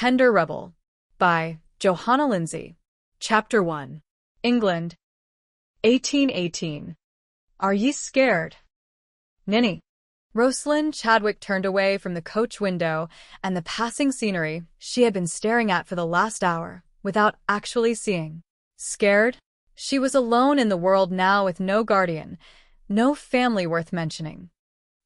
Tender Rebel by Johanna Lindsey. Chapter 1. England, 1818. Are ye scared? Ninny. Roslynn Chadwick turned away from the coach window and the passing scenery she had been staring at for the last hour, without actually seeing. Scared? She was alone in the world now with no guardian, no family worth mentioning.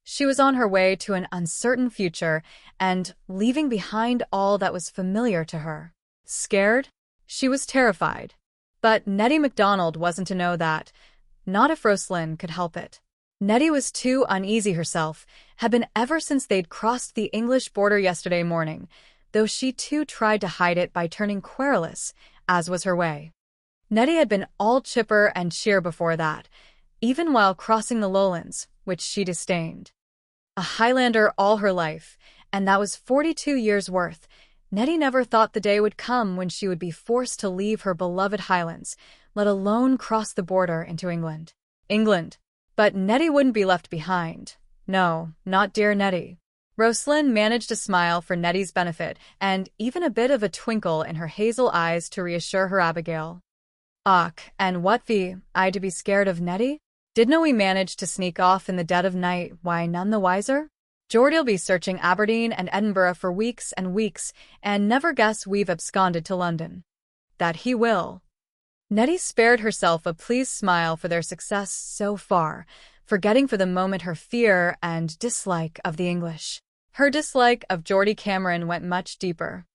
She was on her way to an uncertain future and leaving behind all that was familiar to her. Scared? She was terrified. But Nettie MacDonald wasn't to know that. Not if Roslynn could help it. Nettie was too uneasy herself, had been ever since they'd crossed the English border yesterday morning, though she too tried to hide it by turning querulous, as was her way. Nettie had been all chipper and cheer before that, even while crossing the lowlands, which she disdained. A Highlander all her life, and that was 42 years' worth, Nettie never thought the day would come when she would be forced to leave her beloved Highlands, let alone cross the border into England. England. But Nettie wouldn't be left behind. No, not dear Nettie. Roslynn managed a smile for Nettie's benefit, and even a bit of a twinkle in her hazel eyes to reassure her Abigail. Och, and what be I to be scared of, Nettie? Didna we manage to sneak off in the dead of night, why none the wiser? Geordie'll be searching Aberdeen and Edinburgh for weeks and weeks, and never guess we've absconded to London. That he will. Nettie spared herself a pleased smile for their success so far, forgetting for the moment her fear and dislike of the English. Her dislike of Geordie Cameron went much deeper.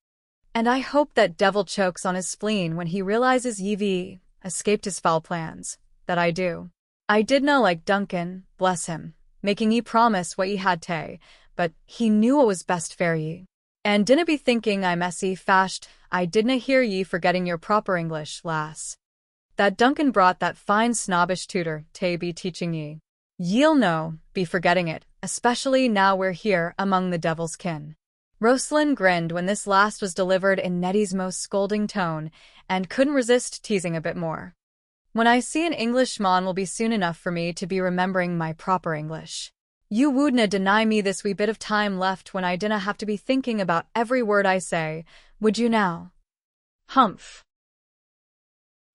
And I hope that devil chokes on his spleen when he realizes ye've escaped his foul plans, that I do. I didna like Duncan, bless him, making ye promise what ye had tae, but he knew what was best for ye. And dinna be thinking I messy fashed, I didna hear ye forgetting your proper English, lass. That Duncan brought that fine snobbish tutor tae be teaching ye. Ye'll no be forgetting it, especially now we're here among the devil's kin. Roslynn grinned when this last was delivered in Nettie's most scolding tone, and couldn't resist teasing a bit more. When I see an Englishman will be soon enough for me to be remembering my proper English. You wouldna deny me this wee bit of time left when I dinna have to be thinking about every word I say, would you now? Humph.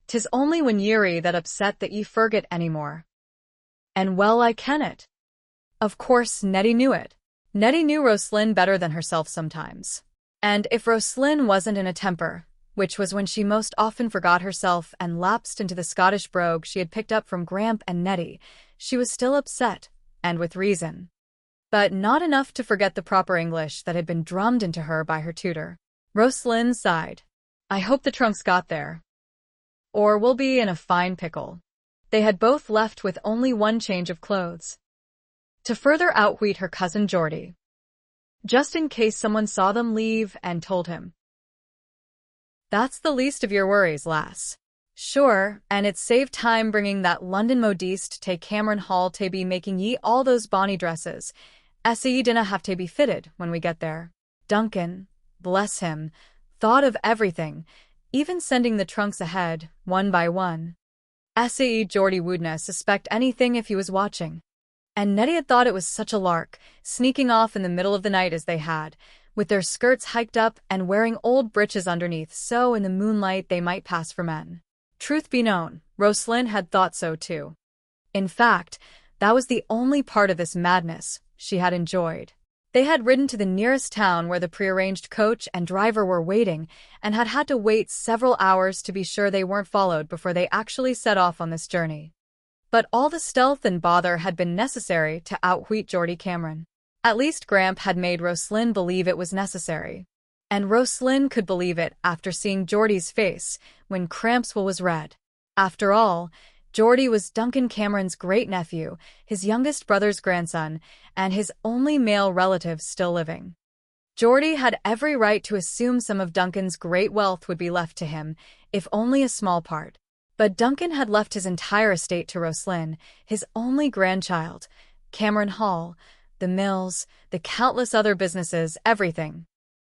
'Tis only when ye're that upset that ye forget any more. And well I ken it. Of course Nettie knew it. Nettie knew Roslynn better than herself sometimes. And if Roslynn wasn't in a temper, which was when she most often forgot herself and lapsed into the Scottish brogue she had picked up from Gramp and Nettie, she was still upset, and with reason. But not enough to forget the proper English that had been drummed into her by her tutor. Roslynn sighed. I hope the trunks got there. Or we'll be in a fine pickle. They had both left with only one change of clothes. To further outwit her cousin Geordie. Just in case someone saw them leave and told him. That's the least of your worries, lass. Sure, and it saved time bringing that London modiste tae Cameron Hall tae be making ye all those bonny dresses. Ye dinna have to be fitted when we get there. Duncan, bless him, thought of everything, even sending the trunks ahead, one by one. Geordie wouldna suspect anything if he was watching. And Nettie had thought it was such a lark, sneaking off in the middle of the night as they had, with their skirts hiked up and wearing old breeches underneath so in the moonlight they might pass for men. Truth be known, Roslynn had thought so too. In fact, that was the only part of this madness she had enjoyed. They had ridden to the nearest town where the prearranged coach and driver were waiting and had had to wait several hours to be sure they weren't followed before they actually set off on this journey. But all the stealth and bother had been necessary to outwit Geordie Cameron. At least Gramp had made Roslynn believe it was necessary. And Roslynn could believe it after seeing Geordie's face when Crampswell was read. After all, Geordie was Duncan Cameron's great-nephew, his youngest brother's grandson, and his only male relative still living. Geordie had every right to assume some of Duncan's great wealth would be left to him, if only a small part. But Duncan had left his entire estate to Roslynn, his only grandchild, Cameron Hall, the mills, the countless other businesses, everything.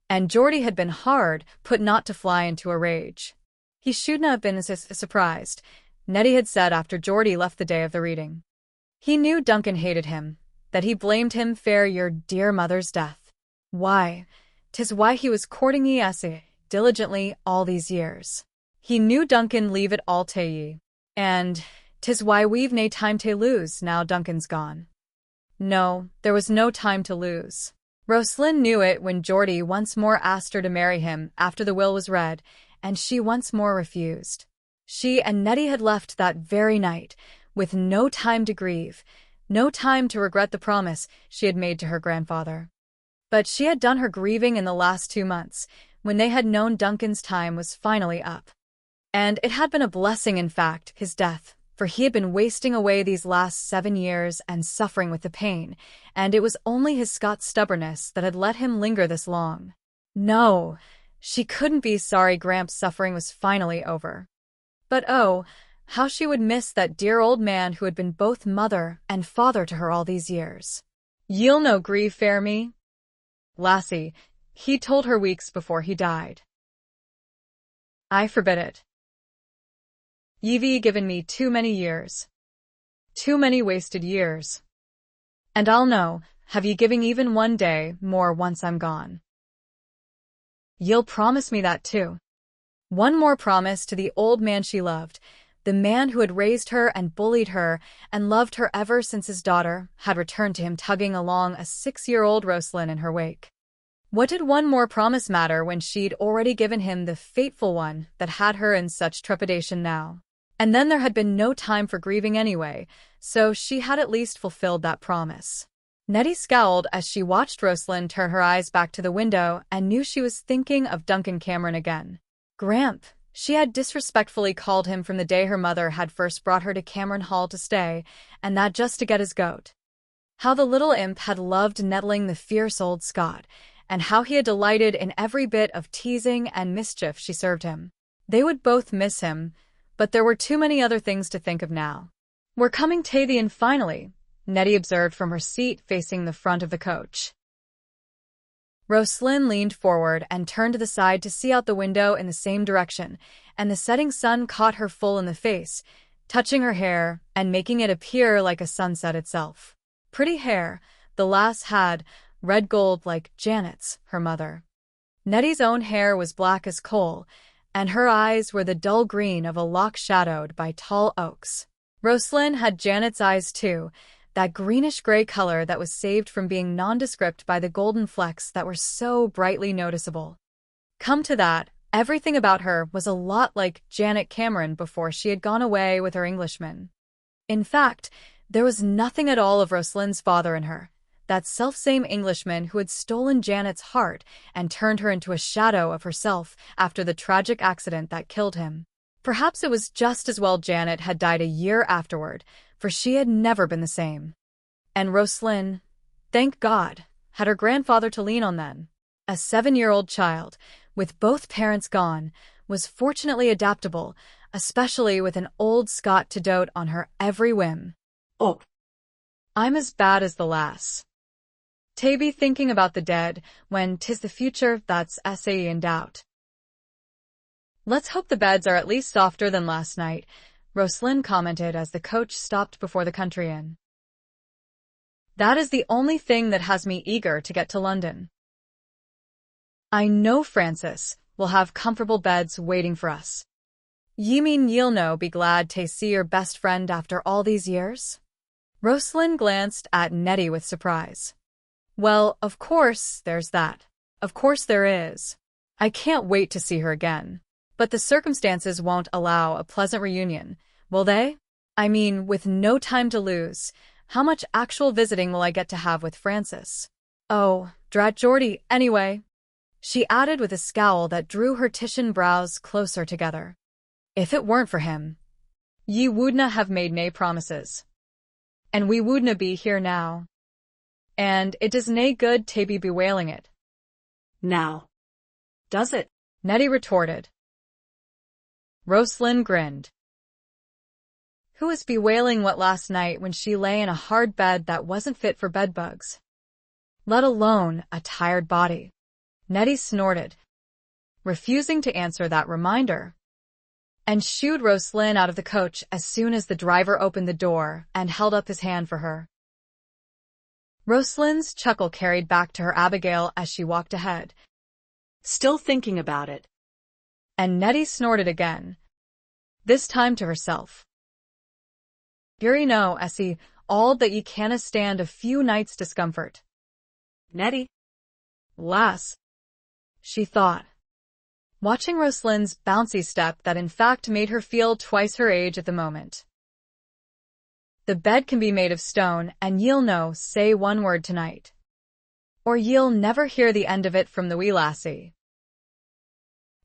And Geordie had been hard put not to fly into a rage. He shouldn't have been surprised, Nettie had said after Geordie left the day of the reading. He knew Duncan hated him, that he blamed him for your dear mother's death. Why, 'Tis why he was courting ye diligently all these years. He knew Duncan leave it all to ye. And 'tis why we've nae time to lose now Duncan's gone. No, there was no time to lose. Roslynn knew it when Geordie once more asked her to marry him after the will was read, and she once more refused. She and Nettie had left that very night, with no time to grieve, no time to regret the promise she had made to her grandfather. But she had done her grieving in the last 2 months, when they had known Duncan's time was finally up. And it had been a blessing, in fact, his death, for he had been wasting away these last 7 years and suffering with the pain, and it was only his Scots stubbornness that had let him linger this long. No, she couldn't be sorry Gramps' suffering was finally over. But oh, how she would miss that dear old man who had been both mother and father to her all these years. Ye'll no grieve fair me, lassie, he told her weeks before he died. I forbid it. Ye've given me too many years. Too many wasted years. And I'll know, have ye giving even one day more once I'm gone. Ye'll promise me that too. One more promise to the old man she loved, the man who had raised her and bullied her and loved her ever since his daughter had returned to him tugging along a 6-year-old Roslynn in her wake. What did one more promise matter when she'd already given him the fateful one that had her in such trepidation now? And then there had been no time for grieving anyway, so she had at least fulfilled that promise. Nettie scowled as she watched Roslynn turn her eyes back to the window and knew she was thinking of Duncan Cameron again. Gramp, she had disrespectfully called him from the day her mother had first brought her to Cameron Hall to stay, and that just to get his goat. How the little imp had loved nettling the fierce old Scot, and how he had delighted in every bit of teasing and mischief she served him. They would both miss him, but there were too many other things to think of now. We're coming to the inn finally, Nettie observed from her seat facing the front of the coach. Roslynn leaned forward and turned to the side to see out the window in the same direction, and the setting sun caught her full in the face, touching her hair and making it appear like a sunset itself. Pretty hair, the lass had, red gold like Janet's, her mother. Nettie's own hair was black as coal, and her eyes were the dull green of a loch shadowed by tall oaks. Roslynn had Janet's eyes too, that greenish-gray color that was saved from being nondescript by the golden flecks that were so brightly noticeable. Come to that, everything about her was a lot like Janet Cameron before she had gone away with her Englishman. In fact, there was nothing at all of Roslynn's father in her, that selfsame Englishman who had stolen Janet's heart and turned her into a shadow of herself after the tragic accident that killed him. Perhaps it was just as well Janet had died a year afterward, for she had never been the same. And Roslynn, thank God, had her grandfather to lean on then. A 7-year-old child, with both parents gone, was fortunately adaptable, especially with an old Scot to dote on her every whim. Oh, I'm as bad as the lass. Be thinking about the dead, when 'tis the future that's in doubt. Let's hope the beds are at least softer than last night, Roslynn commented as the coach stopped before the country inn. That is the only thing that has me eager to get to London. I know Francis will have comfortable beds waiting for us. Ye mean ye'll no be glad to see your best friend after all these years? Roslynn glanced at Nettie with surprise. Well, of course, there's that. Of course there is. I can't wait to see her again. But the circumstances won't allow a pleasant reunion, will they? I mean, with no time to lose, how much actual visiting will I get to have with Francis? Oh, drat Geordie, anyway, she added with a scowl that drew her Titian brows closer together. If it weren't for him, ye wouldna have made nae promises. And we wouldna be here now. And it does nae good to be bewailing it. Now, does it? Nettie retorted. Roslynn grinned. Who was bewailing what last night when she lay in a hard bed that wasn't fit for bedbugs? Let alone a tired body. Nettie snorted, refusing to answer that reminder, and shooed Roslynn out of the coach as soon as the driver opened the door and held up his hand for her. Roslynn's chuckle carried back to her Abigail as she walked ahead, Still thinking about it. And Nettie snorted again, this time to herself. "Yuri no, Essie, all that ye canna stand a few nights' discomfort." Nettie? Lass, she thought, watching Roslyn's bouncy step that in fact made her feel twice her age at the moment. "The bed can be made of stone, and ye'll no say one word tonight, or ye'll never hear the end of it from the wee lassie."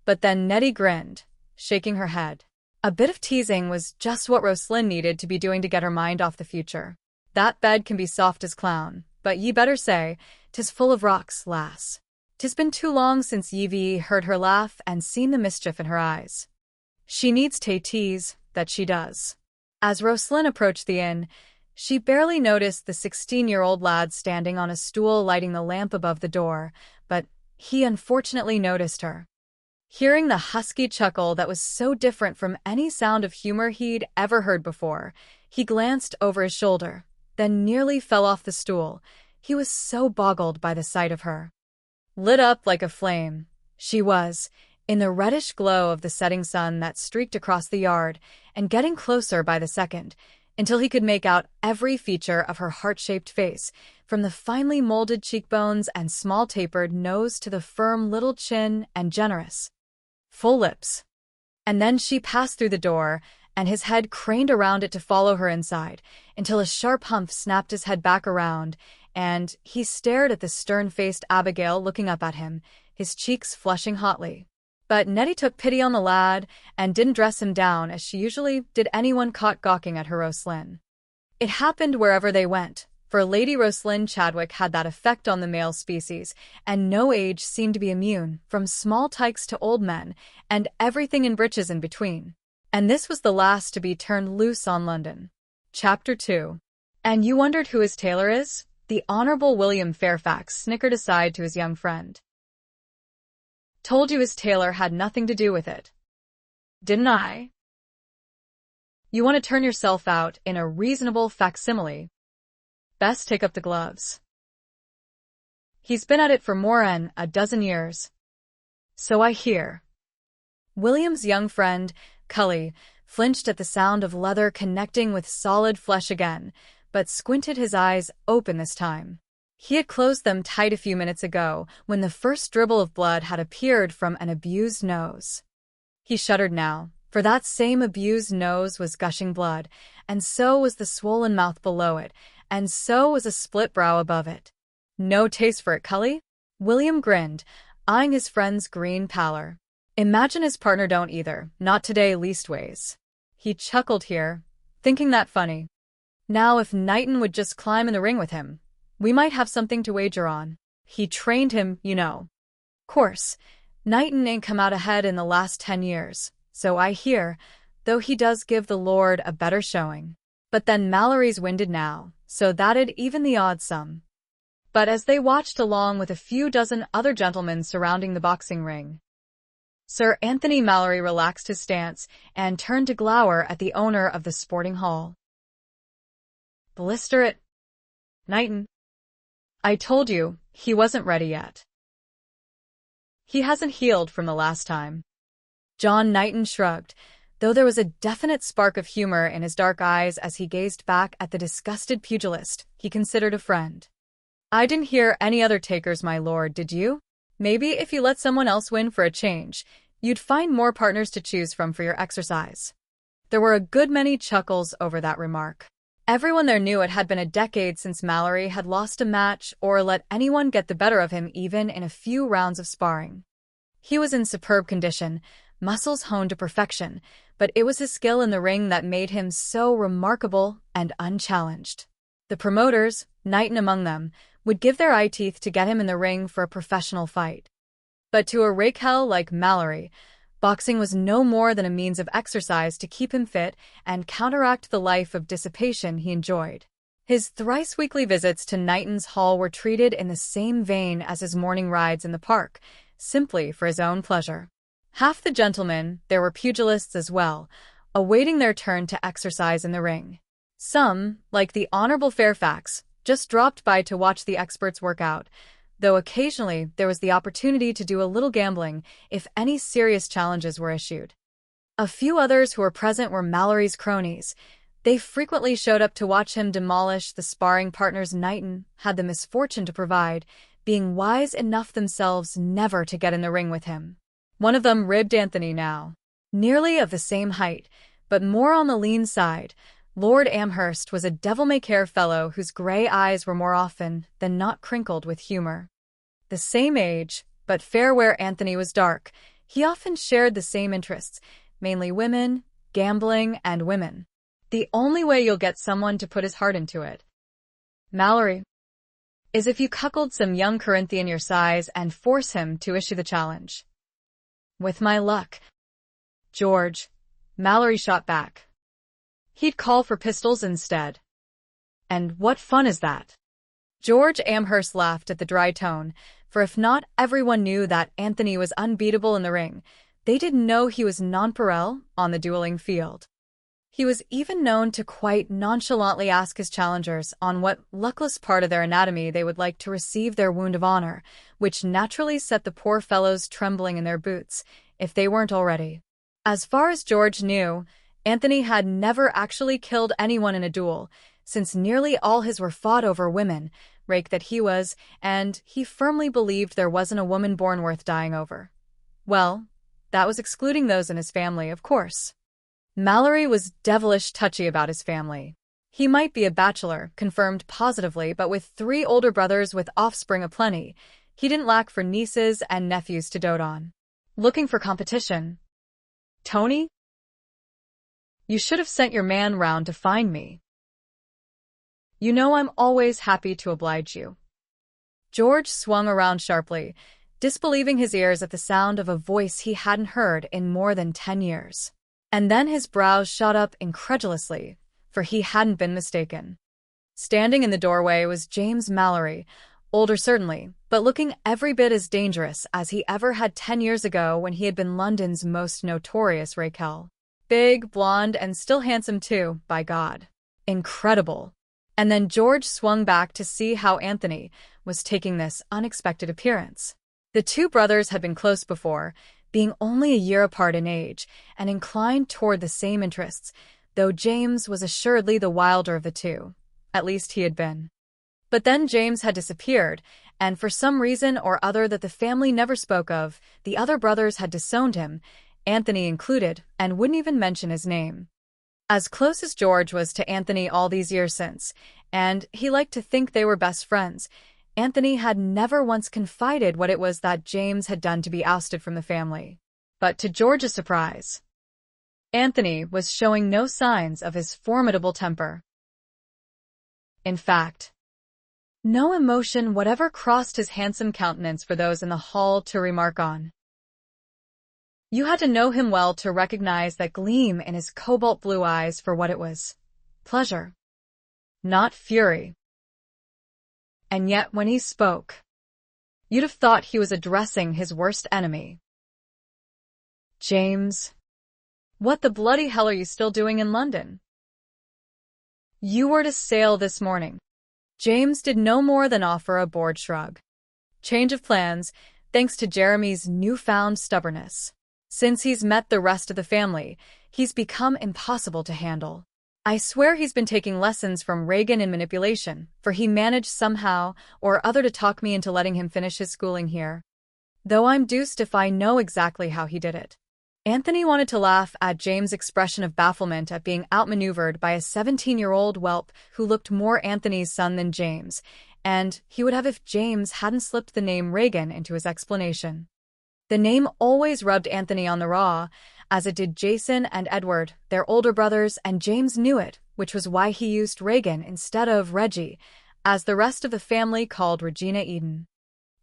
But then Nettie grinned, shaking her head. A bit of teasing was just what Roslynn needed to be doing to get her mind off the future. "That bed can be soft as clown, but ye better say, 'tis full of rocks, lass. 'Tis been too long since ye've heard her laugh and seen the mischief in her eyes. She needs tae tease, that she does." As Roslynn approached the inn, she barely noticed the 16-year-old lad standing on a stool lighting the lamp above the door, but he unfortunately noticed her. Hearing the husky chuckle that was so different from any sound of humor he'd ever heard before, he glanced over his shoulder, then nearly fell off the stool. He was so boggled by the sight of her. Lit up like a flame, she was, in the reddish glow of the setting sun that streaked across the yard, and getting closer by the second, until he could make out every feature of her heart-shaped face, from the finely molded cheekbones and small tapered nose to the firm little chin and generous, full lips. And then she passed through the door, and his head craned around it to follow her inside, until a sharp humph snapped his head back around, and he stared at the stern-faced Abigail looking up at him, his cheeks flushing hotly. But Nettie took pity on the lad and didn't dress him down as she usually did anyone caught gawking at her Roslynn. It happened wherever they went, for Lady Roslynn Chadwick had that effect on the male species, and no age seemed to be immune, from small tykes to old men, and everything in breeches in between. And this was the last to be turned loose on London. Chapter 2. "And you wondered who his tailor is?" The Honourable William Fairfax snickered aside to his young friend. "Told you his tailor had nothing to do with it. Didn't I? You want to turn yourself out in a reasonable facsimile? Best take up the gloves. He's been at it for more'n a dozen years. So I hear." William's young friend, Cully, flinched at the sound of leather connecting with solid flesh again, but squinted his eyes open this time. He had closed them tight a few minutes ago, when the first dribble of blood had appeared from an abused nose. He shuddered now, for that same abused nose was gushing blood, and so was the swollen mouth below it, and so was a split brow above it. "No taste for it, Cully?" William grinned, eyeing his friend's green pallor. "Imagine his partner don't either, not today leastways." He chuckled here, thinking that funny. Now if Knighton would just climb in the ring with him, we might have something to wager on. He trained him, you know. Course, Knighton ain't come out ahead in the last 10 years, so I hear, though he does give the Lord a better showing. But then Malory's winded now, so that'd even the odds some. But as they watched along with a few dozen other gentlemen surrounding the boxing ring, Sir Anthony Malory relaxed his stance and turned to glower at the owner of the sporting hall. "Blister it, Knighton. I told you, he wasn't ready yet. He hasn't healed from the last time." John Knighton shrugged, though there was a definite spark of humor in his dark eyes as he gazed back at the disgusted pugilist he considered a friend. "I didn't hear any other takers, my lord, did you? Maybe if you let someone else win for a change, you'd find more partners to choose from for your exercise." There were a good many chuckles over that remark. Everyone there knew it had been a decade since Malory had lost a match or let anyone get the better of him even in a few rounds of sparring. He was in superb condition, muscles honed to perfection, but it was his skill in the ring that made him so remarkable and unchallenged. The promoters, Knighton among them, would give their eye teeth to get him in the ring for a professional fight. But to a rakehell like Malory, boxing was no more than a means of exercise to keep him fit and counteract the life of dissipation he enjoyed. His thrice-weekly visits to Knighton's Hall were treated in the same vein as his morning rides in the park, simply for his own pleasure. Half the gentlemen, there were pugilists as well, awaiting their turn to exercise in the ring. Some, like the Honourable Fairfax, just dropped by to watch the experts work out, though occasionally there was the opportunity to do a little gambling if any serious challenges were issued. A few others who were present were Malory's cronies. They frequently showed up to watch him demolish the sparring partners Knighton had the misfortune to provide, being wise enough themselves never to get in the ring with him. One of them ribbed Anthony now. Nearly of the same height, but more on the lean side, Lord Amherst was a devil-may-care fellow whose gray eyes were more often than not crinkled with humor. The same age, but fair where Anthony was dark, he often shared the same interests, mainly women, gambling, and women. The only way you'll get someone to put his heart into it, Malory, is if you cuckold some young Corinthian your size and force him to issue the challenge. With my luck, George, Malory shot back. He'd call for pistols instead. And what fun is that? George Amherst laughed at the dry tone, for if not everyone knew that Anthony was unbeatable in the ring, they didn't know he was nonpareil on the dueling field. He was even known to quite nonchalantly ask his challengers on what luckless part of their anatomy they would like to receive their wound of honor, which naturally set the poor fellows trembling in their boots, if they weren't already. As far as George knew, Anthony had never actually killed anyone in a duel, since nearly all his were fought over women, Rake that he was, and he firmly believed there wasn't a woman born worth dying over. Well, that was excluding those in his family, of course. Malory was devilish touchy about his family. He might be a bachelor, confirmed positively, but with 3 older brothers with offspring aplenty, he didn't lack for nieces and nephews to dote on. Looking for competition? Tony? You should have sent your man round to find me. You know I'm always happy to oblige you. George swung around sharply, disbelieving his ears at the sound of a voice he hadn't heard in more than 10 years. And then his brows shot up incredulously, for he hadn't been mistaken. Standing in the doorway was James Malory, older certainly, but looking every bit as dangerous as he ever had 10 years ago when he had been London's most notorious Rake. Big, blonde, and still handsome too, by God. Incredible. And then George swung back to see how Anthony was taking this unexpected appearance. The 2 brothers had been close before, being only a year apart in age, and inclined toward the same interests, though James was assuredly the wilder of the 2. At least he had been. But then James had disappeared, and for some reason or other that the family never spoke of, the other brothers had disowned him, Anthony included, and wouldn't even mention his name. As close as George was to Anthony all these years since, and he liked to think they were best friends, Anthony had never once confided what it was that James had done to be ousted from the family. But to George's surprise, Anthony was showing no signs of his formidable temper. In fact, no emotion whatever crossed his handsome countenance for those in the hall to remark on. You had to know him well to recognize that gleam in his cobalt blue eyes for what it was. Pleasure, not fury. And yet when he spoke, you'd have thought he was addressing his worst enemy. James, what the bloody hell are you still doing in London? You were to sail this morning. James did no more than offer a bored shrug. Change of plans, thanks to Jeremy's newfound stubbornness. Since he's met the rest of the family, he's become impossible to handle. I swear he's been taking lessons from Reagan in manipulation, for he managed somehow or other to talk me into letting him finish his schooling here. Though I'm deuced if I know exactly how he did it. Anthony wanted to laugh at James' expression of bafflement at being outmaneuvered by a 17-year-old whelp who looked more Anthony's son than James, and he would have if James hadn't slipped the name Reagan into his explanation. The name always rubbed Anthony on the raw, as it did Jason and Edward, their older brothers, and James knew it, which was why he used Reagan instead of Reggie, as the rest of the family called Regina Eden.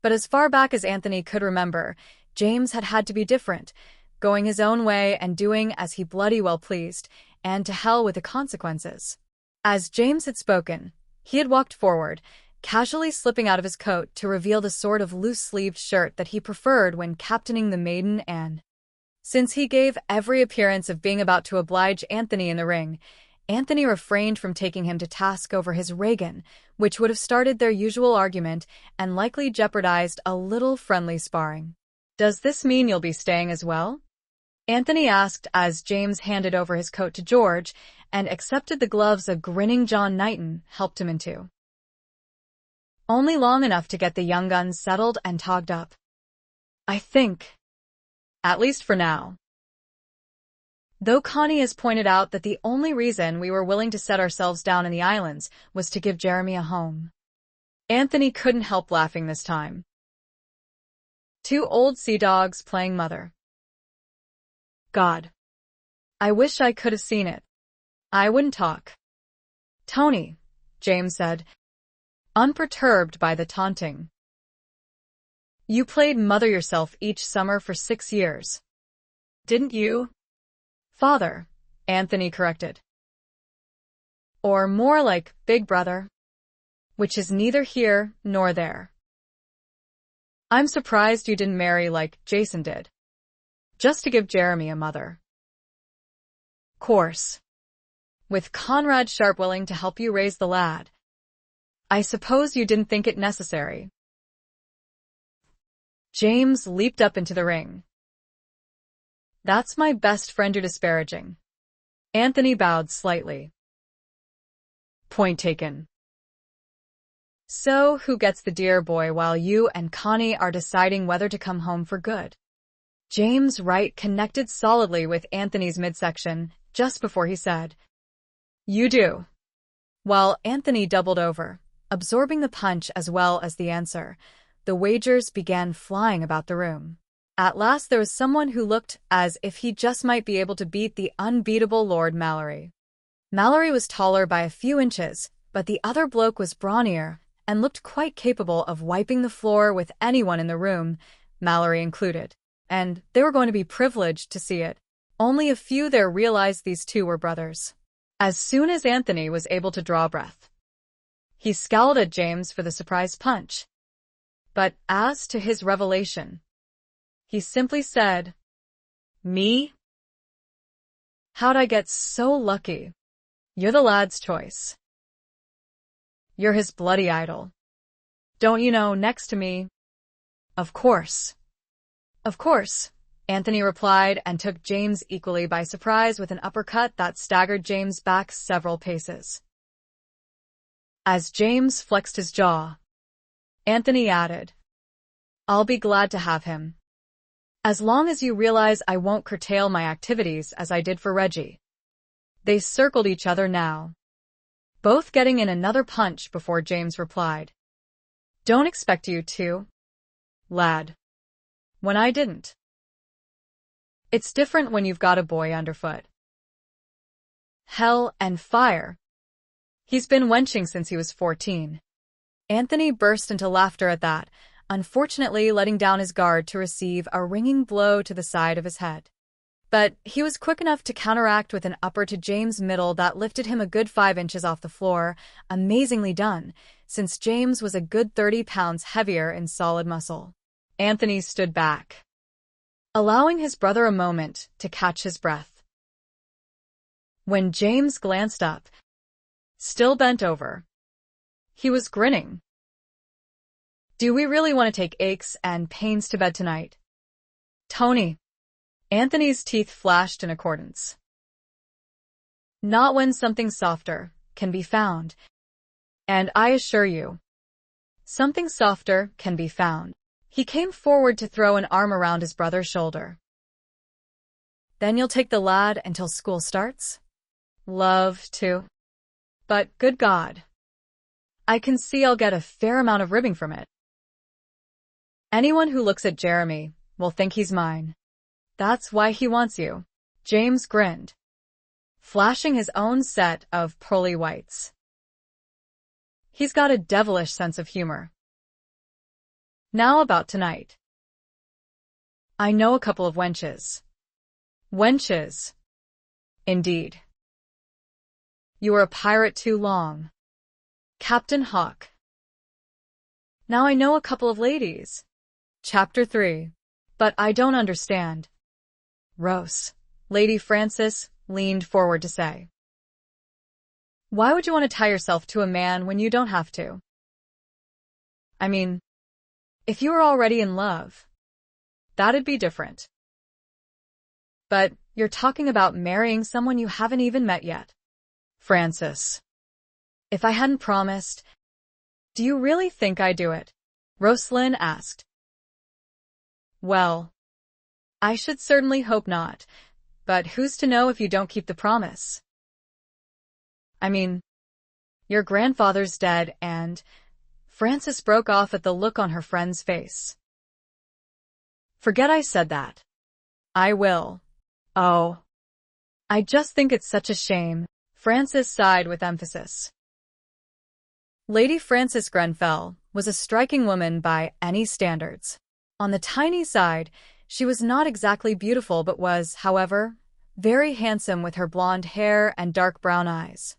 But as far back as Anthony could remember, James had had to be different, going his own way and doing as he bloody well pleased, and to hell with the consequences. As James had spoken, he had walked forward, casually slipping out of his coat to reveal the sort of loose-sleeved shirt that he preferred when captaining the Maiden Anne. Since he gave every appearance of being about to oblige Anthony in the ring, Anthony refrained from taking him to task over his Reagan, which would have started their usual argument and likely jeopardized a little friendly sparring. "Does this mean you'll be staying as well?" Anthony asked as James handed over his coat to George and accepted the gloves a grinning John Knighton helped him into. "Only long enough to get the young guns settled and togged up. I think. At least for now. Though Connie has pointed out that the only reason we were willing to set ourselves down in the islands was to give Jeremy a home." Anthony couldn't help laughing this time. Two old sea dogs playing mother. God. I wish I could have seen it. I wouldn't talk. "Tony," James said, unperturbed by the taunting. "You played mother yourself each summer for 6 years. Didn't you?" "Father," Anthony corrected. "Or more like Big Brother, which is neither here nor there. I'm surprised you didn't marry like Jason did, just to give Jeremy a mother. Course. With Conrad Sharp willing to help you raise the lad. I suppose you didn't think it necessary." James leaped up into the ring. "That's my best friend you're disparaging." Anthony bowed slightly. "Point taken. So, who gets the dear boy while you and Connie are deciding whether to come home for good?" James' right connected solidly with Anthony's midsection just before he said, "You do." While Anthony doubled over, absorbing the punch as well as the answer, the wagers began flying about the room. At last there was someone who looked as if he just might be able to beat the unbeatable Lord Malory. Malory was taller by a few inches, but the other bloke was brawnier and looked quite capable of wiping the floor with anyone in the room, Malory included, and they were going to be privileged to see it. Only a few there realized these two were brothers. As soon as Anthony was able to draw breath, he scowled at James for the surprise punch. But as to his revelation, he simply said, "Me? How'd I get so lucky? You're the lad's choice. You're his bloody idol. Don't you know, next to me?" "Of course." "Of course," Anthony replied and took James equally by surprise with an uppercut that staggered James back several paces. As James flexed his jaw, Anthony added, "I'll be glad to have him. As long as you realize I won't curtail my activities as I did for Reggie." They circled each other now, both getting in another punch before James replied, "Don't expect you to, lad. When I didn't. It's different when you've got a boy underfoot. Hell and fire. He's been wenching since he was 14. Anthony burst into laughter at that, unfortunately letting down his guard to receive a ringing blow to the side of his head. But he was quick enough to counteract with an upper to James' middle that lifted him a good 5 inches off the floor, amazingly done, since James was a good 30 pounds heavier in solid muscle. Anthony stood back, allowing his brother a moment to catch his breath. When James glanced up, still bent over, he was grinning. "Do we really want to take aches and pains to bed tonight, Tony?" Anthony's teeth flashed in accordance. "Not when something softer can be found. And I assure you, something softer can be found." He came forward to throw an arm around his brother's shoulder. "Then you'll take the lad until school starts?" "Love to. But good God, I can see I'll get a fair amount of ribbing from it. Anyone who looks at Jeremy will think he's mine. That's why he wants you." James grinned, flashing his own set of pearly whites. He's got a devilish sense of humor. "Now about tonight. I know a couple of wenches." "Wenches? Indeed. You were a pirate too long, Captain Hawk." "Now I know a couple of ladies." Chapter 3. "But I don't understand." Rose, Lady Francis, leaned forward to say. Why would you want to tie yourself to a man when you don't have to? I mean, if you were already in love, that'd be different. But you're talking about marrying someone you haven't even met yet. Francis, if I hadn't promised, do you really think I'd do it? Roslynn asked. Well, I should certainly hope not, but who's to know if you don't keep the promise? I mean, your grandfather's dead and… Frances broke off at the look on her friend's face. Forget I said that. I will. Oh. I just think it's such a shame. Frances sighed with emphasis. Lady Frances Grenfell was a striking woman by any standards. On the tiny side, she was not exactly beautiful but was, however, very handsome with her blonde hair and dark brown eyes.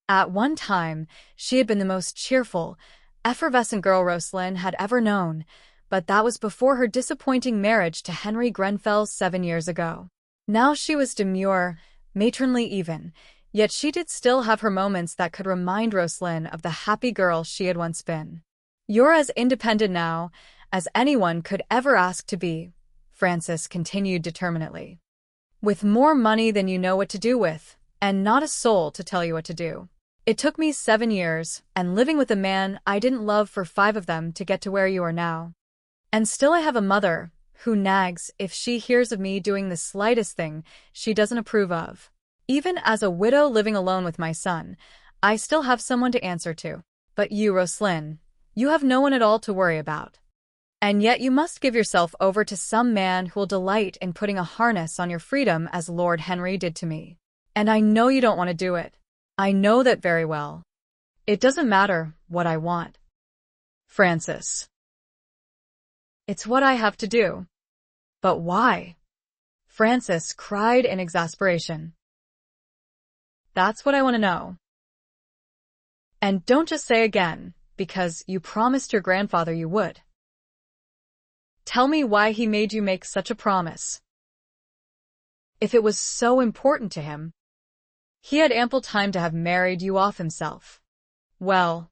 At one time, she had been the most cheerful, effervescent girl Roslynn had ever known, but that was before her disappointing marriage to Henry Grenfell 7 years ago. Now she was demure, matronly even, yet she did still have her moments that could remind Roslynn of the happy girl she had once been. You're as independent now as anyone could ever ask to be, Frances continued determinedly. With more money than you know what to do with, and not a soul to tell you what to do. It took me 7 years, and living with a man I didn't love for 5 of them to get to where you are now. And still I have a mother, who nags if she hears of me doing the slightest thing she doesn't approve of. Even as a widow living alone with my son, I still have someone to answer to. But you, Roslynn, you have no one at all to worry about. And yet you must give yourself over to some man who will delight in putting a harness on your freedom as Lord Henry did to me. And I know you don't want to do it. I know that very well. It doesn't matter what I want. Francis. It's what I have to do. But why? Francis cried in exasperation. That's what I want to know. And don't just say again, because you promised your grandfather you would. Tell me why he made you make such a promise. If it was so important to him, he had ample time to have married you off himself. Well,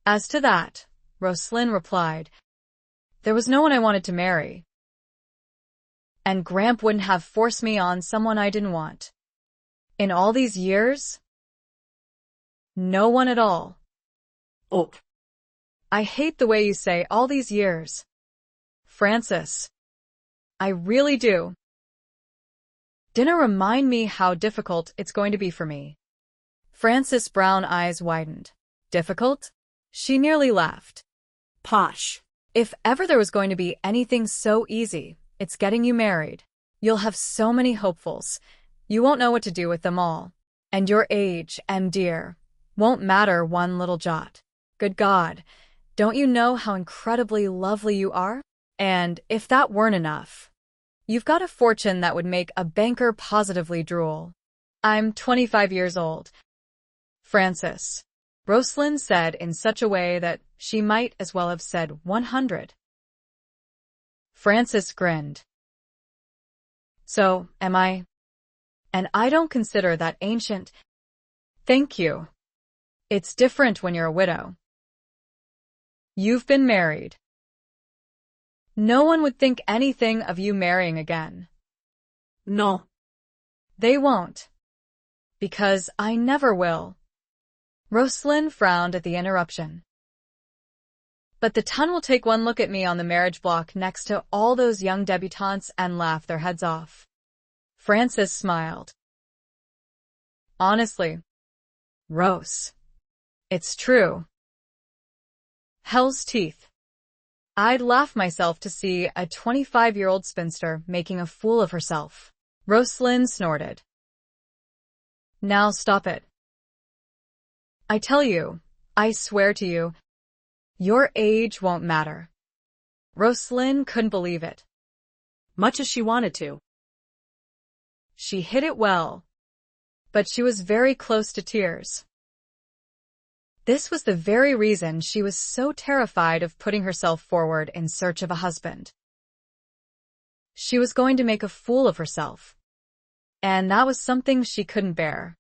as to that, Roslynn replied, there was no one I wanted to marry. And Gramp wouldn't have forced me on someone I didn't want. In all these years? No one at all. Oh. I hate the way you say all these years. Francis. I really do. Dinner remind me how difficult it's going to be for me. Frances' brown eyes widened. Difficult? She nearly laughed. Posh. If ever there was going to be anything so easy, it's getting you married. You'll have so many hopefuls. You won't know what to do with them all. And your age, dear, won't matter one little jot. Good God, don't you know how incredibly lovely you are? And if that weren't enough, you've got a fortune that would make a banker positively drool. I'm 25 years old. Francis, Roslynn said in such a way that she might as well have said 100. Francis grinned. So, am I? And I don't consider that ancient. Thank you. It's different when you're a widow. You've been married. No one would think anything of you marrying again. No. They won't. Because I never will. Roslynn frowned at the interruption. But the ton will take one look at me on the marriage block next to all those young debutantes and laugh their heads off. Francis smiled. Honestly, Rose, it's true. Hell's teeth. I'd laugh myself to see a 25-year-old spinster making a fool of herself. Roslynn snorted. Now stop it. I tell you, I swear to you, your age won't matter. Roslynn couldn't believe it. Much as she wanted to. She hid it well, but she was very close to tears. This was the very reason she was so terrified of putting herself forward in search of a husband. She was going to make a fool of herself, and that was something she couldn't bear.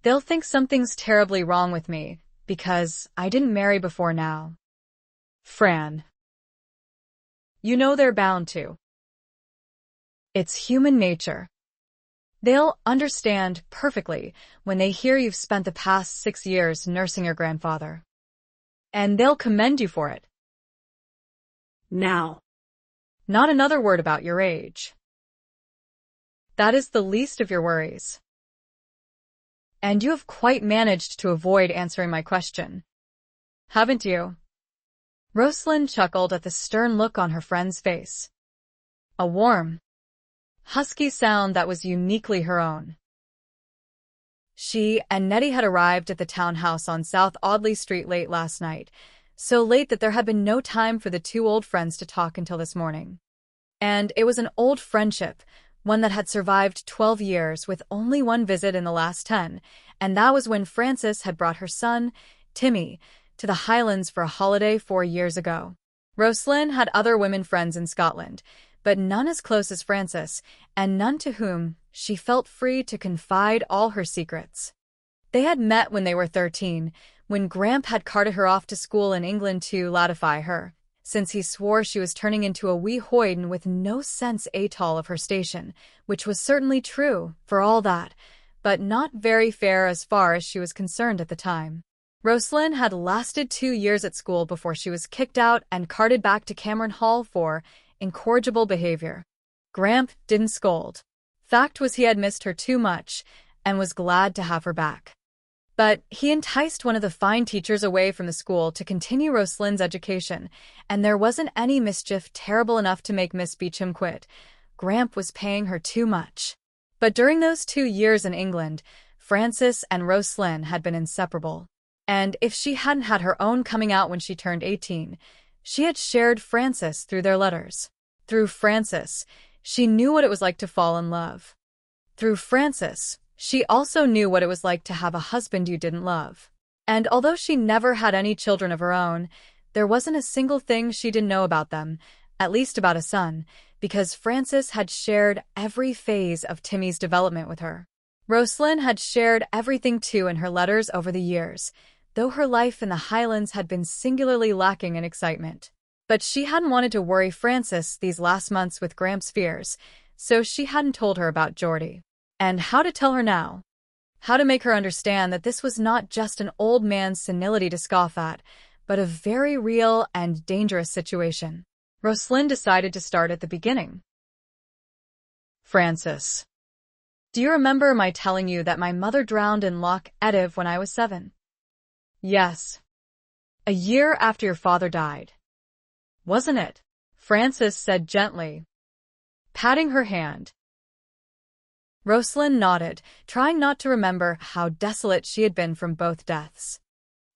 They'll think something's terribly wrong with me, because I didn't marry before now. Fran. You know they're bound to. It's human nature. They'll understand perfectly when they hear you've spent the past 6 years nursing your grandfather. And they'll commend you for it. Now. Not another word about your age. That is the least of your worries. And you have quite managed to avoid answering my question, haven't you? Roslynn chuckled at the stern look on her friend's face. A warm, husky sound that was uniquely her own. She and Nettie had arrived at the townhouse on South Audley Street late last night, so late that there had been no time for the two old friends to talk until this morning. And it was an old friendship, one that had survived 12 years with only one visit in the last 10, and that was when Frances had brought her son, Timmy, to the Highlands for a holiday 4 years ago. Roslynn had other women friends in Scotland, but none as close as Frances, and none to whom she felt free to confide all her secrets. They had met when they were 13, when Gramp had carted her off to school in England to latify her, since he swore she was turning into a wee hoyden with no sense at all of her station, which was certainly true, for all that, but not very fair as far as she was concerned at the time. Roslynn had lasted 2 years at school before she was kicked out and carted back to Cameron Hall for incorrigible behavior. Gramp didn't scold. Fact was he had missed her too much and was glad to have her back. But he enticed one of the fine teachers away from the school to continue Roslynn's education, and there wasn't any mischief terrible enough to make Miss Beecham quit. Gramp was paying her too much. But during those 2 years in England, Frances and Roslynn had been inseparable. And if she hadn't had her own coming out when she turned 18, she had shared Frances through their letters. Through Frances, she knew what it was like to fall in love. Through Frances, she also knew what it was like to have a husband you didn't love. And although she never had any children of her own, there wasn't a single thing she didn't know about them, at least about a son, because Frances had shared every phase of Timmy's development with her. Roslynn had shared everything too in her letters over the years, though her life in the Highlands had been singularly lacking in excitement. But she hadn't wanted to worry Frances these last months with Gramp's fears, so she hadn't told her about Geordie. And how to tell her now? How to make her understand that this was not just an old man's senility to scoff at, but a very real and dangerous situation. Roslynn decided to start at the beginning. Frances, do you remember my telling you that my mother drowned in Loch Etive when I was 7? Yes. A year after your father died. Wasn't it? Frances said gently, patting her hand. Roslynn nodded, trying not to remember how desolate she had been from both deaths.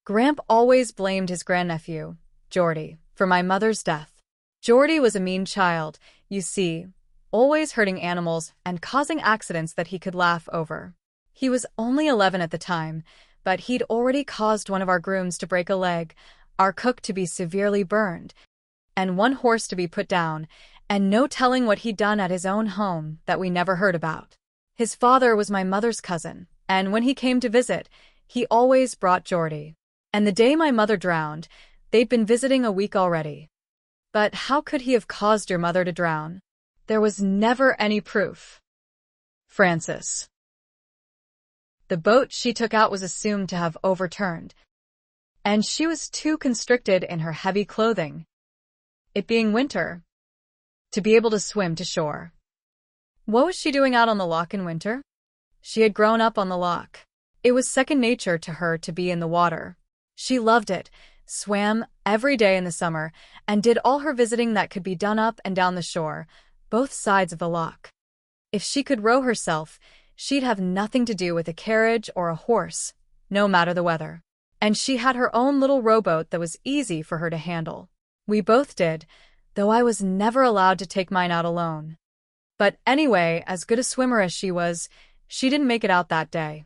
Gramp always blamed his grandnephew, Geordie, for my mother's death. Geordie was a mean child, you see, always hurting animals and causing accidents that he could laugh over. He was only 11 at the time, but he'd already caused one of our grooms to break a leg, our cook to be severely burned, and one horse to be put down, and no telling what he'd done at his own home that we never heard about. His father was my mother's cousin, and when he came to visit, he always brought Geordie. And the day my mother drowned, they'd been visiting a week already. But how could he have caused your mother to drown? There was never any proof. Frances. The boat she took out was assumed to have overturned, and she was too constricted in her heavy clothing, it being winter, to be able to swim to shore. What was she doing out on the loch in winter? She had grown up on the loch. It was second nature to her to be in the water. She loved it, swam every day in the summer, and did all her visiting that could be done up and down the shore, both sides of the loch. If she could row herself, she'd have nothing to do with a carriage or a horse, no matter the weather. And she had her own little rowboat that was easy for her to handle. We both did, though I was never allowed to take mine out alone. But anyway, as good a swimmer as she was, she didn't make it out that day.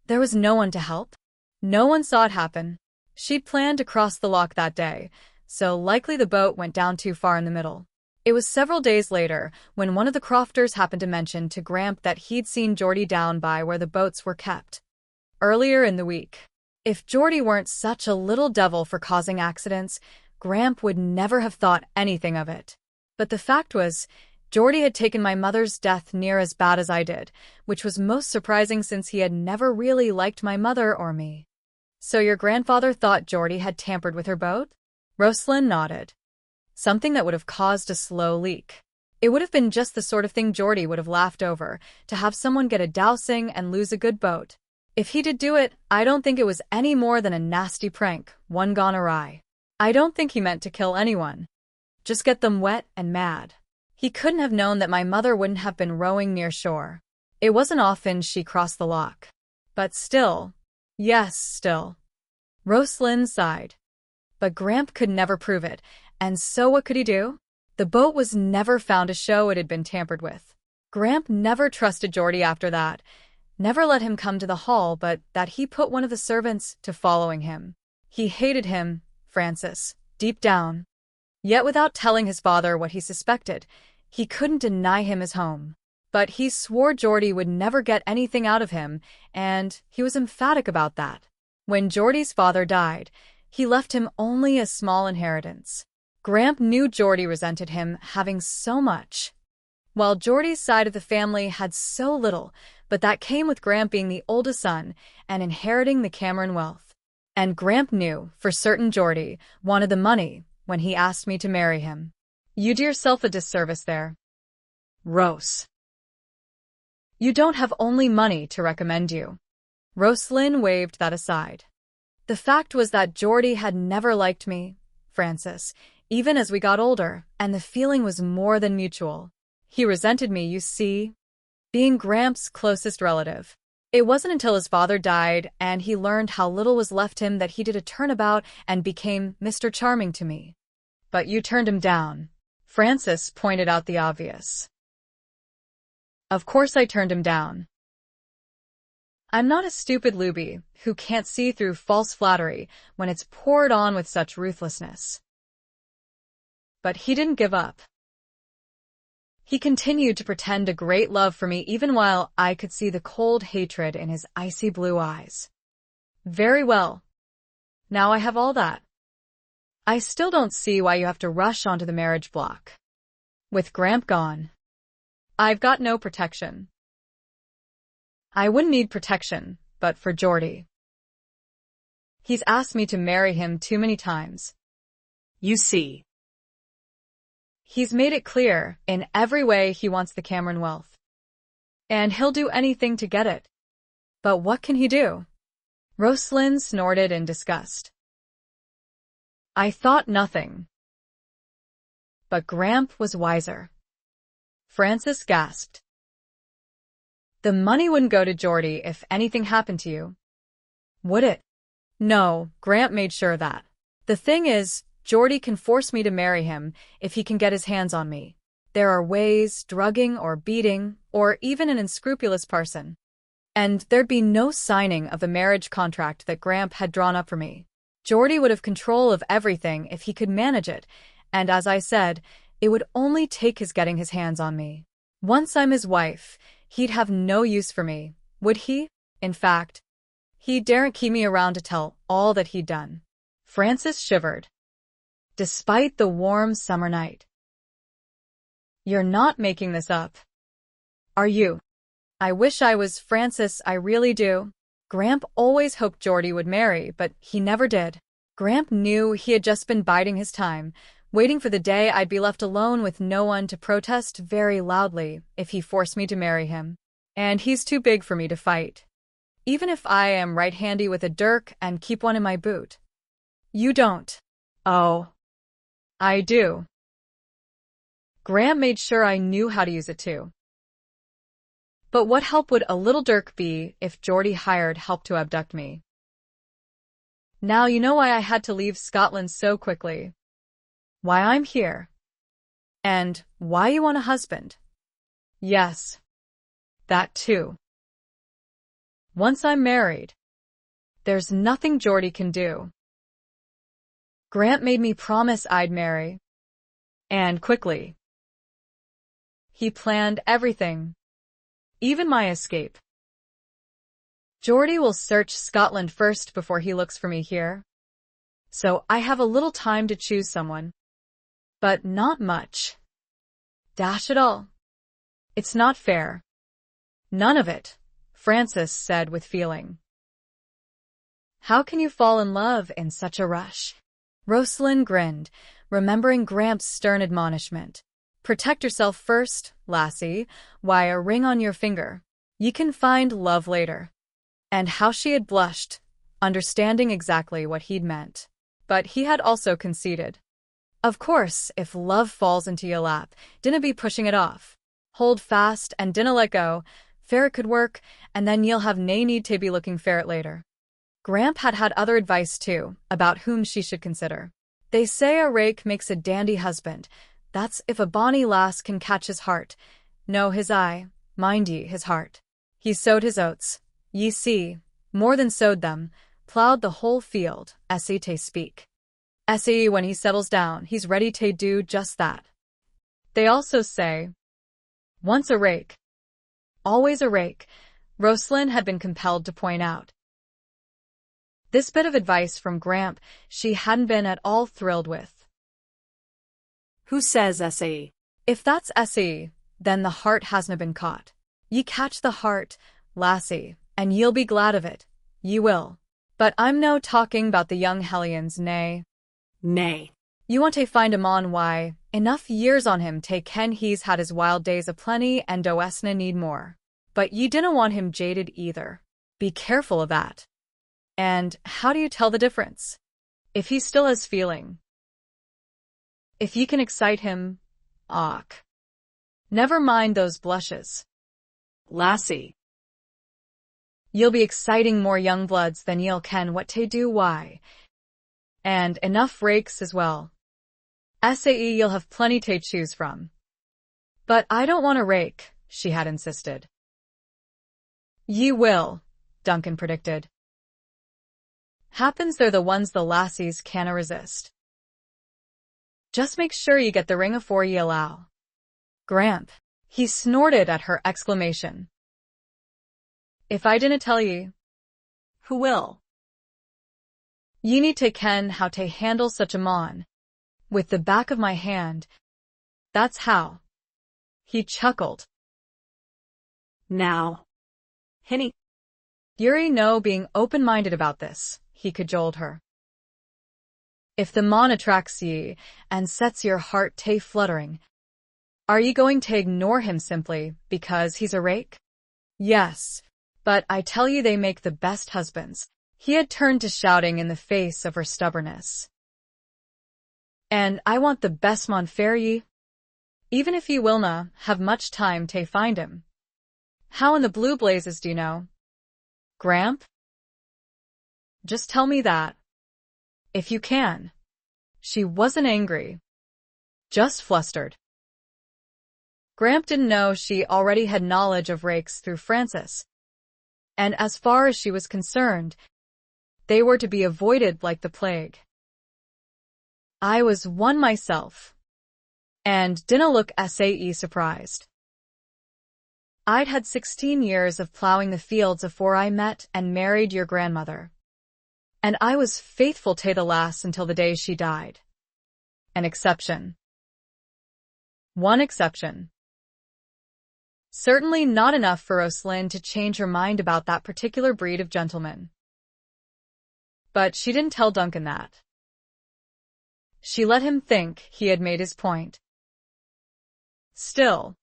There was no one to help. No one saw it happen. She'd planned to cross the loch that day, so likely the boat went down too far in the middle. It was several days later when one of the crofters happened to mention to Gramp that he'd seen Geordie down by where the boats were kept. earlier in the week. If Geordie weren't such a little devil for causing accidents, Gramp would never have thought anything of it. But the fact was, Geordie had taken my mother's death near as bad as I did, which was most surprising since he had never really liked my mother or me. So your grandfather thought Geordie had tampered with her boat? Roslynn nodded. Something that would have caused a slow leak. It would have been just the sort of thing Geordie would have laughed over, to have someone get a dousing and lose a good boat. If he did do it, I don't think it was any more than a nasty prank, one gone awry. I don't think he meant to kill anyone. Just get them wet and mad. He couldn't have known that my mother wouldn't have been rowing near shore. It wasn't often she crossed the loch. But still. Yes, still. Roslynn sighed. But Gramp could never prove it, and so what could he do? The boat was never found to show it had been tampered with. Gramp never trusted Geordie after that, never let him come to the hall, but that he put one of the servants to following him. He hated him, Francis, deep down. Yet without telling his father what he suspected, he couldn't deny him his home. But he swore Geordie would never get anything out of him, and he was emphatic about that. When Geordie's father died, he left him only a small inheritance. Gramp knew Geordie resented him having so much, while Geordie's side of the family had so little, but that came with Gramp being the oldest son and inheriting the Cameron wealth. And Gramp knew, for certain, Geordie wanted the money when he asked me to marry him. You do yourself a disservice there, Rose. You don't have only money to recommend you. Roslynn waved that aside. The fact was that Geordie had never liked me, Francis, even as we got older, and the feeling was more than mutual. He resented me, you see, being Gramp's closest relative. It wasn't until his father died and he learned how little was left him that he did a turnabout and became Mr. Charming to me. But you turned him down. Francis pointed out the obvious. Of course I turned him down. I'm not a stupid looby who can't see through false flattery when it's poured on with such ruthlessness. But he didn't give up. He continued to pretend a great love for me even while I could see the cold hatred in his icy blue eyes. Very well. Now I have all that. I still don't see why you have to rush onto the marriage block. With Gramp gone, I've got no protection. I wouldn't need protection, but for Geordie. He's asked me to marry him too many times. You see. He's made it clear, in every way, he wants the Cameron wealth. And he'll do anything to get it. But what can he do? Roslynn snorted in disgust. I thought nothing. But Gramp was wiser. Francis gasped. The money wouldn't go to Geordie if anything happened to you. Would it? No, Gramp made sure of that. The thing is, Geordie can force me to marry him if he can get his hands on me. There are ways, drugging or beating, or even an unscrupulous person. And there'd be no signing of the marriage contract that Gramp had drawn up for me. Geordie would have control of everything if he could manage it, and as I said, it would only take his getting his hands on me. Once I'm his wife, he'd have no use for me, would he? In fact, he daren't keep me around to tell all that he'd done. Francis shivered. Despite the warm summer night. You're not making this up, are you? I wish I was, Francis, I really do. Gramp always hoped Geordie would marry, but he never did. Gramp knew he had just been biding his time, waiting for the day I'd be left alone with no one to protest very loudly if he forced me to marry him. And he's too big for me to fight. Even if I am right-handy with a dirk and keep one in my boot. You don't. Oh. I do. Gramp made sure I knew how to use it too. But what help would a little dirk be if Geordie hired help to abduct me? Now you know why I had to leave Scotland so quickly. Why I'm here. And why you want a husband. Yes. That too. Once I'm married, there's nothing Geordie can do. Gramp made me promise I'd marry. And quickly. He planned everything. Even my escape. Geordie will search Scotland first before he looks for me here. So I have a little time to choose someone. But not much. Dash it all. It's not fair. None of it, Frances said with feeling. How can you fall in love in such a rush? Roslynn grinned, remembering Gramp's stern admonishment. Protect yourself first, lassie. Why, a ring on your finger. Ye can find love later. And how she had blushed, understanding exactly what he'd meant. But he had also conceded. Of course, if love falls into your lap, dinna be pushing it off. Hold fast and dinna let go. Fair it could work, and then ye'll have nae need to be looking fair it later. Gramp had had other advice too, about whom she should consider. They say a rake makes a dandy husband. That's if a bonny lass can catch his heart. No, his eye, mind ye, his heart. He sowed his oats, ye see, more than sowed them, ploughed the whole field, esse te speak. Esse, when he settles down, he's ready to do just that. They also say, once a rake, always a rake, Roslynn had been compelled to point out. This bit of advice from Gramp she hadn't been at all thrilled with. Who says esse? If that's esse, then the heart hasna been caught. Ye catch the heart, lassie, and ye'll be glad of it. Ye will. But I'm no talking about the young hellions, nay. Nay. You want to find him on why, enough years on him to ken he's had his wild days aplenty and doesna need more. But ye dinna want him jaded either. Be careful of that. And how do you tell the difference? If he still has feeling. If ye can excite him, och. Never mind those blushes. Lassie. Ye'll be exciting more young bloods than ye'll ken what to do why. And enough rakes as well. SAE you'll have plenty to choose from. But I don't want a rake, she had insisted. Ye will, Duncan predicted. Happens they're the ones the lassies canna resist. Just make sure ye get the ring afore ye allow. Gramp. He snorted at her exclamation. If I dinna tell ye, who will? Ye need to ken how to handle such a mon. With the back of my hand. That's how. He chuckled. Now. Hinny. Yuri no being open-minded about this, he cajoled her. If the mon attracts ye, and sets your heart to fluttering, are ye going to ignore him simply because he's a rake? Yes, but I tell you they make the best husbands. He had turned to shouting in the face of her stubbornness. And I want the best mon fair ye, even if ye willna have much time to find him. How in the blue blazes do you know? Gramp? Just tell me that. If you can. She wasn't angry. Just flustered. Gramp didn't know she already had knowledge of rakes through Frances. And as far as she was concerned, they were to be avoided like the plague. I was one myself. And dinna look SAE surprised. I'd had 16 years of ploughing the fields afore I met and married your grandmother. And I was faithful to the lass until the day she died. An exception. One exception. Certainly not enough for Roslynn to change her mind about that particular breed of gentleman. But she didn't tell Duncan that. She let him think he had made his point. Still,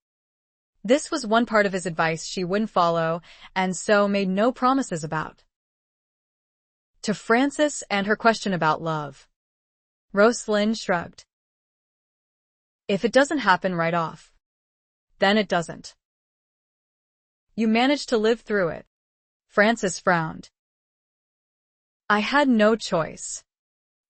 this was one part of his advice she wouldn't follow, and so made no promises about. To Frances and her question about love, Roslynn shrugged. If it doesn't happen right off, then it doesn't. You managed to live through it. Frances frowned. I had no choice.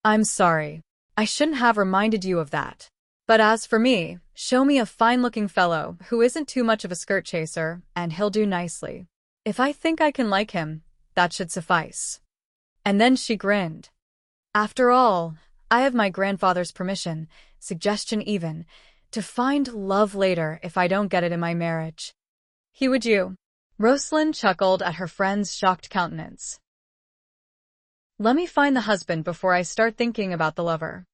I'm sorry. I shouldn't have reminded you of that. But as for me, show me a fine-looking fellow who isn't too much of a skirt chaser, and he'll do nicely. If I think I can like him, that should suffice. And then she grinned. After all, I have my grandfather's permission, suggestion even, to find love later if I don't get it in my marriage. He would you. Roslynn chuckled at her friend's shocked countenance. Let me find the husband before I start thinking about the lover.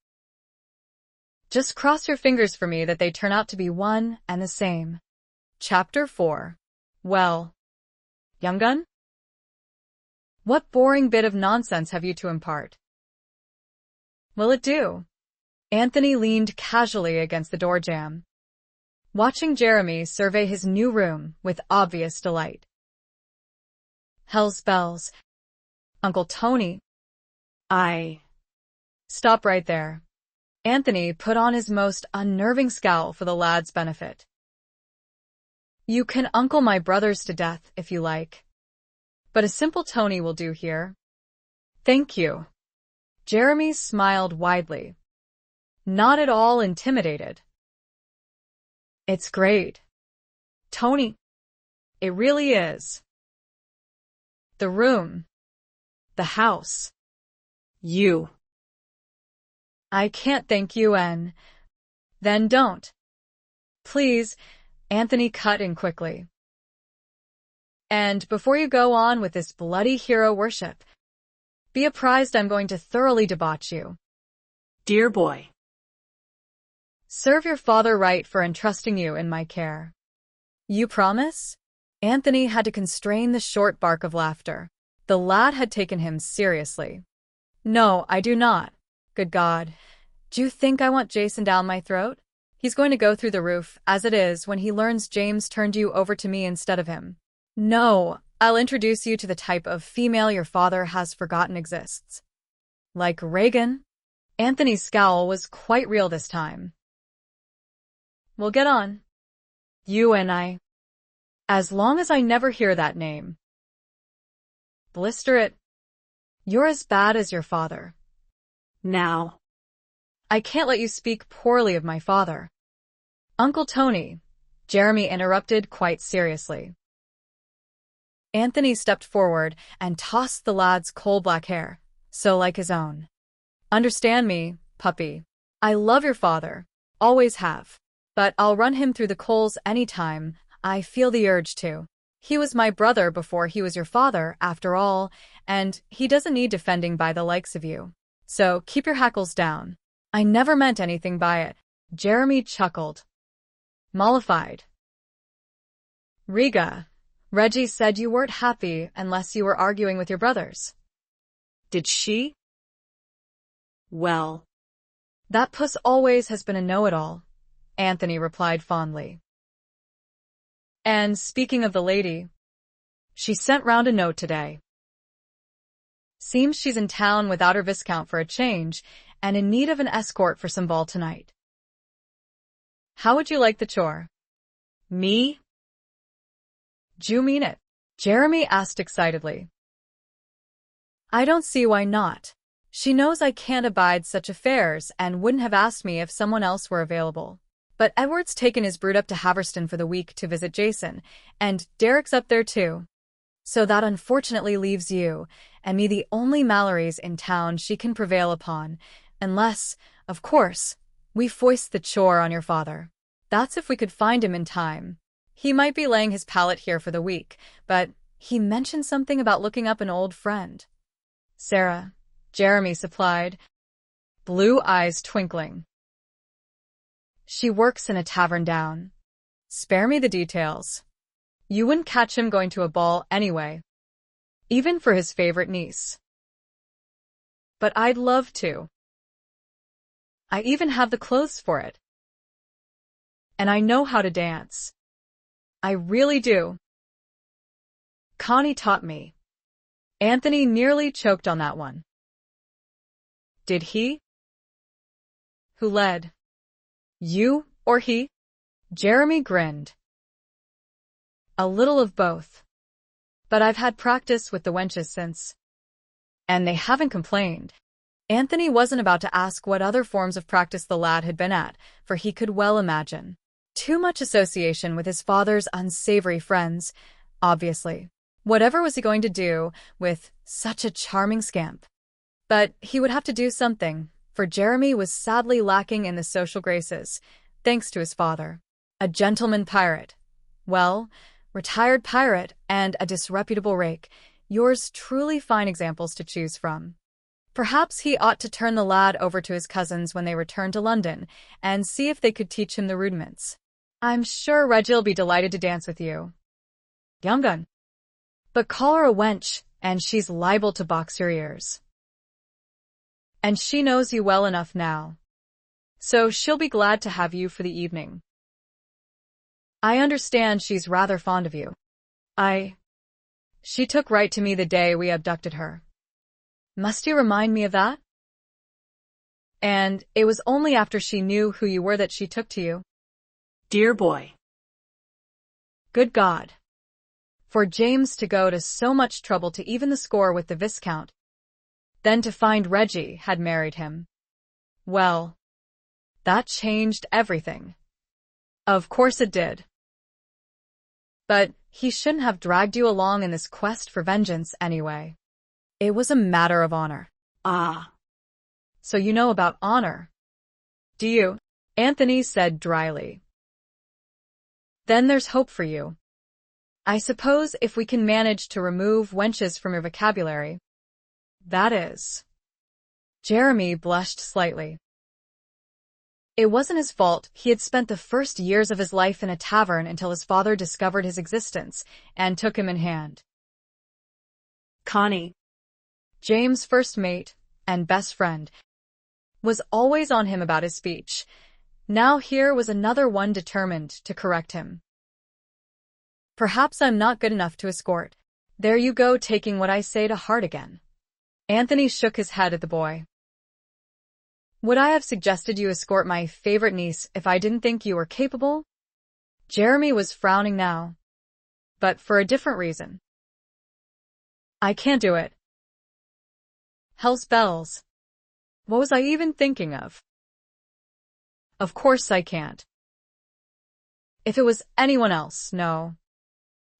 Just cross your fingers for me that they turn out to be one and the same. Chapter 4. Well, young gun? What boring bit of nonsense have you to impart? Will it do? Anthony leaned casually against the door jamb, watching Jeremy survey his new room with obvious delight. Hell's bells. Uncle Tony. Stop right there. Anthony put on his most unnerving scowl for the lad's benefit. You can uncle my brothers to death if you like, but a simple Tony will do here. Thank you. Jeremy smiled widely, not at all intimidated. It's great, Tony. It really is. The room, the house, you. I can't thank you, and then don't. Please, Anthony cut in quickly. And before you go on with this bloody hero worship, be apprised I'm going to thoroughly debauch you. Dear boy. Serve your father right for entrusting you in my care. You promise? Anthony had to constrain the short bark of laughter. The lad had taken him seriously. No, I do not. Good God. Do you think I want Jason down my throat? He's going to go through the roof, as it is, when he learns James turned you over to me instead of him. No, I'll introduce you to the type of female your father has forgotten exists. Like Reagan? Anthony's scowl was quite real this time. We'll get on. You and I. As long as I never hear that name. Blister it. You're as bad as your father. Now. I can't let you speak poorly of my father. Uncle Tony, Jeremy interrupted quite seriously. Anthony stepped forward and tossed the lad's coal-black hair, so like his own. Understand me, puppy. I love your father, always have, but I'll run him through the coals any time I feel the urge to. He was my brother before he was your father, after all, and he doesn't need defending by the likes of you. So keep your hackles down. I never meant anything by it. Jeremy chuckled, mollified. Riga, Reggie said you weren't happy unless you were arguing with your brothers. Did she? Well. That puss always has been a know-it-all, Anthony replied fondly. And speaking of the lady, she sent round a note today. Seems she's in town without her viscount for a change, and in need of an escort for some ball tonight. How would you like the chore? Me? Do you mean it? Jeremy asked excitedly. I don't see why not. She knows I can't abide such affairs and wouldn't have asked me if someone else were available. But Edward's taken his brood up to Haverston for the week to visit Jason, and Derek's up there too. So that unfortunately leaves you and me the only Malorys in town she can prevail upon, unless, of course, we foist the chore on your father. That's if we could find him in time. He might be laying his pallet here for the week, but he mentioned something about looking up an old friend. Sarah, Jeremy supplied, blue eyes twinkling. She works in a tavern down. Spare me the details. You wouldn't catch him going to a ball anyway, even for his favorite niece. But I'd love to. I even have the clothes for it. And I know how to dance. I really do. Connie taught me. Anthony nearly choked on that one. Did he? Who led? You or he? Jeremy grinned. A little of both. But I've had practice with the wenches since. And they haven't complained. Anthony wasn't about to ask what other forms of practice the lad had been at, for he could well imagine. Too much association with his father's unsavory friends, obviously. Whatever was he going to do with such a charming scamp? But he would have to do something, for Jeremy was sadly lacking in the social graces, thanks to his father. A gentleman pirate. Well, retired pirate, and a disreputable rake. Yours truly fine examples to choose from. Perhaps he ought to turn the lad over to his cousins when they return to London, and see if they could teach him the rudiments. I'm sure Reggie'll be delighted to dance with you. Young gun. But call her a wench, and she's liable to box your ears. And she knows you well enough now. So she'll be glad to have you for the evening. I understand she's rather fond of you. She took right to me the day we abducted her. Must you remind me of that? And it was only after she knew who you were that she took to you. Dear boy. Good God. For James to go to so much trouble to even the score with the Viscount, then to find Reggie had married him. Well, that changed everything. Of course it did. But he shouldn't have dragged you along in this quest for vengeance anyway. It was a matter of honor. Ah. So you know about honor, do you? Anthony said dryly. Then there's hope for you. I suppose if we can manage to remove wenches from your vocabulary. That is. Jeremy blushed slightly. It wasn't his fault. He had spent the first years of his life in a tavern until his father discovered his existence and took him in hand. Connie, James' first mate and best friend, was always on him about his speech. Now here was another one determined to correct him. Perhaps I'm not good enough to escort. There you go, taking what I say to heart again. Anthony shook his head at the boy. Would I have suggested you escort my favorite niece if I didn't think you were capable? Jeremy was frowning now, but for a different reason. I can't do it. Hell's bells. What was I even thinking of? Of course I can't. If it was anyone else, no.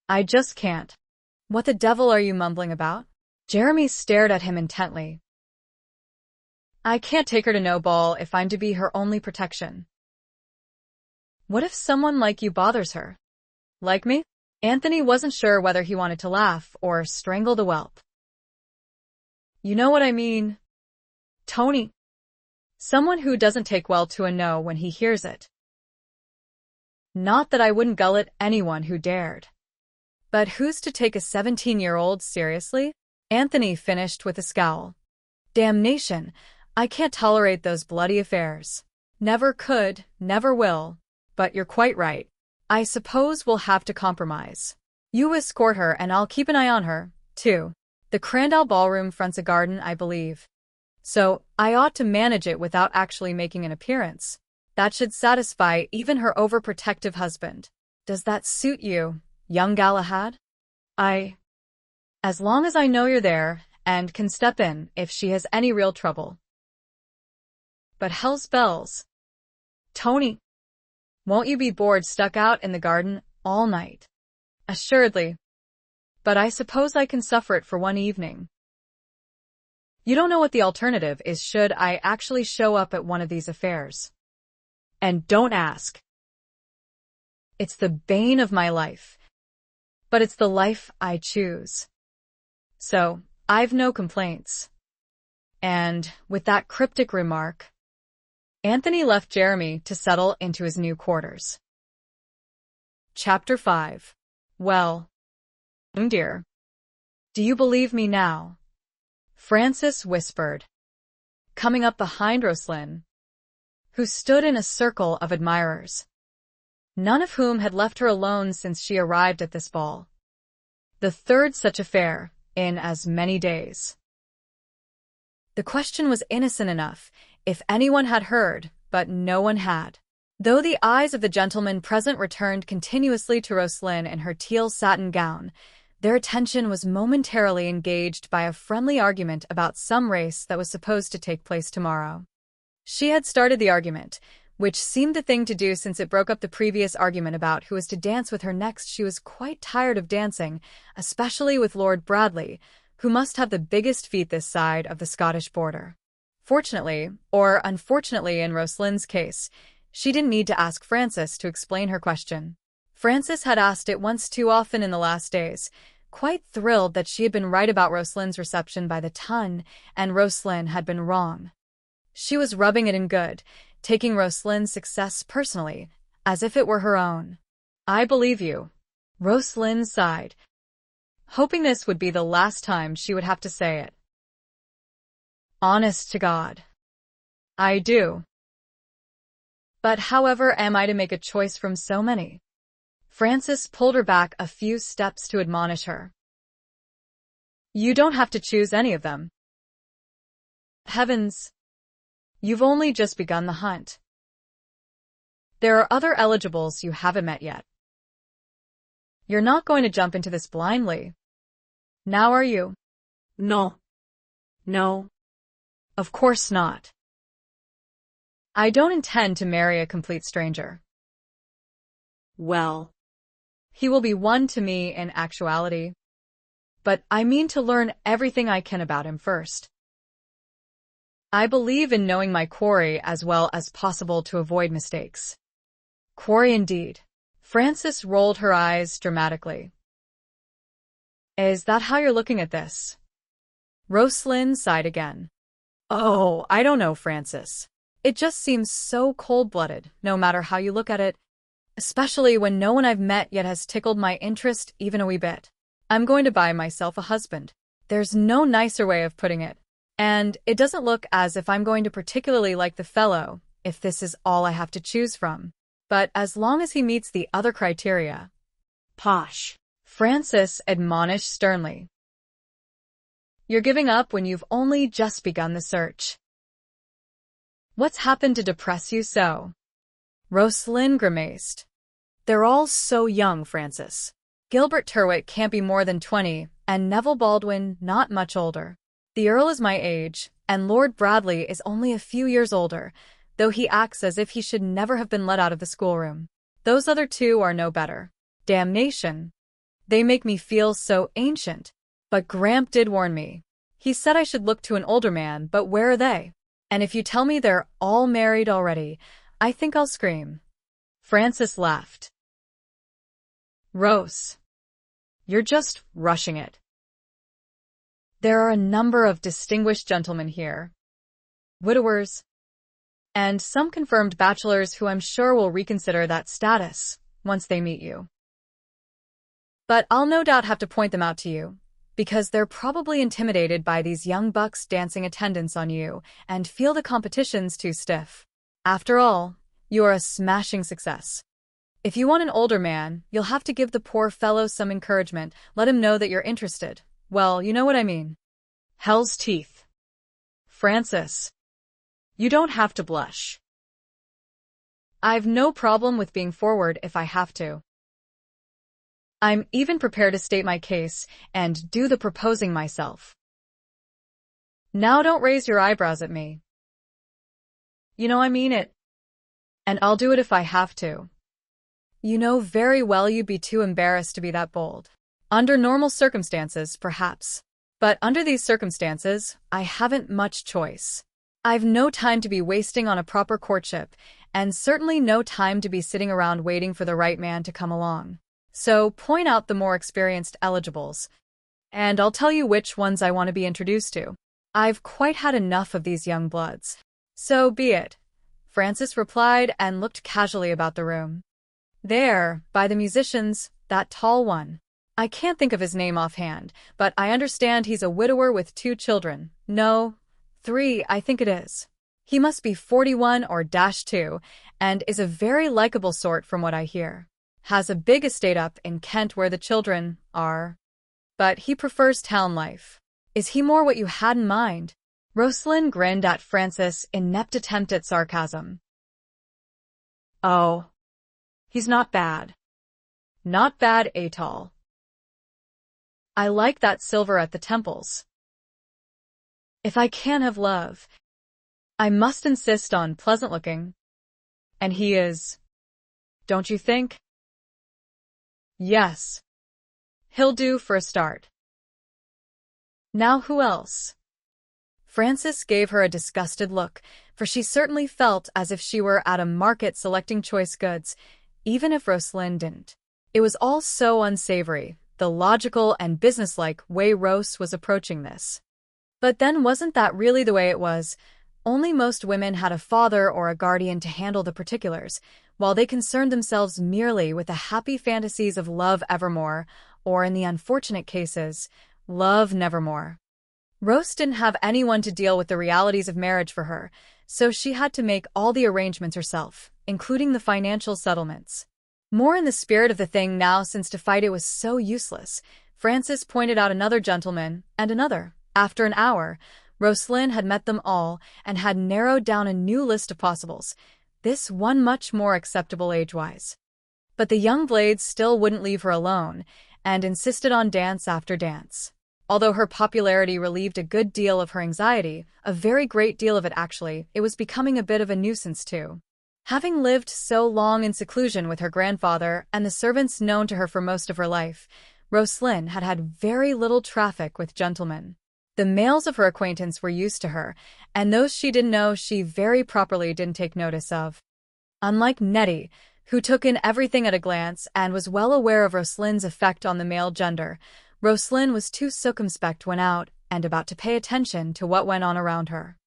I just can't. What the devil are you mumbling about? Jeremy stared at him intently. I can't take her to no ball if I'm to be her only protection. What if someone like you bothers her? Like me? Anthony wasn't sure whether he wanted to laugh or strangle the whelp. You know what I mean, Tony. Someone who doesn't take well to a no when he hears it. Not that I wouldn't gullet anyone who dared. But who's to take a 17-year-old seriously? Anthony finished with a scowl. Damnation, I can't tolerate those bloody affairs. Never could, never will. But you're quite right. I suppose we'll have to compromise. You escort her and I'll keep an eye on her, too. The Crandall Ballroom fronts a garden, I believe. So, I ought to manage it without actually making an appearance. That should satisfy even her overprotective husband. Does that suit you, young Galahad? As long as I know you're there, and can step in if she has any real trouble. But hell's bells. Tony, won't you be bored stuck out in the garden all night? Assuredly. But I suppose I can suffer it for one evening. You don't know what the alternative is should I actually show up at one of these affairs. And don't ask. It's the bane of my life. But it's the life I choose. So, I've no complaints. And, with that cryptic remark, Anthony left Jeremy to settle into his new quarters. Chapter 5. Well, dear. Do you believe me now? Francis whispered, coming up behind Roslynn, who stood in a circle of admirers, none of whom had left her alone since she arrived at this ball. The third such affair in as many days. The question was innocent enough, if anyone had heard, but no one had. Though the eyes of the gentlemen present returned continuously to Roslynn in her teal satin gown, their attention was momentarily engaged by a friendly argument about some race that was supposed to take place tomorrow. She had started the argument, which seemed the thing to do since it broke up the previous argument about who was to dance with her next. She was quite tired of dancing, especially with Lord Bradley, who must have the biggest feet this side of the Scottish border. Fortunately, or unfortunately in Roslynn's case, she didn't need to ask Francis to explain her question. Frances had asked it once too often in the last days, quite thrilled that she had been right about Roslyn's reception by the ton, and Roslynn had been wrong. She was rubbing it in good, taking Roslyn's success personally, as if it were her own. "I believe you." Roslynn sighed, hoping this would be the last time she would have to say it. "Honest to God. I do. But however am I to make a choice from so many?" Frances pulled her back a few steps to admonish her. "You don't have to choose any of them." "Heavens! You've only just begun the hunt. There are other eligibles you haven't met yet. You're not going to jump into this blindly. Now are you?" No. No. "Of course not. I don't intend to marry a complete stranger. Well, He will be one to me in actuality. But I mean to learn everything I can about him first. I believe in knowing my quarry as well as possible to avoid mistakes." "Quarry indeed." Frances rolled her eyes dramatically. "Is that how you're looking at this?" Roslynn sighed again. "Oh, I don't know, Frances. It just seems so cold-blooded, no matter how you look at it, especially when no one I've met yet has tickled my interest even a wee bit. I'm going to buy myself a husband. There's no nicer way of putting it. And it doesn't look as if I'm going to particularly like the fellow, if this is all I have to choose from. But as long as he meets the other criteria." Posh. Frances admonished sternly. "You're giving up when you've only just begun the search. What's happened to depress you so?" Roslynn grimaced. "They're all so young, Frances. Gilbert Tyrwhitt can't be more than 20, and Neville Baldwin not much older. The Earl is my age, and Lord Bradley is only a few years older, though he acts as if he should never have been let out of the schoolroom. Those other two are no better. Damnation. They make me feel so ancient. But Gramp did warn me. He said I should look to an older man, but where are they? And if you tell me they're all married already, I think I'll scream." Frances laughed. "Rose, you're just rushing it. There are a number of distinguished gentlemen here, widowers, and some confirmed bachelors who I'm sure will reconsider that status once they meet you. But I'll no doubt have to point them out to you, because they're probably intimidated by these young bucks dancing attendance on you and feel the competition's too stiff. After all, you are a smashing success. If you want an older man, you'll have to give the poor fellow some encouragement, let him know that you're interested. Well, you know what I mean." "Hell's teeth. Frances, you don't have to blush. I've no problem with being forward if I have to. I'm even prepared to state my case and do the proposing myself. Now don't raise your eyebrows at me. You know I mean it. And I'll do it if I have to. You know very well you'd be too embarrassed to be that bold. Under normal circumstances, perhaps. But under these circumstances, I haven't much choice. I've no time to be wasting on a proper courtship, and certainly no time to be sitting around waiting for the right man to come along. So point out the more experienced eligibles, and I'll tell you which ones I want to be introduced to. I've quite had enough of these young bloods." "So be it," Frances replied and looked casually about the room. "There, by the musicians, that tall one. I can't think of his name offhand, but I understand he's a widower with 2 children. No, 3, I think it is. He must be 41 or -2, and is a very likable sort from what I hear. Has a big estate up in Kent where the children are. But he prefers town life. Is he more what you had in mind?" Roslynn grinned at Frances' inept attempt at sarcasm. "Oh, he's not bad. Not bad at all. I like that silver at the temples. If I can have love, I must insist on pleasant looking. And he is, don't you think?" "Yes. He'll do for a start. Now who else?" Frances gave her a disgusted look, for she certainly felt as if she were at a market selecting choice goods, even if Roslynn didn't. It was all so unsavory, the logical and businesslike way Rose was approaching this. But then wasn't that really the way it was? Only most women had a father or a guardian to handle the particulars, while they concerned themselves merely with the happy fantasies of love evermore, or in the unfortunate cases, love nevermore. Rose didn't have anyone to deal with the realities of marriage for her, so she had to make all the arrangements herself, including the financial settlements. More in the spirit of the thing now, since to fight it was so useless, Francis pointed out another gentleman, and another. After an hour, Roslynn had met them all and had narrowed down a new list of possibles, this one much more acceptable age-wise. But the young blades still wouldn't leave her alone, and insisted on dance after dance. Although her popularity relieved a good deal of her anxiety, a very great deal of it actually, it was becoming a bit of a nuisance too. Having lived so long in seclusion with her grandfather and the servants known to her for most of her life, Roslynn had had very little traffic with gentlemen. The males of her acquaintance were used to her, and those she didn't know she very properly didn't take notice of. Unlike Nettie, who took in everything at a glance and was well aware of Roslynn's effect on the male gender, Roslynn was too circumspect when out and about to pay attention to what went on around her.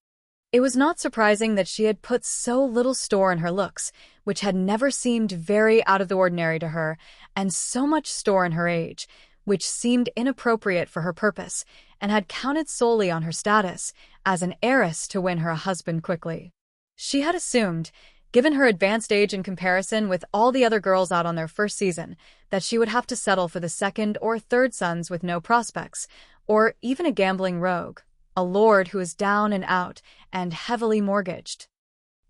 It was not surprising that she had put so little store in her looks, which had never seemed very out of the ordinary to her, and so much store in her age, which seemed inappropriate for her purpose, and had counted solely on her status as an heiress to win her a husband quickly. She had assumed, given her advanced age in comparison with all the other girls out on their first season, that she would have to settle for the second or third sons with no prospects, or even a gambling rogue, a lord who was down and out and heavily mortgaged.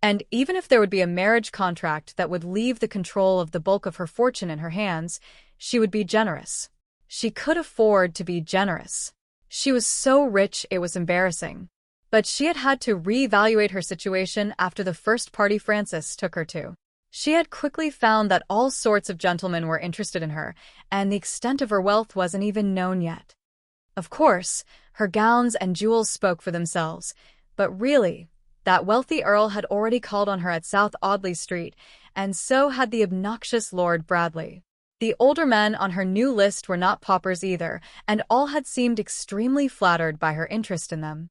And even if there would be a marriage contract that would leave the control of the bulk of her fortune in her hands, she would be generous. She could afford to be generous. She was so rich it was embarrassing. But she had had to reevaluate her situation after the first party Francis took her to. She had quickly found that all sorts of gentlemen were interested in her, and the extent of her wealth wasn't even known yet. Of course, her gowns and jewels spoke for themselves, but really, that wealthy earl had already called on her at South Audley Street, and so had the obnoxious Lord Bradley. The older men on her new list were not paupers either, and all had seemed extremely flattered by her interest in them.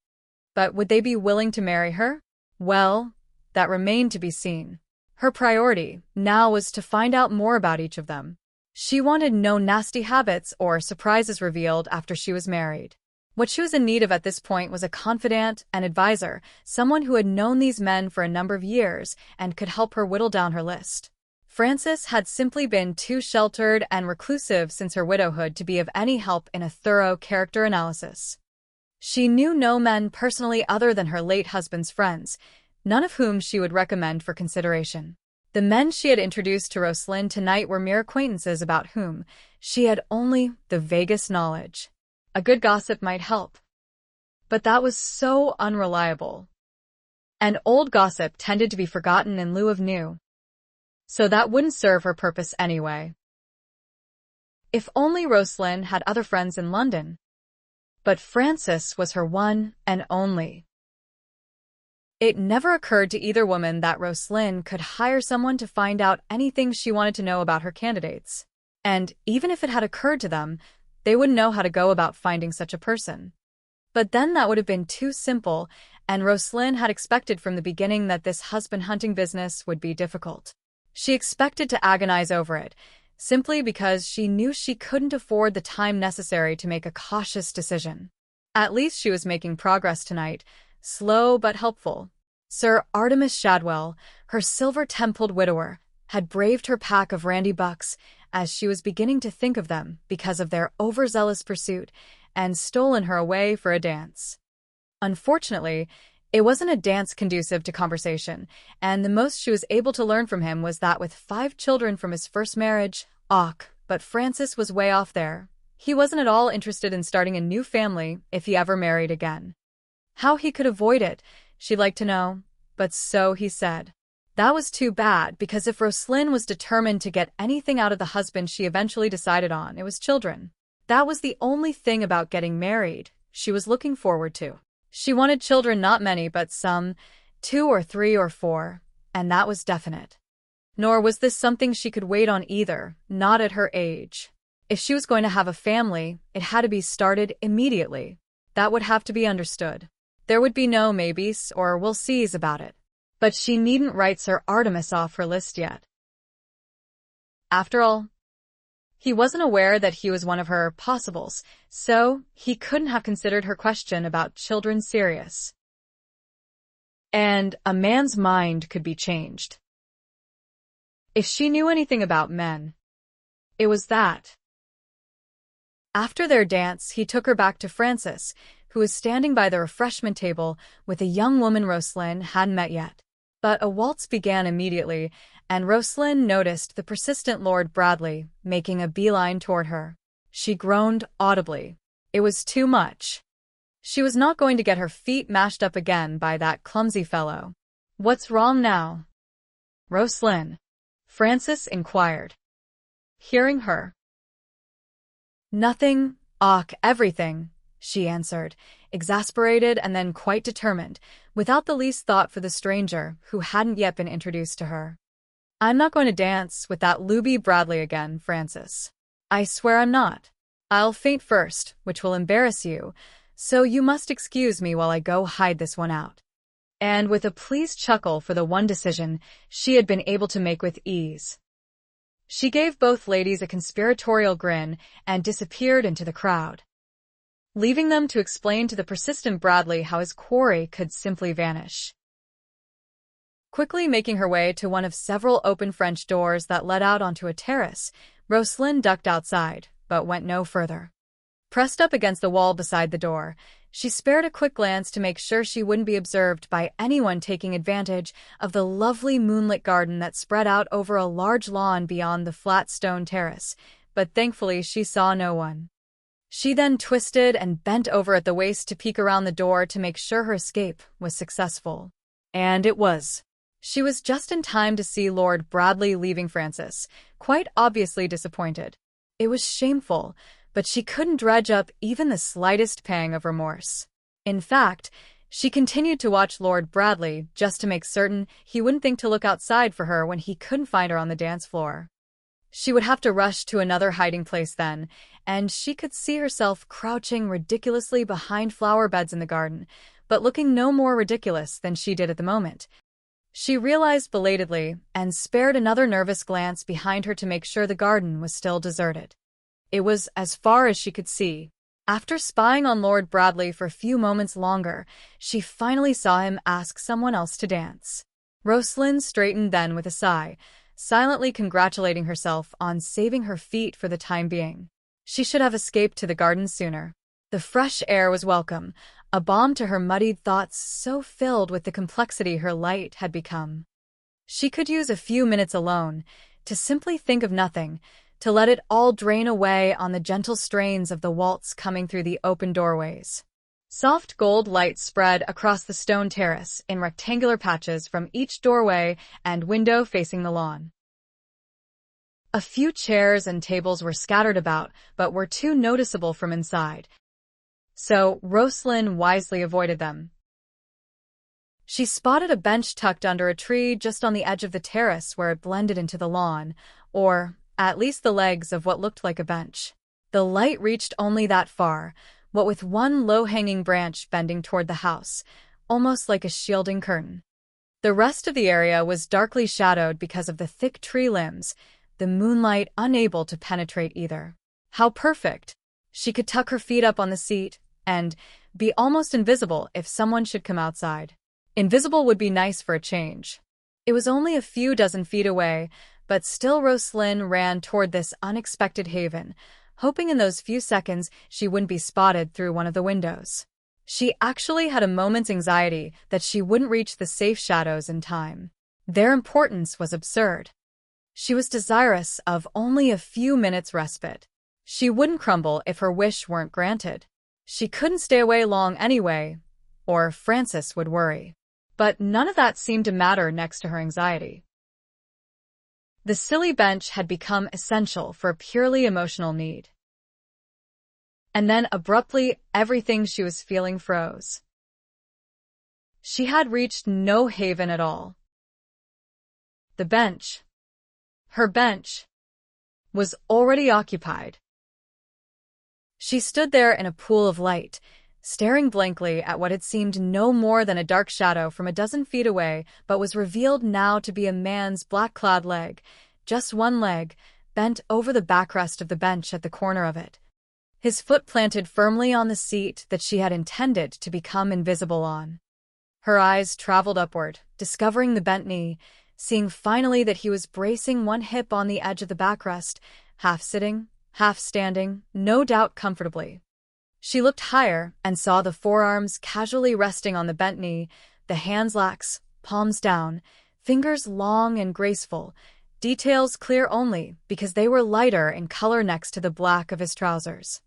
But would they be willing to marry her? Well, that remained to be seen. Her priority now was to find out more about each of them. She wanted no nasty habits or surprises revealed after she was married. What she was in need of at this point was a confidant, an advisor, someone who had known these men for a number of years and could help her whittle down her list. Frances had simply been too sheltered and reclusive since her widowhood to be of any help in a thorough character analysis. She knew no men personally other than her late husband's friends, none of whom she would recommend for consideration. The men she had introduced to Roslynn tonight were mere acquaintances about whom she had only the vaguest knowledge. A good gossip might help. But that was so unreliable. And old gossip tended to be forgotten in lieu of new. So that wouldn't serve her purpose anyway. If only Roslynn had other friends in London. But Frances was her one and only. It never occurred to either woman that Roslynn could hire someone to find out anything she wanted to know about her candidates. And even if it had occurred to them, they wouldn't know how to go about finding such a person. But then that would have been too simple, and Roslynn had expected from the beginning that this husband-hunting business would be difficult. She expected to agonize over it, simply because she knew she couldn't afford the time necessary to make a cautious decision. At least she was making progress tonight, slow but helpful. Sir Artemis Shadwell, her silver-templed widower, had braved her pack of randy bucks, as she was beginning to think of them because of their overzealous pursuit, and stolen her away for a dance. Unfortunately, it wasn't a dance conducive to conversation, and the most she was able to learn from him was that with 5 children from his first marriage, but Francis was way off there. He wasn't at all interested in starting a new family if he ever married again. How he could avoid it, she'd like to know, but so he said. That was too bad, because if Roslynn was determined to get anything out of the husband she eventually decided on, it was children. That was the only thing about getting married she was looking forward to. She wanted children, not many, but some, 2 or 3 or 4, and that was definite. Nor was this something she could wait on either, not at her age. If she was going to have a family, it had to be started immediately. That would have to be understood. There would be no maybes or we'll sees about it. But she needn't write Sir Artemis off her list yet. After all, he wasn't aware that he was one of her possibles, so he couldn't have considered her question about children serious. And a man's mind could be changed. If she knew anything about men, it was that. After their dance, he took her back to Francis, who was standing by the refreshment table with a young woman Roslynn hadn't met yet. But a waltz began immediately, and Roslynn noticed the persistent Lord Bradley making a beeline toward her. She groaned audibly. It was too much. She was not going to get her feet mashed up again by that clumsy fellow. "What's wrong now, Roslynn?" Francis inquired. Hearing her. "Nothing, everything," she answered, exasperated and then quite determined, without the least thought for the stranger who hadn't yet been introduced to her. "I'm not going to dance with that Luby Bradley again, Francis. I swear I'm not. I'll faint first, which will embarrass you, so you must excuse me while I go hide this one out." And with a pleased chuckle for the one decision she had been able to make with ease, she gave both ladies a conspiratorial grin and disappeared into the crowd, leaving them to explain to the persistent Bradley how his quarry could simply vanish. Quickly making her way to one of several open French doors that led out onto a terrace, Roslynn ducked outside, but went no further. Pressed up against the wall beside the door, she spared a quick glance to make sure she wouldn't be observed by anyone taking advantage of the lovely moonlit garden that spread out over a large lawn beyond the flat stone terrace, but thankfully she saw no one. She then twisted and bent over at the waist to peek around the door to make sure her escape was successful. And it was. She was just in time to see Lord Bradley leaving Francis, quite obviously disappointed. It was shameful, but she couldn't dredge up even the slightest pang of remorse. In fact, she continued to watch Lord Bradley just to make certain he wouldn't think to look outside for her when he couldn't find her on the dance floor. She would have to rush to another hiding place then, and she could see herself crouching ridiculously behind flower beds in the garden, but looking no more ridiculous than she did at the moment. She realized belatedly and spared another nervous glance behind her to make sure the garden was still deserted. It was as far as she could see. After spying on Lord Bradley for a few moments longer, she finally saw him ask someone else to dance. Roslynn straightened then with a sigh, silently congratulating herself on saving her feet for the time being. She should have escaped to the garden sooner. The fresh air was welcome, a balm to her muddied thoughts so filled with the complexity her light had become. She could use a few minutes alone, to simply think of nothing, to let it all drain away on the gentle strains of the waltz coming through the open doorways. Soft gold light spread across the stone terrace in rectangular patches from each doorway and window facing the lawn. A few chairs and tables were scattered about, but were too noticeable from inside, so Roslynn wisely avoided them. She spotted a bench tucked under a tree just on the edge of the terrace where it blended into the lawn, or at least the legs of what looked like a bench. The light reached only that far, what with one low-hanging branch bending toward the house, almost like a shielding curtain. The rest of the area was darkly shadowed because of the thick tree limbs, the moonlight unable to penetrate either. How perfect! She could tuck her feet up on the seat and be almost invisible if someone should come outside. Invisible would be nice for a change. It was only a few dozen feet away, but still Roslynn ran toward this unexpected haven, hoping in those few seconds she wouldn't be spotted through one of the windows. She actually had a moment's anxiety that she wouldn't reach the safe shadows in time. Their importance was absurd. She was desirous of only a few minutes' respite. She wouldn't crumble if her wish weren't granted. She couldn't stay away long anyway, or Francis would worry. But none of that seemed to matter next to her anxiety. The silly bench had become essential for a purely emotional need. And then abruptly, everything she was feeling froze. She had reached no haven at all. The bench, Her bench was already occupied. She stood there in a pool of light, staring blankly at what had seemed no more than a dark shadow from a dozen feet away, but was revealed now to be a man's black-clad leg, just one leg, bent over the backrest of the bench at the corner of it, his foot planted firmly on the seat that she had intended to become invisible on. Her eyes traveled upward, discovering the bent knee, seeing finally that he was bracing one hip on the edge of the backrest, half sitting, half standing, no doubt comfortably. She looked higher and saw the forearms casually resting on the bent knee, the hands lax, palms down, fingers long and graceful, details clear only because they were lighter in color next to the black of his trousers.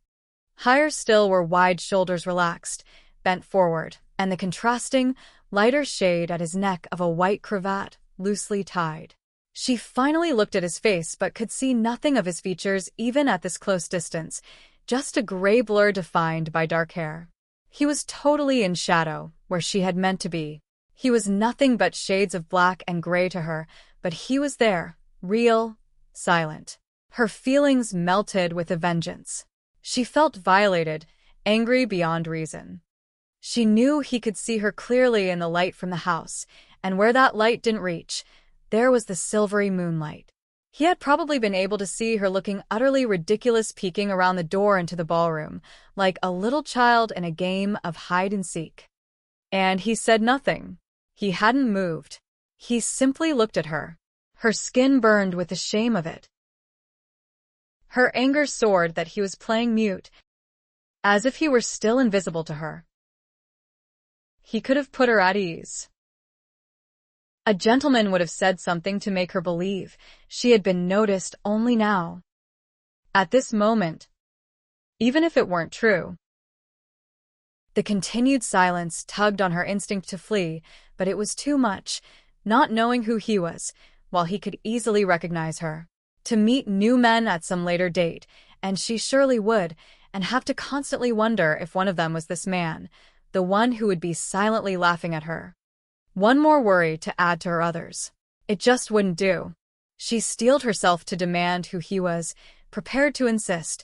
Higher still were wide shoulders relaxed, bent forward, and the contrasting, lighter shade at his neck of a white cravat, loosely tied. She finally looked at his face but could see nothing of his features even at this close distance, just a gray blur defined by dark hair. He was totally in shadow, where she had meant to be. He was nothing but shades of black and gray to her, but he was there, real, silent. Her feelings melted with a vengeance. She felt violated, angry beyond reason. She knew he could see her clearly in the light from the house, and where that light didn't reach, there was the silvery moonlight. He had probably been able to see her looking utterly ridiculous peeking around the door into the ballroom, like a little child in a game of hide-and-seek. And he said nothing. He hadn't moved. He simply looked at her. Her skin burned with the shame of it. Her anger soared that he was playing mute, as if he were still invisible to her. He could have put her at ease. A gentleman would have said something to make her believe she had been noticed only now. At this moment, even if it weren't true. The continued silence tugged on her instinct to flee, but it was too much, not knowing who he was, while he could easily recognize her. To meet new men at some later date, and she surely would, and have to constantly wonder if one of them was this man, the one who would be silently laughing at her. One more worry to add to her others. It just wouldn't do. She steeled herself to demand who he was, prepared to insist,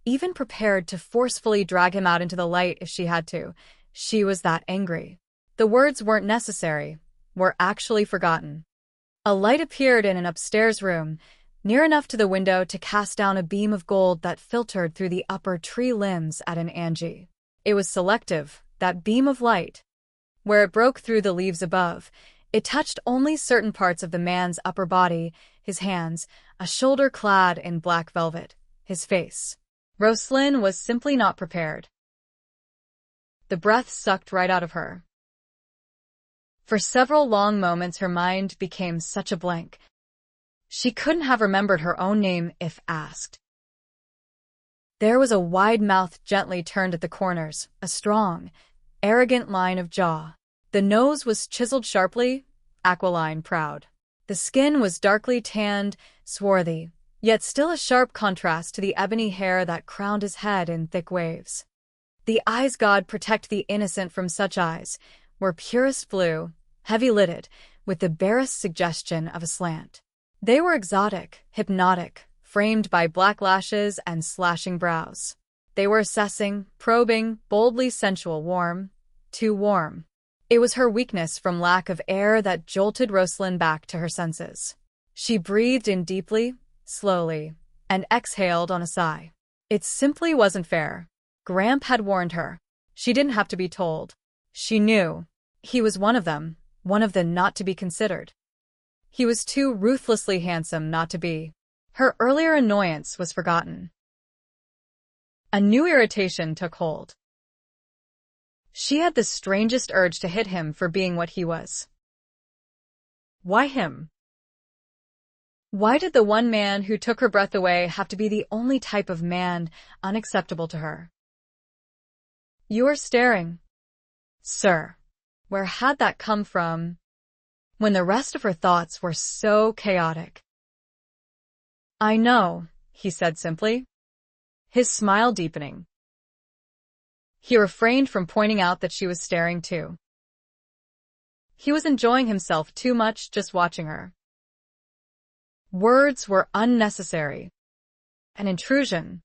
even prepared to forcefully drag him out into the light if she had to. She was that angry. The words weren't necessary, were actually forgotten. A light appeared in an upstairs room, near enough to the window to cast down a beam of gold that filtered through the upper tree limbs at an angle. It was selective, that beam of light. Where it broke through the leaves above, it touched only certain parts of the man's upper body, his hands, a shoulder clad in black velvet, his face. Roslynn was simply not prepared. The breath sucked right out of her. For several long moments her mind became such a blank. She couldn't have remembered her own name if asked. There was a wide mouth gently turned at the corners, a strong, arrogant line of jaw. The nose was chiseled sharply, aquiline, proud. The skin was darkly tanned, swarthy, yet still a sharp contrast to the ebony hair that crowned his head in thick waves. The eyes, God protect the innocent from such eyes, were purest blue, heavy-lidded, with the barest suggestion of a slant. They were exotic, hypnotic, framed by black lashes and slashing brows. They were assessing, probing, boldly sensual, warm, too warm. It was her weakness from lack of air that jolted Roslynn back to her senses. She breathed in deeply, slowly, and exhaled on a sigh. It simply wasn't fair. Gramp had warned her. She didn't have to be told. She knew. He was one of them, one of the not to be considered. He was too ruthlessly handsome not to be. Her earlier annoyance was forgotten. A new irritation took hold. She had the strangest urge to hit him for being what he was. Why him? Why did the one man who took her breath away have to be the only type of man unacceptable to her? You are staring. Sir, where had that come from? When the rest of her thoughts were so chaotic. I know, he said simply, his smile deepening. He refrained from pointing out that she was staring too. He was enjoying himself too much just watching her. Words were unnecessary. An intrusion,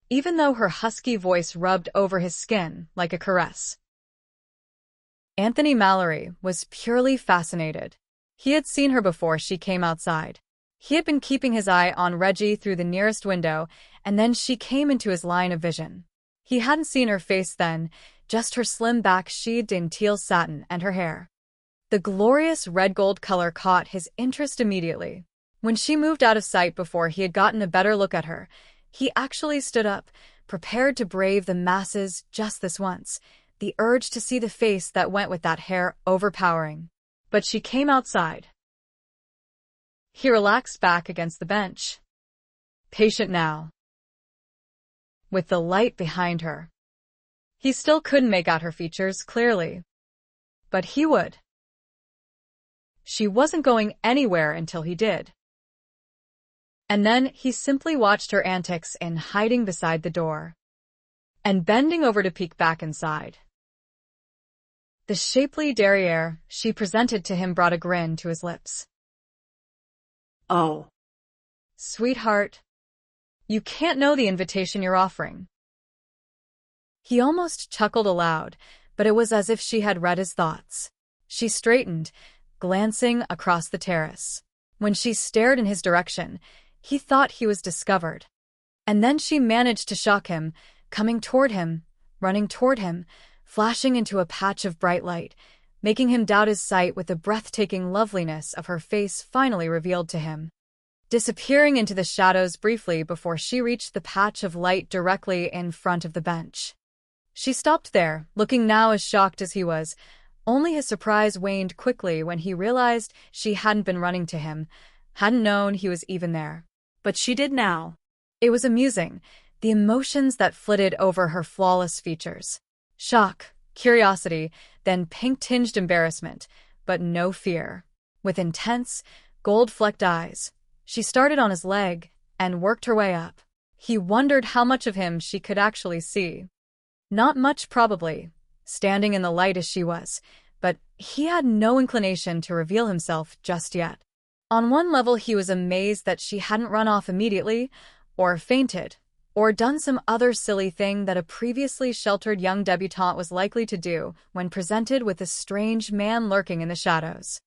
even though her husky voice rubbed over his skin like a caress. Anthony Malory was purely fascinated. He had seen her before she came outside. He had been keeping his eye on Reggie through the nearest window, and then she came into his line of vision. He hadn't seen her face then, just her slim back sheathed in teal satin and her hair. The glorious red-gold color caught his interest immediately. When she moved out of sight before he had gotten a better look at her, he actually stood up, prepared to brave the masses just this once, the urge to see the face that went with that hair overpowering. But she came outside. He relaxed back against the bench. Patient now. With the light behind her. He still couldn't make out her features clearly. But he would. She wasn't going anywhere until he did. And then he simply watched her antics in hiding beside the door and bending over to peek back inside. The shapely derriere she presented to him brought a grin to his lips. Oh. Sweetheart, you can't know the invitation you're offering. He almost chuckled aloud, but it was as if she had read his thoughts. She straightened, glancing across the terrace. When she stared in his direction, he thought he was discovered. And then she managed to shock him, coming toward him, running toward him, flashing into a patch of bright light, making him doubt his sight with the breathtaking loveliness of her face finally revealed to him. Disappearing into the shadows briefly before she reached the patch of light directly in front of the bench. She stopped there, looking now as shocked as he was. Only his surprise waned quickly when he realized she hadn't been running to him, hadn't known he was even there. But she did now. It was amusing, the emotions that flitted over her flawless features. Shock, curiosity, then pink-tinged embarrassment, but no fear. With intense, gold-flecked eyes, she started on his leg and worked her way up. He wondered how much of him she could actually see. Not much, probably, standing in the light as she was, but he had no inclination to reveal himself just yet. On one level, he was amazed that she hadn't run off immediately, or fainted, or done some other silly thing that a previously sheltered young debutante was likely to do when presented with a strange man lurking in the shadows.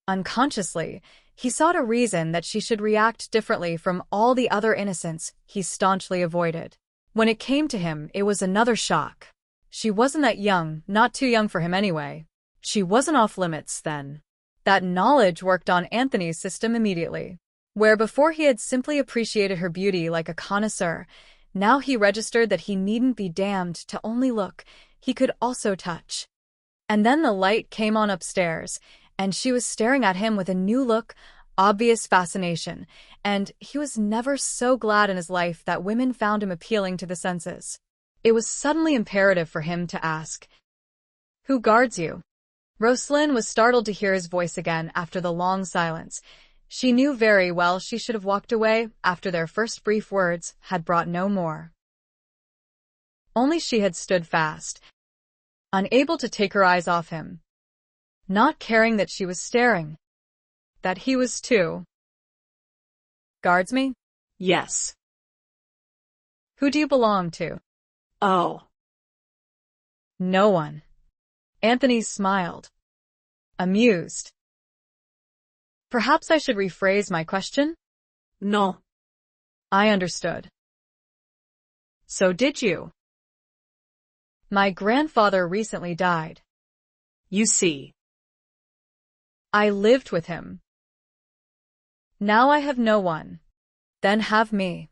Unconsciously, he sought a reason that she should react differently from all the other innocents he staunchly avoided. When it came to him, it was another shock. She wasn't that young, not too young for him anyway. She wasn't off limits then. That knowledge worked on Anthony's system immediately. Where before he had simply appreciated her beauty like a connoisseur, now he registered that he needn't be damned to only look, he could also touch. And then the light came on upstairs, and she was staring at him with a new look, obvious fascination, and he was never so glad in his life that women found him appealing to the senses. It was suddenly imperative for him to ask, "Who guards you?" Roslynn was startled to hear his voice again after the long silence. She knew very well she should have walked away after their first brief words had brought no more. Only she had stood fast, unable to take her eyes off him, not caring that she was staring, that he was too. "Guards me?" Yes. "Who do you belong to?" Oh. "No one." Anthony smiled, amused. "Perhaps I should rephrase my question?" No. I understood. "So did you?" "My grandfather recently died." You see. "I lived with him. Now I have no one. Then have me."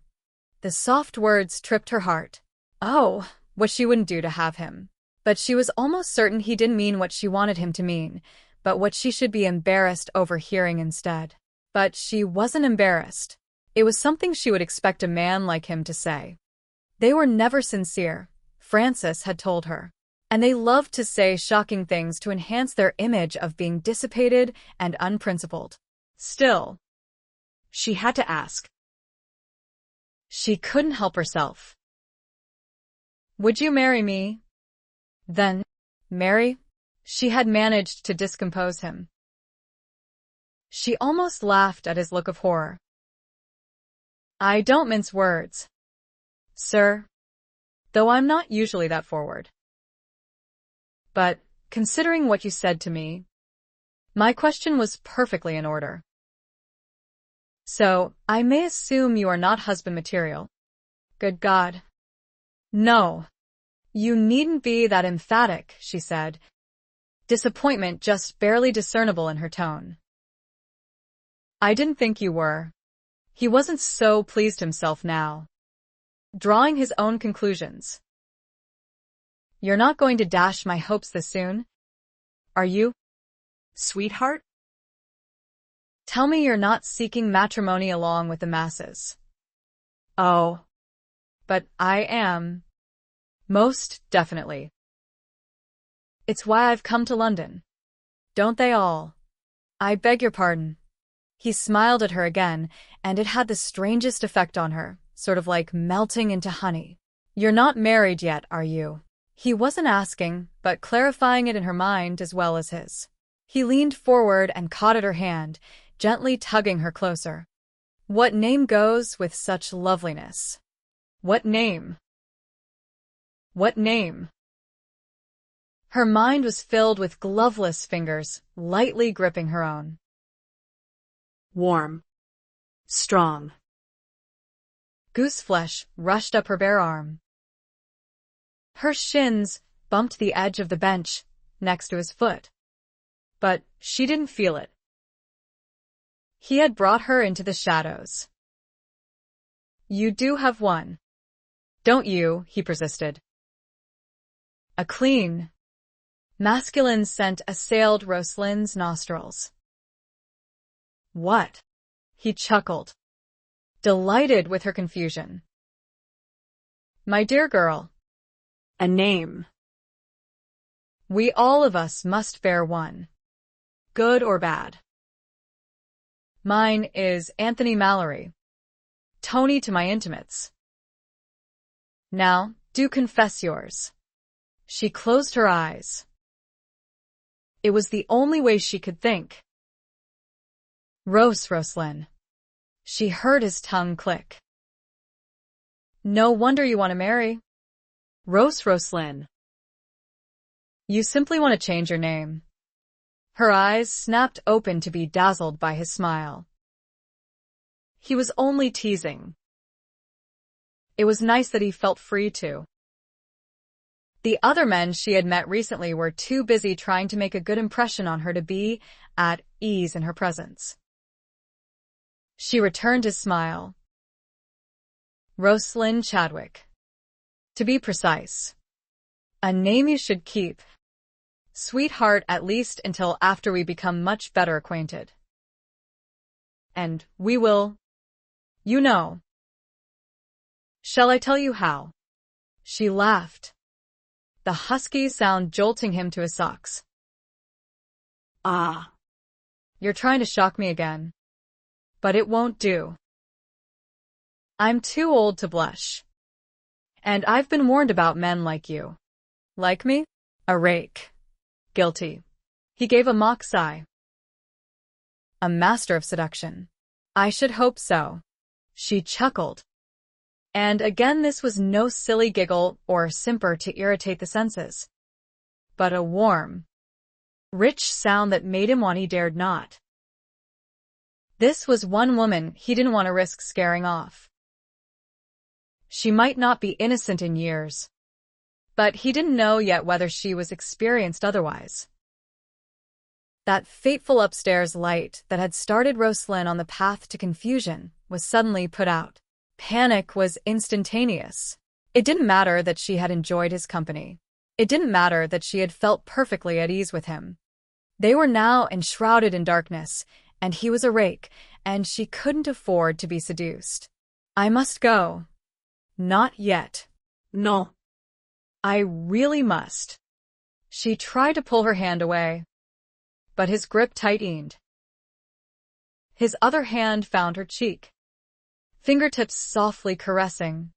The soft words tripped her heart. Oh, what she wouldn't do to have him. But she was almost certain he didn't mean what she wanted him to mean, but what she should be embarrassed over hearing instead. But she wasn't embarrassed. It was something she would expect a man like him to say. They were never sincere, Francis had told her. And they loved to say shocking things to enhance their image of being dissipated and unprincipled. Still, she had to ask. She couldn't help herself. "Would you marry me?" Then, marry? She had managed to discompose him. She almost laughed at his look of horror. I don't mince words, sir, though I'm not usually that forward. But, considering what you said to me, my question was perfectly in order. So, I may assume you are not husband material. Good God. No. You needn't be that emphatic, she said, disappointment just barely discernible in her tone. I didn't think you were. He wasn't so pleased himself now, drawing his own conclusions. You're not going to dash my hopes this soon, are you? Sweetheart? Tell me you're not seeking matrimony along with the masses. Oh, but I am. Most definitely. It's why I've come to London. Don't they all? I beg your pardon. He smiled at her again, and it had the strangest effect on her, sort of like melting into honey. You're not married yet, are you? He wasn't asking, but clarifying it in her mind as well as his. He leaned forward and caught at her hand, gently tugging her closer. What name goes with such loveliness? What name? What name? Her mind was filled with gloveless fingers, lightly gripping her own. Warm. Strong. Gooseflesh rushed up her bare arm. Her shins bumped the edge of the bench next to his foot. But she didn't feel it. He had brought her into the shadows. You do have one, don't you? He persisted. A clean, masculine scent assailed Roslyn's nostrils. What? He chuckled, delighted with her confusion. My dear girl. A name. We all of us must bear one, good or bad. Mine is Anthony Malory, Tony to my intimates. Now, do confess yours. She closed her eyes. It was the only way she could think. Roslynn. She heard his tongue click. No wonder you want to marry. Roslynn. You simply want to change your name. Her eyes snapped open to be dazzled by his smile. He was only teasing. It was nice that he felt free to. The other men she had met recently were too busy trying to make a good impression on her to be at ease in her presence. She returned his smile. Roslynn Chadwick. To be precise. A name you should keep. Sweetheart, at least until after we become much better acquainted. And we will, you know. Shall I tell you how? She laughed, the husky sound jolting him to his socks. Ah. You're trying to shock me again. But it won't do. I'm too old to blush. And I've been warned about men like you. Like me? A rake. Guilty. He gave a mock sigh. A master of seduction. I should hope so. She chuckled. And again this was no silly giggle or simper to irritate the senses, but a warm, rich sound that made him want he dared not. This was one woman he didn't want to risk scaring off. She might not be innocent in years, but he didn't know yet whether she was experienced otherwise. That fateful upstairs light that had started Roslynn on the path to confusion was suddenly put out. Panic was instantaneous. It didn't matter that she had enjoyed his company. It didn't matter that she had felt perfectly at ease with him. They were now enshrouded in darkness, and he was a rake, and she couldn't afford to be seduced. I must go. Not yet. No. I really must. She tried to pull her hand away, but his grip tightened. His other hand found her cheek, fingertips softly caressing,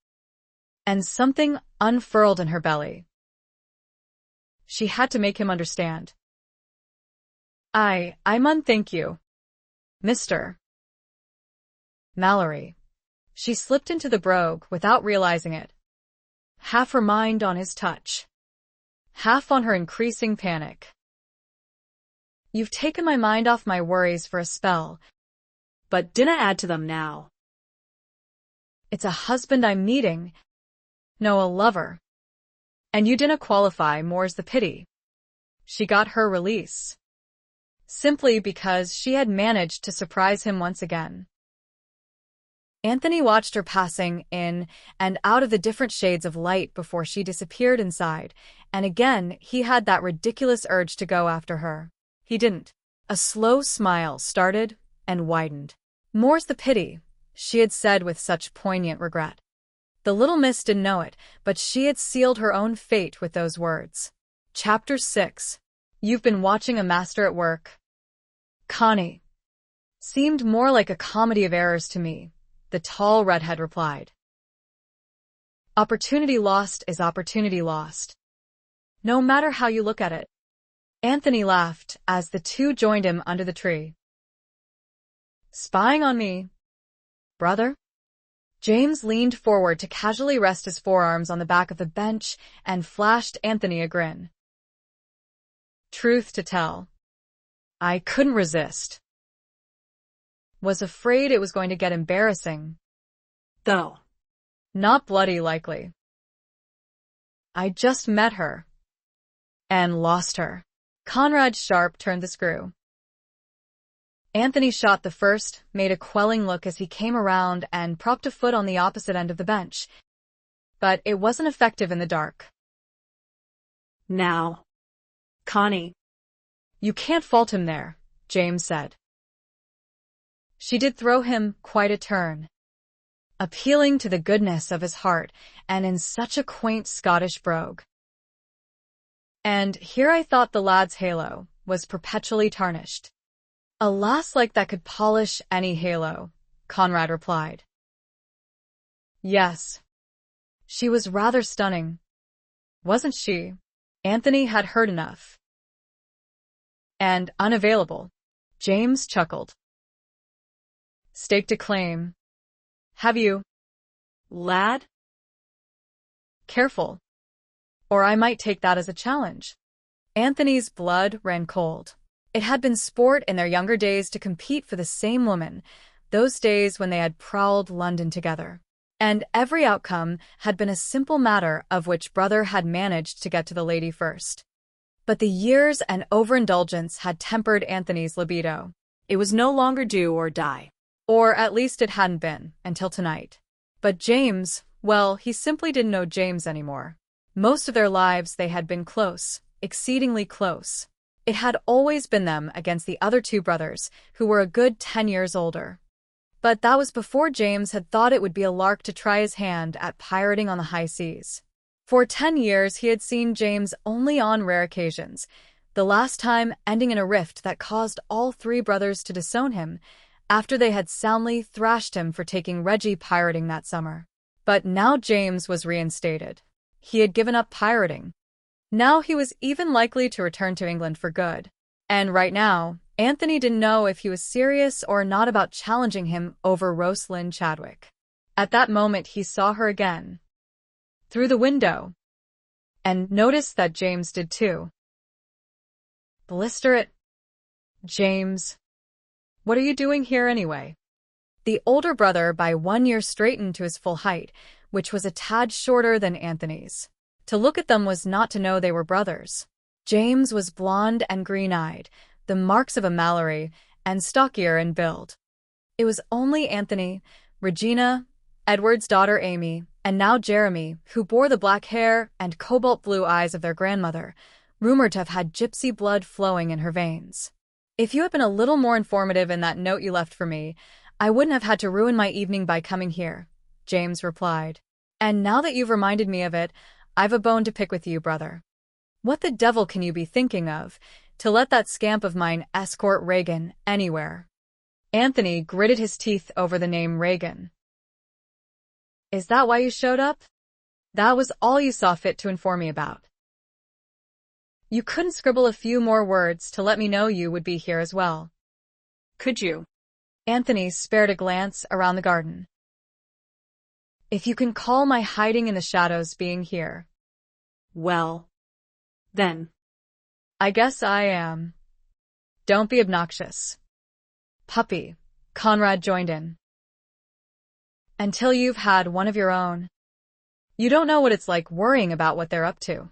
and something unfurled in her belly. She had to make him understand. I'm thank you. Mr. Malory. She slipped into the brogue without realizing it, half her mind on his touch, half on her increasing panic. You've taken my mind off my worries for a spell, but dinna add to them now. It's a husband I'm meeting, no a lover. And you dinna qualify, more's the pity. She got her release, simply because she had managed to surprise him once again. Anthony watched her passing in and out of the different shades of light before she disappeared inside, and again he had that ridiculous urge to go after her. He didn't. A slow smile started and widened. More's the pity, she had said with such poignant regret. The little miss didn't know it, but she had sealed her own fate with those words. Chapter 6. You've been watching a master at work. Connie. Seemed more like a comedy of errors to me, the tall redhead replied. Opportunity lost is opportunity lost, no matter how you look at it. Anthony laughed as the two joined him under the tree. Spying on me, brother? James leaned forward to casually rest his forearms on the back of the bench and flashed Anthony a grin. Truth to tell, I couldn't resist. Was afraid it was going to get embarrassing. Though. Not bloody likely. I just met her. And lost her. Conrad Sharp turned the screw. Anthony shot the first, made a quelling look as he came around and propped a foot on the opposite end of the bench. But it wasn't effective in the dark. Now, Connie. You can't fault him there, James said. She did throw him quite a turn, appealing to the goodness of his heart, and in such a quaint Scottish brogue. And here I thought the lad's halo was perpetually tarnished. A lass like that could polish any halo, Conrad replied. Yes. She was rather stunning, wasn't she? Anthony had heard enough. And unavailable. James chuckled. Staked a claim. Have you, lad? Careful, or I might take that as a challenge. Anthony's blood ran cold. It had been sport in their younger days to compete for the same woman, those days when they had prowled London together. And every outcome had been a simple matter of which brother had managed to get to the lady first. But the years and overindulgence had tempered Anthony's libido. It was no longer do or die. Or at least it hadn't been, until tonight. But James, well, he simply didn't know James anymore. Most of their lives they had been close, exceedingly close. It had always been them against the other two brothers, who were a good 10 years older. But that was before James had thought it would be a lark to try his hand at pirating on the high seas. For 10 years he had seen James only on rare occasions, the last time ending in a rift that caused all three brothers to disown him, after they had soundly thrashed him for taking Reggie pirating that summer. But now James was reinstated. He had given up pirating. Now he was even likely to return to England for good. And right now, Anthony didn't know if he was serious or not about challenging him over Roslynn Chadwick. At that moment he saw her again, through the window, and noticed that James did too. Blister it, James. What are you doing here anyway? The older brother by 1 year straightened to his full height, which was a tad shorter than Anthony's. To look at them was not to know they were brothers. James was blonde and green-eyed, the marks of a Malory, and stockier in build. It was only Anthony, Regina, Edward's daughter Amy, and now Jeremy, who bore the black hair and cobalt-blue eyes of their grandmother, rumored to have had gypsy blood flowing in her veins. If you had been a little more informative in that note you left for me, I wouldn't have had to ruin my evening by coming here, James replied. And now that you've reminded me of it, I've a bone to pick with you, brother. What the devil can you be thinking of, to let that scamp of mine escort Regan anywhere? Anthony gritted his teeth over the name Regan. Is that why you showed up? That was all you saw fit to inform me about. You couldn't scribble a few more words to let me know you would be here as well. Could you? Anthony spared a glance around the garden. If you can call my hiding in the shadows being here. Well, then. I guess I am. Don't be obnoxious. Puppy, Conrad joined in. Until you've had one of your own. You don't know what it's like worrying about what they're up to.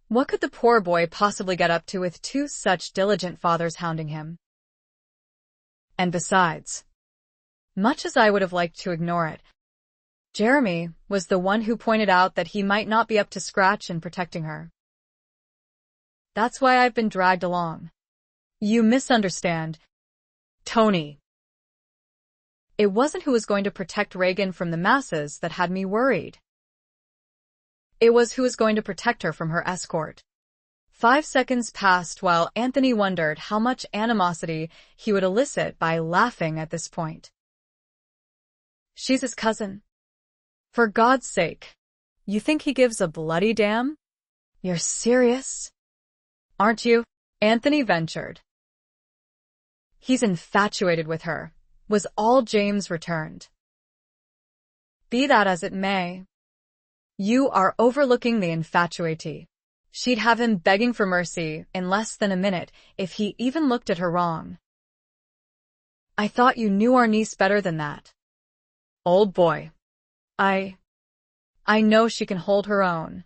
What could the poor boy possibly get up to with two such diligent fathers hounding him? And besides, much as I would have liked to ignore it, Jeremy was the one who pointed out that he might not be up to scratch in protecting her. That's why I've been dragged along. You misunderstand. Tony. It wasn't who was going to protect Reagan from the masses that had me worried. It was who was going to protect her from her escort. 5 seconds passed while Anthony wondered how much animosity he would elicit by laughing at this point. She's his cousin. For God's sake. You think he gives a bloody damn? You're serious? Aren't you? Anthony ventured. He's infatuated with her, was all James returned. Be that as it may. You are overlooking the infatuatee. She'd have him begging for mercy in less than a minute if he even looked at her wrong. I thought you knew our niece better than that. Old boy. I know she can hold her own.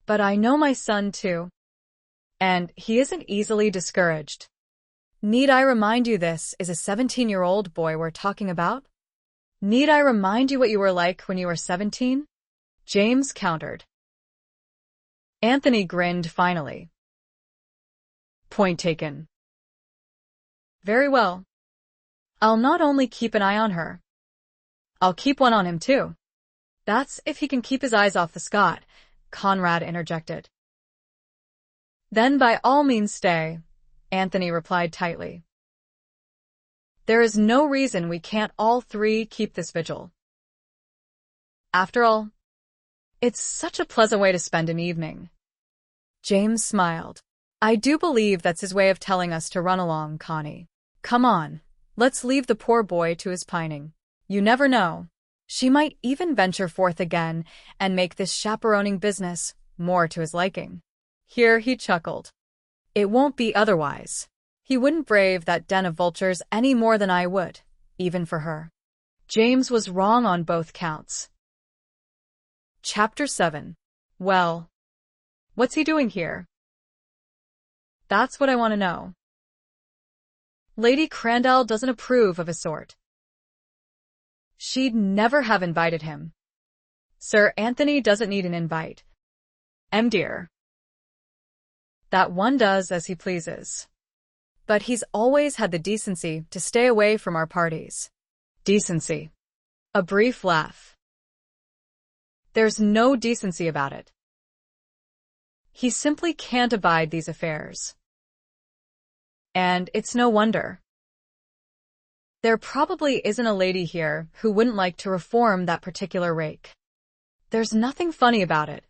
But I know my son too. And he isn't easily discouraged. Need I remind you this is a 17-year-old boy we're talking about? Need I remind you what you were like when you were 17? James countered. Anthony grinned finally. Point taken. Very well. I'll not only keep an eye on her. I'll keep one on him too. That's if he can keep his eyes off the Scot, Conrad interjected. Then by all means stay, Anthony replied tightly. There is no reason we can't all three keep this vigil. After all, it's such a pleasant way to spend an evening. James smiled. I do believe that's his way of telling us to run along, Connie. Come on, let's leave the poor boy to his pining. You never know. She might even venture forth again and make this chaperoning business more to his liking. Here he chuckled. It won't be otherwise. He wouldn't brave that den of vultures any more than I would, even for her. James was wrong on both counts. Chapter 7. Well, what's he doing here? That's what I want to know. Lady Crandall doesn't approve of his sort. She'd never have invited him. Sir Anthony doesn't need an invite. Dear. That one does as he pleases. But he's always had the decency to stay away from our parties. Decency. A brief laugh. There's no decency about it. He simply can't abide these affairs. And it's no wonder. There probably isn't a lady here who wouldn't like to reform that particular Rake. There's nothing funny about it.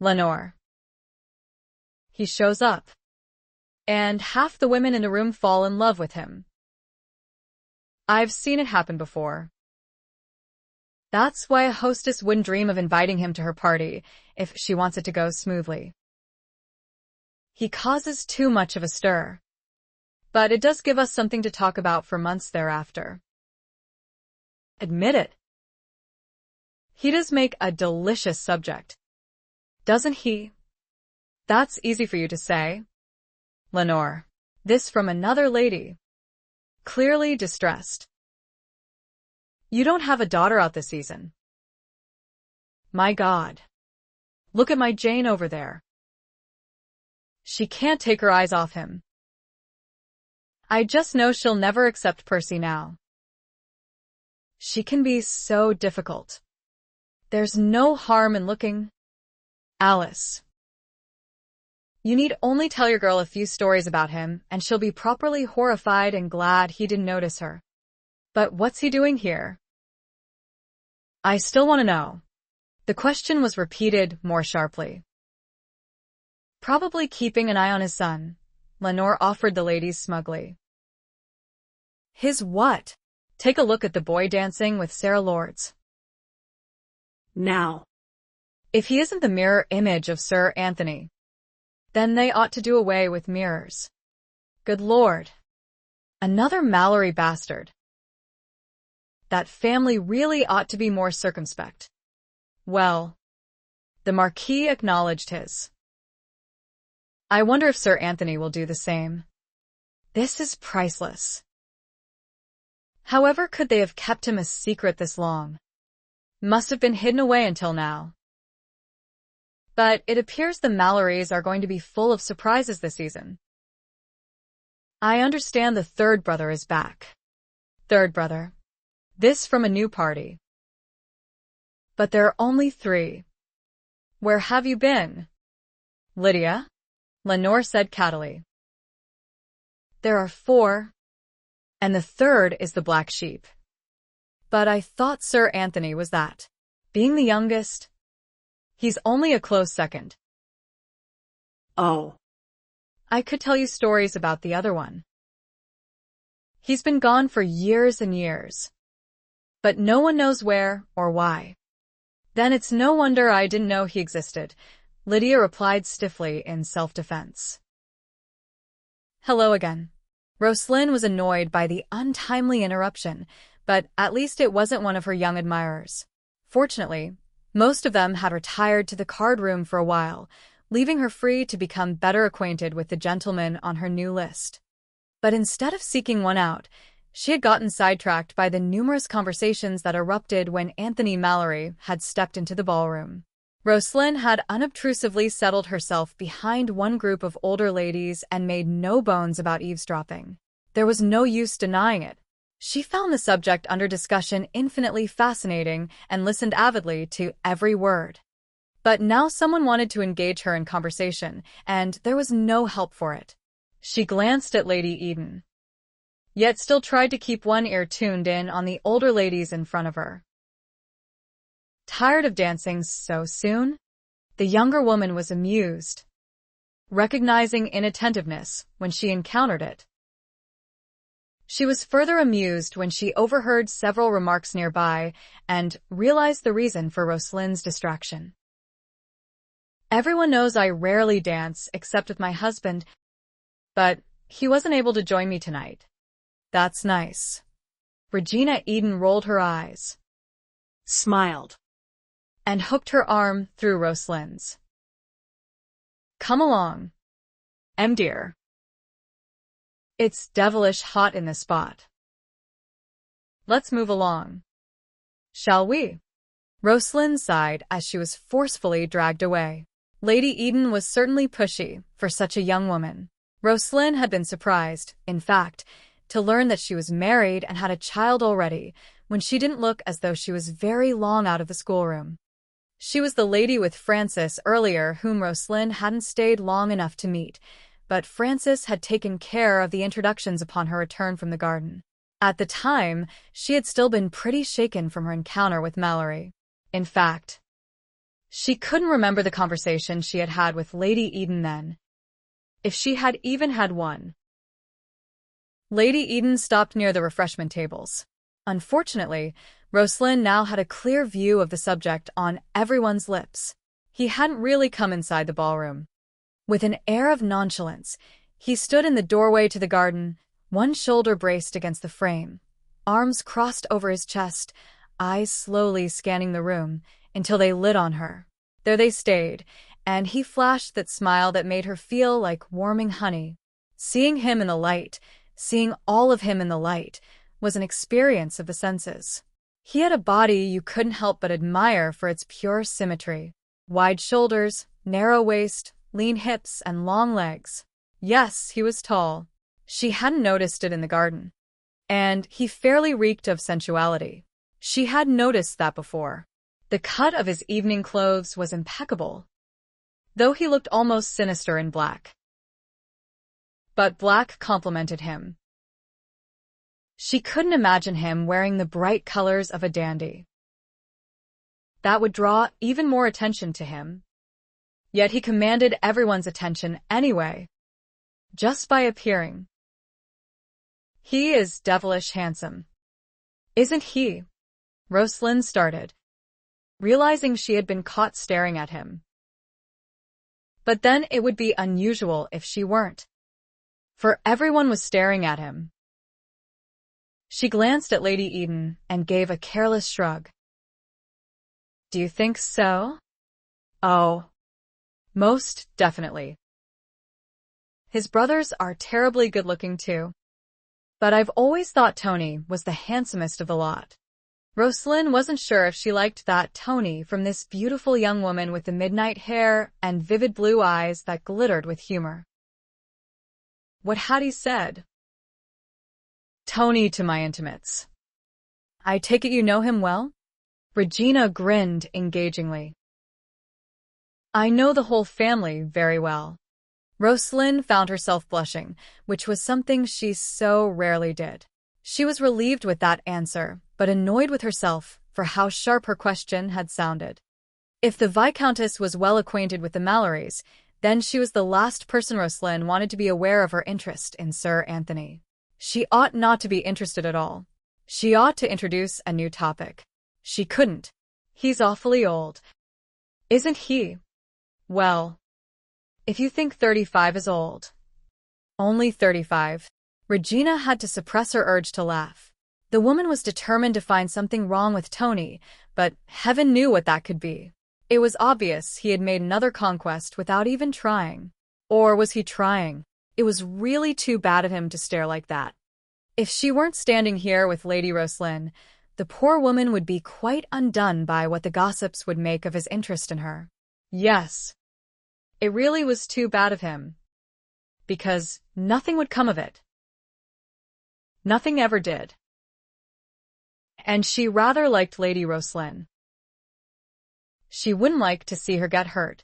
Lenore. He shows up. And half the women in the room fall in love with him. I've seen it happen before. That's why a hostess wouldn't dream of inviting him to her party if she wants it to go smoothly. He causes too much of a stir. But it does give us something to talk about for months thereafter. Admit it. He does make a delicious subject. Doesn't he? That's easy for you to say. Lenore. This from another lady. Clearly distressed. You don't have a daughter out this season. My God. Look at my Jane over there. She can't take her eyes off him. I just know she'll never accept Percy now. She can be so difficult. There's no harm in looking. Alice. You need only tell your girl a few stories about him, and she'll be properly horrified and glad he didn't notice her. But what's he doing here? I still want to know. The question was repeated more sharply. Probably keeping an eye on his son, Lenore offered the ladies smugly. His what? Take a look at the boy dancing with Sarah Lords. Now. If he isn't the mirror image of Sir Anthony, then they ought to do away with mirrors. Good Lord. Another Malory bastard. That family really ought to be more circumspect. Well, the Marquis acknowledged his. I wonder if Sir Anthony will do the same. This is priceless. However could they have kept him a secret this long? Must have been hidden away until now. But it appears the Malorys are going to be full of surprises this season. I understand the third brother is back. Third brother. This from a new party. But there are only 3. Where have you been? Lydia? Lenore said cattily. There are 4. And the third is the black sheep. But I thought Sir Anthony was that. Being the youngest, he's only a close second. Oh. I could tell you stories about the other one. He's been gone for years and years. But no one knows where or why. Then it's no wonder I didn't know he existed, Lydia replied stiffly in self-defense. Hello again. Roslynn was annoyed by the untimely interruption, but at least it wasn't one of her young admirers. Fortunately, most of them had retired to the card room for a while, leaving her free to become better acquainted with the gentlemen on her new list. But instead of seeking one out, she had gotten sidetracked by the numerous conversations that erupted when Anthony Malory had stepped into the ballroom. Roslynn had unobtrusively settled herself behind one group of older ladies and made no bones about eavesdropping. There was no use denying it. She found the subject under discussion infinitely fascinating and listened avidly to every word. But now someone wanted to engage her in conversation, and there was no help for it. She glanced at Lady Eden, yet still tried to keep one ear tuned in on the older ladies in front of her. Tired of dancing so soon? The younger woman was amused, recognizing inattentiveness when she encountered it. She was further amused when she overheard several remarks nearby and realized the reason for Roslynn's distraction. Everyone knows I rarely dance except with my husband, but he wasn't able to join me tonight. That's nice. Regina Eden rolled her eyes, smiled, and hooked her arm through Roslynn's. Come along, dear. It's devilish hot in this spot. Let's move along. Shall we? Roslynn sighed as she was forcefully dragged away. Lady Eden was certainly pushy for such a young woman. Roslynn had been surprised, in fact, to learn that she was married and had a child already, when she didn't look as though she was very long out of the schoolroom. She was the lady with Francis earlier whom Roslynn hadn't stayed long enough to meet, but Francis had taken care of the introductions upon her return from the garden. At the time, she had still been pretty shaken from her encounter with Malory. In fact, she couldn't remember the conversation she had had with Lady Eden then, if she had even had one. Lady Eden stopped near the refreshment tables. Unfortunately, Roslynn now had a clear view of the subject on everyone's lips. He hadn't really come inside the ballroom. With an air of nonchalance, he stood in the doorway to the garden, one shoulder braced against the frame, arms crossed over his chest, eyes slowly scanning the room until they lit on her. There they stayed, and he flashed that smile that made her feel like warming honey. Seeing him in the light, seeing all of him in the light, was an experience of the senses. He had a body you couldn't help but admire for its pure symmetry. Wide shoulders, narrow waist, lean hips, and long legs. Yes, he was tall. She hadn't noticed it in the garden. And he fairly reeked of sensuality. She had noticed that before. The cut of his evening clothes was impeccable, though he looked almost sinister in black. But black complemented him. She couldn't imagine him wearing the bright colors of a dandy. That would draw even more attention to him. Yet he commanded everyone's attention anyway, just by appearing. He is devilish handsome. Isn't he? Roslynn started, realizing she had been caught staring at him. But then it would be unusual if she weren't. For everyone was staring at him. She glanced at Lady Eden and gave a careless shrug. Do you think so? Oh, most definitely. His brothers are terribly good-looking too. But I've always thought Tony was the handsomest of the lot. Roslynn wasn't sure if she liked that Tony from this beautiful young woman with the midnight hair and vivid blue eyes that glittered with humor. What had he said? Tony to my intimates. I take it you know him well? Regina grinned engagingly. I know the whole family very well. Roslynn found herself blushing, which was something she so rarely did. She was relieved with that answer, but annoyed with herself for how sharp her question had sounded. If the Viscountess was well acquainted with the Malorys, then she was the last person Roslynn wanted to be aware of her interest in Sir Anthony. She ought not to be interested at all. She ought to introduce a new topic. She couldn't. He's awfully old. Isn't he? Well, if you think 35 is old. Only 35. Regina had to suppress her urge to laugh. The woman was determined to find something wrong with Tony, but heaven knew what that could be. It was obvious he had made another conquest without even trying. Or was he trying? It was really too bad of him to stare like that. If she weren't standing here with Lady Roslynn, the poor woman would be quite undone by what the gossips would make of his interest in her. Yes. It really was too bad of him. Because nothing would come of it. Nothing ever did. And she rather liked Lady Roslynn. She wouldn't like to see her get hurt.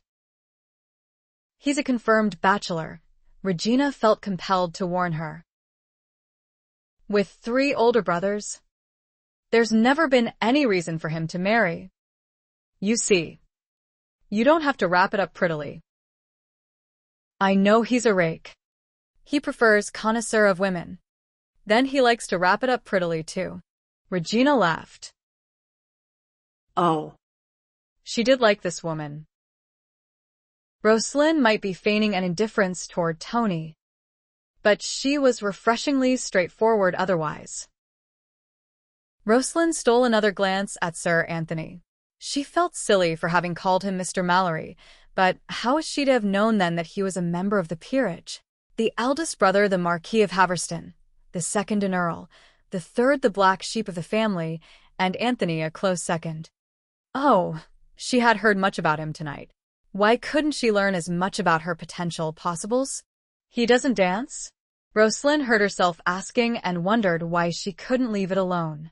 He's a confirmed bachelor, Regina felt compelled to warn her. With 3 older brothers, there's never been any reason for him to marry. You see, you don't have to wrap it up prettily. I know he's a rake. He prefers connoisseur of women. Then he likes to wrap it up prettily too. Regina laughed. Oh. She did like this woman. Roslynn might be feigning an indifference toward Tony, but she was refreshingly straightforward otherwise. Roslynn stole another glance at Sir Anthony. She felt silly for having called him Mr. Malory, but how was she to have known then that he was a member of the peerage? The eldest brother the Marquis of Haverston, the second an earl, the third the black sheep of the family, and Anthony a close second. Oh, she had heard much about him tonight. Why couldn't she learn as much about her potential possibles? He doesn't dance? Roslynn heard herself asking and wondered why she couldn't leave it alone.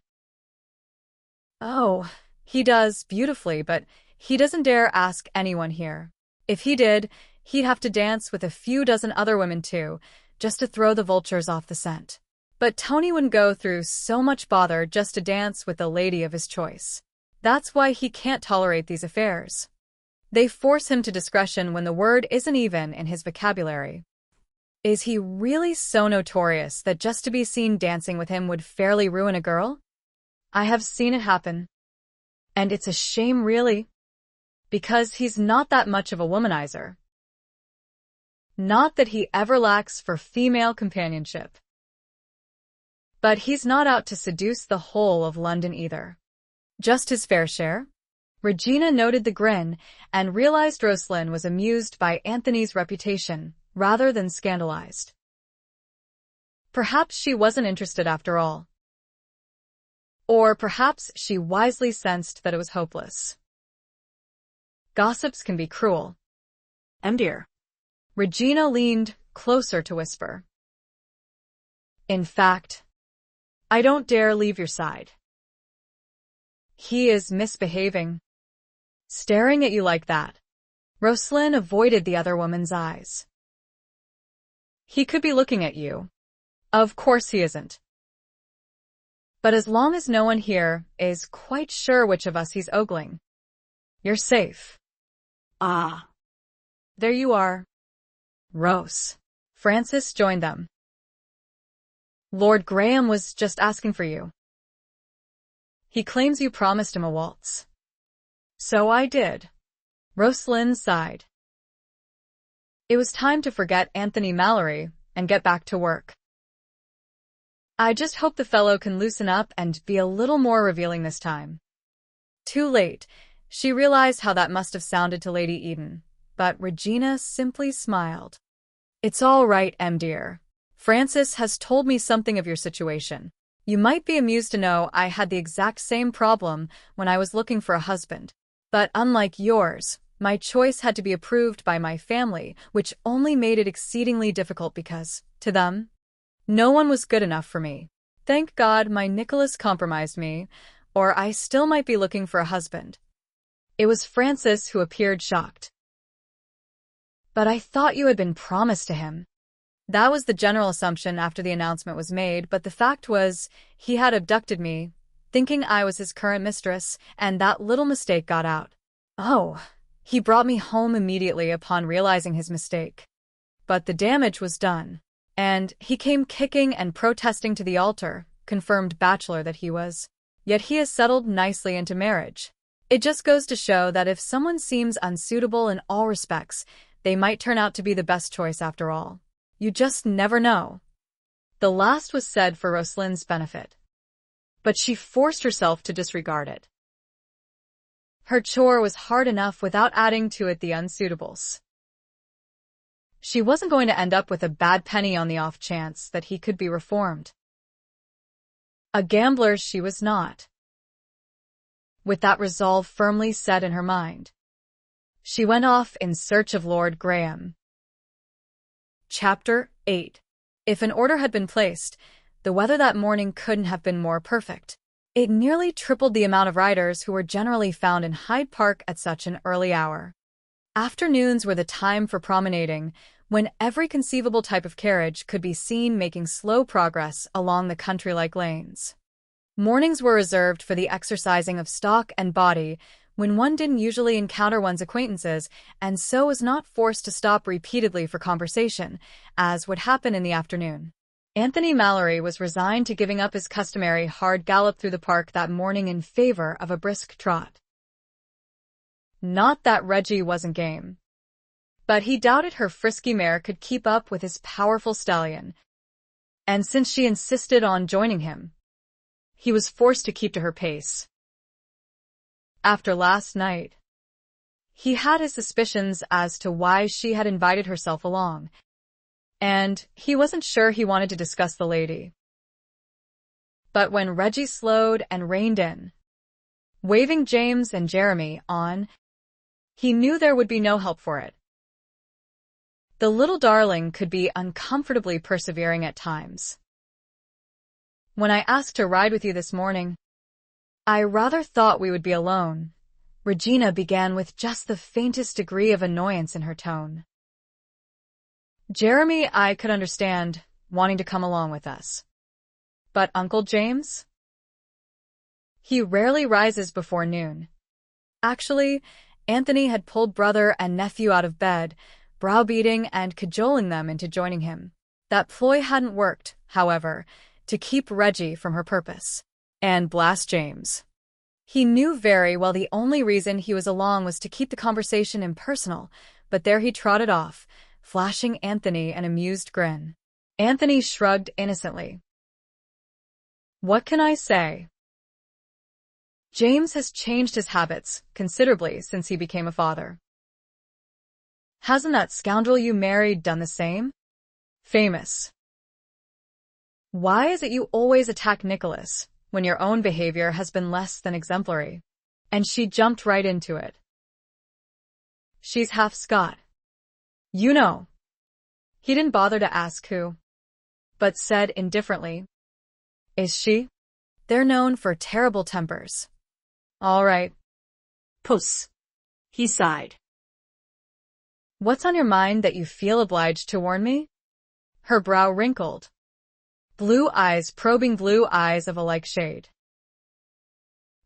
Oh, he does beautifully, but he doesn't dare ask anyone here. If he did, he'd have to dance with a few dozen other women too, just to throw the vultures off the scent. But Tony wouldn't go through so much bother just to dance with the lady of his choice. That's why he can't tolerate these affairs. They force him to discretion when the word isn't even in his vocabulary. Is he really so notorious that just to be seen dancing with him would fairly ruin a girl? I have seen it happen. And it's a shame really. Because he's not that much of a womanizer. Not that he ever lacks for female companionship. But he's not out to seduce the whole of London either. Just his fair share? Regina noted the grin and realized Roslynn was amused by Anthony's reputation rather than scandalized. Perhaps she wasn't interested after all. Or perhaps she wisely sensed that it was hopeless. Gossips can be cruel. Dear. Regina leaned closer to whisper. In fact, I don't dare leave your side. He is misbehaving. Staring at you like that. Roslynn avoided the other woman's eyes. He could be looking at you. Of course he isn't. But as long as no one here is quite sure which of us he's ogling, you're safe. Ah. There you are. Rose. Francis joined them. Lord Graham was just asking for you. He claims you promised him a waltz. So I did. Roslynn sighed. It was time to forget Anthony Malory and get back to work. I just hope the fellow can loosen up and be a little more revealing this time. Too late. She realized how that must have sounded to Lady Eden, but Regina simply smiled. It's all right, dear. Francis has told me something of your situation. You might be amused to know I had the exact same problem when I was looking for a husband. But unlike yours, my choice had to be approved by my family, which only made it exceedingly difficult because, to them, no one was good enough for me. Thank God my Nicholas compromised me, or I still might be looking for a husband. It was Francis who appeared shocked. But I thought you had been promised to him. That was the general assumption after the announcement was made, but the fact was, he had abducted me, thinking I was his current mistress, and that little mistake got out. Oh, he brought me home immediately upon realizing his mistake. But the damage was done, and he came kicking and protesting to the altar, confirmed bachelor that he was. Yet he has settled nicely into marriage. It just goes to show that if someone seems unsuitable in all respects, they might turn out to be the best choice after all. You just never know. The last was said for Roslynn's benefit. But she forced herself to disregard it. Her chore was hard enough without adding to it the unsuitables. She wasn't going to end up with a bad penny on the off chance that he could be reformed. A gambler she was not. With that resolve firmly set in her mind, she went off in search of Lord Graham. Chapter 8. If an order had been placed, the weather that morning couldn't have been more perfect. It nearly tripled the amount of riders who were generally found in Hyde Park at such an early hour. Afternoons were the time for promenading, when every conceivable type of carriage could be seen making slow progress along the country-like lanes. Mornings were reserved for the exercising of stock and body, when one didn't usually encounter one's acquaintances and so was not forced to stop repeatedly for conversation, as would happen in the afternoon. Anthony Malory was resigned to giving up his customary hard gallop through the park that morning in favor of a brisk trot. Not that Reggie wasn't game, but he doubted her frisky mare could keep up with his powerful stallion, and since she insisted on joining him, he was forced to keep to her pace. After last night, he had his suspicions as to why she had invited herself along, and he wasn't sure he wanted to discuss the lady. But when Reggie slowed and reined in, waving James and Jeremy on, he knew there would be no help for it. The little darling could be uncomfortably persevering at times. When I asked to ride with you this morning, I rather thought we would be alone. Regina began with just the faintest degree of annoyance in her tone. Jeremy, I could understand wanting to come along with us. But Uncle James? He rarely rises before noon. Actually, Anthony had pulled brother and nephew out of bed, browbeating and cajoling them into joining him. That ploy hadn't worked, however, to keep Reggie from her purpose. And blast James. He knew very well the only reason he was along was to keep the conversation impersonal, but there he trotted off, flashing Anthony an amused grin. Anthony shrugged innocently. What can I say? James has changed his habits considerably since he became a father. Hasn't that scoundrel you married done the same? Famous. Why is it you always attack Nicholas when your own behavior has been less than exemplary? And she jumped right into it. She's half Scot. You know. He didn't bother to ask who, but said indifferently, Is she? They're known for terrible tempers. All right. Puss. He sighed. What's on your mind that you feel obliged to warn me? Her brow wrinkled. Blue eyes probing blue eyes of a like shade.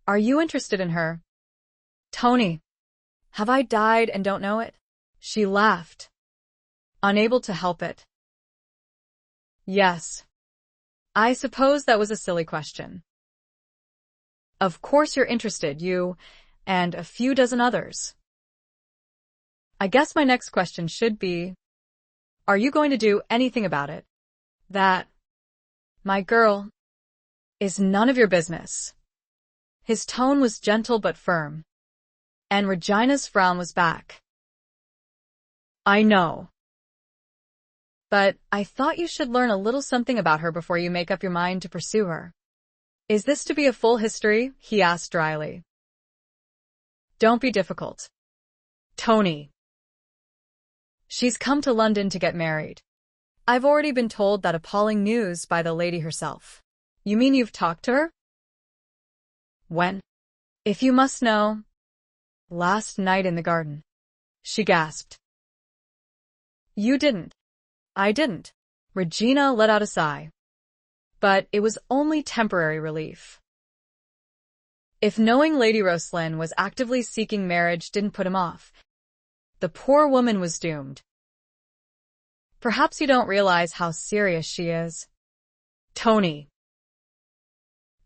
Are you interested in her? Tony. Have I died and don't know it? She laughed, unable to help it. Yes. I suppose that was a silly question. Of course you're interested, you and a few dozen others. I guess my next question should be, are you going to do anything about it? That, my girl, is none of your business. His tone was gentle but firm, and Regina's frown was back. I know. But I thought you should learn a little something about her before you make up your mind to pursue her. Is this to be a full history? He asked dryly. Don't be difficult. Tony. She's come to London to get married. I've already been told that appalling news by the lady herself. You mean you've talked to her? When? If you must know. Last night in the garden. She gasped. You didn't. I didn't. Regina let out a sigh. But it was only temporary relief. If knowing Lady Roslynn was actively seeking marriage didn't put him off, the poor woman was doomed. Perhaps you don't realize how serious she is. Tony.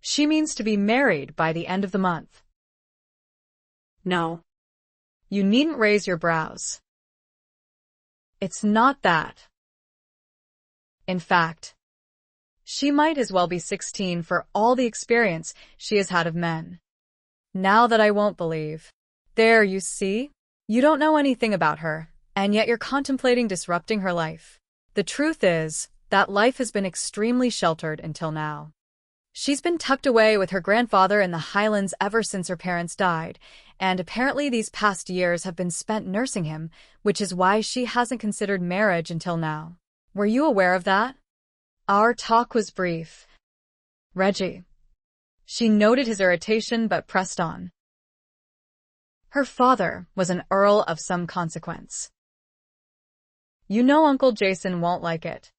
She means to be married by the end of the month. No. You needn't raise your brows. It's not that. In fact, she might as well be 16 for all the experience she has had of men. Now that I won't believe. There, you see? You don't know anything about her, and yet you're contemplating disrupting her life. The truth is that life has been extremely sheltered until now. She's been tucked away with her grandfather in the Highlands ever since her parents died, and apparently these past years have been spent nursing him, which is why she hasn't considered marriage until now. Were you aware of that? Our talk was brief. Reggie. She noted his irritation but pressed on. Her father was an earl of some consequence. You know Uncle Jason won't like it.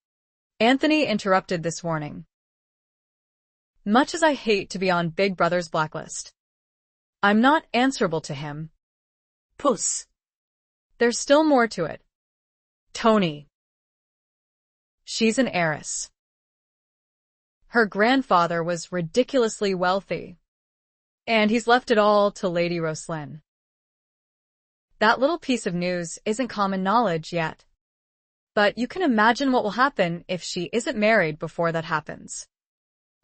Anthony interrupted this warning. Much as I hate to be on Big Brother's blacklist, I'm not answerable to him. Puss. There's still more to it. Tony. She's an heiress. Her grandfather was ridiculously wealthy, and he's left it all to Lady Roslynn. That little piece of news isn't common knowledge yet, but you can imagine what will happen if she isn't married before that happens.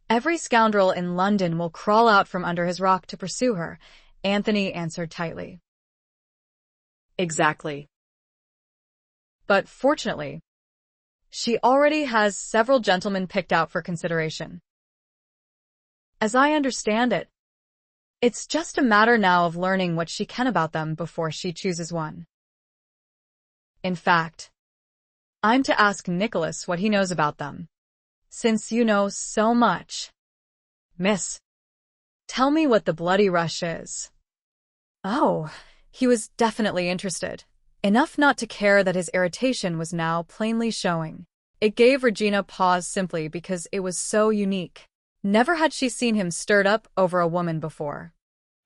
Every scoundrel in London will crawl out from under his rock to pursue her, Anthony answered tightly. Exactly. But fortunately, she already has several gentlemen picked out for consideration. As I understand it, it's just a matter now of learning what she can about them before she chooses one. In fact, I'm to ask Nicholas what he knows about them, since you know so much. Miss, tell me what the bloody rush is. Oh, he was definitely interested. Enough not to care that his irritation was now plainly showing. It gave Regina pause simply because it was so unique. Never had she seen him stirred up over a woman before.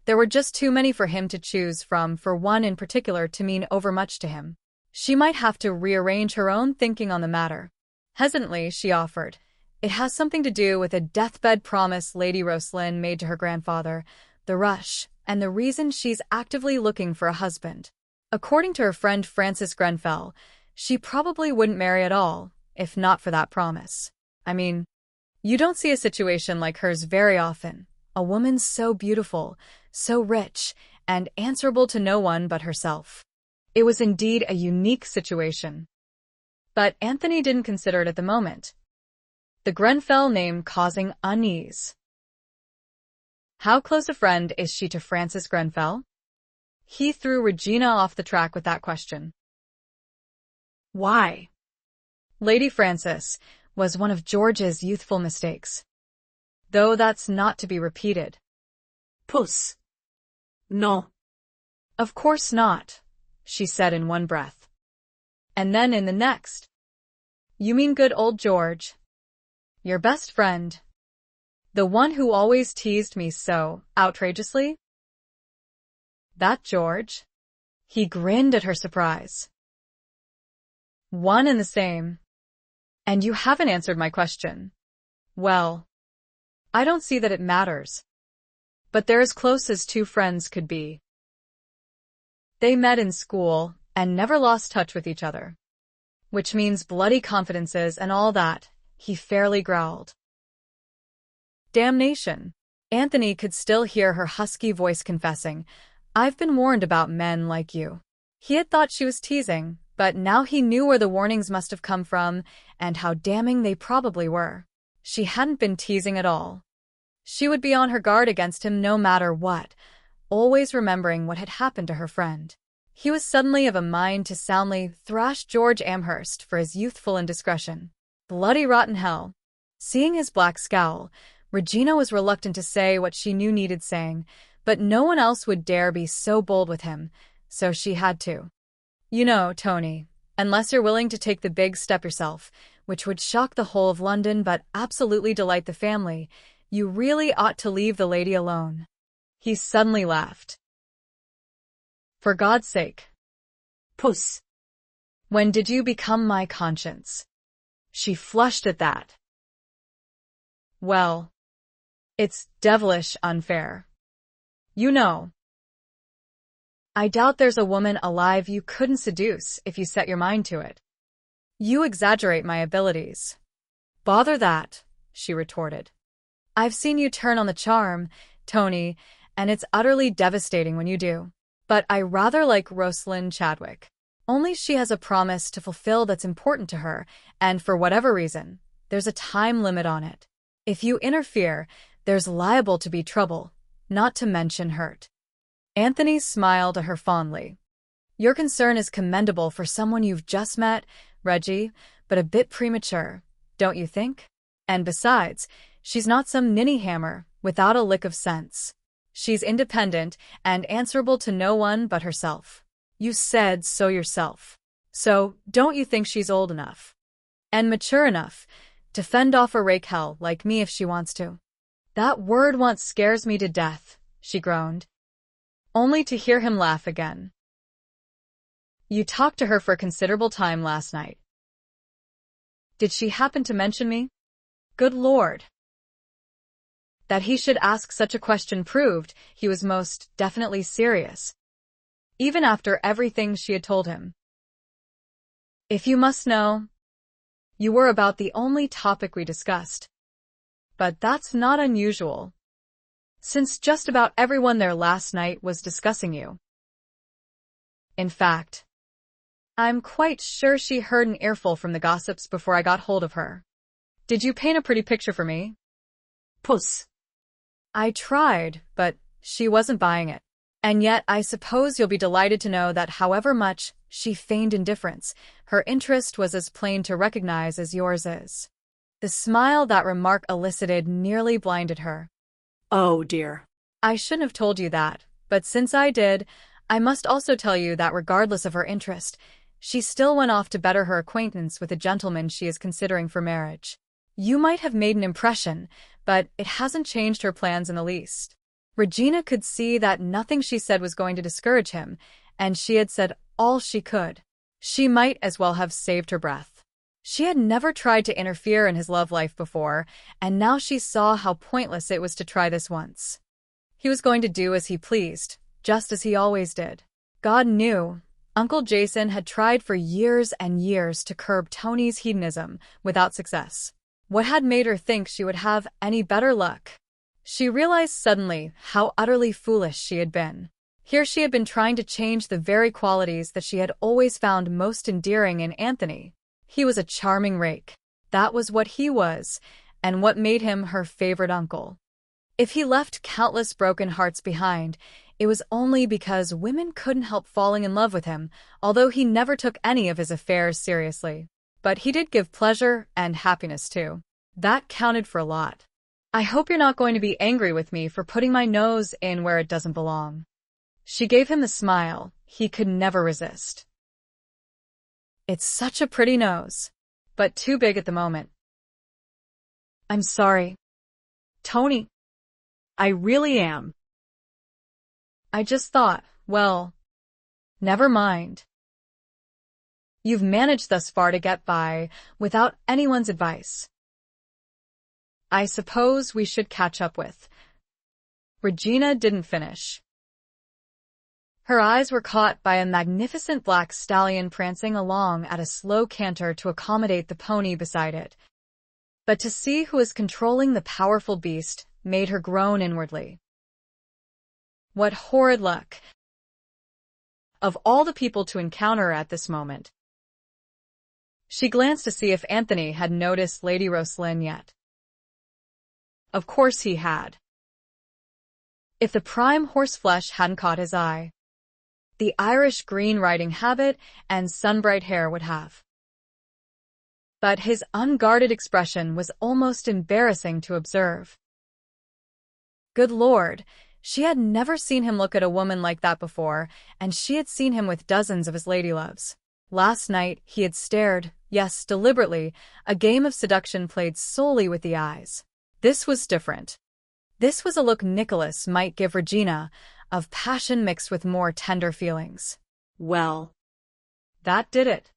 There were just too many for him to choose from for one in particular to mean overmuch to him. She might have to rearrange her own thinking on the matter. Hesitantly, she offered. It has something to do with a deathbed promise Lady Roslynn made to her grandfather, the rush, and the reason she's actively looking for a husband. According to her friend Frances Grenfell, she probably wouldn't marry at all, if not for that promise. I mean, you don't see a situation like hers very often. A woman so beautiful, so rich, and answerable to no one but herself. It was indeed a unique situation. But Anthony didn't consider it at the moment. The Grenfell name causing unease. How close a friend is she to Frances Grenfell? He threw Regina off the track with that question. Why? Lady Frances was one of George's youthful mistakes. Though that's not to be repeated. Puss. No. Of course not, she said in one breath. And then in the next. You mean good old George? Your best friend. The one who always teased me so outrageously? That George? He grinned at her surprise. One and the same. And you haven't answered my question. Well, I don't see that it matters. But they're as close as two friends could be. They met in school and never lost touch with each other. Which means bloody confidences and all that, he fairly growled. Damnation. Anthony could still hear her husky voice confessing, I've been warned about men like you. He had thought she was teasing, but now he knew where the warnings must have come from and how damning they probably were. She hadn't been teasing at all. She would be on her guard against him no matter what, always remembering what had happened to her friend. He was suddenly of a mind to soundly thrash George Amherst for his youthful indiscretion. Bloody rotten hell. Seeing his black scowl, Regina was reluctant to say what she knew needed saying, but no one else would dare be so bold with him, so she had to. You know, Tony, unless you're willing to take the big step yourself, which would shock the whole of London but absolutely delight the family, you really ought to leave the lady alone. He suddenly laughed. For God's sake. Puss. When did you become my conscience? She flushed at that. Well, it's devilish unfair. You know. I doubt there's a woman alive you couldn't seduce if you set your mind to it. You exaggerate my abilities. Bother that, she retorted. I've seen you turn on the charm, Tony, and it's utterly devastating when you do. But I rather like Roslynn Chadwick. Only she has a promise to fulfill that's important to her, and for whatever reason, there's a time limit on it. If you interfere, there's liable to be trouble, not to mention hurt. Anthony smiled at her fondly. Your concern is commendable for someone you've just met, Reggie, but a bit premature, don't you think? And besides, she's not some ninny hammer without a lick of sense. She's independent and answerable to no one but herself. You said so yourself. So, don't you think she's old enough and mature enough to fend off a rake hell like me if she wants to? That word once scares me to death, she groaned, only to hear him laugh again. You talked to her for a considerable time last night. Did she happen to mention me? Good Lord. That he should ask such a question proved he was most definitely serious, even after everything she had told him. If you must know, you were about the only topic we discussed. But that's not unusual, since just about everyone there last night was discussing you. In fact, I'm quite sure she heard an earful from the gossips before I got hold of her. Did you paint a pretty picture for me? Puss. I tried, but she wasn't buying it. And yet I suppose you'll be delighted to know that however much she feigned indifference, her interest was as plain to recognize as yours is. The smile that remark elicited nearly blinded her. Oh, dear. I shouldn't have told you that, but since I did, I must also tell you that regardless of her interest, she still went off to better her acquaintance with a gentleman she is considering for marriage. You might have made an impression, but it hasn't changed her plans in the least. Regina could see that nothing she said was going to discourage him, and she had said all she could. She might as well have saved her breath. She had never tried to interfere in his love life before, and now she saw how pointless it was to try this once. He was going to do as he pleased, just as he always did. God knew, Uncle Jason had tried for years and years to curb Tony's hedonism without success. What had made her think she would have any better luck? She realized suddenly how utterly foolish she had been. Here she had been trying to change the very qualities that she had always found most endearing in Anthony. He was a charming rake. That was what he was, and what made him her favorite uncle. If he left countless broken hearts behind, it was only because women couldn't help falling in love with him, although he never took any of his affairs seriously. But he did give pleasure and happiness too. That counted for a lot. I hope you're not going to be angry with me for putting my nose in where it doesn't belong. She gave him the smile he could never resist. It's such a pretty nose, but too big at the moment. I'm sorry, Tony. I really am. I just thought, well, never mind. You've managed thus far to get by without anyone's advice. I suppose we should catch up with. Regina didn't finish. Her eyes were caught by a magnificent black stallion prancing along at a slow canter to accommodate the pony beside it. But to see who was controlling the powerful beast made her groan inwardly. What horrid luck! Of all the people to encounter at this moment. She glanced to see if Anthony had noticed Lady Roslynn yet. Of course he had. If the prime horseflesh hadn't caught his eye, the Irish green riding habit and sunbright hair would have. But his unguarded expression was almost embarrassing to observe. Good Lord, she had never seen him look at a woman like that before, and she had seen him with dozens of his ladyloves. Last night he had stared, yes, deliberately, a game of seduction played solely with the eyes. This was different. This was a look Nicholas might give Regina, of passion mixed with more tender feelings. Well, that did it.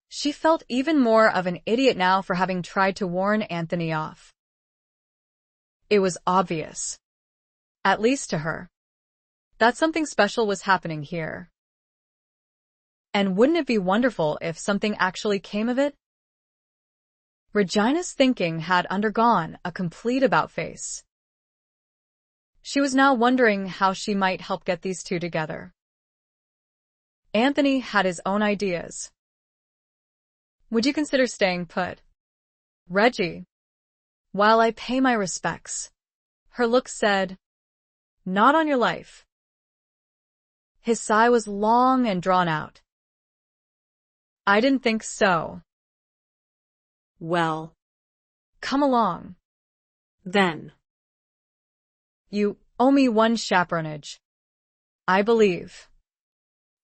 She felt even more of an idiot now for having tried to warn Anthony off. It was obvious, at least to her, that something special was happening here. And wouldn't it be wonderful if something actually came of it? Regina's thinking had undergone a complete about-face. She was now wondering how she might help get these two together. Anthony had his own ideas. Would you consider staying put, Reggie, while I pay my respects? Her look said, not on your life. His sigh was long and drawn out. I didn't think so. Well, come along. Then. You owe me one chaperonage, I believe.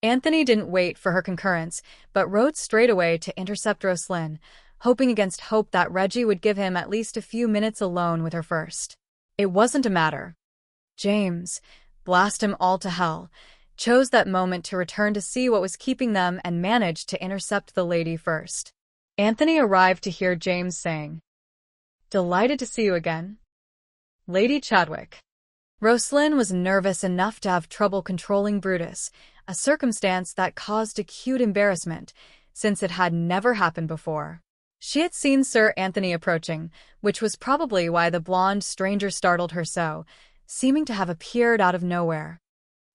Anthony didn't wait for her concurrence, but rode straight away to intercept Roslynn, hoping against hope that Reggie would give him at least a few minutes alone with her first. It wasn't a matter. James, blast him all to hell, chose that moment to return to see what was keeping them and managed to intercept the lady first. Anthony arrived to hear James saying, "Delighted to see you again, Lady Chadwick." Roslynn was nervous enough to have trouble controlling Brutus, a circumstance that caused acute embarrassment, since it had never happened before. She had seen Sir Anthony approaching, which was probably why the blonde stranger startled her so, seeming to have appeared out of nowhere.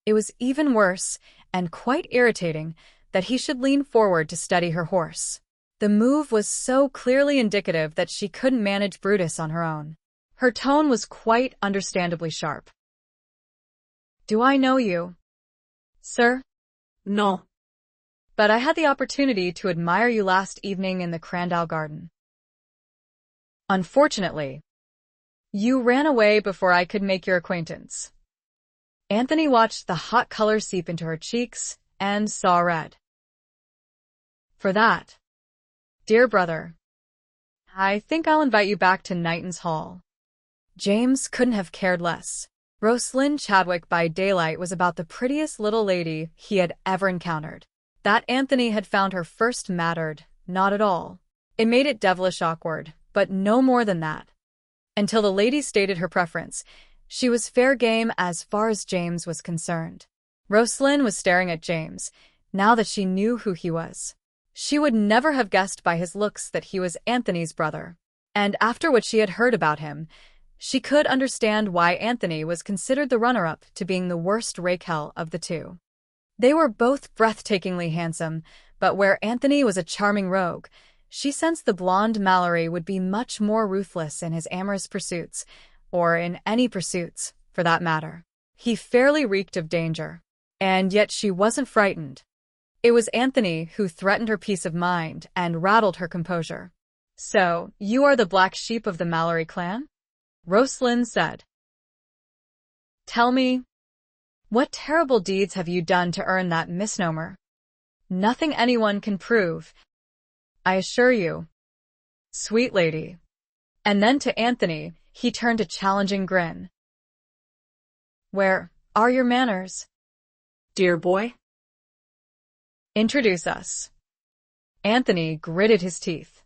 It was even worse, and quite irritating, that he should lean forward to steady her horse. The move was so clearly indicative that she couldn't manage Brutus on her own. Her tone was quite understandably sharp. "Do I know you, sir?" No. "But I had the opportunity to admire you last evening in the Crandall garden. Unfortunately, you ran away before I could make your acquaintance." Anthony watched the hot color seep into her cheeks and saw red. "For that, dear brother, I think I'll invite you back to Knighton's Hall." James couldn't have cared less. Roslynn Chadwick by daylight was about the prettiest little lady he had ever encountered. That Anthony had found her first mattered not at all. It made it devilish awkward, but no more than that. Until the lady stated her preference, she was fair game as far as James was concerned. Roslynn was staring at James, now that she knew who he was. She would never have guessed by his looks that he was Anthony's brother. And after what she had heard about him, she could understand why Anthony was considered the runner-up to being the worst Rake of the two. They were both breathtakingly handsome, but where Anthony was a charming rogue, she sensed the blonde Malory would be much more ruthless in his amorous pursuits, or in any pursuits, for that matter. He fairly reeked of danger. And yet she wasn't frightened. It was Anthony who threatened her peace of mind and rattled her composure. "So, you are the black sheep of the Malory clan?" Roslynn said. "Tell me, what terrible deeds have you done to earn that misnomer?" "Nothing anyone can prove, I assure you, sweet lady." And then to Anthony, he turned a challenging grin. "Where are your manners, Dear boy? Introduce us." Anthony gritted his teeth.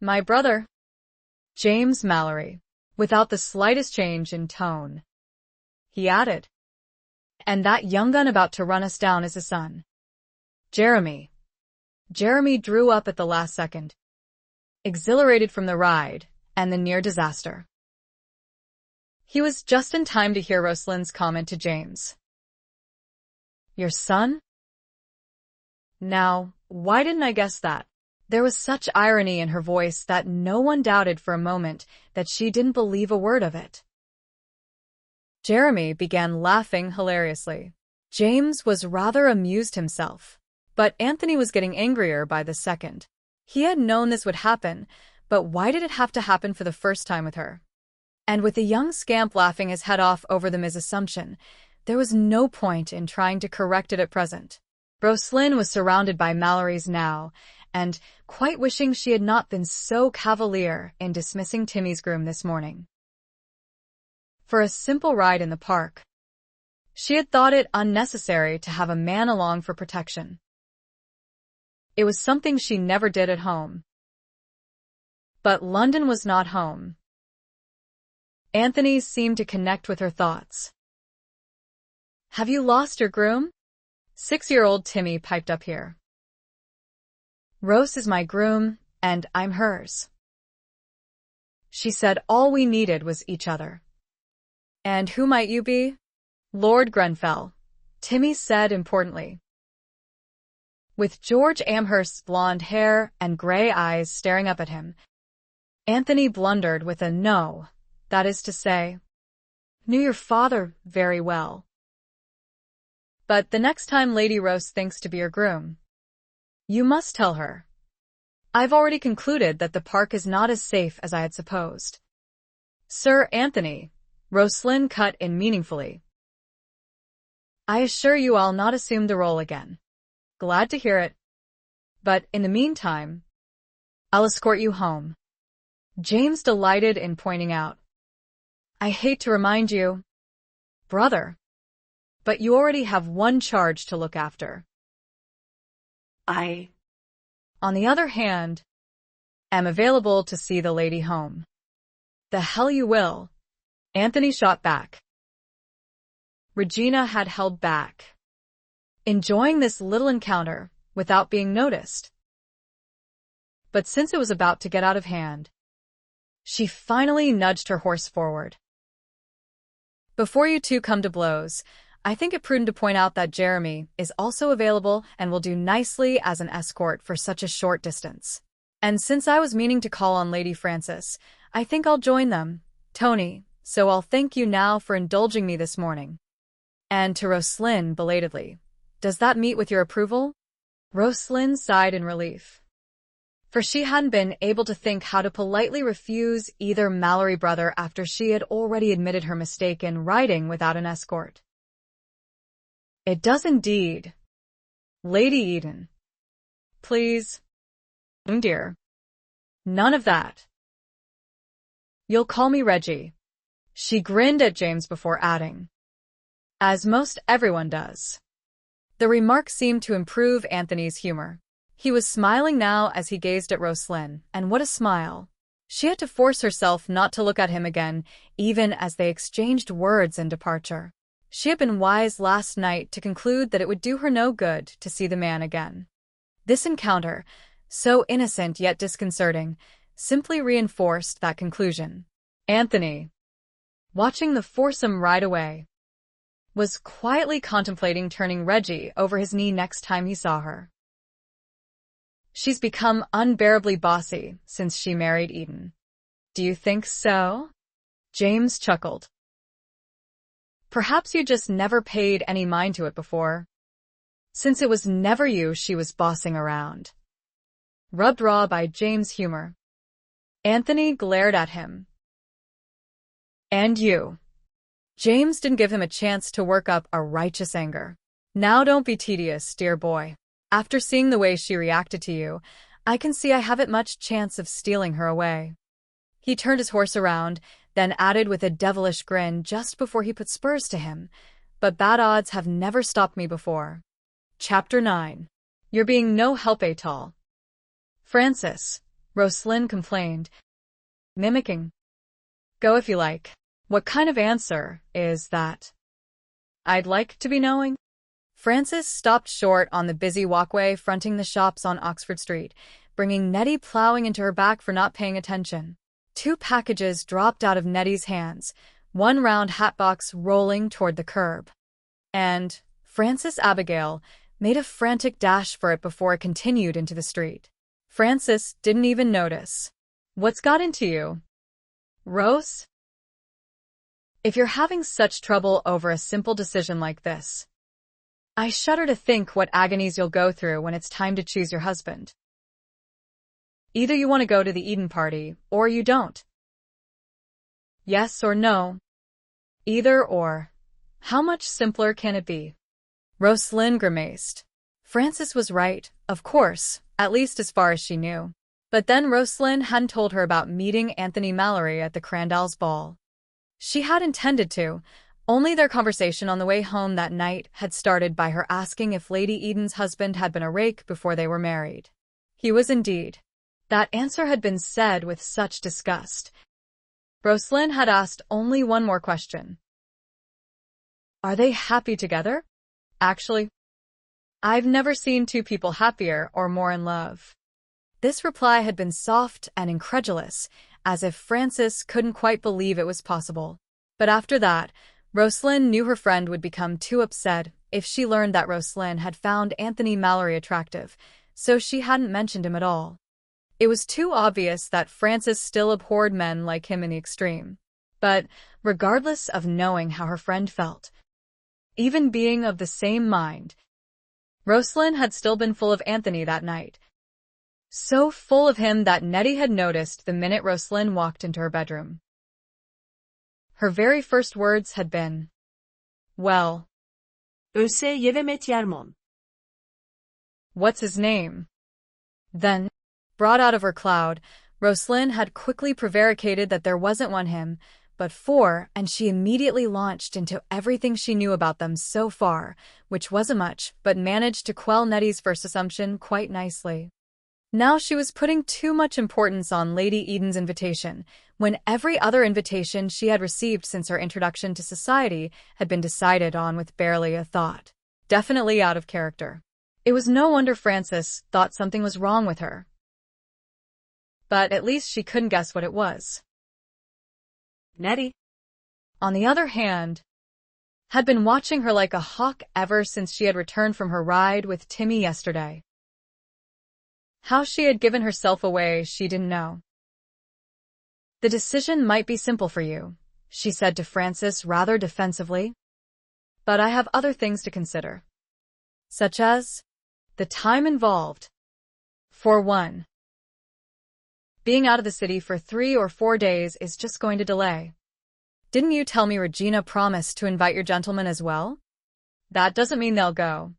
"My brother, James Malory, without the slightest change in tone. He added, "And that young gun about to run us down is his son. Jeremy." Jeremy drew up at the last second, exhilarated from the ride and the near disaster. He was just in time to hear Roslyn's comment to James. "Your son? Now, why didn't I guess that?" There was such irony in her voice that no one doubted for a moment that she didn't believe a word of it. Jeremy began laughing hilariously. James was rather amused himself, but Anthony was getting angrier by the second. He had known this would happen, but why did it have to happen for the first time with her? And with the young scamp laughing his head off over the misassumption, there was no point in trying to correct it at present. Roslynn was surrounded by Malorys now, and quite wishing she had not been so cavalier in dismissing Timmy's groom this morning. For a simple ride in the park, she had thought it unnecessary to have a man along for protection. It was something she never did at home. But London was not home. Anthony seemed to connect with her thoughts. "Have you lost your groom?" 6-year-old Timmy piped up here. "Rose is my groom, and I'm hers." She said all we needed was each other. "And who might you be?" "Lord Grenfell," Timmy said importantly. With George Amherst's blonde hair and gray eyes staring up at him, Anthony blundered with a "no," that is to say, "Knew your father very well. But the next time Lady Rose thinks to be your groom, you must tell her. I've already concluded that the park is not as safe as I had supposed." "Sir Anthony," Roslynn cut in meaningfully, "I assure you I'll not assume the role again." "Glad to hear it. But in the meantime, I'll escort you home." James delighted in pointing out, "I hate to remind you, brother, but you already have one charge to look after. On the other hand, am available to see the lady home." "The hell you will," Anthony shot back. Regina had held back, enjoying this little encounter without being noticed. But since it was about to get out of hand, she finally nudged her horse forward. "Before you two come to blows, I think it prudent to point out that Jeremy is also available and will do nicely as an escort for such a short distance. And since I was meaning to call on Lady Frances, I think I'll join them, Tony, so I'll thank you now for indulging me this morning." And to Roslynn belatedly, "Does that meet with your approval?" Roslynn sighed in relief, for she hadn't been able to think how to politely refuse either Malory brother after she had already admitted her mistake in riding without an escort. "It does indeed. Lady Eden. Please." "Dear. None of that. You'll call me Reggie." She grinned at James before adding, "As most everyone does." The remark seemed to improve Anthony's humor. He was smiling now as he gazed at Roslynn, and what a smile. She had to force herself not to look at him again, even as they exchanged words in departure. She had been wise last night to conclude that it would do her no good to see the man again. This encounter, so innocent yet disconcerting, simply reinforced that conclusion. Anthony, watching the foursome ride away, was quietly contemplating turning Reggie over his knee next time he saw her. "She's become unbearably bossy since she married Eden." "Do you think so?" James chuckled. "Perhaps you just never paid any mind to it before, since it was never you she was bossing around." Rubbed raw by James' humor, Anthony glared at him. "And you?" James didn't give him a chance to work up a righteous anger. "Now don't be tedious, dear boy. After seeing the way she reacted to you, I can see I haven't much chance of stealing her away." He turned his horse around, then added with a devilish grin just before he put spurs to him, "But bad odds have never stopped me before." Chapter 9. "You're being no help at all, Frances," Roslynn complained, mimicking. Go if you like. What kind of answer is that? I'd like to be knowing. Frances stopped short on the busy walkway fronting the shops on Oxford Street, bringing Nettie plowing into her back for not paying attention. 2 packages dropped out of Nettie's hands, one round hatbox rolling toward the curb. And Frances Abigail made a frantic dash for it before it continued into the street. Frances didn't even notice. What's got into you, Rose? If you're having such trouble over a simple decision like this, I shudder to think what agonies you'll go through when it's time to choose your husband. Either you want to go to the Eden party, or you don't. Yes or no? Either or. How much simpler can it be? Roslynn grimaced. Frances was right, of course, at least as far as she knew. But then Roslynn hadn't told her about meeting Anthony Malory at the Crandall's ball. She had intended to, only their conversation on the way home that night had started by her asking if Lady Eden's husband had been a rake before they were married. He was indeed. That answer had been said with such disgust. Roslynn had asked only one more question. Are they happy together? Actually, I've never seen 2 people happier or more in love. This reply had been soft and incredulous, as if Frances couldn't quite believe it was possible. But after that, Roslynn knew her friend would become too upset if she learned that Roslynn had found Anthony Malory attractive, so she hadn't mentioned him at all. It was too obvious that Frances still abhorred men like him in the extreme. But, regardless of knowing how her friend felt, even being of the same mind, Roslynn had still been full of Anthony that night. So full of him that Nettie had noticed the minute Roslynn walked into her bedroom. Her very first words had been, well, what's his name? Then, brought out of her cloud, Roslynn had quickly prevaricated that there wasn't one him, but 4, and she immediately launched into everything she knew about them so far, which wasn't much, but managed to quell Nettie's first assumption quite nicely. Now she was putting too much importance on Lady Eden's invitation, when every other invitation she had received since her introduction to society had been decided on with barely a thought. Definitely out of character. It was no wonder Frances thought something was wrong with her. But at least she couldn't guess what it was. Nettie, on the other hand, had been watching her like a hawk ever since she had returned from her ride with Timmy yesterday. How she had given herself away, she didn't know. The decision might be simple for you, she said to Frances rather defensively. But I have other things to consider. Such as the time involved. For one, being out of the city for 3 or 4 days is just going to delay. Didn't you tell me Regina promised to invite your gentlemen as well? That doesn't mean they'll go.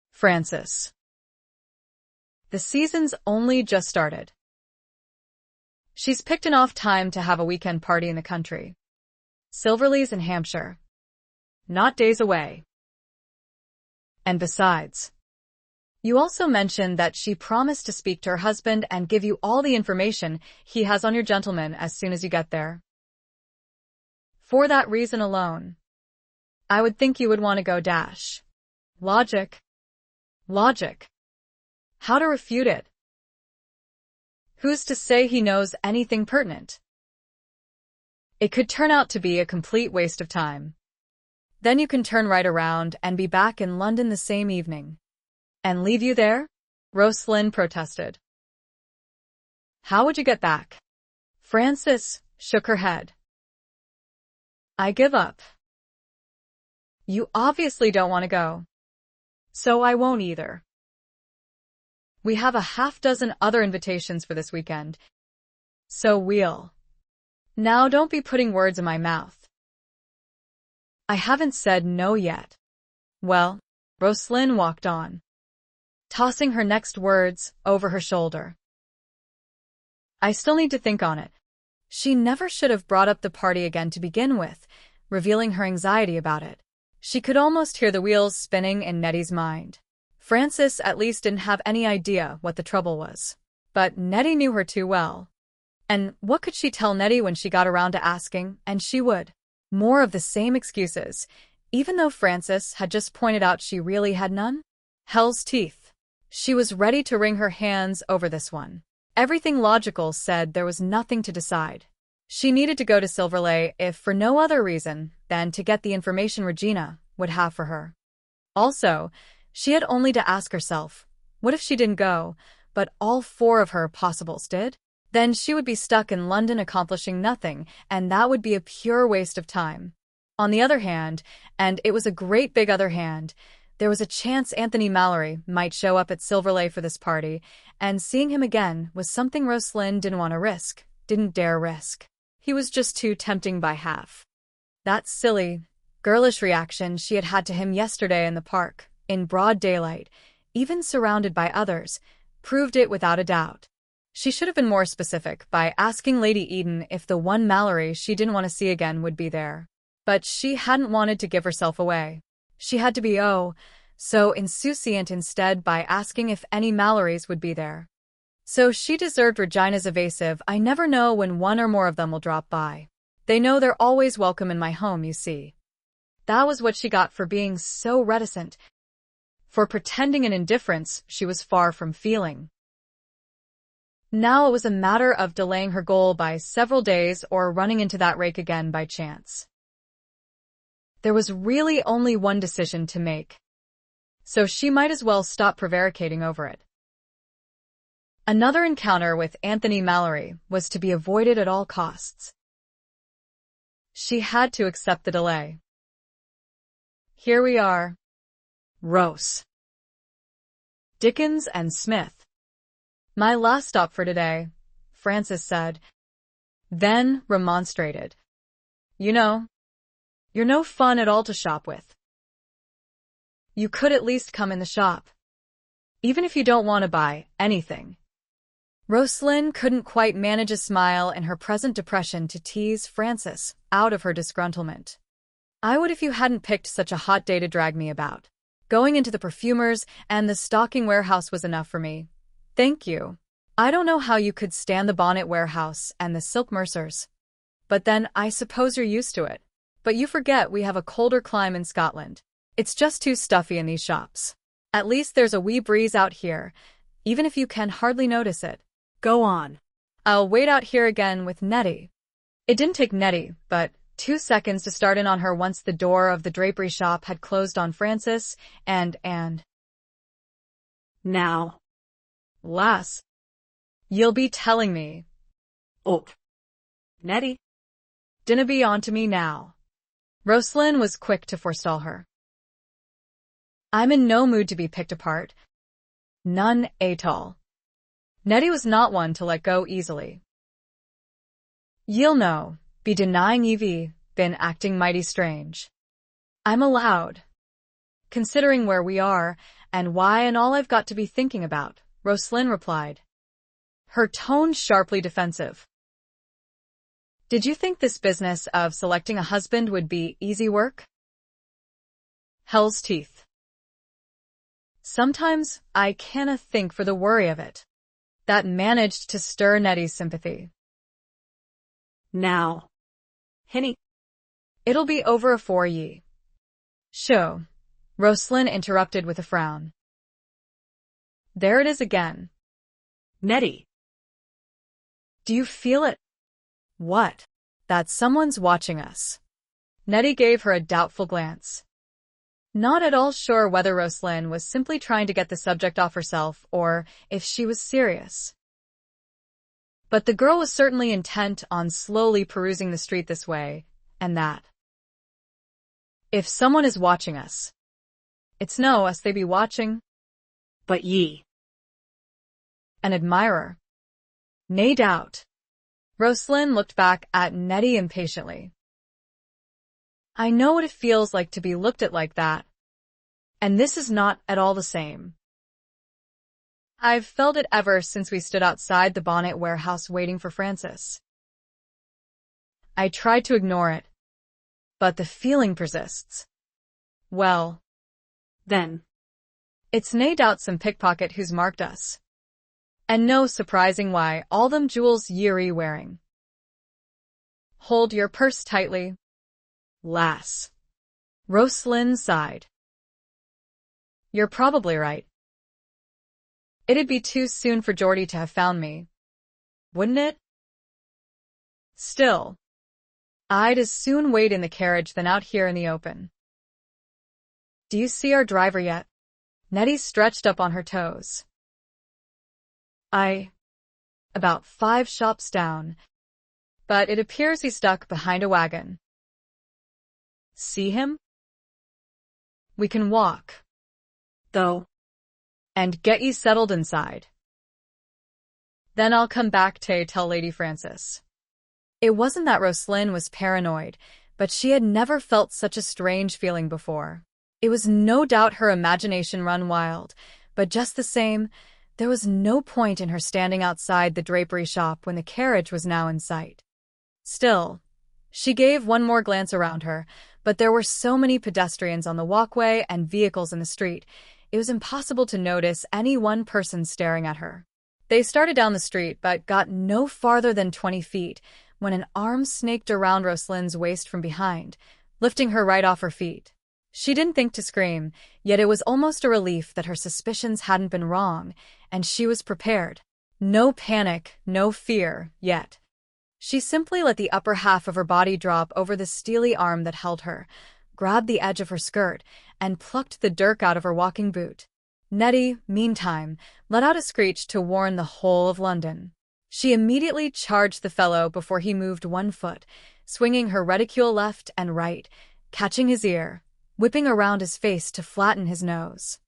Frances. The season's only just started. She's picked an off time to have a weekend party in the country. Silverleys in Hampshire. Not days away. And besides, you also mentioned that she promised to speak to her husband and give you all the information he has on your gentleman as soon as you get there. For that reason alone, I would think you would want to go dash. Logic. Logic. How to refute it? Who's to say he knows anything pertinent? It could turn out to be a complete waste of time. Then you can turn right around and be back in London the same evening. And leave you there? Roslynn protested. How would you get back? Frances shook her head. I give up. You obviously don't want to go. So I won't either. We have a half-dozen other invitations for this weekend. So we'll. Now don't be putting words in my mouth. I haven't said no yet. Well, Roslynn walked on, tossing her next words over her shoulder. I still need to think on it. She never should have brought up the party again to begin with, revealing her anxiety about it. She could almost hear the wheels spinning in Nettie's mind. Frances at least didn't have any idea what the trouble was. But Nettie knew her too well. And what could she tell Nettie when she got around to asking? And she would. More of the same excuses, even though Frances had just pointed out she really had none. Hell's teeth. She was ready to wring her hands over this one. Everything logical said there was nothing to decide. She needed to go to Silverley if for no other reason than to get the information Regina would have for her. Also, she had only to ask herself, what if she didn't go, but all 4 of her possibles did? Then she would be stuck in London accomplishing nothing, and that would be a pure waste of time. On the other hand, and it was a great big other hand, there was a chance Anthony Malory might show up at Silverley for this party, and seeing him again was something Roslynn didn't want to risk, didn't dare risk. He was just too tempting by half. That silly, girlish reaction she had had to him yesterday in the park, in broad daylight, even surrounded by others, proved it without a doubt. She should have been more specific by asking Lady Eden if the one Malory she didn't want to see again would be there. But she hadn't wanted to give herself away. She had to be so insouciant instead by asking if any Malorys would be there. So she deserved Regina's evasive, I never know when one or more of them will drop by. They know they're always welcome in my home, you see. That was what she got for being so reticent, for pretending an indifference she was far from feeling. Now it was a matter of delaying her goal by several days or running into that Rake again by chance. There was really only one decision to make, so she might as well stop prevaricating over it. Another encounter with Anthony Malory was to be avoided at all costs. She had to accept the delay. Here we are. Rose, Dickens and Smith. My last stop for today, Frances said, then remonstrated. You know, you're no fun at all to shop with. You could at least come in the shop, even if you don't want to buy anything. Roslynn couldn't quite manage a smile in her present depression to tease Frances out of her disgruntlement. I would if you hadn't picked such a hot day to drag me about. Going into the perfumer's and the stocking warehouse was enough for me. Thank you. I don't know how you could stand the bonnet warehouse and the silk mercers. But then I suppose you're used to it. But you forget we have a colder climate in Scotland. It's just too stuffy in these shops. At least there's a wee breeze out here, even if you can hardly notice it. Go on. I'll wait out here again with Nettie. It didn't take Nettie, but 2 seconds to start in on her once the door of the drapery shop had closed on Frances and Now. Lass, you'll be telling me. Oh. Nettie. Dinna be on to me now. Roslynn was quick to forestall her. I'm in no mood to be picked apart. None at all. Nettie was not one to let go easily. Ye'll know, be denying Evie, been acting mighty strange. I'm allowed. Considering where we are, and why and all I've got to be thinking about, Roslynn replied, her tone sharply defensive. Did you think this business of selecting a husband would be easy work? Hell's teeth. Sometimes I canna think for the worry of it. That managed to stir Nettie's sympathy. Now. Hinny. It'll be over afore ye. Sho, Roslynn interrupted with a frown. There it is again. Nettie. Do you feel it? What? That someone's watching us. Nettie gave her a doubtful glance. Not at all sure whether Roslynn was simply trying to get the subject off herself or if she was serious. But the girl was certainly intent on slowly perusing the street this way and that. If someone is watching us, it's no us they be watching. But ye. An admirer. Nae doubt. Roslynn looked back at Nettie impatiently. I know what it feels like to be looked at like that. And this is not at all the same. I've felt it ever since we stood outside the bonnet warehouse waiting for Frances. I tried to ignore it, but the feeling persists. Well, then. It's nae doubt some pickpocket who's marked us. And no surprising why, all them jewels ye're wearing. Hold your purse tightly, lass. Roslynn sighed. You're probably right. It'd be too soon for Geordie to have found me, wouldn't it? Still, I'd as soon wait in the carriage than out here in the open. Do you see our driver yet? Nettie stretched up on her toes. About 5 shops down, but it appears he's stuck behind a wagon. See him? We can walk, though, and get ye settled inside. Then I'll come back to tell Lady Frances. It wasn't that Roslynn was paranoid, but she had never felt such a strange feeling before. It was no doubt her imagination run wild, but just the same, there was no point in her standing outside the drapery shop when the carriage was now in sight. Still, she gave one more glance around her, but there were so many pedestrians on the walkway and vehicles in the street, it was impossible to notice any one person staring at her. They started down the street but got no farther than 20 feet when an arm snaked around Roslynn's waist from behind, lifting her right off her feet. She didn't think to scream, yet it was almost a relief that her suspicions hadn't been wrong, and she was prepared. No panic, no fear, yet. She simply let the upper half of her body drop over the steely arm that held her, grabbed the edge of her skirt, and plucked the dirk out of her walking boot. Nettie, meantime, let out a screech to warn the whole of London. She immediately charged the fellow before he moved 1 foot, swinging her reticule left and right, catching his ear, whipping around his face to flatten his nose.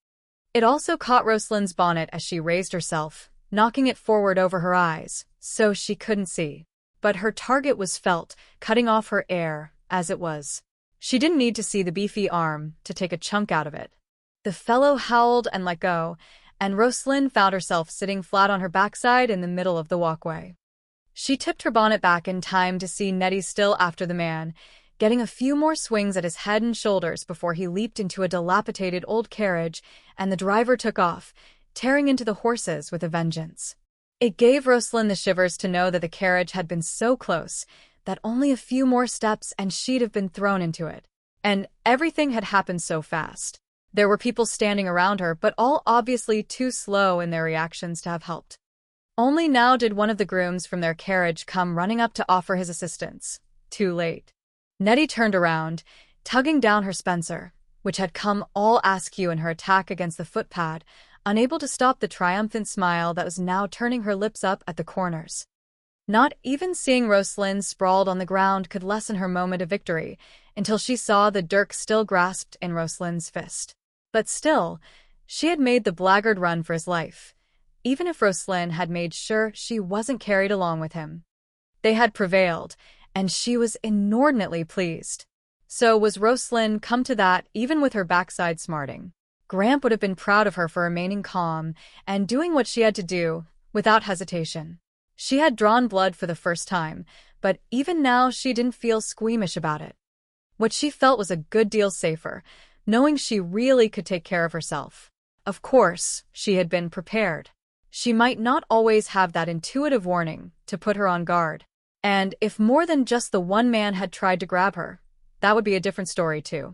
It also caught Roslynn's bonnet as she raised herself, knocking it forward over her eyes, so she couldn't see. But her target was felt, cutting off her air, as it was. She didn't need to see the beefy arm to take a chunk out of it. The fellow howled and let go, and Roslynn found herself sitting flat on her backside in the middle of the walkway. She tipped her bonnet back in time to see Nettie still after the man, getting a few more swings at his head and shoulders before he leaped into a dilapidated old carriage, and the driver took off, tearing into the horses with a vengeance. It gave Roslynn the shivers to know that the carriage had been so close that only a few more steps and she'd have been thrown into it. And everything had happened so fast. There were people standing around her, but all obviously too slow in their reactions to have helped. Only now did one of the grooms from their carriage come running up to offer his assistance. Too late. Nettie turned around, tugging down her spencer, which had come all askew in her attack against the footpad, unable to stop the triumphant smile that was now turning her lips up at the corners. Not even seeing Roslynn sprawled on the ground could lessen her moment of victory, until she saw the dirk still grasped in Roslynn's fist. But still, she had made the blackguard run for his life, even if Roslynn had made sure she wasn't carried along with him. They had prevailed, and she was inordinately pleased. So was Roslynn, come to that, even with her backside smarting. Gramp would have been proud of her for remaining calm and doing what she had to do, without hesitation. She had drawn blood for the first time, but even now she didn't feel squeamish about it. What she felt was a good deal safer, knowing she really could take care of herself. Of course, she had been prepared. She might not always have that intuitive warning to put her on guard. And if more than just the one man had tried to grab her, that would be a different story too.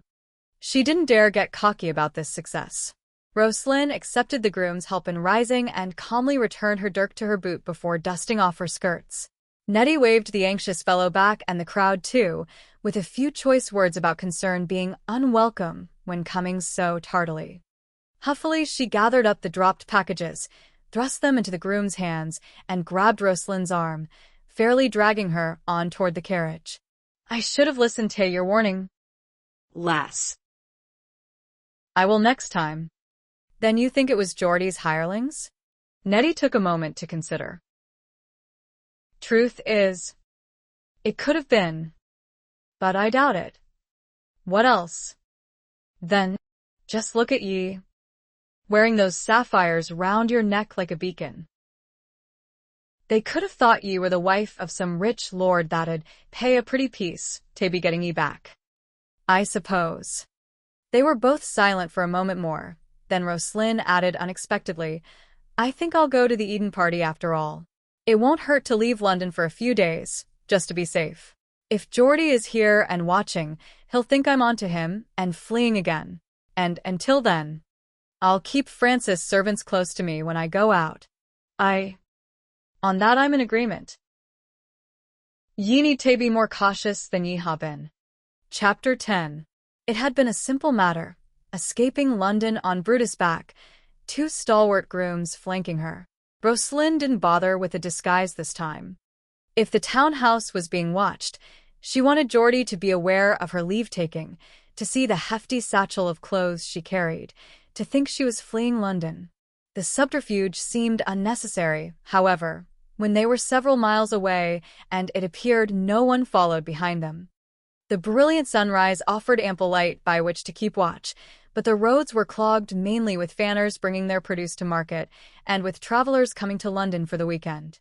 She didn't dare get cocky about this success. Roslynn accepted the groom's help in rising and calmly returned her dirk to her boot before dusting off her skirts. Nettie waved the anxious fellow back and the crowd too, with a few choice words about concern being unwelcome when coming so tardily. Huffily, she gathered up the dropped packages, thrust them into the groom's hands, and grabbed Roslynn's arm, fairly dragging her on toward the carriage. I should have listened to your warning, lass. I will next time. Then you think it was Geordie's hirelings? Nettie took a moment to consider. Truth is, it could have been, but I doubt it. What else? Then, just look at ye, wearing those sapphires round your neck like a beacon. They could have thought ye were the wife of some rich lord that'd pay a pretty piece to be getting ye back, I suppose. They were both silent for a moment more. Then Roslynn added unexpectedly, I think I'll go to the Eden party after all. It won't hurt to leave London for a few days, just to be safe. If Geordie is here and watching, he'll think I'm onto him and fleeing again. And until then, I'll keep Francis' servants close to me when I go out. On that I'm in agreement. Ye need to be more cautious than ye ha been. Chapter 10. It had been a simple matter, escaping London on Brutus' back, 2 stalwart grooms flanking her. Roslynn didn't bother with a disguise this time. If the townhouse was being watched, she wanted Geordie to be aware of her leave-taking, to see the hefty satchel of clothes she carried, to think she was fleeing London. The subterfuge seemed unnecessary, however, when they were several miles away and it appeared no one followed behind them. The brilliant sunrise offered ample light by which to keep watch, but the roads were clogged mainly with fanners bringing their produce to market and with travelers coming to London for the weekend.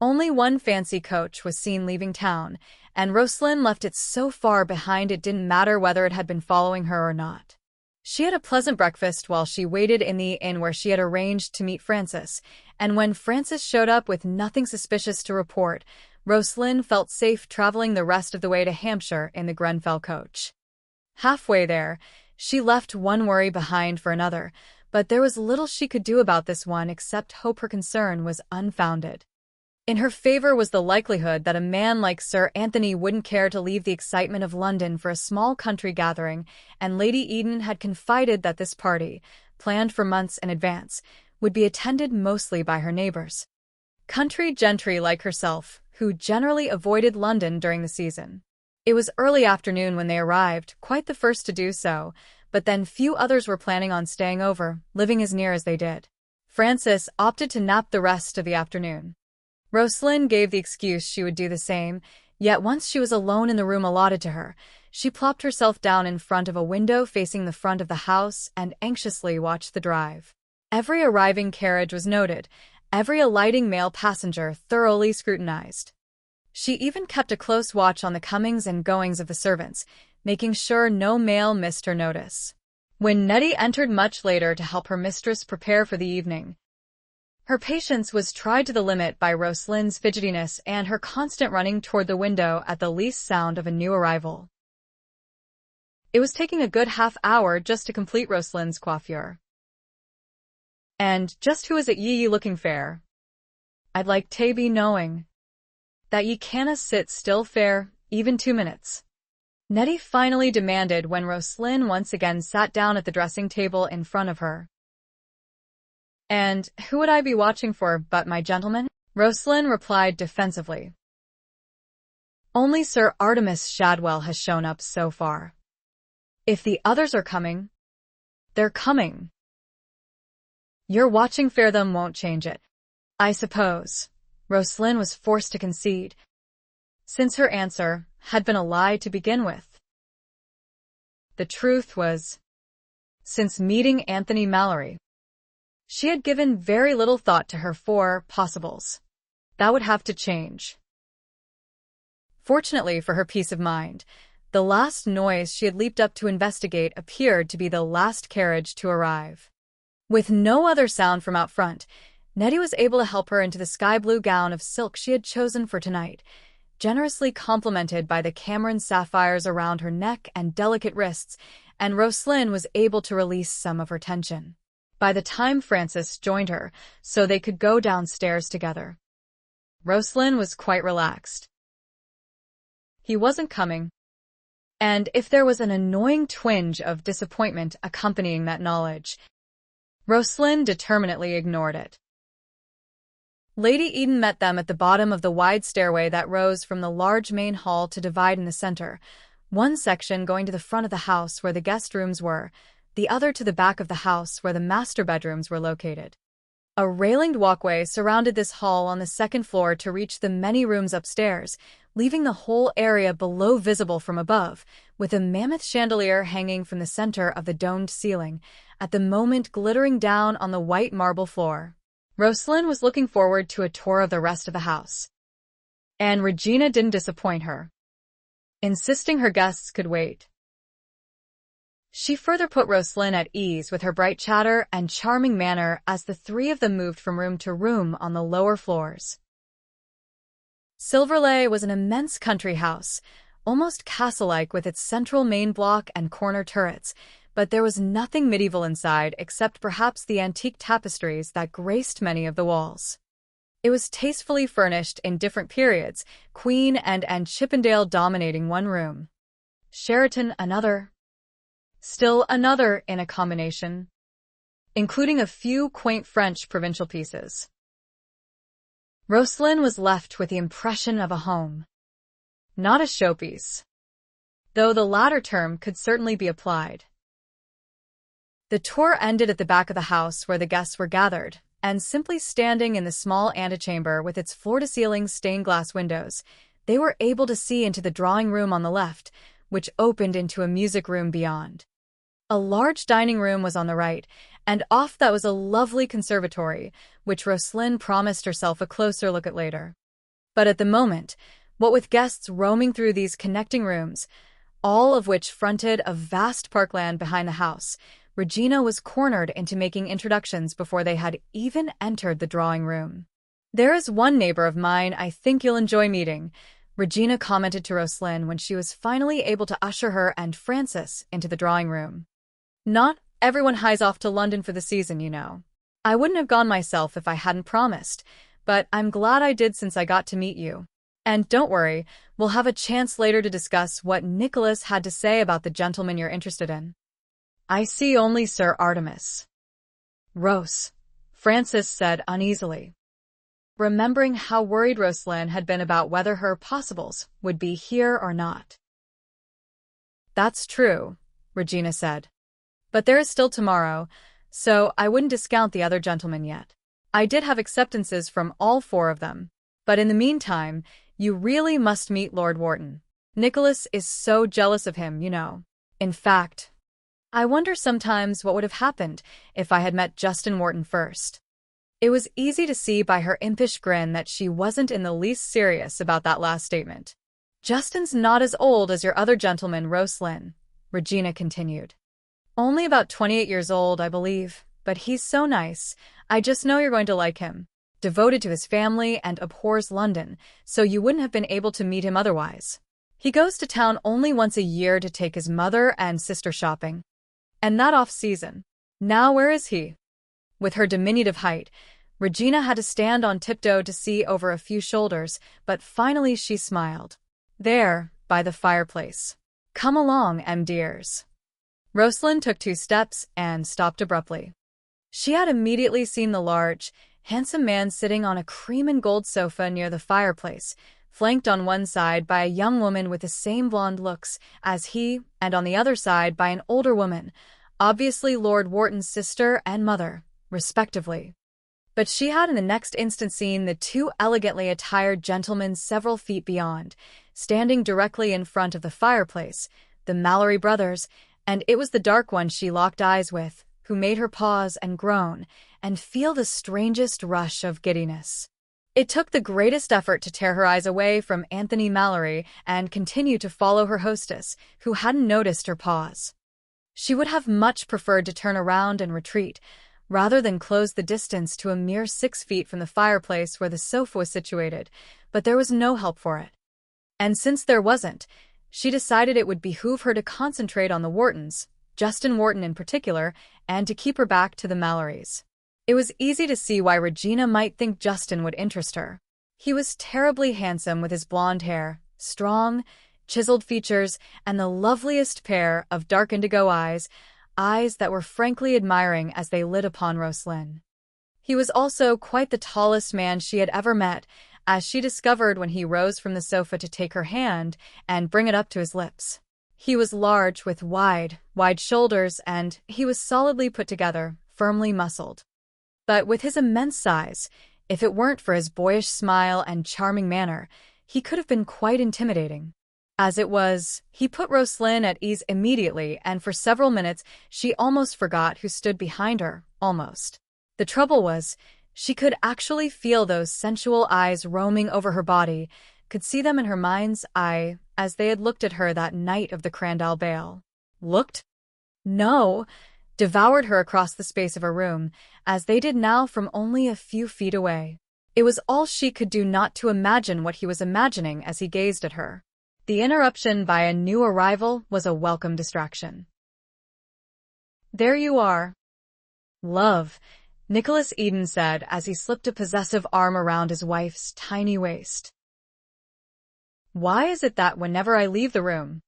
Only one fancy coach was seen leaving town, and Roslynn left it so far behind it didn't matter whether it had been following her or not. She had a pleasant breakfast while she waited in the inn where she had arranged to meet Francis, and when Francis showed up with nothing suspicious to report, Roslynn felt safe traveling the rest of the way to Hampshire in the Grenfell coach. Halfway there, she left one worry behind for another, but there was little she could do about this one except hope her concern was unfounded. In her favor was the likelihood that a man like Sir Anthony wouldn't care to leave the excitement of London for a small country gathering, and Lady Eden had confided that this party, planned for months in advance, would be attended mostly by her neighbors. Country gentry like herself, who generally avoided London during the season. It was early afternoon when they arrived, quite the first to do so, but then few others were planning on staying over, living as near as they did. Francis opted to nap the rest of the afternoon. Roslynn gave the excuse she would do the same, yet once she was alone in the room allotted to her, she plopped herself down in front of a window facing the front of the house and anxiously watched the drive. Every arriving carriage was noted, every alighting male passenger thoroughly scrutinized. She even kept a close watch on the comings and goings of the servants, making sure no male missed her notice. When Nettie entered much later to help her mistress prepare for the evening, her patience was tried to the limit by Roslynn's fidgetiness and her constant running toward the window at the least sound of a new arrival. It was taking a good half-hour just to complete Roslynn's coiffure. "And just who is it ye looking fair? I'd like to be knowing that ye canna sit still fair, even 2 minutes." Nettie finally demanded when Roslynn once again sat down at the dressing table in front of her. "And who would I be watching for but my gentleman?" Roslynn replied defensively. "Only Sir Artemis Shadwell has shown up so far. If the others are coming, they're coming. Your watching for them won't change it, I suppose." Roslynn was forced to concede, since her answer had been a lie to begin with. The truth was, since meeting Anthony Malory, she had given very little thought to her 4 possibles. That would have to change. Fortunately for her peace of mind, the last noise she had leaped up to investigate appeared to be the last carriage to arrive. With no other sound from out front, Nettie was able to help her into the sky-blue gown of silk she had chosen for tonight, generously complemented by the Cameron sapphires around her neck and delicate wrists, and Roslynn was able to release some of her tension. By the time Francis joined her, so they could go downstairs together, Roslynn was quite relaxed. He wasn't coming, and if there was an annoying twinge of disappointment accompanying that knowledge, Roslynn determinedly ignored it. Lady Eden met them at the bottom of the wide stairway that rose from the large main hall to divide in the center, one section going to the front of the house where the guest rooms were, the other to the back of the house where the master bedrooms were located. A railinged walkway surrounded this hall on the second floor to reach the many rooms upstairs, leaving the whole area below visible from above, with a mammoth chandelier hanging from the center of the domed ceiling, at the moment glittering down on the white marble floor. Roslynn was looking forward to a tour of the rest of the house. And Regina didn't disappoint her, insisting her guests could wait. She further put Roslynn at ease with her bright chatter and charming manner as the three of them moved from room to room on the lower floors. Silverley was an immense country house, almost castle-like with its central main block and corner turrets, but there was nothing medieval inside except perhaps the antique tapestries that graced many of the walls. It was tastefully furnished in different periods, Queen and Chippendale dominating one room, Sheraton another, still another in a combination, including a few quaint French provincial pieces. Roslynn was left with the impression of a home, not a showpiece, though the latter term could certainly be applied. The tour ended at the back of the house where the guests were gathered, and simply standing in the small antechamber with its floor-to-ceiling stained-glass windows, they were able to see into the drawing room on the left, which opened into a music room beyond. A large dining room was on the right, and off that was a lovely conservatory, which Roslynn promised herself a closer look at later. But at the moment, what with guests roaming through these connecting rooms, all of which fronted a vast parkland behind the house, Regina was cornered into making introductions before they had even entered the drawing room. "There is one neighbor of mine I think you'll enjoy meeting," Regina commented to Roslynn when she was finally able to usher her and Francis into the drawing room. "Not everyone hies off to London for the season, you know. I wouldn't have gone myself if I hadn't promised, but I'm glad I did since I got to meet you. And don't worry, we'll have a chance later to discuss what Nicholas had to say about the gentleman you're interested in." "I see only Sir Artemis." "Rose," Francis said uneasily, remembering how worried Roslynn had been about whether her possibles would be here or not. "That's true," Regina said. "But there is still tomorrow, so I wouldn't discount the other gentlemen yet. I did have acceptances from all four of them. But in the meantime, you really must meet Lord Wharton. Nicholas is so jealous of him, you know. In fact, I wonder sometimes what would have happened if I had met Justin Wharton first." It was easy to see by her impish grin that she wasn't in the least serious about that last statement. "Justin's not as old as your other gentleman, Roslynn," Regina continued. "Only about 28 years old, I believe, but he's so nice. I just know you're going to like him. Devoted to his family and abhors London, so you wouldn't have been able to meet him otherwise. He goes to town only once a year to take his mother and sister shopping. And that off-season. Now where is he?" With her diminutive height, Regina had to stand on tiptoe to see over a few shoulders, but finally she smiled. "There, by the fireplace. Come along, dears." Roslynn took 2 steps and stopped abruptly. She had immediately seen the large, handsome man sitting on a cream and gold sofa near the fireplace, flanked on one side by a young woman with the same blonde looks as he, and on the other side by an older woman, obviously Lord Wharton's sister and mother, respectively. But she had in the next instant seen the 2 elegantly attired gentlemen several feet beyond, standing directly in front of the fireplace, the Malory brothers, and it was the dark one she locked eyes with, who made her pause and groan, and feel the strangest rush of giddiness. It took the greatest effort to tear her eyes away from Anthony Malory and continue to follow her hostess, who hadn't noticed her pause. She would have much preferred to turn around and retreat, rather than close the distance to a mere 6 feet from the fireplace where the sofa was situated, but there was no help for it. And since there wasn't, she decided it would behoove her to concentrate on the Whartons, Justin Wharton in particular, and to keep her back to the Malorys. It was easy to see why Regina might think Justin would interest her. He was terribly handsome with his blonde hair, strong, chiseled features, and the loveliest pair of dark indigo eyes that were frankly admiring as they lit upon Roslynn. He was also quite the tallest man she had ever met, as she discovered when he rose from the sofa to take her hand and bring it up to his lips. He was large with wide shoulders, and he was solidly put together, firmly muscled. But with his immense size, if it weren't for his boyish smile and charming manner, he could have been quite intimidating. As it was, he put Roslynn at ease immediately, and for several minutes she almost forgot who stood behind her, almost. The trouble was, she could actually feel those sensual eyes roaming over her body, could see them in her mind's eye, as they had looked at her that night of the Crandall ball. Looked? No, devoured her across the space of a room, as they did now from only a few feet away. It was all she could do not to imagine what he was imagining as he gazed at her. The interruption by a new arrival was a welcome distraction. "There you are, love," Nicholas Eden said as he slipped a possessive arm around his wife's tiny waist. "Why is it that whenever I leave the room,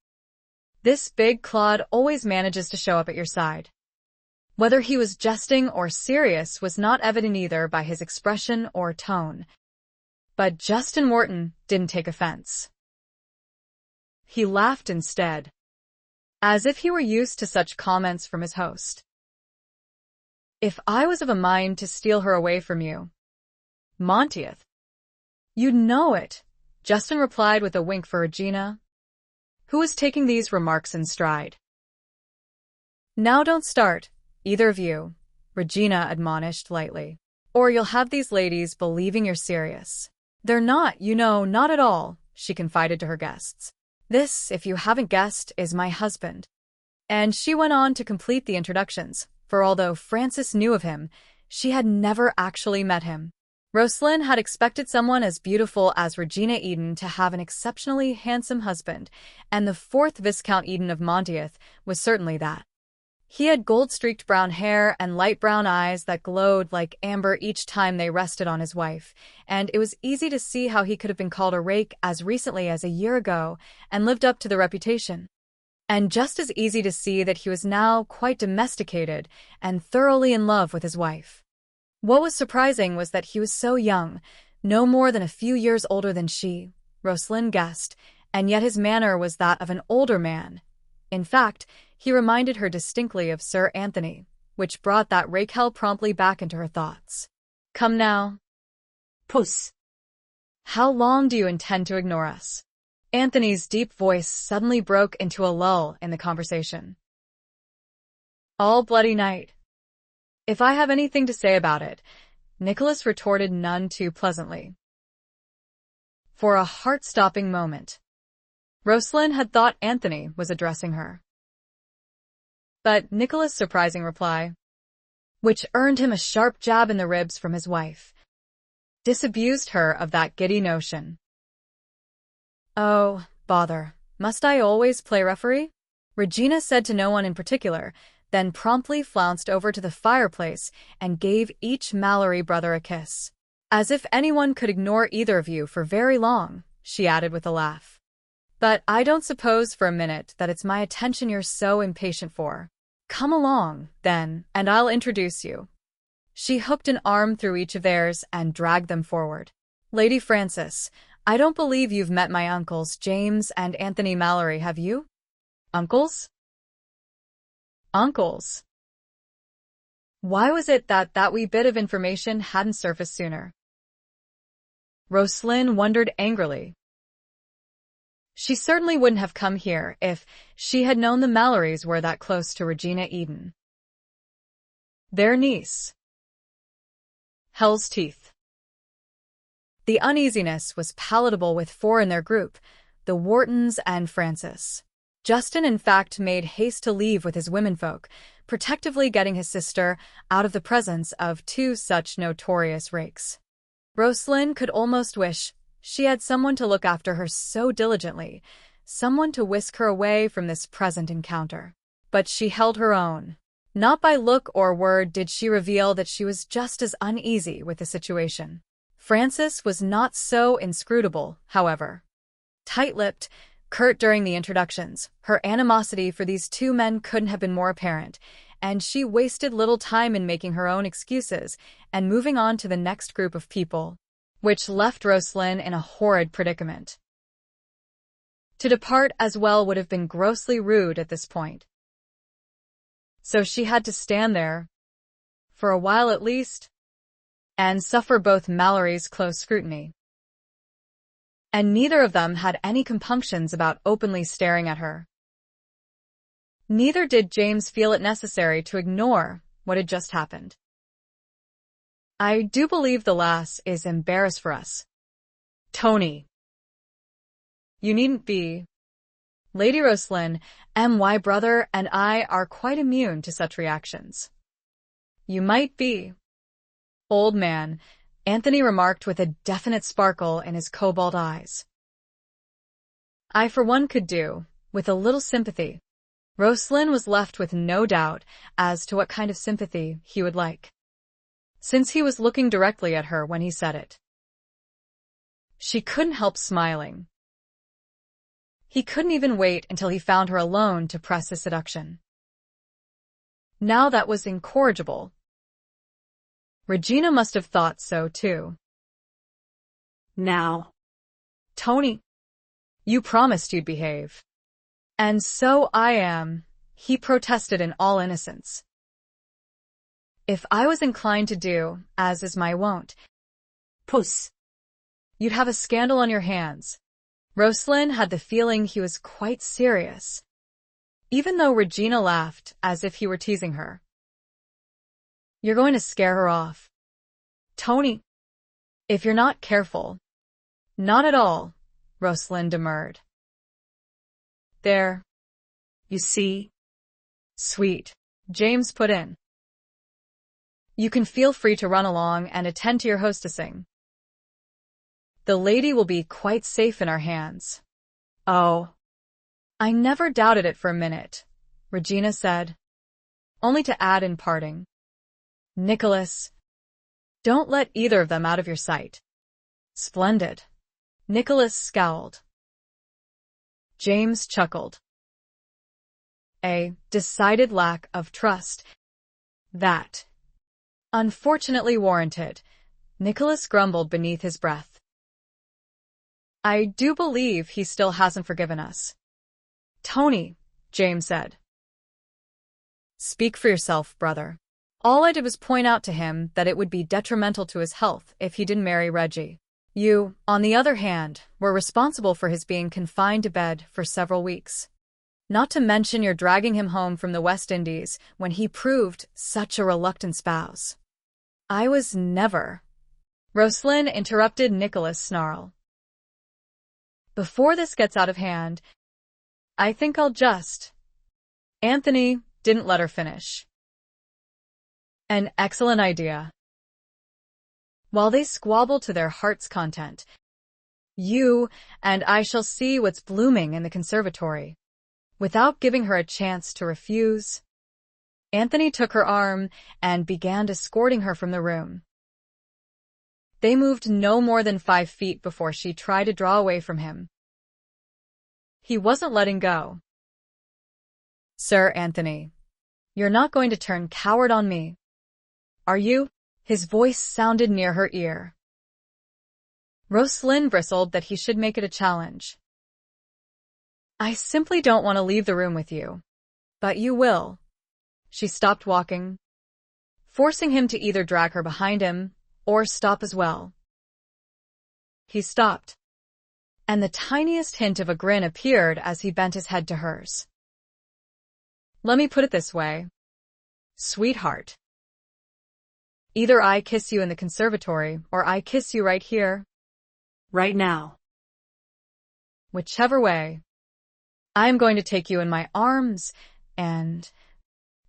this big clod always manages to show up at your side?" Whether he was jesting or serious was not evident either by his expression or tone. But Justin Wharton didn't take offense. He laughed instead, as if he were used to such comments from his host. "If I was of a mind to steal her away from you, Monteith, you'd know it," Justin replied with a wink for Regina, who was taking these remarks in stride. "Now don't start, either of you," Regina admonished lightly, "or you'll have these ladies believing you're serious." "They're not, you know, not at all," she confided to her guests. "This, if you haven't guessed, is my husband." And she went on to complete the introductions, for although Frances knew of him, she had never actually met him. Roslynn had expected someone as beautiful as Regina Eden to have an exceptionally handsome husband, and the 4th Viscount Eden of Monteith was certainly that. He had gold-streaked brown hair and light brown eyes that glowed like amber each time they rested on his wife, and it was easy to see how he could have been called a rake as recently as a year ago and lived up to the reputation. And just as easy to see that he was now quite domesticated and thoroughly in love with his wife. What was surprising was that he was so young, no more than a few years older than she, Roslynn guessed, and yet his manner was that of an older man. In fact, he reminded her distinctly of Sir Anthony, which brought that Rake promptly back into her thoughts. "Come now, Puss. how long do you intend to ignore us?" Anthony's deep voice suddenly broke into a lull in the conversation. "All bloody night. If I have anything to say about it," Nicholas retorted none too pleasantly. For a heart-stopping moment, Roslynn had thought Anthony was addressing her. But Nicholas' surprising reply, which earned him a sharp jab in the ribs from his wife, disabused her of that giddy notion. "Oh, bother, must I always play referee?" Regina said to no one in particular, then promptly flounced over to the fireplace and gave each Malory brother a kiss. "As if anyone could ignore either of you for very long," she added with a laugh. "But I don't suppose for a minute that it's my attention you're so impatient for. Come along, then, and I'll introduce you." She hooked an arm through each of theirs and dragged them forward. "Lady Frances, I don't believe you've met my uncles, James and Anthony Malory, have you?" "Uncles?" "Uncles." Why was it that that wee bit of information hadn't surfaced sooner? Roslynn wondered angrily. She certainly wouldn't have come here if she had known the Malorys were that close to Regina Eden. Their niece. Hell's teeth. The uneasiness was palatable with 4 in their group, the Whartons and Frances. Justin, in fact, made haste to leave with his womenfolk, protectively getting his sister out of the presence of 2 such notorious rakes. Roslynn could almost wish she had someone to look after her so diligently, someone to whisk her away from this present encounter. But she held her own. Not by look or word did she reveal that she was just as uneasy with the situation. Frances was not so inscrutable, however. Tight-lipped, curt during the introductions, her animosity for these 2 men couldn't have been more apparent, and she wasted little time in making her own excuses and moving on to the next group of people, which left Roslynn in a horrid predicament. To depart as well would have been grossly rude at this point. So she had to stand there, for a while at least, and suffer both Malory's close scrutiny. And neither of them had any compunctions about openly staring at her. Neither did James feel it necessary to ignore what had just happened. "I do believe the lass is embarrassed for us. Tony. You needn't be," Lady Roslynn, my brother and I are quite immune to such reactions. You might be. Old man, Anthony remarked with a definite sparkle in his cobalt eyes. I for one could do, with a little sympathy. Roslynn was left with no doubt as to what kind of sympathy he would like, since he was looking directly at her when he said it. She couldn't help smiling. He couldn't even wait until he found her alone to press his seduction. Now that was incorrigible. Regina must have thought so too. Now. Tony, you promised you'd behave. And so I am, he protested in all innocence. If I was inclined to do, as is my wont, Puss. you'd have a scandal on your hands. Roslynn had the feeling he was quite serious, even though Regina laughed as if he were teasing her. You're going to scare her off. Tony, if you're not careful. Not at all, Roslynn demurred. There. You see? Sweet, James put in. You can feel free to run along and attend to your hostessing. The lady will be quite safe in our hands. Oh. I never doubted it for a minute, Regina said, only to add in parting. Nicholas, don't let either of them out of your sight. Splendid. Nicholas scowled. James chuckled. A decided lack of trust. That. Unfortunately warranted, Nicholas grumbled beneath his breath. I do believe he still hasn't forgiven us. Tony, James said. Speak for yourself, brother. All I did was point out to him that it would be detrimental to his health if he didn't marry Reggie. You, on the other hand, were responsible for his being confined to bed for several weeks. Not to mention your dragging him home from the West Indies when he proved such a reluctant spouse. I was never. Roslynn interrupted Nicholas' snarl. Before this gets out of hand, I think I'll just. Anthony didn't let her finish. An excellent idea. While they squabble to their heart's content, you and I shall see what's blooming in the conservatory. Without giving her a chance to refuse, Anthony took her arm and began escorting her from the room. They moved no more than 5 feet before she tried to draw away from him. He wasn't letting go. Sir Anthony, you're not going to turn coward on me, are you? His voice sounded near her ear. Roslynn bristled that he should make it a challenge. I simply don't want to leave the room with you. But you will. She stopped walking, forcing him to either drag her behind him or stop as well. He stopped, and the tiniest hint of a grin appeared as he bent his head to hers. Let me put it this way, sweetheart. Either I kiss you in the conservatory or I kiss you right here. Right now. Whichever way. I am going to take you in my arms, and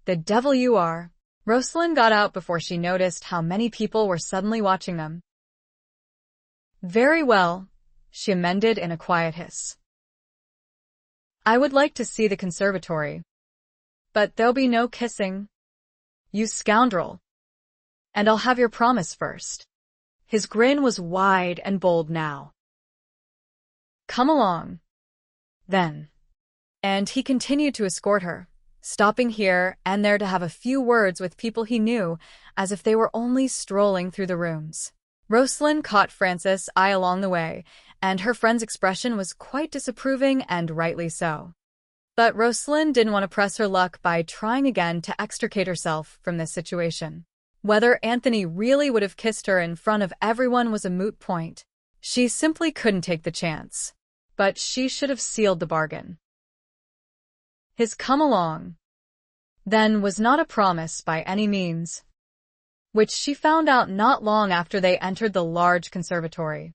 the devil you are. Roslynn got out before she noticed how many people were suddenly watching them. Very well, she amended in a quiet hiss. I would like to see the conservatory, but there'll be no kissing. You scoundrel. And I'll have your promise first. His grin was wide and bold now. Come along. Then. And he continued to escort her, stopping here and there to have a few words with people he knew, as if they were only strolling through the rooms. Roslynn caught Frances' eye along the way, and her friend's expression was quite disapproving, and rightly so. But Roslynn didn't want to press her luck by trying again to extricate herself from this situation. Whether Anthony really would have kissed her in front of everyone was a moot point. She simply couldn't take the chance. But she should have sealed the bargain. His come along, then, was not a promise by any means, which she found out not long after they entered the large conservatory.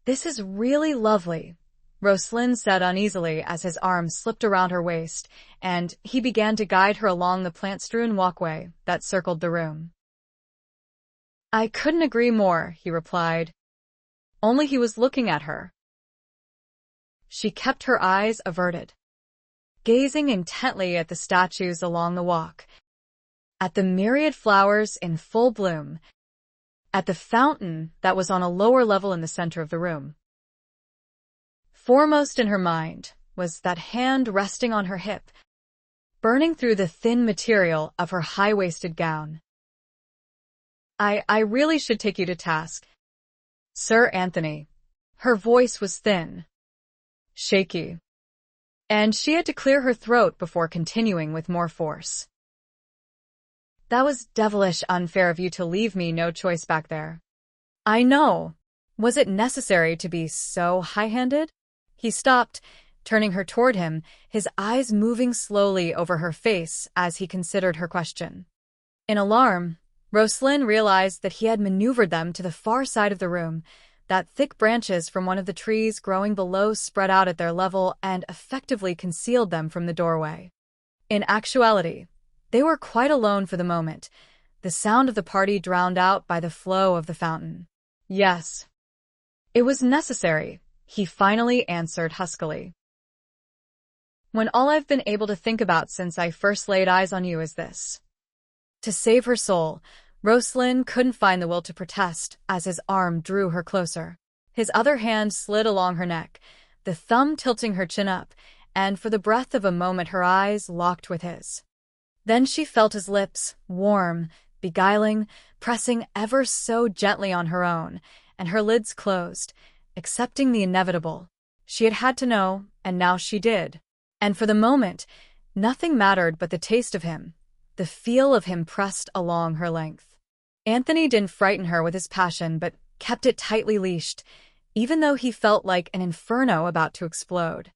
This is really lovely, Roslynn said uneasily as his arm slipped around her waist, and he began to guide her along the plant-strewn walkway that circled the room. I couldn't agree more, he replied. Only he was looking at her. She kept her eyes averted, gazing intently at the statues along the walk, at the myriad flowers in full bloom, at the fountain that was on a lower level in the center of the room. Foremost in her mind was that hand resting on her hip, burning through the thin material of her high-waisted gown. I really should take you to task, Sir Anthony. Her voice was thin, shaky, and she had to clear her throat before continuing with more force. That was devilish unfair of you to leave me no choice back there. I know. Was it necessary to be so high-handed? He stopped, turning her toward him, his eyes moving slowly over her face as he considered her question. In alarm, Roslynn realized that he had maneuvered them to the far side of the room, that thick branches from one of the trees growing below spread out at their level and effectively concealed them from the doorway. In actuality, they were quite alone for the moment, the sound of the party drowned out by the flow of the fountain. Yes. It was necessary, he finally answered huskily. When all I've been able to think about since I first laid eyes on you is this. To save her soul, Roslynn couldn't find the will to protest as his arm drew her closer. His other hand slid along her neck, the thumb tilting her chin up, and for the breath of a moment her eyes locked with his. Then she felt his lips, warm, beguiling, pressing ever so gently on her own, and her lids closed, accepting the inevitable. She had had to know, and now she did. And for the moment, nothing mattered but the taste of him, the feel of him pressed along her length. Anthony didn't frighten her with his passion, but kept it tightly leashed, even though he felt like an inferno about to explode.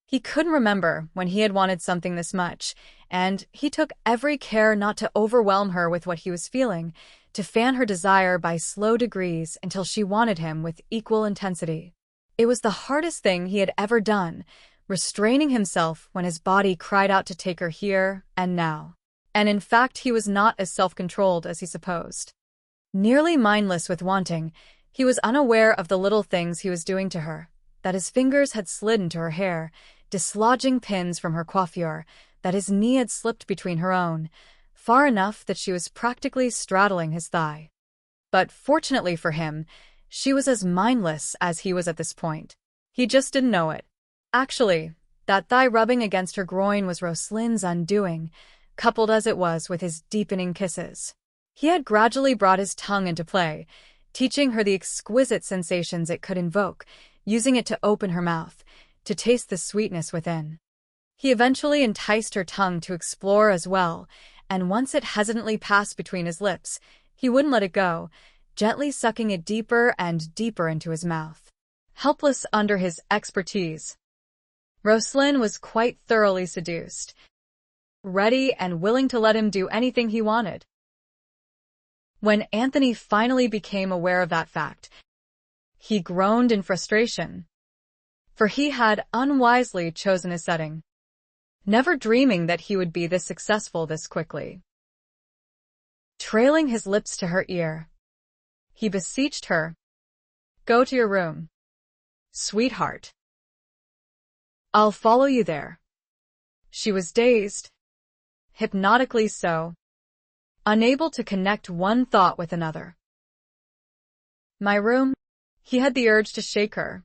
He couldn't remember when he had wanted something this much, and he took every care not to overwhelm her with what he was feeling, to fan her desire by slow degrees until she wanted him with equal intensity. It was the hardest thing he had ever done, restraining himself when his body cried out to take her here and now. And in fact, he was not as self-controlled as he supposed. Nearly mindless with wanting, he was unaware of the little things he was doing to her, that his fingers had slid into her hair, dislodging pins from her coiffure, that his knee had slipped between her own, far enough that she was practically straddling his thigh. But fortunately for him, she was as mindless as he was at this point. He just didn't know it. Actually, that thigh rubbing against her groin was Roslynn's undoing, coupled as it was with his deepening kisses. He had gradually brought his tongue into play, teaching her the exquisite sensations it could invoke, using it to open her mouth, to taste the sweetness within. He eventually enticed her tongue to explore as well, and once it hesitantly passed between his lips, he wouldn't let it go, gently sucking it deeper and deeper into his mouth. Helpless under his expertise, Roslynn was quite thoroughly seduced, ready and willing to let him do anything he wanted. When Anthony finally became aware of that fact, he groaned in frustration, for he had unwisely chosen a setting, never dreaming that he would be this successful this quickly. Trailing his lips to her ear, he beseeched her, "Go to your room, sweetheart. I'll follow you there." She was dazed, hypnotically so, unable to connect one thought with another. My room? He had the urge to shake her.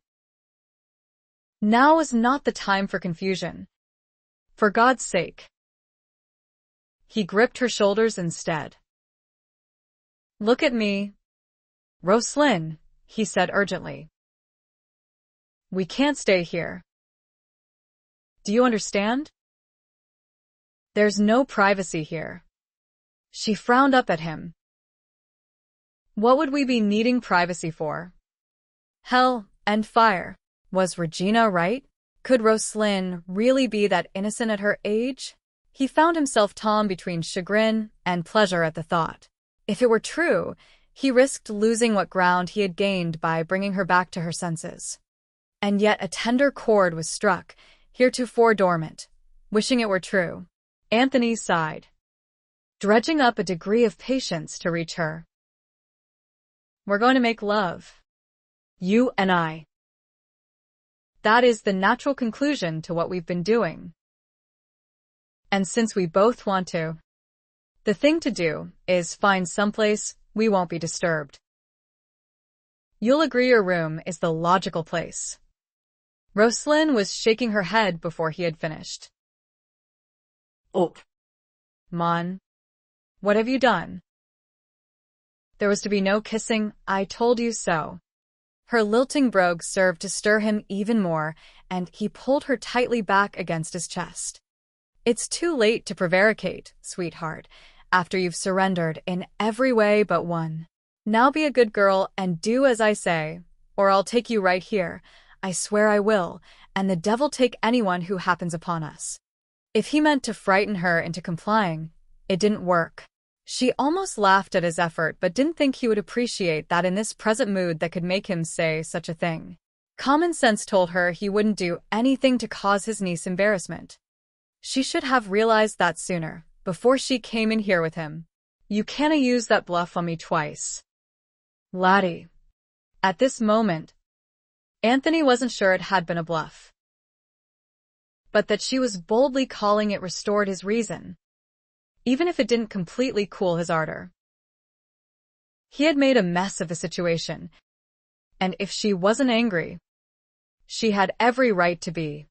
Now was not the time for confusion. For God's sake. He gripped her shoulders instead. Look at me. Roslynn, he said urgently. We can't stay here. Do you understand? There's no privacy here. She frowned up at him. What would we be needing privacy for? Hell and fire. Was Regina right? Could Roslynn really be that innocent at her age? He found himself torn between chagrin and pleasure at the thought. If it were true, he risked losing what ground he had gained by bringing her back to her senses. And yet a tender chord was struck, heretofore dormant, wishing it were true. Anthony sighed, dredging up a degree of patience to reach her. We're going to make love. You and I. That is the natural conclusion to what we've been doing. And since we both want to, the thing to do is find someplace we won't be disturbed. You'll agree your room is the logical place. Roslynn was shaking her head before he had finished. Oh. Mon, what have you done? There was to be no kissing, I told you so. Her lilting brogue served to stir him even more, and he pulled her tightly back against his chest. It's too late to prevaricate, sweetheart, after you've surrendered in every way but one. Now be a good girl and do as I say, or I'll take you right here. I swear I will, and the devil take anyone who happens upon us. If he meant to frighten her into complying, it didn't work. She almost laughed at his effort but didn't think he would appreciate that in this present mood that could make him say such a thing. Common sense told her he wouldn't do anything to cause his niece embarrassment. She should have realized that sooner, before she came in here with him. You canna use that bluff on me twice. Laddie. At this moment, Anthony wasn't sure it had been a bluff, but that she was boldly calling it restored his reason, even if it didn't completely cool his ardor. He had made a mess of the situation, and if she wasn't angry, she had every right to be.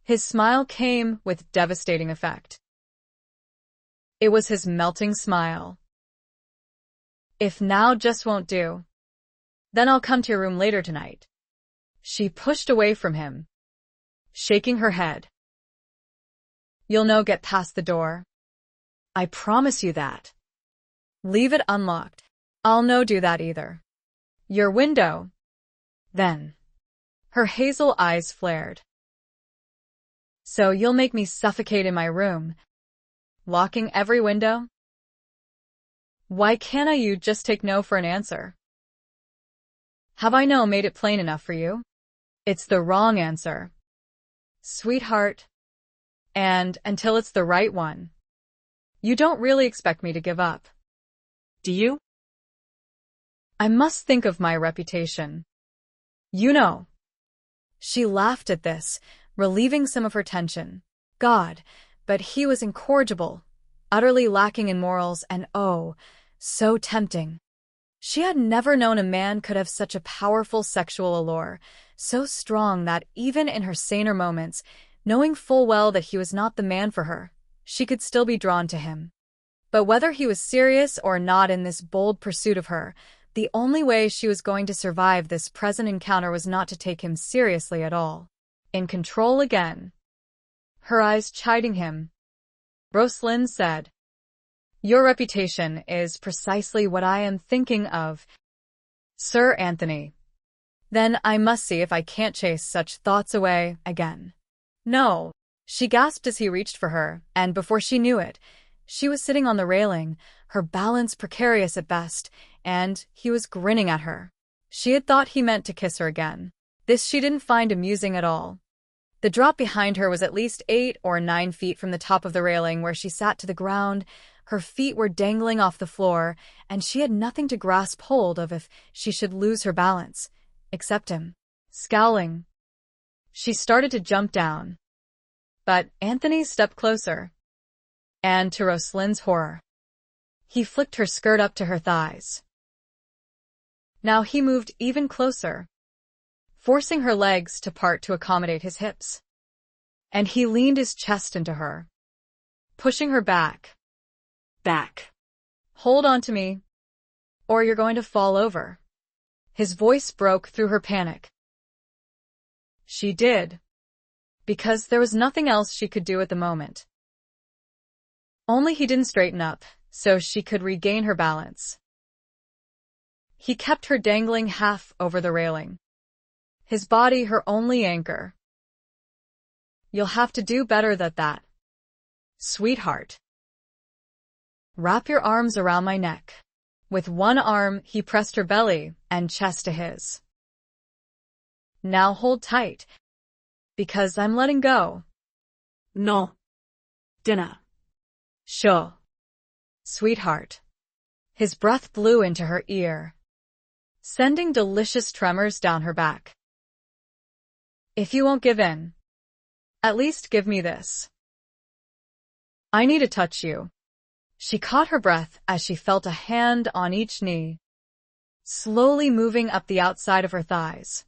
His smile came with devastating effect. It was his melting smile. If now just won't do, then I'll come to your room later tonight. She pushed away from him, shaking her head. You'll no get past the door. I promise you that. Leave it unlocked. I'll no do that either. Your window. Then. Her hazel eyes flared. So you'll make me suffocate in my room, locking every window? Why can't you just take no for an answer? Have I no made it plain enough for you? It's the wrong answer, sweetheart. And until it's the right one, you don't really expect me to give up, do you? I must think of my reputation. You know. She laughed at this, relieving some of her tension. God, but he was incorrigible, utterly lacking in morals, and oh, so tempting. She had never known a man could have such a powerful sexual allure, so strong that even in her saner moments, knowing full well that he was not the man for her, she could still be drawn to him. But whether he was serious or not in this bold pursuit of her, the only way she was going to survive this present encounter was not to take him seriously at all. In control again. Her eyes chiding him. Roslynn said, Your reputation is precisely what I am thinking of, Sir Anthony. Then I must see if I can't chase such thoughts away again. No, she gasped as he reached for her, and before she knew it, she was sitting on the railing, her balance precarious at best, and he was grinning at her. She had thought he meant to kiss her again. This she didn't find amusing at all. The drop behind her was at least 8 or 9 feet from the top of the railing where she sat to the ground. Her feet were dangling off the floor, and she had nothing to grasp hold of if she should lose her balance, except him. Scowling, she started to jump down. But Anthony stepped closer, and to Roslynn's horror, he flicked her skirt up to her thighs. Now he moved even closer, forcing her legs to part to accommodate his hips. And he leaned his chest into her, pushing her back. Back. Hold on to me, or you're going to fall over. His voice broke through her panic. She did, because there was nothing else she could do at the moment. Only he didn't straighten up, so she could regain her balance. He kept her dangling half over the railing, his body her only anchor. You'll have to do better than that, sweetheart. Wrap your arms around my neck. With one arm, he pressed her belly and chest to his. Now hold tight, because I'm letting go. No. Dinner. Sure. Sweetheart. His breath blew into her ear, sending delicious tremors down her back. If you won't give in, at least give me this. I need to touch you. She caught her breath as she felt a hand on each knee, slowly moving up the outside of her thighs,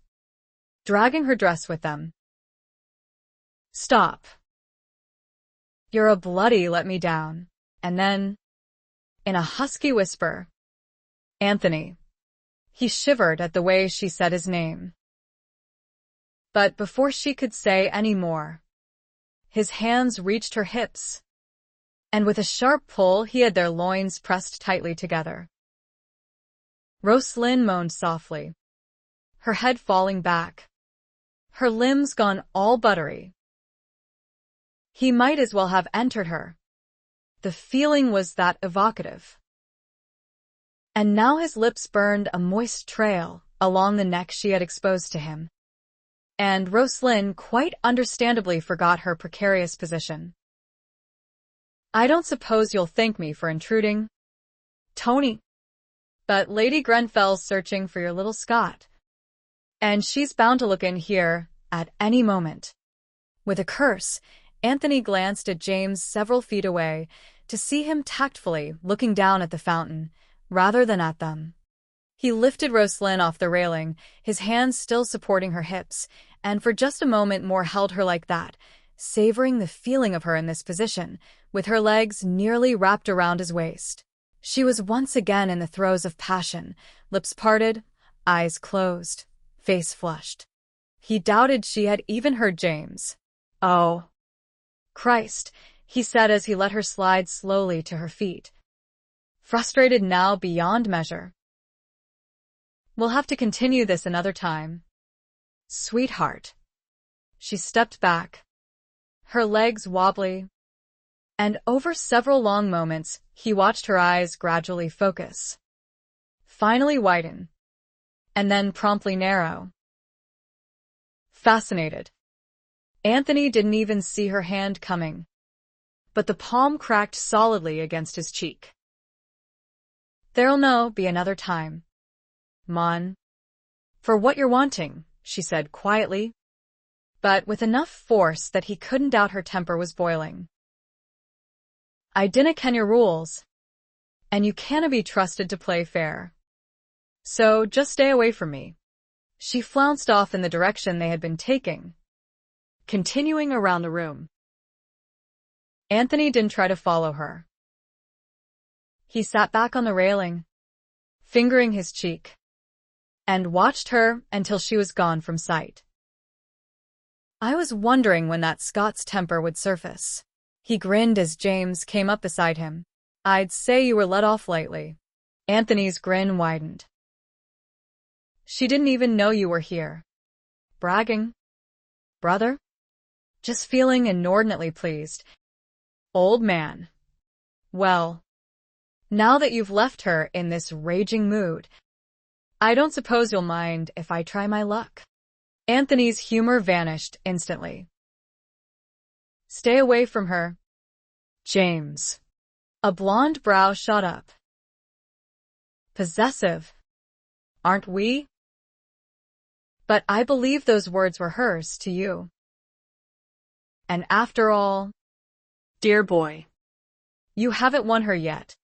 dragging her dress with them. Stop. You're a bloody let me down. And then, in a husky whisper, Anthony. He shivered at the way she said his name. But before she could say any more, his hands reached her hips, and with a sharp pull he had their loins pressed tightly together. Roslynn moaned softly, her head falling back, her limbs gone all buttery. He might as well have entered her. The feeling was that evocative. And now his lips burned a moist trail along the neck she had exposed to him. And Roslynn quite understandably forgot her precarious position. I don't suppose you'll thank me for intruding, Tony, but Lady Grenfell's searching for your little Scot, and she's bound to look in here at any moment. With a curse, Anthony glanced at James several feet away to see him tactfully looking down at the fountain, rather than at them. He lifted Roslynn off the railing, his hands still supporting her hips, and for just a moment more held her like that, savoring the feeling of her in this position, with her legs nearly wrapped around his waist. She was once again in the throes of passion, lips parted, eyes closed, face flushed. He doubted she had even heard James. Oh, Christ, he said as he let her slide slowly to her feet, frustrated now beyond measure. We'll have to continue this another time. Sweetheart. She stepped back, her legs wobbly, and over several long moments he watched her eyes gradually focus, finally widen, and then promptly narrow. Fascinated, Anthony didn't even see her hand coming, but the palm cracked solidly against his cheek. There'll no be another time, Mon. For what you're wanting, she said quietly, but with enough force that he couldn't doubt her temper was boiling. I dinna ken your rules, and you canna be trusted to play fair. So just stay away from me. She flounced off in the direction they had been taking, continuing around the room. Anthony didn't try to follow her. He sat back on the railing, fingering his cheek, and watched her until she was gone from sight. I was wondering when that Scots temper would surface. He grinned as James came up beside him. I'd say you were let off lightly. Anthony's grin widened. She didn't even know you were here. Bragging? Brother? Just feeling inordinately pleased. Old man. Well, now that you've left her in this raging mood, I don't suppose you'll mind if I try my luck. Anthony's humor vanished instantly. Stay away from her, James. A blonde brow shot up. Possessive, aren't we? But I believe those words were hers to you. And after all, Dear boy, you haven't won her yet.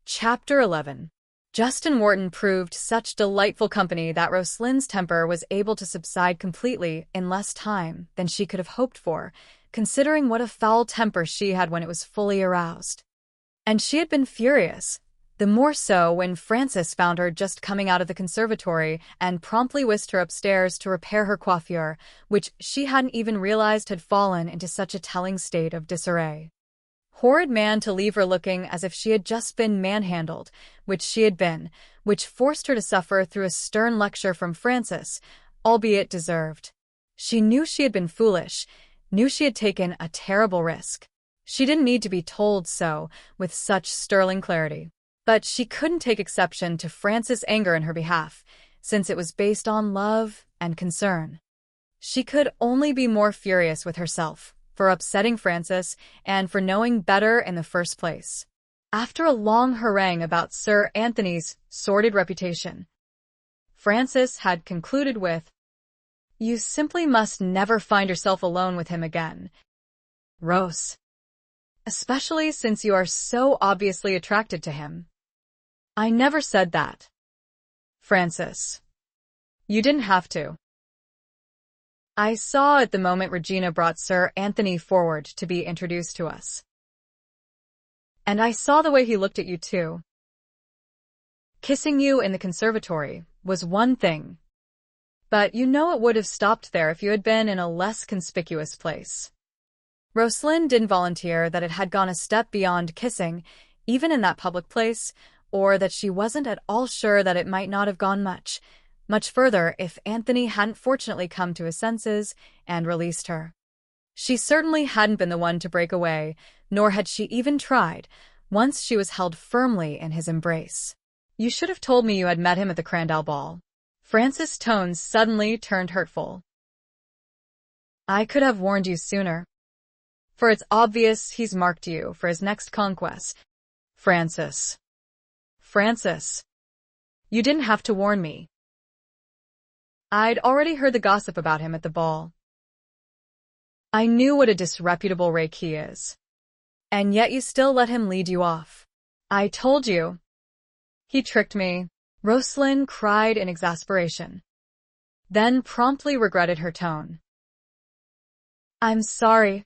Chapter 11. Justin Wharton proved such delightful company that Roslynn's temper was able to subside completely in less time than she could have hoped for, considering what a foul temper she had when it was fully aroused. And she had been furious, the more so when Frances found her just coming out of the conservatory and promptly whisked her upstairs to repair her coiffure, which she hadn't even realized had fallen into such a telling state of disarray. Horrid man to leave her looking as if she had just been manhandled, which she had been, which forced her to suffer through a stern lecture from Frances, albeit deserved. She knew she had been foolish, knew she had taken a terrible risk. She didn't need to be told so with such sterling clarity. But she couldn't take exception to Frances' anger in her behalf, since it was based on love and concern. She could only be more furious with herself for upsetting Francis and for knowing better in the first place. After a long harangue about Sir Anthony's sordid reputation, Francis had concluded with, "You simply must never find yourself alone with him again, Rose. Especially since you are so obviously attracted to him." "I never said that, Francis. You didn't have to." "I saw at the moment Regina brought Sir Anthony forward to be introduced to us. And I saw the way he looked at you too. Kissing you in the conservatory was one thing, but you know it would have stopped there if you had been in a less conspicuous place." Roslynn didn't volunteer that it had gone a step beyond kissing, even in that public place, or that she wasn't at all sure that it might not have gone much further if Anthony hadn't fortunately come to his senses and released her. She certainly hadn't been the one to break away, nor had she even tried, once she was held firmly in his embrace. "You should have told me you had met him at the Crandall ball." Francis' tones suddenly turned hurtful. "I could have warned you sooner. For it's obvious he's marked you for his next conquest." Francis, you didn't have to warn me. I'd already heard the gossip about him at the ball. I knew what a disreputable rake he is. And yet you still let him lead you off. I told you. He tricked me." Roslynn cried in exasperation, then promptly regretted her tone. "I'm sorry,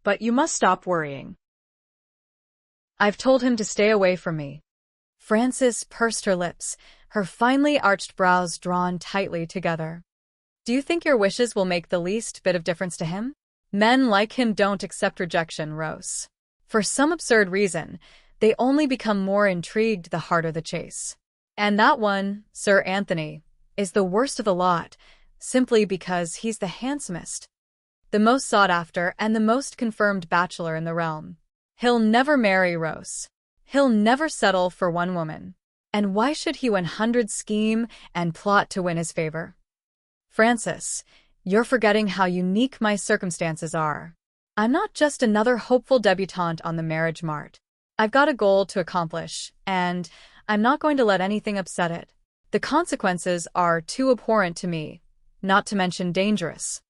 but you must stop worrying. I've told him to stay away from me." Francis pursed her lips, her finely arched brows drawn tightly together. "Do you think your wishes will make the least bit of difference to him? Men like him don't accept rejection, Rose. For some absurd reason, they only become more intrigued the harder the chase. And that one, Sir Anthony, is the worst of the lot, simply because he's the handsomest, the most sought after, and the most confirmed bachelor in the realm. He'll never marry Rose. He'll never settle for one woman. And why should he 100 scheme and plot to win his favor? Francis, you're forgetting how unique my circumstances are. I'm not just another hopeful debutante on the marriage mart. I've got a goal to accomplish, and I'm not going to let anything upset it. The consequences are too abhorrent to me, not to mention dangerous.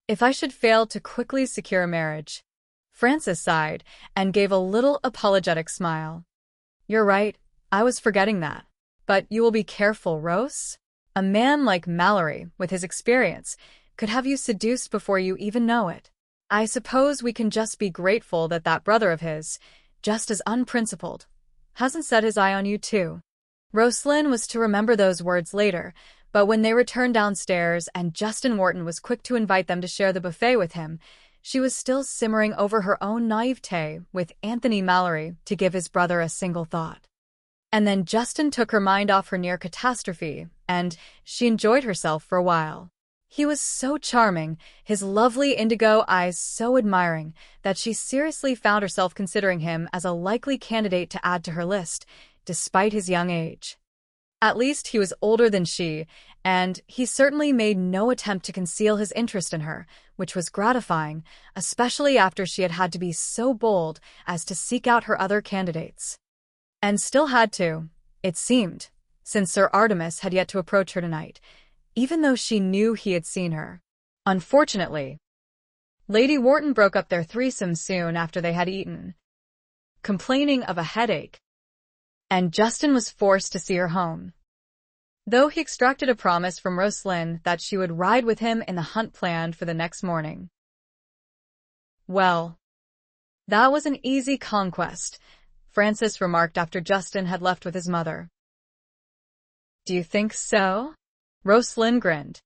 If I should fail to quickly secure a marriage." Francis sighed and gave a little apologetic smile. "You're right, I was forgetting that. But you will be careful, Rose. A man like Malory, with his experience, could have you seduced before you even know it. I suppose we can just be grateful that that brother of his, just as unprincipled, hasn't set his eye on you too." Roslynn was to remember those words later, but when they returned downstairs and Justin Wharton was quick to invite them to share the buffet with him, she was still simmering over her own naivete with Anthony Malory to give his brother a single thought. And then Justin took her mind off her near catastrophe, and she enjoyed herself for a while. He was so charming, his lovely indigo eyes so admiring, that she seriously found herself considering him as a likely candidate to add to her list, despite his young age. At least he was older than she, and he certainly made no attempt to conceal his interest in her, which was gratifying, especially after she had had to be so bold as to seek out her other candidates. And still had to, it seemed, since Sir Artemis had yet to approach her tonight, even though she knew he had seen her. Unfortunately, Lady Wharton broke up their threesome soon after they had eaten, complaining of a headache, and Justin was forced to see her home, though he extracted a promise from Roslynn that she would ride with him in the hunt planned for the next morning. "Well, that was an easy conquest," Francis remarked after Justin had left with his mother. "Do you think so?" Roslynn grinned.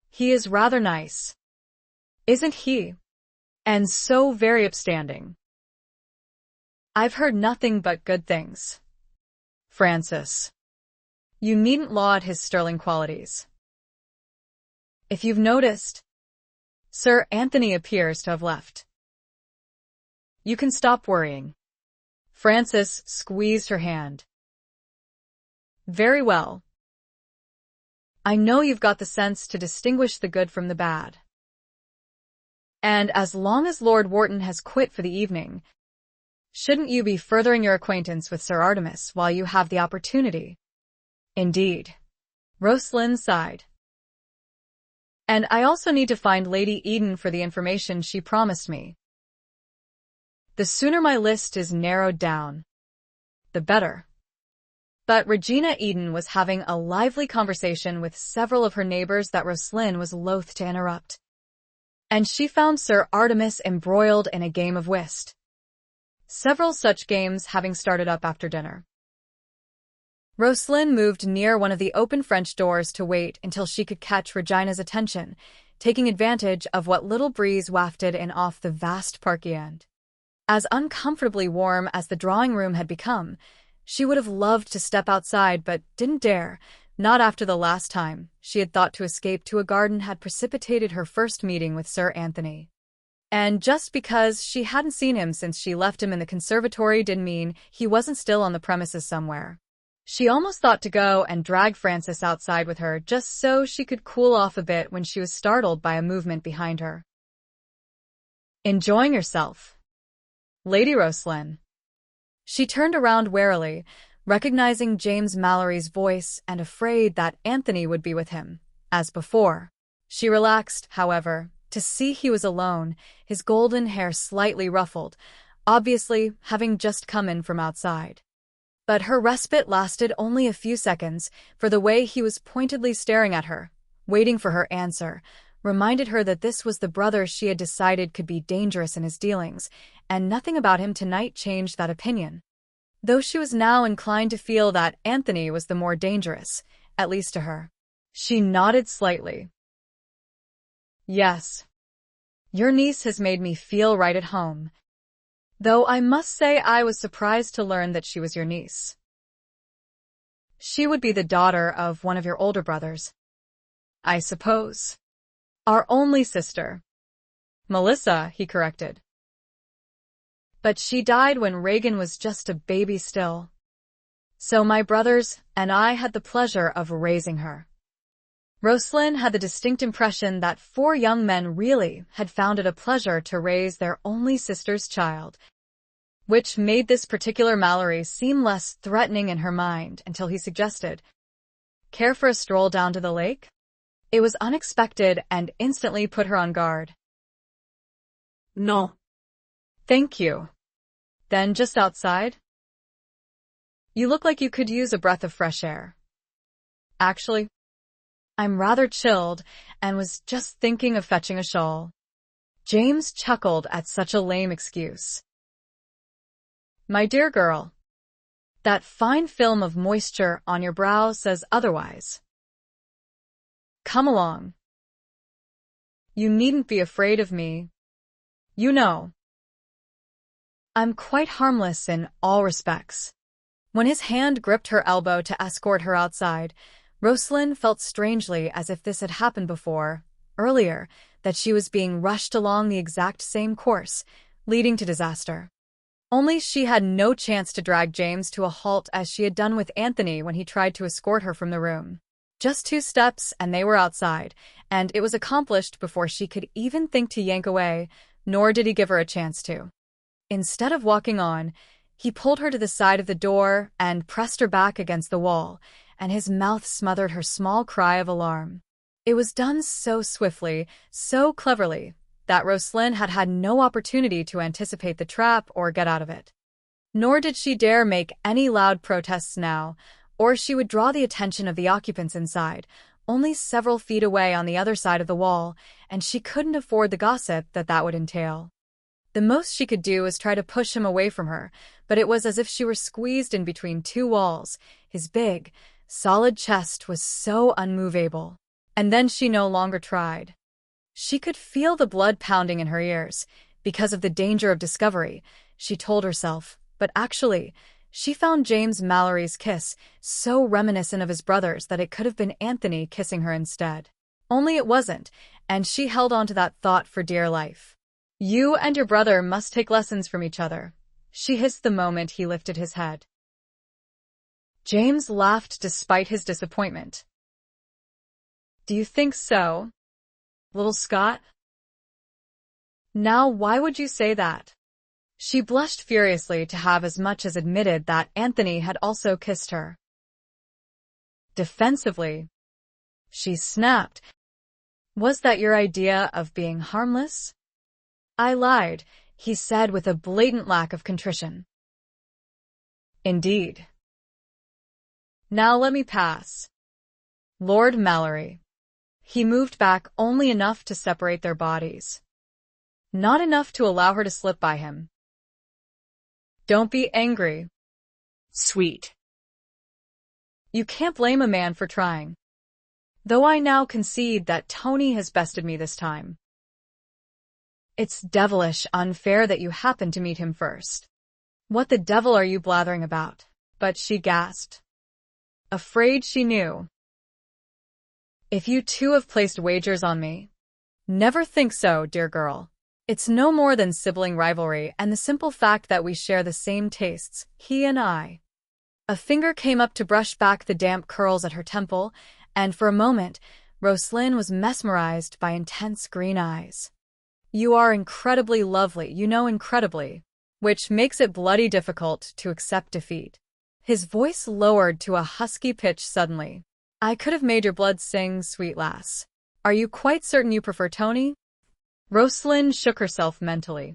"He is rather nice, isn't he? And so very upstanding. I've heard nothing but good things. Francis, you needn't laud his sterling qualities. If you've noticed, Sir Anthony appears to have left. You can stop worrying." Francis squeezed her hand. "Very well. I know you've got the sense to distinguish the good from the bad. And as long as Lord Wharton has quit for the evening, shouldn't you be furthering your acquaintance with Sir Artemis while you have the opportunity? Indeed. Roslynn sighed. And I also need to find Lady Eden for the information she promised me. The sooner my list is narrowed down, the better. But Regina Eden was having a lively conversation with several of her neighbors that Roslynn was loath to interrupt. And she found Sir Artemis embroiled in a game of whist. Several such games having started up after dinner. Roslynn moved near one of the open French doors to wait until she could catch Regina's attention, taking advantage of what little breeze wafted in off the vast parkland. As uncomfortably warm as the drawing room had become, she would have loved to step outside but didn't dare, not after the last time she had thought to escape to a garden had precipitated her first meeting with Sir Anthony. And just because she hadn't seen him since she left him in the conservatory didn't mean he wasn't still on the premises somewhere. She almost thought to go and drag Francis outside with her just so she could cool off a bit when she was startled by a movement behind her. Enjoying yourself, Lady Roslynn. She turned around warily, recognizing James Malory's voice and afraid that Anthony would be with him, as before. She relaxed, however, to see he was alone, his golden hair slightly ruffled, obviously having just come in from outside. But her respite lasted only a few seconds, for the way he was pointedly staring at her, waiting for her answer, reminded her that this was the brother she had decided could be dangerous in his dealings, and nothing about him tonight changed that opinion. Though she was now inclined to feel that Anthony was the more dangerous, at least to her. She nodded slightly. Yes. Your niece has made me feel right at home. Though I must say I was surprised to learn that she was your niece. She would be the daughter of one of your older brothers, I suppose. Our only sister. Melissa, he corrected. But she died when Regan was just a baby still. So my brothers and I had the pleasure of raising her. Roslynn had the distinct impression that 4 young men really had found it a pleasure to raise their only sister's child, which made this particular Malory seem less threatening in her mind until he suggested, "Care for a stroll down to the lake?" It was unexpected and instantly put her on guard. No. Thank you. Then just outside? You look like you could use a breath of fresh air. Actually, I'm rather chilled and was just thinking of fetching a shawl. James chuckled at such a lame excuse. My dear girl, that fine film of moisture on your brow says otherwise. Come along. You needn't be afraid of me. You know, I'm quite harmless in all respects. When his hand gripped her elbow to escort her outside, Roslynn felt strangely as if this had happened before, earlier, that she was being rushed along the exact same course, leading to disaster. Only she had no chance to drag James to a halt as she had done with Anthony when he tried to escort her from the room. Just 2 steps and they were outside, and it was accomplished before she could even think to yank away, nor did he give her a chance to. Instead of walking on, he pulled her to the side of the door and pressed her back against the wall, and his mouth smothered her small cry of alarm. It was done so swiftly, so cleverly, that Roslynn had had no opportunity to anticipate the trap or get out of it. Nor did she dare make any loud protests now, or she would draw the attention of the occupants inside, only several feet away on the other side of the wall, and she couldn't afford the gossip that would entail. The most she could do was try to push him away from her, but it was as if she were squeezed in between 2 walls. His big, solid chest was so unmovable. And then she no longer tried. She could feel the blood pounding in her ears, because of the danger of discovery, she told herself, but actually, she found James Malory's kiss so reminiscent of his brother's that it could have been Anthony kissing her instead. Only it wasn't, and she held on to that thought for dear life. You and your brother must take lessons from each other, she hissed the moment he lifted his head. James laughed despite his disappointment. Do you think so, little Scot? Now why would you say that? She blushed furiously to have as much as admitted that Anthony had also kissed her. Defensively, she snapped. Was that your idea of being harmless? I lied, he said with a blatant lack of contrition. Indeed. Now let me pass. Lord Malory. He moved back only enough to separate their bodies. Not enough to allow her to slip by him. Don't be angry. Sweet. You can't blame a man for trying. Though I now concede that Tony has bested me this time. It's devilish unfair that you happened to meet him first. What the devil are you blathering about? But she gasped. Afraid she knew. If you two have placed wagers on me. Never think so, dear girl. It's no more than sibling rivalry and the simple fact that we share the same tastes, he and I. A finger came up to brush back the damp curls at her temple, and for a moment, Roslynn was mesmerized by intense green eyes. You are incredibly lovely, you know, incredibly, which makes it bloody difficult to accept defeat. His voice lowered to a husky pitch suddenly. I could have made your blood sing, sweet lass. Are you quite certain you prefer Tony? Roslynn shook herself mentally.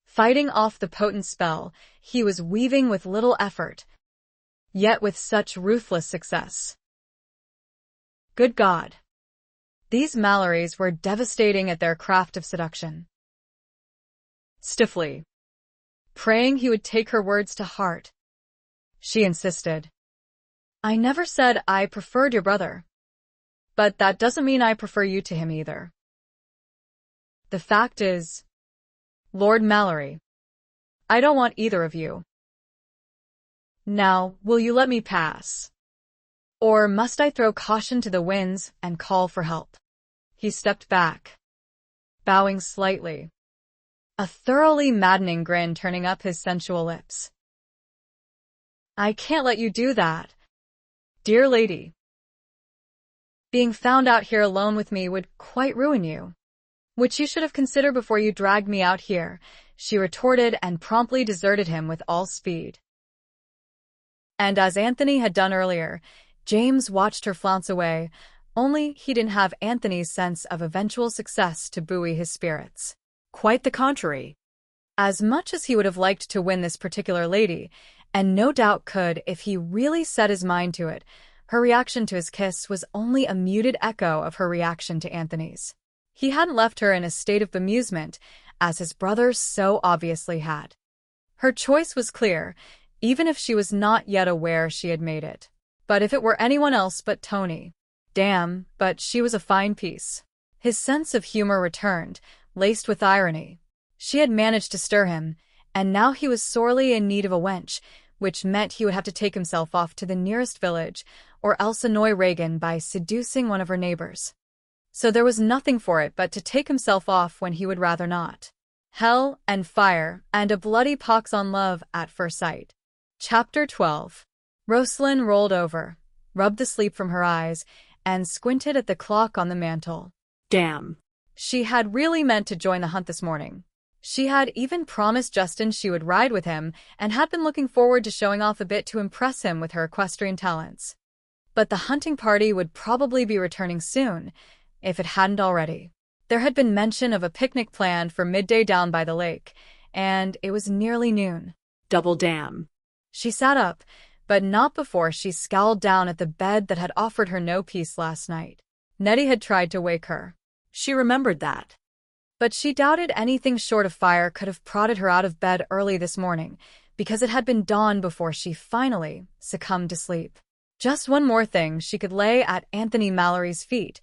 Fighting off the potent spell, he was weaving with little effort, yet with such ruthless success. Good God. These Malorys were devastating at their craft of seduction. Stiffly, praying he would take her words to heart, she insisted. I never said I preferred your brother. But that doesn't mean I prefer you to him either. The fact is, Lord Malory, I don't want either of you. Now, will you let me pass? Or must I throw caution to the winds and call for help? He stepped back, bowing slightly, a thoroughly maddening grin turning up his sensual lips. I can't let you do that, dear lady. Being found out here alone with me would quite ruin you, which you should have considered before you dragged me out here, she retorted and promptly deserted him with all speed. And as Anthony had done earlier, James watched her flounce away, only he didn't have Anthony's sense of eventual success to buoy his spirits. Quite the contrary. As much as he would have liked to win this particular lady, and no doubt could if he really set his mind to it, her reaction to his kiss was only a muted echo of her reaction to Anthony's. He hadn't left her in a state of bemusement, as his brother so obviously had. Her choice was clear, even if she was not yet aware she had made it. But if it were anyone else but Tony. Damn, but she was a fine piece. His sense of humor returned, laced with irony. She had managed to stir him, and now he was sorely in need of a wench, which meant he would have to take himself off to the nearest village, or else annoy Regan by seducing one of her neighbors. So there was nothing for it but to take himself off when he would rather not. Hell and fire and a bloody pox on love at first sight. Chapter 12. Roslynn rolled over, rubbed the sleep from her eyes, and squinted at the clock on the mantel. Damn. She had really meant to join the hunt this morning. She had even promised Justin she would ride with him and had been looking forward to showing off a bit to impress him with her equestrian talents. But the hunting party would probably be returning soon, if it hadn't already. There had been mention of a picnic planned for midday down by the lake, and it was nearly noon. Double damn. She sat up, but not before she scowled down at the bed that had offered her no peace last night. Nettie had tried to wake her. She remembered that. But she doubted anything short of fire could have prodded her out of bed early this morning, because it had been dawn before she finally succumbed to sleep. Just one more thing she could lay at Anthony Malory's feet,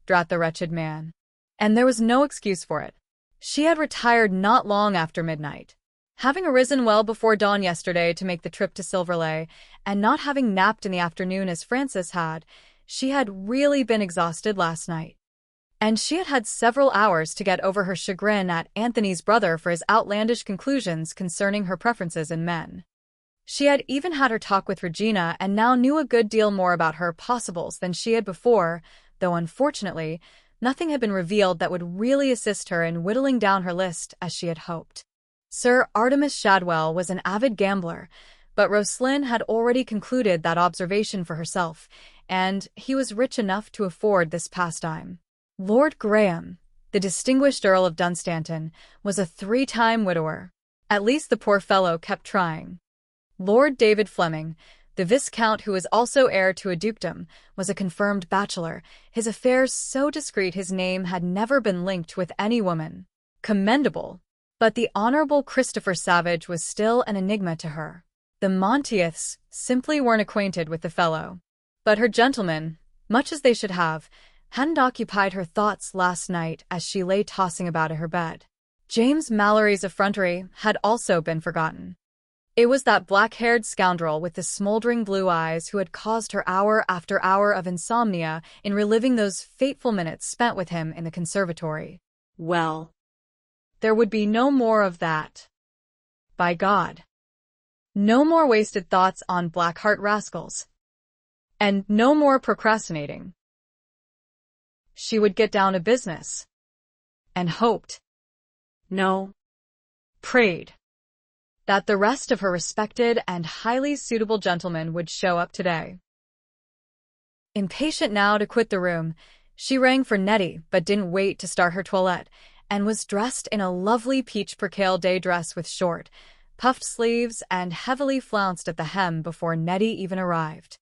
drat the wretched man. And there was no excuse for it. She had retired not long after midnight. Having arisen well before dawn yesterday to make the trip to Silverley, and not having napped in the afternoon as Frances had, she had really been exhausted last night. And she had had several hours to get over her chagrin at Anthony's brother for his outlandish conclusions concerning her preferences in men. She had even had her talk with Regina and now knew a good deal more about her possibles than she had before, though unfortunately, nothing had been revealed that would really assist her in whittling down her list as she had hoped. Sir Artemis Shadwell was an avid gambler, but Roslynn had already concluded that observation for herself, and he was rich enough to afford this pastime. Lord Graham, the distinguished Earl of Dunstanton, was a 3-time widower. At least the poor fellow kept trying. Lord David Fleming, the Viscount who was also heir to a dukedom, was a confirmed bachelor, his affairs so discreet his name had never been linked with any woman. Commendable. But the Honourable Christopher Savage was still an enigma to her. The Monteiths simply weren't acquainted with the fellow. But her gentlemen, much as they should have, hadn't occupied her thoughts last night as she lay tossing about in her bed. James Malory's effrontery had also been forgotten. It was that black-haired scoundrel with the smoldering blue eyes who had caused her hour after hour of insomnia in reliving those fateful minutes spent with him in the conservatory. Well, there would be no more of that. By God. No more wasted thoughts on black-heart rascals. And no more procrastinating. She would get down to business. And hoped. No. Prayed. That the rest of her respected and highly suitable gentlemen would show up today. Impatient now to quit the room, she rang for Nettie but didn't wait to start her toilette, and was dressed in a lovely peach percale day dress with short, puffed sleeves and heavily flounced at the hem before Nettie even arrived.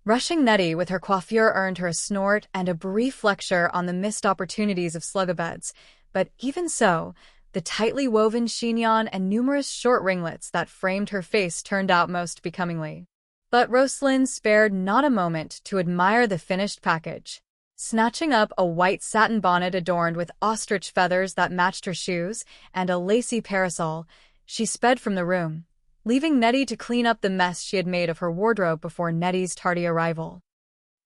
Rushing Nettie with her coiffure earned her a snort and a brief lecture on the missed opportunities of slugabeds, but even so, the tightly woven chignon and numerous short ringlets that framed her face turned out most becomingly. But Roslynn spared not a moment to admire the finished package. Snatching up a white satin bonnet adorned with ostrich feathers that matched her shoes and a lacy parasol, she sped from the room, leaving Nettie to clean up the mess she had made of her wardrobe before Nettie's tardy arrival.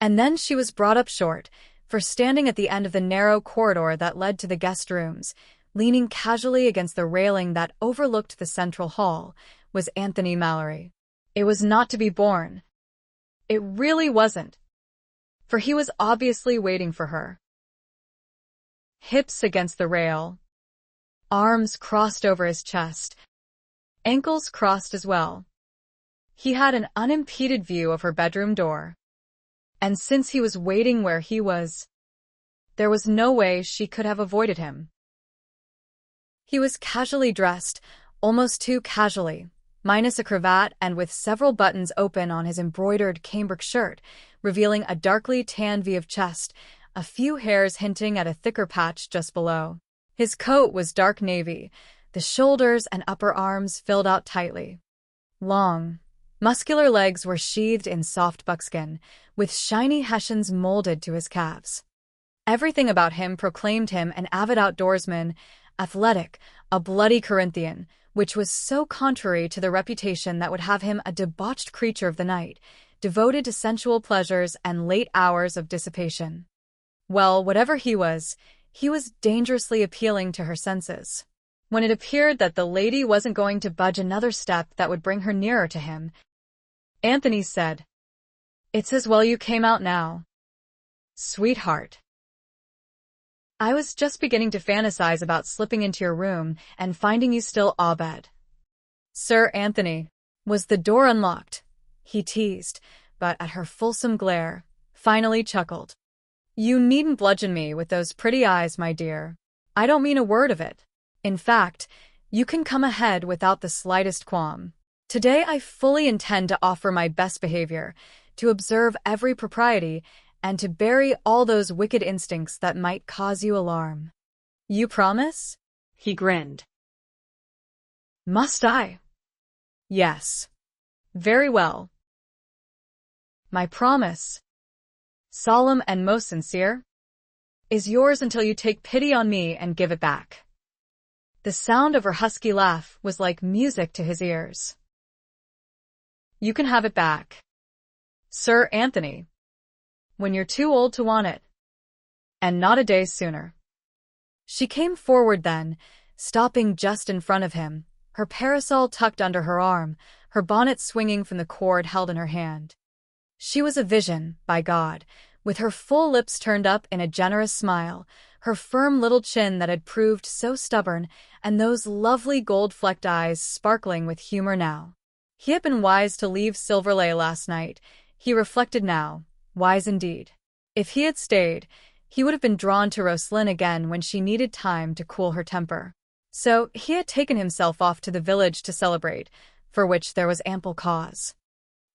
And then she was brought up short, for standing at the end of the narrow corridor that led to the guest rooms, leaning casually against the railing that overlooked the central hall, was Anthony Malory. It was not to be borne. It really wasn't. For he was obviously waiting for her. Hips against the rail, arms crossed over his chest, ankles crossed as well. He had an unimpeded view of her bedroom door. And since he was waiting where he was, there was no way she could have avoided him. He was casually dressed, almost too casually, minus a cravat and with several buttons open on his embroidered cambric shirt, revealing a darkly tanned V of chest, a few hairs hinting at a thicker patch just below. His coat was dark navy, the shoulders and upper arms filled out tightly. Long, muscular legs were sheathed in soft buckskin, with shiny hessians molded to his calves. Everything about him proclaimed him an avid outdoorsman, athletic, a bloody Corinthian, which was so contrary to the reputation that would have him a debauched creature of the night, devoted to sensual pleasures and late hours of dissipation. Well, whatever he was dangerously appealing to her senses. When it appeared that the lady wasn't going to budge another step that would bring her nearer to him, Anthony said, "It's as well you came out now, sweetheart. I was just beginning to fantasize about slipping into your room and finding you still abed." "Sir Anthony, was the door unlocked?" he teased, but at her fulsome glare, finally chuckled. "You needn't bludgeon me with those pretty eyes, my dear. I don't mean a word of it. In fact, you can come ahead without the slightest qualm. Today I fully intend to offer my best behavior, to observe every propriety, and to bury all those wicked instincts that might cause you alarm. You promise?" He grinned. "Must I?" "Yes." "Very well. My promise, solemn and most sincere, is yours until you take pity on me and give it back." The sound of her husky laugh was like music to his ears. "You can have it back, Sir Anthony, when you're too old to want it, and not a day sooner." She came forward then, stopping just in front of him, her parasol tucked under her arm, her bonnet swinging from the cord held in her hand. She was a vision, by God, with her full lips turned up in a generous smile, her firm little chin that had proved so stubborn, and those lovely gold-flecked eyes sparkling with humor now. He had been wise to leave Silverley last night, he reflected now, wise indeed. If he had stayed, he would have been drawn to Roslynn again when she needed time to cool her temper. So he had taken himself off to the village to celebrate, for which there was ample cause.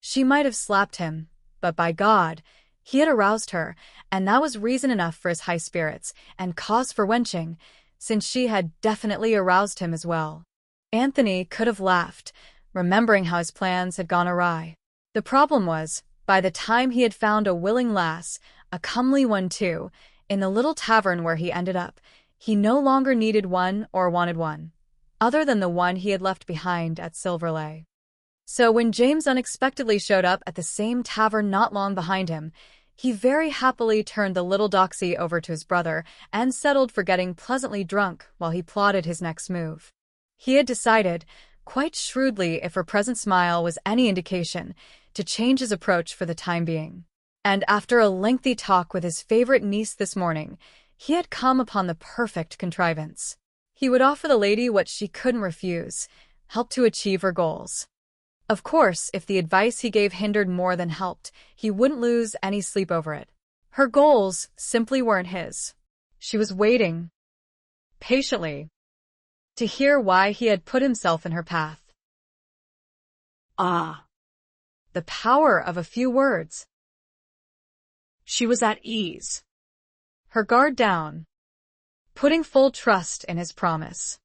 She might have slapped him, but by God, he had aroused her, and that was reason enough for his high spirits, and cause for wenching, since she had definitely aroused him as well. Anthony could have laughed, remembering how his plans had gone awry. The problem was, by the time he had found a willing lass, a comely one too, in the little tavern where he ended up, he no longer needed one or wanted one, other than the one he had left behind at Silverley. So when James unexpectedly showed up at the same tavern not long behind him, he very happily turned the little doxy over to his brother and settled for getting pleasantly drunk while he plotted his next move. He had decided, quite shrewdly if her present smile was any indication, to change his approach for the time being. And after a lengthy talk with his favorite niece this morning, he had come upon the perfect contrivance. He would offer the lady what she couldn't refuse, help to achieve her goals. Of course, if the advice he gave hindered more than helped, he wouldn't lose any sleep over it. Her goals simply weren't his. She was waiting, patiently, to hear why he had put himself in her path. Ah, the power of a few words. she was at ease. Her guard down, putting full trust in his promise.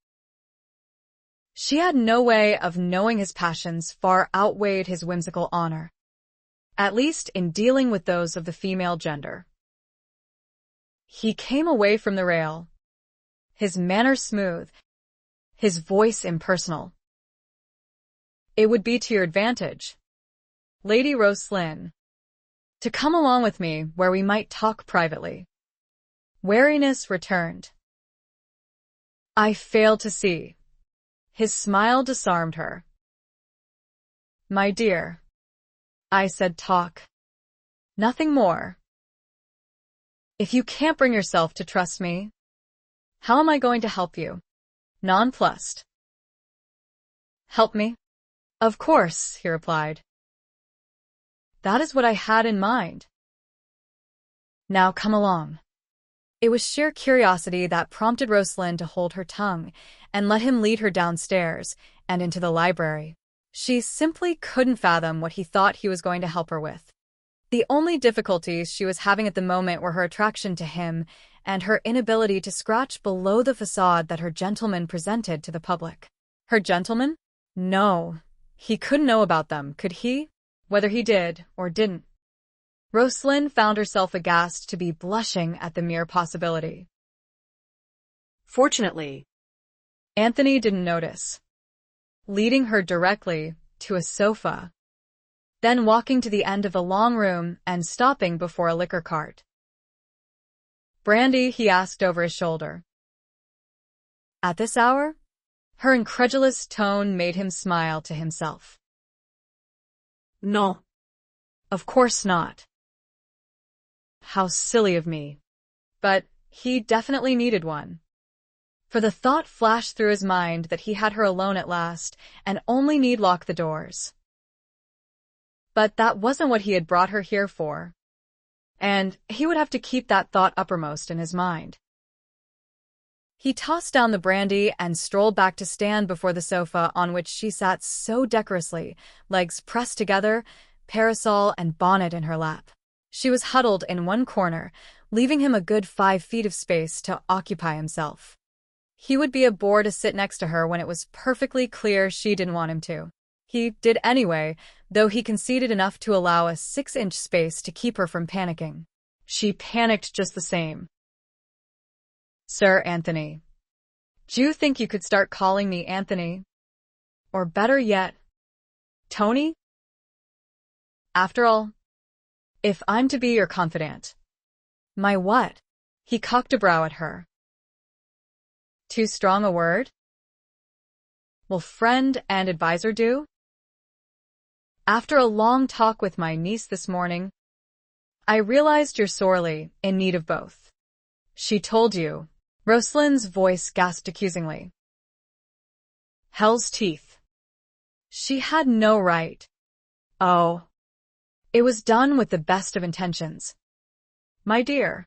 She had no way of knowing his passions far outweighed his whimsical honor, at least in dealing with those of the female gender. He came away from the rail, his manner smooth, his voice impersonal. It would be to your advantage, Lady Roslynn, to come along with me where we might talk privately. Wariness returned. I failed to see. His smile disarmed her. My dear, I said talk. Nothing more. If you can't bring yourself to trust me, how am I going to help you? Nonplussed. Help me? Of course, he replied. That is what I had in mind. Now come along. It was sheer curiosity that prompted Roslynn to hold her tongue and let him lead her downstairs and into the library. She simply couldn't fathom what he thought he was going to help her with. The only difficulties she was having at the moment were her attraction to him and her inability to scratch below the facade that her gentleman presented to the public. Her gentleman? No, he couldn't know about them, could he? Whether he did or didn't. Roslynn found herself aghast to be blushing at the mere possibility. Fortunately, Anthony didn't notice, leading her directly to a sofa, then walking to the end of the long room and stopping before a liquor cart. Brandy, he asked over his shoulder. At this hour? Her incredulous tone made him smile to himself. No. Of course not. How silly of me. But he definitely needed one. For the thought flashed through his mind that he had her alone at last and only need lock the doors. But that wasn't what he had brought her here for, and he would have to keep that thought uppermost in his mind. He tossed down the brandy and strolled back to stand before the sofa on which she sat so decorously, legs pressed together, parasol and bonnet in her lap. She was huddled in one corner, leaving him a good 5 feet of space to occupy himself. He would be a bore to sit next to her when it was perfectly clear she didn't want him to. He did anyway, though he conceded enough to allow a 6-inch space to keep her from panicking. She panicked just the same. Sir Anthony. Do you think you could start calling me Anthony? Or better yet, Tony? After all, if I'm to be your confidant. My what? He cocked a brow at her. Too strong a word? Will friend and advisor do? After a long talk with my niece this morning, I realized you're sorely in need of both. She told you. Roslyn's voice gasped accusingly. Hell's teeth. She had no right. Oh. It was done with the best of intentions. My dear.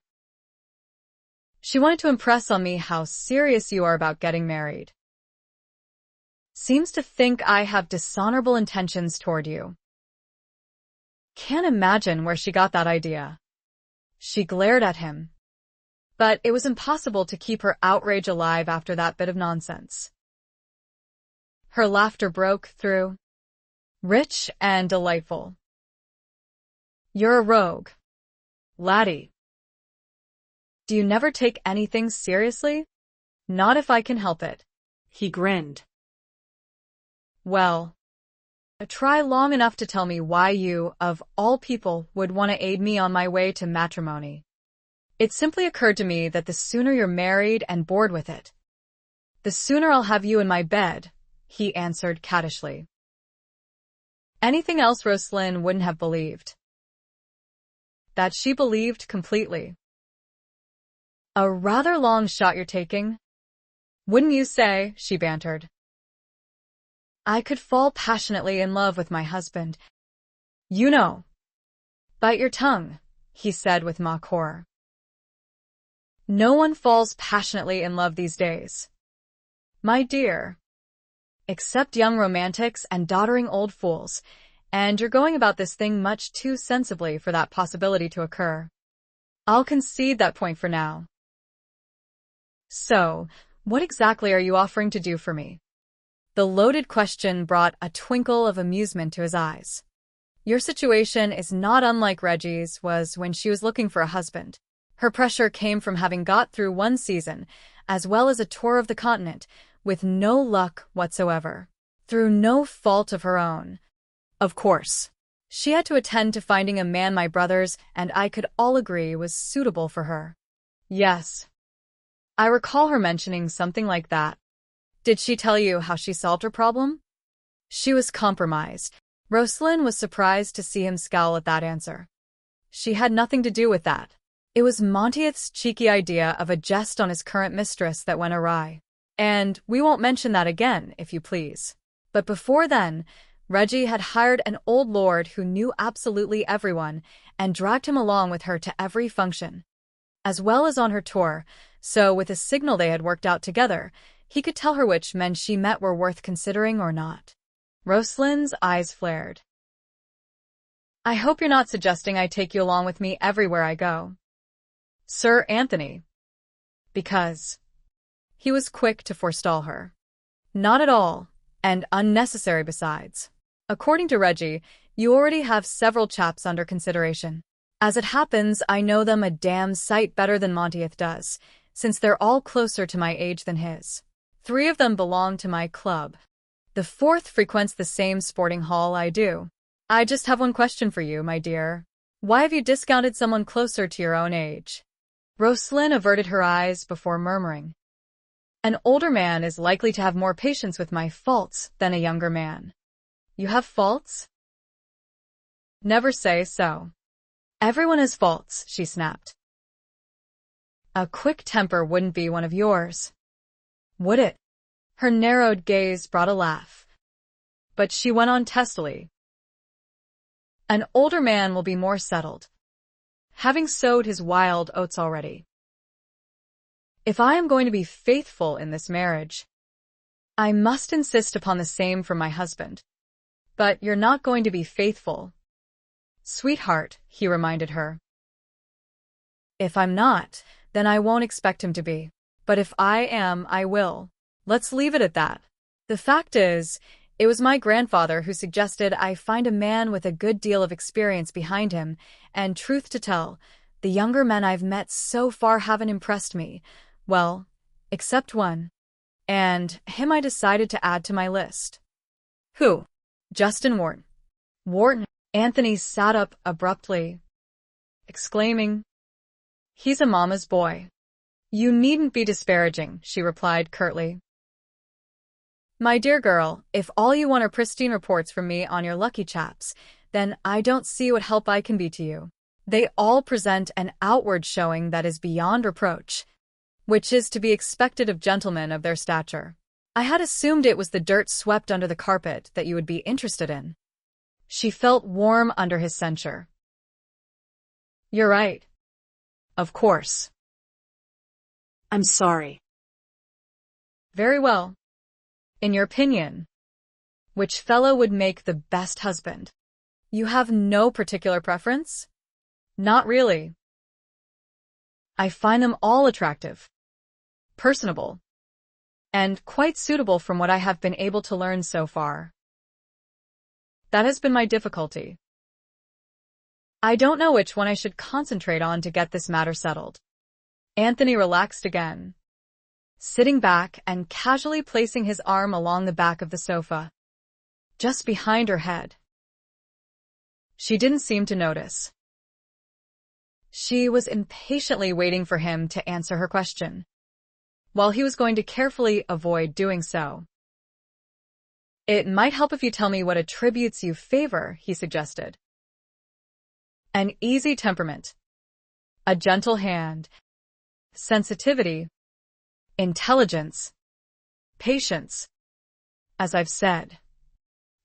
She wanted to impress on me how serious you are about getting married. Seems to think I have dishonorable intentions toward you. Can't imagine where she got that idea. She glared at him. But it was impossible to keep her outrage alive after that bit of nonsense. Her laughter broke through. Rich and delightful. You're a rogue. Laddie. Do you never take anything seriously? Not if I can help it. He grinned. Well, try long enough to tell me why you, of all people, would want to aid me on my way to matrimony. It simply occurred to me that the sooner you're married and bored with it, the sooner I'll have you in my bed, he answered cattishly. Anything else Roslynn wouldn't have believed. That she believed completely. A rather long shot you're taking. Wouldn't you say, she bantered. I could fall passionately in love with my husband. You know. Bite your tongue, he said with mock horror. No one falls passionately in love these days. My dear. Except young romantics and doddering old fools, and you're going about this thing much too sensibly for that possibility to occur. I'll concede that point for now. So, what exactly are you offering to do for me? The loaded question brought a twinkle of amusement to his eyes. Your situation is not unlike Reggie's was when she was looking for a husband. Her pressure came from having got through one season, as well as a tour of the continent, with no luck whatsoever. Through no fault of her own. Of course. She had to attend to finding a man my brothers and I could all agree was suitable for her. Yes. I recall her mentioning something like that. Did she tell you how she solved her problem? She was compromised. Roslynn was surprised to see him scowl at that answer. She had nothing to do with that. It was Monteith's cheeky idea of a jest on his current mistress that went awry. And we won't mention that again, if you please. But before then, Reggie had hired an old lord who knew absolutely everyone and dragged him along with her to every function, as well as on her tour, so with a signal they had worked out together, he could tell her which men she met were worth considering or not. Roslynn's eyes flared. I hope you're not suggesting I take you along with me everywhere I go. Sir Anthony. Because. He was quick to forestall her. Not at all, and unnecessary besides. According to Reggie, you already have several chaps under consideration. As it happens, I know them a damn sight better than Monteith does, since they're all closer to my age than his. 3 of them belong to my club. The 4th frequents the same sporting hall I do. I just have one question for you, my dear. Why have you discounted someone closer to your own age? Roslynn averted her eyes before murmuring. An older man is likely to have more patience with my faults than a younger man. You have faults? Never say so. Everyone has faults, she snapped. A quick temper wouldn't be one of yours. Would it? Her narrowed gaze brought a laugh. But she went on testily. An older man will be more settled, having sowed his wild oats already. If I am going to be faithful in this marriage, I must insist upon the same from my husband. But you're not going to be faithful. Sweetheart, he reminded her. If I'm not, then I won't expect him to be. But if I am, I will. Let's leave it at that. The fact is, it was my grandfather who suggested I find a man with a good deal of experience behind him, and truth to tell, the younger men I've met so far haven't impressed me. Well, except one. And him I decided to add to my list. Who? Justin Wharton. Wharton. Anthony sat up abruptly, exclaiming, He's a mama's boy. You needn't be disparaging, she replied curtly. My dear girl, if all you want are pristine reports from me on your lucky chaps, then I don't see what help I can be to you. They all present an outward showing that is beyond reproach, which is to be expected of gentlemen of their stature. I had assumed it was the dirt swept under the carpet that you would be interested in. She felt warm under his censure. You're right. Of course. I'm sorry. Very well. In your opinion, which fellow would make the best husband? You have no particular preference? Not really. I find them all attractive, personable, and quite suitable from what I have been able to learn so far. That has been my difficulty. I don't know which one I should concentrate on to get this matter settled. Anthony relaxed again, sitting back and casually placing his arm along the back of the sofa, just behind her head. She didn't seem to notice. She was impatiently waiting for him to answer her question, while he was going to carefully avoid doing so. It might help if you tell me what attributes you favor, he suggested. An easy temperament, a gentle hand, sensitivity, intelligence, patience. As I've said,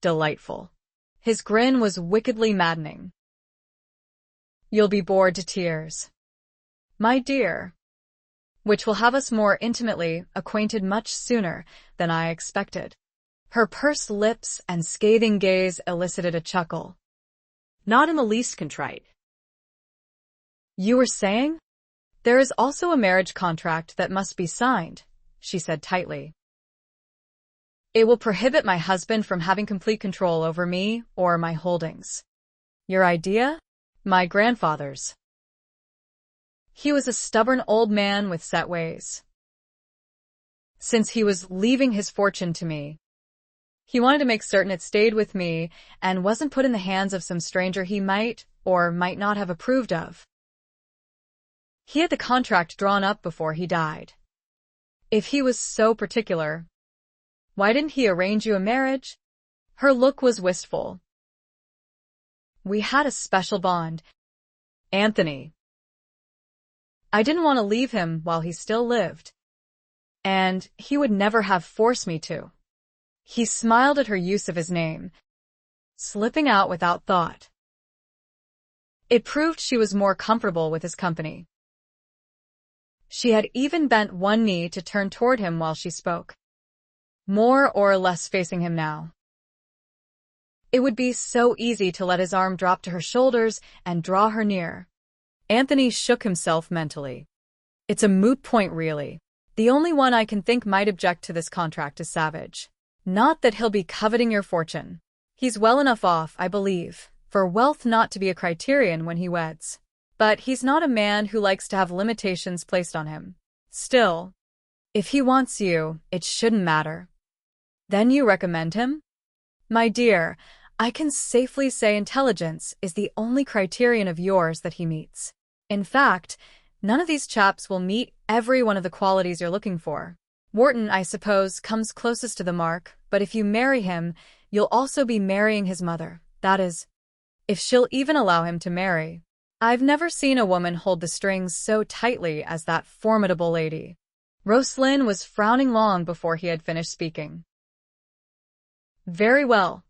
delightful. His grin was wickedly maddening. You'll be bored to tears, my dear, which will have us more intimately acquainted much sooner than I expected. Her pursed lips and scathing gaze elicited a chuckle. Not in the least contrite. You were saying? There is also a marriage contract that must be signed, she said tightly. It will prohibit my husband from having complete control over me or my holdings. Your idea? My grandfather's. He was a stubborn old man with set ways. Since he was leaving his fortune to me, he wanted to make certain it stayed with me and wasn't put in the hands of some stranger he might or might not have approved of. He had the contract drawn up before he died. If he was so particular, why didn't he arrange you a marriage? Her look was wistful. We had a special bond, Anthony. I didn't want to leave him while he still lived, and he would never have forced me to. He smiled at her use of his name, slipping out without thought. It proved she was more comfortable with his company. She had even bent one knee to turn toward him while she spoke, more or less facing him now. It would be so easy to let his arm drop to her shoulders and draw her near. Anthony shook himself mentally. It's a moot point, really. The only one I can think might object to this contract is Savage. Not that he'll be coveting your fortune. He's well enough off, I believe, for wealth not to be a criterion when he weds. But he's not a man who likes to have limitations placed on him. Still, if he wants you, it shouldn't matter. Then you recommend him? My dear, I can safely say intelligence is the only criterion of yours that he meets. In fact, none of these chaps will meet every one of the qualities you're looking for. Wharton, I suppose, comes closest to the mark, but if you marry him, you'll also be marrying his mother. That is, if she'll even allow him to marry. I've never seen a woman hold the strings so tightly as that formidable lady. Roslynn was frowning long before he had finished speaking. Very well.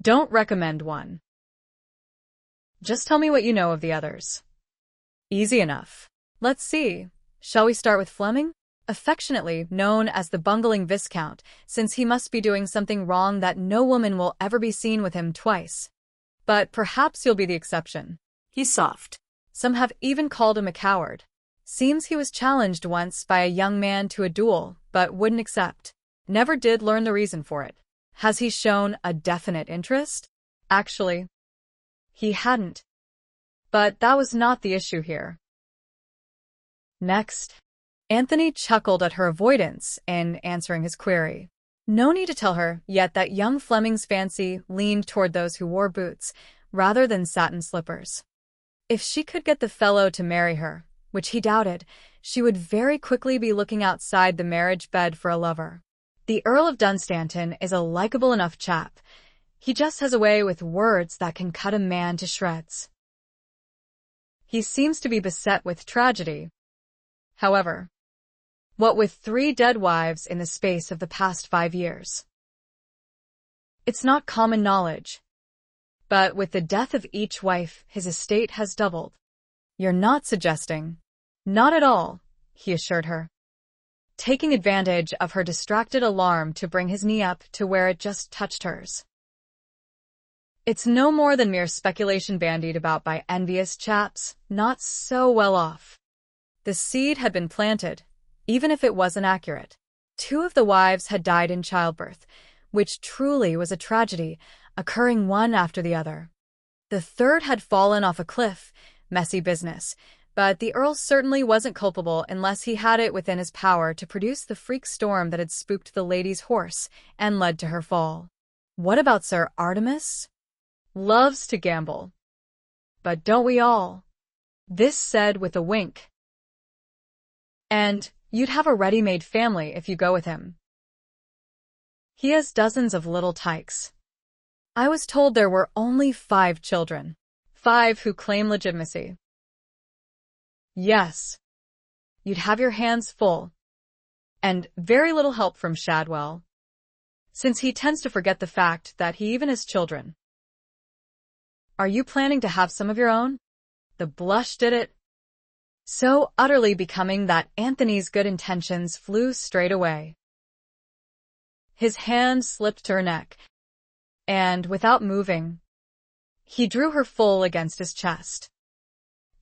Don't recommend one. Just tell me what you know of the others. Easy enough. Let's see. Shall we start with Fleming? Affectionately known as the bungling Viscount, since he must be doing something wrong that no woman will ever be seen with him twice. But perhaps you'll be the exception. He's soft. Some have even called him a coward. Seems he was challenged once by a young man to a duel, but wouldn't accept. Never did learn the reason for it. Has he shown a definite interest? Actually, he hadn't. But that was not the issue here. Next. Anthony chuckled at her avoidance in answering his query. No need to tell her yet that young Fleming's fancy leaned toward those who wore boots, rather than satin slippers. If she could get the fellow to marry her, which he doubted, she would very quickly be looking outside the marriage bed for a lover. The Earl of Dunstanton is a likable enough chap. He just has a way with words that can cut a man to shreds. He seems to be beset with tragedy. However, what with 3 dead wives in the space of the past 5 years? It's not common knowledge. But with the death of each wife, his estate has doubled. You're not suggesting? Not at all, he assured her, taking advantage of her distracted alarm to bring his knee up to where it just touched hers. It's no more than mere speculation bandied about by envious chaps, not so well off. The seed had been planted, even if it wasn't accurate. 2 of the wives had died in childbirth, which truly was a tragedy, occurring one after the other. The 3rd had fallen off a cliff, messy business, but the Earl certainly wasn't culpable unless he had it within his power to produce the freak storm that had spooked the lady's horse and led to her fall. What about Sir Artemis? Loves to gamble. But don't we all? This said with a wink. And you'd have a ready-made family if you go with him. He has dozens of little tykes. I was told there were only 5 children. 5 who claim legitimacy. Yes. You'd have your hands full. And very little help from Shadwell, since he tends to forget the fact that he even has children. Are you planning to have some of your own? The blush did it, so utterly becoming that Anthony's good intentions flew straight away. His hand slipped to her neck, and without moving, he drew her full against his chest,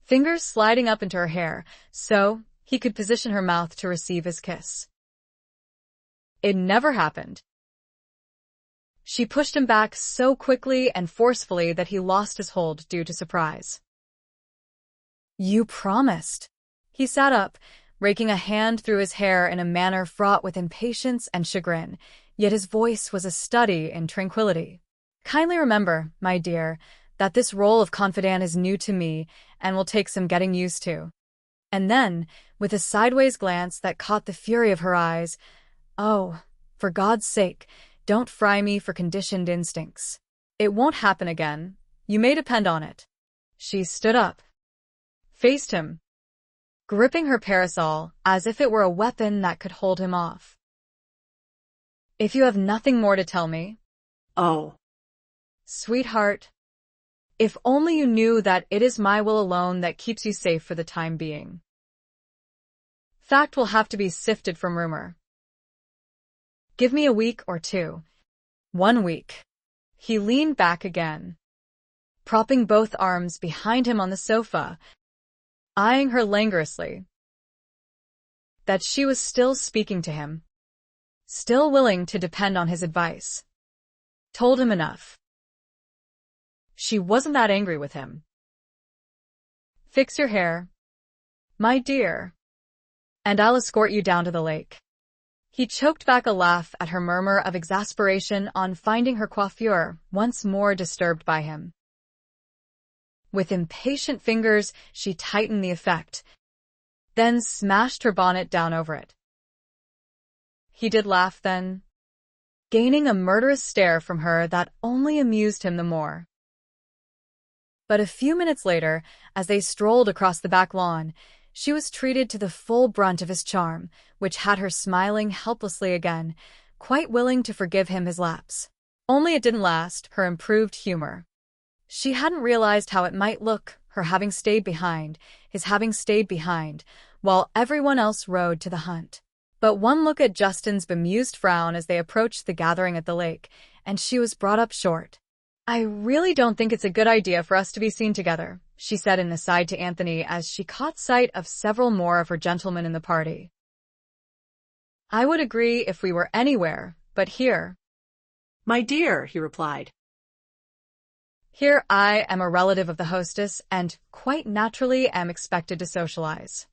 fingers sliding up into her hair so he could position her mouth to receive his kiss. It never happened. She pushed him back so quickly and forcefully that he lost his hold due to surprise. You promised. He sat up, raking a hand through his hair in a manner fraught with impatience and chagrin, yet his voice was a study in tranquility. Kindly remember, my dear, that this role of confidant is new to me and will take some getting used to. And then, with a sideways glance that caught the fury of her eyes, oh, for God's sake, don't fry me for conditioned instincts. It won't happen again. You may depend on it. She stood up, faced him, gripping her parasol as if it were a weapon that could hold him off. If you have nothing more to tell me. Oh. Sweetheart, if only you knew that it is my will alone that keeps you safe for the time being. Fact will have to be sifted from rumor. Give me a week or 2. 1 week. He leaned back again, propping both arms behind him on the sofa, eyeing her languorously. That she was still speaking to him, still willing to depend on his advice, told him enough. She wasn't that angry with him. Fix your hair, my dear, and I'll escort you down to the lake. He choked back a laugh at her murmur of exasperation on finding her coiffure once more disturbed by him. With impatient fingers, she tightened the effect, then smashed her bonnet down over it. He did laugh then, gaining a murderous stare from her that only amused him the more. But a few minutes later, as they strolled across the back lawn, she was treated to the full brunt of his charm, which had her smiling helplessly again, quite willing to forgive him his lapse. Only it didn't last, her improved humor. She hadn't realized how it might look, her having stayed behind, his having stayed behind, while everyone else rode to the hunt. But one look at Justin's bemused frown as they approached the gathering at the lake, and she was brought up short. I really don't think it's a good idea for us to be seen together, she said in an aside to Anthony as she caught sight of several more of her gentlemen in the party. I would agree if we were anywhere, but here. My dear, he replied. Here I am a relative of the hostess and, quite naturally, am expected to socialize.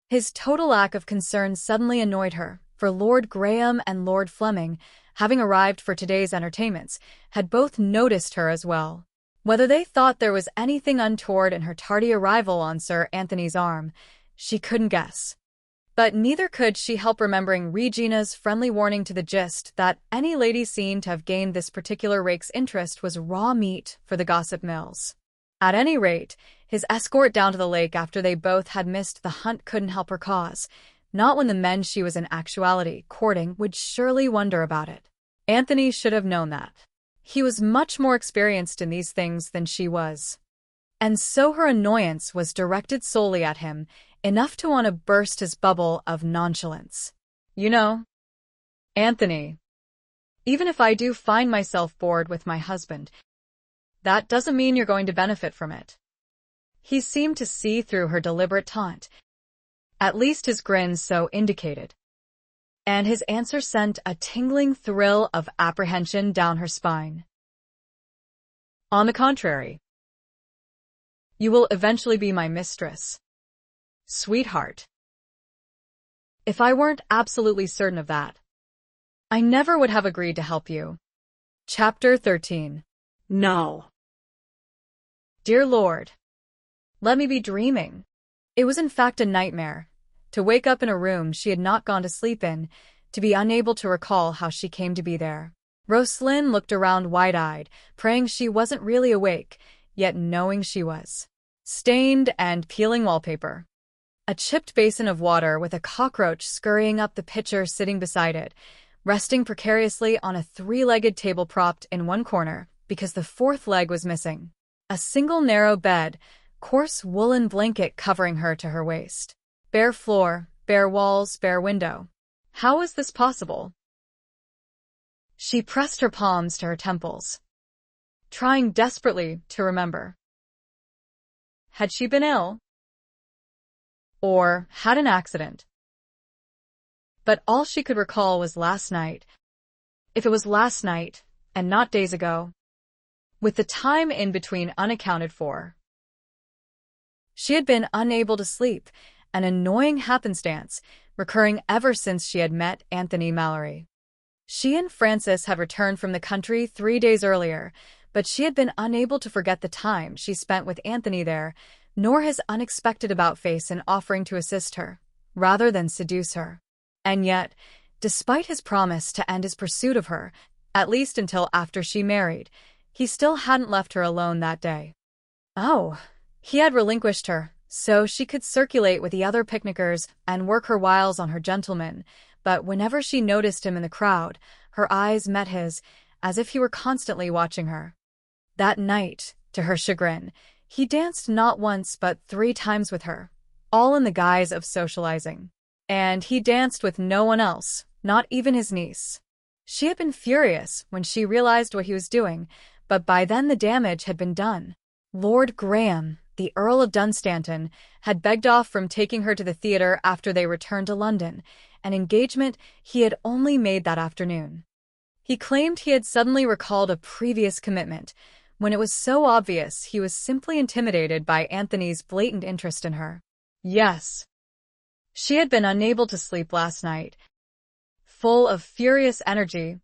His total lack of concern suddenly annoyed her, for Lord Graham and Lord Fleming, having arrived for today's entertainments, had both noticed her as well. Whether they thought there was anything untoward in her tardy arrival on Sir Anthony's arm, she couldn't guess. But neither could she help remembering Regina's friendly warning to the gist that any lady seen to have gained this particular Rake's interest was raw meat for the gossip mills. At any rate, his escort down to the lake after they both had missed the hunt couldn't help her cause. Not when the men she was in actuality courting would surely wonder about it. Anthony should have known that. He was much more experienced in these things than she was. And so her annoyance was directed solely at him, enough to want to burst his bubble of nonchalance. You know, Anthony, even if I do find myself bored with my husband, that doesn't mean you're going to benefit from it. He seemed to see through her deliberate taunt. At least his grin so indicated. And his answer sent a tingling thrill of apprehension down her spine. On the contrary, you will eventually be my mistress, sweetheart. If I weren't absolutely certain of that, I never would have agreed to help you. Chapter 13. No. Dear Lord, let me be dreaming. It was in fact a nightmare. To wake up in a room she had not gone to sleep in, to be unable to recall how she came to be there. Roslynn looked around wide-eyed, praying she wasn't really awake, yet knowing she was. Stained and peeling wallpaper. A chipped basin of water with a cockroach scurrying up the pitcher sitting beside it, resting precariously on a three-legged table propped in one corner because the fourth leg was missing. A single narrow bed, coarse woolen blanket covering her to her waist. Bare floor, bare walls, bare window. How was this possible? She pressed her palms to her temples, trying desperately to remember. Had she been ill? Or had an accident? But all she could recall was last night. If it was last night, and not days ago, with the time in between unaccounted for. She had been unable to sleep, an annoying happenstance, recurring ever since she had met Anthony Malory. She and Francis had returned from the country 3 days earlier, but she had been unable to forget the time she spent with Anthony there, nor his unexpected about-face in offering to assist her, rather than seduce her. And yet, despite his promise to end his pursuit of her, at least until after she married, he still hadn't left her alone that day. Oh, he had relinquished her, so she could circulate with the other picnickers and work her wiles on her gentleman, but whenever she noticed him in the crowd, her eyes met his, as if he were constantly watching her. That night, to her chagrin, he danced not once but 3 times with her, all in the guise of socializing. And he danced with no one else, not even his niece. She had been furious when she realized what he was doing, but by then the damage had been done. Lord Graham, the Earl of Dunstanton, had begged off from taking her to the theatre after they returned to London, an engagement he had only made that afternoon. He claimed he had suddenly recalled a previous commitment, when it was so obvious he was simply intimidated by Anthony's blatant interest in her. Yes. She had been unable to sleep last night, full of furious energy,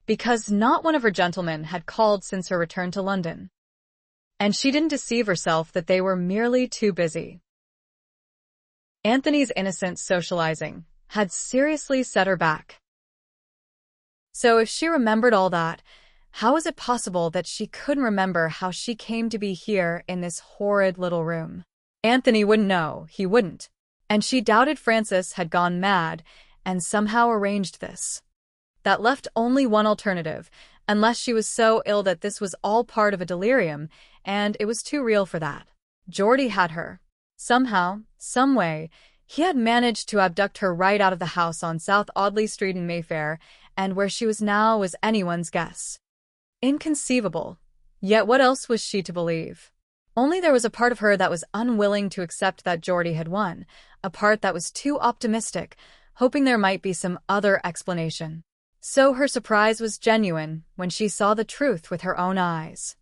because not one of her gentlemen had called since her return to London. And she didn't deceive herself that they were merely too busy. Anthony's innocent socializing had seriously set her back. So if she remembered all that, how was it possible that she couldn't remember how she came to be here in this horrid little room? Anthony wouldn't know, he wouldn't. And she doubted Francis had gone mad and somehow arranged this. That left only one alternative, unless she was so ill that this was all part of a delirium, and it was too real for that. Geordie had her. Somehow, someway, he had managed to abduct her right out of the house on South Audley Street in Mayfair, and where she was now was anyone's guess. Inconceivable. Yet what else was she to believe? Only there was a part of her that was unwilling to accept that Geordie had won, a part that was too optimistic, hoping there might be some other explanation. So her surprise was genuine when she saw the truth with her own eyes.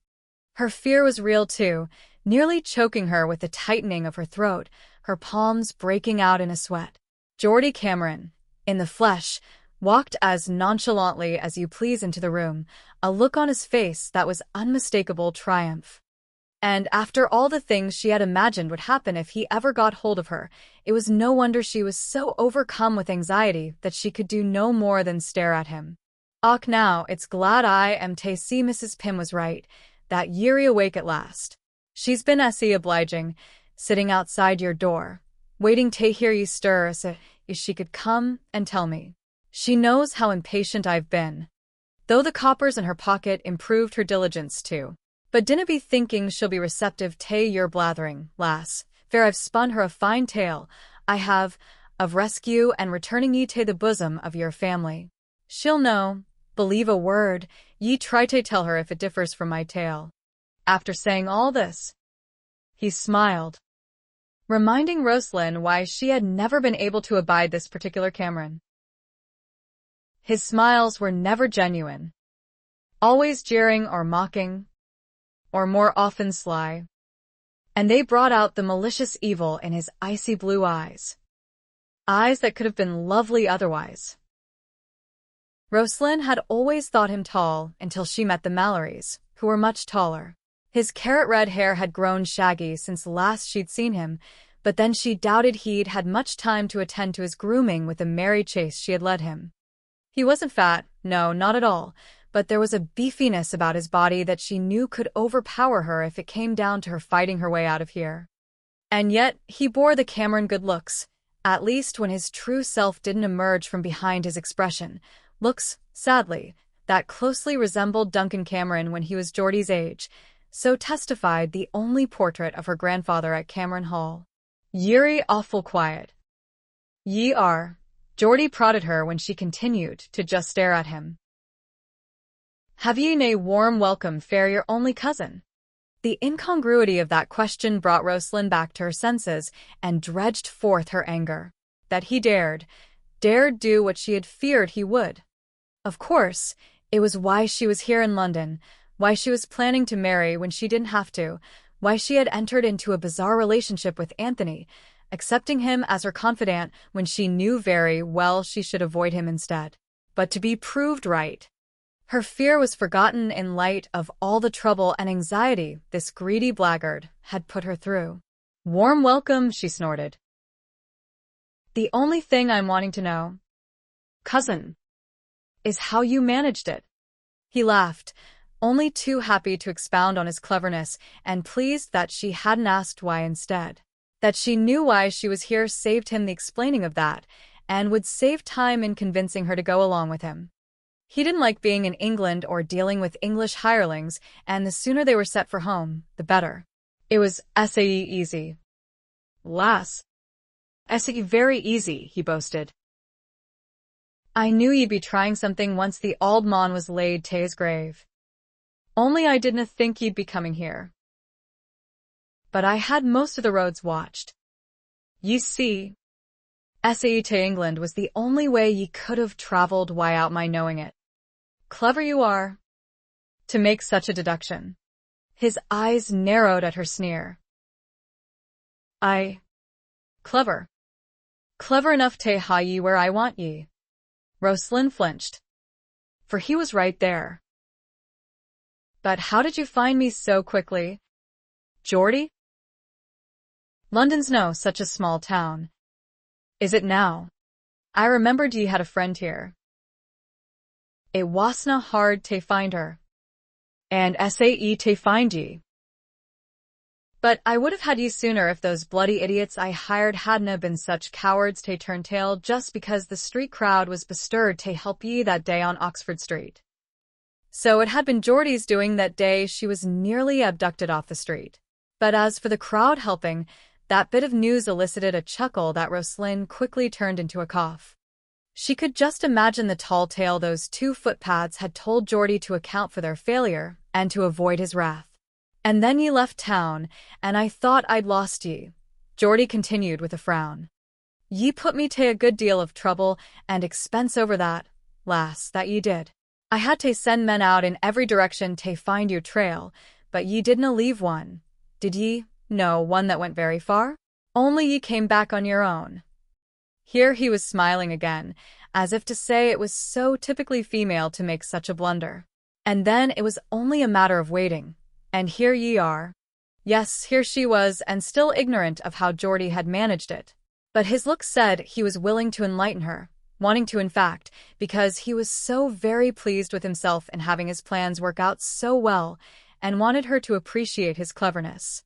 Her fear was real too, nearly choking her with the tightening of her throat, her palms breaking out in a sweat. Geordie Cameron, in the flesh, walked as nonchalantly as you please into the room, a look on his face that was unmistakable triumph. And after all the things she had imagined would happen if he ever got hold of her, it was no wonder she was so overcome with anxiety that she could do no more than stare at him. Och now, it's glad I am to see Mrs. Pym was right, that yeary awake at last. She's been obliging, sitting outside your door, waiting to hear you stir so she could come and tell me. She knows how impatient I've been. Though the coppers in her pocket improved her diligence too. But dinna be thinking she'll be receptive to your blathering, lass, for I've spun her a fine tale, I have, of rescue and returning ye to the bosom of your family. She'll know, believe a word, ye try to tell her if it differs from my tale. After saying all this, he smiled, reminding Roslynn why she had never been able to abide this particular Cameron. His smiles were never genuine, always jeering or mocking, or more often sly, and they brought out the malicious evil in his icy blue eyes. Eyes that could have been lovely otherwise. Roslynn had always thought him tall until she met the Malorys, who were much taller. His carrot-red hair had grown shaggy since last she'd seen him, but then she doubted he'd had much time to attend to his grooming with the merry chase she had led him. He wasn't fat, no, not at all, but there was a beefiness about his body that she knew could overpower her if it came down to her fighting her way out of here. And yet, he bore the Cameron good looks, at least when his true self didn't emerge from behind his expression. Looks, sadly, that closely resembled Duncan Cameron when he was Geordie's age, so testified the only portrait of her grandfather at Cameron Hall. Ye're awful quiet. Ye are, Geordie prodded her when she continued to just stare at him. Have ye nae warm welcome fair your only cousin? The incongruity of that question brought Roslynn back to her senses and dredged forth her anger. That he dared do what she had feared he would. Of course, it was why she was here in London, why she was planning to marry when she didn't have to, why she had entered into a bizarre relationship with Anthony, accepting him as her confidant when she knew very well she should avoid him instead. But to be proved right. Her fear was forgotten in light of all the trouble and anxiety this greedy blackguard had put her through. Warm welcome, she snorted. The only thing I'm wanting to know, cousin, is how you managed it. He laughed, only too happy to expound on his cleverness and pleased that she hadn't asked why instead. That she knew why she was here saved him the explaining of that, and would save time in convincing her to go along with him. He didn't like being in England or dealing with English hirelings, and the sooner they were set for home, the better. It was easy. Lass. Very easy, he boasted. I knew ye'd be trying something once the auld mon was laid to his grave. Only I didna think ye'd be coming here. But I had most of the roads watched. Ye see, to England was the only way ye could have travelled without my knowing it. Clever you are, to make such a deduction. His eyes narrowed at her sneer. Clever. Clever enough to hae ye where I want ye. Roslynn flinched, for he was right there. But how did you find me so quickly, Geordie? London's no such a small town. Is it now? I remembered ye had a friend here. It wasna hard to find her. And to find ye. But I would have had ye sooner if those bloody idiots I hired hadna been such cowards to turn tail just because the street crowd was bestirred to help ye that day on Oxford Street. So it had been Geordie's doing that day she was nearly abducted off the street. But as for the crowd helping, that bit of news elicited a chuckle that Roslynn quickly turned into a cough. She could just imagine the tall tale those two footpads had told Geordie to account for their failure and to avoid his wrath. And then ye left town, and I thought I'd lost ye, Geordie continued with a frown. Ye put me to a good deal of trouble and expense over that, lass, that ye did. I had to send men out in every direction to find your trail, but ye didna leave one, did ye? No, one that went very far? Only ye came back on your own. Here he was smiling again, as if to say it was so typically female to make such a blunder. And then it was only a matter of waiting. And here ye are. Yes, here she was, and still ignorant of how Geordie had managed it. But his look said he was willing to enlighten her, wanting to in fact, because he was so very pleased with himself in having his plans work out so well, and wanted her to appreciate his cleverness.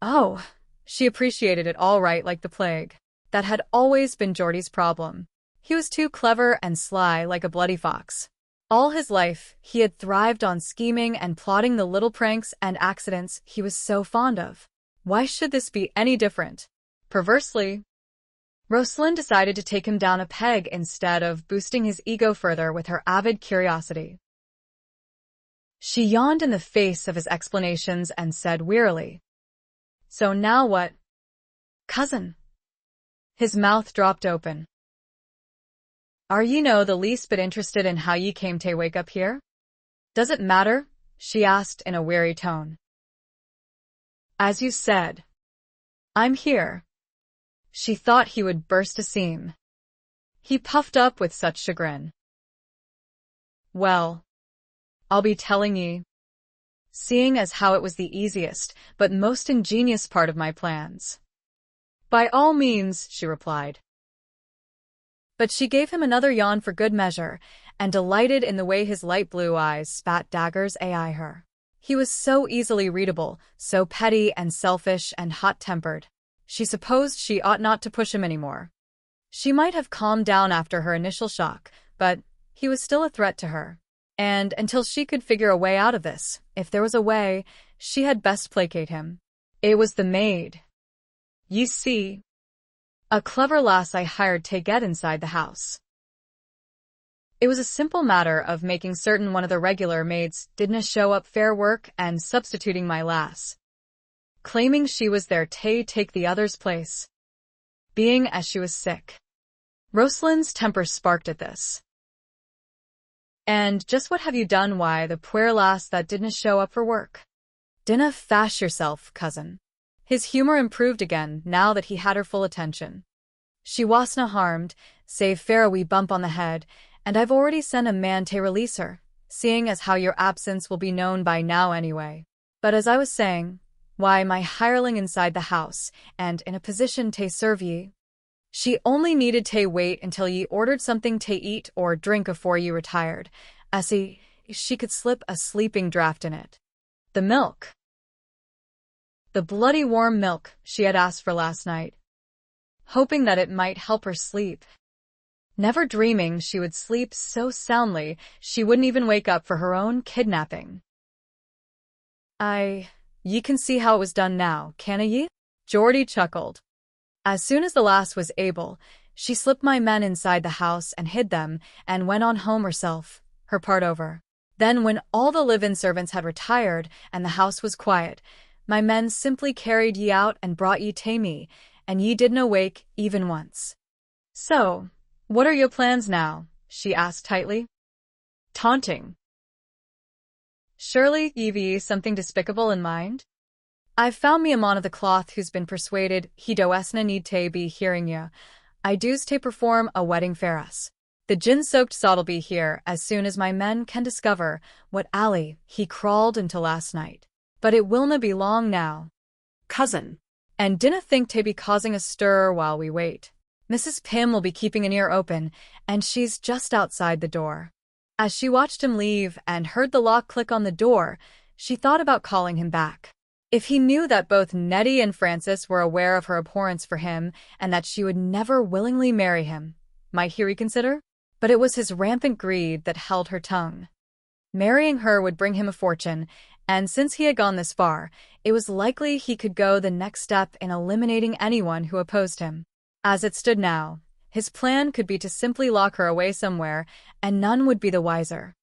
Oh, she appreciated it all right like the plague. That had always been Geordie's problem. He was too clever and sly like a bloody fox. All his life, he had thrived on scheming and plotting the little pranks and accidents he was so fond of. Why should this be any different? Perversely, Roslynn decided to take him down a peg instead of boosting his ego further with her avid curiosity. She yawned in the face of his explanations and said wearily, "So now what, cousin?" His mouth dropped open. "Are ye no the least bit interested in how ye came to wake up here?" "Does it matter?" she asked in a weary tone. "As you said, I'm here." She thought he would burst a seam. He puffed up with such chagrin. "Well, I'll be telling ye, seeing as how it was the easiest but most ingenious part of my plans." "By all means," she replied. But she gave him another yawn for good measure, and delighted in the way his light blue eyes spat daggers at her. He was so easily readable, so petty and selfish and hot-tempered. She supposed she ought not to push him any more. She might have calmed down after her initial shock, but he was still a threat to her. And until she could figure a way out of this, if there was a way, she had best placate him. It was the maid. "You see, a clever lass I hired to get inside the house." It was a simple matter of making certain one of the regular maids didna show up fair work and substituting my lass, claiming she was there to take the other's place, being as she was sick. Rosalinn's temper sparked at this. "And just what have you done, why, the puir lass that didna show up for work?" "Dinna fash yourself, cousin." His humor improved again now that he had her full attention. "She wasna harmed, save fair a wee bump on the head, and I've already sent a man to release her, seeing as how your absence will be known by now anyway. But as I was saying, why, my hireling inside the house, and in a position to serve ye. She only needed to wait until ye ordered something to eat or drink afore ye retired, as she could slip a sleeping draught in it. The milk. The bloody warm milk she had asked for last night, hoping that it might help her sleep. Never dreaming she would sleep so soundly she wouldn't even wake up for her own kidnapping. Ye can see how it was done now, canna ye?" Geordie chuckled. "As soon as the lass was able, she slipped my men inside the house and hid them, and went on home herself, her part over. Then when all the live-in servants had retired and the house was quiet, my men simply carried ye out and brought ye to me, and ye didna wake even once." "So, what are your plans now?" she asked tightly. Taunting. "Surely ye've something despicable in mind? I've found me a mon of the cloth who's been persuaded he doesna need to be hearing ye. I do's to perform a wedding for us. The gin-soaked sot'll be here as soon as my men can discover what alley he crawled into last night. But it willna be long now, Cousin." and dinna think to be causing a stir while we wait. Mrs. Pym will be keeping an ear open, and she's just outside the door." As she watched him leave and heard the lock click on the door, she thought about calling him back. If he knew that both Nettie and Frances were aware of her abhorrence for him and that she would never willingly marry him, might he reconsider? But it was his rampant greed that held her tongue. Marrying her would bring him a fortune, and since he had gone this far, it was likely he could go the next step in eliminating anyone who opposed him. As it stood now, his plan could be to simply lock her away somewhere, and none would be the wiser.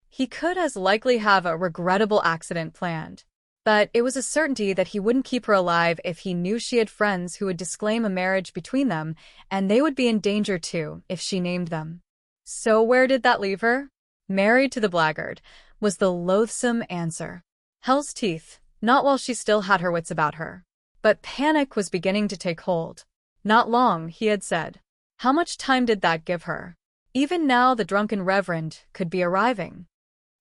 He could as likely have a regrettable accident planned, but it was a certainty that he wouldn't keep her alive if he knew she had friends who would disclaim a marriage between them, and they would be in danger too if she named them. So where did that leave her? Married to the blackguard, was the loathsome answer. Hell's teeth, not while she still had her wits about her. But panic was beginning to take hold. Not long, he had said. How much time did that give her? Even now the drunken reverend could be arriving.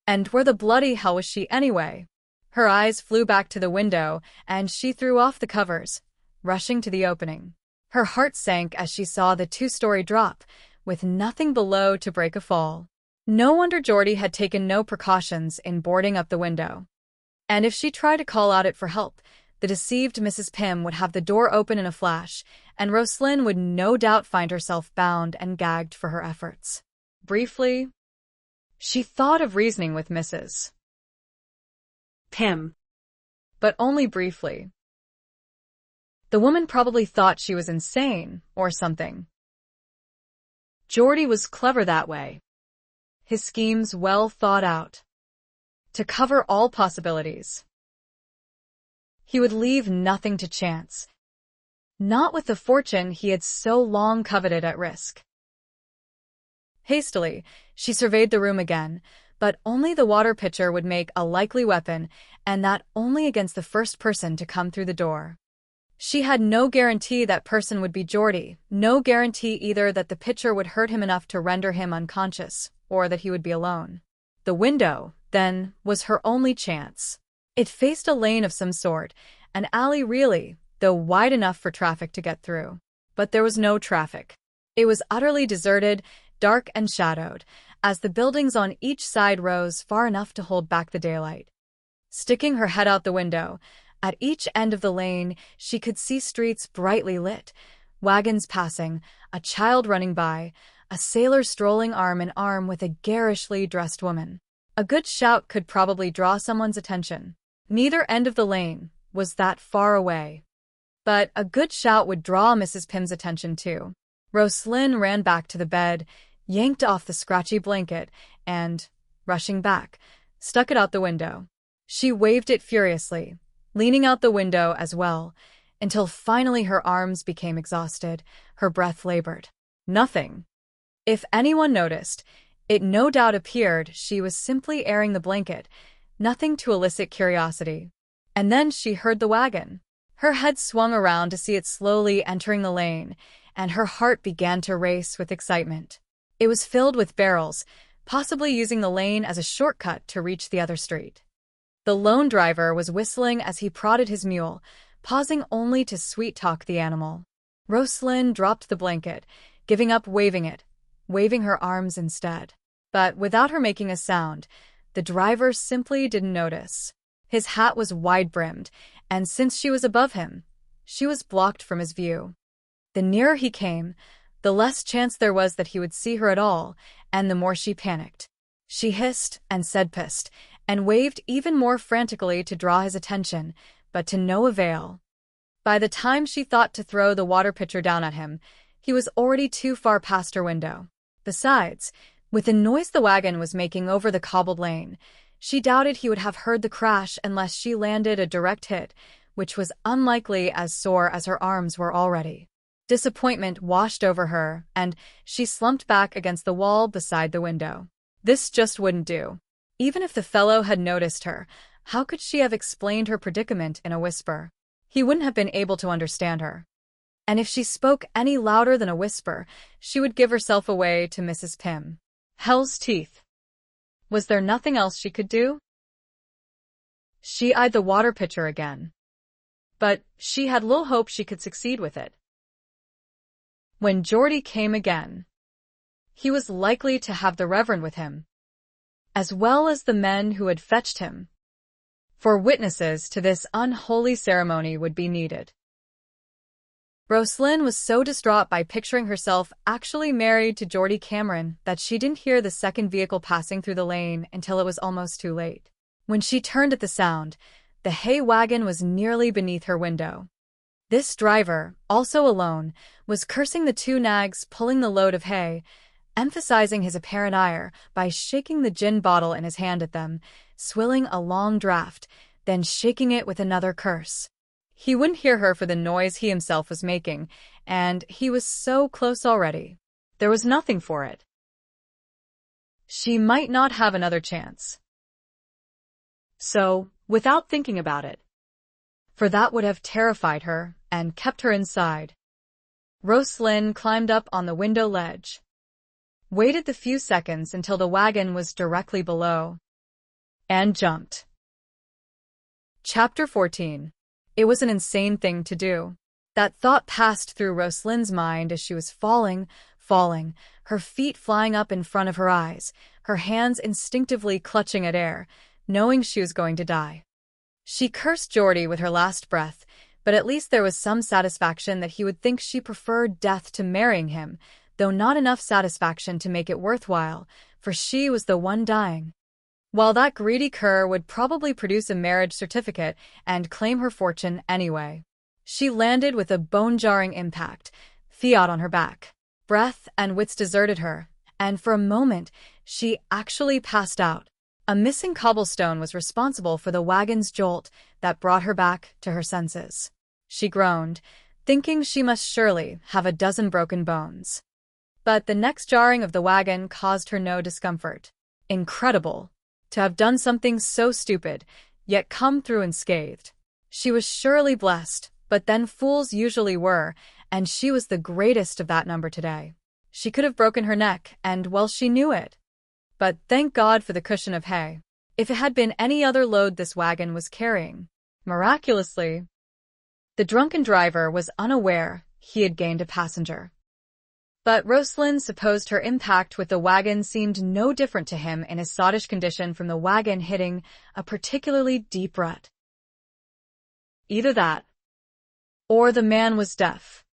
And where the bloody hell was she anyway? Her eyes flew back to the window, and she threw off the covers, rushing to the opening. Her heart sank as she saw the two-story drop, with nothing below to break a fall. No wonder Geordie had taken no precautions in boarding up the window. And if she tried to call out it for help, The deceived Mrs. Pym would have the door open in a flash, and Roslynn would no doubt find herself bound and gagged for her efforts. Briefly, she thought of reasoning with Mrs. Pym. But only briefly. The woman probably thought she was insane or something. Geordie was clever that way. His schemes well thought out. To cover all possibilities. He would leave nothing to chance. Not with the fortune he had so long coveted at risk. Hastily, she surveyed the room again, but only the water pitcher would make a likely weapon, and that only against the first person to come through the door. She had no guarantee that person would be Geordie, no guarantee either that the pitcher would hurt him enough to render him unconscious, or that he would be alone. The window, then, was her only chance. It faced a lane of some sort, an alley really, though wide enough for traffic to get through. But there was no traffic. It was utterly deserted, dark and shadowed, as the buildings on each side rose far enough to hold back the daylight. Sticking her head out the window, at each end of the lane she could see streets brightly lit, wagons passing, a child running by, a sailor strolling arm in arm with a garishly dressed woman. A good shout could probably draw someone's attention. Neither end of the lane was that far away. But a good shout would draw Mrs. Pym's attention too. Roslynn ran back to the bed, yanked off the scratchy blanket, and, rushing back, stuck it out the window. She waved it furiously, leaning out the window as well, until finally her arms became exhausted, her breath labored. Nothing. If anyone noticed, it no doubt appeared she was simply airing the blanket, nothing to elicit curiosity. And then she heard the wagon. Her head swung around to see it slowly entering the lane, and her heart began to race with excitement. It was filled with barrels, possibly using the lane as a shortcut to reach the other street. The lone driver was whistling as he prodded his mule, pausing only to sweet-talk the animal. Roslynn dropped the blanket, giving up waving it, waving her arms instead. But without her making a sound, the driver simply didn't notice. His hat was wide-brimmed, and since she was above him, she was blocked from his view. The nearer he came, the less chance there was that he would see her at all, and the more she panicked. She hissed and said pissed, and waved even more frantically to draw his attention, but to no avail. By the time she thought to throw the water pitcher down at him, he was already too far past her window. Besides, with the noise the wagon was making over the cobbled lane, she doubted he would have heard the crash unless she landed a direct hit, which was unlikely as sore as her arms were already. Disappointment washed over her, and she slumped back against the wall beside the window. This just wouldn't do. Even if the fellow had noticed her, how could she have explained her predicament in a whisper? He wouldn't have been able to understand her. And if she spoke any louder than a whisper, she would give herself away to Mrs. Pym. Hell's teeth. Was there nothing else she could do? She eyed the water pitcher again. But she had little hope she could succeed with it. When Geordie came again, he was likely to have the Reverend with him, as well as the men who had fetched him, for witnesses to this unholy ceremony would be needed. Roslynn was so distraught by picturing herself actually married to Geordie Cameron that she didn't hear the second vehicle passing through the lane until it was almost too late. When she turned at the sound, the hay wagon was nearly beneath her window. This driver, also alone, was cursing the two nags pulling the load of hay, emphasizing his apparent ire by shaking the gin bottle in his hand at them, swilling a long draught, then shaking it with another curse. He wouldn't hear her for the noise he himself was making, and he was so close already. There was nothing for it. She might not have another chance. So, without thinking about it, for that would have terrified her and kept her inside, Roslynn climbed up on the window ledge, waited the few seconds until the wagon was directly below, and jumped. Chapter 14. It was an insane thing to do. That thought passed through Roslynn's mind as she was falling, her feet flying up in front of her eyes, her hands instinctively clutching at air, knowing she was going to die. She cursed Geordie with her last breath, but at least there was some satisfaction that he would think she preferred death to marrying him, though not enough satisfaction to make it worthwhile, for she was the one dying. While that greedy cur would probably produce a marriage certificate and claim her fortune anyway. She landed with a bone-jarring impact, fiat on her back. Breath and wits deserted her, and for a moment, she actually passed out. A missing cobblestone was responsible for the wagon's jolt that brought her back to her senses. She groaned, thinking she must surely have a dozen broken bones. But the next jarring of the wagon caused her no discomfort. Incredible! To have done something so stupid, yet come through unscathed. She was surely blessed, but then fools usually were, and she was the greatest of that number today. She could have broken her neck, and well, she knew it. But thank God for the cushion of hay. If it had been any other load this wagon was carrying. Miraculously, the drunken driver was unaware he had gained a passenger. But Roslynn supposed her impact with the wagon seemed no different to him in his sottish condition from the wagon hitting a particularly deep rut. Either that, or the man was deaf.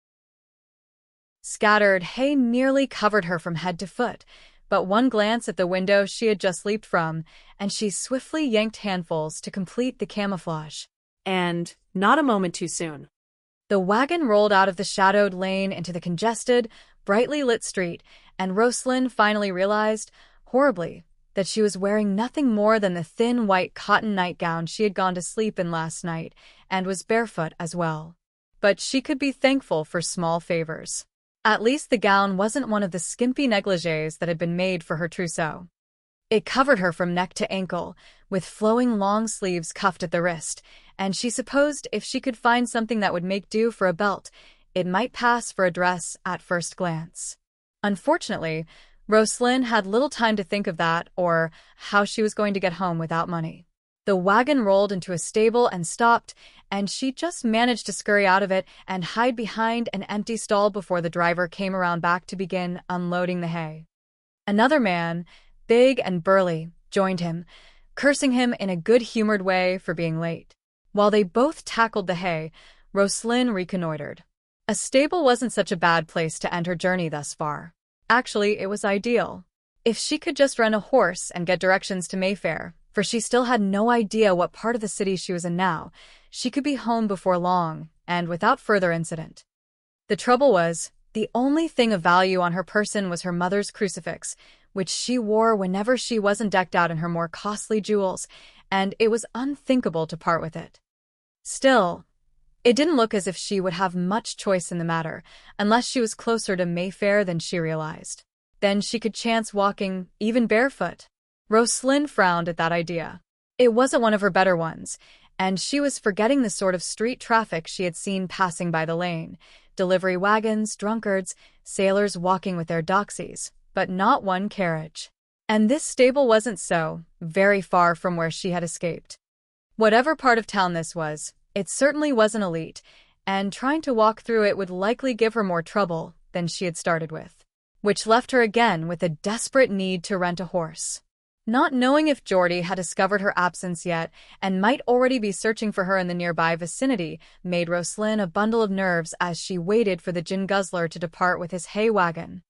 Scattered hay nearly covered her from head to foot, but one glance at the window she had just leaped from, and she swiftly yanked handfuls to complete the camouflage. And not a moment too soon. The wagon rolled out of the shadowed lane into the congested, brightly lit street, and Roslynn finally realized, horribly, that she was wearing nothing more than the thin white cotton nightgown she had gone to sleep in last night, and was barefoot as well. But she could be thankful for small favors. At least the gown wasn't one of the skimpy negligées that had been made for her trousseau. It covered her from neck to ankle, with flowing long sleeves cuffed at the wrist, and she supposed if she could find something that would make do for a belt, it might pass for a dress at first glance. Unfortunately, Roslynn had little time to think of that or how she was going to get home without money. The wagon rolled into a stable and stopped, and she just managed to scurry out of it and hide behind an empty stall before the driver came around back to begin unloading the hay. Another man, big and burly, joined him, cursing him in a good-humored way for being late. While they both tackled the hay, Roslynn reconnoitered. A stable wasn't such a bad place to end her journey thus far. Actually, it was ideal. If she could just rent a horse and get directions to Mayfair, for she still had no idea what part of the city she was in now, she could be home before long, and without further incident. The trouble was, the only thing of value on her person was her mother's crucifix, which she wore whenever she wasn't decked out in her more costly jewels, and it was unthinkable to part with it. Still, it didn't look as if she would have much choice in the matter, unless she was closer to Mayfair than she realized. Then she could chance walking, even barefoot. Roslynn frowned at that idea. It wasn't one of her better ones, and she was forgetting the sort of street traffic she had seen passing by the lane. Delivery wagons, drunkards, sailors walking with their doxies, but not one carriage. And this stable wasn't so very far from where she had escaped. Whatever part of town this was, it certainly wasn't elite, and trying to walk through it would likely give her more trouble than she had started with, which left her again with a desperate need to rent a horse. Not knowing if Geordie had discovered her absence yet and might already be searching for her in the nearby vicinity made Roslynn a bundle of nerves as she waited for the gin guzzler to depart with his hay wagon.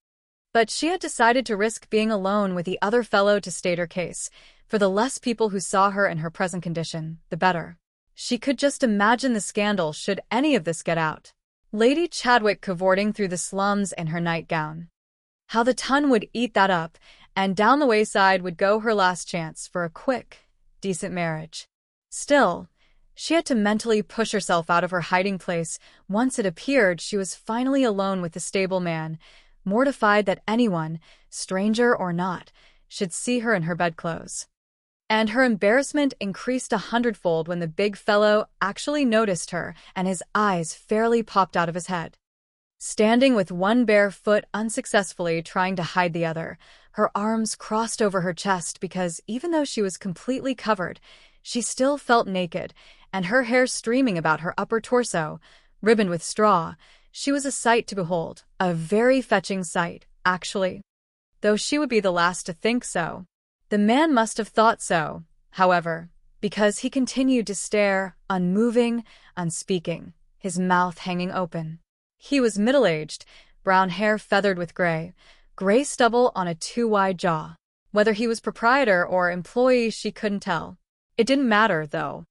But she had decided to risk being alone with the other fellow to state her case, for the less people who saw her in her present condition, the better. She could just imagine the scandal should any of this get out. Lady Chadwick cavorting through the slums in her nightgown. How the ton would eat that up, and down the wayside would go her last chance for a quick, decent marriage. Still, she had to mentally push herself out of her hiding place once it appeared she was finally alone with the stable man, mortified that anyone, stranger or not, should see her in her bedclothes. And her embarrassment increased 100-fold when the big fellow actually noticed her and his eyes fairly popped out of his head. Standing with one bare foot unsuccessfully trying to hide the other, her arms crossed over her chest because even though she was completely covered, she still felt naked, and her hair streaming about her upper torso, ribboned with straw, she was a sight to behold, a very fetching sight, actually. Though she would be the last to think so. The man must have thought so, however, because he continued to stare, unmoving, unspeaking, his mouth hanging open. He was middle-aged, brown hair feathered with gray stubble on a too-wide jaw. Whether he was proprietor or employee, she couldn't tell. It didn't matter, though.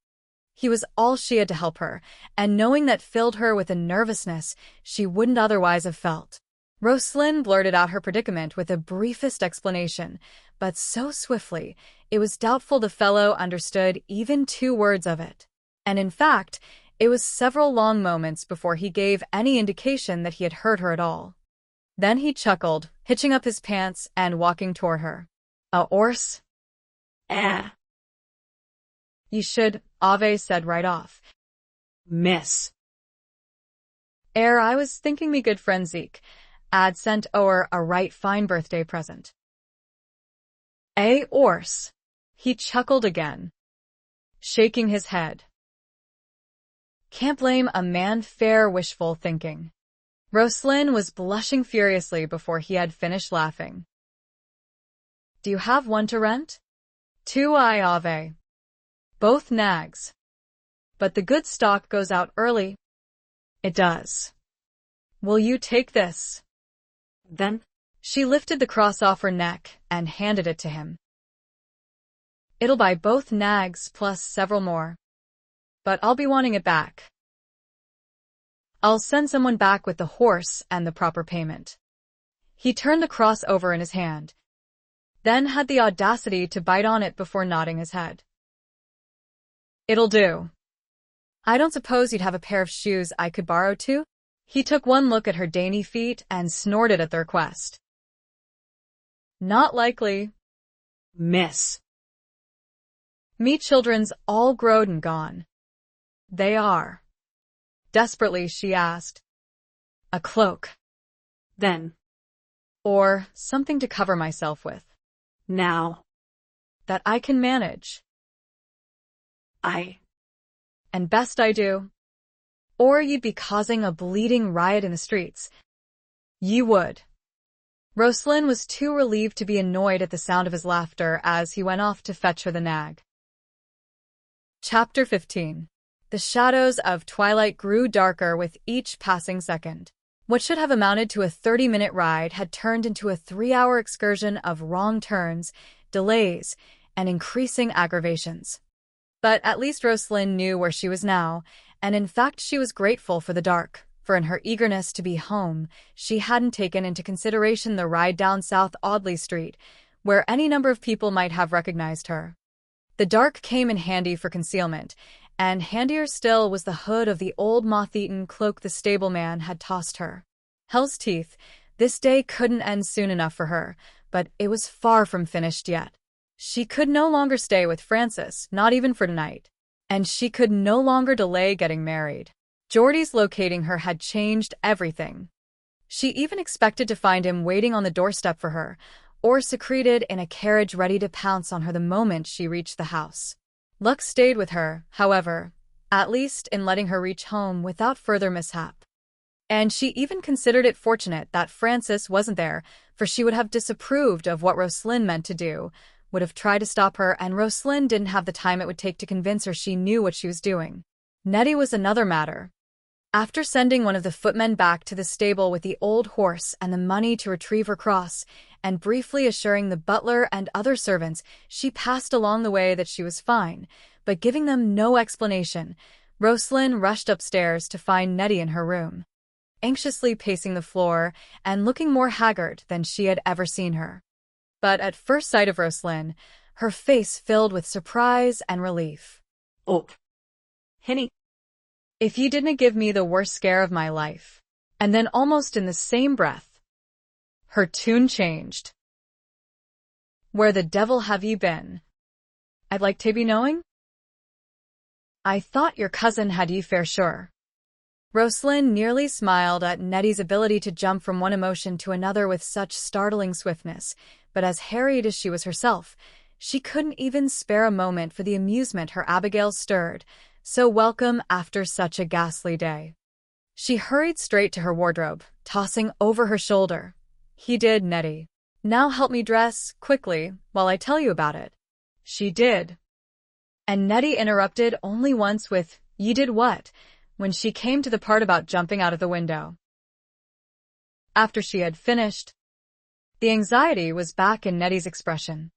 He was all she had to help her, and knowing that filled her with a nervousness she wouldn't otherwise have felt. Roslynn blurted out her predicament with the briefest explanation, but so swiftly it was doubtful the fellow understood even 2 words of it. And in fact, it was several long moments before he gave any indication that he had heard her at all. Then he chuckled, hitching up his pants and walking toward her. "A 'orse? You should," Ave said right off. Miss. I was thinking me good friend Zeke. I'd sent o'er a right fine birthday present." "A 'orse?" He chuckled again, shaking his head. "Can't blame a man fair wishful thinking." Roslynn was blushing furiously before he had finished laughing. "Do you have one to rent?" "2 Ave. Both nags. But the good stock goes out early." "It does. Will you take this?" Then She lifted the cross off her neck and handed it to him. "It'll buy both nags plus several more. But I'll be wanting it back. I'll send someone back with the horse and the proper payment." He turned the cross over in his hand, then had the audacity to bite on it before nodding his head. "It'll do. I don't suppose you'd have a pair of shoes I could borrow too?" He took one look at her dainty feet and snorted at the request. "Not likely." Miss. "Me children's all growed and gone." "They are." Desperately, she asked. "A cloak." Then. "Or something to cover myself with." Now. "That I can manage." "And best I do." "Or you'd be causing a bleeding riot in the streets." "You would." Roslynn was too relieved to be annoyed at the sound of his laughter as he went off to fetch her the nag. Chapter 15. The shadows of twilight grew darker with each passing second. What should have amounted to a 30-minute ride had turned into a 3-hour excursion of wrong turns, delays, and increasing aggravations. But at least Roslynn knew where she was now, and in fact she was grateful for the dark, for in her eagerness to be home, she hadn't taken into consideration the ride down South Audley Street, where any number of people might have recognized her. The dark came in handy for concealment, and handier still was the hood of the old moth-eaten cloak the stableman had tossed her. Hell's teeth, this day couldn't end soon enough for her, but it was far from finished yet. She could no longer stay with Francis, not even for tonight. And she could no longer delay getting married. Geordie's locating her had changed everything. She even expected to find him waiting on the doorstep for her, or secreted in a carriage ready to pounce on her the moment she reached the house. Luck stayed with her, however, at least in letting her reach home without further mishap. And she even considered it fortunate that Francis wasn't there, for she would have disapproved of what Roslynn meant to do, would have tried to stop her, and Roslynn didn't have the time it would take to convince her she knew what she was doing. Nettie was another matter. After sending one of the footmen back to the stable with the old horse and the money to retrieve her cross, and briefly assuring the butler and other servants she passed along the way that she was fine, but giving them no explanation, Roslynn rushed upstairs to find Nettie in her room, anxiously pacing the floor and looking more haggard than she had ever seen her. But at first sight of Roslynn, her face filled with surprise and relief. "Oh, Henny." "If you didn't give me the worst scare of my life." And then almost in the same breath, her tune changed. "Where the devil have you been? I'd like to be knowing. I thought your cousin had you fair sure." Roslynn nearly smiled at Nettie's ability to jump from one emotion to another with such startling swiftness, but as harried as she was herself, she couldn't even spare a moment for the amusement her Abigail stirred, so welcome after such a ghastly day. She hurried straight to her wardrobe, tossing over her shoulder, "He did, Nettie. Now help me dress, quickly, while I tell you about it." She did. And Nettie interrupted only once with, "You did what?" when she came to the part about jumping out of the window. After she had finished, the anxiety was back in Nettie's expression.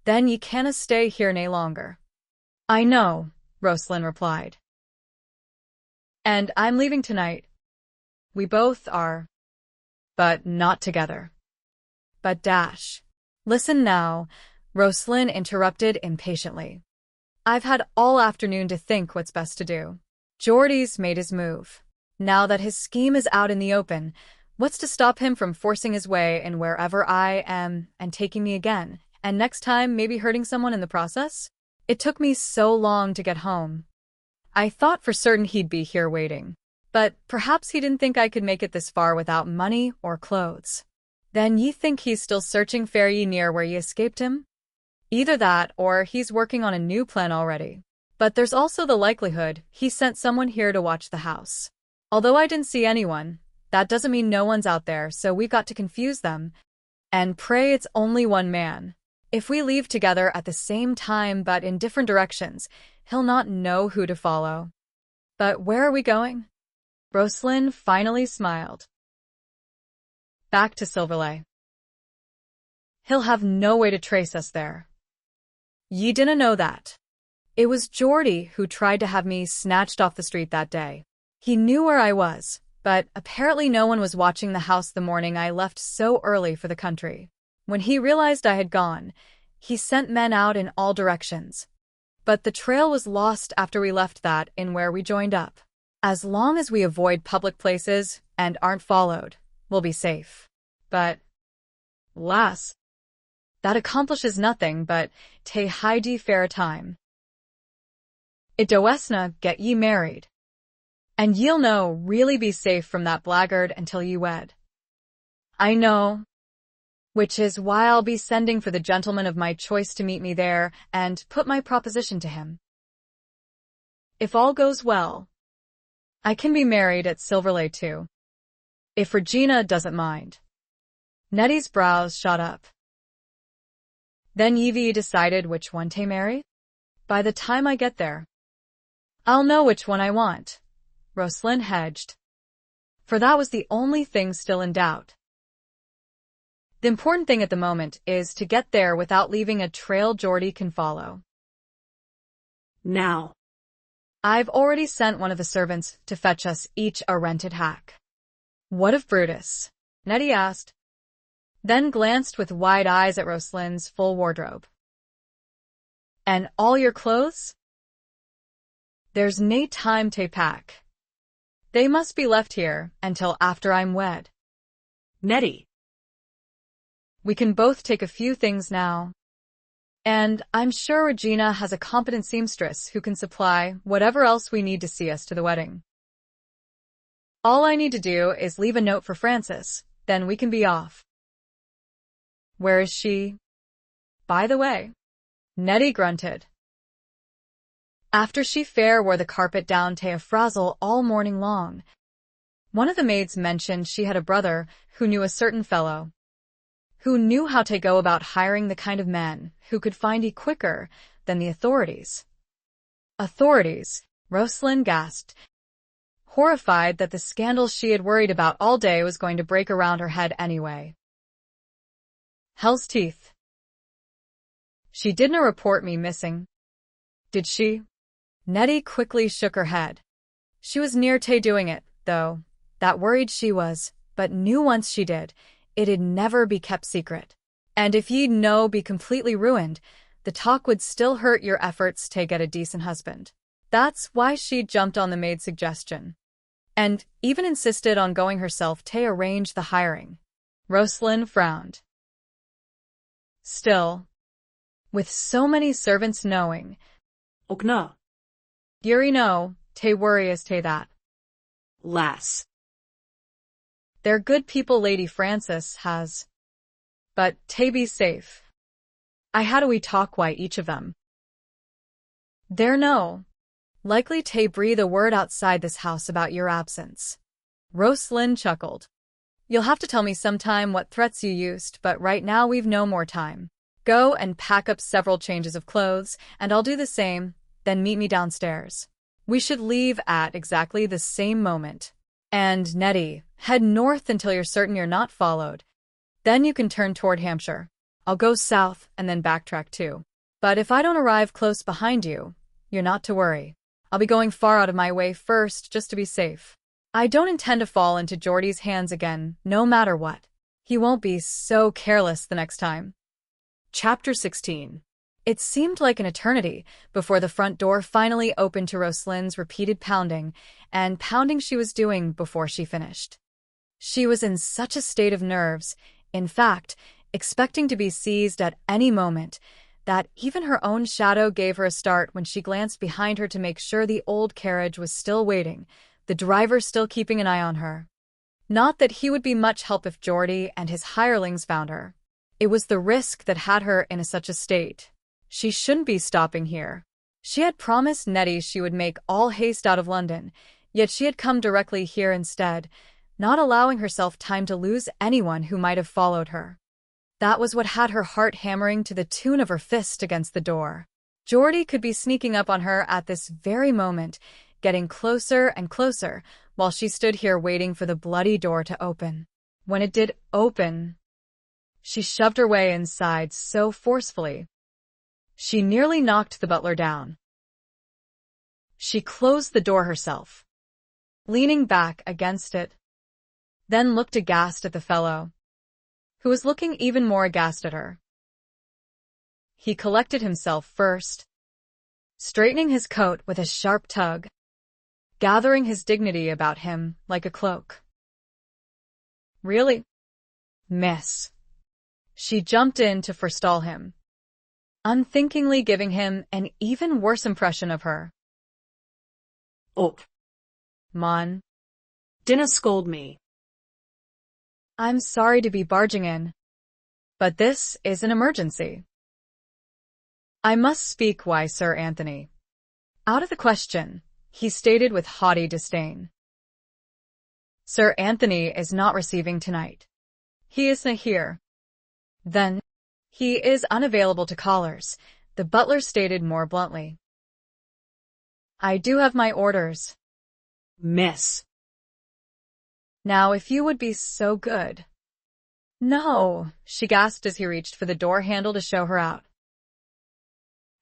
"Then ye canna stay here nae longer." "I know," Roslynn replied. "And I'm leaving tonight. We both are. But not together." "But dash." "Listen now," Roslynn interrupted impatiently. "I've had all afternoon to think what's best to do. Geordie's made his move. Now that his scheme is out in the open, what's to stop him from forcing his way in wherever I am and taking me again, and next time maybe hurting someone in the process? It took me so long to get home. I thought for certain he'd be here waiting. But perhaps he didn't think I could make it this far without money or clothes. Then ye think he's still searching fair ye near where ye escaped him? Either that, or he's working on a new plan already. But there's also the likelihood he sent someone here to watch the house. Although I didn't see anyone, that doesn't mean no one's out there, so we've got to confuse them. And pray it's only one man. If we leave together at the same time but in different directions, he'll not know who to follow." "But where are we going?" Roslynn finally smiled. "Back to Silverley. He'll have no way to trace us there. Ye dinna know that. It was Geordie who tried to have me snatched off the street that day. He knew where I was, but apparently no one was watching the house the morning I left so early for the country. When he realized I had gone, he sent men out in all directions. But the trail was lost after we left that in where we joined up. As long as we avoid public places and aren't followed, we'll be safe. But, lass, that accomplishes nothing but tae hide ye fair a time. It doesna get ye married. And ye'll no really be safe from that blackguard until ye wed. I know. Which is why I'll be sending for the gentleman of my choice to meet me there and put my proposition to him. If all goes well, I can be married at Silverley too. If Regina doesn't mind." Nettie's brows shot up. "Then ye've decided which one to marry? By the time I get there, I'll know which one I want," Roslynn hedged. For that was the only thing still in doubt. The important thing at the moment is to get there without leaving a trail Geordie can follow. Now. I've already sent one of the servants to fetch us each a rented hack. "What of Brutus?" Nettie asked, then glanced with wide eyes at Roslynn's full wardrobe. "And all your clothes?" "There's nae time to pack. They must be left here until after I'm wed." Nettie. "We can both take a few things now. And I'm sure Regina has a competent seamstress who can supply whatever else we need to see us to the wedding. All I need to do is leave a note for Frances, then we can be off." "Where is she, by the way?" Nettie grunted. "After she fair wore the carpet down to a frazzle all morning long. One of the maids mentioned she had a brother who knew a certain fellow, who knew how to go about hiring the kind of men who could find ye quicker than the authorities." "Authorities?" Roslynn gasped, horrified that the scandal she had worried about all day was going to break around her head anyway. "Hell's teeth. She didna report me missing, did she?" Nettie quickly shook her head. She was near to doing it, though. That worried she was, but knew once she did, it'd never be kept secret. And if ye'd be completely ruined, the talk would still hurt your efforts to get a decent husband. That's why she jumped on the maid's suggestion. And even insisted on going herself to arrange the hiring. Roslynn frowned. Still, with so many servants knowing, "Ogna." "Yuri no, te worry as te that." "Lass." "They're good people Lady Frances has. But te be safe. I had a wee talk wi' each of them. They're no likely to breathe a word outside this house about your absence." Roslynn chuckled. "You'll have to tell me sometime what threats you used, but right now we've no more time. Go and pack up several changes of clothes, and I'll do the same, then meet me downstairs. We should leave at exactly the same moment. And, Nettie, head north until you're certain you're not followed. Then you can turn toward Hampshire. I'll go south and then backtrack too. But if I don't arrive close behind you, you're not to worry. I'll be going far out of my way first just to be safe. I don't intend to fall into Geordie's hands again, no matter what. He won't be so careless the next time. Chapter 16. It seemed like an eternity before the front door finally opened to Roslyn's repeated pounding, and pounding she was doing before she finished. She was in such a state of nerves, in fact, expecting to be seized at any moment, that even her own shadow gave her a start when she glanced behind her to make sure the old carriage was still waiting, the driver still keeping an eye on her. Not that he would be much help if Geordie and his hirelings found her. It was the risk that had her in such a state. She shouldn't be stopping here. She had promised Nettie she would make all haste out of London, yet she had come directly here instead, not allowing herself time to lose anyone who might have followed her. That was what had her heart hammering to the tune of her fist against the door. Geordie could be sneaking up on her at this very moment, getting closer and closer, while she stood here waiting for the bloody door to open. When it did open, she shoved her way inside so forcefully, she nearly knocked the butler down. She closed the door herself, leaning back against it, then looked aghast at the fellow, who was looking even more aghast at her. He collected himself first, straightening his coat with a sharp tug, gathering his dignity about him like a cloak. Really? Miss. She jumped in to forestall him, unthinkingly giving him an even worse impression of her. Up. Mon. Dinna scold me. I'm sorry to be barging in, but this is an emergency. I must speak why Sir Anthony. Out of the question, he stated with haughty disdain. Sir Anthony is not receiving tonight. He isna here. Then, he is unavailable to callers, the butler stated more bluntly. I do have my orders. Miss. Now if you would be so good. No, she gasped as he reached for the door handle to show her out.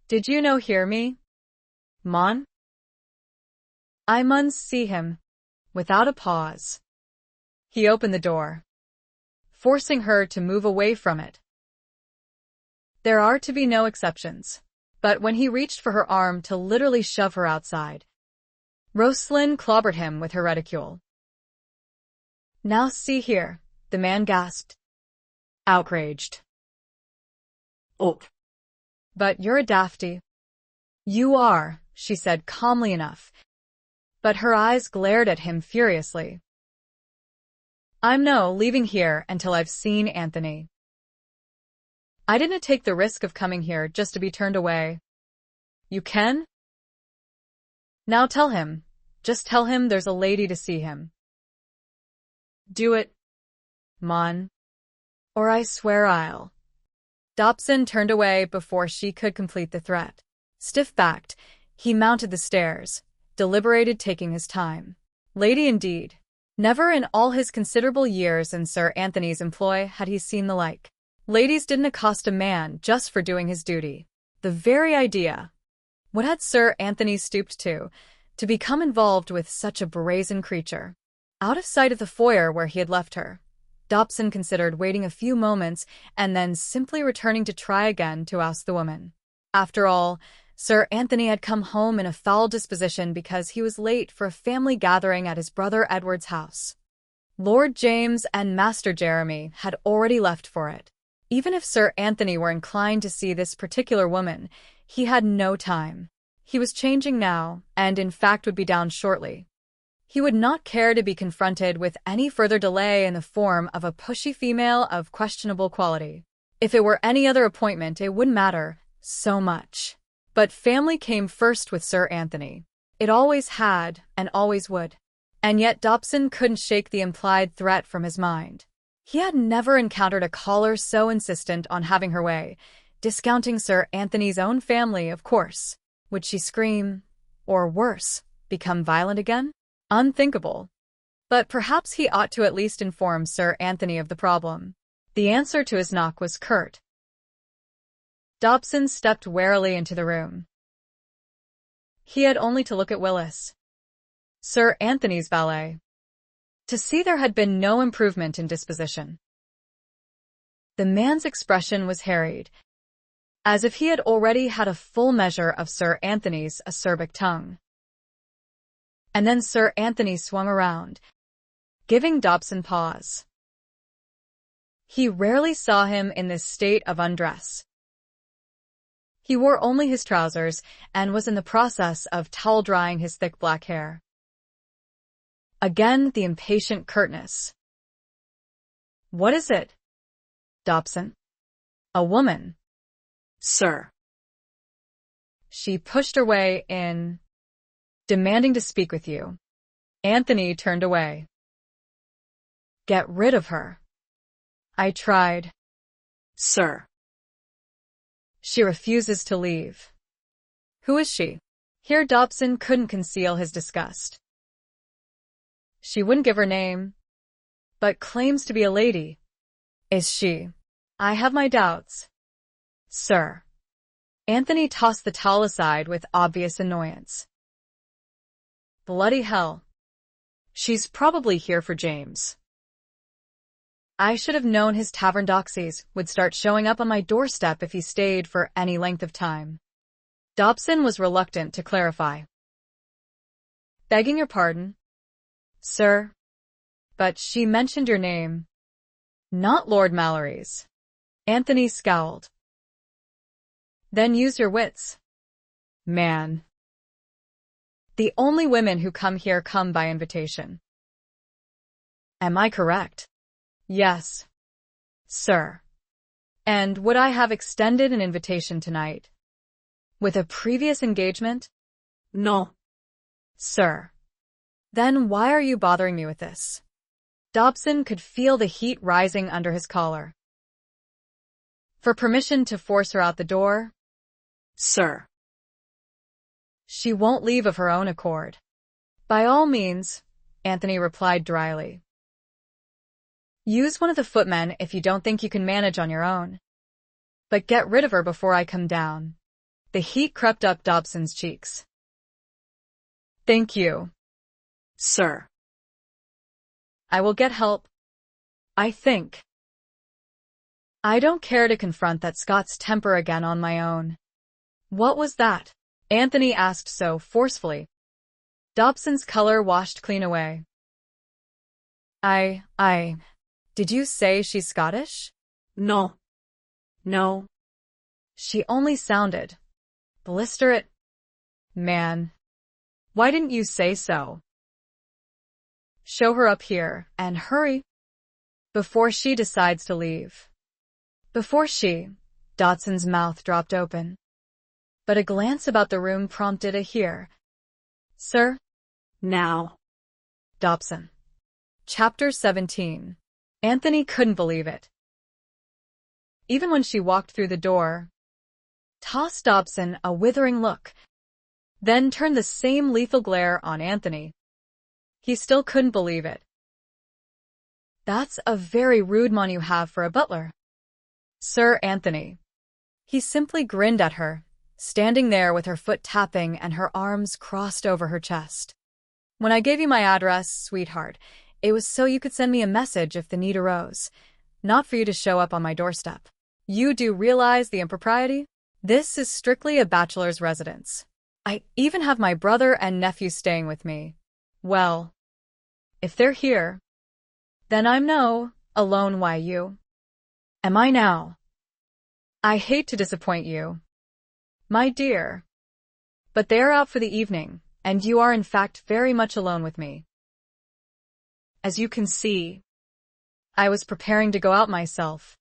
Did you no hear me? Mon? I mun see him. Without a pause. He opened the door, forcing her to move away from it. There are to be no exceptions. But when he reached for her arm to literally shove her outside, Roslynn clobbered him with her reticule. Now see here, the man gasped, outraged. Up. But you're a dafty. You are, she said calmly enough, but her eyes glared at him furiously. I'm no leaving here until I've seen Anthony. I didn't take the risk of coming here just to be turned away. You can? Now tell him. Just tell him there's a lady to see him. Do it, Mon, or I swear I'll. Dobson turned away before she could complete the threat. Stiff-backed, he mounted the stairs, deliberated, taking his time. Lady indeed. Never in all his considerable years in Sir Anthony's employ had he seen the like. Ladies didn't accost a man just for doing his duty. The very idea. What had Sir Anthony stooped to become involved with such a brazen creature? Out of sight of the foyer where he had left her, Dobson considered waiting a few moments and then simply returning to try again to oust the woman. After all, Sir Anthony had come home in a foul disposition because he was late for a family gathering at his brother Edward's house. Lord James and Master Jeremy had already left for it. Even if Sir Anthony were inclined to see this particular woman, he had no time. He was changing now, and in fact would be down shortly. He would not care to be confronted with any further delay in the form of a pushy female of questionable quality. If it were any other appointment, it wouldn't matter so much. But family came first with Sir Anthony. It always had, and always would. And yet Dobson couldn't shake the implied threat from his mind. He had never encountered a caller so insistent on having her way, discounting Sir Anthony's own family, of course. Would she scream? Or worse, become violent again? Unthinkable. But perhaps he ought to at least inform Sir Anthony of the problem. The answer to his knock was curt. Dobson stepped warily into the room. He had only to look at Willis, Sir Anthony's valet, to see there had been no improvement in disposition. The man's expression was harried, as if he had already had a full measure of Sir Anthony's acerbic tongue. And then Sir Anthony swung around, giving Dobson pause. He rarely saw him in this state of undress. He wore only his trousers and was in the process of towel-drying his thick black hair. Again the impatient curtness. "What is it, Dobson?" "A woman." "Sir." "She pushed her way in, demanding to speak with you." Anthony turned away. "Get rid of her." "I tried." "Sir." "She refuses to leave." "Who is she?" Here Dobson couldn't conceal his disgust. "She wouldn't give her name, but claims to be a lady." "Is she?" "I have my doubts." "Sir." Anthony tossed the towel aside with obvious annoyance. "Bloody hell. She's probably here for James." "I should have known his tavern doxies would start showing up on my doorstep if he stayed for any length of time." Dobson was reluctant to clarify. "Begging your pardon, sir, but she mentioned your name, not Lord Malory's." Anthony scowled. "Then use your wits, man. The only women who come here come by invitation." "Am I correct?" "Yes, sir." "And would I have extended an invitation tonight with a previous engagement?" "No." "Sir." "Then why are you bothering me with this?" Dobson could feel the heat rising under his collar. "For permission to force her out the door?" "Sir." "She won't leave of her own accord." "By all means," Anthony replied dryly. "Use one of the footmen if you don't think you can manage on your own. But get rid of her before I come down." The heat crept up Dobson's cheeks. "Thank you, sir." I will get help, I think. I don't care to confront that Scots temper again on my own." "What was that?" Anthony asked so forcefully. Dobson's color washed clean away. Did you say she's Scottish?" "No. No." "She only sounded. Blister it. Man, why didn't you say so?" "Show her up here, and hurry, before she decides to leave." "Before she..." Dodson's mouth dropped open. But a glance about the room prompted a "Here, sir." "Now." Dobson. Chapter 17. Anthony couldn't believe it. Even when she walked through the door, tossed Dobson a withering look, then turned the same lethal glare on Anthony, he still couldn't believe it. "That's a very rude mon you have for a butler, Sir Anthony." He simply grinned at her, standing there with her foot tapping and her arms crossed over her chest. "When I gave you my address, sweetheart, it was so you could send me a message if the need arose, not for you to show up on my doorstep. You do realize the impropriety? This is strictly a bachelor's residence. I even have my brother and nephew staying with me. Well, if they're here, then I'm no alone. Why you? Am I now? I hate to disappoint you, my dear, but they are out for the evening, and you are in fact very much alone with me. As you can see, I was preparing to go out myself,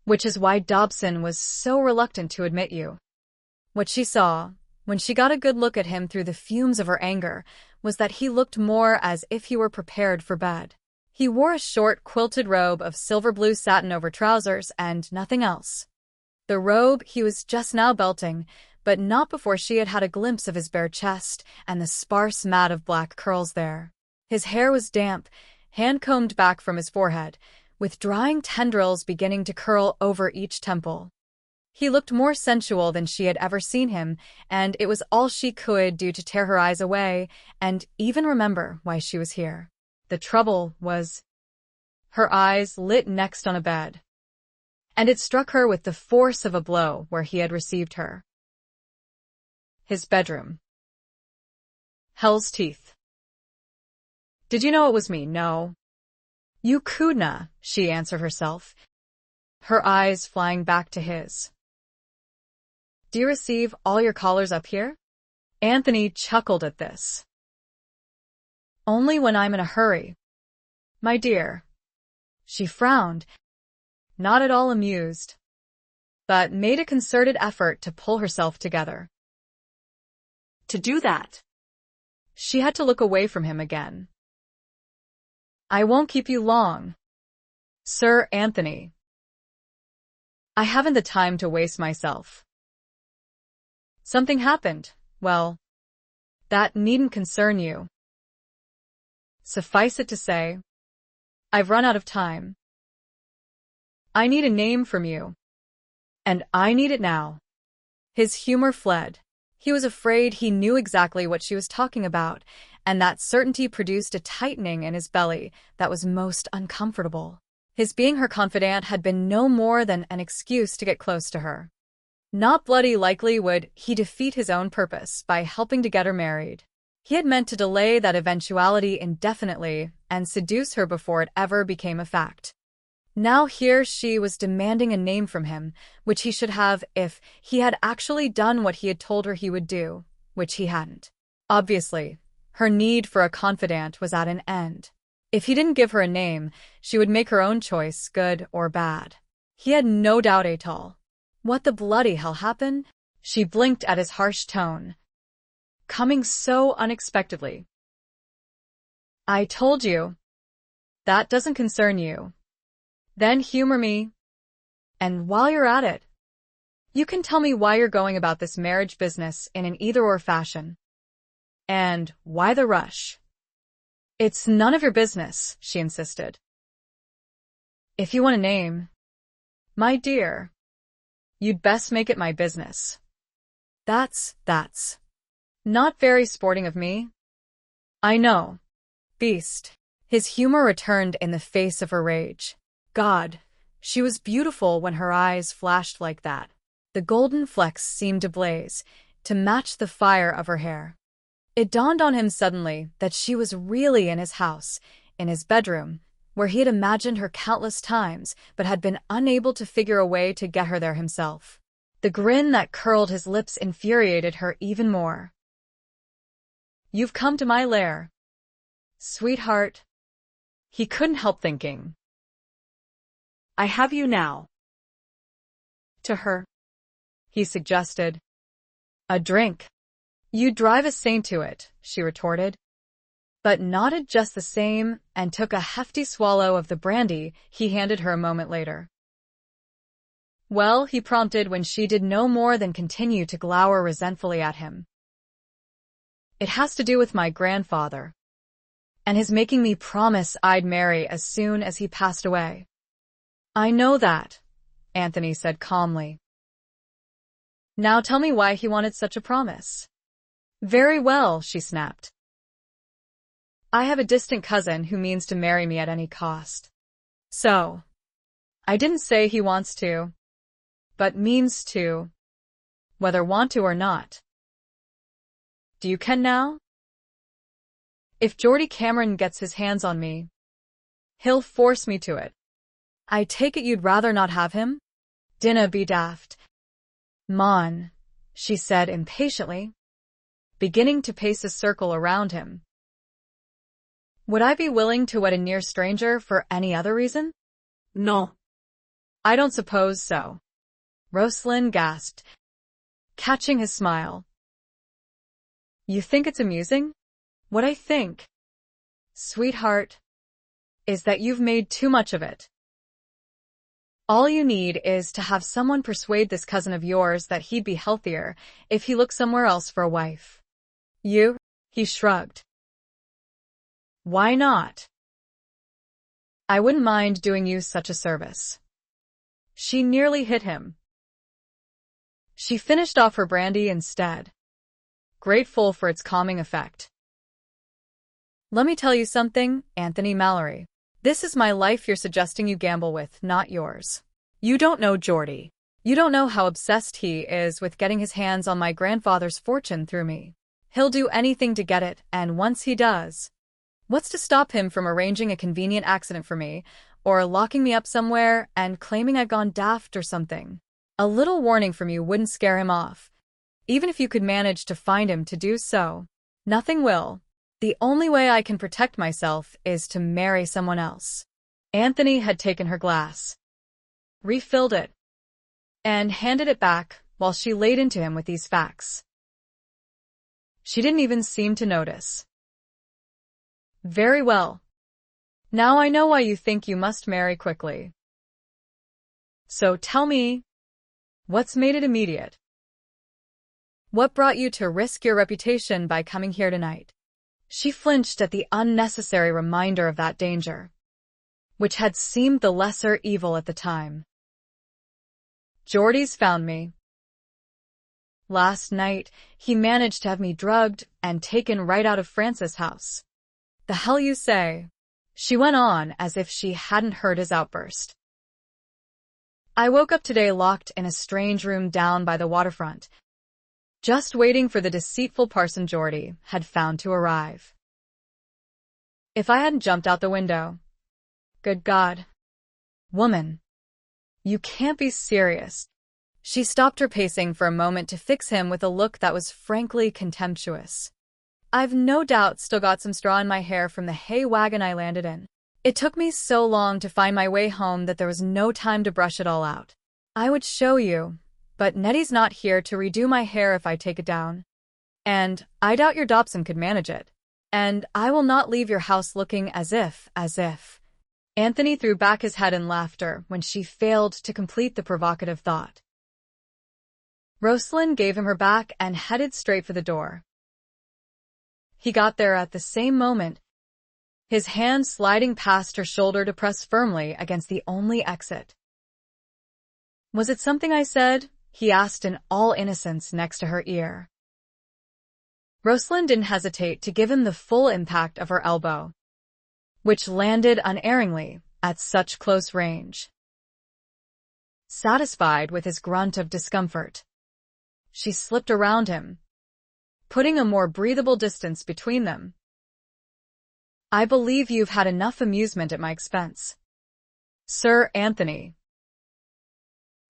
which is why Dobson was so reluctant to admit you." What she saw, when she got a good look at him through the fumes of her anger, was that he looked more as if he were prepared for bed. He wore a short, quilted robe of silver blue satin over trousers and nothing else. The robe he was just now belting, but not before she had had a glimpse of his bare chest and the sparse mat of black curls there. His hair was damp, hand-combed back from his forehead, with drying tendrils beginning to curl over each temple. He looked more sensual than she had ever seen him, and it was all she could do to tear her eyes away and even remember why she was here. The trouble was, her eyes lit next on a bed, and it struck her with the force of a blow where he had received her. His bedroom. Hell's teeth. Did you know it was me? No. You couldna, she answered herself, her eyes flying back to his. Do you receive all your callers up here? Anthony chuckled at this. Only when I'm in a hurry. My dear. She frowned, not at all amused, but made a concerted effort to pull herself together. To do that. She had to look away from him again. I won't keep you long, Sir Anthony. I haven't the time to waste myself. Something happened. Well, that needn't concern you. Suffice it to say, I've run out of time. I need a name from you, and I need it now. His humor fled. He was afraid he knew exactly what she was talking about, and that certainty produced a tightening in his belly that was most uncomfortable. His being her confidant had been no more than an excuse to get close to her. Not bloody likely would he defeat his own purpose by helping to get her married. He had meant to delay that eventuality indefinitely and seduce her before it ever became a fact. Now here she was demanding a name from him, which he should have if he had actually done what he had told her he would do, which he hadn't. Obviously, her need for a confidant was at an end. If he didn't give her a name, she would make her own choice, good or bad. He had no doubt at all. What the bloody hell happened? She blinked at his harsh tone, coming so unexpectedly. I told you. That doesn't concern you. Then humor me. And while you're at it, you can tell me why you're going about this marriage business in an either-or fashion. And why the rush? It's none of your business, she insisted. If you want a name, my dear, you'd best make it my business. That's not very sporting of me. I know. Beast. His humor returned in the face of her rage. God, she was beautiful when her eyes flashed like that. The golden flecks seemed to blaze, to match the fire of her hair. It dawned on him suddenly that she was really in his house, in his bedroom, where he had imagined her countless times, but had been unable to figure a way to get her there himself. The grin that curled his lips infuriated her even more. You've come to my lair, sweetheart. He couldn't help thinking. I have you now. To her, he suggested. A drink. You'd drive a saint to it, she retorted, but nodded just the same and took a hefty swallow of the brandy he handed her a moment later. Well, he prompted when she did no more than continue to glower resentfully at him. It has to do with my grandfather, and his making me promise I'd marry as soon as he passed away. I know that, Anthony said calmly. Now tell me why he wanted such a promise. Very well, she snapped. I have a distant cousin who means to marry me at any cost. So, I didn't say he wants to, but means to, whether want to or not. Do you ken now? If Geordie Cameron gets his hands on me, he'll force me to it. I take it you'd rather not have him? Dinna be daft. Mon, she said impatiently, beginning to pace a circle around him. Would I be willing to wed a near stranger for any other reason? No. I don't suppose so. Roslynn gasped, catching his smile. You think it's amusing? What I think, sweetheart, is that you've made too much of it. All you need is to have someone persuade this cousin of yours that he'd be healthier if he looked somewhere else for a wife. You? He shrugged. Why not? I wouldn't mind doing you such a service. She nearly hit him. She finished off her brandy instead, grateful for its calming effect. Let me tell you something, Anthony Malory. This is my life you're suggesting you gamble with, not yours. You don't know Geordie. You don't know how obsessed he is with getting his hands on my grandfather's fortune through me. He'll do anything to get it, and once he does, what's to stop him from arranging a convenient accident for me, or locking me up somewhere and claiming I've gone daft or something? A little warning from you wouldn't scare him off. Even if you could manage to find him to do so, nothing will. The only way I can protect myself is to marry someone else. Anthony had taken her glass, refilled it, and handed it back while she laid into him with these facts. She didn't even seem to notice. Very well. Now I know why you think you must marry quickly. So tell me, what's made it immediate? What brought you to risk your reputation by coming here tonight? She flinched at the unnecessary reminder of that danger, which had seemed the lesser evil at the time. Geordie's found me. Last night, he managed to have me drugged and taken right out of Francis' house. The hell you say? She went on as if she hadn't heard his outburst. I woke up today locked in a strange room down by the waterfront, just waiting for the deceitful Parson Geordie had found to arrive. If I hadn't jumped out the window. Good God. Woman. You can't be serious. She stopped her pacing for a moment to fix him with a look that was frankly contemptuous. I've no doubt still got some straw in my hair from the hay wagon I landed in. It took me so long to find my way home that there was no time to brush it all out. I would show you, but Nettie's not here to redo my hair if I take it down. And I doubt your Dobson could manage it. And I will not leave your house looking as if. Anthony threw back his head in laughter when she failed to complete the provocative thought. Roslynn gave him her back and headed straight for the door. He got there at the same moment, his hand sliding past her shoulder to press firmly against the only exit. Was it something I said? He asked in all innocence next to her ear. Roslynn didn't hesitate to give him the full impact of her elbow, which landed unerringly at such close range. Satisfied with his grunt of discomfort, she slipped around him, putting a more breathable distance between them. I believe you've had enough amusement at my expense, Sir Anthony.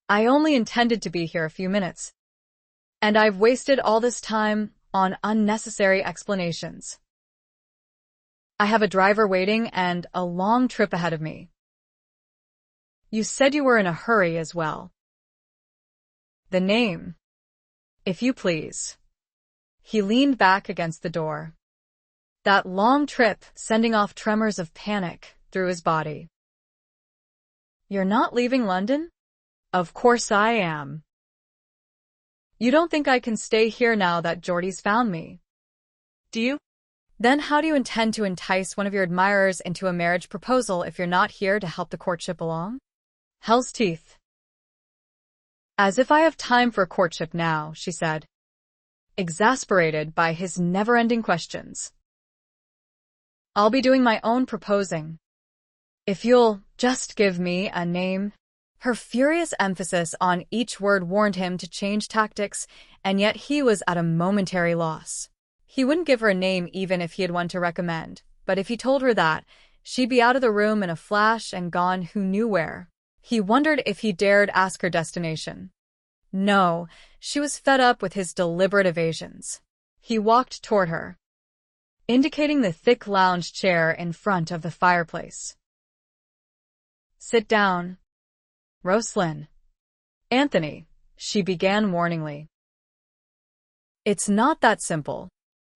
I only intended to be here a few minutes, and I've wasted all this time on unnecessary explanations. I have a driver waiting and a long trip ahead of me. You said you were in a hurry as well. The name, if you please. He leaned back against the door, that long trip sending off tremors of panic through his body. You're not leaving London? Of course I am. You don't think I can stay here now that Geordie's found me, do you? Then how do you intend to entice one of your admirers into a marriage proposal if you're not here to help the courtship along? Hell's teeth. As if I have time for a courtship now, she said, exasperated by his never-ending questions. I'll be doing my own proposing. If you'll just give me a name. Her furious emphasis on each word warned him to change tactics, and yet he was at a momentary loss. He wouldn't give her a name even if he had one to recommend, but if he told her that, she'd be out of the room in a flash and gone who knew where. He wondered if he dared ask her destination. No, she was fed up with his deliberate evasions. He walked toward her, indicating the thick lounge chair in front of the fireplace. Sit down, Roslynn. Anthony, she began warningly. It's not that simple.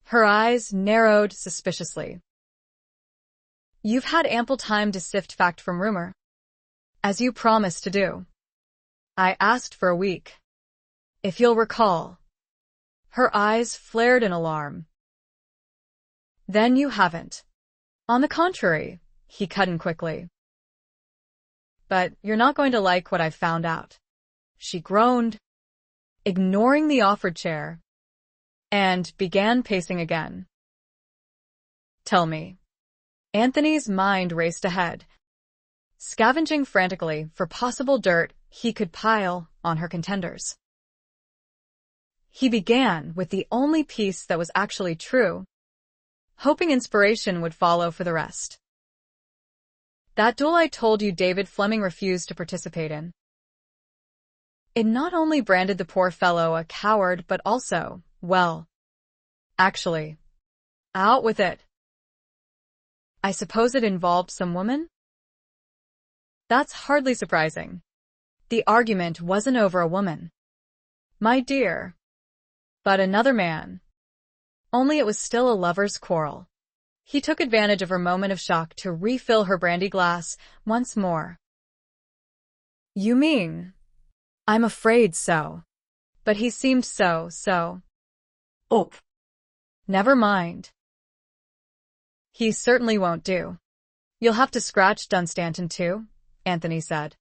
Her eyes narrowed suspiciously. You've had ample time to sift fact from rumor. As you promised to do. I asked for a week. If you'll recall. Her eyes flared in alarm. Then you haven't. On the contrary, he cut in quickly. But you're not going to like what I've found out. She groaned, ignoring the offered chair, and began pacing again. Tell me. Anthony's mind raced ahead, scavenging frantically for possible dirt he could pile on her contenders. He began with the only piece that was actually true, hoping inspiration would follow for the rest. That duel I told you David Fleming refused to participate in. It not only branded the poor fellow a coward but also, well, actually, out with it. I suppose it involved some woman? That's hardly surprising. The argument wasn't over a woman, my dear, but another man. Only it was still a lover's quarrel. He took advantage of her moment of shock to refill her brandy glass once more. You mean? I'm afraid so. But he seemed so. Oh. Never mind. He certainly won't do. You'll have to scratch Dunstanton too, Anthony said.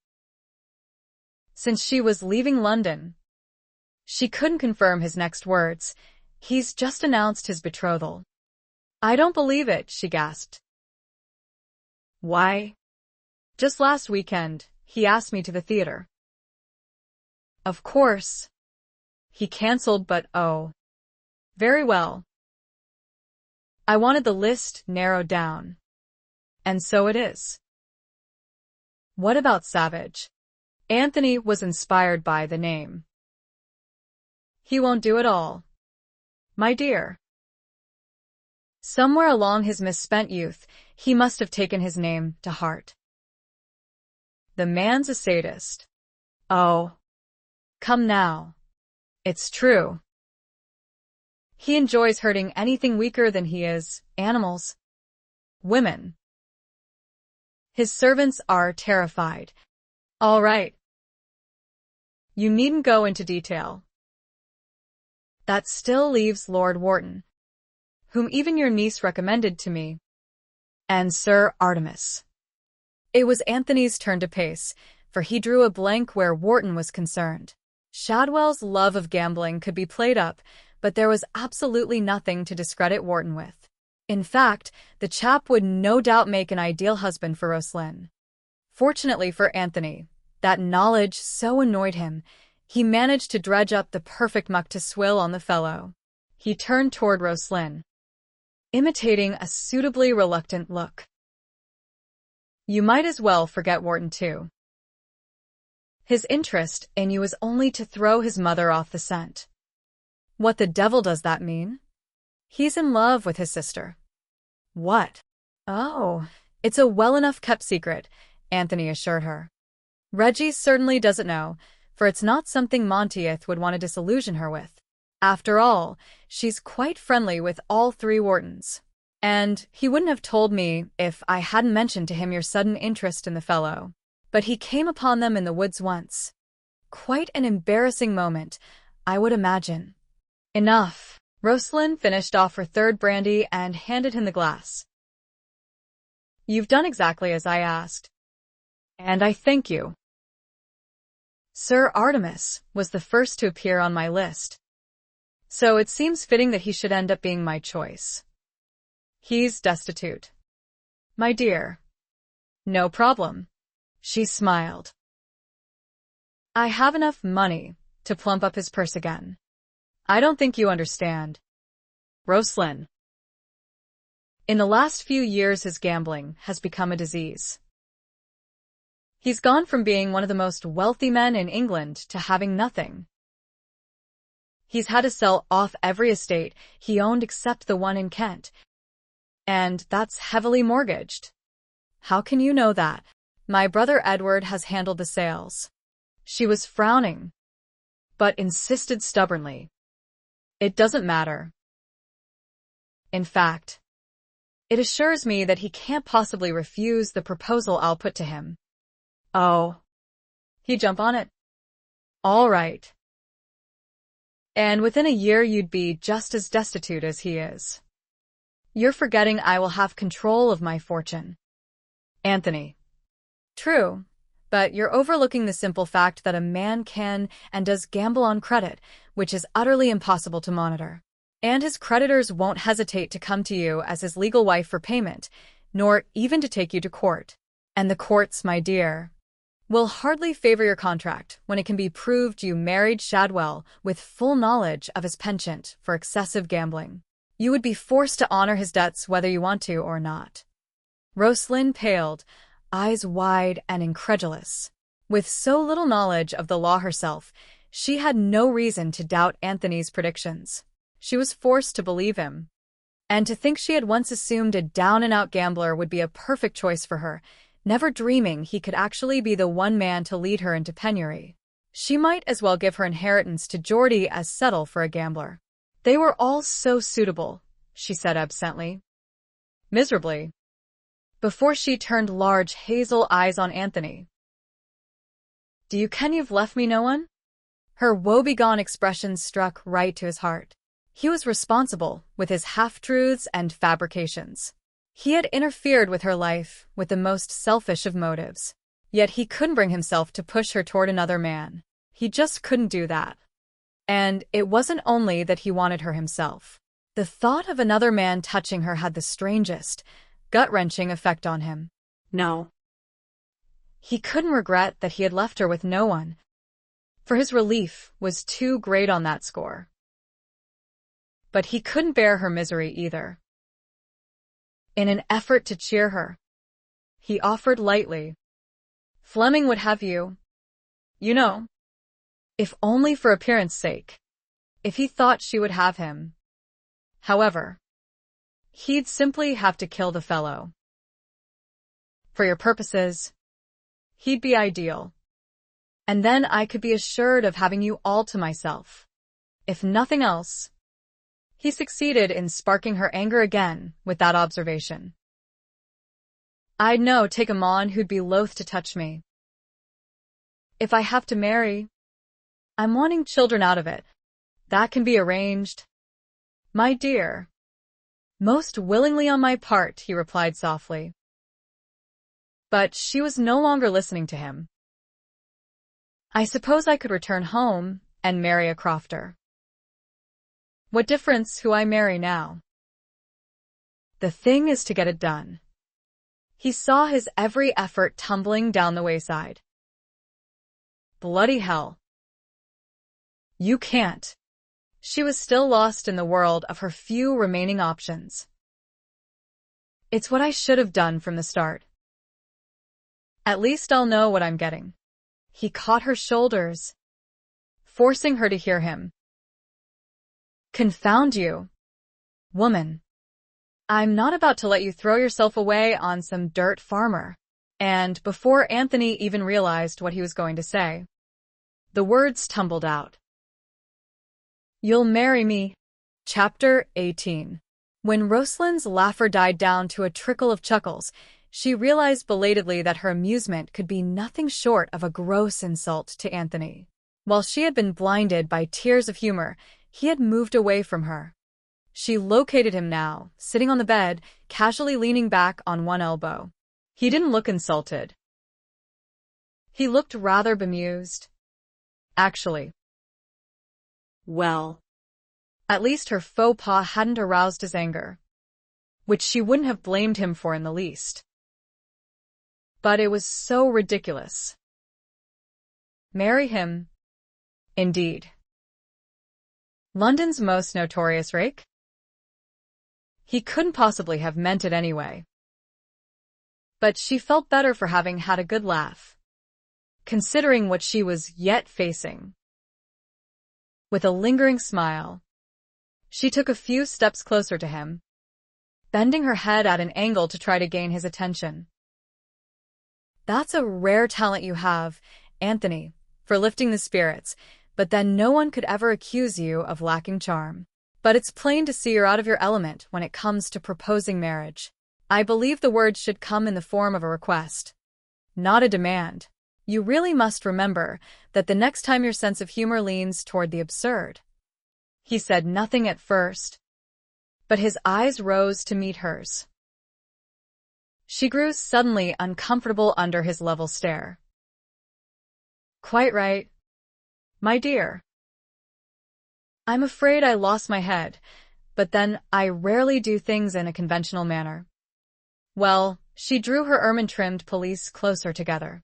Since she was leaving London. She couldn't confirm his next words. He's just announced his betrothal. I don't believe it, she gasped. Why? Just last weekend, he asked me to the theater. Of course. He cancelled, but oh. Very well. I wanted the list narrowed down. And so it is. What about Savage? Anthony was inspired by the name. He won't do it all. My dear. Somewhere along his misspent youth, he must have taken his name to heart. The man's a sadist. Oh. Come now. It's true. He enjoys hurting anything weaker than he is, animals. Women. His servants are terrified. All right. You needn't go into detail. That still leaves Lord Wharton, whom even your niece recommended to me, and Sir Artemis. It was Anthony's turn to pace, for he drew a blank where Wharton was concerned. Shadwell's love of gambling could be played up, but there was absolutely nothing to discredit Wharton with. In fact, the chap would no doubt make an ideal husband for Roslynn. Fortunately for Anthony, that knowledge so annoyed him, he managed to dredge up the perfect muck to swill on the fellow. He turned toward Roslynn, imitating a suitably reluctant look. You might as well forget Wharton too. His interest in you is only to throw his mother off the scent. What the devil does that mean? He's in love with his sister. What? Oh, it's a well enough kept secret, Anthony assured her. Reggie certainly doesn't know, for it's not something Monteith would want to disillusion her with. After all, she's quite friendly with all three Whartons. And he wouldn't have told me if I hadn't mentioned to him your sudden interest in the fellow. But he came upon them in the woods once. Quite an embarrassing moment, I would imagine. Enough. Roslynn finished off her third brandy and handed him the glass. You've done exactly as I asked. And I thank you. Sir Artemis was the first to appear on my list. So it seems fitting that he should end up being my choice. He's destitute. My dear. No problem. She smiled. I have enough money to plump up his purse again. I don't think you understand. Roslynn. In the last few years, his gambling has become a disease. He's gone from being one of the most wealthy men in England to having nothing. He's had to sell off every estate he owned except the one in Kent. And that's heavily mortgaged. How can you know that? My brother Edward has handled the sales. She was frowning, but insisted stubbornly. It doesn't matter. In fact, it assures me that he can't possibly refuse the proposal I'll put to him. Oh. He'd jump on it. All right. And within a year you'd be just as destitute as he is. You're forgetting I will have control of my fortune. Anthony. True, but you're overlooking the simple fact that a man can and does gamble on credit, which is utterly impossible to monitor. And his creditors won't hesitate to come to you as his legal wife for payment, nor even to take you to court. And the courts, my dear, will hardly favor your contract when it can be proved you married Shadwell with full knowledge of his penchant for excessive gambling. You would be forced to honor his debts whether you want to or not. Roslynn paled, eyes wide and incredulous. With so little knowledge of the law herself, she had no reason to doubt Anthony's predictions. She was forced to believe him. And to think she had once assumed a down-and-out gambler would be a perfect choice for her, never dreaming he could actually be the one man to lead her into penury. She might as well give her inheritance to Geordie as settle for a gambler. They were all so suitable, she said absently. Miserably. Before she turned large hazel eyes on Anthony. Do you ken you've left me no one? Her woebegone expression struck right to his heart. He was responsible with his half-truths and fabrications. He had interfered with her life with the most selfish of motives. Yet he couldn't bring himself to push her toward another man. He just couldn't do that. And it wasn't only that he wanted her himself. The thought of another man touching her had the strangest, gut-wrenching effect on him. No. He couldn't regret that he had left her with no one, for his relief was too great on that score. But he couldn't bear her misery either. In an effort to cheer her, he offered lightly, Fleming would have you, you know, if only for appearance sake, if he thought she would have him. However, he'd simply have to kill the fellow. For your purposes, he'd be ideal. And then I could be assured of having you all to myself. If nothing else. He succeeded in sparking her anger again with that observation. I'd take 'em on who'd be loath to touch me. If I have to marry, I'm wanting children out of it. That can be arranged. My dear. Most willingly on my part, he replied softly. But she was no longer listening to him. I suppose I could return home and marry a crofter. What difference who I marry now? The thing is to get it done. He saw his every effort tumbling down the wayside. Bloody hell. You can't. She was still lost in the world of her few remaining options. It's what I should have done from the start. At least I'll know what I'm getting. He caught her shoulders, forcing her to hear him. Confound you, woman. I'm not about to let you throw yourself away on some dirt farmer. And before Anthony even realized what he was going to say, the words tumbled out. You'll marry me. Chapter 18. When Rosalinn's laughter died down to a trickle of chuckles, she realized belatedly that her amusement could be nothing short of a gross insult to Anthony. While she had been blinded by tears of humor, he had moved away from her. She located him now, sitting on the bed, casually leaning back on one elbow. He didn't look insulted. He looked rather bemused. Actually. Well. At least her faux pas hadn't aroused his anger, which she wouldn't have blamed him for in the least. But it was so ridiculous. Marry him? Indeed. London's most notorious rake? He couldn't possibly have meant it anyway. But she felt better for having had a good laugh, considering what she was yet facing. With a lingering smile, she took a few steps closer to him, bending her head at an angle to try to gain his attention. That's a rare talent you have, Anthony, for lifting the spirits, but then no one could ever accuse you of lacking charm. But it's plain to see you're out of your element when it comes to proposing marriage. I believe the words should come in the form of a request, not a demand. You really must remember that the next time your sense of humor leans toward the absurd. He said nothing at first, but his eyes rose to meet hers. She grew suddenly uncomfortable under his level stare. Quite right, my dear. I'm afraid I lost my head, but then I rarely do things in a conventional manner. Well, she drew her ermine-trimmed pelisse closer together.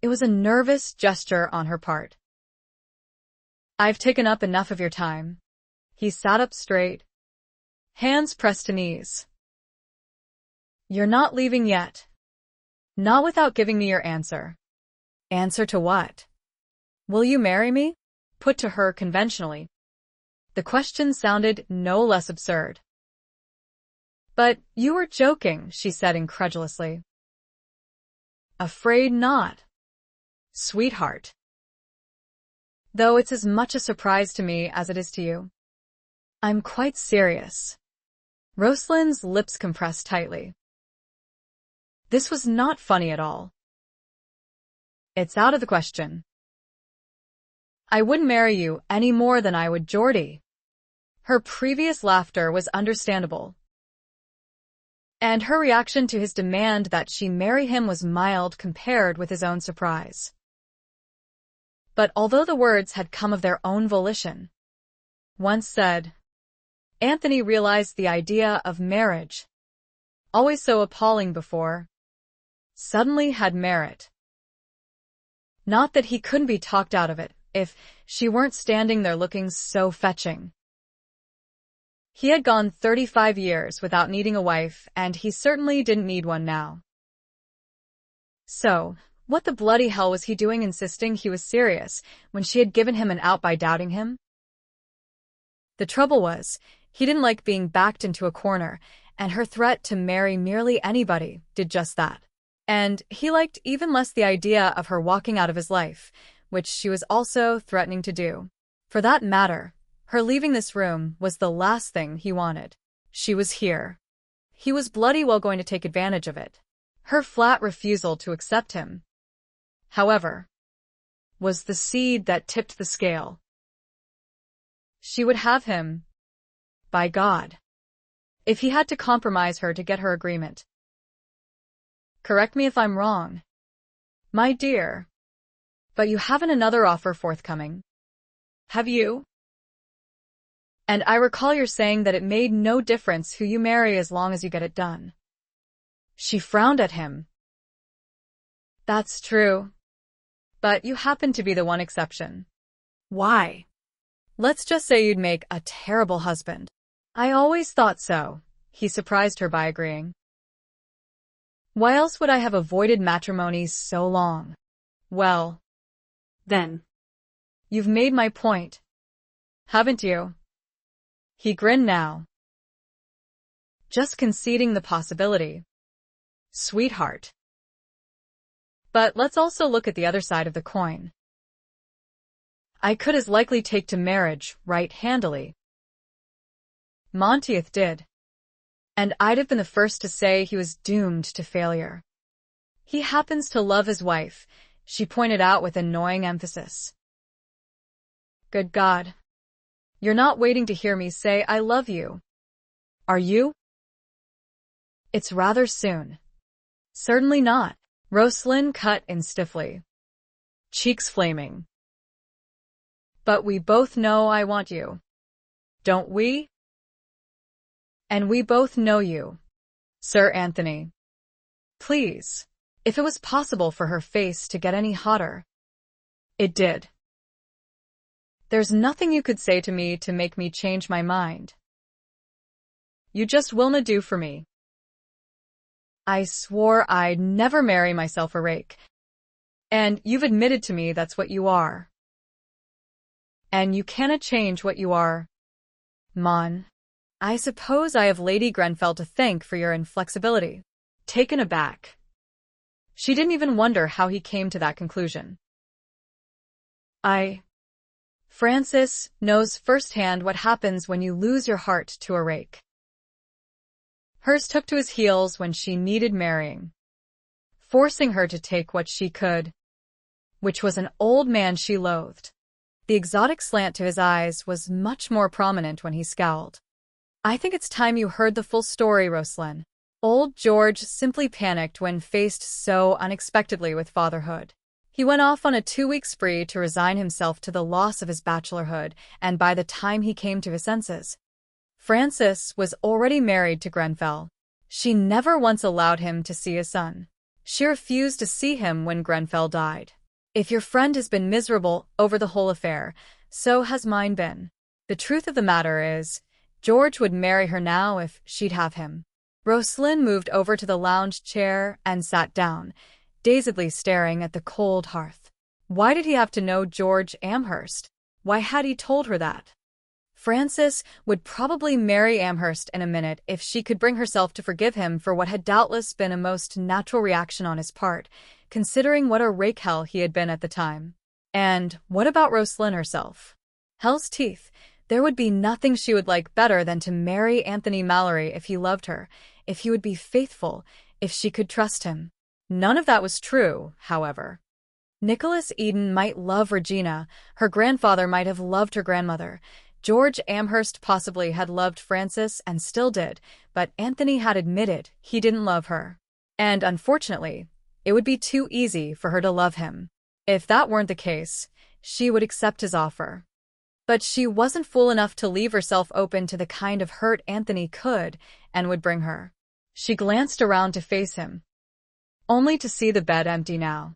It was a nervous gesture on her part. I've taken up enough of your time. He sat up straight, hands pressed to knees. You're not leaving yet. Not without giving me your answer. Answer to what? Will you marry me? Put to her conventionally. The question sounded no less absurd. But you were joking, she said incredulously. Afraid not, sweetheart. Though it's as much a surprise to me as it is to you. I'm quite serious. Roslyn's lips compressed tightly. This was not funny at all. It's out of the question. I wouldn't marry you any more than I would Geordie. Her previous laughter was understandable, and her reaction to his demand that she marry him was mild compared with his own surprise. But although the words had come of their own volition, once said, Anthony realized the idea of marriage, always so appalling before, suddenly had merit. Not that he couldn't be talked out of it, if she weren't standing there looking so fetching. He had gone 35 years without needing a wife, and he certainly didn't need one now. So, what the bloody hell was he doing insisting he was serious when she had given him an out by doubting him? The trouble was, he didn't like being backed into a corner, and her threat to marry merely anybody did just that. And he liked even less the idea of her walking out of his life, which she was also threatening to do. For that matter, her leaving this room was the last thing he wanted. She was here. He was bloody well going to take advantage of it. Her flat refusal to accept him, however, was the seed that tipped the scale. She would have him, by God, if he had to compromise her to get her agreement. Correct me if I'm wrong, my dear, but you haven't another offer forthcoming, have you? And I recall your saying that it made no difference who you marry as long as you get it done. She frowned at him. That's true. But you happen to be the one exception. Why? Let's just say you'd make a terrible husband. I always thought so, he surprised her by agreeing. Why else would I have avoided matrimony so long? Well, then, you've made my point, haven't you? He grinned now. Just conceding the possibility, sweetheart. But let's also look at the other side of the coin. I could as likely take to marriage right-handily. Monteith did. And I'd have been the first to say he was doomed to failure. He happens to love his wife, she pointed out with annoying emphasis. Good God. You're not waiting to hear me say I love you, are you? It's rather soon. Certainly not. Roslynn cut in stiffly, cheeks flaming. But we both know I want you, don't we? And we both know you, Sir Anthony. Please, if it was possible for her face to get any hotter. It did. There's nothing you could say to me to make me change my mind. You just willna do for me. I swore I'd never marry myself a rake. And you've admitted to me that's what you are. And you canna change what you are, Mon. I suppose I have Lady Grenfell to thank for your inflexibility. Taken aback, she didn't even wonder how he came to that conclusion. Francis knows firsthand what happens when you lose your heart to a rake. Hers took to his heels when she needed marrying. forcing her to take what she could, which was an old man she loathed. The exotic slant to his eyes was much more prominent when he scowled. I think it's time you heard the full story, Roslynn. Old George simply panicked when faced so unexpectedly with fatherhood. He went off on a 2-week spree to resign himself to the loss of his bachelorhood, and by the time he came to his senses, Frances was already married to Grenfell. She never once allowed him to see his son. She refused to see him when Grenfell died. If your friend has been miserable over the whole affair, so has mine been. The truth of the matter is, George would marry her now if she'd have him. Roslynn moved over to the lounge chair and sat down, dazedly staring at the cold hearth. Why did he have to know George Amherst? Why had he told her that? Frances would probably marry Amherst in a minute if she could bring herself to forgive him for what had doubtless been a most natural reaction on his part, considering what a rake hell he had been at the time. And what about Roslynn herself? Hell's teeth. There would be nothing she would like better than to marry Anthony Malory if he loved her, if he would be faithful, if she could trust him. None of that was true, however. Nicholas Eden might love Regina, her grandfather might have loved her grandmother, George Amherst possibly had loved Frances and still did, but Anthony had admitted he didn't love her. And unfortunately, it would be too easy for her to love him. If that weren't the case, she would accept his offer. But she wasn't fool enough to leave herself open to the kind of hurt Anthony could and would bring her. She glanced around to face him, only to see the bed empty now.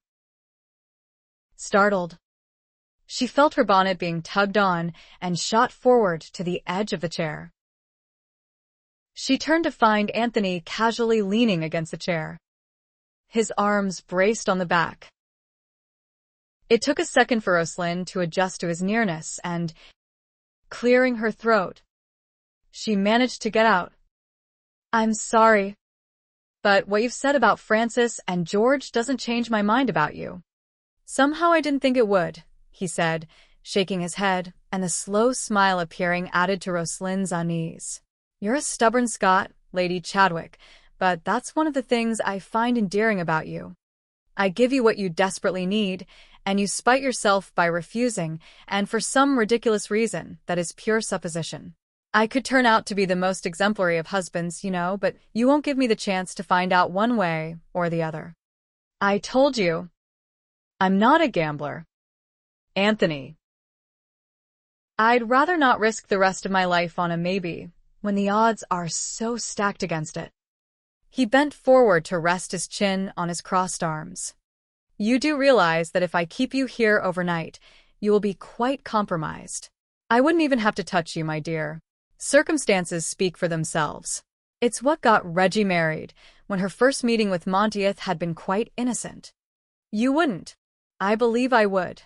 Startled, she felt her bonnet being tugged on and shot forward to the edge of the chair. She turned to find Anthony casually leaning against the chair, his arms braced on the back. It took a second for Roslynn to adjust to his nearness and, clearing her throat, she managed to get out. I'm sorry, but what you've said about Frances and George doesn't change my mind about you. Somehow I didn't think it would, he said, shaking his head, and the slow smile appearing added to Roslynn's unease. You're a stubborn Scot, Lady Chadwick, but that's one of the things I find endearing about you. I give you what you desperately need, and you spite yourself by refusing, and for some ridiculous reason that is pure supposition. I could turn out to be the most exemplary of husbands, you know, but you won't give me the chance to find out one way or the other. I told you, I'm not a gambler. Anthony. I'd rather not risk the rest of my life on a maybe, when the odds are so stacked against it. He bent forward to rest his chin on his crossed arms. You do realize that if I keep you here overnight, you will be quite compromised. I wouldn't even have to touch you, my dear. Circumstances speak for themselves. It's what got Reggie married, when her first meeting with Monteith had been quite innocent. You wouldn't. I believe I would.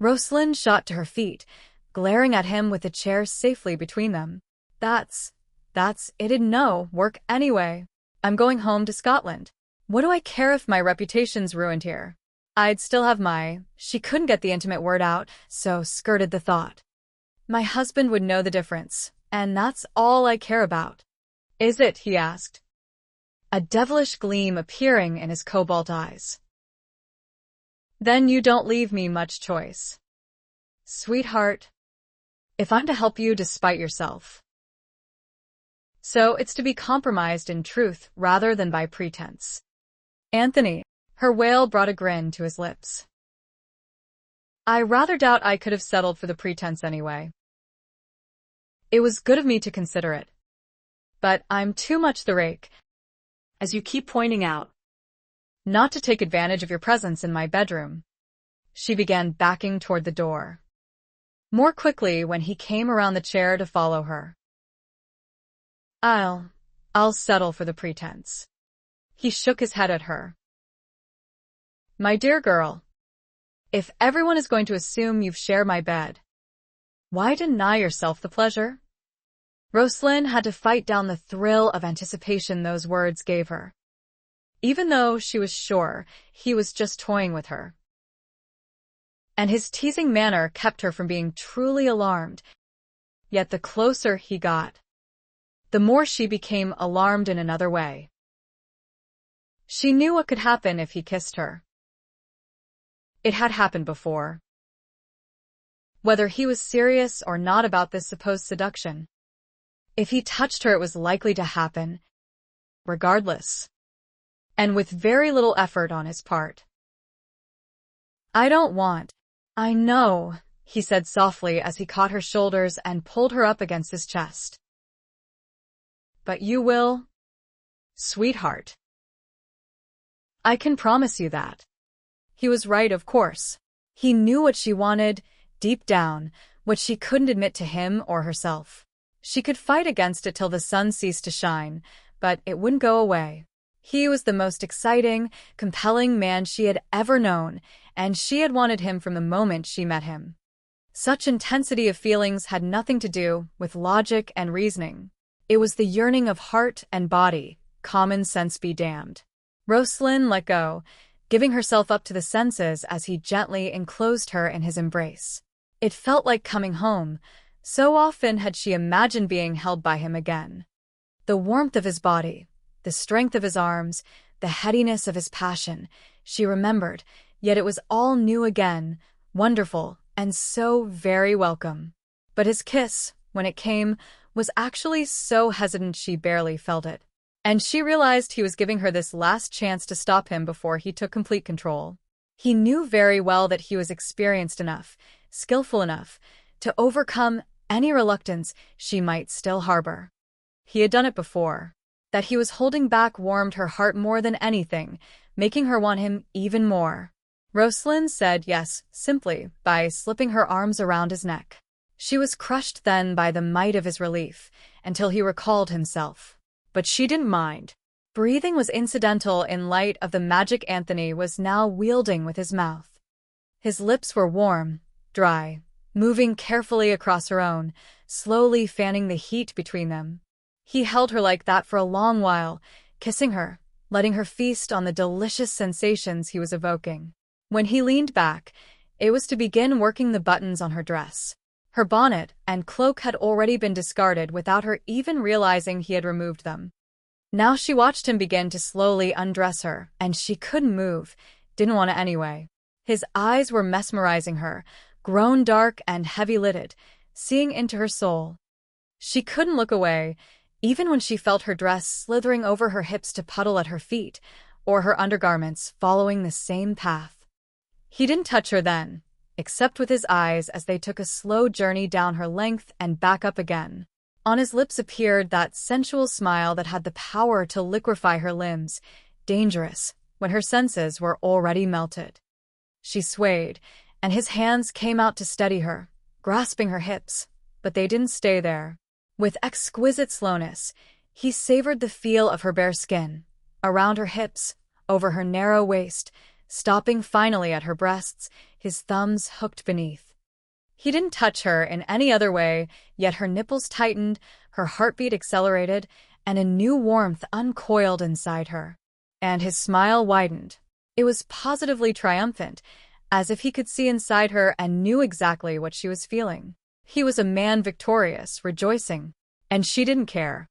Roslynn shot to her feet, glaring at him with the chair safely between them. That's it'd no work anyway. I'm going home to Scotland. What do I care if my reputation's ruined here? I'd still have She couldn't get the intimate word out, so skirted the thought. My husband would know the difference, and that's all I care about. Is it? He asked, a devilish gleam appearing in his cobalt eyes. Then you don't leave me much choice. Sweetheart, if I'm to help you despite yourself. So it's to be compromised in truth rather than by pretense. Anthony, her wail brought a grin to his lips. I rather doubt I could have settled for the pretense anyway. It was good of me to consider it. But I'm too much the rake, as you keep pointing out, not to take advantage of your presence in my bedroom. She began backing toward the door, more quickly when he came around the chair to follow her. I'll settle for the pretense. He shook his head at her. My dear girl, if everyone is going to assume you've shared my bed, why deny yourself the pleasure? Roslynn had to fight down the thrill of anticipation those words gave her, even though she was sure he was just toying with her. And his teasing manner kept her from being truly alarmed. Yet the closer he got, the more she became alarmed in another way. She knew what could happen if he kissed her. It had happened before. Whether he was serious or not about this supposed seduction. If he touched her, it was likely to happen, regardless, and with very little effort on his part. I don't want. I know, he said softly as he caught her shoulders and pulled her up against his chest. But you will, sweetheart. I can promise you that. He was right, of course. He knew what she wanted, deep down, what she couldn't admit to him or herself. She could fight against it till the sun ceased to shine, but it wouldn't go away. He was the most exciting, compelling man she had ever known, and she had wanted him from the moment she met him. Such intensity of feelings had nothing to do with logic and reasoning. It was the yearning of heart and body, common sense be damned. Roslynn let go, giving herself up to the senses as he gently enclosed her in his embrace. It felt like coming home. So often had she imagined being held by him again. The warmth of his body, the strength of his arms, the headiness of his passion, she remembered, yet it was all new again, wonderful, and so very welcome. But his kiss, when it came, was actually so hesitant she barely felt it. And she realized he was giving her this last chance to stop him before he took complete control. He knew very well that he was experienced enough, skillful enough, to overcome any reluctance she might still harbor. He had done it before. That he was holding back warmed her heart more than anything, making her want him even more. Roslynn said yes, simply, by slipping her arms around his neck. She was crushed then by the might of his relief, until he recalled himself. But she didn't mind. Breathing was incidental in light of the magic Anthony was now wielding with his mouth. His lips were warm, dry, moving carefully across her own, slowly fanning the heat between them. He held her like that for a long while, kissing her, letting her feast on the delicious sensations he was evoking. When he leaned back, it was to begin working the buttons on her dress. Her bonnet and cloak had already been discarded without her even realizing he had removed them. Now she watched him begin to slowly undress her, and she couldn't move, didn't want to anyway. His eyes were mesmerizing her, grown dark and heavy-lidded, seeing into her soul. She couldn't look away, even when she felt her dress slithering over her hips to puddle at her feet, or her undergarments following the same path. He didn't touch her then, except with his eyes as they took a slow journey down her length and back up again. On his lips appeared that sensual smile that had the power to liquefy her limbs, dangerous, when her senses were already melted. She swayed, and his hands came out to steady her, grasping her hips, but they didn't stay there. With exquisite slowness, he savored the feel of her bare skin, around her hips, over her narrow waist, stopping finally at her breasts, his thumbs hooked beneath. He didn't touch her in any other way, yet her nipples tightened, her heartbeat accelerated, and a new warmth uncoiled inside her. And his smile widened. It was positively triumphant, as if he could see inside her and knew exactly what she was feeling. He was a man victorious, rejoicing, and she didn't care.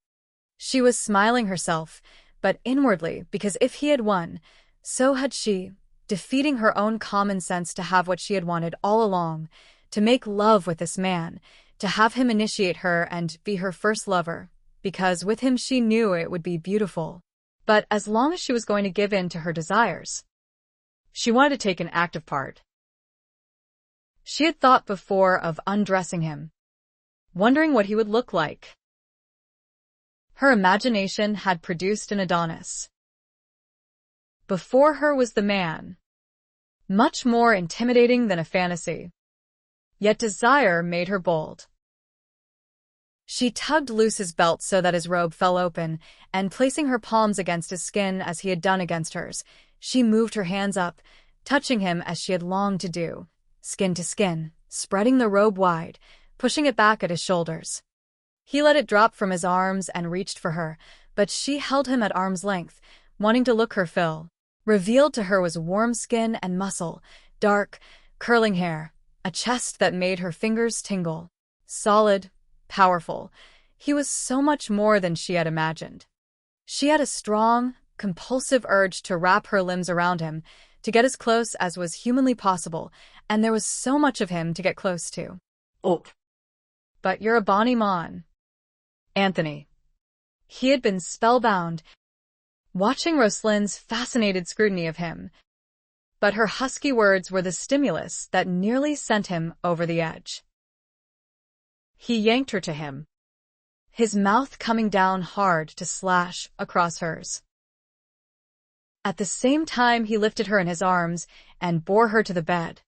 She was smiling herself, but inwardly, because if he had won, so had she, defeating her own common sense to have what she had wanted all along, to make love with this man, to have him initiate her and be her first lover, because with him she knew it would be beautiful. But as long as she was going to give in to her desires, she wanted to take an active part. She had thought before of undressing him, wondering what he would look like. Her imagination had produced an Adonis. Before her was the man, much more intimidating than a fantasy. Yet desire made her bold. She tugged loose his belt so that his robe fell open, and placing her palms against his skin as he had done against hers, she moved her hands up, touching him as she had longed to do, skin to skin, spreading the robe wide, pushing it back at his shoulders. He let it drop from his arms and reached for her, but she held him at arm's length, wanting to look her fill. Revealed to her was warm skin and muscle, dark, curling hair, a chest that made her fingers tingle. Solid, powerful, he was so much more than she had imagined. She had a strong, compulsive urge to wrap her limbs around him, to get as close as was humanly possible, and there was so much of him to get close to. Up. But you're a bonny mon, Anthony. He had been spellbound, watching Roslyn's fascinated scrutiny of him, but her husky words were the stimulus that nearly sent him over the edge. He yanked her to him, his mouth coming down hard to slash across hers. At the same time, he lifted her in his arms and bore her to the bed.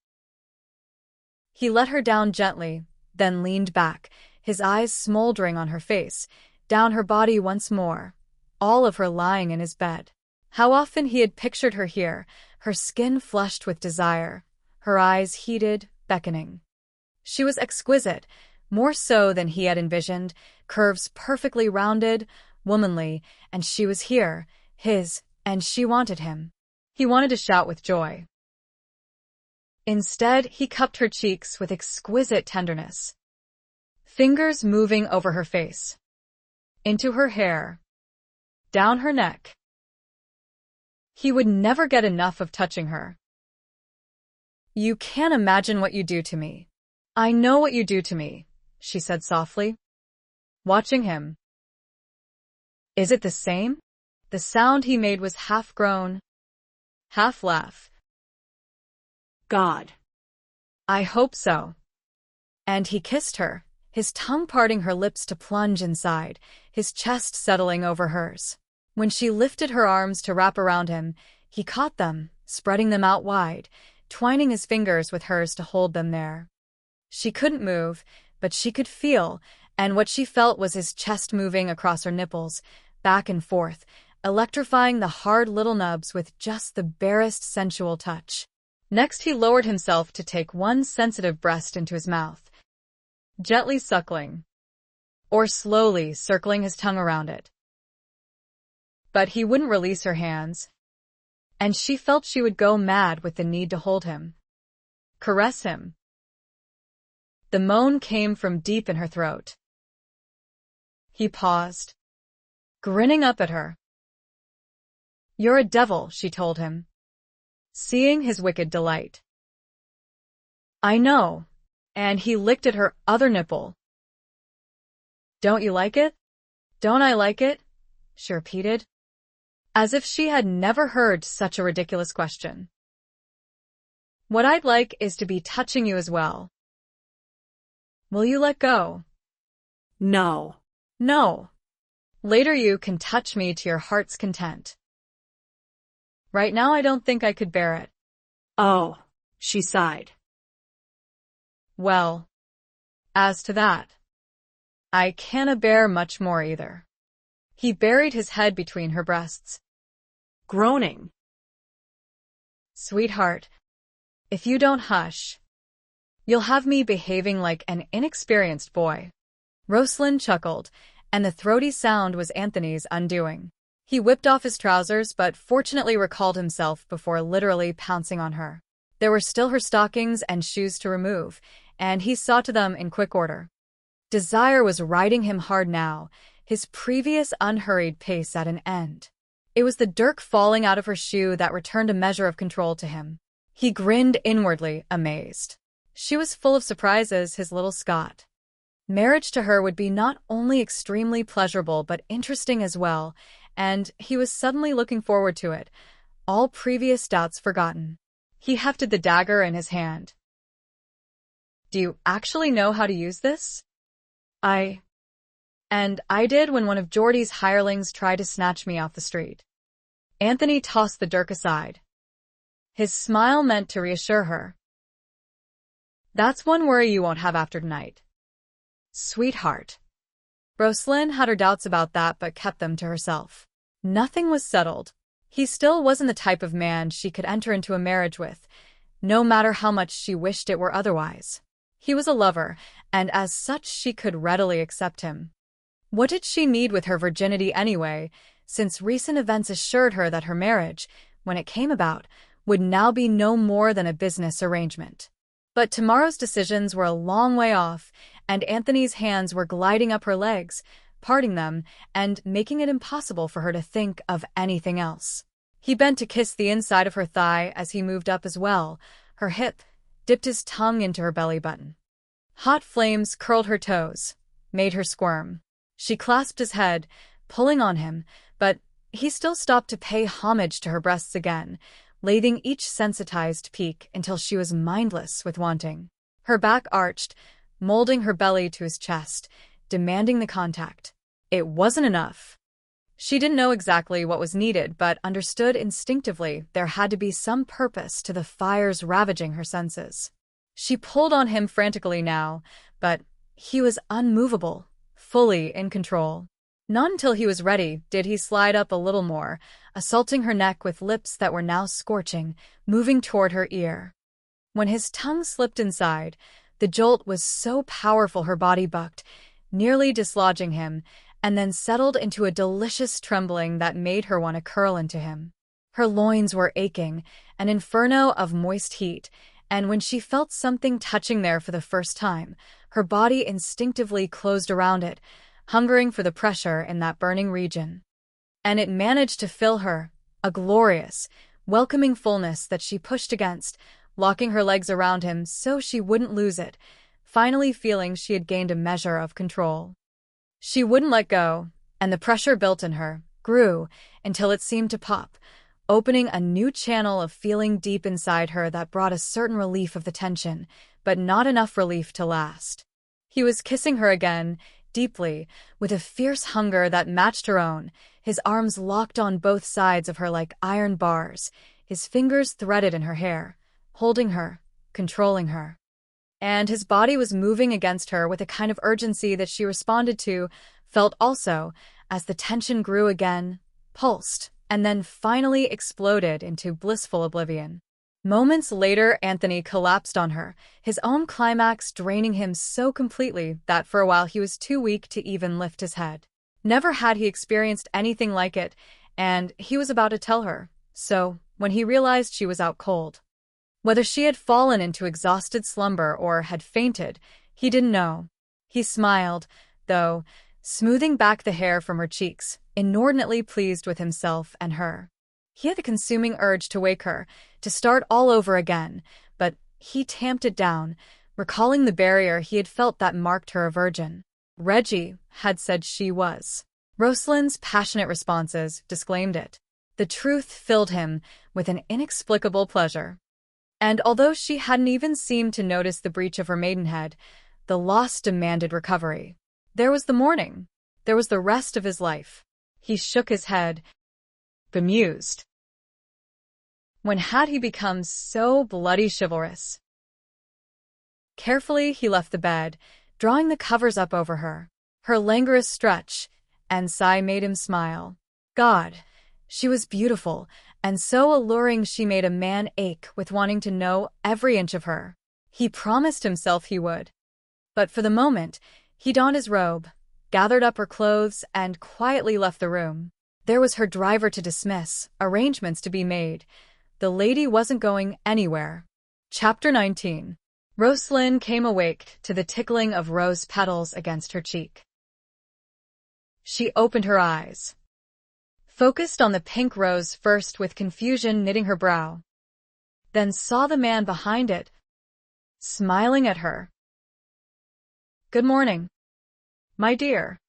He let her down gently, then leaned back, his eyes smoldering on her face, down her body once more, all of her lying in his bed. How often he had pictured her here, her skin flushed with desire, her eyes heated, beckoning. She was exquisite, more so than he had envisioned, curves perfectly rounded, womanly, and she was here, his, and she wanted him. He wanted to shout with joy. Instead, he cupped her cheeks with exquisite tenderness, fingers moving over her face, into her hair, down her neck. He would never get enough of touching her. "You can't imagine what you do to me. I know what you do to me," she said softly, watching him. "Is it the same?" The sound he made was half groan, half laugh. God. "I hope so." And he kissed her, his tongue parting her lips to plunge inside, his chest settling over hers. When she lifted her arms to wrap around him, he caught them, spreading them out wide, twining his fingers with hers to hold them there. She couldn't move, but she could feel, and what she felt was his chest moving across her nipples, back and forth, electrifying the hard little nubs with just the barest sensual touch. Next he lowered himself to take one sensitive breast into his mouth, gently suckling, or slowly circling his tongue around it. But he wouldn't release her hands, and she felt she would go mad with the need to hold him, caress him. The moan came from deep in her throat. He paused, grinning up at her. "You're a devil," she told him, seeing his wicked delight. "I know," and he licked at her other nipple. "Don't you like it? Don't I like it?" she repeated, as if she had never heard such a ridiculous question. "What I'd like is to be touching you as well. Will you let go?" No. "No. Later you can touch me to your heart's content. Right now I don't think I could bear it." Oh, she sighed. "Well, as to that, I can't bear much more either." He buried his head between her breasts, Groaning. "Sweetheart, if you don't hush, you'll have me behaving like an inexperienced boy." Roslynn chuckled, and the throaty sound was Anthony's undoing. He whipped off his trousers but fortunately recalled himself before literally pouncing on her. There were still her stockings and shoes to remove, and he saw to them in quick order. Desire was riding him hard now, his previous unhurried pace at an end. It was the dirk falling out of her shoe that returned a measure of control to him. He grinned inwardly, amazed. She was full of surprises, his little Scot. Marriage to her would be not only extremely pleasurable but interesting as well, and he was suddenly looking forward to it, all previous doubts forgotten. He hefted the dagger in his hand. "Do you actually know how to use this?" And I did when one of Geordie's hirelings tried to snatch me off the street." Anthony tossed the dirk aside. His smile meant to reassure her. "That's one worry you won't have after tonight, sweetheart." Roslynn had her doubts about that but kept them to herself. Nothing was settled. He still wasn't the type of man she could enter into a marriage with, no matter how much she wished it were otherwise. He was a lover, and as such she could readily accept him. What did she need with her virginity anyway, since recent events assured her that her marriage, when it came about, would now be no more than a business arrangement? But tomorrow's decisions were a long way off, and Anthony's hands were gliding up her legs, parting them and making it impossible for her to think of anything else. He bent to kiss the inside of her thigh as he moved up as well, her hip, dipped his tongue into her belly button. Hot flames curled her toes, made her squirm. She clasped his head, pulling on him, but he still stopped to pay homage to her breasts again, lathing each sensitized peak until she was mindless with wanting. Her back arched, molding her belly to his chest, demanding the contact. It wasn't enough. She didn't know exactly what was needed, but understood instinctively there had to be some purpose to the fires ravaging her senses. She pulled on him frantically now, but he was unmovable, fully in control. Not until he was ready did he slide up a little more, assaulting her neck with lips that were now scorching, moving toward her ear. When his tongue slipped inside, the jolt was so powerful her body bucked, nearly dislodging him, and then settled into a delicious trembling that made her want to curl into him. Her loins were aching, an inferno of moist heat, and when she felt something touching there for the first time, her body instinctively closed around it, hungering for the pressure in that burning region. And it managed to fill her, a glorious, welcoming fullness that she pushed against, locking her legs around him so she wouldn't lose it, finally feeling she had gained a measure of control. She wouldn't let go, and the pressure built in her, grew, until it seemed to pop, opening a new channel of feeling deep inside her that brought a certain relief of the tension, but not enough relief to last. He was kissing her again, deeply, with a fierce hunger that matched her own, his arms locked on both sides of her like iron bars, his fingers threaded in her hair, holding her, controlling her. And his body was moving against her with a kind of urgency that she responded to, felt also, as the tension grew again, pulsed, and then finally exploded into blissful oblivion. Moments later, Anthony collapsed on her, his own climax draining him so completely that for a while he was too weak to even lift his head. Never had he experienced anything like it, and he was about to tell her, so when he realized she was out cold. Whether she had fallen into exhausted slumber or had fainted, he didn't know. He smiled, though, smoothing back the hair from her cheeks, inordinately pleased with himself and her. He had the consuming urge to wake her, to start all over again, but he tamped it down, recalling the barrier he had felt that marked her a virgin. Reggie had said she was. Roslyn's passionate responses disclaimed it. The truth filled him with an inexplicable pleasure. And although she hadn't even seemed to notice the breach of her maidenhead, the loss demanded recovery. There was the morning. There was the rest of his life. He shook his head, bemused. When had he become so bloody chivalrous? Carefully he left the bed, drawing the covers up over her. Her languorous stretch and sigh made him smile. God, she was beautiful, and so alluring she made a man ache with wanting to know every inch of her. He promised himself he would. But for the moment, he donned his robe, gathered up her clothes, and quietly left the room. There was her driver to dismiss, arrangements to be made. The lady wasn't going anywhere. Chapter 19. Roslynn came awake to the tickling of rose petals against her cheek. She opened her eyes, focused on the pink rose first with confusion knitting her brow, then saw the man behind it, smiling at her. Good morning, my dear.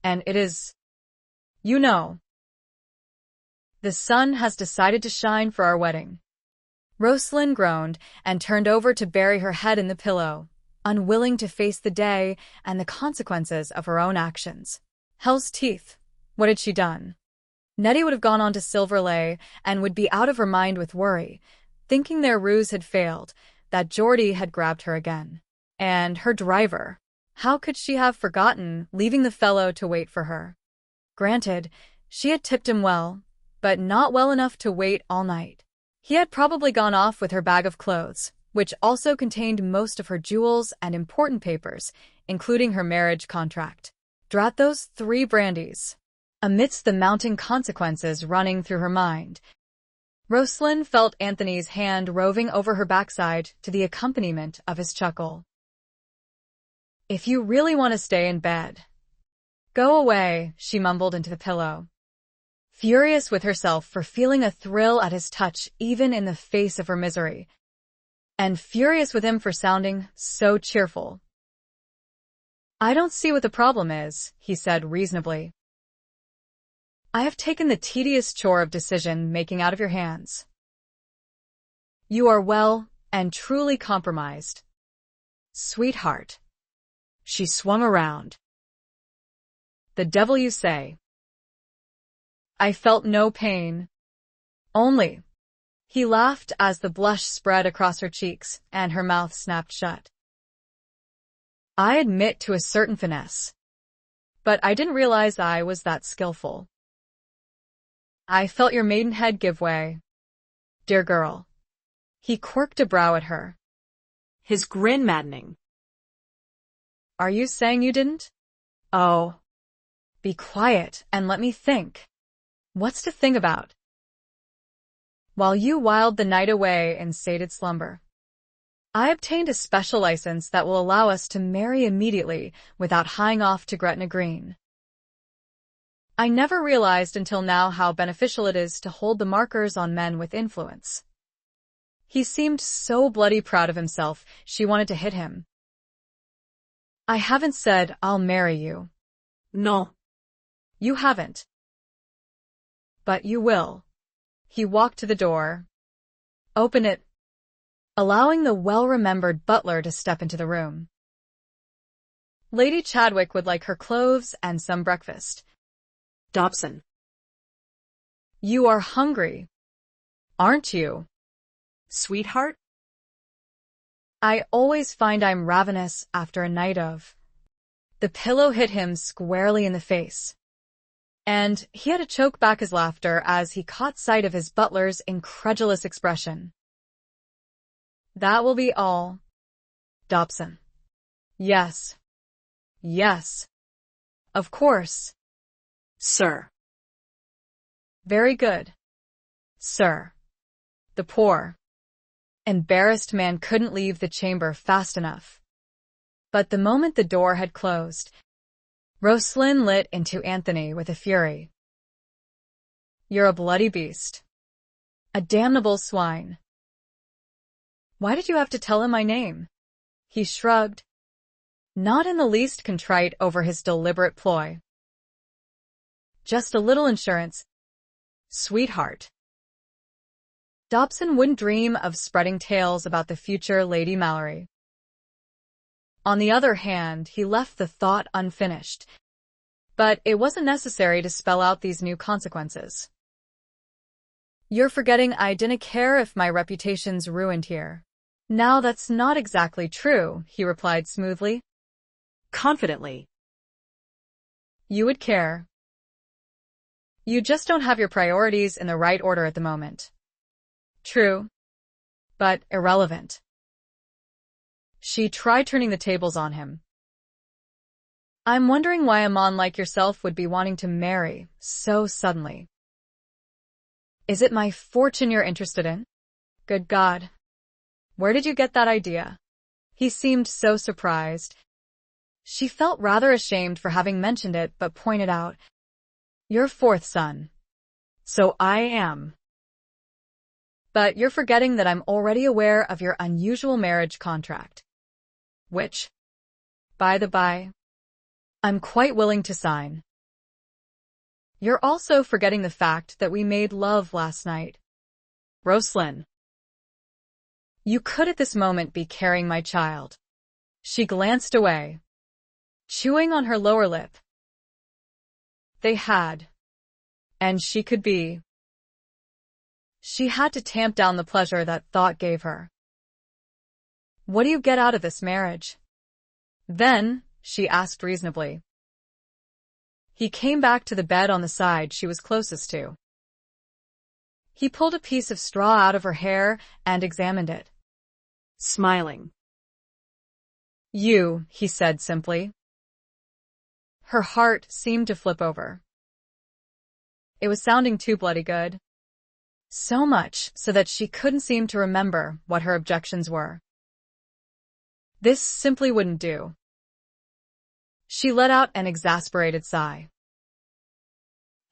And it is, you know, the sun has decided to shine for our wedding. Roslynn groaned and turned over to bury her head in the pillow, unwilling to face the day and the consequences of her own actions. Hell's teeth. What had she done? Nettie would have gone on to Silver Lay and would be out of her mind with worry, thinking their ruse had failed, that Geordie had grabbed her again. And her driver. How could she have forgotten leaving the fellow to wait for her? Granted, she had tipped him well, but not well enough to wait all night. He had probably gone off with her bag of clothes, which also contained most of her jewels and important papers, including her marriage contract. Drat those 3 brandies. Amidst the mounting consequences running through her mind, Roslynn felt Anthony's hand roving over her backside to the accompaniment of his chuckle. If you really want to stay in bed, Go away, she mumbled into the pillow, furious with herself for feeling a thrill at his touch even in the face of her misery, and furious with him for sounding so cheerful. I don't see what the problem is, he said reasonably. I have taken the tedious chore of decision-making out of your hands. You are well and truly compromised. Sweetheart. She swung around. The devil you say. I felt no pain. Only. He laughed as the blush spread across her cheeks and her mouth snapped shut. I admit to a certain finesse, but I didn't realize I was that skillful. I felt your maidenhead give way. Dear girl. He quirked a brow at her, his grin maddening. Are you saying you didn't? Oh. Be quiet and let me think. What's to think about? While you whiled the night away in sated slumber, I obtained a special license that will allow us to marry immediately without hieing off to Gretna Green. I never realized until now how beneficial it is to hold the markers on men with influence. He seemed so bloody proud of himself, she wanted to hit him. I haven't said I'll marry you. No. You haven't. But you will. He walked to the door. Open it, allowing the well-remembered butler to step into the room. Lady Chadwick would like her clothes and some breakfast. Dobson. You are hungry, aren't you? Sweetheart? I always find I'm ravenous after a night of. The pillow hit him squarely in the face, and he had to choke back his laughter as he caught sight of his butler's incredulous expression. That will be all, Dobson. Yes. Yes. Of course. Sir. Very good. Sir. The poor, embarrassed man couldn't leave the chamber fast enough. But the moment the door had closed, Roslynn lit into Anthony with a fury. You're a bloody beast. A damnable swine. Why did you have to tell him my name? He shrugged, not in the least contrite over his deliberate ploy. Just a little insurance, sweetheart. Dobson wouldn't dream of spreading tales about the future Lady Malory. On the other hand, he left the thought unfinished, but it wasn't necessary to spell out these new consequences. You're forgetting I didn't care if my reputation's ruined here. Now that's not exactly true, he replied smoothly. Confidently. You would care. You just don't have your priorities in the right order at the moment. True, but irrelevant. She tried turning the tables on him. I'm wondering why a man like yourself would be wanting to marry so suddenly. Is it my fortune you're interested in? Good God. Where did you get that idea? He seemed so surprised. She felt rather ashamed for having mentioned it, but pointed out, Your fourth son. So I am. But you're forgetting that I'm already aware of your unusual marriage contract. Which, by the by, I'm quite willing to sign. You're also forgetting the fact that we made love last night. Roslynn. You could at this moment be carrying my child. She glanced away, chewing on her lower lip. They had. And she could be. She had to tamp down the pleasure that thought gave her. What do you get out of this marriage? Then, she asked reasonably. He came back to the bed on the side she was closest to. He pulled a piece of straw out of her hair and examined it. Smiling. You, he said simply. Her heart seemed to flip over. It was sounding too bloody good. So much so that she couldn't seem to remember what her objections were. This simply wouldn't do. She let out an exasperated sigh.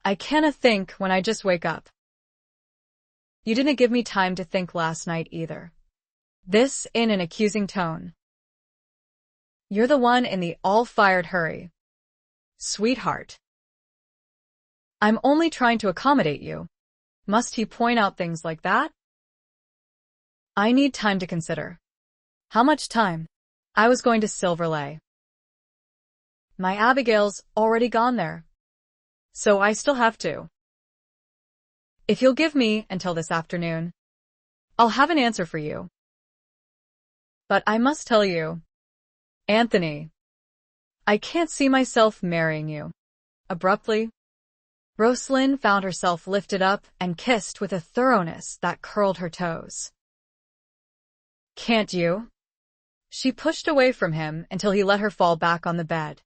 I canna think when I just wake up. You didn't give me time to think last night either. This in an accusing tone. You're the one in the all-fired hurry. Sweetheart. I'm only trying to accommodate you. Must he point out things like that? I need time to consider. How much time? I was going to Silver Lake. My Abigail's already gone there. So I still have to. If you'll give me until this afternoon, I'll have an answer for you. But I must tell you, Anthony, I can't see myself marrying you. Abruptly, Roslynn found herself lifted up and kissed with a thoroughness that curled her toes. Can't you? She pushed away from him until he let her fall back on the bed.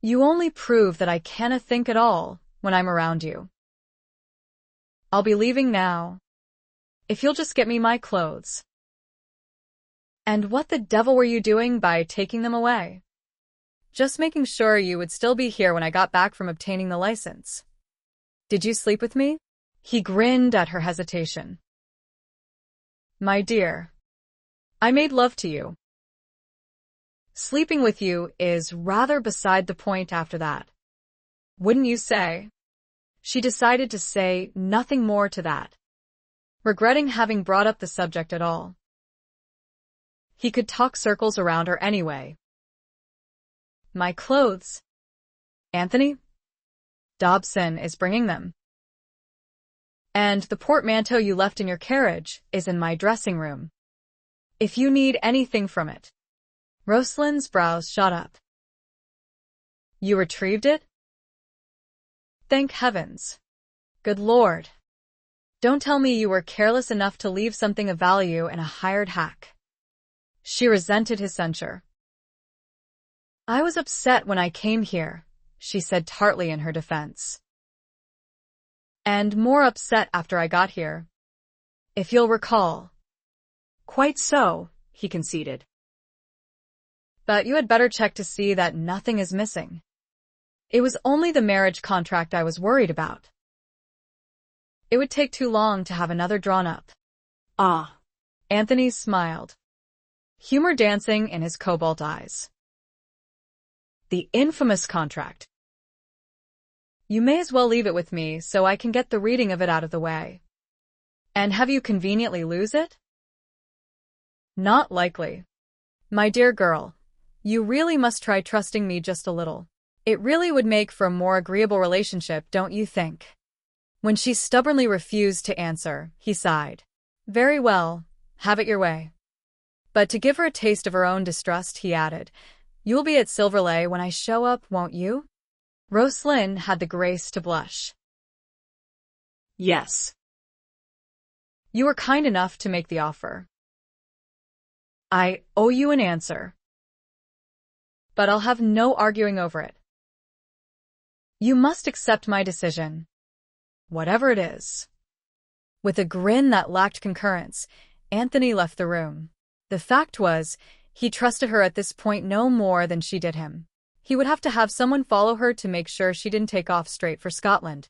You only prove that I canna think at all when I'm around you. I'll be leaving now. If you'll just get me my clothes. And what the devil were you doing by taking them away? Just making sure you would still be here when I got back from obtaining the license. Did you sleep with me? He grinned at her hesitation. My dear, I made love to you. Sleeping with you is rather beside the point after that. Wouldn't you say? She decided to say nothing more to that, regretting having brought up the subject at all. He could talk circles around her anyway. My clothes. Anthony? Dobson is bringing them. And the portmanteau you left in your carriage is in my dressing room. If you need anything from it. Rosalinn's brows shot up. You retrieved it? Thank heavens. Good Lord. Don't tell me you were careless enough to leave something of value in a hired hack. She resented his censure. I was upset when I came here, she said tartly in her defense. And more upset after I got here. If you'll recall. Quite so, he conceded. But you had better check to see that nothing is missing. It was only the marriage contract I was worried about. It would take too long to have another drawn up. Ah. Anthony smiled, humor dancing in his cobalt eyes. The infamous contract. You may as well leave it with me so I can get the reading of it out of the way. And have you conveniently lose it? Not likely. My dear girl, you really must try trusting me just a little. It really would make for a more agreeable relationship, don't you think? When she stubbornly refused to answer, he sighed. Very well, have it your way. But to give her a taste of her own distrust, he added, You'll be at Silver Lake when I show up, won't you? Roslynn had the grace to blush. Yes. You were kind enough to make the offer. I owe you an answer. But I'll have no arguing over it. You must accept my decision. Whatever it is. With a grin that lacked concurrence, Anthony left the room. The fact was, he trusted her at this point no more than she did him. He would have to have someone follow her to make sure she didn't take off straight for Scotland.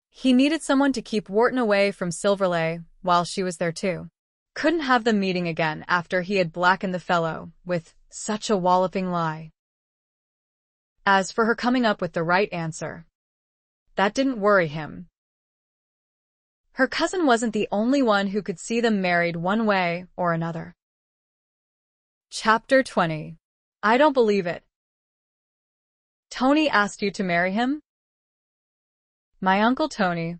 He needed someone to keep Wharton away from Silver Lake while she was there too. Couldn't have them meeting again after he had blackened the fellow with such a walloping lie. As for her coming up with the right answer, that didn't worry him. Her cousin wasn't the only one who could see them married one way or another. Chapter 20. I don't believe it. Tony asked you to marry him? My Uncle Tony.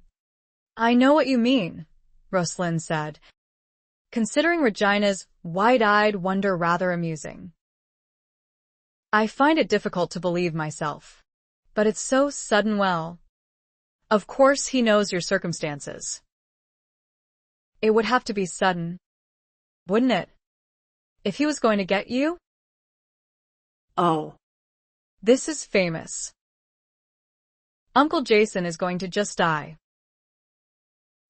I know what you mean, Roslynn said, considering Regina's wide-eyed wonder rather amusing. I find it difficult to believe myself. But it's so sudden. Well, of course he knows your circumstances. It would have to be sudden, wouldn't it? If he was going to get you? Oh. This is famous. Uncle Jason is going to just die.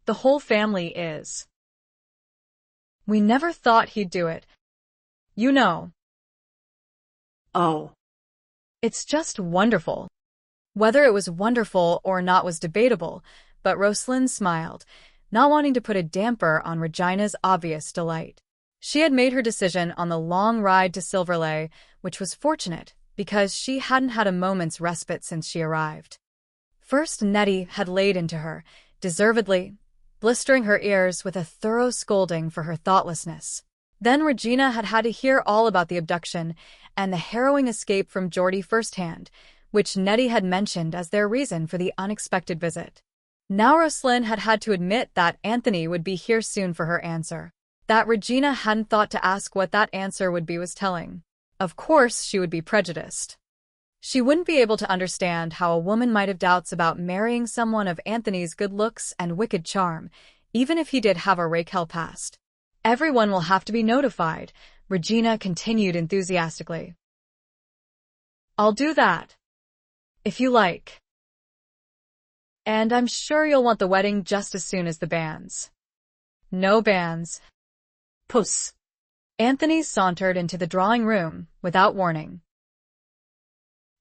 The whole family is. We never thought he'd do it. You know. Oh. It's just wonderful. Whether it was wonderful or not was debatable, but Roslynn smiled, not wanting to put a damper on Regina's obvious delight. She had made her decision on the long ride to Silverley, which was fortunate, because she hadn't had a moment's respite since she arrived. First, Nettie had laid into her, deservedly, blistering her ears with a thorough scolding for her thoughtlessness. Then Regina had had to hear all about the abduction and the harrowing escape from Geordie firsthand, which Nettie had mentioned as their reason for the unexpected visit. Now Roslynn had had to admit that Anthony would be here soon for her answer. That Regina hadn't thought to ask what that answer would be was telling. Of course, she would be prejudiced. She wouldn't be able to understand how a woman might have doubts about marrying someone of Anthony's good looks and wicked charm, even if he did have a Rake past. Everyone will have to be notified, Regina continued enthusiastically. I'll do that. If you like. And I'm sure you'll want the wedding just as soon as the banns. No banns. Puss. Anthony sauntered into the drawing room without warning.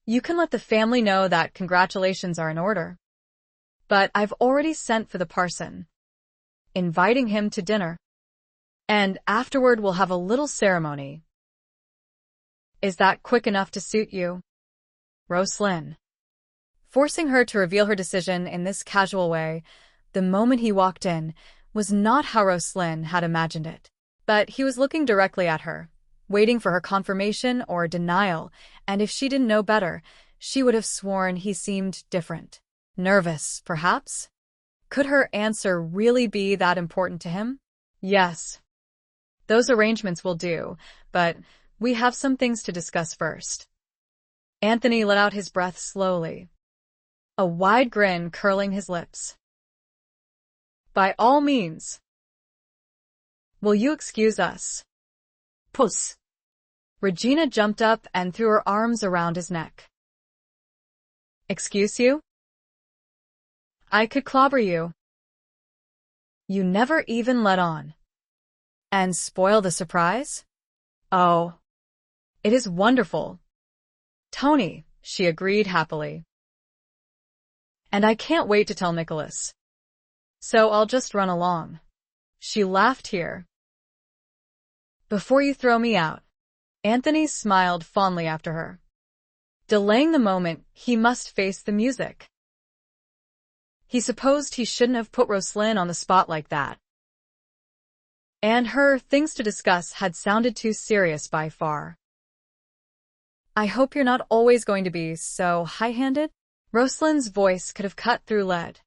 You can let the family know that congratulations are in order. But I've already sent for the parson, inviting him to dinner. And afterward we'll have a little ceremony. Is that quick enough to suit you? Roslynn. Forcing her to reveal her decision in this casual way, the moment he walked in, was not how Roslynn had imagined it. But he was looking directly at her, waiting for her confirmation or denial, and if she didn't know better, she would have sworn he seemed different. Nervous, perhaps? Could her answer really be that important to him? Yes. Those arrangements will do, but we have some things to discuss first. Anthony let out his breath slowly, a wide grin curling his lips. By all means. Will you excuse us? Puss. Regina jumped up and threw her arms around his neck. Excuse you? I could clobber you. You never even let on. And spoil the surprise? Oh. It is wonderful. Tony, she agreed happily. And I can't wait to tell Nicholas. So I'll just run along. She laughed here. Before you throw me out. Anthony smiled fondly after her. Delaying the moment, he must face the music. He supposed he shouldn't have put Roslynn on the spot like that. And her things to discuss had sounded too serious by far. I hope you're not always going to be so high-handed. Roslynn's voice could have cut through lead.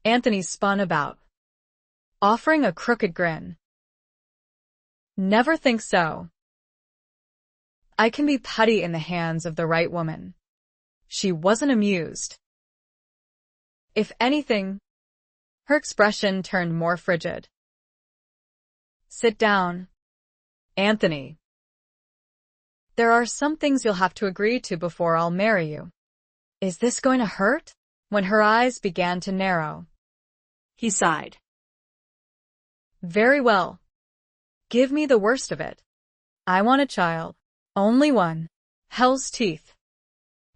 Anthony spun about, offering a crooked grin. Never think so. I can be putty in the hands of the right woman. She wasn't amused. If anything, her expression turned more frigid. Sit down, Anthony. There are some things you'll have to agree to before I'll marry you. Is this going to hurt? When her eyes began to narrow, he sighed. Very well. Give me the worst of it. I want a child. Only one. Hell's teeth.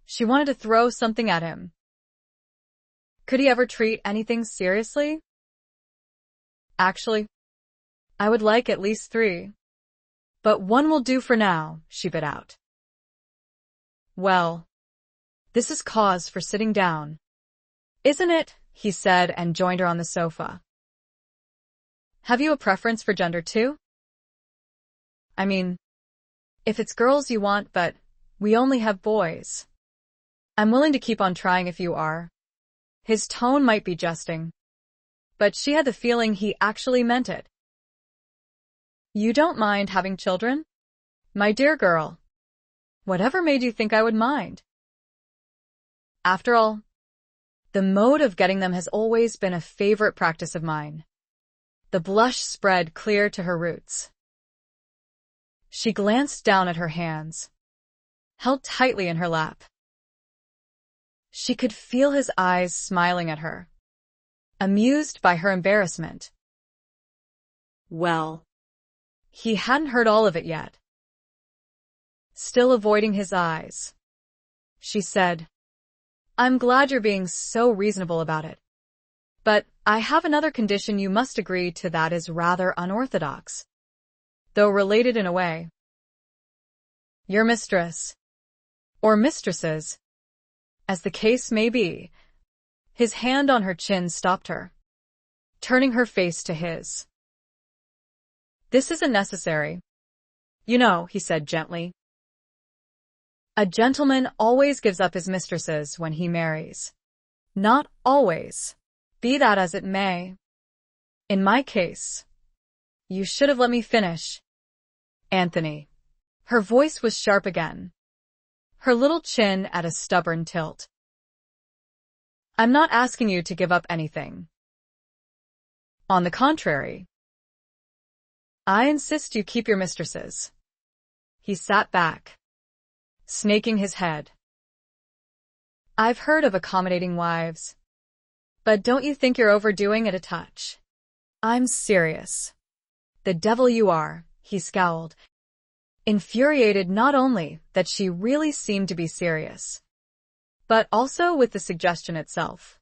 She wanted to throw something at him. Could he ever treat anything seriously? Actually, I would like at least 3. But one will do for now, she bit out. Well, this is cause for sitting down. Isn't it? He said and joined her on the sofa. Have you a preference for gender too? I mean, if it's girls you want, but we only have boys. I'm willing to keep on trying if you are. His tone might be jesting, but she had the feeling he actually meant it. You don't mind having children? My dear girl. Whatever made you think I would mind? After all, the mode of getting them has always been a favorite practice of mine. The blush spread clear to her roots. She glanced down at her hands, held tightly in her lap. She could feel his eyes smiling at her, amused by her embarrassment. Well, he hadn't heard all of it yet. Still avoiding his eyes, she said, I'm glad you're being so reasonable about it. But I have another condition you must agree to that is rather unorthodox, though related in a way. Your mistress, or mistresses, as the case may be. His hand on her chin stopped her, turning her face to his. This isn't necessary. You know, he said gently. A gentleman always gives up his mistresses when he marries. Not always. Be that as it may. In my case, you should have let me finish. Anthony. Her voice was sharp again, her little chin at a stubborn tilt. I'm not asking you to give up anything. On the contrary, I insist you keep your mistresses. He sat back, snaking his head. I've heard of accommodating wives, but don't you think you're overdoing it a touch? I'm serious. The devil you are, he scowled, infuriated not only that she really seemed to be serious, but also with the suggestion itself.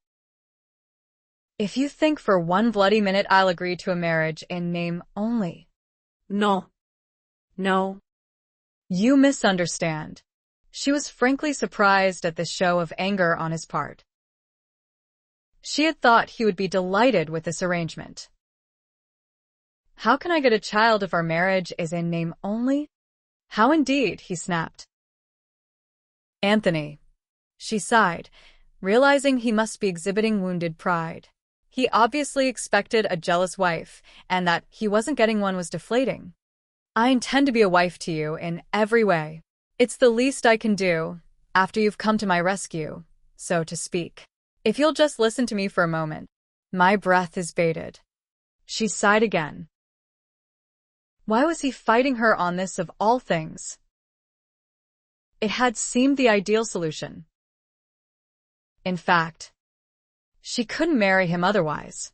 If you think for one bloody minute I'll agree to a marriage in name only. No. No. You misunderstand. She was frankly surprised at the show of anger on his part. She had thought he would be delighted with this arrangement. How can I get a child if our marriage is in name only? How indeed, he snapped. Anthony. She sighed, realizing he must be exhibiting wounded pride. He obviously expected a jealous wife, and that he wasn't getting one was deflating. I intend to be a wife to you in every way. It's the least I can do, after you've come to my rescue, so to speak. If you'll just listen to me for a moment. My breath is bated. She sighed again. Why was he fighting her on this of all things? It had seemed the ideal solution. In fact, she couldn't marry him otherwise.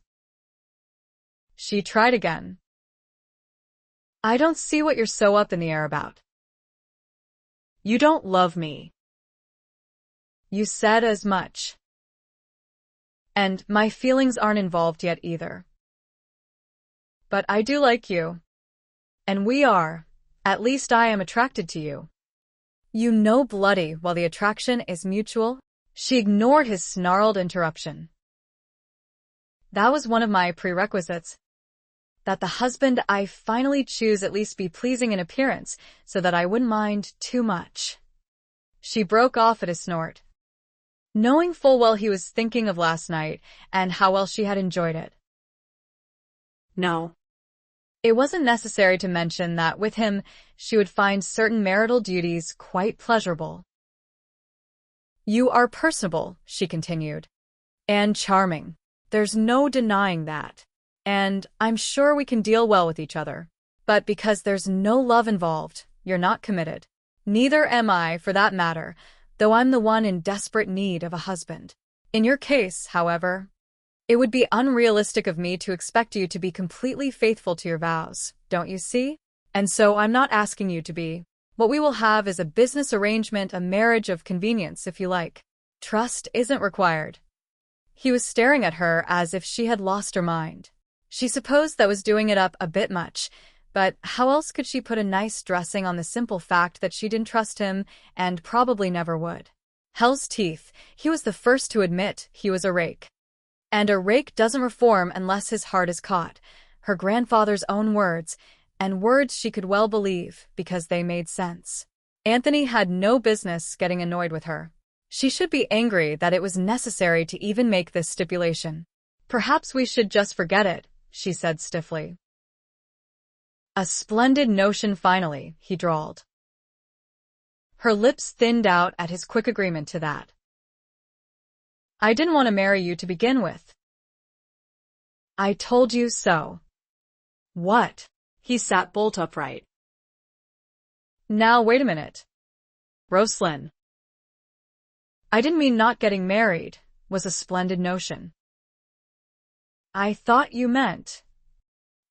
She tried again. I don't see what you're so up in the air about. You don't love me. You said as much. And my feelings aren't involved yet either. But I do like you. And we are, at least I am attracted to you. You know bloody well the attraction is mutual. She ignored his snarled interruption. That was one of my prerequisites. That the husband I finally choose at least be pleasing in appearance, so that I wouldn't mind too much. She broke off at a snort, knowing full well he was thinking of last night and how well she had enjoyed it. No. It wasn't necessary to mention that with him she would find certain marital duties quite pleasurable. You are personable, she continued, and charming. There's no denying that. And I'm sure we can deal well with each other. But because there's no love involved, you're not committed. Neither am I, for that matter, though I'm the one in desperate need of a husband. In your case, however, it would be unrealistic of me to expect you to be completely faithful to your vows, don't you see? And so I'm not asking you to be. What we will have is a business arrangement, a marriage of convenience, if you like. Trust isn't required. He was staring at her as if she had lost her mind. She supposed that was doing it up a bit much, but how else could she put a nice dressing on the simple fact that she didn't trust him and probably never would? Hell's teeth, he was the first to admit he was a rake. And a rake doesn't reform unless his heart is caught. Her grandfather's own words, and words she could well believe because they made sense. Anthony had no business getting annoyed with her. She should be angry that it was necessary to even make this stipulation. Perhaps we should just forget it, she said stiffly. A splendid notion finally, he drawled. Her lips thinned out at his quick agreement to that. I didn't want to marry you to begin with. I told you so. What? He sat bolt upright. Now wait a minute. Roslynn. I didn't mean not getting married was a splendid notion. I thought you meant.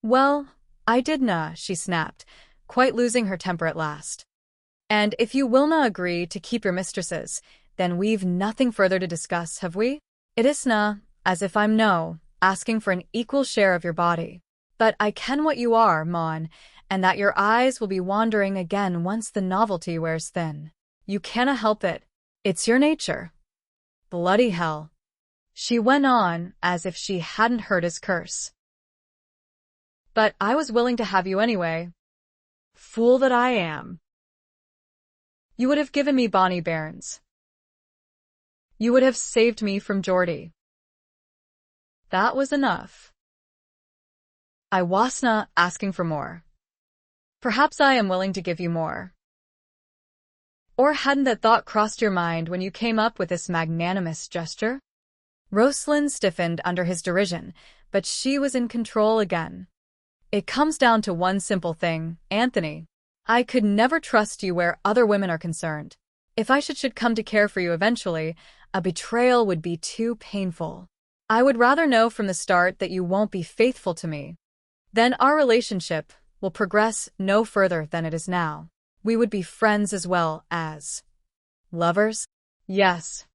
Well, I didn't, she snapped, quite losing her temper at last. And if you will not agree to keep your mistresses, then we've nothing further to discuss, have we? It isna, as if I'm no, asking for an equal share of your body. But I ken what you are, mon, and that your eyes will be wandering again once the novelty wears thin. You canna help it. It's your nature. Bloody hell. She went on, as if she hadn't heard his curse. But I was willing to have you anyway. Fool that I am. You would have given me bonny bairns. You would have saved me from Geordie. That was enough. I wasna asking for more. Perhaps I am willing to give you more. Or hadn't that thought crossed your mind when you came up with this magnanimous gesture? Roslynn stiffened under his derision, but she was in control again. It comes down to one simple thing, Anthony. I could never trust you where other women are concerned. If I should come to care for you eventually, a betrayal would be too painful. I would rather know from the start that you won't be faithful to me. Then our relationship will progress no further than it is now. We would be friends as well as lovers? Yes.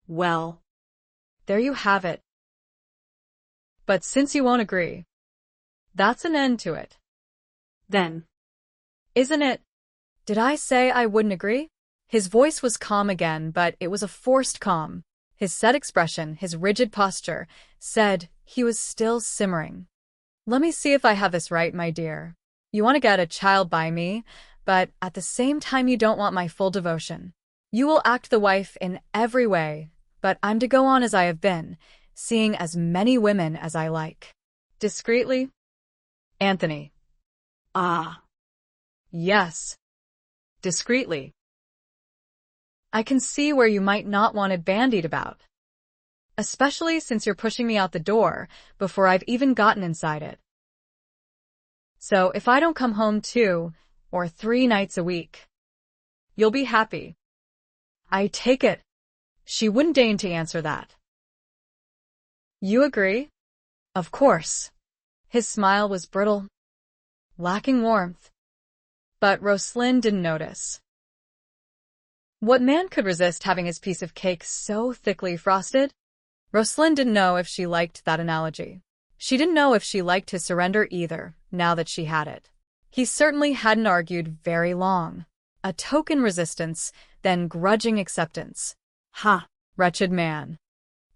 Well, there you have it. But since you won't agree, that's an end to it. Then. Isn't it? Did I say I wouldn't agree? His voice was calm again, but it was a forced calm. His set expression, his rigid posture, said he was still simmering. Let me see if I have this right, my dear. You want to get a child by me, but at the same time you don't want my full devotion. You will act the wife in every way, but I'm to go on as I have been, seeing as many women as I like. Discreetly? Anthony. Ah. Yes. Discreetly. I can see where you might not want it bandied about. Especially since you're pushing me out the door before I've even gotten inside it. So if I don't come home 2 or 3 nights a week, you'll be happy. I take it. She wouldn't deign to answer that. You agree? Of course. His smile was brittle, lacking warmth. But Roslynn didn't notice. What man could resist having his piece of cake so thickly frosted? Roslynn didn't know if she liked that analogy. She didn't know if she liked his surrender either, now that she had it. He certainly hadn't argued very long. A token resistance, then grudging acceptance. Ha! Wretched man.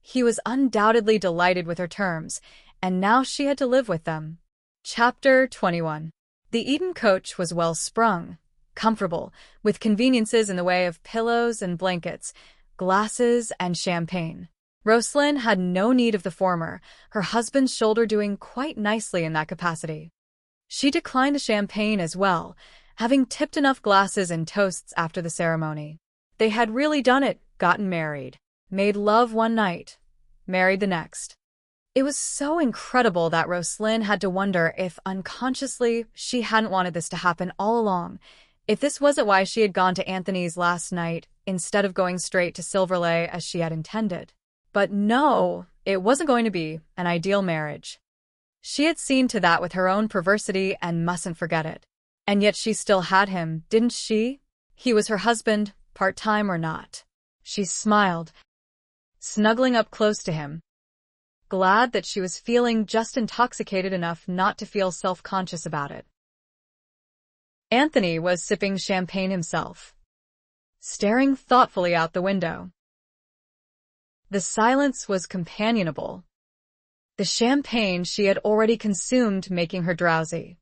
He was undoubtedly delighted with her terms, and now she had to live with them. Chapter 21. The Eden coach was well sprung, comfortable, with conveniences in the way of pillows and blankets, glasses and champagne. Roslynn had no need of the former, her husband's shoulder doing quite nicely in that capacity. She declined the champagne as well, having tipped enough glasses and toasts after the ceremony. They had really done it, gotten married, made love one night, married the next. It was so incredible that Roslynn had to wonder if unconsciously she hadn't wanted this to happen all along, if this wasn't why she had gone to Anthony's last night instead of going straight to Silverley as she had intended. But no, it wasn't going to be an ideal marriage. She had seen to that with her own perversity and mustn't forget it. And yet she still had him, didn't she? He was her husband, part-time or not. She smiled, snuggling up close to him, glad that she was feeling just intoxicated enough not to feel self-conscious about it. Anthony was sipping champagne himself, staring thoughtfully out the window. The silence was companionable, the champagne she had already consumed making her drowsy.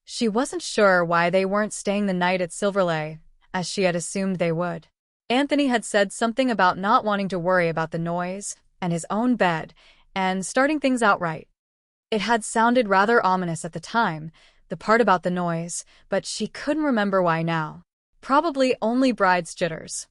She wasn't sure why they weren't staying the night at Silverley, as she had assumed they would. Anthony had said something about not wanting to worry about the noise and his own bed, and starting things out right. It had sounded rather ominous at the time, the part about the noise, but she couldn't remember why now. Probably only bride's jitters.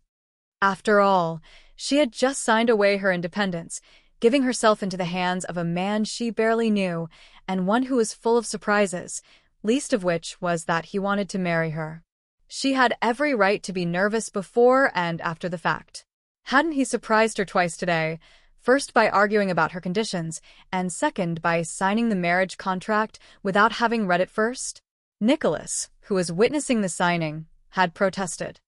After all, she had just signed away her independence, giving herself into the hands of a man she barely knew, and one who was full of surprises, least of which was that he wanted to marry her. She had every right to be nervous before and after the fact. Hadn't he surprised her twice today, first by arguing about her conditions, and second by signing the marriage contract without having read it first? Nicholas, who was witnessing the signing, had protested.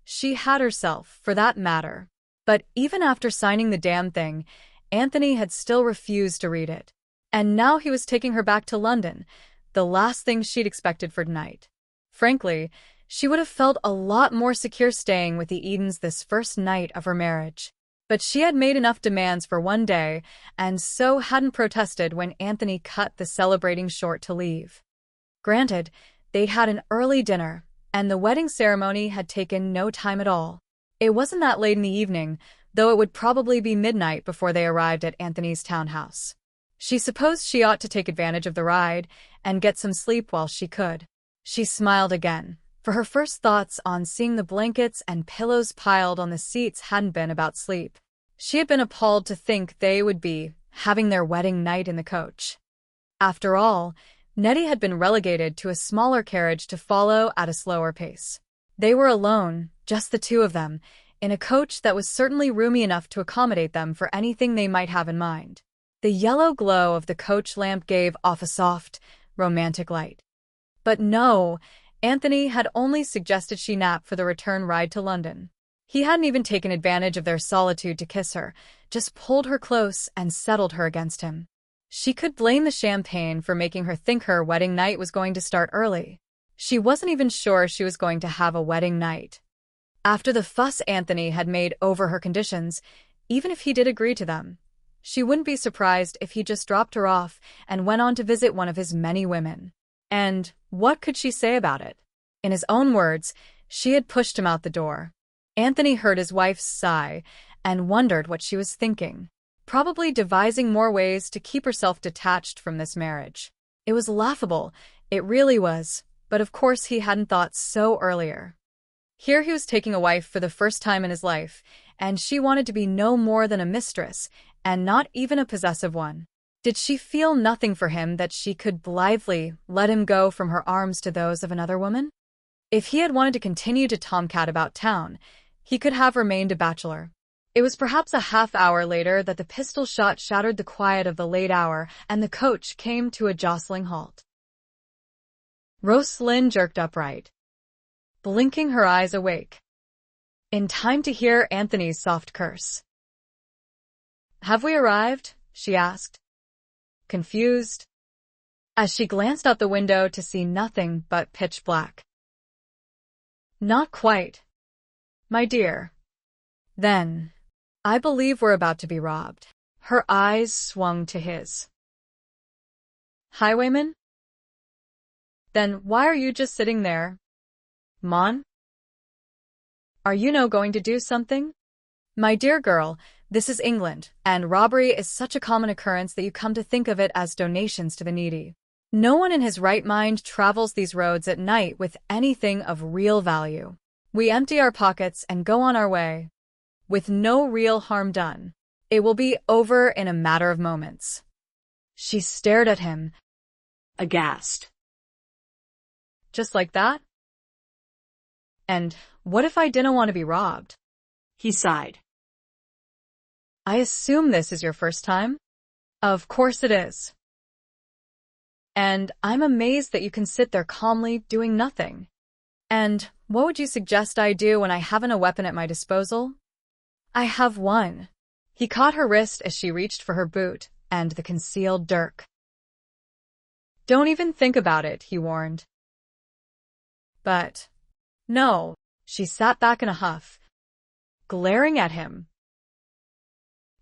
She had herself, for that matter. But even after signing the damn thing, Anthony had still refused to read it. And now he was taking her back to London, the last thing she'd expected for tonight. Frankly, she would have felt a lot more secure staying with the Edens this first night of her marriage. But she had made enough demands for one day, and so hadn't protested when Anthony cut the celebrating short to leave. Granted, they'd had an early dinner, and the wedding ceremony had taken no time at all. It wasn't that late in the evening, though it would probably be midnight before they arrived at Anthony's townhouse. She supposed she ought to take advantage of the ride and get some sleep while she could. She smiled again, for her first thoughts on seeing the blankets and pillows piled on the seats hadn't been about sleep. She had been appalled to think they would be having their wedding night in the coach. After all, Nettie had been relegated to a smaller carriage to follow at a slower pace. They were alone, just the two of them, in a coach that was certainly roomy enough to accommodate them for anything they might have in mind. The yellow glow of the coach lamp gave off a soft, romantic light. But no, Anthony had only suggested she nap for the return ride to London. He hadn't even taken advantage of their solitude to kiss her, just pulled her close and settled her against him. She could blame the champagne for making her think her wedding night was going to start early. She wasn't even sure she was going to have a wedding night. After the fuss Anthony had made over her conditions, even if he did agree to them, she wouldn't be surprised if he just dropped her off and went on to visit one of his many women. And what could she say about it? In his own words, she had pushed him out the door. Anthony heard his wife's sigh and wondered what she was thinking. Probably devising more ways to keep herself detached from this marriage. It was laughable, it really was, but of course he hadn't thought so earlier. Here he was taking a wife for the first time in his life, and she wanted to be no more than a mistress, and not even a possessive one. Did she feel nothing for him that she could blithely let him go from her arms to those of another woman? If he had wanted to continue to tomcat about town, he could have remained a bachelor. It was perhaps a half-hour later that the pistol shot shattered the quiet of the late hour, and the coach came to a jostling halt. Roslynn jerked upright, blinking her eyes awake, in time to hear Anthony's soft curse. "Have we arrived?" she asked, confused, as she glanced out the window to see nothing but pitch black. "Not quite, my dear." "Then, I believe we're about to be robbed." Her eyes swung to his. "Highwayman? Then why are you just sitting there? Mon? Are you no going to do something?" "My dear girl, this is England, and robbery is such a common occurrence that you come to think of it as donations to the needy. No one in his right mind travels these roads at night with anything of real value. We empty our pockets and go on our way, with no real harm done. It will be over in a matter of moments." She stared at him, aghast. "Just like that? And what if I didn't want to be robbed?" He sighed. "I assume this is your first time?" "Of course it is. And I'm amazed that you can sit there calmly doing nothing. And what would you suggest I do when I haven't a weapon at my disposal?" "I have one." He caught her wrist as she reached for her boot and the concealed dirk. "Don't even think about it," he warned. "But, no." She sat back in a huff, glaring at him.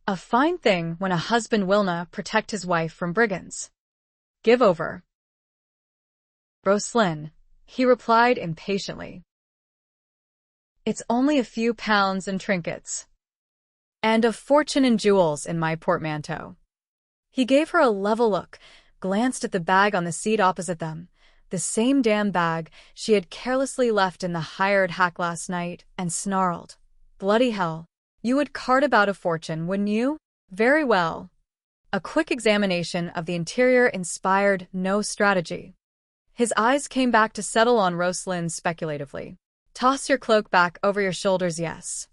A fine thing when a husband will not protect his wife from brigands. "Give over, Roslynn," he replied impatiently. "It's only a few pounds in trinkets, and a fortune in jewels in my portmanteau." He gave her a level look, glanced at the bag on the seat opposite them, the same damn bag she had carelessly left in the hired hack last night, and snarled, "Bloody hell. You would cart about a fortune, wouldn't you? Very well." A quick examination of the interior inspired no strategy. His eyes came back to settle on Roslynn speculatively. "Toss your cloak back over your shoulders, yes."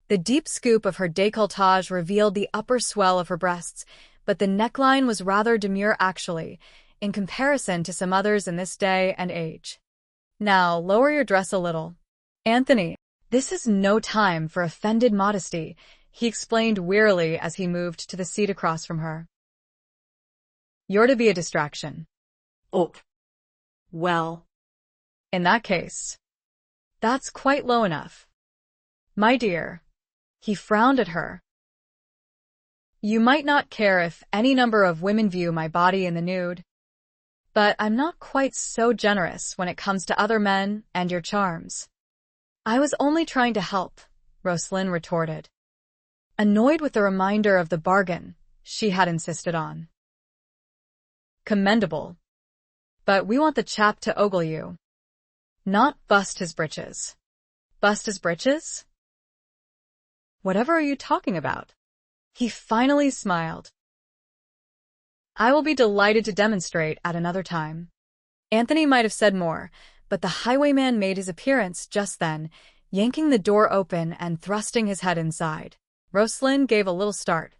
The deep scoop of her décolletage revealed the upper swell of her breasts, but the neckline was rather demure actually, in comparison to some others in this day and age. Now, lower your dress a little. Anthony, this is no time for offended modesty, he explained wearily as he moved to the seat across from her. You're to be a distraction. Oh. Well. In that case, that's quite low enough. My dear, he frowned at her. You might not care if any number of women view my body in the nude, but I'm not quite so generous when it comes to other men and your charms. I was only trying to help, Roslynn retorted, annoyed with the reminder of the bargain she had insisted on. Commendable. But we want the chap to ogle you, not bust his britches. Bust his britches? Whatever are you talking about? He finally smiled. I will be delighted to demonstrate at another time. Anthony might have said more, but the highwayman made his appearance just then, yanking the door open and thrusting his head inside. Roslynn gave a little start.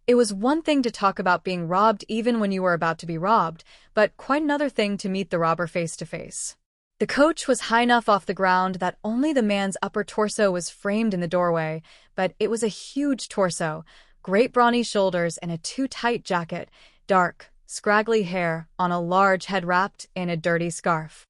It was one thing to talk about being robbed even when you were about to be robbed, but quite another thing to meet the robber face to face. The coach was high enough off the ground that only the man's upper torso was framed in the doorway, but it was a huge torso, great brawny shoulders and a too-tight jacket, dark, scraggly hair on a large head wrapped in a dirty scarf.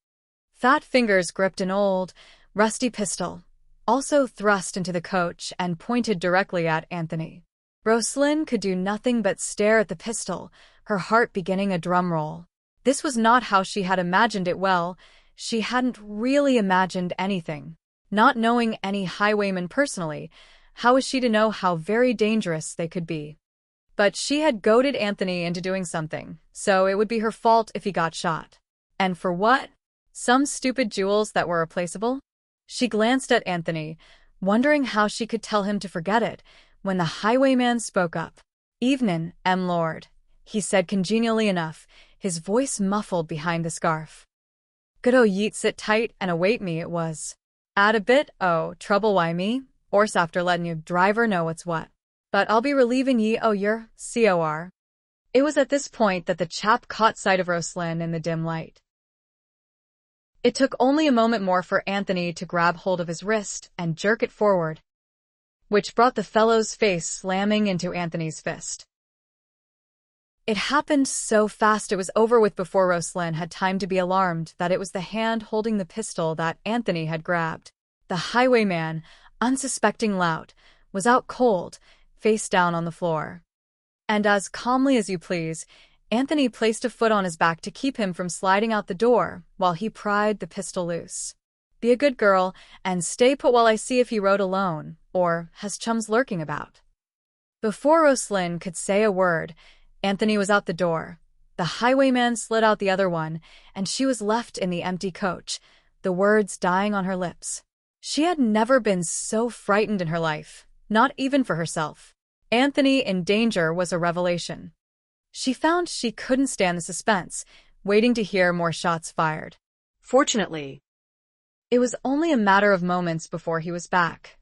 Fat fingers gripped an old, rusty pistol, also thrust into the coach and pointed directly at Anthony. Roslynn could do nothing but stare at the pistol, her heart beginning a drum roll. This was not how she had imagined it. Well, she hadn't really imagined anything. Not knowing any highwaymen personally, how was she to know how very dangerous they could be? But she had goaded Anthony into doing something, so it would be her fault if he got shot. And for what? Some stupid jewels that were replaceable? She glanced at Anthony, wondering how she could tell him to forget it, when the highwayman spoke up. Evenin', Lord, he said congenially enough, his voice muffled behind the scarf. Good yeet sit tight and await me it was. Add a bit trouble why me, orse after letting you driver know what's what. But I'll be relieving ye your cor. It was at this point that the chap caught sight of Roslynn in the dim light. It took only a moment more for Anthony to grab hold of his wrist and jerk it forward, which brought the fellow's face slamming into Anthony's fist. It happened so fast it was over with before Roslynn had time to be alarmed that it was the hand holding the pistol that Anthony had grabbed. The highwayman, unsuspecting lout, was out cold, face down on the floor. And as calmly as you please, Anthony placed a foot on his back to keep him from sliding out the door while he pried the pistol loose. Be a good girl and stay put while I see if he rode alone or has chums lurking about. Before Roslynn could say a word, Anthony was out the door. The highwayman slid out the other one, and she was left in the empty coach, the words dying on her lips. She had never been so frightened in her life, not even for herself. Anthony in danger was a revelation. She found she couldn't stand the suspense, waiting to hear more shots fired. Fortunately, it was only a matter of moments before he was back,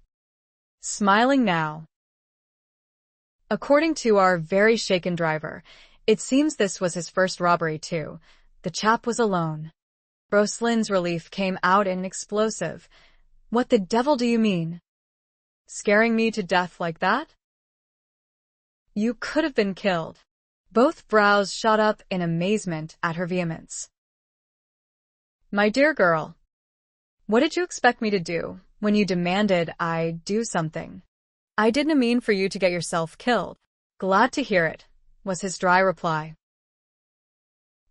smiling now. According to our very shaken driver, it seems this was his first robbery too. The chap was alone. Roslynn's relief came out in an explosive. What the devil do you mean? Scaring me to death like that? You could have been killed. Both brows shot up in amazement at her vehemence. My dear girl, what did you expect me to do when you demanded I do something? I didn't mean for you to get yourself killed. Glad to hear it, was his dry reply.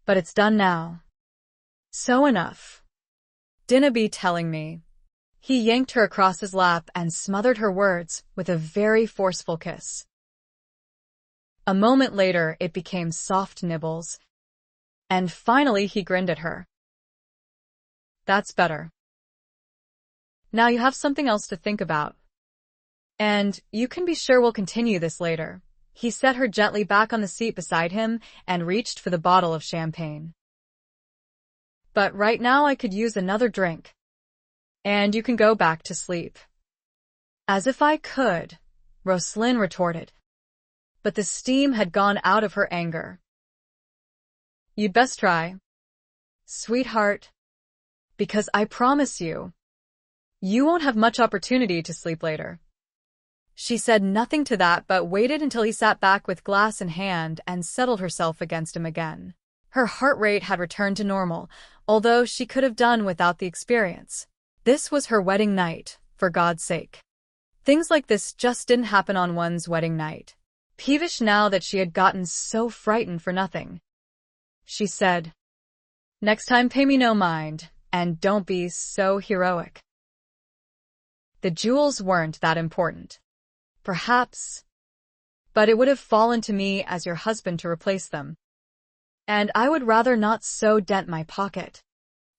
But it's done now. So enough. Dinna be telling me. He yanked her across his lap and smothered her words with a very forceful kiss. A moment later, it became soft nibbles. And finally, he grinned at her. That's better. Now you have something else to think about. And you can be sure we'll continue this later. He set her gently back on the seat beside him and reached for the bottle of champagne. But right now I could use another drink. And you can go back to sleep. As if I could, Roslynn retorted. But the steam had gone out of her anger. You'd best try, sweetheart, because I promise you, you won't have much opportunity to sleep later. She said nothing to that but waited until he sat back with glass in hand and settled herself against him again. Her heart rate had returned to normal, although she could have done without the experience. This was her wedding night, for God's sake. Things like this just didn't happen on one's wedding night. Peevish now that she had gotten so frightened for nothing, she said, "Next time pay me no mind, and don't be so heroic. The jewels weren't that important. Perhaps, but it would have fallen to me as your husband to replace them. And I would rather not so dent my pocket.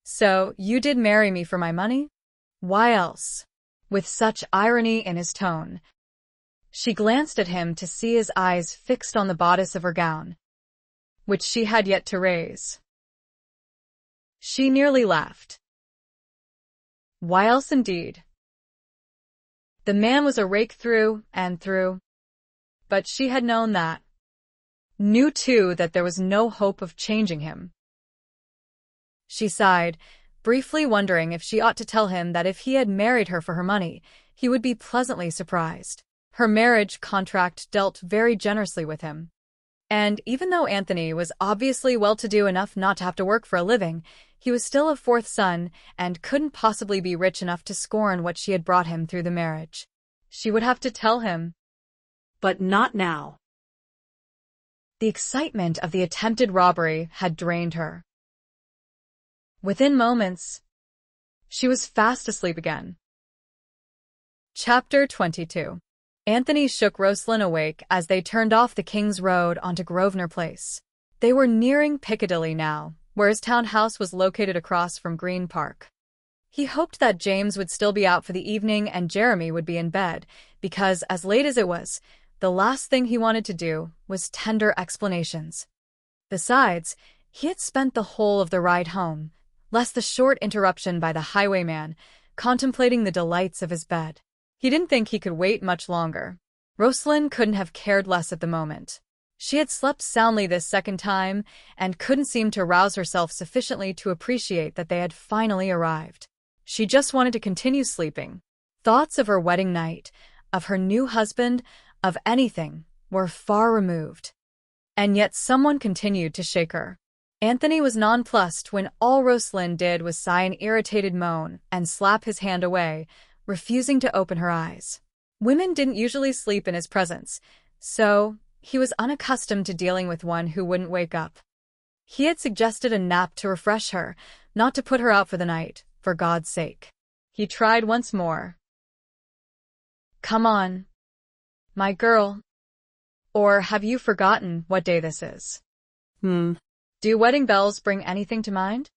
So, you did marry me for my money? Why else?" With such irony in his tone, she glanced at him to see his eyes fixed on the bodice of her gown, which she had yet to raise. She nearly laughed. Why else indeed? The man was a rake through and through, but she had known that. Knew too that there was no hope of changing him. She sighed, briefly wondering if she ought to tell him that if he had married her for her money, he would be pleasantly surprised. Her marriage contract dealt very generously with him. And even though Anthony was obviously well-to-do enough not to have to work for a living, he was still a fourth son and couldn't possibly be rich enough to scorn what she had brought him through the marriage. She would have to tell him. But not now. The excitement of the attempted robbery had drained her. Within moments, she was fast asleep again. Chapter 22. Anthony shook Roslynn awake as they turned off the King's Road onto Grosvenor Place. They were nearing Piccadilly now, where his townhouse was located across from Green Park. He hoped that James would still be out for the evening and Jeremy would be in bed, because as late as it was, the last thing he wanted to do was tender explanations. Besides, he had spent the whole of the ride home, less the short interruption by the highwayman, contemplating the delights of his bed. He didn't think he could wait much longer. Roslynn couldn't have cared less at the moment. She had slept soundly this second time and couldn't seem to rouse herself sufficiently to appreciate that they had finally arrived. She just wanted to continue sleeping. Thoughts of her wedding night, of her new husband, of anything, were far removed. And yet someone continued to shake her. Anthony was nonplussed when all Roslynn did was sigh an irritated moan and slap his hand away, refusing to open her eyes. Women didn't usually sleep in his presence, so he was unaccustomed to dealing with one who wouldn't wake up. He had suggested a nap to refresh her, not to put her out for the night, for God's sake. He tried once more. "Come on, my girl. Or have you forgotten what day this is?" Do wedding bells bring anything to mind?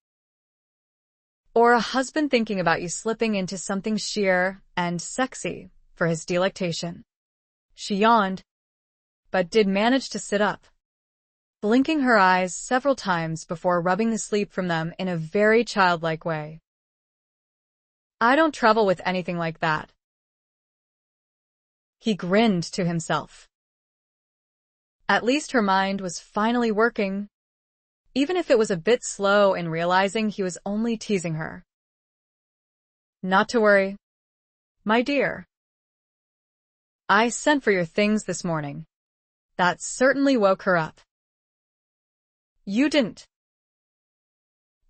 Or a husband thinking about you slipping into something sheer and sexy for his delectation? She yawned, but did manage to sit up, blinking her eyes several times before rubbing the sleep from them in a very childlike way. "I don't trouble with anything like that." He grinned to himself. At least her mind was finally working, even if it was a bit slow in realizing he was only teasing her. "Not to worry, my dear. I sent for your things this morning." That certainly woke her up. "You didn't."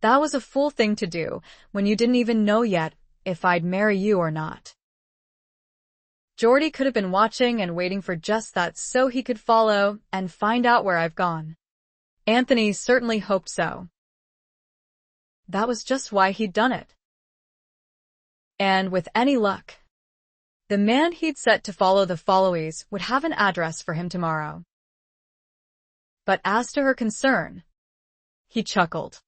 "That was a fool thing to do, when you didn't even know yet if I'd marry you or not." Geordie could have been watching and waiting for just that so he could follow and find out where I've gone. Anthony certainly hoped so. That was just why he'd done it. And with any luck, the man he'd set to follow the Followies would have an address for him tomorrow. But as to her concern, he chuckled.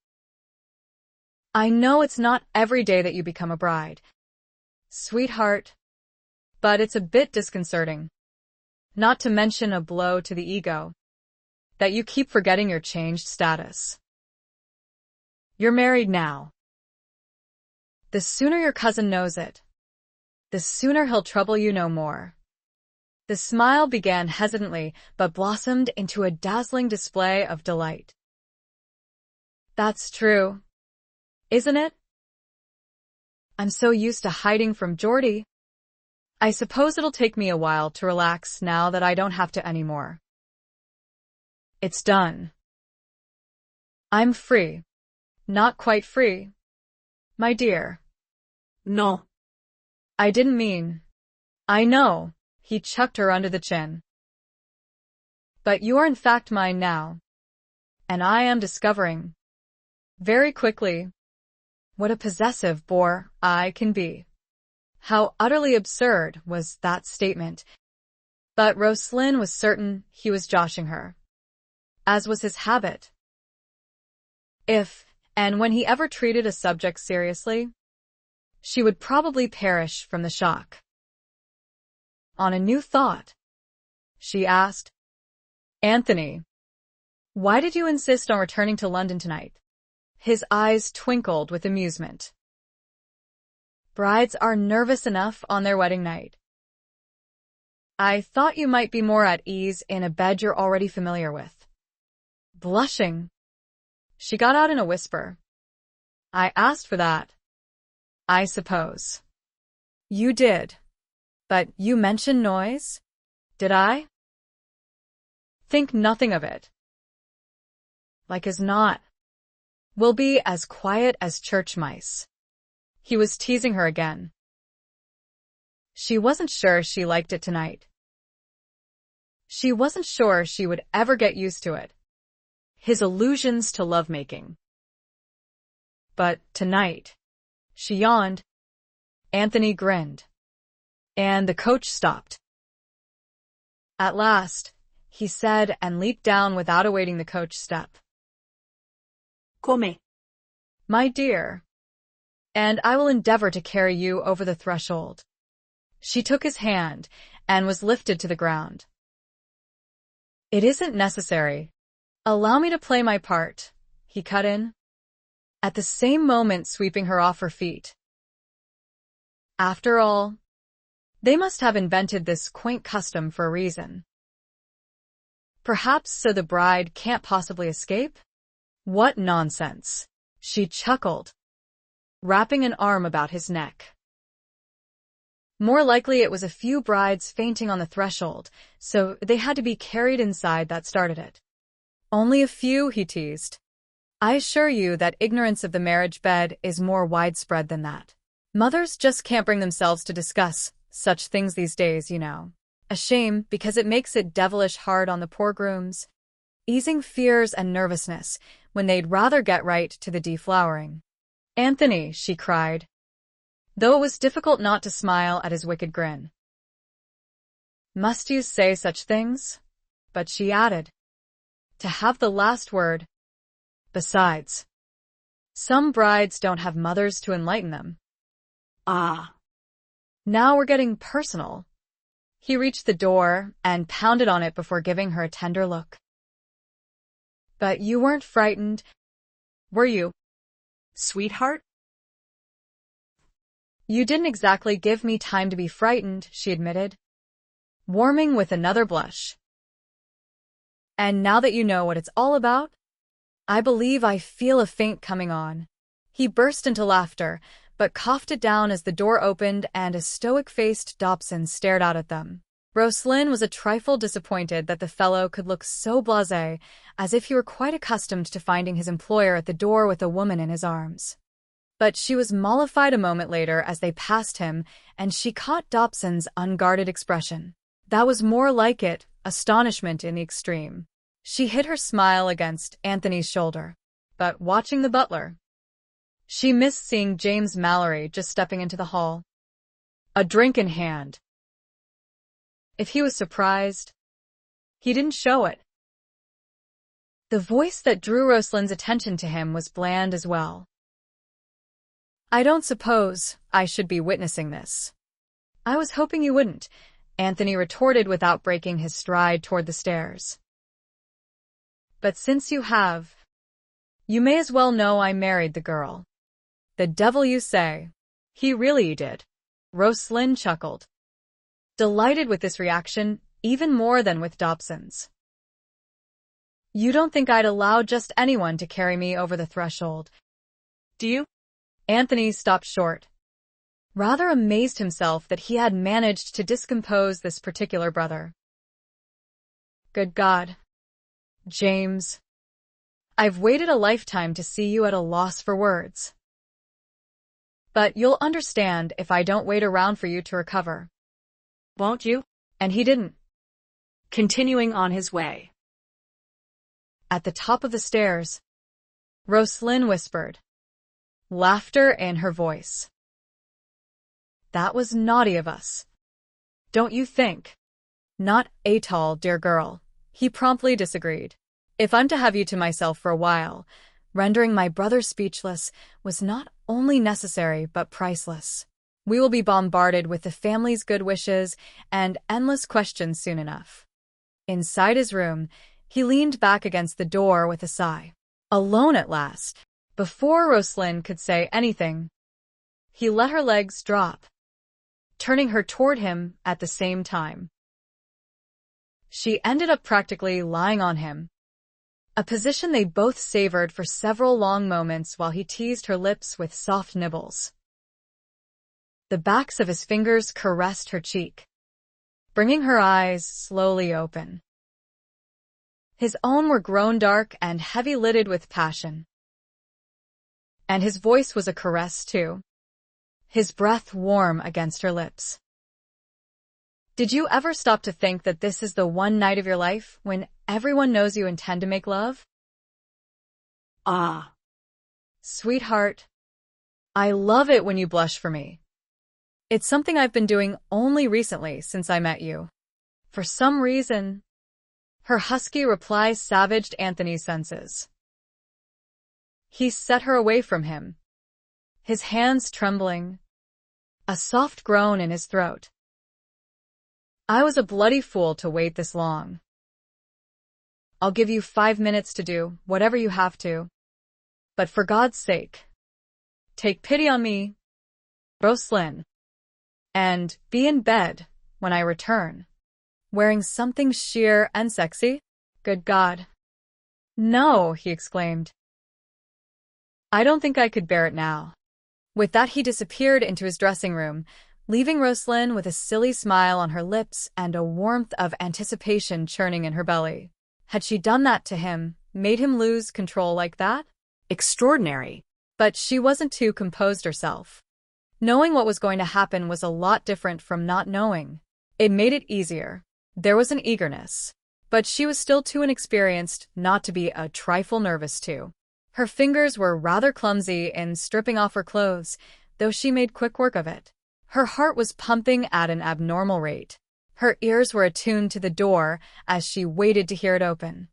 "I know it's not every day that you become a bride, sweetheart, but it's a bit disconcerting, not to mention a blow to the ego, that you keep forgetting your changed status. You're married now. The sooner your cousin knows it, the sooner he'll trouble you no more." The smile began hesitantly but blossomed into a dazzling display of delight. That's true, isn't it? I'm so used to hiding from Geordie. I suppose it'll take me a while to relax now that I don't have to anymore. It's done. I'm free. Not quite free, my dear. No. I didn't mean. I know, he chucked her under the chin. But you are in fact mine now. And I am discovering, very quickly, what a possessive bore I can be. How utterly absurd was that statement. But Roslynn was certain he was joshing her, as was his habit. If, and when he ever treated a subject seriously, she would probably perish from the shock. On a new thought, she asked, Anthony, why did you insist on returning to London tonight? His eyes twinkled with amusement. Brides are nervous enough on their wedding night. I thought you might be more at ease in a bed you're already familiar with. Blushing, she got out in a whisper. I asked for that, I suppose. You did. But you mentioned noise? Did I? Think nothing of it. Like as not. We'll be as quiet as church mice. He was teasing her again. She wasn't sure she liked it tonight. She wasn't sure she would ever get used to it. His allusions to lovemaking. But tonight, she yawned. Anthony grinned. And the coach stopped. At last, he said and leaped down without awaiting the coach's step. Come. My dear. And I will endeavor to carry you over the threshold. She took his hand and was lifted to the ground. It isn't necessary. Allow me to play my part, he cut in, at the same moment sweeping her off her feet. After all, they must have invented this quaint custom for a reason. Perhaps so the bride can't possibly escape? What nonsense, she chuckled, wrapping an arm about his neck. More likely it was a few brides fainting on the threshold, so they had to be carried inside that started it. Only a few, he teased. I assure you that ignorance of the marriage bed is more widespread than that. Mothers just can't bring themselves to discuss such things these days, you know. A shame, because it makes it devilish hard on the poor grooms, easing fears and nervousness when they'd rather get right to the deflowering. Anthony, she cried, though it was difficult not to smile at his wicked grin. Must you say such things? But she added, to have the last word. Besides, some brides don't have mothers to enlighten them. Ah. Now we're getting personal. He reached the door and pounded on it before giving her a tender look. But you weren't frightened, were you, Sweetheart? You didn't exactly give me time to be frightened, she admitted, warming with another blush. And now that you know what it's all about, I believe I feel a faint coming on. He burst into laughter, but coughed it down as the door opened and a stoic-faced Dobson stared out at them. Roslynn was a trifle disappointed that the fellow could look so blasé, as if he were quite accustomed to finding his employer at the door with a woman in his arms. But she was mollified a moment later as they passed him, and she caught Dobson's unguarded expression. That was more like it, astonishment in the extreme. She hid her smile against Anthony's shoulder. But watching the butler, she missed seeing James Malory just stepping into the hall, a drink in hand. If he was surprised, he didn't show it. The voice that drew Roslynn's attention to him was bland as well. I don't suppose I should be witnessing this. I was hoping you wouldn't, Anthony retorted without breaking his stride toward the stairs. But since you have, you may as well know I married the girl. The devil you say. He really did. Roslynn chuckled, delighted with this reaction even more than with Dobson's. You don't think I'd allow just anyone to carry me over the threshold, Do you? Anthony stopped short, rather amazed himself that he had managed to discompose this particular brother. Good God. James. I've waited a lifetime to see you at a loss for words. But you'll understand if I don't wait around for you to recover. Won't you? And he didn't. Continuing on his way. At the top of the stairs, Roslynn whispered, laughter in her voice. That was naughty of us. Don't you think? Not at all, dear girl. He promptly disagreed. If I'm to have you to myself for a while, rendering my brother speechless was not only necessary but priceless. We will be bombarded with the family's good wishes and endless questions soon enough. Inside his room, he leaned back against the door with a sigh. Alone at last. Before Roslynn could say anything, he let her legs drop, turning her toward him at the same time. She ended up practically lying on him, a position they both savored for several long moments while he teased her lips with soft nibbles. The backs of his fingers caressed her cheek, bringing her eyes slowly open. His own were grown dark and heavy-lidded with passion. And his voice was a caress too, his breath warm against her lips. Did you ever stop to think that this is the one night of your life when everyone knows you intend to make love? Ah. Sweetheart, I love it when you blush for me. It's something I've been doing only recently since I met you. For some reason, her husky reply savaged Anthony's senses. He set her away from him, his hands trembling, a soft groan in his throat. I was a bloody fool to wait this long. I'll give you 5 minutes to do whatever you have to. But for God's sake, take pity on me, Roslynn, and be in bed when I return, wearing something sheer and sexy. Good God. No, he exclaimed. I don't think I could bear it now. With that, he disappeared into his dressing room, leaving Roslynn with a silly smile on her lips and a warmth of anticipation churning in her belly. Had she done that to him, made him lose control like that? Extraordinary. But she wasn't too composed herself. Knowing what was going to happen was a lot different from not knowing. It made it easier. There was an eagerness. But she was still too inexperienced not to be a trifle nervous too. Her fingers were rather clumsy in stripping off her clothes, though she made quick work of it. Her heart was pumping at an abnormal rate. Her ears were attuned to the door as she waited to hear it open.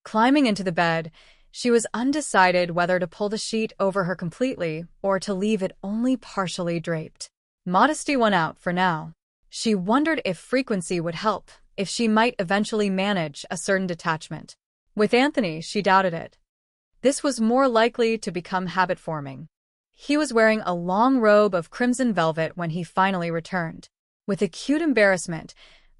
Climbing into the bed, she was undecided whether to pull the sheet over her completely or to leave it only partially draped. Modesty won out for now. She wondered if frequency would help, if she might eventually manage a certain detachment. With Anthony, she doubted it. This was more likely to become habit-forming. He was wearing a long robe of crimson velvet when he finally returned. With acute embarrassment,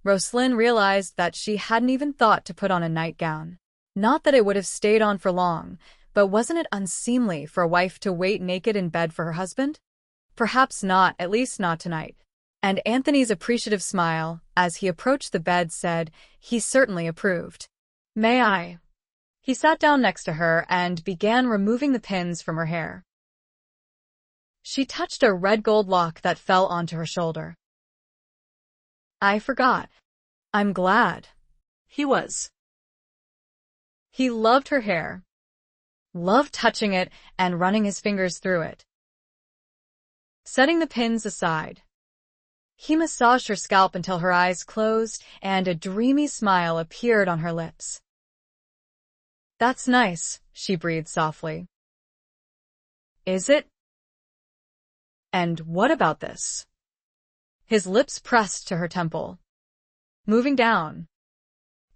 Roslynn realized that she hadn't even thought to put on a nightgown. Not that it would have stayed on for long, but wasn't it unseemly for a wife to wait naked in bed for her husband? Perhaps not, at least not tonight. And Anthony's appreciative smile, as he approached the bed, said he certainly approved. May I? He sat down next to her and began removing the pins from her hair. She touched a red gold lock that fell onto her shoulder. I forgot. I'm glad. He was. He loved her hair, loved touching it and running his fingers through it. Setting the pins aside, he massaged her scalp until her eyes closed and a dreamy smile appeared on her lips. That's nice, she breathed softly. Is it? And what about this? His lips pressed to her temple, moving down,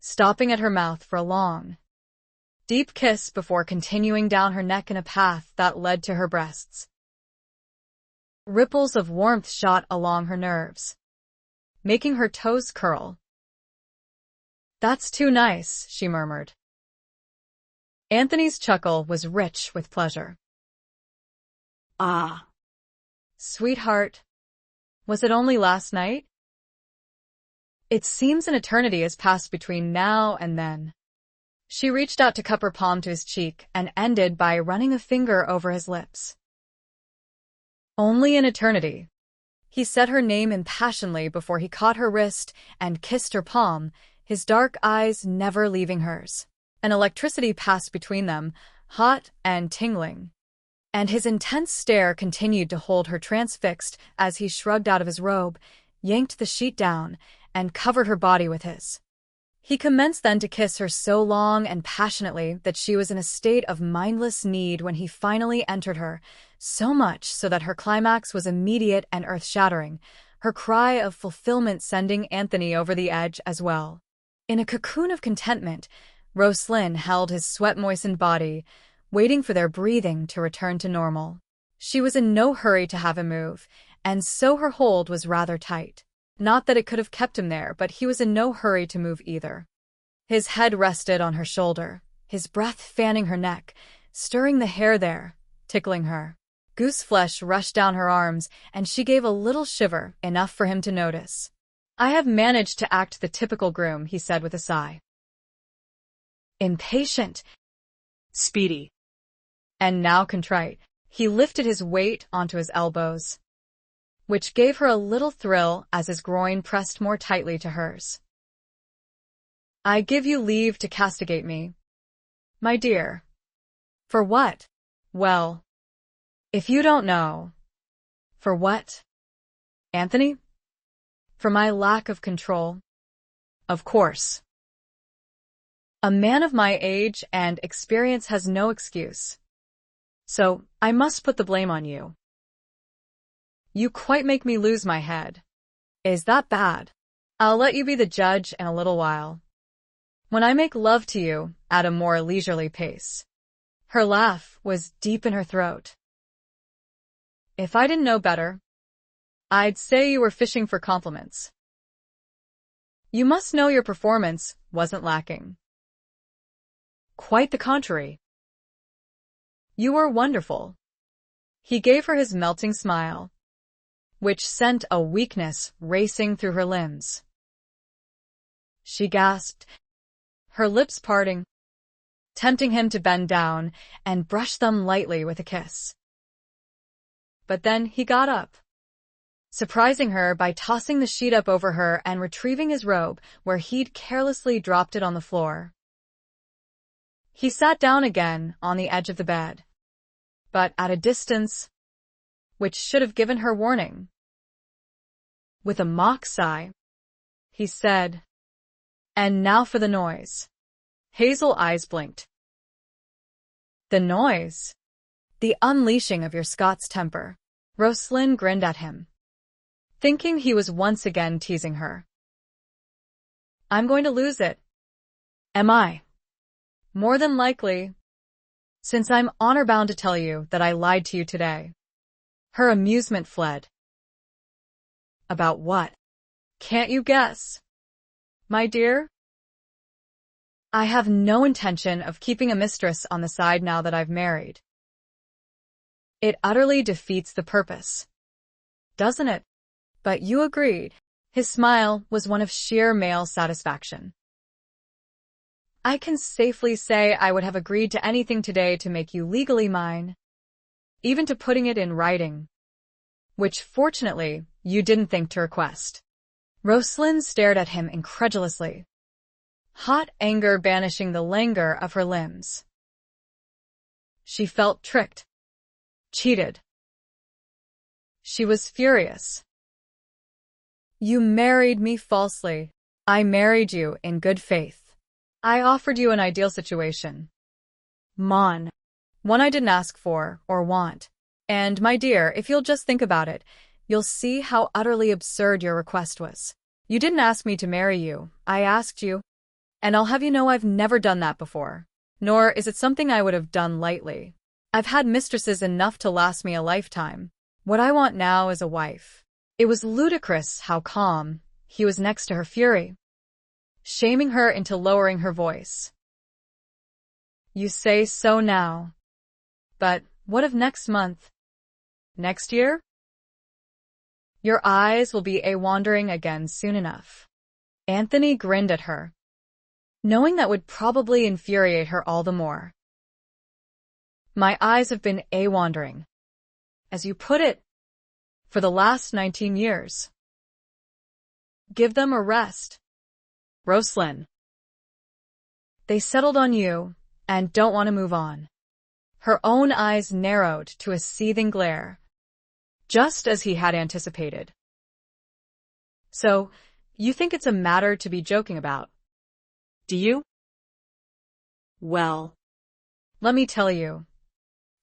stopping at her mouth for a long, deep kiss before continuing down her neck in a path that led to her breasts. Ripples of warmth shot along her nerves, making her toes curl. That's too nice, she murmured. Anthony's chuckle was rich with pleasure. Ah. Sweetheart, was it only last night? It seems an eternity has passed between now and then. She reached out to cup her palm to his cheek and ended by running a finger over his lips. Only an eternity. He said her name impassionedly before he caught her wrist and kissed her palm, his dark eyes never leaving hers. An electricity passed between them, hot and tingling. And his intense stare continued to hold her transfixed as he shrugged out of his robe, yanked the sheet down, and covered her body with his. He commenced then to kiss her so long and passionately that she was in a state of mindless need when he finally entered her, so much so that her climax was immediate and earth-shattering, her cry of fulfillment sending Anthony over the edge as well. In a cocoon of contentment, Roslynn held his sweat-moistened body, waiting for their breathing to return to normal. She was in no hurry to have him move, and so her hold was rather tight. Not that it could have kept him there, but he was in no hurry to move either. His head rested on her shoulder, his breath fanning her neck, stirring the hair there, tickling her. Goose flesh rushed down her arms, and she gave a little shiver, enough for him to notice. I have managed to act the typical groom, he said with a sigh. Impatient, Speedy, and now contrite, he lifted his weight onto his elbows, which gave her a little thrill as his groin pressed more tightly to hers. I give you leave to castigate me, my dear. For what? Well, if you don't know. For what? Anthony? For my lack of control. Of course. A man of my age and experience has no excuse. So, I must put the blame on you. You quite make me lose my head. Is that bad? I'll let you be the judge in a little while, when I make love to you at a more leisurely pace. Her laugh was deep in her throat. If I didn't know better, I'd say you were fishing for compliments. You must know your performance wasn't lacking. Quite the contrary. You were wonderful. He gave her his melting smile, which sent a weakness racing through her limbs. She gasped, her lips parting, tempting him to bend down and brush them lightly with a kiss. But then he got up, surprising her by tossing the sheet up over her and retrieving his robe where he'd carelessly dropped it on the floor. He sat down again on the edge of the bed, but at a distance which should have given her warning. With a mock sigh, he said, "And now for the noise." Hazel eyes blinked. The noise? The unleashing of your Scots temper. Roslynn grinned at him, thinking he was once again teasing her. I'm going to lose it. Am I? More than likely, since I'm honor-bound to tell you that I lied to you today. Her amusement fled. About what? Can't you guess? My dear? I have no intention of keeping a mistress on the side now that I've married. It utterly defeats the purpose, doesn't it? But you agreed. His smile was one of sheer male satisfaction. I can safely say I would have agreed to anything today to make you legally mine, even to putting it in writing, which fortunately you didn't think to request. Roslynn stared at him incredulously, hot anger banishing the languor of her limbs. She felt tricked, cheated. She was furious. You married me falsely. I married you in good faith. I offered you an ideal situation. Mon. One I didn't ask for or want. And, my dear, if you'll just think about it, you'll see how utterly absurd your request was. You didn't ask me to marry you. I asked you. And I'll have you know I've never done that before. Nor is it something I would have done lightly. I've had mistresses enough to last me a lifetime. What I want now is a wife. It was ludicrous how calm he was next to her fury, shaming her into lowering her voice. You say so now. But what of next month? Next year? Your eyes will be a-wandering again soon enough. Anthony grinned at her, knowing that would probably infuriate her all the more. My eyes have been a-wandering, as you put it, for the last 19 years. Give them a rest. Roslynn. They settled on you and don't want to move on. Her own eyes narrowed to a seething glare, just as he had anticipated. So, you think it's a matter to be joking about? Do you? Well, let me tell you.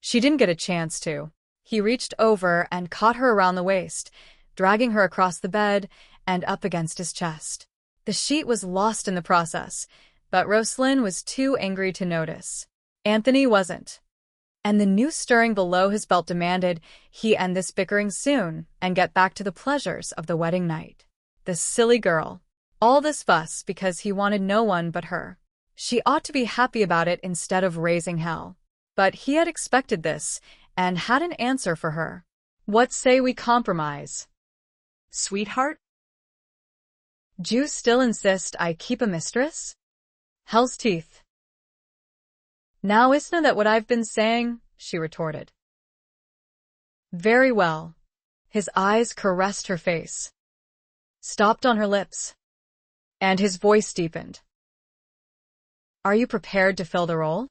She didn't get a chance to. He reached over and caught her around the waist, dragging her across the bed and up against his chest. The sheet was lost in the process, but Roslynn was too angry to notice. Anthony wasn't. And the new stirring below his belt demanded he end this bickering soon and get back to the pleasures of the wedding night. The silly girl. All this fuss because he wanted no one but her. She ought to be happy about it instead of raising hell. But he had expected this and had an answer for her. What say we compromise? Sweetheart? D'you still insist I keep a mistress? Hell's teeth. Now isn't that what I've been saying? She retorted. Very well. His eyes caressed her face, stopped on her lips, and his voice deepened. Are you prepared to fill the role?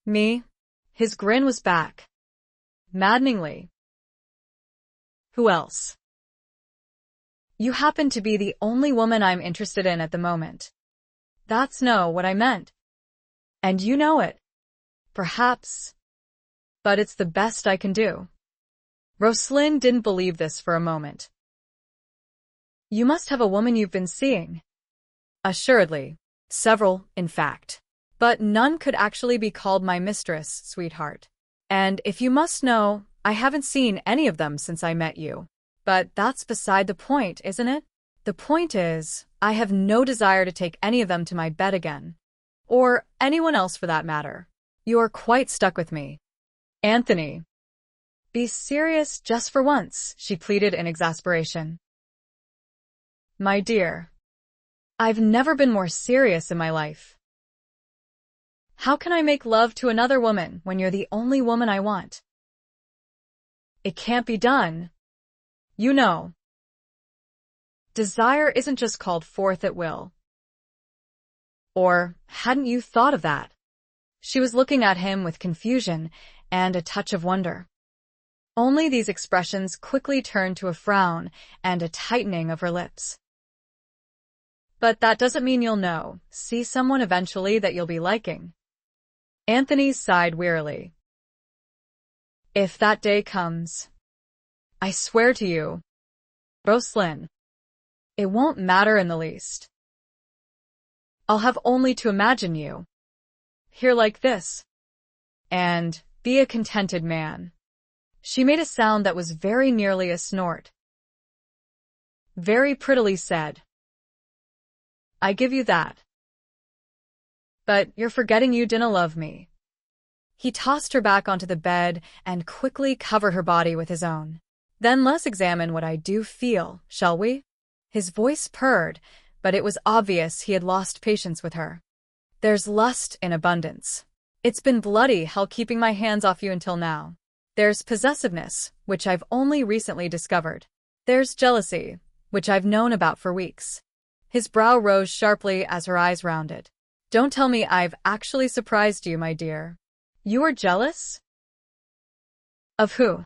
Me? His grin was back, maddeningly. Who else? You happen to be the only woman I'm interested in at the moment. That's no what I meant. And you know it. Perhaps. But it's the best I can do. Roslynn didn't believe this for a moment. You must have a woman you've been seeing. Assuredly. Several, in fact. But none could actually be called my mistress, sweetheart. And if you must know, I haven't seen any of them since I met you. But that's beside the point, isn't it? The point is, I have no desire to take any of them to my bed again. Or anyone else for that matter. You're quite stuck with me. Anthony. Be serious just for once, she pleaded in exasperation. My dear. I've never been more serious in my life. How can I make love to another woman when you're the only woman I want? It can't be done. You know. Desire isn't just called forth at will. Or hadn't you thought of that? She was looking at him with confusion and a touch of wonder. Only these expressions quickly turned to a frown and a tightening of her lips. But that doesn't mean you'll see someone eventually that you'll be liking. Anthony sighed wearily. If that day comes, I swear to you, Roslynn, it won't matter in the least. I'll have only to imagine you here like this, and be a contented man. She made a sound that was very nearly a snort. Very prettily said. I give you that. But you're forgetting you didn't love me. He tossed her back onto the bed and quickly covered her body with his own. Then let's examine what I do feel, shall we? His voice purred, but it was obvious he had lost patience with her. There's lust in abundance. It's been bloody hell keeping my hands off you until now. There's possessiveness, which I've only recently discovered. There's jealousy, which I've known about for weeks. His brow rose sharply as her eyes rounded. Don't tell me I've actually surprised you, my dear. You are jealous? Of who?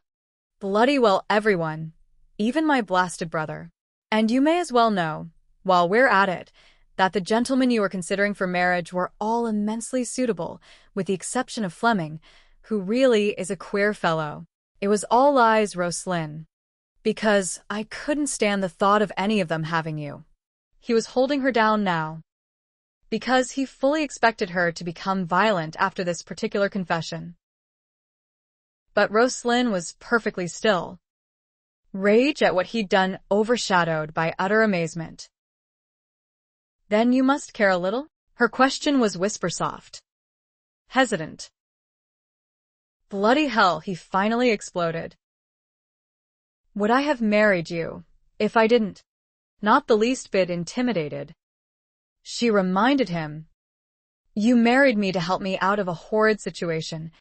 Bloody well everyone, even my blasted brother. And you may as well know, while we're at it, that the gentlemen you were considering for marriage were all immensely suitable, with the exception of Fleming, who really is a queer fellow. It was all lies, Roslynn. Because I couldn't stand the thought of any of them having you. He was holding her down now. Because he fully expected her to become violent after this particular confession. But Roslynn was perfectly still. Rage at what he'd done overshadowed by utter amazement. Then you must care a little? Her question was whisper-soft. hesitant. Bloody hell, he finally exploded. Would I have married you if I didn't? Not the least bit intimidated. She reminded him. You married me to help me out of a horrid situation,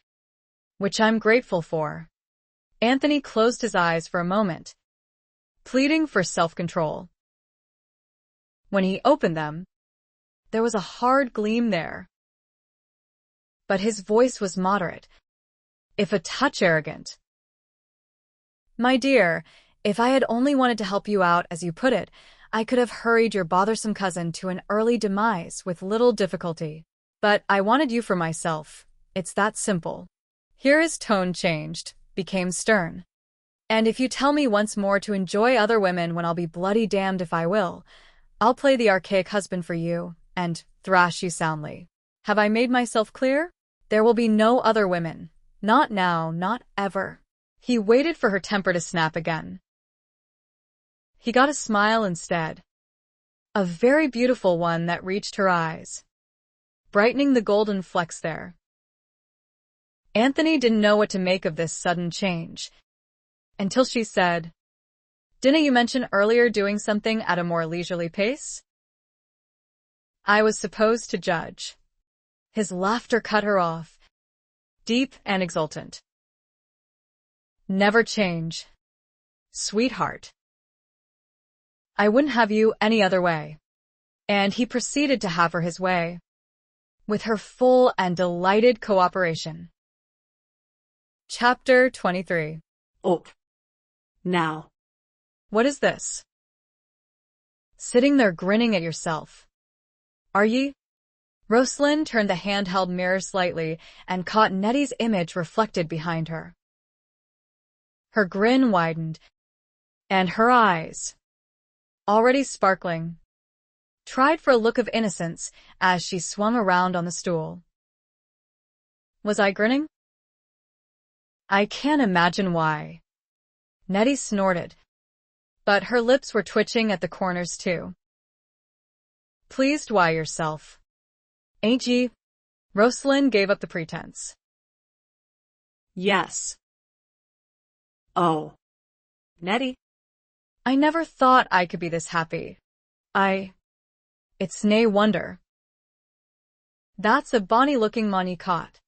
which I'm grateful for. Anthony closed his eyes for a moment, pleading for self-control. When he opened them, there was a hard gleam there. But his voice was moderate, if a touch arrogant. My dear, if I had only wanted to help you out, as you put it, I could have hurried your bothersome cousin to an early demise with little difficulty. But I wanted you for myself. It's that simple. Here his tone changed, became stern. And if you tell me once more to enjoy other women when I'll be bloody damned if I will, I'll play the archaic husband for you and thrash you soundly. Have I made myself clear? There will be no other women. Not now, not ever. He waited for her temper to snap again. He got a smile instead. A very beautiful one that reached her eyes, brightening the golden flecks there. Anthony didn't know what to make of this sudden change, until she said, Didn't you mention earlier doing something at a more leisurely pace? I was supposed to judge. His laughter cut her off, deep and exultant. Never change, sweetheart. I wouldn't have you any other way. And he proceeded to have her his way, with her full and delighted cooperation. Chapter 23. Up. Now. What is this? Sitting there grinning at yourself. Are ye? Roslynn turned the handheld mirror slightly and caught Nettie's image reflected behind her. Her grin widened, and her eyes, already sparkling, tried for a look of innocence as she swung around on the stool. Was I grinning? I can't imagine why. Nettie snorted, but her lips were twitching at the corners too. Pleased why yourself? Ain't ye? Roslynn gave up the pretense. Yes. Oh. Nettie? I never thought I could be this happy. It's nae wonder. That's a bonny-looking mon ye caught.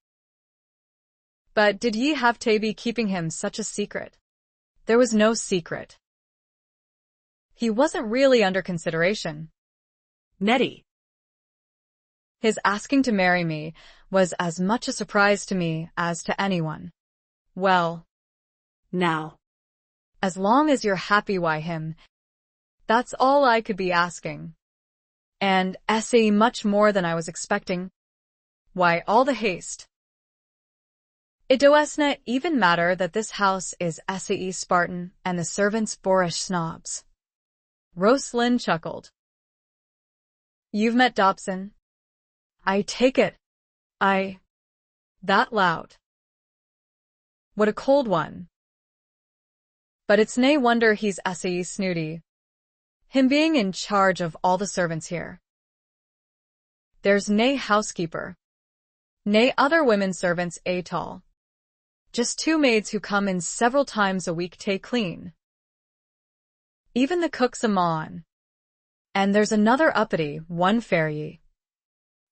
But did ye have to be keeping him such a secret? There was no secret. He wasn't really under consideration. Nettie. His asking to marry me was as much a surprise to me as to anyone. Well, now. As long as you're happy, why him? That's all I could be asking. And essay much more than I was expecting. Why all the haste? It doesn't even matter that this house is essay Spartan and the servants boorish snobs. Roslynn chuckled. You've met Dobson? I take it. That loud. What a cold one. But it's nae wonder he's essay snooty. Him being in charge of all the servants here. There's nae housekeeper. Nae other women servants at all. Just 2 maids who come in several times a week to clean. Even the cook's a mon. And there's another uppity, one fairy.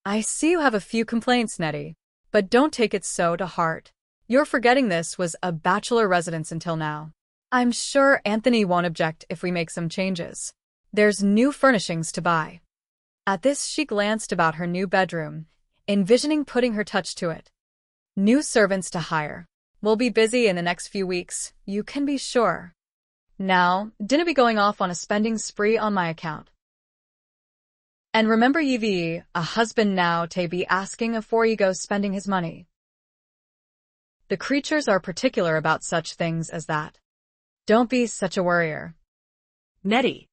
I see you have a few complaints, Nettie, but don't take it so to heart. You're forgetting this was a bachelor residence until now. I'm sure Anthony won't object if we make some changes. There's new furnishings to buy. At this she glanced about her new bedroom, envisioning putting her touch to it. New servants to hire. We'll be busy in the next few weeks, you can be sure. Now, dinna be going off on a spending spree on my account. And remember ye be a husband now to be asking afore ye go spending his money. The creatures are particular about such things as that. Don't be such a worrier. Nettie.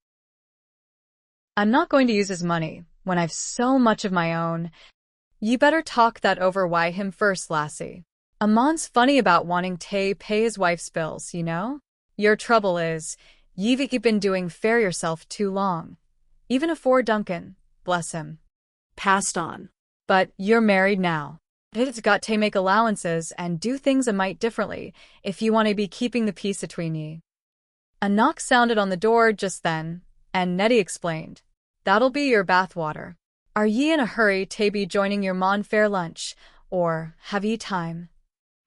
I'm not going to use his money when I've so much of my own. Ye better talk that over why him first, lassie. A mon's funny about wanting to pay his wife's bills, you know? Your trouble is, ye've been doing fair yourself too long. Even afore Duncan, bless him. Passed on. But you're married now. It's got to make allowances and do things a mite differently if you want to be keeping the peace between ye. A knock sounded on the door just then, and Nettie explained, "That'll be your bathwater. Are ye in a hurry to be joining your mon fair lunch, or have ye time?"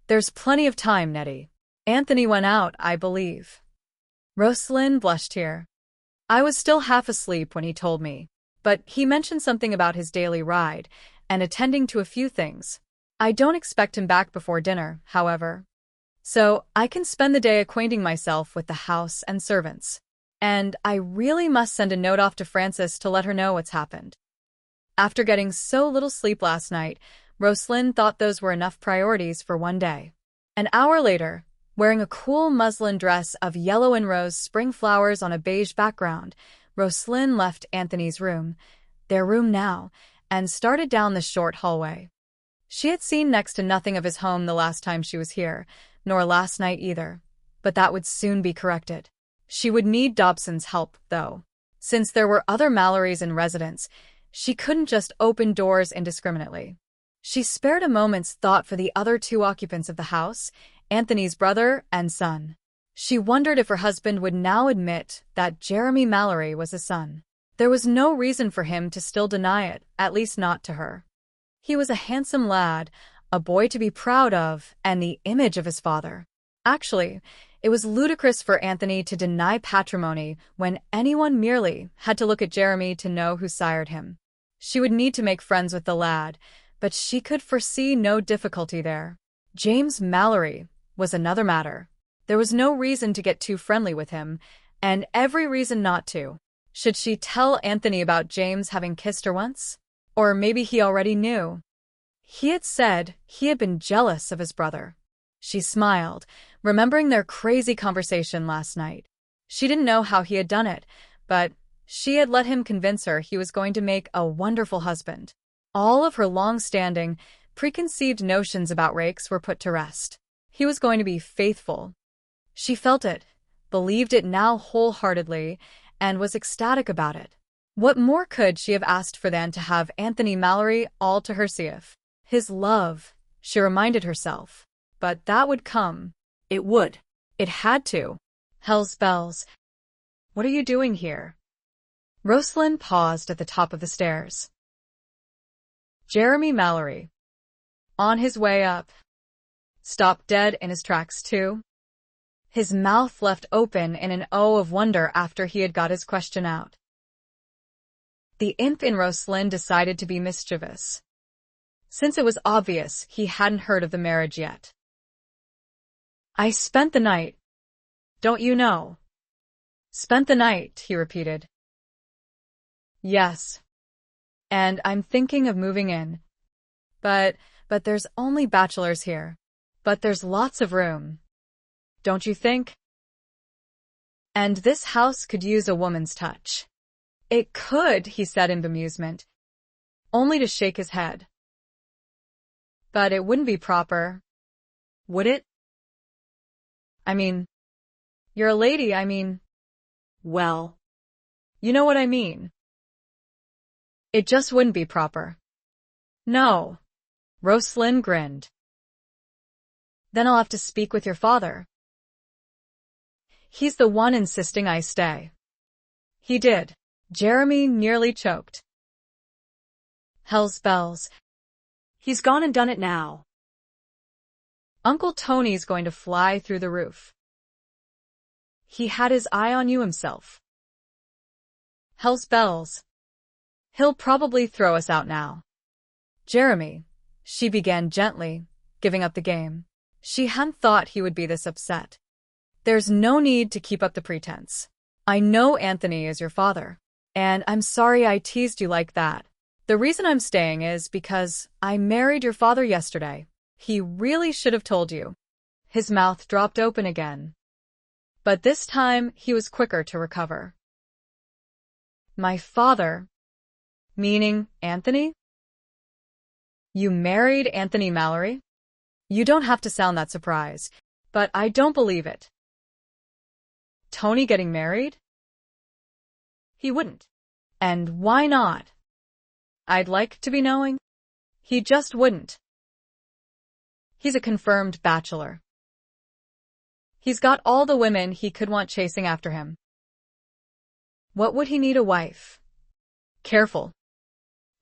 "There's plenty of time, Nettie. Anthony went out, I believe." Roslynn blushed here. "I was still half asleep when he told me, but he mentioned something about his daily ride and attending to a few things. I don't expect him back before dinner, however. So I can spend the day acquainting myself with the house and servants. And I really must send a note off to Frances to let her know what's happened." After getting so little sleep last night, Roslynn thought those were enough priorities for one day. An hour later, wearing a cool muslin dress of yellow and rose spring flowers on a beige background, Roslynn left Anthony's room, their room now, and started down the short hallway. She had seen next to nothing of his home the last time she was here, nor last night either, but that would soon be corrected. She would need Dobson's help, though. Since there were other Malorys in residence, she couldn't just open doors indiscriminately. She spared a moment's thought for the other two occupants of the house, Anthony's brother and son. She wondered if her husband would now admit that Jeremy Malory was his son. There was no reason for him to still deny it, at least not to her. He was a handsome lad, a boy to be proud of, and the image of his father. Actually, it was ludicrous for Anthony to deny patrimony when anyone merely had to look at Jeremy to know who sired him. She would need to make friends with the lad, but she could foresee no difficulty there. James Malory was another matter. There was no reason to get too friendly with him, and every reason not to. Should she tell Anthony about James having kissed her once? Or maybe he already knew. He had said he had been jealous of his brother. She smiled, remembering their crazy conversation last night. She didn't know how he had done it, but she had let him convince her he was going to make a wonderful husband. All of her long-standing, preconceived notions about Rakes were put to rest. He was going to be faithful. She felt it, believed it now wholeheartedly, and was ecstatic about it. What more could she have asked for than to have Anthony Malory all to herself? His love, she reminded herself. But that would come. It would. It had to. Hell's bells. "What are you doing here?" Roslynn paused at the top of the stairs. Jeremy Malory, on his way up, stopped dead in his tracks too. His mouth left open in an O of wonder after he had got his question out. The imp in Roslynn decided to be mischievous, since it was obvious he hadn't heard of the marriage yet. "I spent the night. Don't you know?" "Spent the night," he repeated. "Yes. And I'm thinking of moving in. But there's only bachelors here. But there's lots of room. Don't you think? And this house could use a woman's touch." "It could," he said in bemusement, only to shake his head. "But it wouldn't be proper. Would it? I mean, you're a lady, Well, you know what I mean. It just wouldn't be proper." "No." Roslynn grinned. "Then I'll have to speak with your father. He's the one insisting I stay." "He did." Jeremy nearly choked. Hell's bells. He's gone and done it now. Uncle Tony's going to fly through the roof. He had his eye on you himself. Hell's bells. He'll probably throw us out now. Jeremy, she began gently, giving up the game. She hadn't thought he would be this upset. There's no need to keep up the pretense. I know Anthony is your father, and I'm sorry I teased you like that. The reason I'm staying is because I married your father yesterday. He really should have told you. His mouth dropped open again. But this time he was quicker to recover. My father? Meaning Anthony? You married Anthony Malory? You don't have to sound that surprised, but I don't believe it. Tony getting married? He wouldn't. And why not? I'd like to be knowing. He just wouldn't. He's a confirmed bachelor. He's got all the women he could want chasing after him. What would he need a wife? Careful,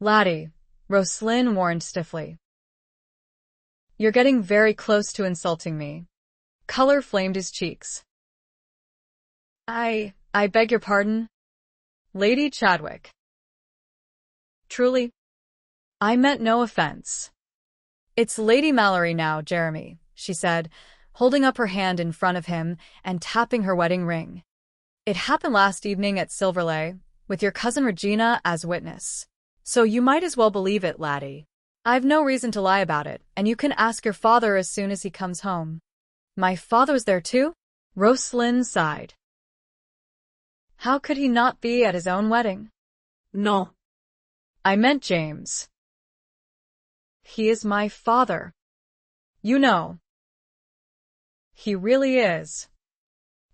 laddie, Roslynn warned stiffly. You're getting very close to insulting me. Color flamed his cheeks. I beg your pardon? Lady Chadwick. Truly? I meant no offense. It's Lady Malory now, Jeremy, she said, holding up her hand in front of him and tapping her wedding ring. It happened last evening at Silverley, with your cousin Regina as witness. So you might as well believe it, laddie. I've no reason to lie about it, and you can ask your father as soon as he comes home. My father was there too? Roslynn sighed. How could he not be at his own wedding? No. I meant James. He is my father. You know. He really is.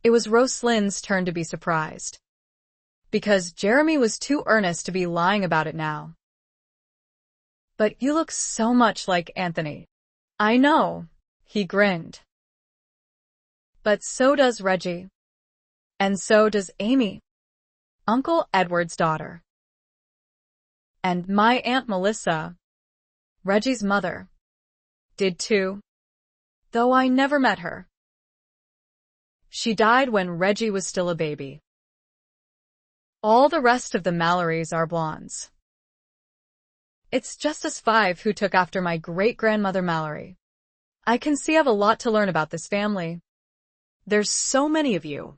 It was Roslynn's turn to be surprised. Because Jeremy was too earnest to be lying about it now. But you look so much like Anthony. I know, he grinned. But so does Reggie. And so does Amy, Uncle Edward's daughter. And my Aunt Melissa, Reggie's mother, did too, though I never met her. She died when Reggie was still a baby. All the rest of the Malorys are blondes. It's just us five who took after my great-grandmother Malory. I can see I've a lot to learn about this family. There's so many of you.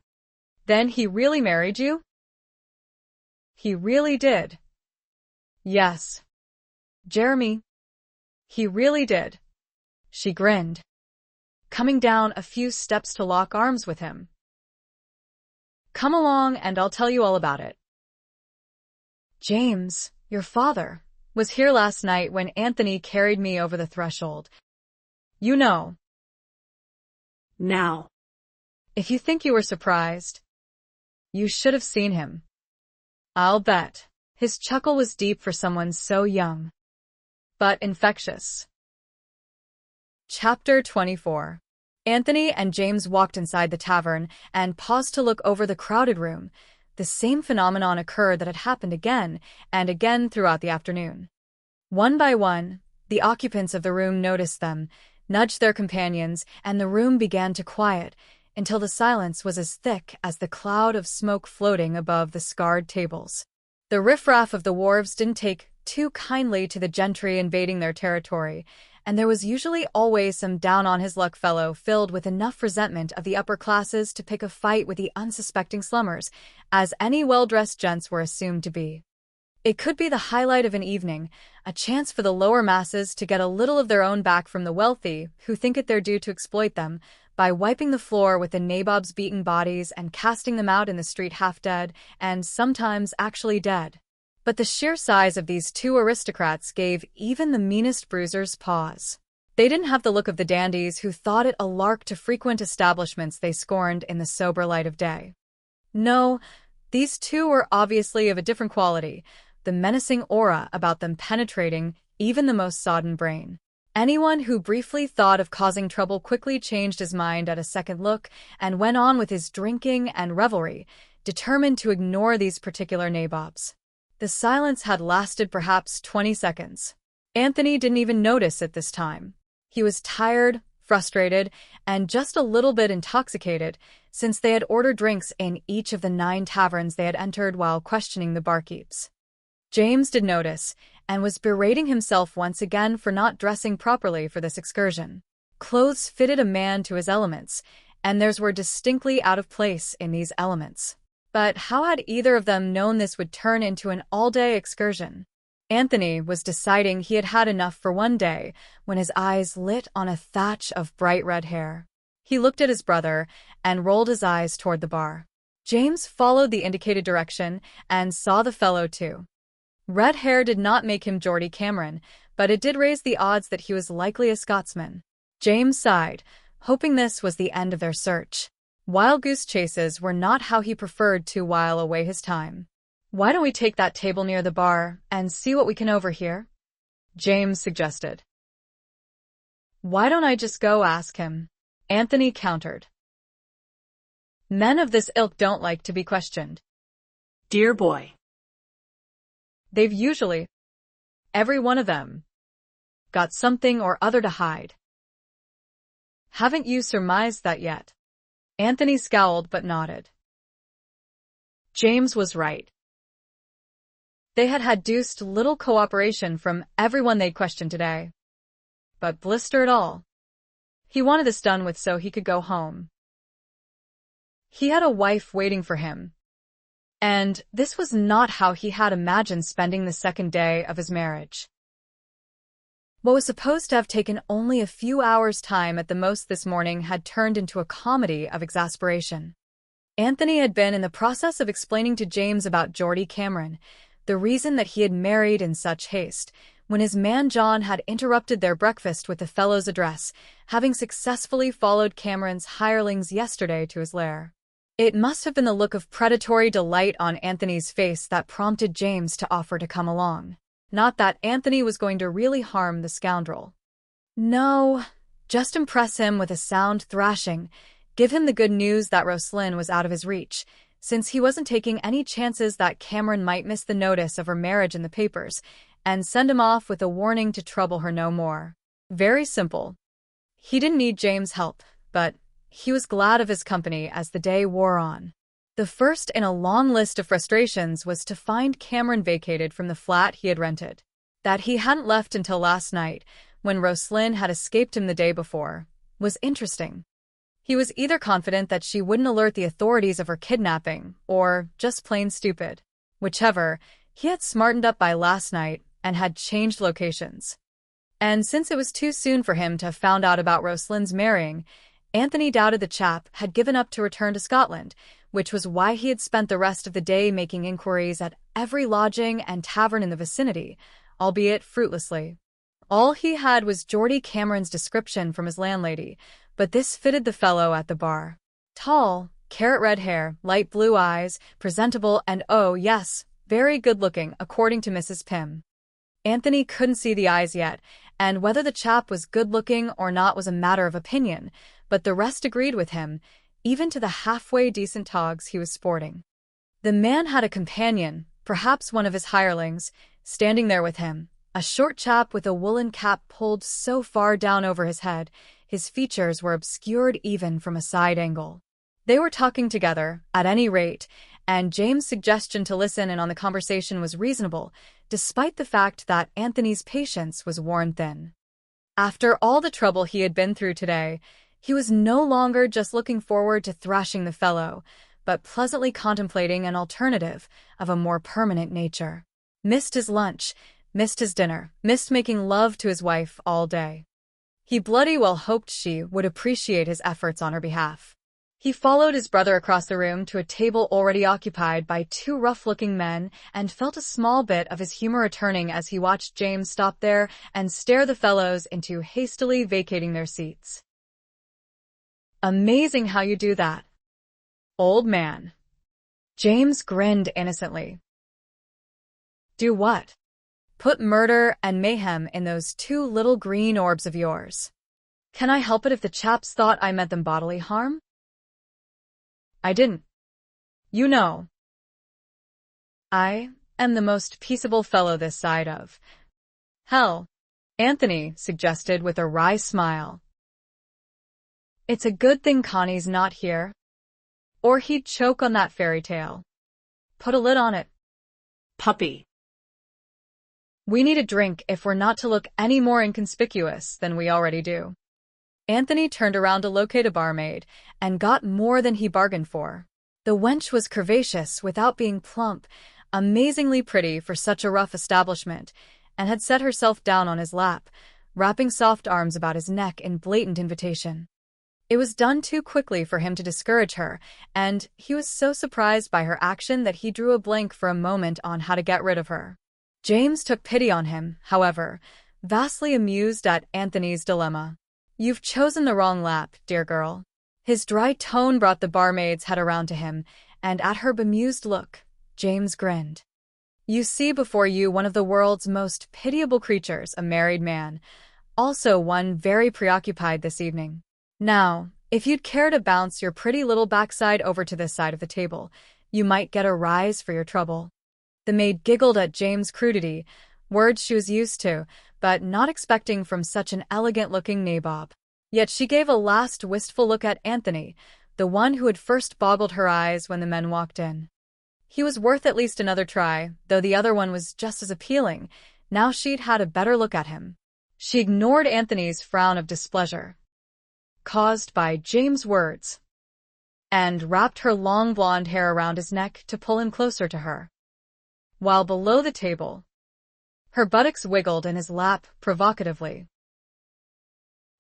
Then he really married you? He really did. Yes. Jeremy. He really did. She grinned, coming down a few steps to lock arms with him. Come along and I'll tell you all about it. James, your father, was here last night when Anthony carried me over the threshold. You know. Now. If you think you were surprised, you should have seen him. I'll bet. His chuckle was deep for someone so young. But infectious. Chapter 24. Anthony and James walked inside the tavern and paused to look over the crowded room. The same phenomenon occurred that had happened again and again throughout the afternoon. One by one, the occupants of the room noticed them, nudged their companions, and the room began to quiet, until the silence was as thick as the cloud of smoke floating above the scarred tables. The riffraff of the wharves didn't take too kindly to the gentry invading their territory, and there was usually always some down-on-his-luck fellow filled with enough resentment of the upper classes to pick a fight with the unsuspecting slummers, as any well-dressed gents were assumed to be. It could be the highlight of an evening, a chance for the lower masses to get a little of their own back from the wealthy who think it their due to exploit them, by wiping the floor with the nabob's beaten bodies and casting them out in the street half-dead, and sometimes actually dead. But the sheer size of these two aristocrats gave even the meanest bruisers pause. They didn't have the look of the dandies who thought it a lark to frequent establishments they scorned in the sober light of day. No, these two were obviously of a different quality, the menacing aura about them penetrating even the most sodden brain. Anyone who briefly thought of causing trouble quickly changed his mind at a second look and went on with his drinking and revelry, determined to ignore these particular nabobs. The silence had lasted perhaps 20 seconds. Anthony didn't even notice it this time. He was tired, frustrated, and just a little bit intoxicated, since they had ordered drinks in each of the 9 taverns they had entered while questioning the barkeeps. James did notice, and was berating himself once again for not dressing properly for this excursion. Clothes fitted a man to his elements, and theirs were distinctly out of place in these elements. But how had either of them known this would turn into an all-day excursion? Anthony was deciding he had had enough for one day when his eyes lit on a thatch of bright red hair. He looked at his brother and rolled his eyes toward the bar. James followed the indicated direction and saw the fellow too. Red hair did not make him Geordie Cameron, but it did raise the odds that he was likely a Scotsman. James sighed, hoping this was the end of their search. Wild goose chases were not how he preferred to while away his time. Why don't we take that table near the bar and see what we can overhear? James suggested. Why don't I just go ask him? Anthony countered. Men of this ilk don't like to be questioned. Dear boy. They've usually, every one of them, got something or other to hide. Haven't you surmised that yet? Anthony scowled but nodded. James was right. They had had deuced little cooperation from everyone they'd questioned today. But blister it all. He wanted this done with so he could go home. He had a wife waiting for him. And this was not how he had imagined spending the second day of his marriage. What was supposed to have taken only a few hours' time at the most this morning had turned into a comedy of exasperation. Anthony had been in the process of explaining to James about Geordie Cameron, the reason that he had married in such haste, when his man John had interrupted their breakfast with the fellow's address, having successfully followed Cameron's hirelings yesterday to his lair. It must have been the look of predatory delight on Anthony's face that prompted James to offer to come along. Not that Anthony was going to really harm the scoundrel. No, just impress him with a sound thrashing, give him the good news that Roslynn was out of his reach, since he wasn't taking any chances that Cameron might miss the notice of her marriage in the papers, and send him off with a warning to trouble her no more. Very simple. He didn't need James' help, but he was glad of his company as the day wore on. The first in a long list of frustrations was to find Cameron vacated from the flat he had rented. That he hadn't left until last night, when Roslynn had escaped him the day before, was interesting. He was either confident that she wouldn't alert the authorities of her kidnapping, or just plain stupid. Whichever, he had smartened up by last night and had changed locations. And since it was too soon for him to have found out about Roslynn's marrying, Anthony doubted the chap had given up to return to Scotland, which was why he had spent the rest of the day making inquiries at every lodging and tavern in the vicinity, albeit fruitlessly. All he had was Geordie Cameron's description from his landlady, but this fitted the fellow at the bar. Tall, carrot-red hair, light blue eyes, presentable and oh yes, very good-looking according to Mrs. Pym. Anthony couldn't see the eyes yet, and whether the chap was good-looking or not was a matter of opinion, but the rest agreed with him, even to the halfway decent togs he was sporting. The man had a companion, perhaps one of his hirelings, standing there with him, a short chap with a woolen cap pulled so far down over his head, his features were obscured even from a side angle. They were talking together, at any rate, and James' suggestion to listen in on the conversation was reasonable, despite the fact that Anthony's patience was worn thin. After all the trouble he had been through today, he was no longer just looking forward to thrashing the fellow, but pleasantly contemplating an alternative of a more permanent nature. Missed his lunch, missed his dinner, missed making love to his wife all day. He bloody well hoped she would appreciate his efforts on her behalf. He followed his brother across the room to a table already occupied by two rough-looking men and felt a small bit of his humor returning as he watched James stop there and stare the fellows into hastily vacating their seats. Amazing how you do that, old man. James grinned innocently. Do what? Put murder and mayhem in those two little green orbs of yours. Can I help it if the chaps thought I meant them bodily harm? I didn't. You know. I am the most peaceable fellow this side of hell, Anthony suggested with a wry smile. It's a good thing Connie's not here, or he'd choke on that fairy tale. Put a lid on it. Puppy. We need a drink if we're not to look any more inconspicuous than we already do. Anthony turned around to locate a barmaid and got more than he bargained for. The wench was curvaceous without being plump, amazingly pretty for such a rough establishment, and had set herself down on his lap, wrapping soft arms about his neck in blatant invitation. It was done too quickly for him to discourage her, and he was so surprised by her action that he drew a blank for a moment on how to get rid of her. James took pity on him, however, vastly amused at Anthony's dilemma. You've chosen the wrong lap, dear girl. His dry tone brought the barmaid's head around to him, and at her bemused look, James grinned. You see before you one of the world's most pitiable creatures, a married man, also one very preoccupied this evening. Now, if you'd care to bounce your pretty little backside over to this side of the table, you might get a rise for your trouble. The maid giggled at James' crudity, words she was used to, but not expecting from such an elegant-looking nabob. Yet she gave a last wistful look at Anthony, the one who had first boggled her eyes when the men walked in. He was worth at least another try, though the other one was just as appealing, now she'd had a better look at him. She ignored Anthony's frown of displeasure, caused by James' words, and wrapped her long blonde hair around his neck to pull him closer to her. While below the table, her buttocks wiggled in his lap provocatively.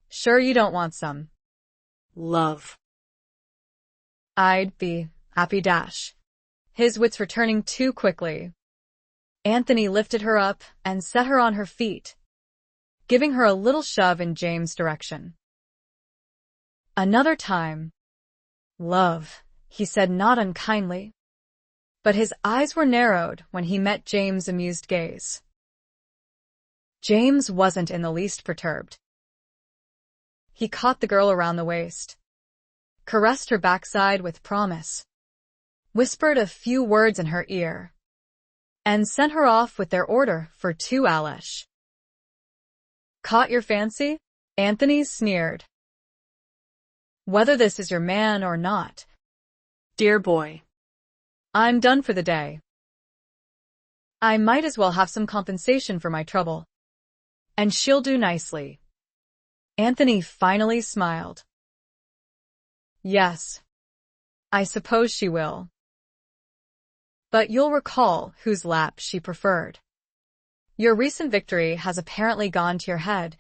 "Sure you don't want some?" Love. "I'd be happy dash." His wits returning too quickly, Anthony lifted her up and set her on her feet, giving her a little shove in James' direction. "Another time." "Love," he said not unkindly, but his eyes were narrowed when he met James' amused gaze. James wasn't in the least perturbed. He caught the girl around the waist, caressed her backside with promise, whispered a few words in her ear, and sent her off with their order for 2 Alesh. "Caught your fancy?" Anthony sneered. "Whether this is your man or not, Dear boy. I'm done for the day. I might as well have some compensation for my trouble. And she'll do nicely." Anthony finally smiled. "Yes, I suppose she will. But you'll recall whose lap she preferred. Your recent victory has apparently gone to your head,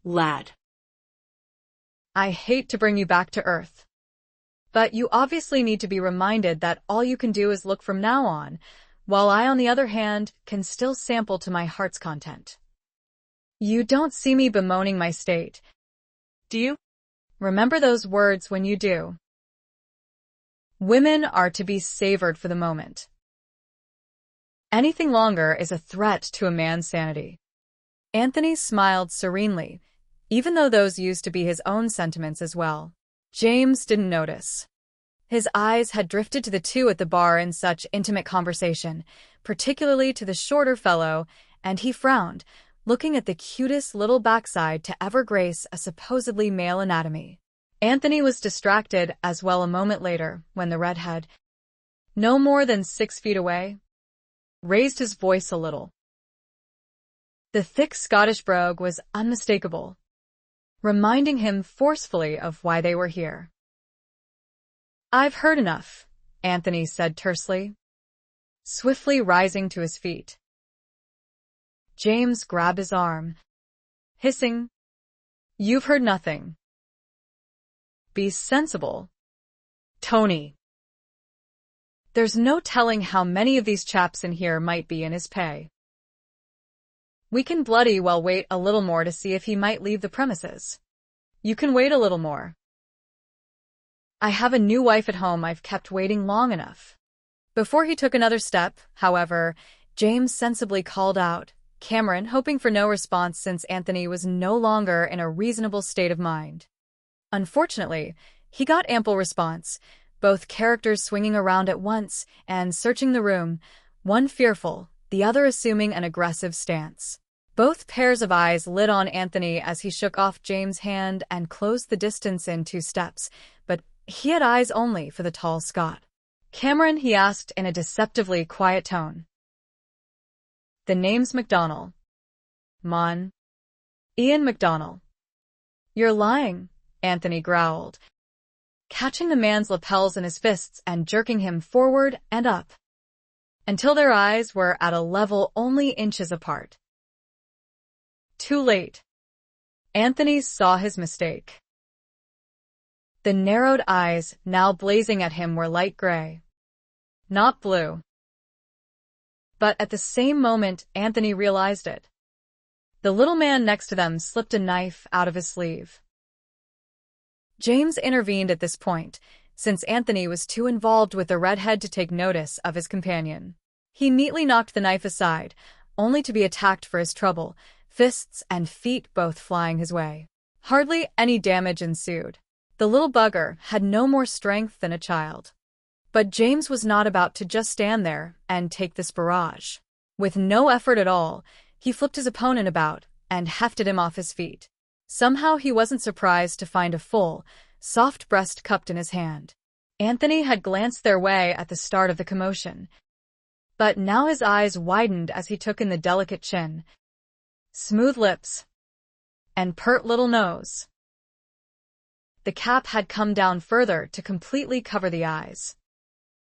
Lad. I hate to bring you back to earth, but you obviously need to be reminded that all you can do is look from now on, while I, on the other hand, can still sample to my heart's content. You don't see me bemoaning my state, Do you? Remember those words when you do. Women are to be savored for the moment. Anything longer is a threat to a man's sanity." Anthony smiled serenely, even though those used to be his own sentiments as well. James didn't notice. His eyes had drifted to the two at the bar in such intimate conversation, particularly to the shorter fellow, and he frowned, looking at the cutest little backside to ever grace a supposedly male anatomy. Anthony was distracted as well a moment later when the redhead, no more than 6 feet away, raised his voice a little. The thick Scottish brogue was unmistakable, reminding him forcefully of why they were here. "I've heard enough," Anthony said tersely, swiftly rising to his feet. James grabbed his arm, hissing, "You've heard nothing. Be sensible, Tony. There's no telling how many of these chaps in here might be in his pay. We can bloody well wait a little more to see if he might leave the premises. You can wait a little more. I have a new wife at home I've kept waiting long enough." Before he took another step, however, James sensibly called out, Cameron hoping for no response since Anthony was no longer in a reasonable state of mind. Unfortunately, he got ample response, both characters swinging around at once and searching the room, one fearful, the other assuming an aggressive stance. Both pairs of eyes lit on Anthony as he shook off James' hand and closed the distance in 2 steps, but he had eyes only for the tall Scot. "Cameron," he asked in a deceptively quiet tone. "The name's MacDonald. Mon. Ian MacDonald." "You're lying," Anthony growled, catching the man's lapels in his fists and jerking him forward and up, until their eyes were at a level only inches apart. Too late. Anthony saw his mistake. The narrowed eyes now blazing at him were light gray, not blue. But at the same moment, Anthony realized it. The little man next to them slipped a knife out of his sleeve. James intervened at this point, since Anthony was too involved with the redhead to take notice of his companion. He neatly knocked the knife aside, only to be attacked for his trouble, fists and feet both flying his way. Hardly any damage ensued. The little bugger had no more strength than a child. But James was not about to just stand there and take this barrage. With no effort at all, he flipped his opponent about and hefted him off his feet. Somehow he wasn't surprised to find a full, soft breast cupped in his hand. Anthony had glanced their way at the start of the commotion, but now his eyes widened as he took in the delicate chin, smooth lips, and pert little nose. The cap had come down further to completely cover the eyes,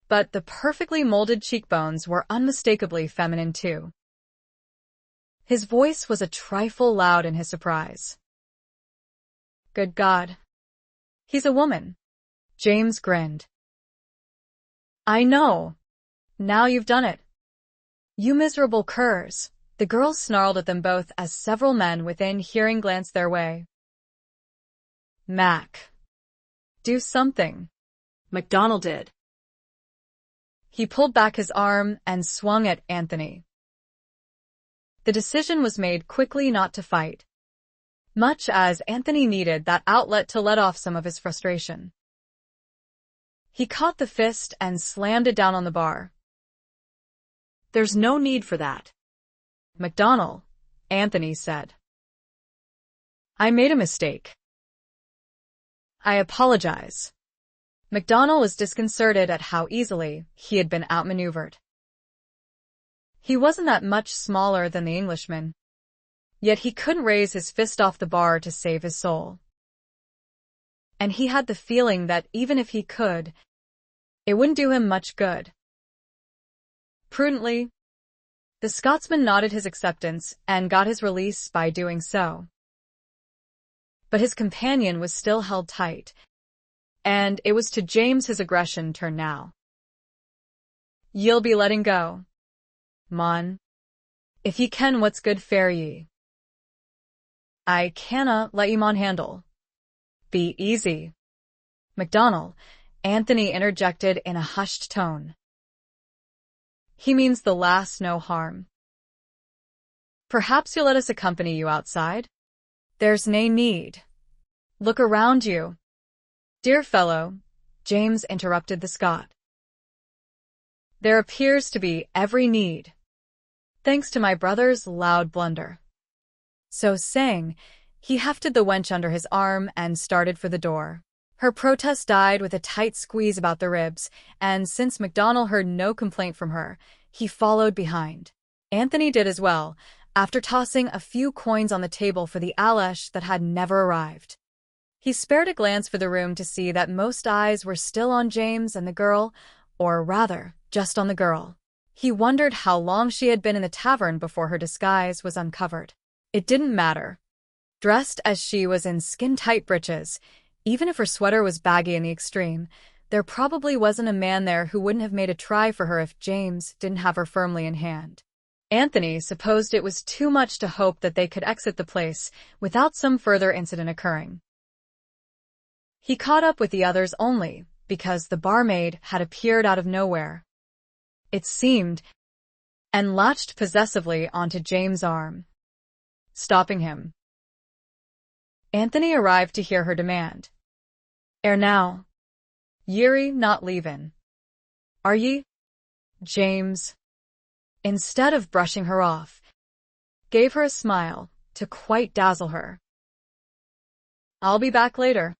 but the perfectly molded cheekbones were unmistakably feminine too. His voice was a trifle loud in his surprise. Good God. He's a woman. James grinned. I know. Now you've done it. You miserable curs. The girls snarled at them both as several men within hearing glanced their way. Mac. Do something. MacDonald did. He pulled back his arm and swung at Anthony. The decision was made quickly not to fight, much as Anthony needed that outlet to let off some of his frustration. He caught the fist and slammed it down on the bar. There's no need for that. MacDonald, Anthony said. I made a mistake. I apologize. MacDonald was disconcerted at how easily he had been outmaneuvered. He wasn't that much smaller than the Englishman, yet he couldn't raise his fist off the bar to save his soul. And he had the feeling that even if he could, it wouldn't do him much good. Prudently, the Scotsman nodded his acceptance and got his release by doing so. But his companion was still held tight, and it was to James his aggression turned now. Ye'll be letting go, mon. If ye ken what's good fair ye. I canna let ye mon handle. Be easy. MacDonald, Anthony interjected in a hushed tone. He means the last no harm. Perhaps you'll let us accompany you outside? There's nae need. Look around you. Dear fellow, James interrupted the Scot. There appears to be every need, thanks to my brother's loud blunder. So saying, he hefted the wench under his arm and started for the door. Her protest died with a tight squeeze about the ribs, and since MacDonald heard no complaint from her, he followed behind. Anthony did as well, after tossing a few coins on the table for the Alesh that had never arrived. He spared a glance for the room to see that most eyes were still on James and the girl, or rather, just on the girl. He wondered how long she had been in the tavern before her disguise was uncovered. It didn't matter. Dressed as she was in skin-tight breeches, even if her sweater was baggy in the extreme, there probably wasn't a man there who wouldn't have made a try for her if James didn't have her firmly in hand. Anthony supposed it was too much to hope that they could exit the place without some further incident occurring. He caught up with the others only because the barmaid had appeared out of nowhere, it seemed, and latched possessively onto James' arm, stopping him. Anthony arrived to hear her demand. Now. Ye're not leavin', are ye? James, instead of brushing her off, gave her a smile to quite dazzle her. I'll be back later,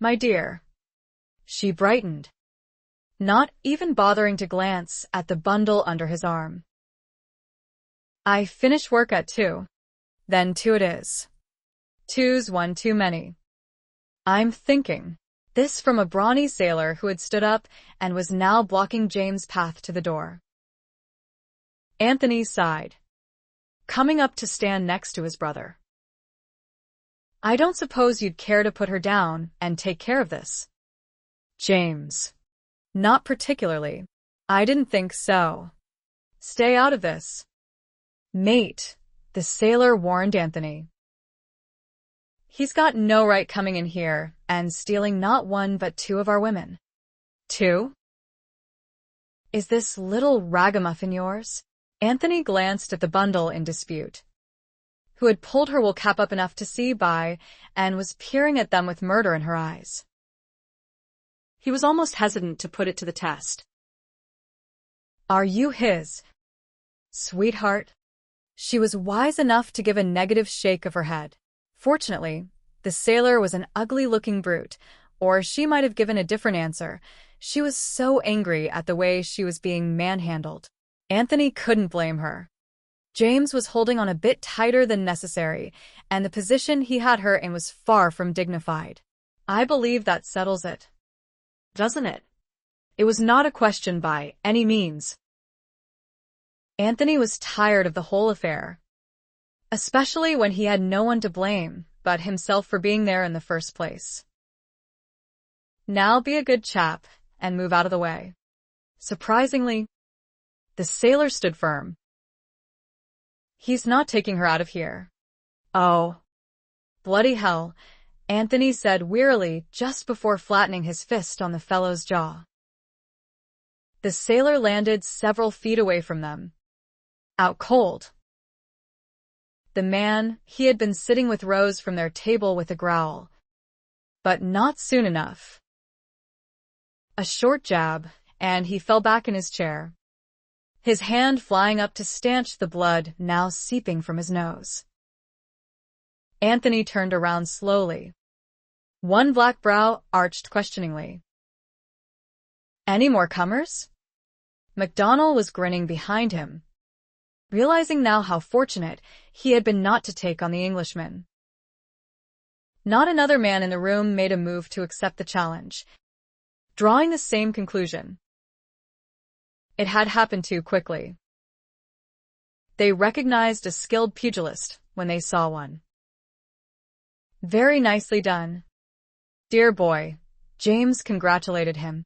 my dear. She brightened, not even bothering to glance at the bundle under his arm. I finish work at 2. Then 2 it is. 2's one too many. I'm thinking. This from a brawny sailor who had stood up and was now blocking James' path to the door. Anthony sighed, coming up to stand next to his brother. I don't suppose you'd care to put her down and take care of this? James. Not particularly. I didn't think so. Stay out of this. Mate, the sailor warned Anthony. He's got no right coming in here and stealing not 1 but 2 of our women. 2? Is this little ragamuffin yours? Anthony glanced at the bundle in dispute. who had pulled her wool cap up enough to see by and was peering at them with murder in her eyes. He was almost hesitant to put it to the test. Are you his sweetheart? She was wise enough to give a negative shake of her head. Fortunately, the sailor was an ugly-looking brute, or she might have given a different answer. She was so angry at the way she was being manhandled. Anthony couldn't blame her. James was holding on a bit tighter than necessary, and the position he had her in was far from dignified. I believe that settles it. Doesn't it? It was not a question by any means. Anthony was tired of the whole affair, especially when he had no one to blame but himself for being there in the first place. Now be a good chap and move out of the way. Surprisingly, the sailor stood firm. He's not taking her out of here. Oh, bloody hell, Anthony said wearily just before flattening his fist on the fellow's jaw. The sailor landed several feet away from them. Out cold. The man, he had been sitting with rose from their table with a growl. But not soon enough. A short jab, and he fell back in his chair, his hand flying up to stanch the blood now seeping from his nose. Anthony turned around slowly. One black brow arched questioningly. Any more comers? MacDonald was grinning behind him, realizing now how fortunate he had been not to take on the Englishman. Not another man in the room made a move to accept the challenge, drawing the same conclusion. It had happened too quickly. They recognized a skilled pugilist when they saw one. Very nicely done, dear boy, James congratulated him.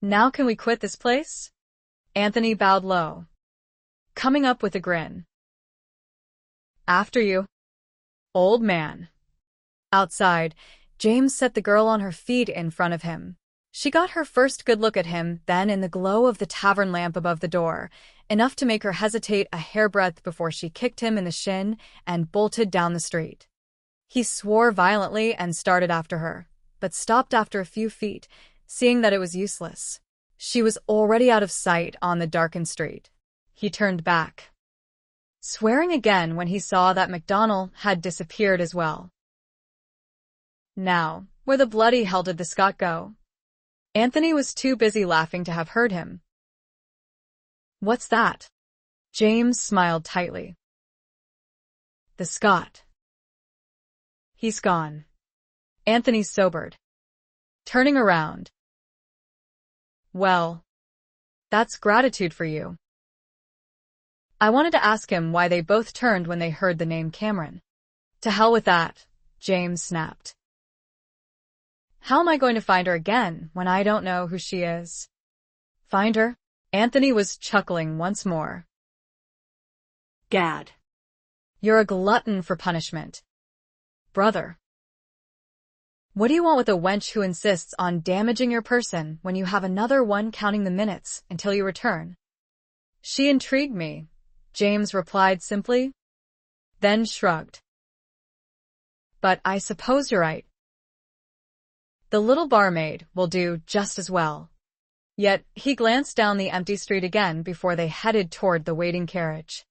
Now can we quit this place? Anthony bowed low, coming up with a grin. After you, old man. Outside, James set the girl on her feet in front of him. She got her first good look at him, then in the glow of the tavern lamp above the door, enough to make her hesitate a hairbreadth before she kicked him in the shin and bolted down the street. He swore violently and started after her, but stopped after a few feet, seeing that it was useless. She was already out of sight on the darkened street. He turned back, swearing again when he saw that MacDonald had disappeared as well. Now, where the bloody hell did the Scot go? Anthony was too busy laughing to have heard him. What's that? James smiled tightly. The Scot. He's gone. Anthony sobered, turning around. Well, that's gratitude for you. I wanted to ask him why they both turned when they heard the name Cameron. To hell with that, James snapped. How am I going to find her again when I don't know who she is? Find her? Anthony was chuckling once more. Gad. You're a glutton for punishment, brother. What do you want with a wench who insists on damaging your person when you have another one counting the minutes until you return? She intrigued me, James replied simply, then shrugged. But I suppose you're right. The little barmaid will do just as well. Yet he glanced down the empty street again before they headed toward the waiting carriage.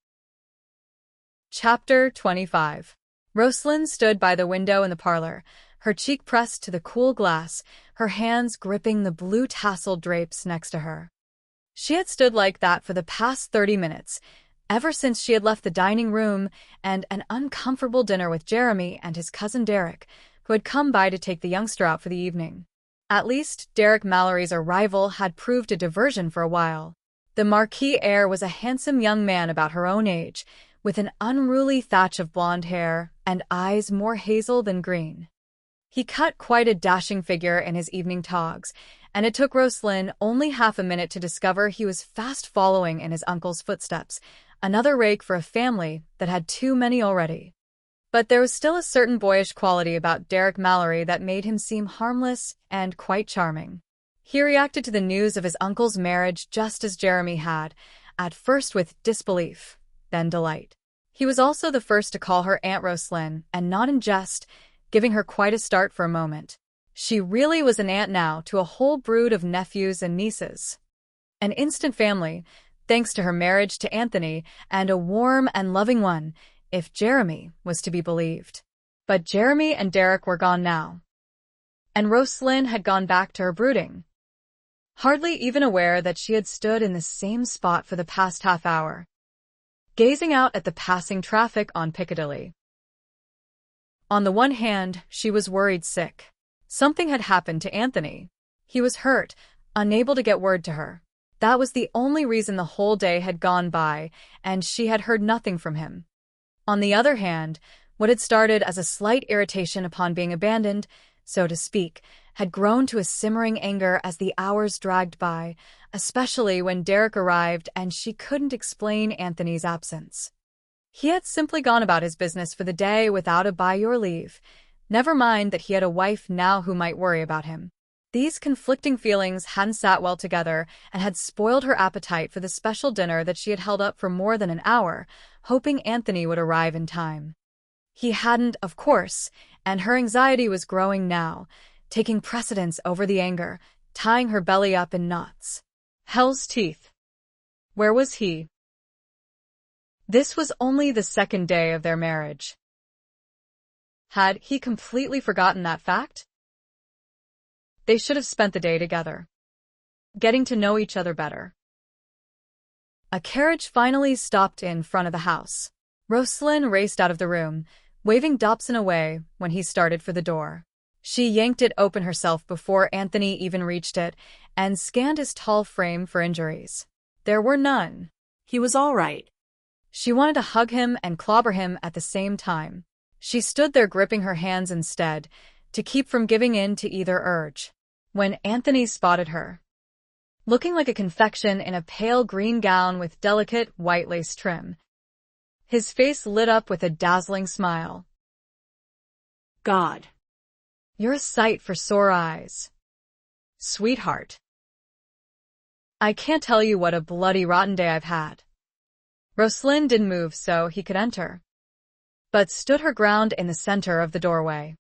Chapter 25. Roslynn stood by the window in the parlor, her cheek pressed to the cool glass, her hands gripping the blue tasseled drapes next to her. She had stood like that for the past 30 minutes, ever since she had left the dining room and an uncomfortable dinner with Jeremy and his cousin Derek, who had come by to take the youngster out for the evening. At least, Derek Malory's arrival had proved a diversion for a while. The Marquis heir was a handsome young man about her own age, with an unruly thatch of blonde hair and eyes more hazel than green. He cut quite a dashing figure in his evening togs, and it took Roslynn only half a minute to discover he was fast following in his uncle's footsteps, another rake for a family that had too many already. But there was still a certain boyish quality about Derek Malory that made him seem harmless and quite charming. He reacted to the news of his uncle's marriage just as Jeremy had, at first with disbelief, then delight. He was also the first to call her Aunt Roslynn, and not in jest, giving her quite a start for a moment. She really was an aunt now to a whole brood of nephews and nieces. An instant family, thanks to her marriage to Anthony, and a warm and loving one, if Jeremy was to be believed. But Jeremy and Derek were gone now. And Roslynn had gone back to her brooding, hardly even aware that she had stood in the same spot for the past half hour, gazing out at the passing traffic on Piccadilly. On the one hand, she was worried sick. Something had happened to Anthony. He was hurt, unable to get word to her. That was the only reason the whole day had gone by, and she had heard nothing from him. On the other hand, what had started as a slight irritation upon being abandoned, so to speak, had grown to a simmering anger as the hours dragged by, especially when Derek arrived and she couldn't explain Anthony's absence. He had simply gone about his business for the day without a by your leave. Never mind that he had a wife now who might worry about him. These conflicting feelings hadn't sat well together and had spoiled her appetite for the special dinner that she had held up for more than an hour, hoping Anthony would arrive in time. He hadn't, of course, and her anxiety was growing now, taking precedence over the anger, tying her belly up in knots. Hell's teeth. Where was he? This was only the second day of their marriage. Had he completely forgotten that fact? They should have spent the day together, getting to know each other better. A carriage finally stopped in front of the house. Roslynn raced out of the room, waving Dobson away when he started for the door. She yanked it open herself before Anthony even reached it, and scanned his tall frame for injuries. There were none. He was all right. She wanted to hug him and clobber him at the same time. She stood there gripping her hands instead, to keep from giving in to either urge. When Anthony spotted her, looking like a confection in a pale green gown with delicate white lace trim, his face lit up with a dazzling smile. God, you're a sight for sore eyes. Sweetheart. I can't tell you what a bloody rotten day I've had. Roslynn didn't move so he could enter, but stood her ground in the center of the doorway.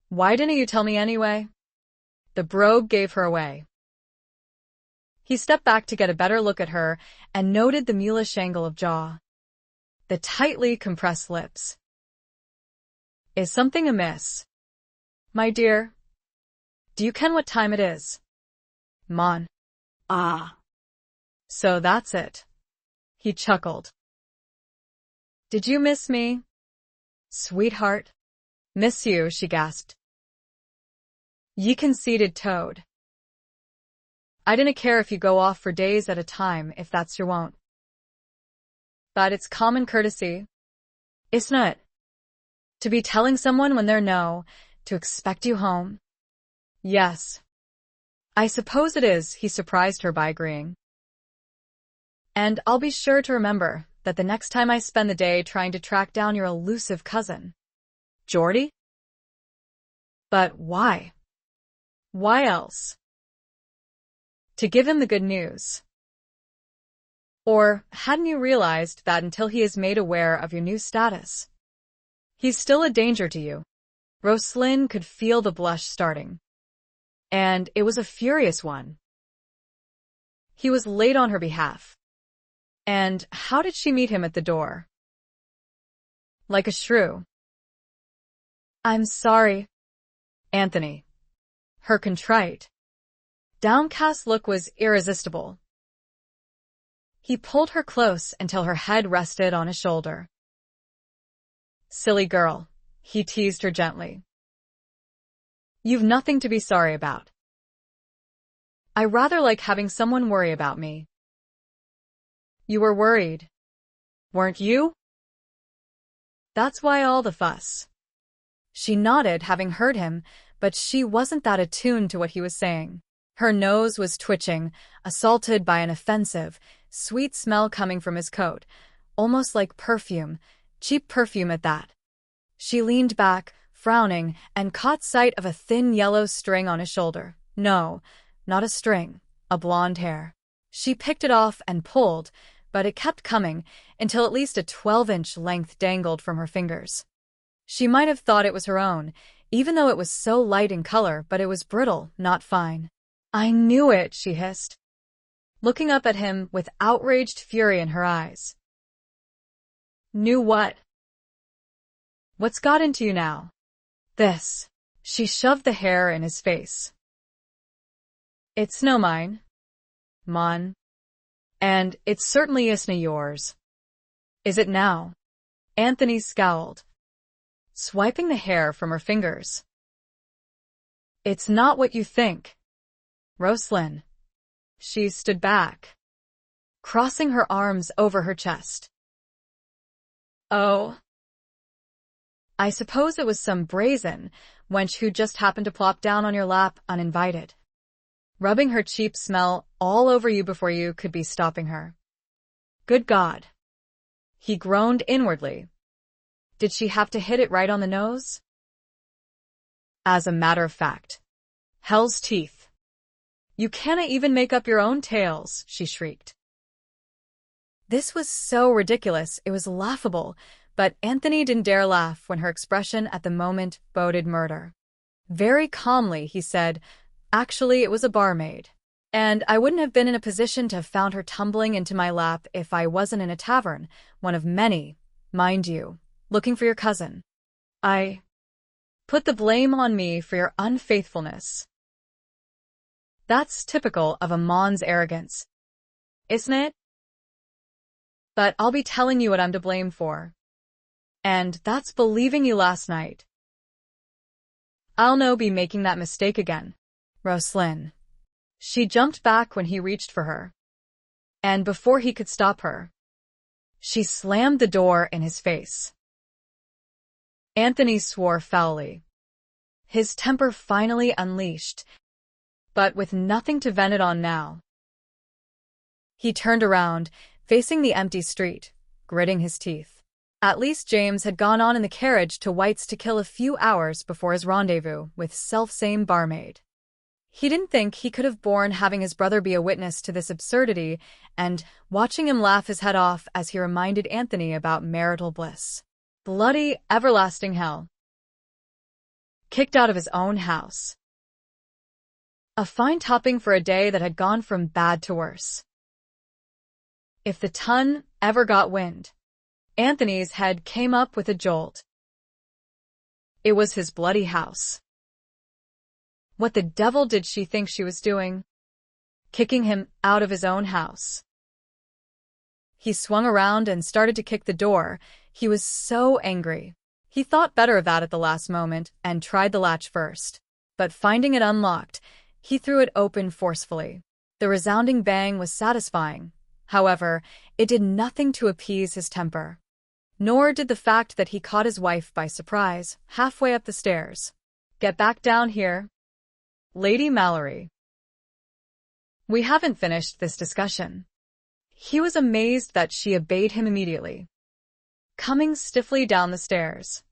Why didn't you tell me anyway? The brogue gave her away. He stepped back to get a better look at her and noted the mulish angle of jaw, the tightly compressed lips. Is something amiss? My dear, do you ken what time it is? Mon. Ah. So that's it. He chuckled. Did you miss me? Sweetheart. Miss you, she gasped. Ye conceited toad. I dinna care if you go off for days at a time if that's your wont. But it's common courtesy, isn't it? To be telling someone when they're no, to expect you home. Yes. I suppose it is, he surprised her by agreeing. And I'll be sure to remember that the next time I spend the day trying to track down your elusive cousin. Geordie? But why? Why else? To give him the good news. Or hadn't you realized that until he is made aware of your new status, he's still a danger to you? Roslynn could feel the blush starting. And it was a furious one. He was late on her behalf. And how did she meet him at the door? Like a shrew. I'm sorry, Anthony. Her contrite, downcast look was irresistible. He pulled her close until her head rested on his shoulder. Silly girl, he teased her gently. You've nothing to be sorry about. I rather like having someone worry about me. You were worried, weren't you? That's why all the fuss. She nodded, having heard him, but she wasn't that attuned to what he was saying. Her nose was twitching, assaulted by an offensive, sweet smell coming from his coat, almost like perfume, cheap perfume at that. She leaned back, frowning, and caught sight of a thin yellow string on his shoulder. No, not a string, a blonde hair. She picked it off and pulled, but it kept coming until at least a 12-inch length dangled from her fingers. She might have thought it was her own, even though it was so light in color, but it was brittle, not fine. "I knew it," she hissed, looking up at him with outraged fury in her eyes. "Knew what? What's got into you now?" "This." She shoved the hair in his face. "It's no mine, Mon. And it certainly isna yours. Is it now?" Anthony scowled, swiping the hair from her fingers. "It's not what you think, Roslynn." She stood back, crossing her arms over her chest. "Oh. I suppose it was some brazen wench who just happened to plop down on your lap uninvited, rubbing her cheap smell all over you before you could be stopping her. Good God." He groaned inwardly. Did she have to hit it right on the nose? As a matter of fact. Hell's teeth. "You canna even make up your own tales," she shrieked. This was so ridiculous, it was laughable, but Anthony didn't dare laugh when her expression at the moment boded murder. Very calmly, he said, "Actually, it was a barmaid. And I wouldn't have been in a position to have found her tumbling into my lap if I wasn't in a tavern, one of many, mind you, looking for your cousin. I put the blame on me for your unfaithfulness." That's typical of a Mon's arrogance, isn't it? But I'll be telling you what I'm to blame for. And that's believing you last night. I'll no be making that mistake again, Roslynn. She jumped back when he reached for her. And before he could stop her, she slammed the door in his face. Anthony swore foully, his temper finally unleashed, but with nothing to vent it on now. He turned around, facing the empty street, gritting his teeth. At least James had gone on in the carriage to White's to kill a few hours before his rendezvous with self-same barmaid. He didn't think he could have borne having his brother be a witness to this absurdity and watching him laugh his head off as he reminded Anthony about marital bliss. Bloody, everlasting hell. Kicked out of his own house. A fine topping for a day that had gone from bad to worse. If the ton ever got wind, Anthony's head came up with a jolt. It was his bloody house. What the devil did she think she was doing? Kicking him out of his own house. He swung around and started to kick the door. He was so angry. He thought better of that at the last moment and tried the latch first. But finding it unlocked, he threw it open forcefully. The resounding bang was satisfying. However, it did nothing to appease his temper. Nor did the fact that he caught his wife by surprise, halfway up the stairs. "Get back down here, Lady Malory. We haven't finished this discussion." He was amazed that she obeyed him immediately, coming stiffly down the stairs.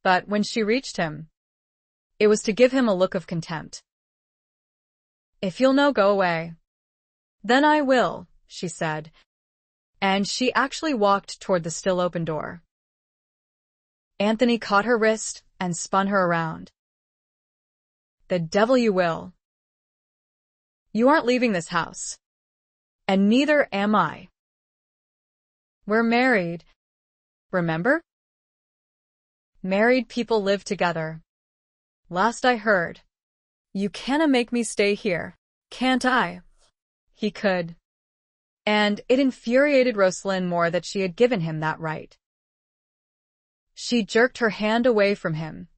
But when she reached him, it was to give him a look of contempt. "If you'll no go away, then I will," she said, and she actually walked toward the still open door. Anthony caught her wrist and spun her around. "The devil you will. You aren't leaving this house. And neither am I. We're married, remember? Married people live together. Last I heard. You canna make me stay here, can't I?" He could. And it infuriated Roslynn more that she had given him that right. She jerked her hand away from him,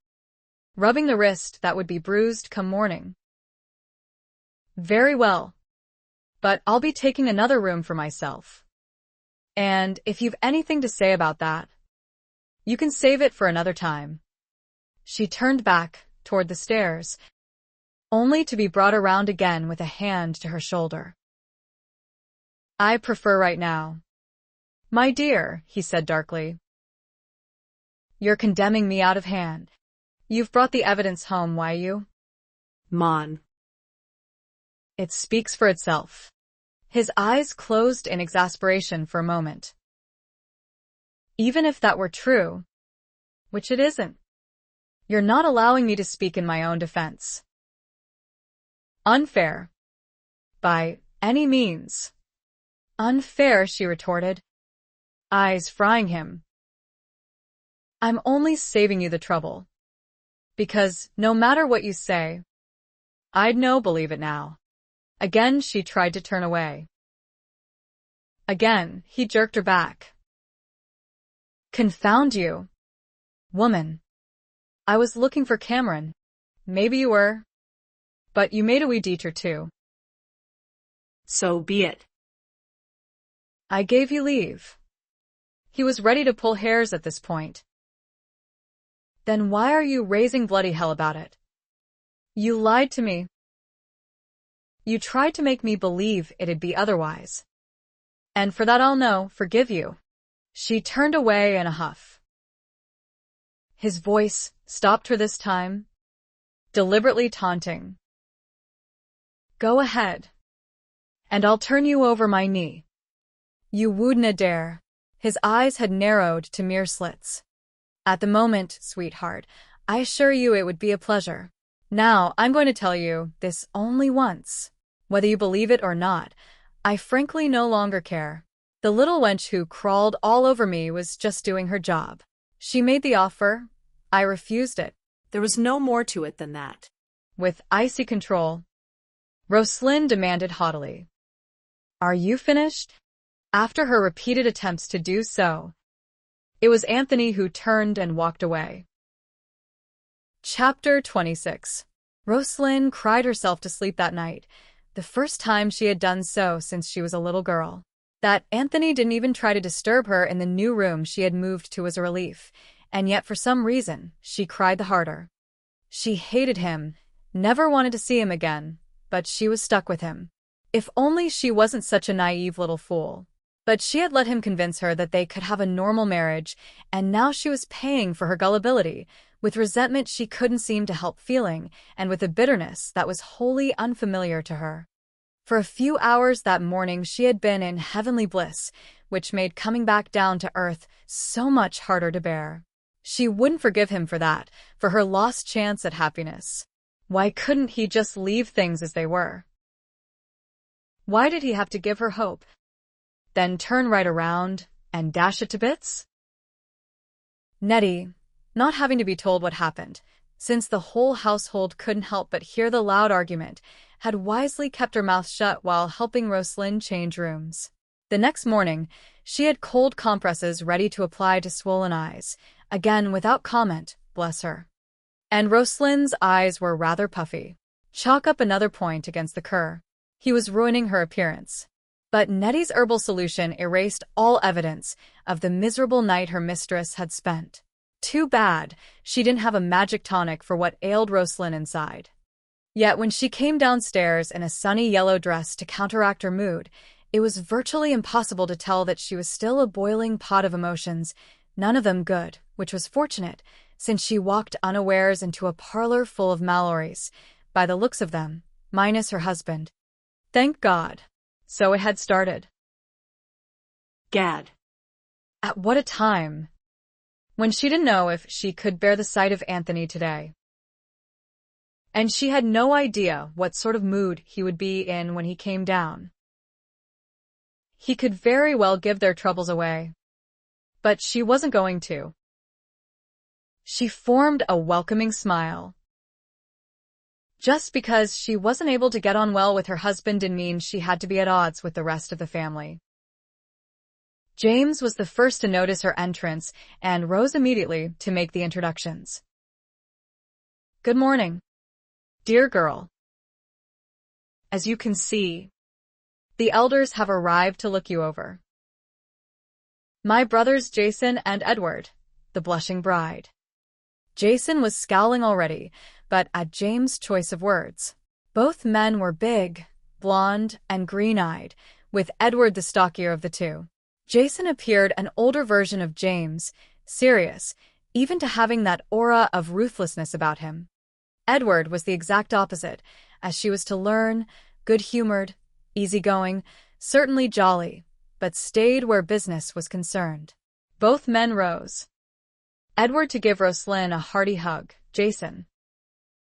rubbing the wrist that would be bruised come morning. "Very well. But I'll be taking another room for myself. And if you've anything to say about that, you can save it for another time." She turned back toward the stairs, only to be brought around again with a hand to her shoulder. "I prefer right now." "My dear," he said darkly. "You're condemning me out of hand. You've brought the evidence home, why you?" Mon. "It speaks for itself." His eyes closed in exasperation for a moment. Even if that were true, which it isn't, you're not allowing me to speak in my own defense. Unfair. By any means. Unfair, she retorted, eyes frying him. I'm only saving you the trouble. Because, no matter what you say, I'd believe it now. Again, she tried to turn away. Again, he jerked her back. Confound you. Woman. I was looking for Cameron. Maybe you were. But you made a wee detour too. So be it. I gave you leave. He was ready to pull hairs at this point. Then why are you raising bloody hell about it? You lied to me. You tried to make me believe it'd be otherwise. And for that I'll forgive you. She turned away in a huff. His voice stopped her this time, deliberately taunting. Go ahead, and I'll turn you over my knee. You wouldn't dare. His eyes had narrowed to mere slits. At the moment, sweetheart, I assure you it would be a pleasure. Now, I'm going to tell you this only once. Whether you believe it or not, I frankly no longer care. The little wench who crawled all over me was just doing her job. She made the offer. I refused it. There was no more to it than that. With icy control, Roslynn demanded haughtily. Are you finished? After her repeated attempts to do so, it was Anthony who turned and walked away. Chapter 26. Roslynn cried herself to sleep that night, the first time she had done so since she was a little girl. That Anthony didn't even try to disturb her in the new room she had moved to was a relief, and yet for some reason, she cried the harder. She hated him, never wanted to see him again, but she was stuck with him. If only she wasn't such a naive little fool. But she had let him convince her that they could have a normal marriage, and now she was paying for her gullibility, with resentment she couldn't seem to help feeling, and with a bitterness that was wholly unfamiliar to her. For a few hours that morning she had been in heavenly bliss, which made coming back down to earth so much harder to bear. She wouldn't forgive him for that, for her lost chance at happiness. Why couldn't he just leave things as they were? Why did he have to give her hope? Then turn right around and dash it to bits? Nettie, not having to be told what happened, since the whole household couldn't help but hear the loud argument, had wisely kept her mouth shut while helping Roslynn change rooms. The next morning, she had cold compresses ready to apply to swollen eyes, again without comment, bless her. And Roslynn's eyes were rather puffy. Chalk up another point against the cur. He was ruining her appearance. But Nettie's herbal solution erased all evidence of the miserable night her mistress had spent. Too bad she didn't have a magic tonic for what ailed Roslynn inside. Yet when she came downstairs in a sunny yellow dress to counteract her mood, it was virtually impossible to tell that she was still a boiling pot of emotions, none of them good, which was fortunate, since she walked unawares into a parlor full of Malorys, by the looks of them, minus her husband. Thank God. So it had started. Gad. At what a time, when she didn't know if she could bear the sight of Anthony today. And she had no idea what sort of mood he would be in when he came down. He could very well give their troubles away. But she wasn't going to. She formed a welcoming smile. Just because she wasn't able to get on well with her husband didn't mean she had to be at odds with the rest of the family. James was the first to notice her entrance and rose immediately to make the introductions. Good morning, dear girl. As you can see, the elders have arrived to look you over. My brothers Jason and Edward, the blushing bride. Jason was scowling already, but at James' choice of words. Both men were big, blonde, and green-eyed, with Edward the stockier of the two. Jason appeared an older version of James, serious, even to having that aura of ruthlessness about him. Edward was the exact opposite, as she was to learn, good-humored, easygoing, Certainly jolly, but stayed where business was concerned. Both men rose. Edward to give Roslynn a hearty hug, Jason,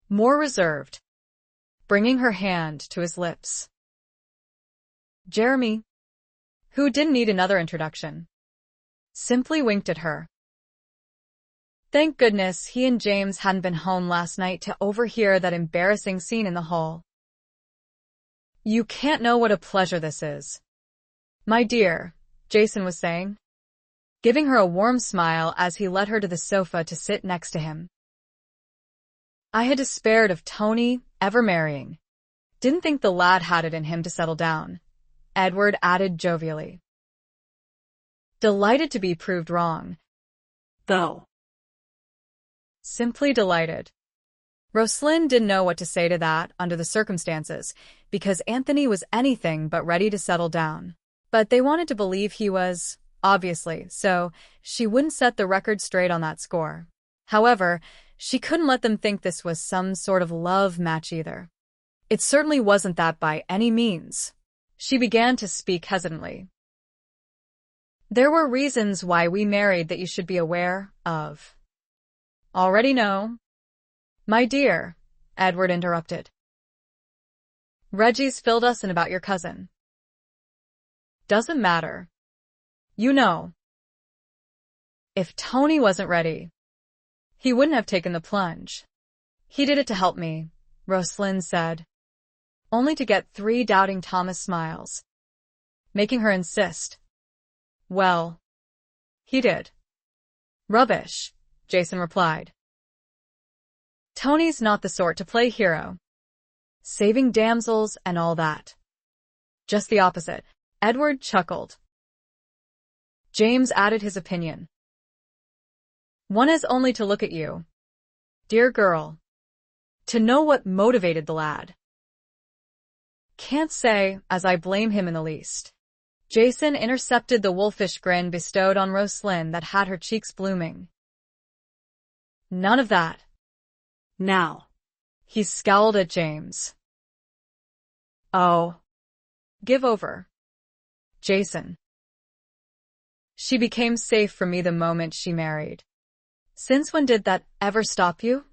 more reserved, bringing her hand to his lips. Jeremy, who didn't need another introduction, simply winked at her. Thank goodness he and James hadn't been home last night to overhear that embarrassing scene in the hall. You can't know what a pleasure this is, my dear, Jason was saying, giving her a warm smile as he led her to the sofa to sit next to him. I had despaired of Tony ever marrying. Didn't think the lad had it in him to settle down, Edward added jovially. Delighted to be proved wrong, though. Simply delighted. Roslynn didn't know what to say to that under the circumstances, because Anthony was anything but ready to settle down. But they wanted to believe he was, obviously, so she wouldn't set the record straight on that score. However, she couldn't let them think this was some sort of love match either. It certainly wasn't that by any means. She began to speak hesitantly. There were reasons why we married that you should be aware of. Already know. My dear, Edward interrupted. Reggie's filled us in about your cousin. Doesn't matter. You know. If Tony wasn't ready, he wouldn't have taken the plunge. He did it to help me, Roslynn said, only to get 3 doubting Thomas smiles, making her insist. Well, he did. Rubbish, Jason replied. Tony's not the sort to play hero, saving damsels and all that. Just the opposite, Edward chuckled. James added his opinion. One has only to look at you, dear girl, to know what motivated the lad. Can't say as I blame him in the least. Jason intercepted the wolfish grin bestowed on Roslynn that had her cheeks blooming. None of that. Now. He scowled at James. Oh. Give over. Jason. She became safe for me the moment she married. Since when did that ever stop you?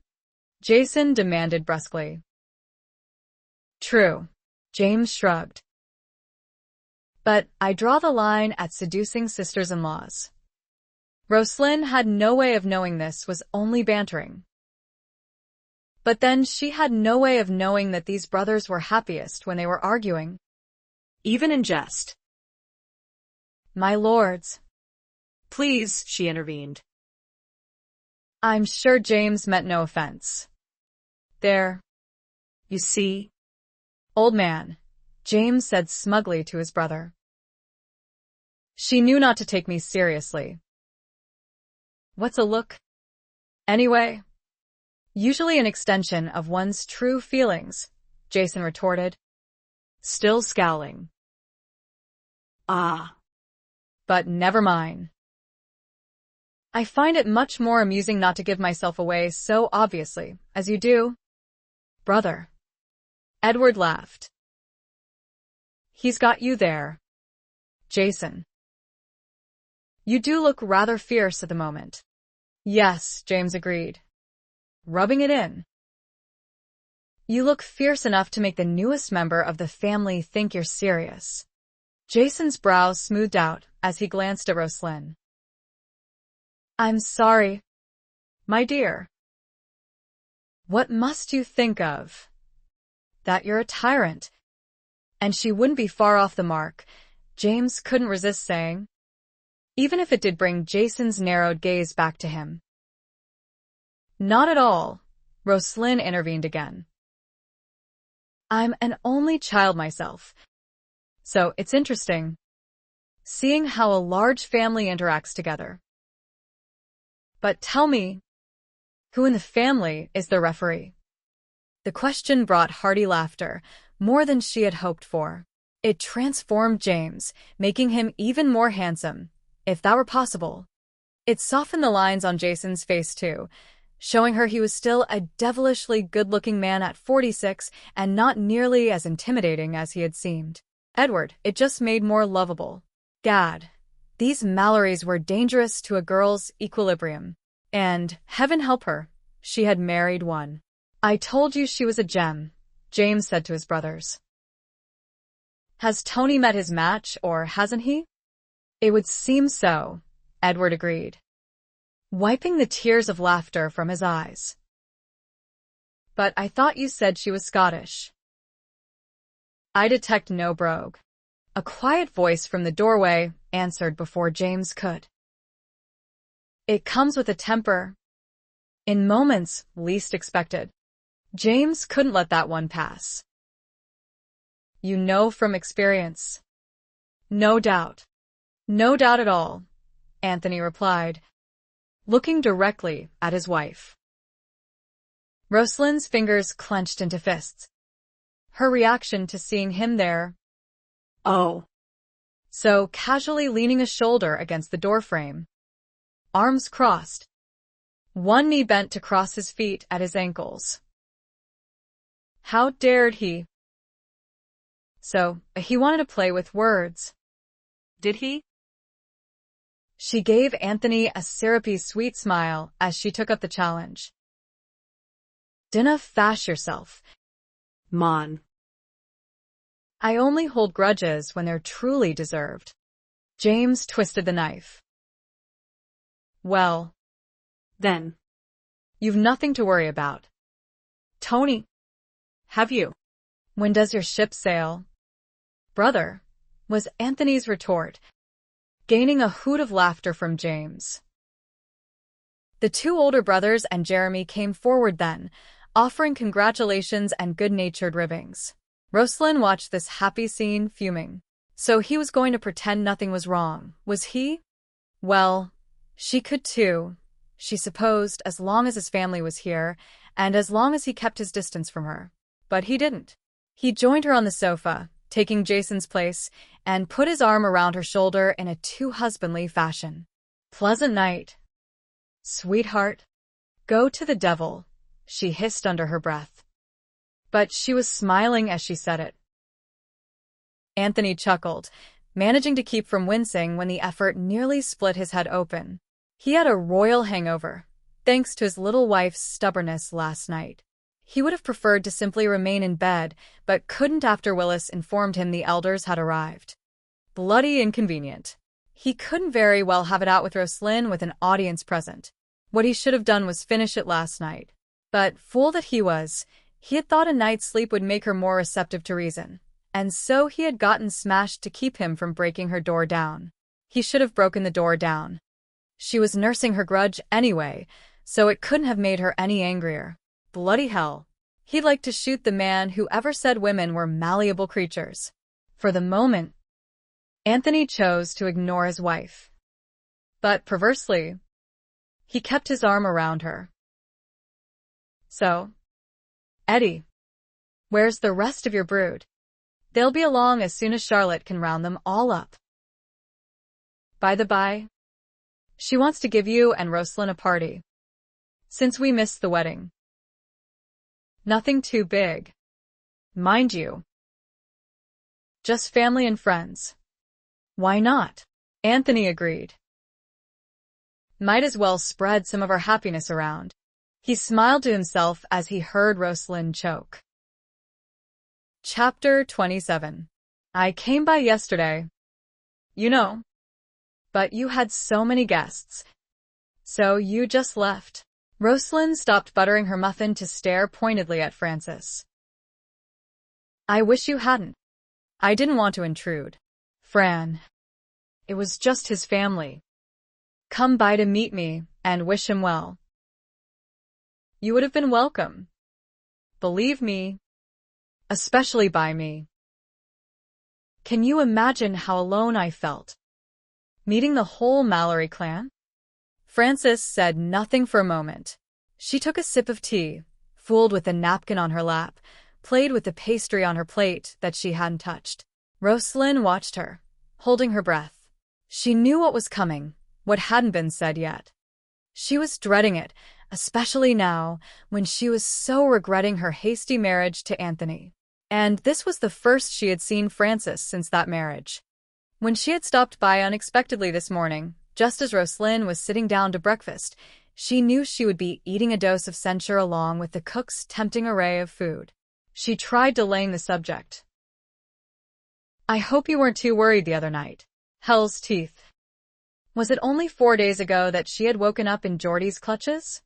Jason demanded brusquely. True. James shrugged. But I draw the line at seducing sisters-in-laws. Roslynn had no way of knowing this was only bantering. But then she had no way of knowing that these brothers were happiest when they were arguing, even in jest. My lords. Please, she intervened. I'm sure James meant no offense. There. You see? Old man, James said smugly to his brother. She knew not to take me seriously. What's a look? Anyway. Usually an extension of one's true feelings, Jason retorted, still scowling. Ah. But never mind. I find it much more amusing not to give myself away so obviously, as you do. Brother. Edward laughed. He's got you there. Jason. You do look rather fierce at the moment. Yes, James agreed, rubbing it in. You look fierce enough to make the newest member of the family think you're serious. Jason's brow smoothed out as he glanced at Roslynn. I'm sorry, my dear. What must you think of? That you're a tyrant. And she wouldn't be far off the mark, James couldn't resist saying, even if it did bring Jason's narrowed gaze back to him. Not at all, Roslynn intervened again. I'm an only child myself, so it's interesting, seeing how a large family interacts together. But tell me, who in the family is the referee? The question brought hearty laughter, more than she had hoped for. It transformed James, making him even more handsome, if that were possible. It softened the lines on Jason's face too, showing her he was still a devilishly good-looking man at 46 and not nearly as intimidating as he had seemed. Edward, it just made more lovable. Gad, these Malorys were dangerous to a girl's equilibrium. And, heaven help her, she had married one. I told you she was a gem, James said to his brothers. Has Tony met his match, or hasn't he? It would seem so, Edward agreed, wiping the tears of laughter from his eyes. But I thought you said she was Scottish. I detect no brogue. A quiet voice from the doorway answered before James could. It comes with a temper. In moments least expected. James couldn't let that one pass. You know from experience. No doubt. No doubt at all, Anthony replied, looking directly at his wife. Roslyn's fingers clenched into fists. Her reaction to seeing him there. Oh. So casually leaning a shoulder against the doorframe. Arms crossed. One knee bent to cross his feet at his ankles. How dared he? So, he wanted to play with words. Did he? She gave Anthony a syrupy sweet smile as she took up the challenge. Dinna fash yourself. Mon. I only hold grudges when they're truly deserved. James twisted the knife. Well, then. You've nothing to worry about. Tony. Have you? When does your ship sail? Brother, was Anthony's retort, gaining a hoot of laughter from James. The two older brothers and Jeremy came forward then, offering congratulations and good-natured ribbings. Roslynn watched this happy scene, fuming. So he was going to pretend nothing was wrong, was he? Well, she could too, she supposed, as long as his family was here, and as long as he kept his distance from her. But he didn't. He joined her on the sofa, taking Jason's place, and put his arm around her shoulder in a too husbandly fashion. Pleasant night. Sweetheart. Go to the devil, she hissed under her breath. But she was smiling as she said it. Anthony chuckled, managing to keep from wincing when the effort nearly split his head open. He had a royal hangover, thanks to his little wife's stubbornness last night. He would have preferred to simply remain in bed, but couldn't after Willis informed him the elders had arrived. Bloody inconvenient. He couldn't very well have it out with Roslynn with an audience present. What he should have done was finish it last night. But, fool that he was, he had thought a night's sleep would make her more receptive to reason, and so he had gotten smashed to keep him from breaking her door down. He should have broken the door down. She was nursing her grudge anyway, so it couldn't have made her any angrier. Bloody hell. He'd like to shoot the man who ever said women were malleable creatures. For the moment, Anthony chose to ignore his wife. But perversely, he kept his arm around her. So, Eddie, where's the rest of your brood? They'll be along as soon as Charlotte can round them all up. By the by, she wants to give you and Roslynn a party. Since we missed the wedding. Nothing too big. Mind you. Just family and friends. Why not? Anthony agreed. Might as well spread some of our happiness around. He smiled to himself as he heard Roslynn choke. Chapter 27. I came by yesterday. You know. But you had so many guests. So you just left. Roslynn stopped buttering her muffin to stare pointedly at Francis. I wish you hadn't. I didn't want to intrude. Fran. It was just his family. Come by to meet me and wish him well. You would have been welcome. Believe me. Especially by me. Can you imagine how alone I felt? Meeting the whole Malory clan? Frances said nothing for a moment. She took a sip of tea, fooled with the napkin on her lap, played with the pastry on her plate that she hadn't touched. Roslynn watched her, holding her breath. She knew what was coming, what hadn't been said yet. She was dreading it, especially now, when she was so regretting her hasty marriage to Anthony. And this was the first she had seen Francis since that marriage. When she had stopped by unexpectedly this morning, just as Roslynn was sitting down to breakfast, she knew she would be eating a dose of censure along with the cook's tempting array of food. She tried delaying the subject. "I hope you weren't too worried the other night." Hell's teeth. Was it only 4 days ago that she had woken up in Geordie's clutches?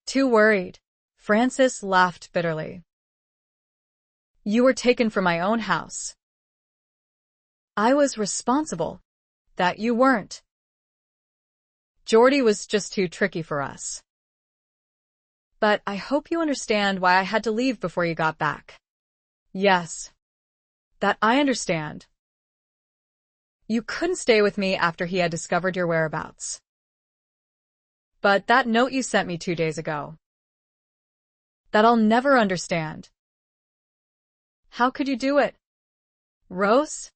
Too worried. Francis laughed bitterly. "You were taken from my own house. I was responsible. That you weren't. Geordie was just too tricky for us. But I hope you understand why I had to leave before you got back." "Yes. That I understand. You couldn't stay with me after he had discovered your whereabouts. But that note you sent me 2 days ago. That I'll never understand. How could you do it? Rose?"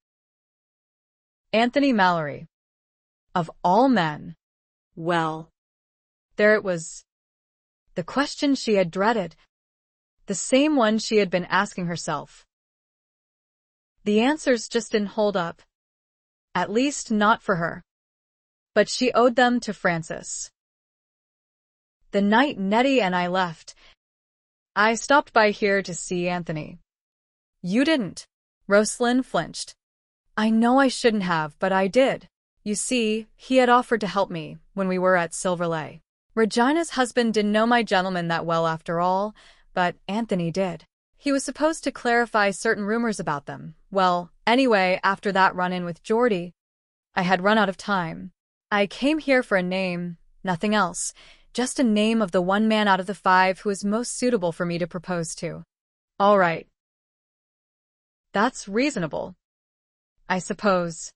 Anthony Malory. Of all men. Well, there it was. The question she had dreaded. The same one she had been asking herself. The answers just didn't hold up. At least not for her. But she owed them to Francis. "The night Nettie and I left, I stopped by here to see Anthony." "You didn't." Roslynn flinched. "I know I shouldn't have, but I did. You see, he had offered to help me when we were at Silver Lake. Regina's husband didn't know my gentleman that well after all, but Anthony did. He was supposed to clarify certain rumors about them. Well, anyway, after that run-in with Geordie, I had run out of time. I came here for a name, nothing else, just a name of the one man out of the 5 who is most suitable for me to propose to." "All right. That's reasonable, I suppose.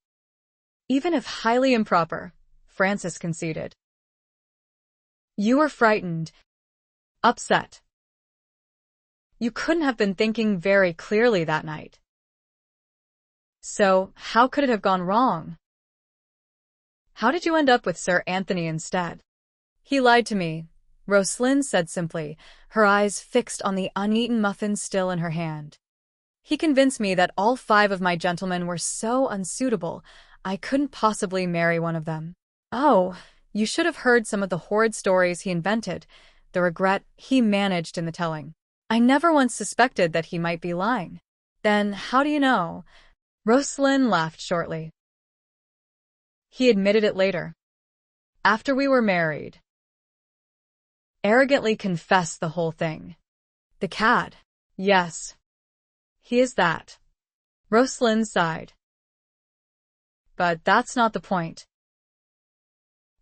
Even if highly improper," Francis conceded. "You were frightened, upset. You couldn't have been thinking very clearly that night. So, how could it have gone wrong? How did you end up with Sir Anthony instead?" "He lied to me," Roslynn said simply, her eyes fixed on the uneaten muffin still in her hand. "He convinced me that all 5 of my gentlemen were so unsuitable, I couldn't possibly marry one of them. Oh, you should have heard some of the horrid stories he invented, the regret he managed in the telling. I never once suspected that he might be lying." "Then how do you know?" Roslynn laughed shortly. "He admitted it later. After we were married. Arrogantly confessed the whole thing. The cad." "Yes. He is that." Roslynn sighed. "But that's not the point.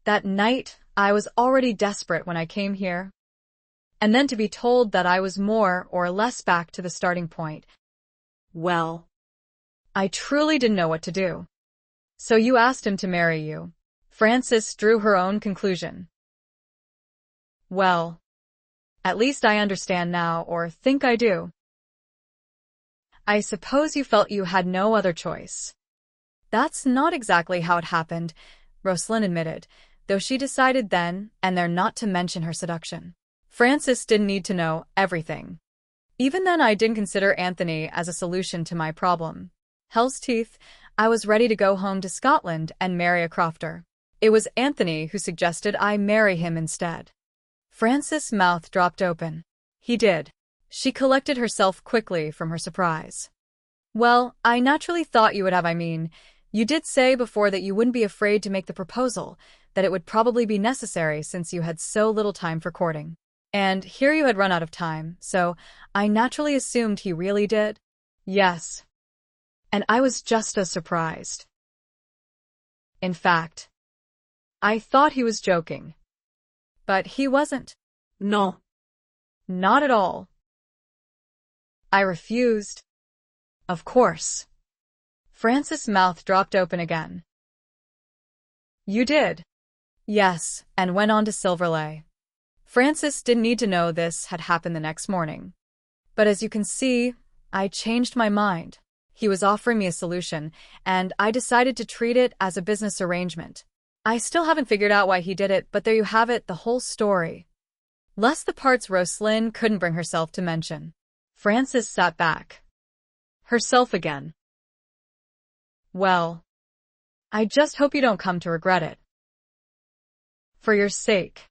That night, I was already desperate when I came here. And then to be told that I was more or less back to the starting point. Well, I truly didn't know what to do." "So you asked him to marry you." Francis drew her own conclusion. "Well, at least I understand now, or think I do. I suppose you felt you had no other choice." "That's not exactly how it happened," Roslynn admitted, though she decided then and there not to mention her seduction. Francis didn't need to know everything. Even then I didn't consider Anthony as a solution to my problem. Hell's teeth, I was ready to go home to Scotland and marry a crofter. It was Anthony who suggested I marry him instead. Francis' mouth dropped open. "He did." She collected herself quickly from her surprise. "Well, I naturally thought you would have. You did say before that you wouldn't be afraid to make the proposal, that it would probably be necessary since you had so little time for courting. And here you had run out of time, so I naturally assumed he really did." "Yes. And I was just as surprised. In fact, I thought he was joking. But he wasn't." "No. Not at all." "I refused. Of course." Francis' mouth dropped open again. "You did?" "Yes, and went on to Silver Lake." Francis didn't need to know this had happened the next morning. "But as you can see, I changed my mind. He was offering me a solution, and I decided to treat it as a business arrangement. I still haven't figured out why he did it, but there you have it, the whole story. Less the parts Roslynn couldn't bring herself to mention." Frances sat back. Herself again. Well, I just hope you don't come to regret it. For your sake.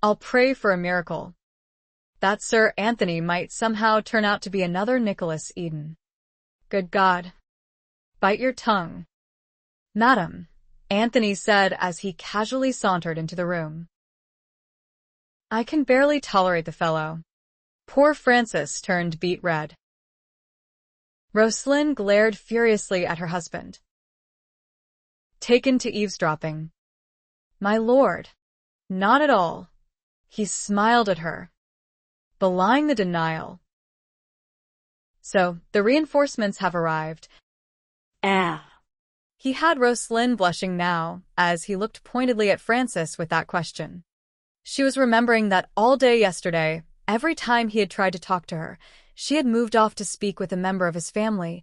I'll pray for a miracle. That Sir Anthony might somehow turn out to be another Nicholas Eden. Good God. Bite your tongue. Madam, Anthony said as he casually sauntered into the room. I can barely tolerate the fellow. Poor Frances turned beet red. Roslynn glared furiously at her husband. Taken to eavesdropping. My lord. Not at all. He smiled at her, belying the denial. So, the reinforcements have arrived. He had Roslynn blushing now, as he looked pointedly at Frances with that question. She was remembering that all day yesterday, every time he had tried to talk to her, she had moved off to speak with a member of his family,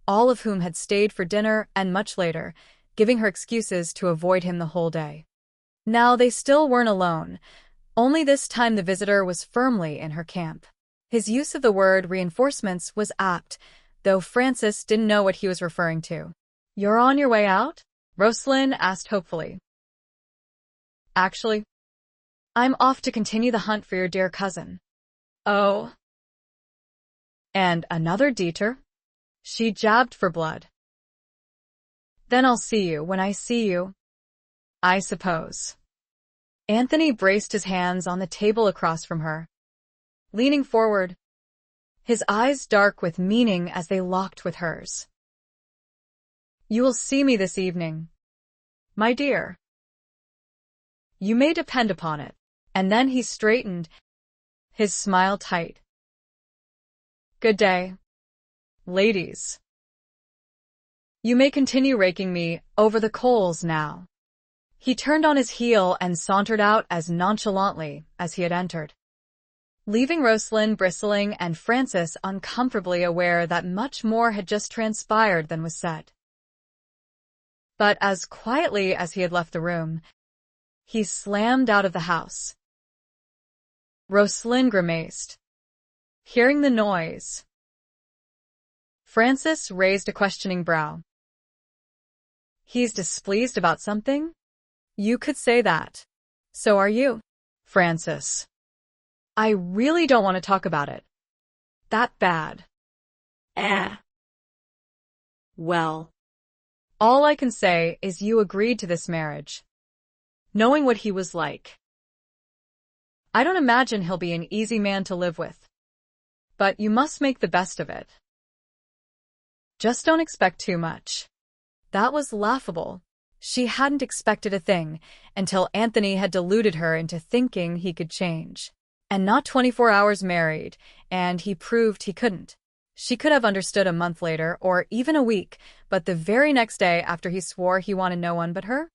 all of whom had stayed for dinner and much later, giving her excuses to avoid him the whole day. Now they still weren't alone, only this time the visitor was firmly in her camp. His use of the word reinforcements was apt, though Frances didn't know what he was referring to. You're on your way out? Roslynn asked hopefully. Actually, I'm off to continue the hunt for your dear cousin. Oh. And another detour? She jabbed for blood. Then I'll see you when I see you, I suppose. Anthony braced his hands on the table across from her, leaning forward, his eyes dark with meaning as they locked with hers. You will see me this evening, my dear. You may depend upon it. And then he straightened, his smile tight. Good day, ladies. You may continue raking me over the coals now. He turned on his heel and sauntered out as nonchalantly as he had entered, leaving Roslynn bristling and Frances uncomfortably aware that much more had just transpired than was said. But as quietly as he had left the room, he slammed out of the house. Roslynn grimaced, hearing the noise. Frances raised a questioning brow. He's displeased about something? You could say that. So are you, Frances. I really don't want to talk about it. That bad. Well, all I can say is you agreed to this marriage, knowing what he was like. I don't imagine he'll be an easy man to live with. But you must make the best of it. Just don't expect too much. That was laughable. She hadn't expected a thing until Anthony had deluded her into thinking he could change. And not 24 hours married, and he proved he couldn't. She could have understood a month later, or even a week, but the very next day after he swore he wanted no one but her?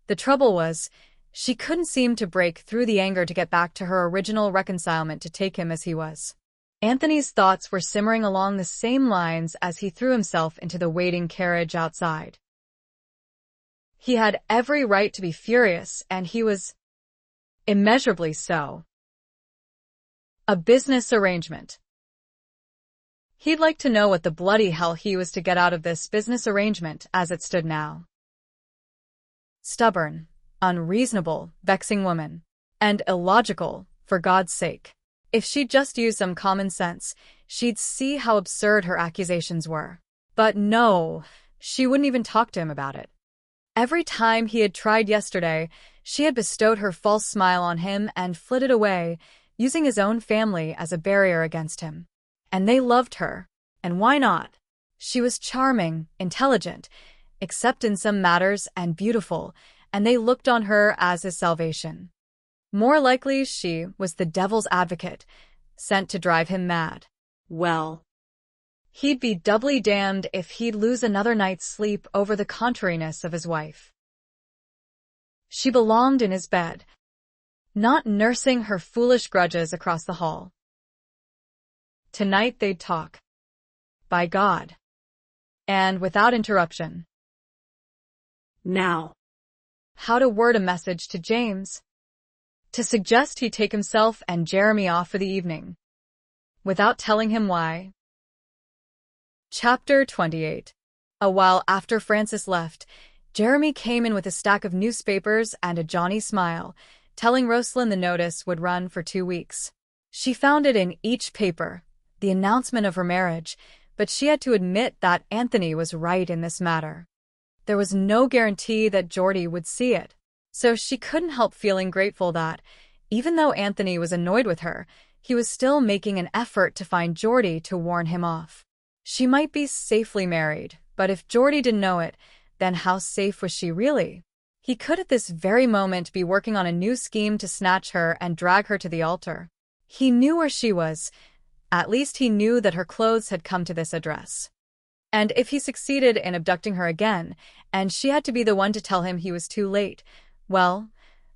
The trouble was, she couldn't seem to break through the anger to get back to her original reconcilement to take him as he was. Anthony's thoughts were simmering along the same lines as he threw himself into the waiting carriage outside. He had every right to be furious, and he was immeasurably so. A business arrangement. He'd like to know what the bloody hell he was to get out of this business arrangement as it stood now. Stubborn, unreasonable, vexing woman. And illogical, for God's sake. If she'd just used some common sense, she'd see how absurd her accusations were. But no, she wouldn't even talk to him about it. Every time he had tried yesterday, she had bestowed her false smile on him and flitted away, using his own family as a barrier against him. And they loved her. And why not? She was charming, intelligent, except in some matters, and beautiful, and they looked on her as his salvation. More likely she was the devil's advocate, sent to drive him mad. Well, he'd be doubly damned if he'd lose another night's sleep over the contrariness of his wife. She belonged in his bed, not nursing her foolish grudges across the hall. Tonight they'd talk. By God. And without interruption. Now, how to word a message to James? To suggest he take himself and Jeremy off for the evening. without telling him why. Chapter 28. A while after Francis left, Jeremy came in with a stack of newspapers and a Johnny smile, telling Roslynn the notice would run for 2 weeks. She found it in each paper, the announcement of her marriage, but she had to admit that Anthony was right in this matter. There was no guarantee that Geordie would see it, so she couldn't help feeling grateful that, even though Anthony was annoyed with her, he was still making an effort to find Geordie to warn him off. She might be safely married, but if Geordie didn't know it, then how safe was she really? He could at this very moment be working on a new scheme to snatch her and drag her to the altar. He knew where she was. At least he knew that her clothes had come to this address. And if he succeeded in abducting her again, and she had to be the one to tell him he was too late, well,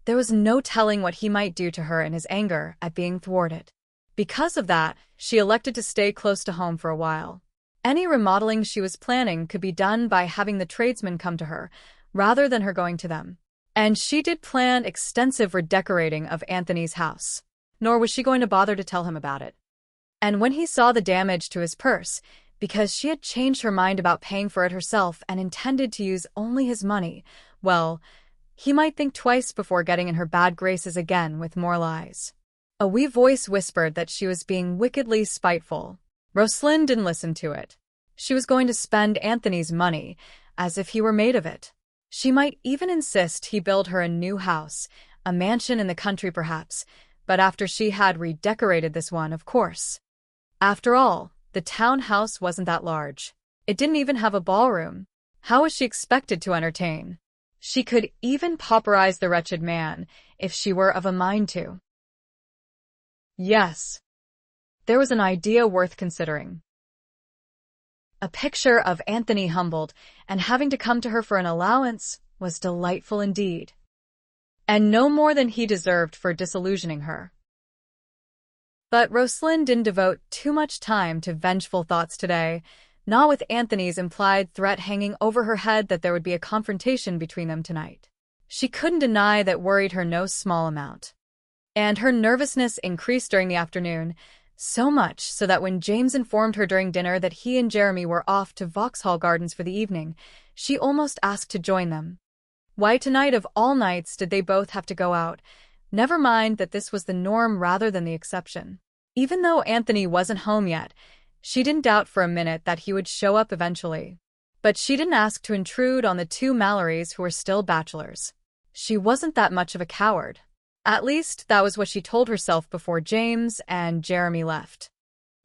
there was no telling what he might do to her in his anger at being thwarted. Because of that, she elected to stay close to home for a while. Any remodeling she was planning could be done by having the tradesmen come to her, rather than her going to them. And she did plan extensive redecorating of Anthony's house. Nor was she going to bother to tell him about it. And when he saw the damage to his purse, because she had changed her mind about paying for it herself and intended to use only his money, well, he might think twice before getting in her bad graces again with more lies. A wee voice whispered that she was being wickedly spiteful. Roslynn didn't listen to it. She was going to spend Anthony's money, as if he were made of it. She might even insist he build her a new house, a mansion in the country perhaps, but after she had redecorated this one, of course. After all, the townhouse wasn't that large. It didn't even have a ballroom. How was she expected to entertain? She could even pauperize the wretched man, if she were of a mind to. Yes. There was an idea worth considering. A picture of Anthony humbled and having to come to her for an allowance was delightful indeed. And no more than he deserved for disillusioning her. But Roslynn didn't devote too much time to vengeful thoughts today, not with Anthony's implied threat hanging over her head that there would be a confrontation between them tonight. She couldn't deny that worried her no small amount. And her nervousness increased during the afternoon, so much so that when James informed her during dinner that he and Jeremy were off to Vauxhall Gardens for the evening, she almost asked to join them. Why tonight of all nights did they both have to go out? Never mind that this was the norm rather than the exception. Even though Anthony wasn't home yet, she didn't doubt for a minute that he would show up eventually. But she didn't ask to intrude on the 2 Malorys who were still bachelors. She wasn't that much of a coward. At least, that was what she told herself before James and Jeremy left.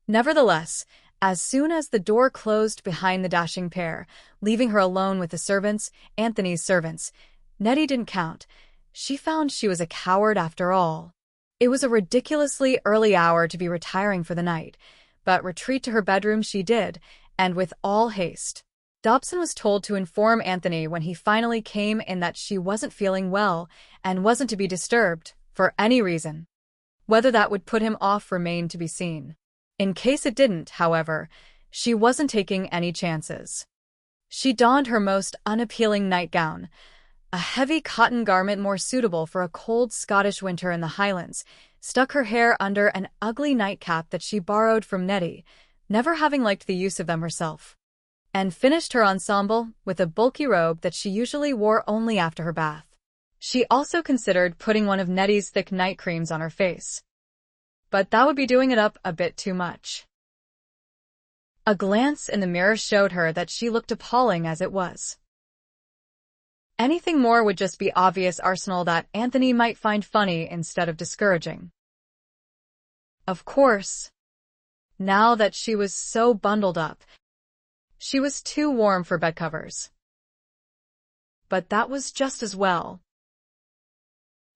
Nevertheless, as soon as the door closed behind the dashing pair, leaving her alone with the servants, Anthony's servants, Nettie didn't count. She found she was a coward after all. It was a ridiculously early hour to be retiring for the night, but retreat to her bedroom she did, and with all haste. Dobson was told to inform Anthony when he finally came in that she wasn't feeling well and wasn't to be disturbed for any reason. Whether that would put him off remained to be seen. In case it didn't, however, she wasn't taking any chances. She donned her most unappealing nightgown, a heavy cotton garment more suitable for a cold Scottish winter in the Highlands, stuck her hair under an ugly nightcap that she borrowed from Nettie, never having liked the use of them herself, and finished her ensemble with a bulky robe that she usually wore only after her bath. She also considered putting one of Nettie's thick night creams on her face. But that would be doing it up a bit too much. A glance in the mirror showed her that she looked appalling as it was. Anything more would just be obvious arsenal that Anthony might find funny instead of discouraging. Of course, now that she was so bundled up, she was too warm for bed covers. But that was just as well.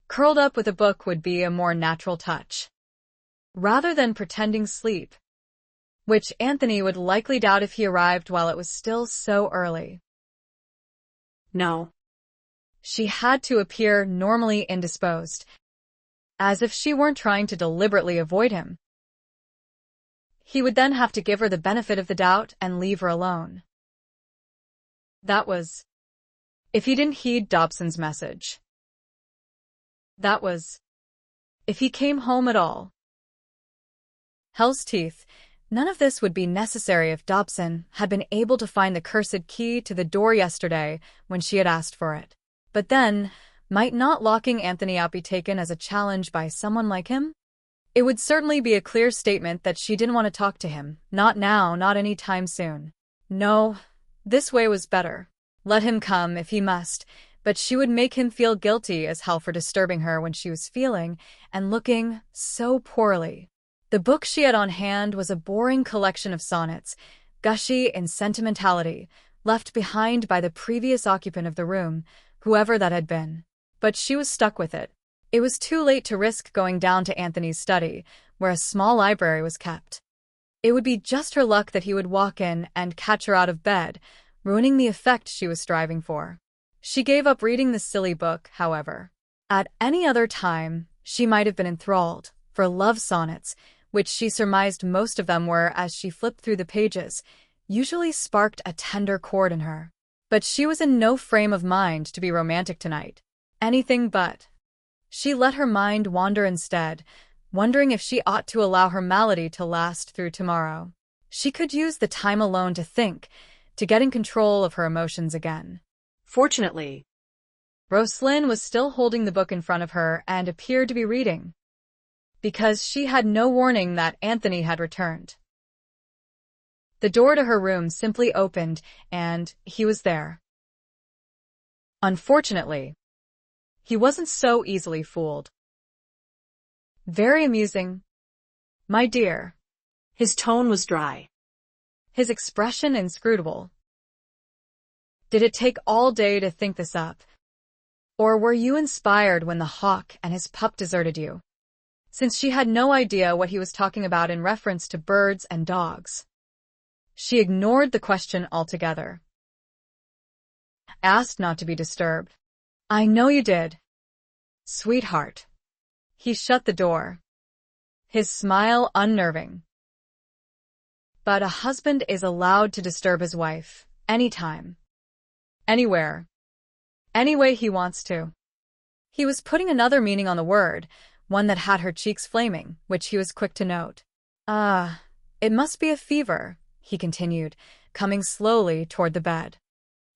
Curled up with a book would be a more natural touch. Rather than pretending sleep, which Anthony would likely doubt if he arrived while it was still so early. No. She had to appear normally indisposed, as if she weren't trying to deliberately avoid him. He would then have to give her the benefit of the doubt and leave her alone. That was, if he didn't heed Dobson's message. That was, if he came home at all. Hell's teeth. None of this would be necessary if Dobson had been able to find the cursed key to the door yesterday when she had asked for it. But then, might not locking Anthony out be taken as a challenge by someone like him? It would certainly be a clear statement that she didn't want to talk to him. Not now, not any time soon. No, this way was better. Let him come if he must, but she would make him feel guilty as hell for disturbing her when she was feeling and looking so poorly. The book she had on hand was a boring collection of sonnets, gushy in sentimentality, left behind by the previous occupant of the room, whoever that had been. But she was stuck with it. It was too late to risk going down to Anthony's study, where a small library was kept. It would be just her luck that he would walk in and catch her out of bed, ruining the effect she was striving for. She gave up reading the silly book, however. At any other time, she might have been enthralled, for love sonnets, which she surmised most of them were as she flipped through the pages, usually sparked a tender chord in her. But she was in no frame of mind to be romantic tonight. Anything but. She let her mind wander instead, wondering if she ought to allow her malady to last through tomorrow. She could use the time alone to think, to get in control of her emotions again. Fortunately, Roslynn was still holding the book in front of her and appeared to be reading, because she had no warning that Anthony had returned. The door to her room simply opened, and he was there. Unfortunately, he wasn't so easily fooled. Very amusing, my dear. His tone was dry. His expression inscrutable. Did it take all day to think this up? Or were you inspired when the hawk and his pup deserted you? Since she had no idea what he was talking about in reference to birds and dogs, she ignored the question altogether. Asked not to be disturbed. I know you did, sweetheart. He shut the door, his smile unnerving. But a husband is allowed to disturb his wife, anytime, anywhere, any way he wants to. He was putting another meaning on the word, one that had her cheeks flaming, which he was quick to note. It must be a fever, he continued, coming slowly toward the bed.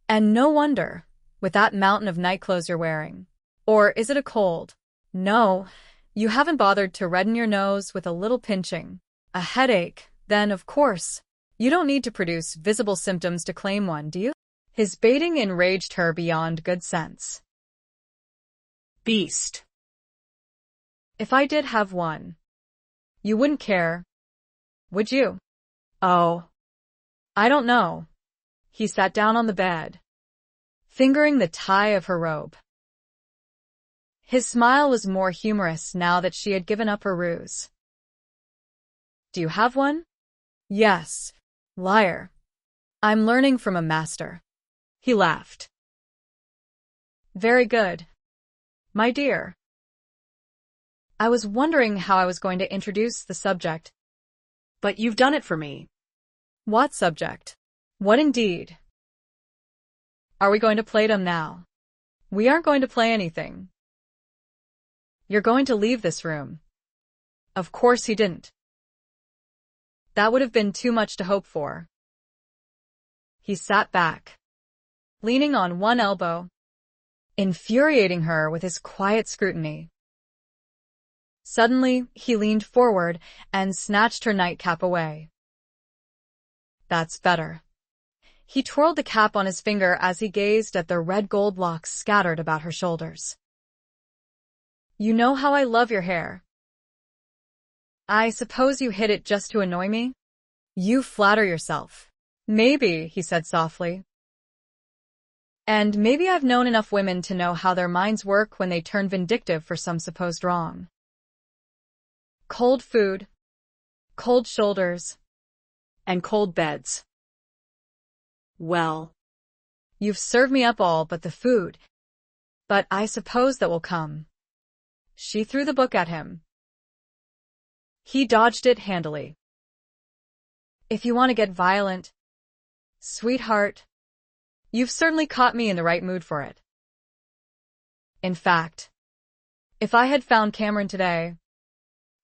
And no wonder, with that mountain of nightclothes you're wearing. Or is it a cold? No, you haven't bothered to redden your nose with a little pinching. A headache, then, of course. You don't need to produce visible symptoms to claim one, do you? His baiting enraged her beyond good sense. Beast. If I did have one, you wouldn't care, would you? Oh, I don't know. He sat down on the bed, fingering the tie of her robe. His smile was more humorous now that she had given up her ruse. Do you have one? Yes. Liar. I'm learning from a master. He laughed. Very good, my dear. I was wondering how I was going to introduce the subject. But you've done it for me. What subject? What indeed? Are we going to play them now? We aren't going to play anything. You're going to leave this room. Of course he didn't. That would have been too much to hope for. He sat back, leaning on one elbow, infuriating her with his quiet scrutiny. Suddenly, he leaned forward and snatched her nightcap away. That's better. He twirled the cap on his finger as he gazed at the red gold locks scattered about her shoulders. You know how I love your hair. I suppose you hid it just to annoy me? You flatter yourself. Maybe, he said softly. And maybe I've known enough women to know how their minds work when they turn vindictive for some supposed wrong. Cold food, cold shoulders, and cold beds. Well, you've served me up all but the food. But I suppose that will come. She threw the book at him. He dodged it handily. If you want to get violent, sweetheart, you've certainly caught me in the right mood for it. In fact, if I had found Cameron today,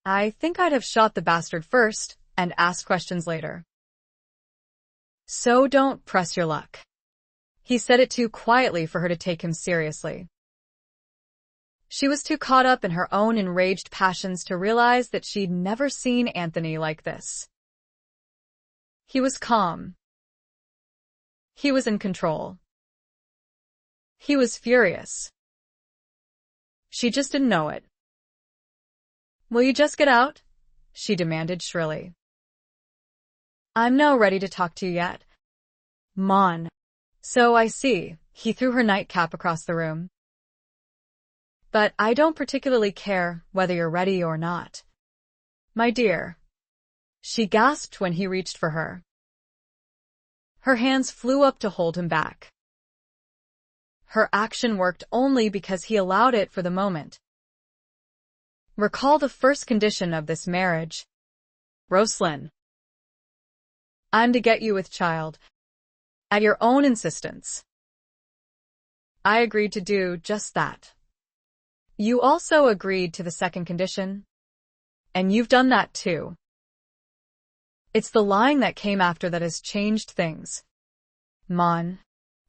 I think I'd have shot the bastard first and asked questions later. So don't press your luck. He said it too quietly for her to take him seriously. She was too caught up in her own enraged passions to realize that she'd never seen Anthony like this. He was calm. He was in control. He was furious. She just didn't know it. "Will you just get out?" she demanded shrilly. "I'm no ready to talk to you yet." "Mon. So I see." He threw her nightcap across the room. "But I don't particularly care whether you're ready or not." "My dear." She gasped when he reached for her. Her hands flew up to hold him back. Her action worked only because he allowed it for the moment. "Recall the first condition of this marriage, Roslynn. I'm to get you with child, at your own insistence." "I agreed to do just that." "You also agreed to the second condition, and you've done that too." It's the lying that came after that has changed things. Mon.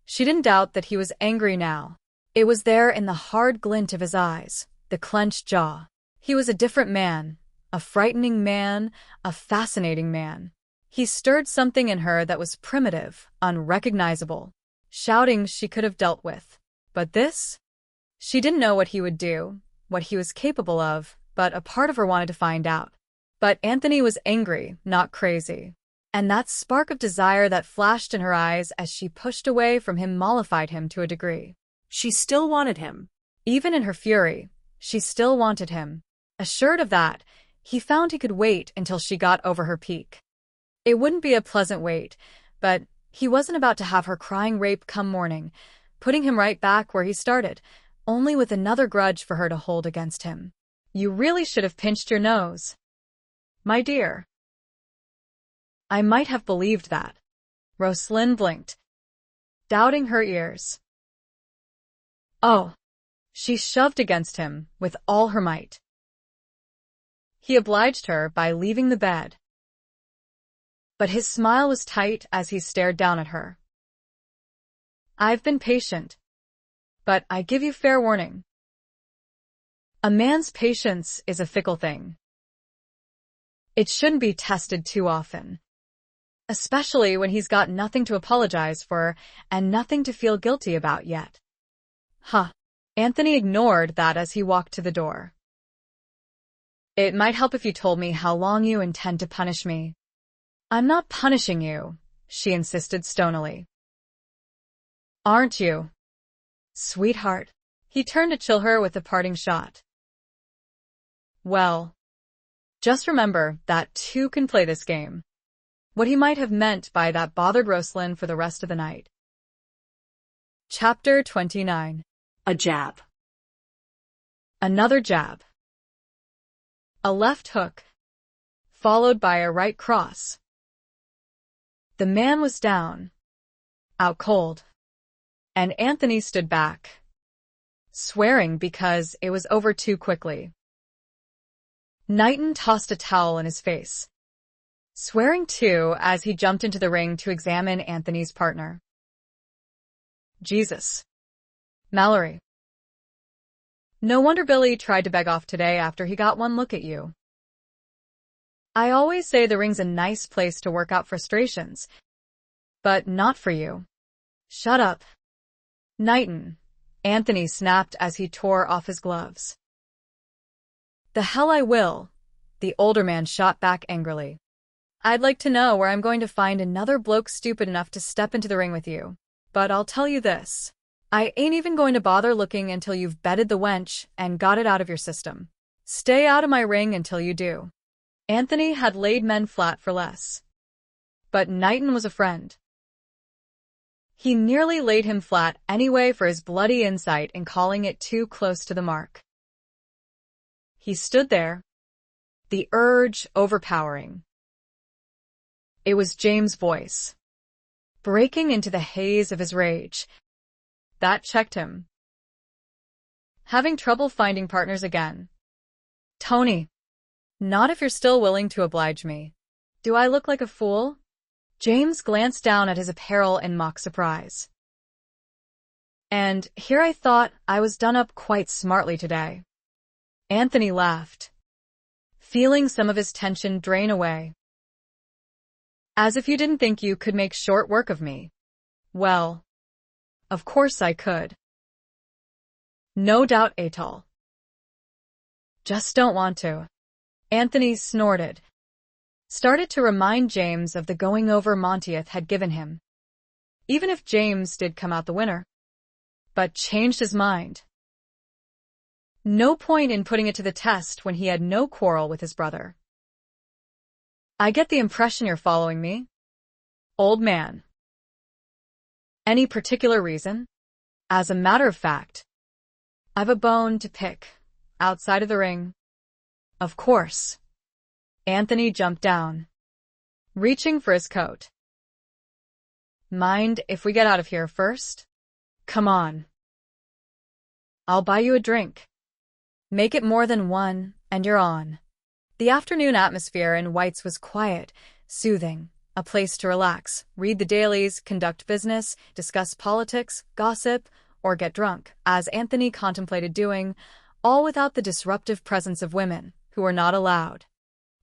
She didn't doubt that he was angry now. It was there in the hard glint of his eyes, the clenched jaw. He was a different man, a frightening man, a fascinating man. He stirred something in her that was primitive, unrecognizable. Shouting she could have dealt with. But this? She didn't know what he would do, what he was capable of, but a part of her wanted to find out. But Anthony was angry, not crazy. And that spark of desire that flashed in her eyes as she pushed away from him mollified him to a degree. She still wanted him. Even in her fury, she still wanted him. Assured of that, he found he could wait until she got over her peak. It wouldn't be a pleasant wait, but he wasn't about to have her crying rape come morning, putting him right back where he started, only with another grudge for her to hold against him. "You really should have pinched your nose, my dear." I might have believed that. Roslynn blinked, doubting her ears. "Oh." She shoved against him with all her might. He obliged her by leaving the bed. But his smile was tight as he stared down at her. "I've been patient, but I give you fair warning. A man's patience is a fickle thing. It shouldn't be tested too often. Especially when he's got nothing to apologize for and nothing to feel guilty about yet." Huh. Anthony ignored that as he walked to the door. "It might help if you told me how long you intend to punish me." "I'm not punishing you," she insisted stonily. "Aren't you, sweetheart?" He turned to chill her with a parting shot. "Well, just remember that two can play this game." What he might have meant by that bothered Roslynn for the rest of the night. Chapter 29. A jab. Another jab. A left hook, followed by a right cross. The man was down, out cold, and Anthony stood back, swearing because it was over too quickly. Knighton tossed a towel in his face, swearing too as he jumped into the ring to examine Anthony's partner. Jesus. Malory. No wonder Billy tried to beg off today after he got one look at you. I always say the ring's a nice place to work out frustrations, but not for you. Shut up. Knighton, Anthony snapped as he tore off his gloves. The hell I will, the older man shot back angrily. I'd like to know where I'm going to find another bloke stupid enough to step into the ring with you. But I'll tell you this. I ain't even going to bother looking until you've bedded the wench and got it out of your system. Stay out of my ring until you do. Anthony had laid men flat for less. But Knighton was a friend. He nearly laid him flat anyway for his bloody insight in calling it too close to the mark. He stood there, the urge overpowering. It was James' voice, breaking into the haze of his rage. That checked him. Having trouble finding partners again. Tony. Not if you're still willing to oblige me. Do I look like a fool? James glanced down at his apparel in mock surprise. And here I thought I was done up quite smartly today. Anthony laughed, feeling some of his tension drain away. As if you didn't think you could make short work of me. Well, of course I could. No doubt, Atal. Just don't want to. Anthony snorted, started to remind James of the going-over Monteith had given him. Even if James did come out the winner. But changed his mind. No point in putting it to the test when he had no quarrel with his brother. I get the impression you're following me. Old man. Any particular reason? As a matter of fact, I've a bone to pick, outside of the ring. Of course. Anthony jumped down, reaching for his coat. Mind if we get out of here first? Come on. I'll buy you a drink. Make it more than one, and you're on. The afternoon atmosphere in White's was quiet, soothing, a place to relax, read the dailies, conduct business, discuss politics, gossip, or get drunk, as Anthony contemplated doing, all without the disruptive presence of women, who were not allowed.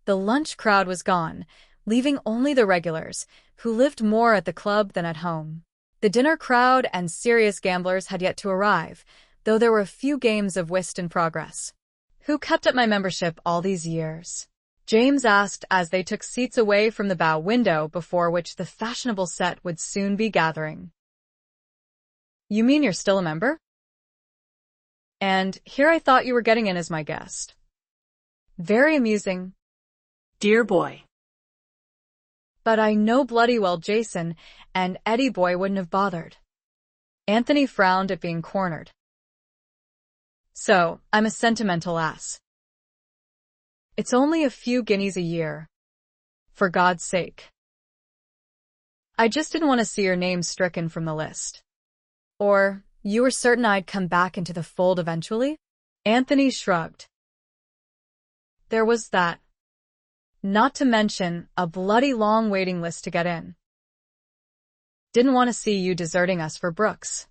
The lunch crowd was gone, leaving only the regulars, who lived more at the club than at home. The dinner crowd and serious gamblers had yet to arrive, though there were a few games of whist in progress. Who kept up my membership all these years? James asked as they took seats away from the bow window before which the fashionable set would soon be gathering. You mean you're still a member? And here I thought you were getting in as my guest. Very amusing. Dear boy. But I know bloody well Jason and Eddie boy wouldn't have bothered. Anthony frowned at being cornered. So, I'm a sentimental ass. It's only a few guineas a year. For God's sake. I just didn't want to see your name stricken from the list. Or, you were certain I'd come back into the fold eventually? Anthony shrugged. There was that. Not to mention a bloody long waiting list to get in. Didn't want to see you deserting us for Brooks.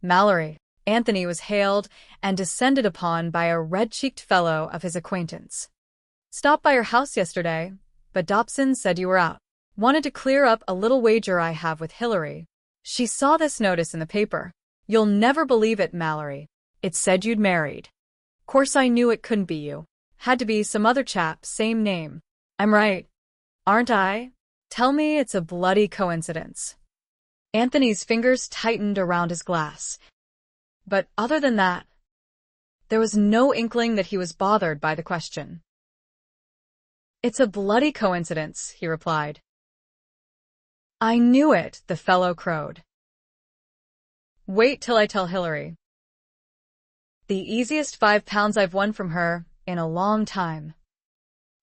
Malory. Anthony was hailed and descended upon by a red-cheeked fellow of his acquaintance. Stopped by your house yesterday, but Dobson said you were out. Wanted to clear up a little wager I have with Hillary. She saw this notice in the paper. You'll never believe it, Malory. It said you'd married. Course I knew it couldn't be you. Had to be some other chap, same name. I'm right, aren't I? Tell me it's a bloody coincidence. Anthony's fingers tightened around his glass. But other than that, there was no inkling that he was bothered by the question. It's a bloody coincidence, he replied. I knew it, the fellow crowed. Wait till I tell Hillary. The easiest £5 I've won from her in a long time.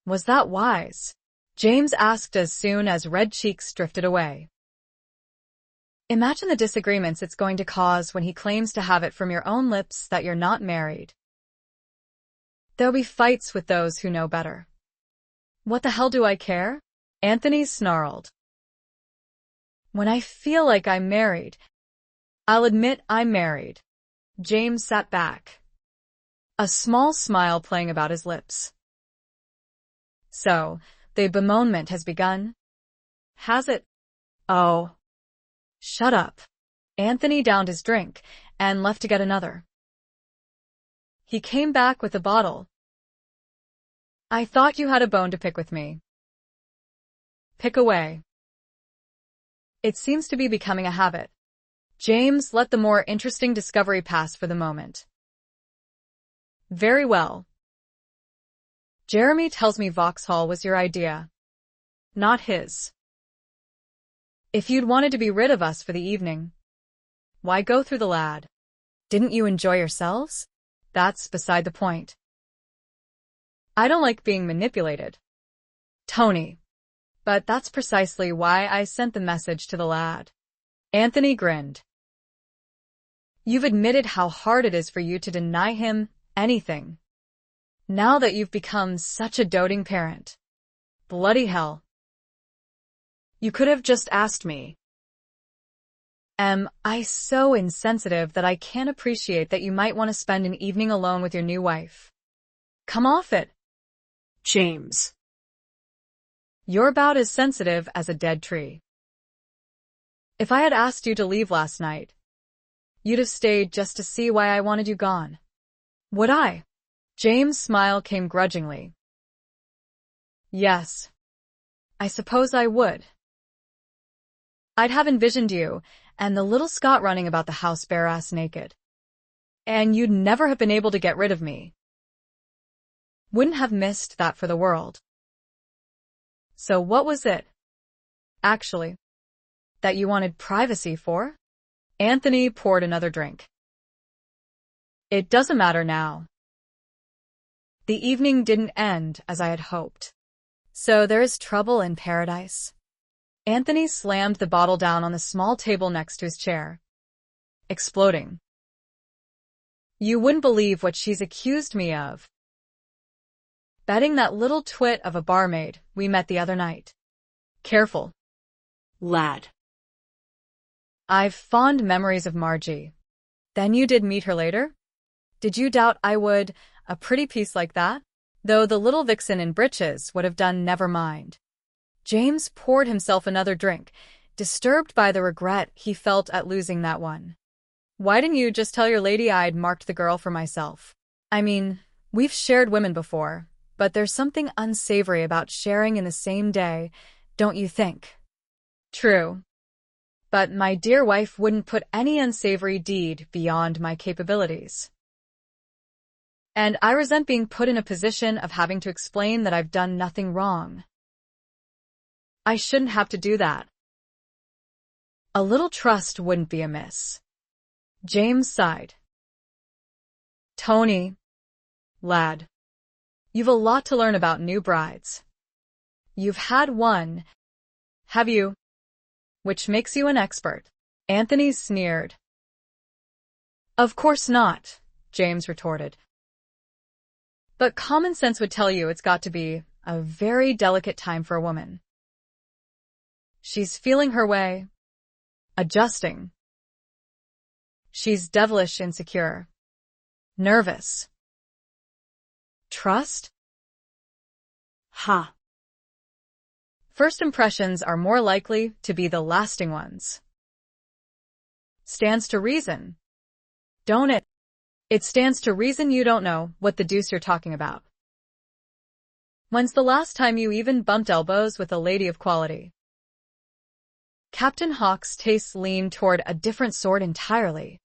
Was that wise? James asked as soon as red cheeks drifted away. Imagine the disagreements it's going to cause when he claims to have it from your own lips that you're not married. There'll be fights with those who know better. What the hell do I care? Anthony snarled. When I feel like I'm married, I'll admit I'm married. James sat back, a small smile playing about his lips. So, the bemoanment has begun? Has it? Oh. Shut up. Anthony downed his drink and left to get another. He came back with a bottle. I thought you had a bone to pick with me. Pick away. It seems to be becoming a habit. James let the more interesting discovery pass for the moment. Very well. Jeremy tells me Vauxhall was your idea, not his. If you'd wanted to be rid of us for the evening, why go through the lad? Didn't you enjoy yourselves? That's beside the point. I don't like being manipulated. Tony. But that's precisely why I sent the message to the lad. Anthony grinned. You've admitted how hard it is for you to deny him anything. Now that you've become such a doting parent. Bloody hell. You could have just asked me. Am I so insensitive that I can't appreciate that you might want to spend an evening alone with your new wife? Come off it. James. You're about as sensitive as a dead tree. If I had asked you to leave last night, you'd have stayed just to see why I wanted you gone. Would I? James' smile came grudgingly. Yes. I suppose I would. I'd have envisioned you and the little Scot running about the house bare-ass naked. And you'd never have been able to get rid of me. Wouldn't have missed that for the world. So what was it, actually, that you wanted privacy for? Anthony poured another drink. It doesn't matter now. The evening didn't end as I had hoped. So there is trouble in paradise. Anthony slammed the bottle down on the small table next to his chair, exploding. You wouldn't believe what she's accused me of. Betting that little twit of a barmaid we met the other night. Careful, lad. I've fond memories of Margie. Then you did meet her later? Did you doubt I would, a pretty piece like that? Though the little vixen in breeches would have done never mind. James poured himself another drink, disturbed by the regret he felt at losing that one. Why didn't you just tell your lady I'd marked the girl for myself? I mean, we've shared women before, but there's something unsavory about sharing in the same day, don't you think? True. But my dear wife wouldn't put any unsavory deed beyond my capabilities. And I resent being put in a position of having to explain that I've done nothing wrong. I shouldn't have to do that. A little trust wouldn't be amiss. James sighed. Tony, lad, you've a lot to learn about new brides. You've had one, have you? Which makes you an expert. Anthony sneered. Of course not, James retorted. But common sense would tell you it's got to be a very delicate time for a woman. She's feeling her way, adjusting. She's devilish insecure, nervous. Trust? Ha. First impressions are more likely to be the lasting ones. Stands to reason, don't it? It stands to reason you don't know what the deuce you're talking about. When's the last time you even bumped elbows with a lady of quality? Captain Hawk's tastes leaned toward a different sort entirely.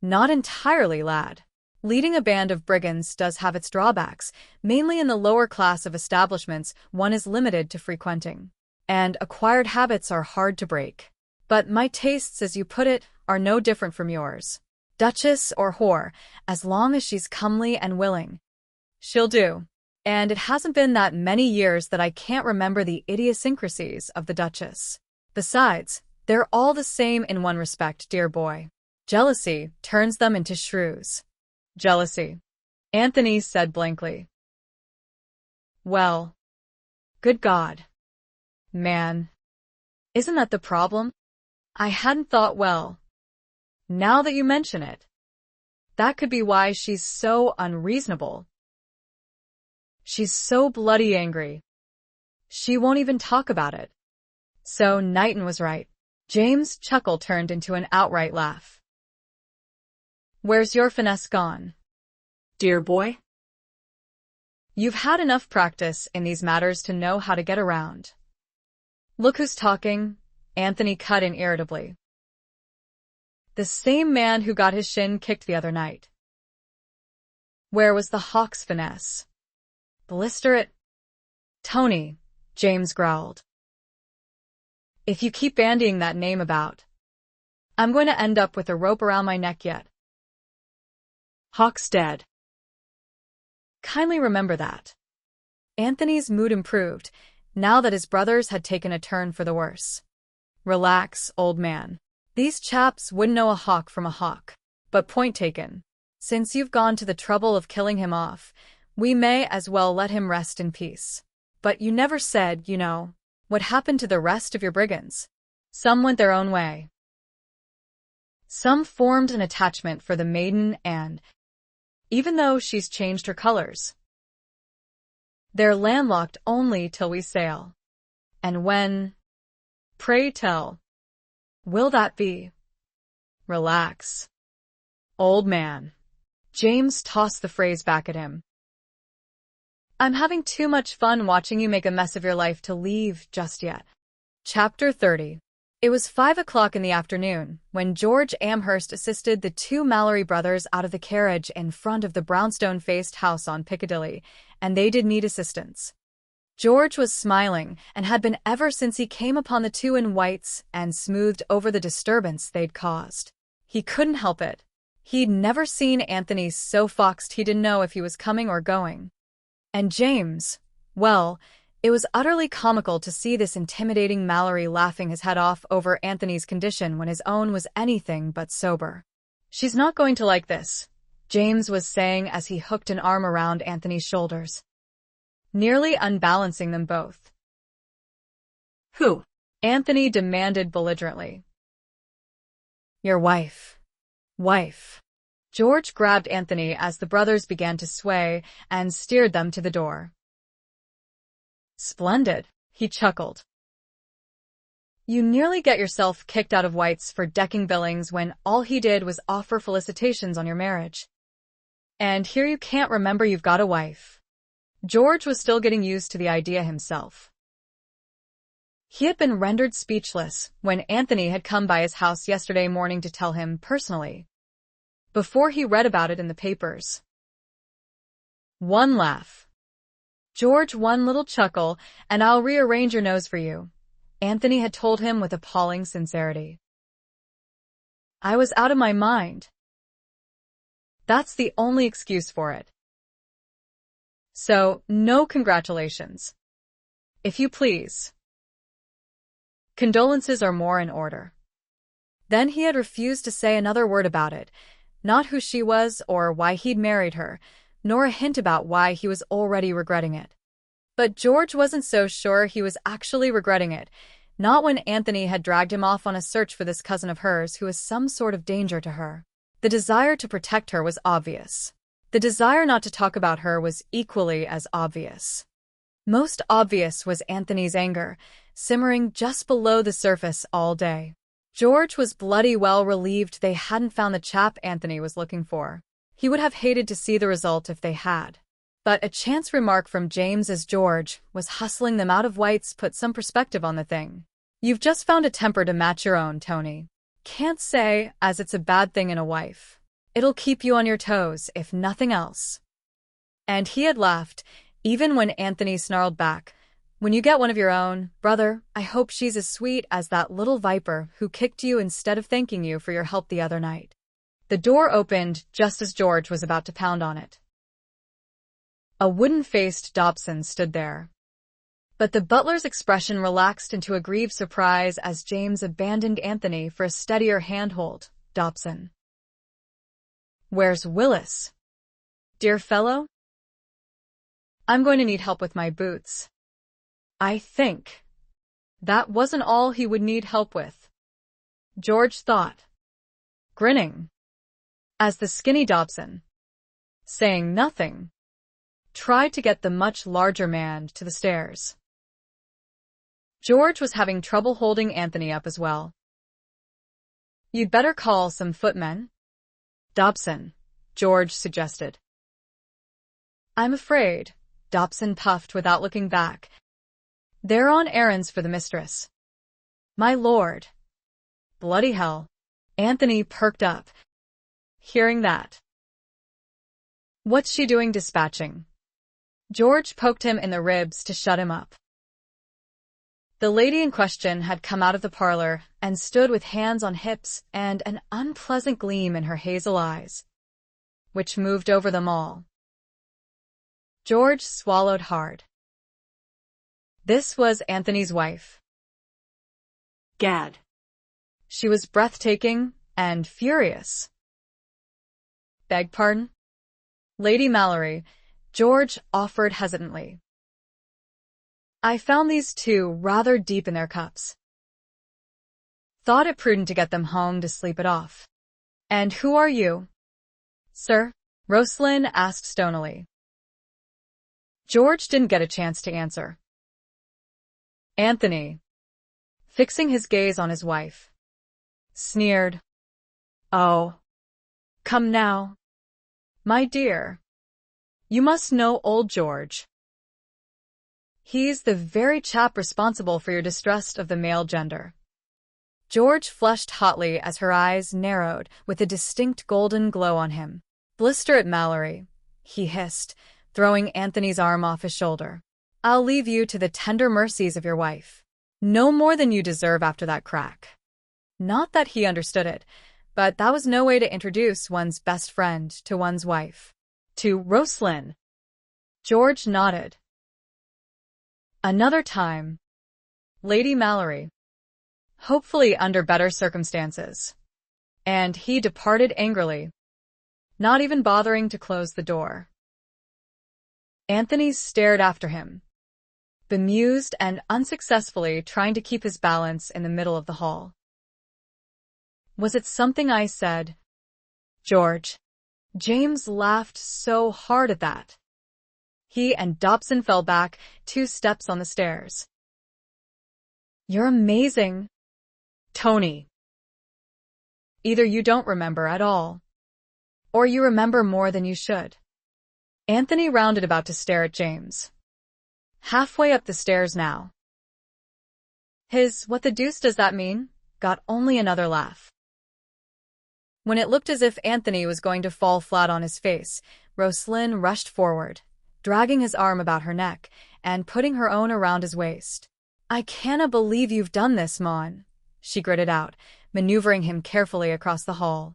Not entirely, lad. Leading a band of brigands does have its drawbacks, mainly in the lower class of establishments one is limited to frequenting. And acquired habits are hard to break. But my tastes, as you put it, are no different from yours. Duchess or whore, as long as she's comely and willing. She'll do. And it hasn't been that many years that I can't remember the idiosyncrasies of the Duchess. Besides, they're all the same in one respect, dear boy. Jealousy turns them into shrews. Jealousy, Anthony said blankly. Well, good God. Man, isn't that the problem? I hadn't thought well. Now that you mention it, that could be why she's so unreasonable. She's so bloody angry. She won't even talk about it. So Knighton was right. James' chuckle turned into an outright laugh. Where's your finesse gone? Dear boy? You've had enough practice in these matters to know how to get around. Look who's talking, Anthony cut in irritably. The same man who got his shin kicked the other night. Where was the Hawk's finesse? Blister it? Tony, James growled. If you keep bandying that name about, I'm going to end up with a rope around my neck yet. Hawk's dead. Kindly remember that. Anthony's mood improved, now that his brothers had taken a turn for the worse. Relax, old man. These chaps wouldn't know a hawk from a hawk. But point taken. Since you've gone to the trouble of killing him off, We may as well let him rest in peace. But you never said, what happened to the rest of your brigands? Some went their own way. Some formed an attachment for the maiden and, even though she's changed her colors, they're landlocked only till we sail. And when, pray tell, will that be? Relax, old man. James tossed the phrase back at him. I'm having too much fun watching you make a mess of your life to leave just yet. Chapter 30. It was 5 o'clock in the afternoon when George Amherst assisted the two Malory brothers out of the carriage in front of the brownstone-faced house on Piccadilly, and they did need assistance. George was smiling and had been ever since he came upon the two in whites and smoothed over the disturbance they'd caused. He couldn't help it. He'd never seen Anthony so foxed he didn't know if he was coming or going. And James, well, it was utterly comical to see this intimidating Malory laughing his head off over Anthony's condition when his own was anything but sober. She's not going to like this, James was saying as he hooked an arm around Anthony's shoulders, nearly unbalancing them both. Who? Anthony demanded belligerently. Your wife. Wife. George grabbed Anthony as the brothers began to sway and steered them to the door. Splendid, he chuckled. You nearly get yourself kicked out of White's for decking Billings when all he did was offer felicitations on your marriage. And here you can't remember you've got a wife. George was still getting used to the idea himself. He had been rendered speechless when Anthony had come by his house yesterday morning to tell him personally, before he read about it in the papers. One laugh. George, one little chuckle, and I'll rearrange your nose for you, Anthony had told him with appalling sincerity. I was out of my mind. That's the only excuse for it. So, no congratulations. If you please. Condolences are more in order. Then he had refused to say another word about it, not who she was or why he'd married her, nor a hint about why he was already regretting it. But George wasn't so sure he was actually regretting it, not when Anthony had dragged him off on a search for this cousin of hers who was some sort of danger to her. The desire to protect her was obvious. The desire not to talk about her was equally as obvious. Most obvious was Anthony's anger, simmering just below the surface all day. George was bloody well relieved they hadn't found the chap Anthony was looking for. He would have hated to see the result if they had. But a chance remark from James as George was hustling them out of White's put some perspective on the thing. You've just found a temper to match your own, Tony. Can't say as it's a bad thing in a wife. It'll keep you on your toes, if nothing else. And he had laughed, even when Anthony snarled back, when you get one of your own, brother, I hope she's as sweet as that little viper who kicked you instead of thanking you for your help the other night. The door opened just as George was about to pound on it. A wooden-faced Dobson stood there. But the butler's expression relaxed into a grieved surprise as James abandoned Anthony for a steadier handhold. Dobson. Where's Willis? Dear fellow? I'm going to need help with my boots. I think. That wasn't all he would need help with, George thought, grinning, as the skinny Dobson, saying nothing, tried to get the much larger man to the stairs. George was having trouble holding Anthony up as well. You'd better call some footmen, Dobson, George suggested. I'm afraid, Dobson puffed without looking back. They're on errands for the mistress. My lord. Bloody hell. Anthony perked up, hearing that. What's she doing dispatching? George poked him in the ribs to shut him up. The lady in question had come out of the parlor and stood with hands on hips and an unpleasant gleam in her hazel eyes, which moved over them all. George swallowed hard. This was Anthony's wife. Gad. She was breathtaking and furious. Beg pardon? Lady Malory, George offered hesitantly. I found these two rather deep in their cups. Thought it prudent to get them home to sleep it off. And who are you, sir? Roslynn asked stonily. George didn't get a chance to answer. Anthony, fixing his gaze on his wife, sneered. Oh, come now, my dear. You must know old George. He's the very chap responsible for your distrust of the male gender. George flushed hotly as her eyes narrowed with a distinct golden glow on him. Blister at Malory, he hissed, throwing Anthony's arm off his shoulder. I'll leave you to the tender mercies of your wife. No more than you deserve after that crack. Not that he understood it, but that was no way to introduce one's best friend to one's wife. To Roslynn. George nodded. Another time. Lady Malory. Hopefully under better circumstances. And he departed angrily, not even bothering to close the door. Anthony stared after him, bemused and unsuccessfully trying to keep his balance in the middle of the hall. Was it something I said, George? James laughed so hard at that. He and Dobson fell back 2 steps on the stairs. You're amazing, Tony. Either you don't remember at all, or you remember more than you should. Anthony rounded about to stare at James. Halfway up the stairs now. His "what the deuce does that mean?" got only another laugh. When it looked as if Anthony was going to fall flat on his face, Roslynn rushed forward, dragging his arm about her neck and putting her own around his waist. I canna believe you've done this, Mon, she gritted out, maneuvering him carefully across the hall.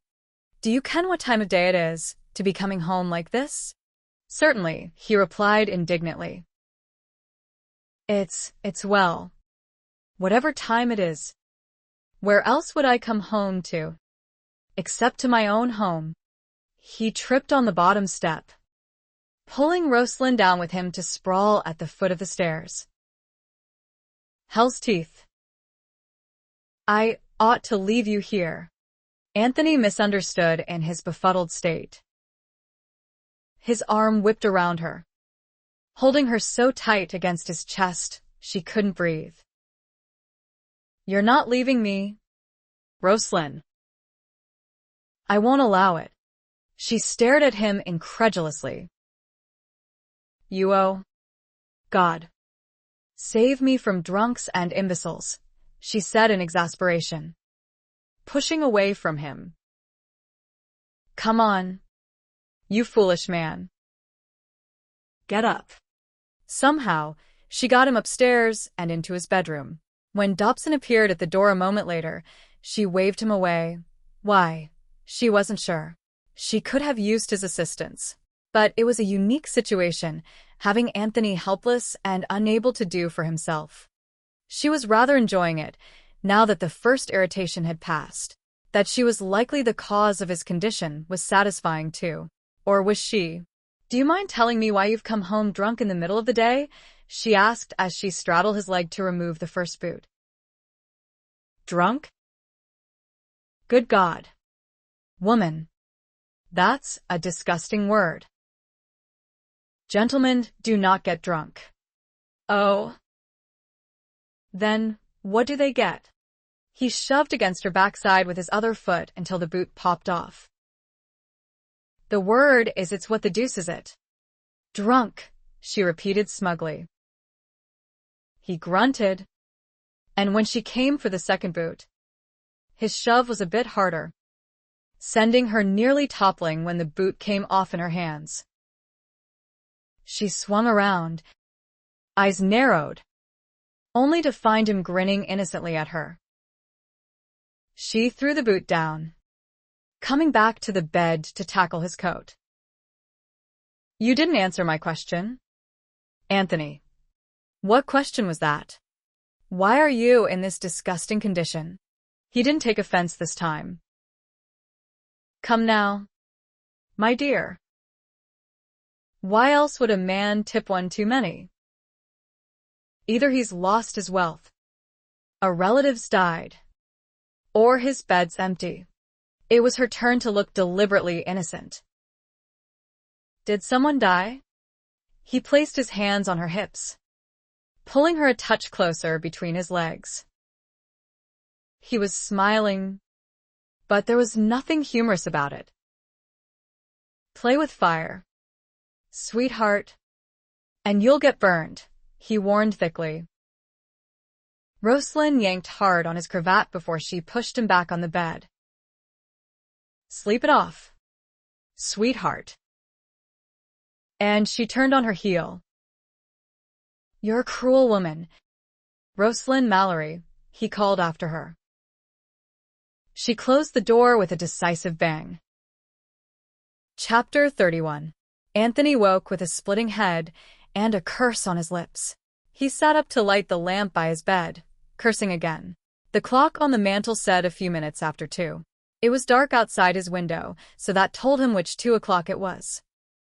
Do you ken what time of day it is, to be coming home like this? Certainly, he replied indignantly. It's well, whatever time it is. Where else would I come home to? Except to my own home. He tripped on the bottom step, pulling Roslynn down with him to sprawl at the foot of the stairs. Hell's teeth. I ought to leave you here. Anthony misunderstood in his befuddled state. His arm whipped around her, holding her so tight against his chest she couldn't breathe. You're not leaving me, Roslynn. I won't allow it. She stared at him incredulously. You owe God. Save me from drunks and imbeciles, she said in exasperation, pushing away from him. Come on, you foolish man. Get up. Somehow, she got him upstairs and into his bedroom. When Dobson appeared at the door a moment later, she waved him away. Why? She wasn't sure. She could have used his assistance. But it was a unique situation, having Anthony helpless and unable to do for himself. She was rather enjoying it, now that the first irritation had passed. That she was likely the cause of his condition was satisfying too. Or was she? Do you mind telling me why you've come home drunk in the middle of the day? She asked as she straddled his leg to remove the first boot. Drunk? Good God. Woman. That's a disgusting word. Gentlemen do not get drunk. Oh. Then, what do they get? He shoved against her backside with his other foot until the boot popped off. The word is it's what the deuce is it? Drunk, she repeated smugly. He grunted, and when she came for the second boot, his shove was a bit harder, sending her nearly toppling when the boot came off in her hands. She swung around, eyes narrowed, only to find him grinning innocently at her. She threw the boot down, coming back to the bed to tackle his coat. You didn't answer my question, Anthony. What question was that? Why are you in this disgusting condition? He didn't take offense this time. Come now, my dear. Why else would a man tip one too many? Either he's lost his wealth, a relative's died, or his bed's empty. It was her turn to look deliberately innocent. Did someone die? He placed his hands on her hips, pulling her a touch closer between his legs. He was smiling, but there was nothing humorous about it. Play with fire, sweetheart, and you'll get burned, he warned thickly. Roslynn yanked hard on his cravat before she pushed him back on the bed. Sleep it off, sweetheart. And she turned on her heel. You're a cruel woman, Roslynn Malory, he called after her. She closed the door with a decisive bang. Chapter 31. Anthony woke with a splitting head and a curse on his lips. He sat up to light the lamp by his bed, cursing again. The clock on the mantel said a few minutes after 2. It was dark outside his window, so that told him which 2 o'clock it was.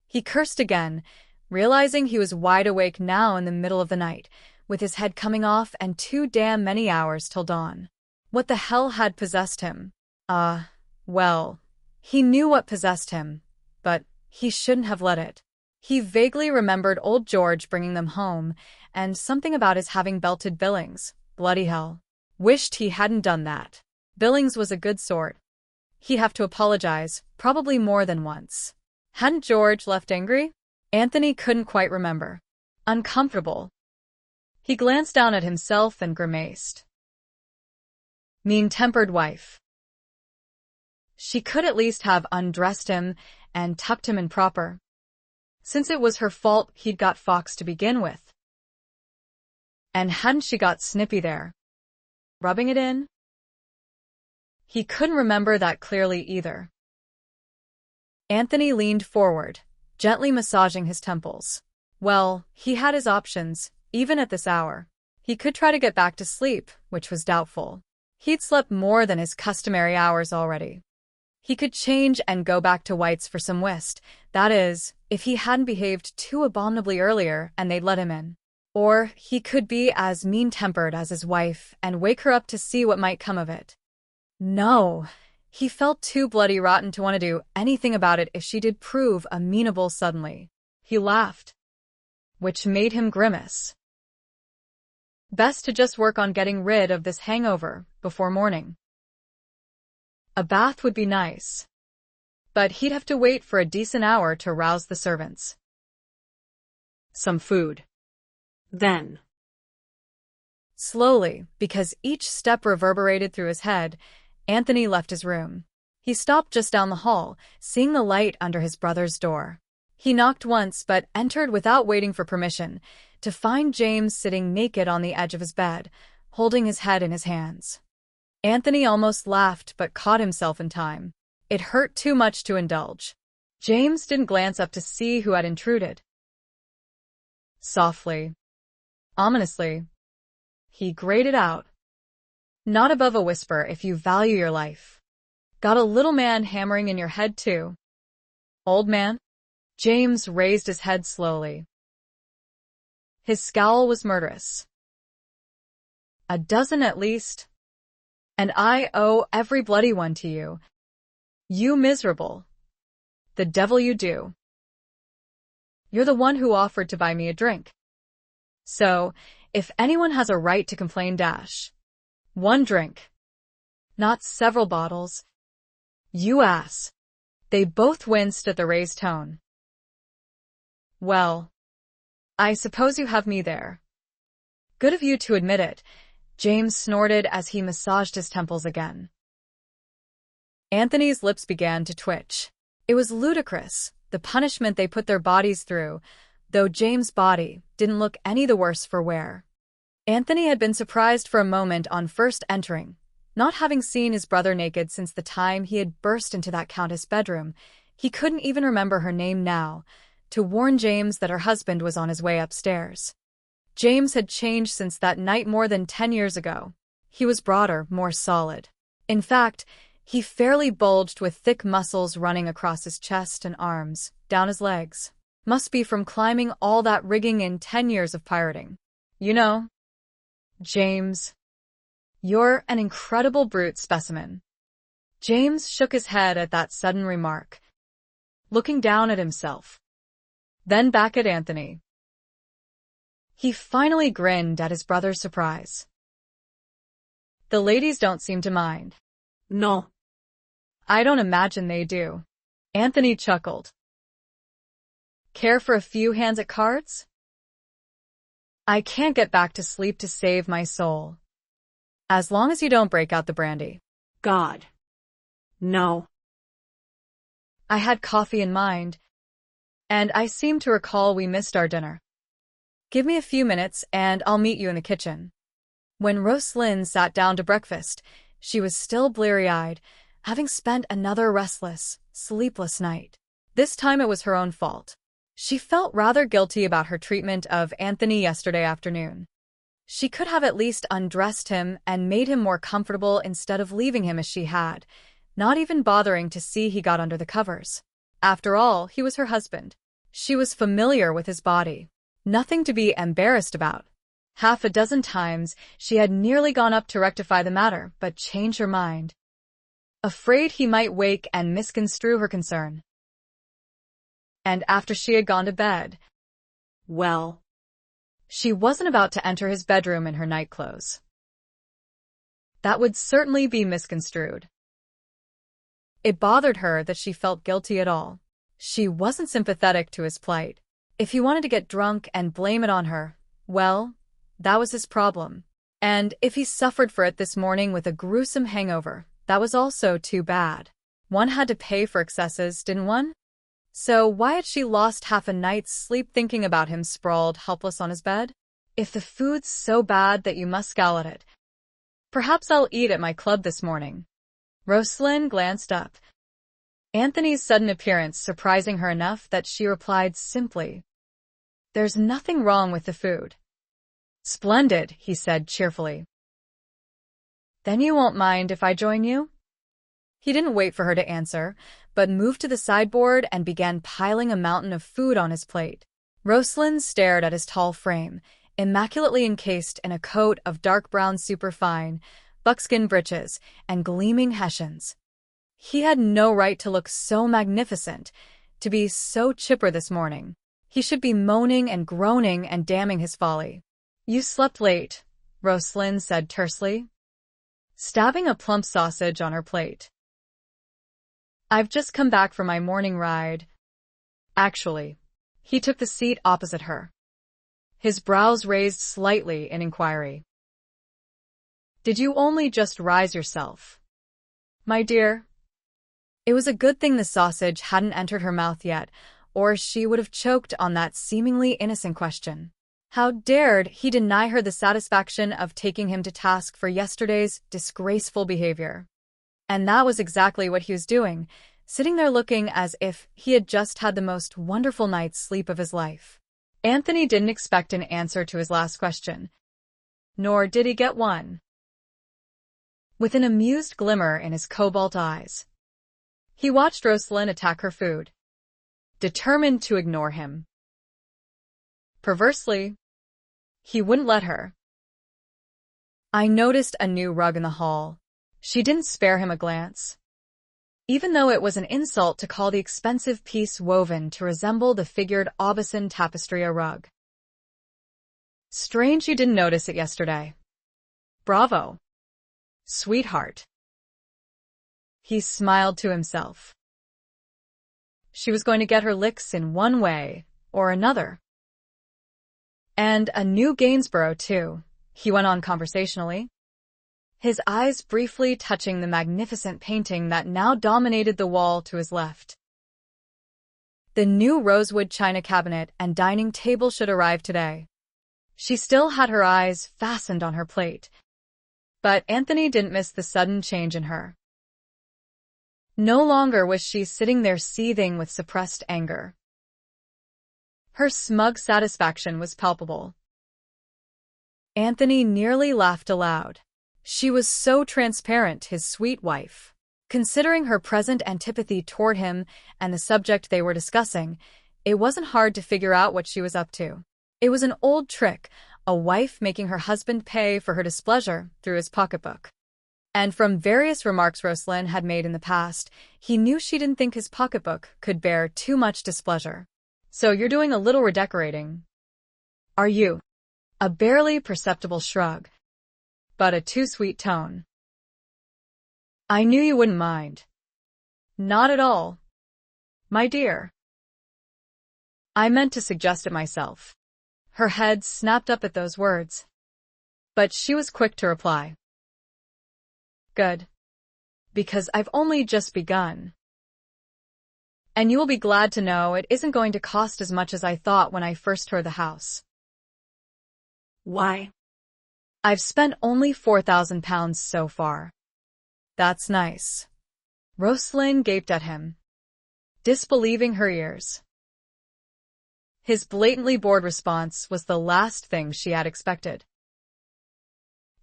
He cursed again, realizing he was wide awake now in the middle of the night, with his head coming off and too damn many hours till dawn. What the hell had possessed him? Well, he knew what possessed him, but he shouldn't have let it. He vaguely remembered old George bringing them home, and something about his having belted Billings. Bloody hell. Wished he hadn't done that. Billings was a good sort. He'd have to apologize, probably more than once. Hadn't George left angry? Anthony couldn't quite remember. Uncomfortable. He glanced down at himself and grimaced. Mean-tempered wife. She could at least have undressed him and tucked him in proper, since it was her fault he'd got Fox to begin with. And hadn't she got snippy there, rubbing it in? He couldn't remember that clearly either. Anthony leaned forward, gently massaging his temples. Well, he had his options, even at this hour. He could try to get back to sleep, which was doubtful. He'd slept more than his customary hours already. He could change and go back to White's for some whist, that is, if he hadn't behaved too abominably earlier and they'd let him in. Or he could be as mean-tempered as his wife and wake her up to see what might come of it. No, he felt too bloody rotten to want to do anything about it if she did prove amenable suddenly. He laughed, which made him grimace. Best to just work on getting rid of this hangover before morning. A bath would be nice, but he'd have to wait for a decent hour to rouse the servants. Some food. Then. Slowly, because each step reverberated through his head, Anthony left his room. He stopped just down the hall, seeing the light under his brother's door. He knocked once but entered without waiting for permission, to find James sitting naked on the edge of his bed, holding his head in his hands. Anthony almost laughed but caught himself in time. It hurt too much to indulge. James didn't glance up to see who had intruded. Softly, ominously, he grated out. Not above a whisper if you value your life. Got a little man hammering in your head too? Old man? James raised his head slowly. His scowl was murderous. A dozen at least. And I owe every bloody one to you. You miserable. The devil you do. You're the one who offered to buy me a drink. So, if anyone has a right to complain, one drink. Not several bottles. You ass. They both winced at the raised tone. Well, I suppose you have me there. Good of you to admit it, James snorted as he massaged his temples again. Anthony's lips began to twitch. It was ludicrous, the punishment they put their bodies through, though James' body didn't look any the worse for wear. Anthony had been surprised for a moment on first entering, not having seen his brother naked since the time he had burst into that countess' bedroom. He couldn't even remember her name now, to warn James that her husband was on his way upstairs. James had changed since that night more than 10 years ago. He was broader, more solid. In fact, he fairly bulged with thick muscles running across his chest and arms, down his legs. Must be from climbing all that rigging in 10 years of pirating. You know, James, you're an incredible brute specimen. James shook his head at that sudden remark, looking down at himself, then back at Anthony. He finally grinned at his brother's surprise. The ladies don't seem to mind. No. I don't imagine they do. Anthony chuckled. Care for a few hands at cards? I can't get back to sleep to save my soul. As long as you don't break out the brandy. God. No. I had coffee in mind, and I seem to recall we missed our dinner. Give me a few minutes and I'll meet you in the kitchen. When Roslynn sat down to breakfast, she was still bleary-eyed, having spent another restless, sleepless night. This time it was her own fault. She felt rather guilty about her treatment of Anthony yesterday afternoon. She could have at least undressed him and made him more comfortable instead of leaving him as she had, not even bothering to see he got under the covers. After all, he was her husband. She was familiar with his body. Nothing to be embarrassed about. Half a dozen times she had nearly gone up to rectify the matter, but changed her mind, afraid he might wake and misconstrue her concern. And after she had gone to bed, well, she wasn't about to enter his bedroom in her nightclothes. That would certainly be misconstrued. It bothered her that she felt guilty at all. She wasn't sympathetic to his plight. If he wanted to get drunk and blame it on her, well, that was his problem. And if he suffered for it this morning with a gruesome hangover, that was also too bad. One had to pay for excesses, didn't one? So why had she lost half a night's sleep thinking about him sprawled helpless on his bed? If the food's so bad that you must scowl at it, perhaps I'll eat at my club this morning. Roslynn glanced up, Anthony's sudden appearance surprising her enough that she replied simply, "There's nothing wrong with the food." "Splendid," he said cheerfully. "Then you won't mind if I join you?" He didn't wait for her to answer, but moved to the sideboard and began piling a mountain of food on his plate. Roslynn stared at his tall frame, immaculately encased in a coat of dark brown superfine, buckskin breeches, and gleaming hessians. He had no right to look so magnificent, to be so chipper this morning. He should be moaning and groaning and damning his folly. "You slept late," Roslynn said tersely, stabbing a plump sausage on her plate. "I've just come back from my morning ride." Actually, he took the seat opposite her, his brows raised slightly in inquiry. "Did you only just rise yourself, my dear?" It was a good thing the sausage hadn't entered her mouth yet, or she would have choked on that seemingly innocent question. How dared he deny her the satisfaction of taking him to task for yesterday's disgraceful behavior? And that was exactly what he was doing, sitting there looking as if he had just had the most wonderful night's sleep of his life. Anthony didn't expect an answer to his last question, nor did he get one. With an amused glimmer in his cobalt eyes, he watched Roslynn attack her food, determined to ignore him. Perversely, he wouldn't let her. "I noticed a new rug in the hall." She didn't spare him a glance, even though it was an insult to call the expensive piece woven to resemble the figured Aubusson tapestry a rug. "Strange you didn't notice it yesterday." "Bravo, sweetheart." He smiled to himself. She was going to get her licks in one way or another. "And a new Gainsborough, too," he went on conversationally, his eyes briefly touching the magnificent painting that now dominated the wall to his left. The new rosewood china cabinet and dining table should arrive today. She still had her eyes fastened on her plate, but Anthony didn't miss the sudden change in her. No longer was she sitting there seething with suppressed anger. Her smug satisfaction was palpable. Anthony nearly laughed aloud. She was so transparent, his sweet wife. Considering her present antipathy toward him and the subject they were discussing, It wasn't hard to figure out what she was up to. It was an old trick, a wife making her husband pay for her displeasure through his pocketbook. And from various remarks Roslynn had made in the past, he knew she didn't think his pocketbook could bear too much displeasure. "So you're doing a little redecorating, are you?" A barely perceptible shrug, but a too sweet tone. "I knew you wouldn't mind." "Not at all, my dear. I meant to suggest it myself." Her head snapped up at those words, but she was quick to reply. "Good. Because I've only just begun. And you will be glad to know it isn't going to cost as much as I thought when I first heard the house." "Why?" "I've spent only £4,000 so far." "That's nice." Roslynn gaped at him, disbelieving her ears. His blatantly bored response was the last thing she had expected.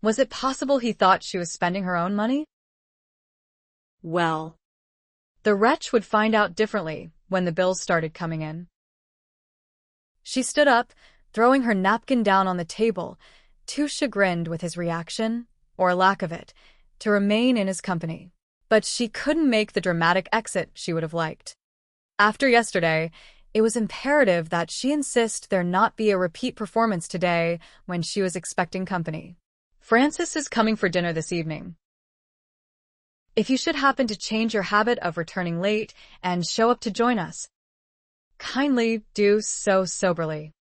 Was it possible he thought she was spending her own money? Well, the wretch would find out differently when the bills started coming in. She stood up, throwing her napkin down on the table, too chagrined with his reaction, or lack of it, to remain in his company. But she couldn't make the dramatic exit she would have liked. After yesterday, it was imperative that she insist there not be a repeat performance today when she was expecting company. "Francis is coming for dinner this evening. If you should happen to change your habit of returning late and show up to join us, kindly do so soberly."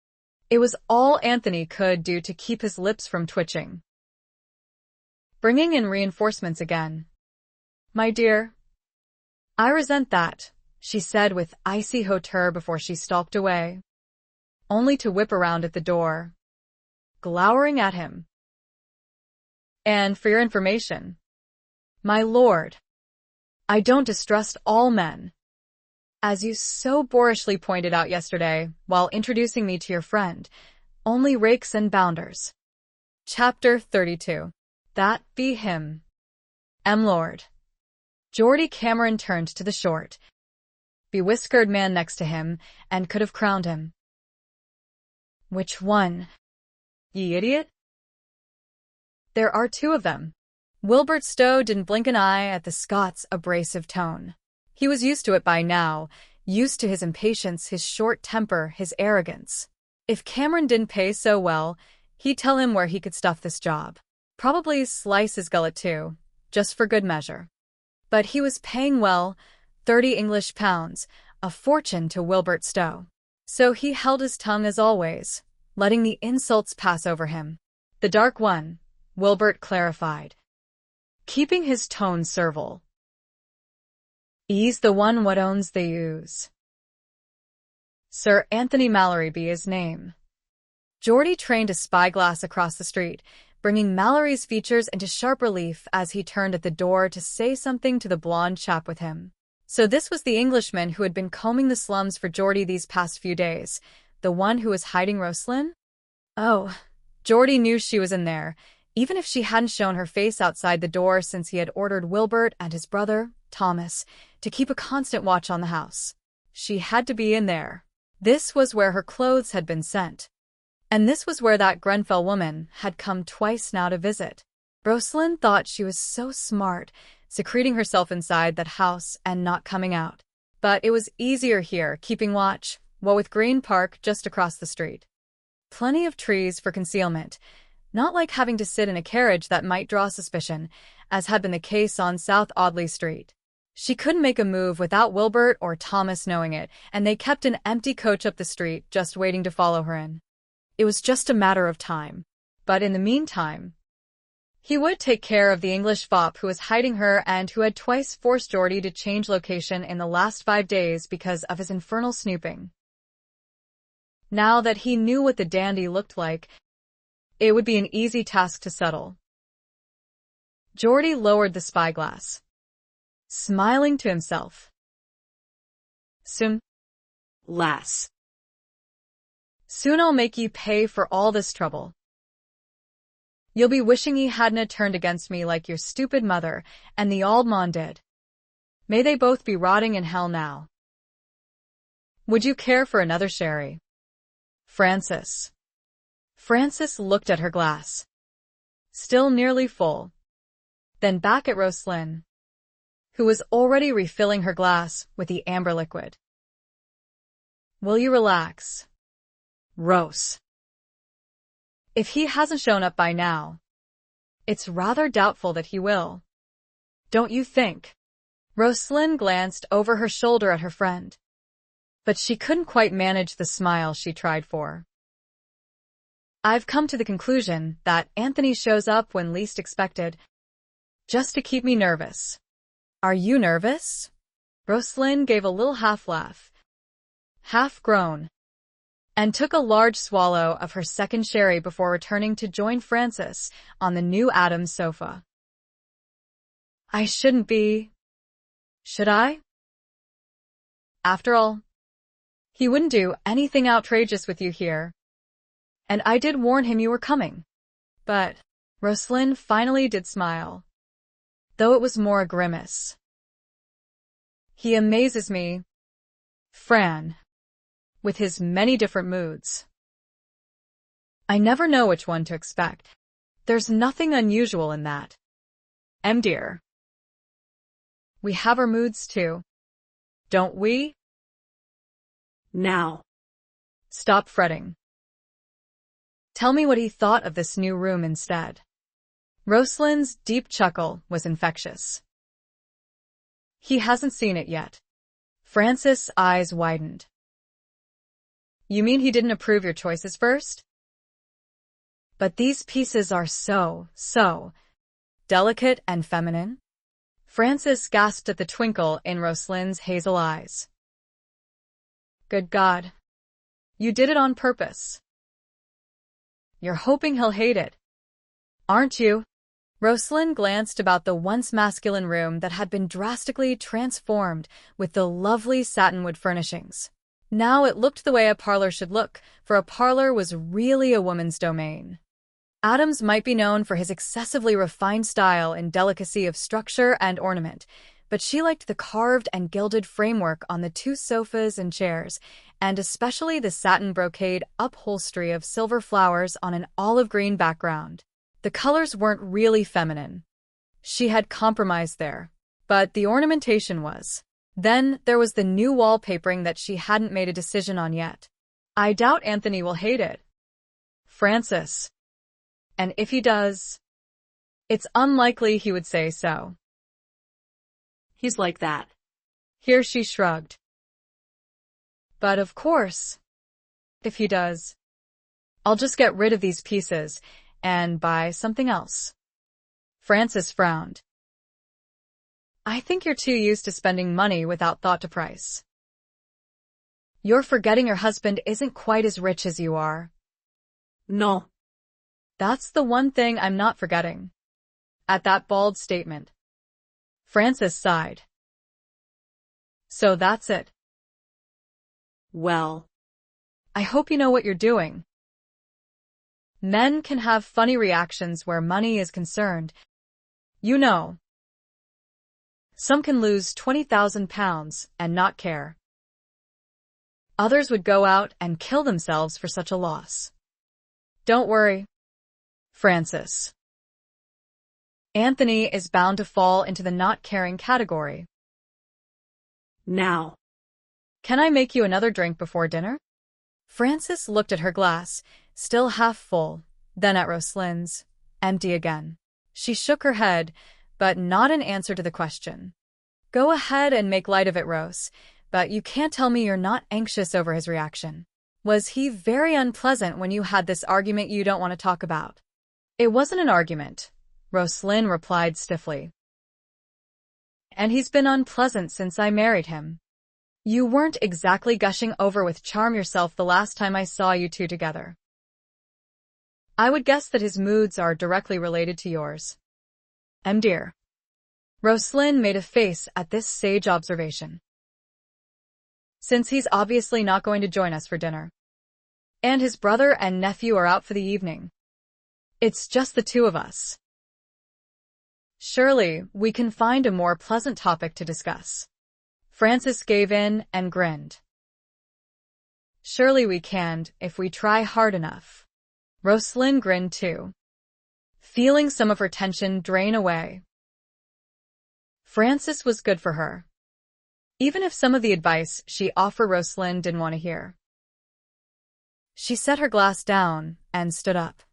It was all Anthony could do to keep his lips from twitching. "Bringing in reinforcements again. My dear, I resent that," she said with icy hauteur before she stalked away, only to whip around at the door, glowering at him. "And for your information, my lord, I don't distrust all men, as you so boorishly pointed out yesterday while introducing me to your friend, only rakes and bounders." Chapter 32. That be him. Lord. Geordie Cameron turned to the short, bewhiskered man next to him and could have crowned him. "Which one, ye idiot?" "There are two of them." Wilbert Stowe didn't blink an eye at the Scot's abrasive tone. He was used to it by now, used to his impatience, his short temper, his arrogance. If Cameron didn't pay so well, he'd tell him where he could stuff this job. Probably slice his gullet too, just for good measure. But he was paying well, 30 English pounds, a fortune to Wilbert Stowe. So he held his tongue as always, letting the insults pass over him. "The dark one," Wilbert clarified, keeping his tone servile. "'E's the one what owns the ewes. Sir Anthony Malory be his name." Geordie trained a spyglass across the street, bringing Malory's features into sharp relief as he turned at the door to say something to the blonde chap with him. So this was the Englishman who had been combing the slums for Geordie these past few days, the one who was hiding Roslynn? Oh, Geordie knew she was in there, even if she hadn't shown her face outside the door since he had ordered Wilbert and his brother, Thomas, to keep a constant watch on the house. She had to be in there. This was where her clothes had been sent. And this was where that Grenfell woman had come twice now to visit. Roslynn thought she was so smart, secreting herself inside that house and not coming out. But it was easier here, keeping watch, what with Green Park just across the street. Plenty of trees for concealment, not like having to sit in a carriage that might draw suspicion, as had been the case on South Audley Street. She couldn't make a move without Wilbert or Thomas knowing it, and they kept an empty coach up the street just waiting to follow her in. It was just a matter of time. But in the meantime, he would take care of the English fop who was hiding her and who had twice forced Geordie to change location in the last 5 days because of his infernal snooping. Now that he knew what the dandy looked like, it would be an easy task to settle. Geordie lowered the spyglass, smiling to himself. Soon, lass. Soon I'll make ye pay for all this trouble. You'll be wishing ye hadna turned against me like your stupid mother and the auld mon did. May they both be rotting in hell now. Would you care for another sherry? Francis. Francis looked at her glass. Still nearly full. Then back at Roslynn, who was already refilling her glass with the amber liquid. Will you relax? Rose. If he hasn't shown up by now, it's rather doubtful that he will. Don't you think? Roslynn glanced over her shoulder at her friend, but she couldn't quite manage the smile she tried for. I've come to the conclusion that Anthony shows up when least expected, just to keep me nervous. Are you nervous? Roslynn gave a little half-laugh, half-groan, and took a large swallow of her second sherry before returning to join Francis on the new Adams sofa. I shouldn't be, should I? After all, he wouldn't do anything outrageous with you here. And I did warn him you were coming. But Roslynn finally did smile, though it was more a grimace. He amazes me, Fran, with his many different moods. I never know which one to expect. There's nothing unusual in that. Dear. We have our moods too, don't we? Now. Stop fretting. Tell me what he thought of this new room instead. Roslynn's deep chuckle was infectious. He hasn't seen it yet. Francis' eyes widened. You mean he didn't approve your choices first? But these pieces are so delicate and feminine. Francis gasped at the twinkle in Roslynn's hazel eyes. Good God. You did it on purpose. You're hoping he'll hate it, aren't you? Roslynn glanced about the once masculine room that had been drastically transformed with the lovely satinwood furnishings. Now it looked the way a parlor should look, for a parlor was really a woman's domain. Adams might be known for his excessively refined style and delicacy of structure and ornament, but she liked the carved and gilded framework on the two sofas and chairs, and especially the satin brocade upholstery of silver flowers on an olive-green background. The colors weren't really feminine. She had compromised there, but the ornamentation was. Then there was the new wallpapering that she hadn't made a decision on yet. I doubt Anthony will hate it. Francis. And if he does, it's unlikely he would say so. He's like that. Here she shrugged. But of course, if he does, I'll just get rid of these pieces and buy something else. Francis frowned. I think you're too used to spending money without thought to price. You're forgetting your husband isn't quite as rich as you are. No. That's the one thing I'm not forgetting. At that bald statement, Francis sighed. So that's it. Well, I hope you know what you're doing. Men can have funny reactions where money is concerned. You know. Some can lose 20,000 pounds and not care. Others would go out and kill themselves for such a loss. Don't worry, Francis. Anthony is bound to fall into the not caring category. Now, can I make you another drink before dinner? Francis looked at her glass, still half full, then at Roslynn's, empty again. She shook her head, but not in answer to the question. Go ahead and make light of it, Rose, but you can't tell me you're not anxious over his reaction. Was he very unpleasant when you had this argument you don't want to talk about? It wasn't an argument, Roslynn replied stiffly. And he's been unpleasant since I married him. You weren't exactly gushing over with charm yourself the last time I saw you two together. I would guess that his moods are directly related to yours. Dear. Roslynn made a face at this sage observation. Since he's obviously not going to join us for dinner, and his brother and nephew are out for the evening, it's just the two of us. Surely, we can find a more pleasant topic to discuss. Francis gave in and grinned. Surely we can, if we try hard enough. Roslynn grinned too, feeling some of her tension drain away. Francis was good for her, even if some of the advice she offered Roslynn didn't want to hear. She set her glass down and stood up.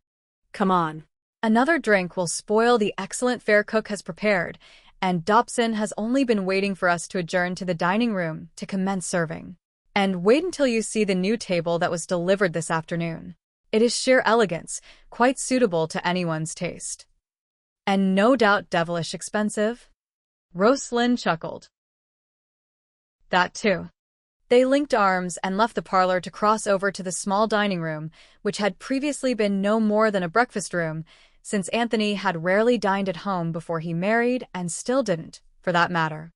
Come on. Another drink will spoil the excellent fare cook has prepared, and Dobson has only been waiting for us to adjourn to the dining room to commence serving. And wait until you see the new table that was delivered this afternoon. It is sheer elegance, quite suitable to anyone's taste. And no doubt devilish expensive. Roslynn chuckled. That too. They linked arms and left the parlor to cross over to the small dining room, which had previously been no more than a breakfast room, since Anthony had rarely dined at home before he married and still didn't, for that matter.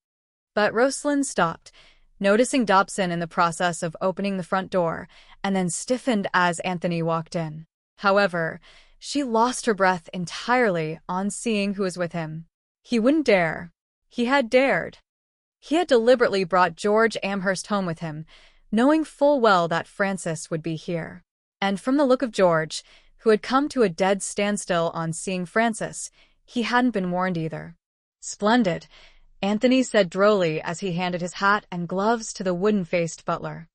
But Roslynn stopped, noticing Dobson in the process of opening the front door, and then stiffened as Anthony walked in. However, she lost her breath entirely on seeing who was with him. He wouldn't dare. He had dared. He had deliberately brought George Amherst home with him, knowing full well that Francis would be here. And from the look of George, who had come to a dead standstill on seeing Francis, he hadn't been warned either. Splendid, Anthony said drolly as he handed his hat and gloves to the wooden-faced butler.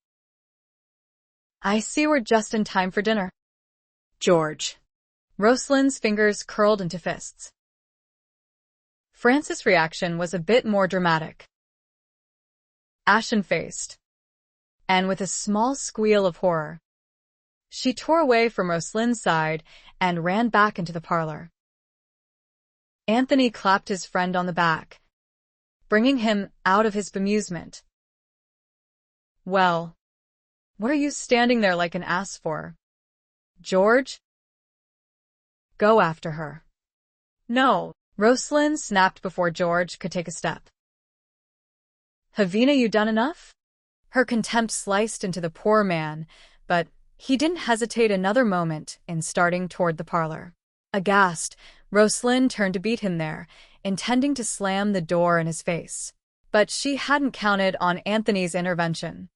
I see we're just in time for dinner. George. Roslynn's fingers curled into fists. Francis' reaction was a bit more dramatic. Ashen-faced, and with a small squeal of horror, she tore away from Roslynn's side and ran back into the parlor. Anthony clapped his friend on the back, bringing him out of his bemusement. Well, what are you standing there like an ass for? George? Go after her. No, Roslynn snapped before George could take a step. Havina, you done enough? Her contempt sliced into the poor man, but he didn't hesitate another moment in starting toward the parlor. Aghast, Roslynn turned to beat him there, intending to slam the door in his face. But she hadn't counted on Anthony's intervention.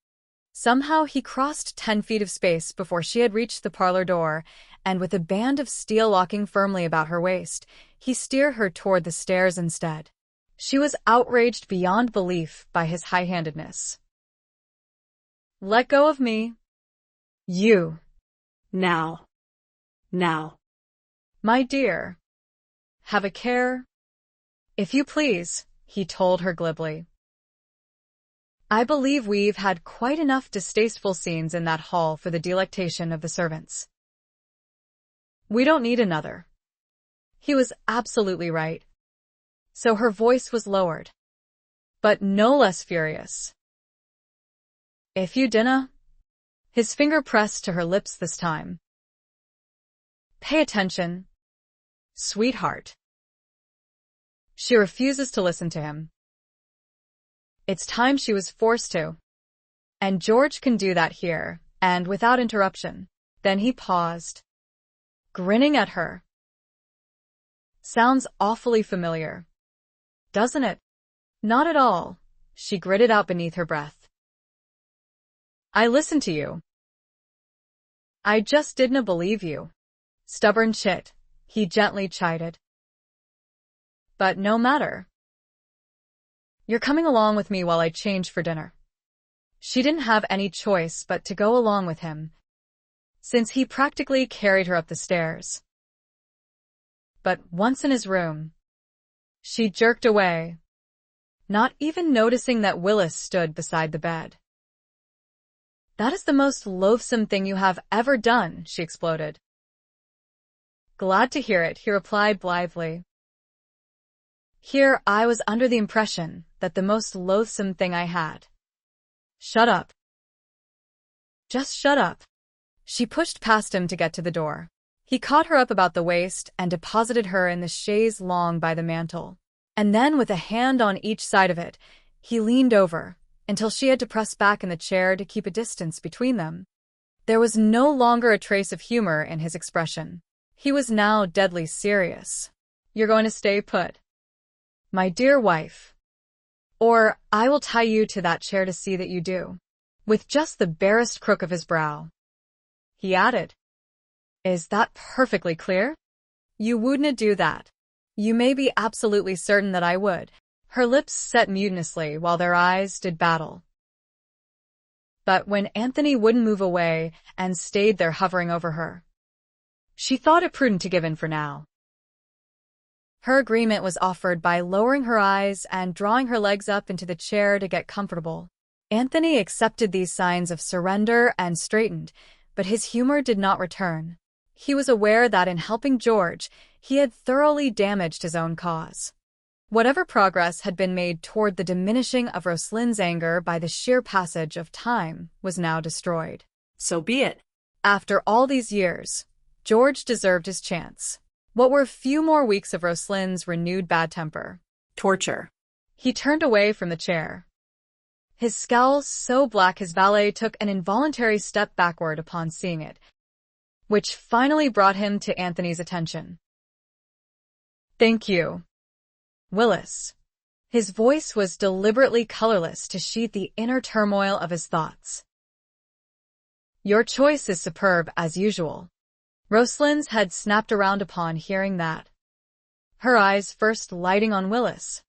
Somehow he crossed 10 feet of space before she had reached the parlor door, and with a band of steel locking firmly about her waist, he steered her toward the stairs instead. She was outraged beyond belief by his high-handedness. Let go of me. You. Now. Now. My dear. Have a care. If you please, he told her glibly. I believe we've had quite enough distasteful scenes in that hall for the delectation of the servants. We don't need another. He was absolutely right. So her voice was lowered, but no less furious. If you dinna, his finger pressed to her lips this time. Pay attention, sweetheart. She refuses to listen to him. It's time she was forced to. And George can do that here, and without interruption. Then he paused, grinning at her. Sounds awfully familiar. Doesn't it? Not at all, she gritted out beneath her breath. I listened to you. I just didn't believe you. Stubborn chit, he gently chided. But no matter. You're coming along with me while I change for dinner. She didn't have any choice but to go along with him, since he practically carried her up the stairs. But once in his room, she jerked away, not even noticing that Willis stood beside the bed. That is the most loathsome thing you have ever done, she exploded. Glad to hear it, he replied blithely. Here I was under the impression that the most loathsome thing I had. Shut up. Just shut up. She pushed past him to get to the door. He caught her up about the waist and deposited her in the chaise longue by the mantel. And then, with a hand on each side of it, he leaned over, until she had to press back in the chair to keep a distance between them. There was no longer a trace of humor in his expression. He was now deadly serious. You're going to stay put, my dear wife, or I will tie you to that chair to see that you do. with just the barest crook of his brow. He added, "Is that perfectly clear? You wouldn't do that." "You may be absolutely certain that I would." Her lips set mutinously while their eyes did battle. But when Anthony wouldn't move away and stayed there hovering over her, she thought it prudent to give in for now. Her agreement was offered by lowering her eyes and drawing her legs up into the chair to get comfortable. Anthony accepted these signs of surrender and straightened, but his humor did not return. He was aware that in helping George, he had thoroughly damaged his own cause. Whatever progress had been made toward the diminishing of Roslynn's anger by the sheer passage of time was now destroyed. So be it. After all these years, George deserved his chance. What were a few more weeks of Roslynn's renewed bad temper? Torture. He turned away from the chair. His scowl so black his valet took an involuntary step backward upon seeing it, which finally brought him to Anthony's attention. "Thank you, Willis." His voice was deliberately colorless to sheath the inner turmoil of his thoughts. "Your choice is superb as usual." Roslyn's head snapped around upon hearing that, her eyes first lighting on Willis,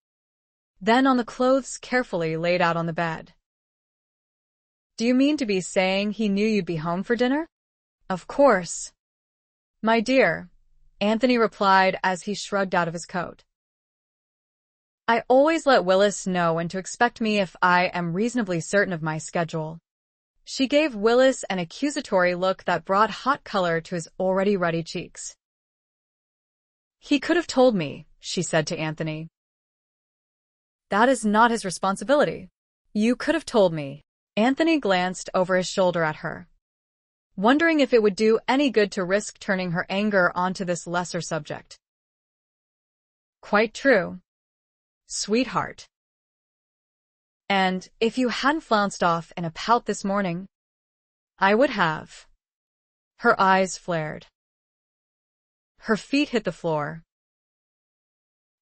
then on the clothes carefully laid out on the bed. "Do you mean to be saying he knew you'd be home for dinner?" "Of course, my dear," Anthony replied as he shrugged out of his coat. "I always let Willis know when to expect me if I am reasonably certain of my schedule." She gave Willis an accusatory look that brought hot color to his already ruddy cheeks. "He could have told me," she said to Anthony. "That is not his responsibility." "You could have told me." Anthony glanced over his shoulder at her, wondering if it would do any good to risk turning her anger onto this lesser subject. "Quite true, sweetheart. And if you hadn't flounced off in a pout this morning, I would have." Her eyes flared. Her feet hit the floor.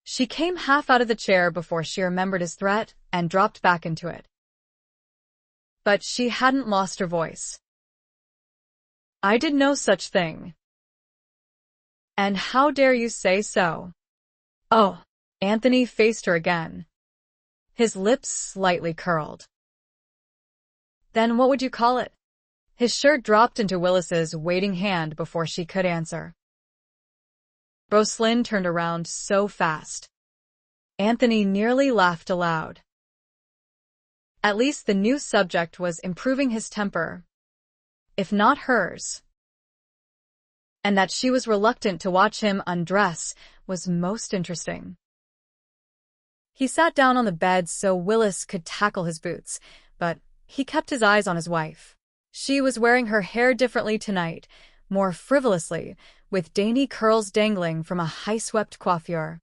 She came half out of the chair before she remembered his threat and dropped back into it. But she hadn't lost her voice. "I did no such thing. And how dare you say so?" "Oh." Anthony faced her again, his lips slightly curled. "Then what would you call it?" His shirt dropped into Willis's waiting hand before she could answer. Roslynn turned around so fast, Anthony nearly laughed aloud. At least the new subject was improving his temper, if not hers. And that she was reluctant to watch him undress was most interesting. He sat down on the bed so Willis could tackle his boots, but he kept his eyes on his wife. She was wearing her hair differently tonight, more frivolously, with dainty curls dangling from a high-swept coiffure.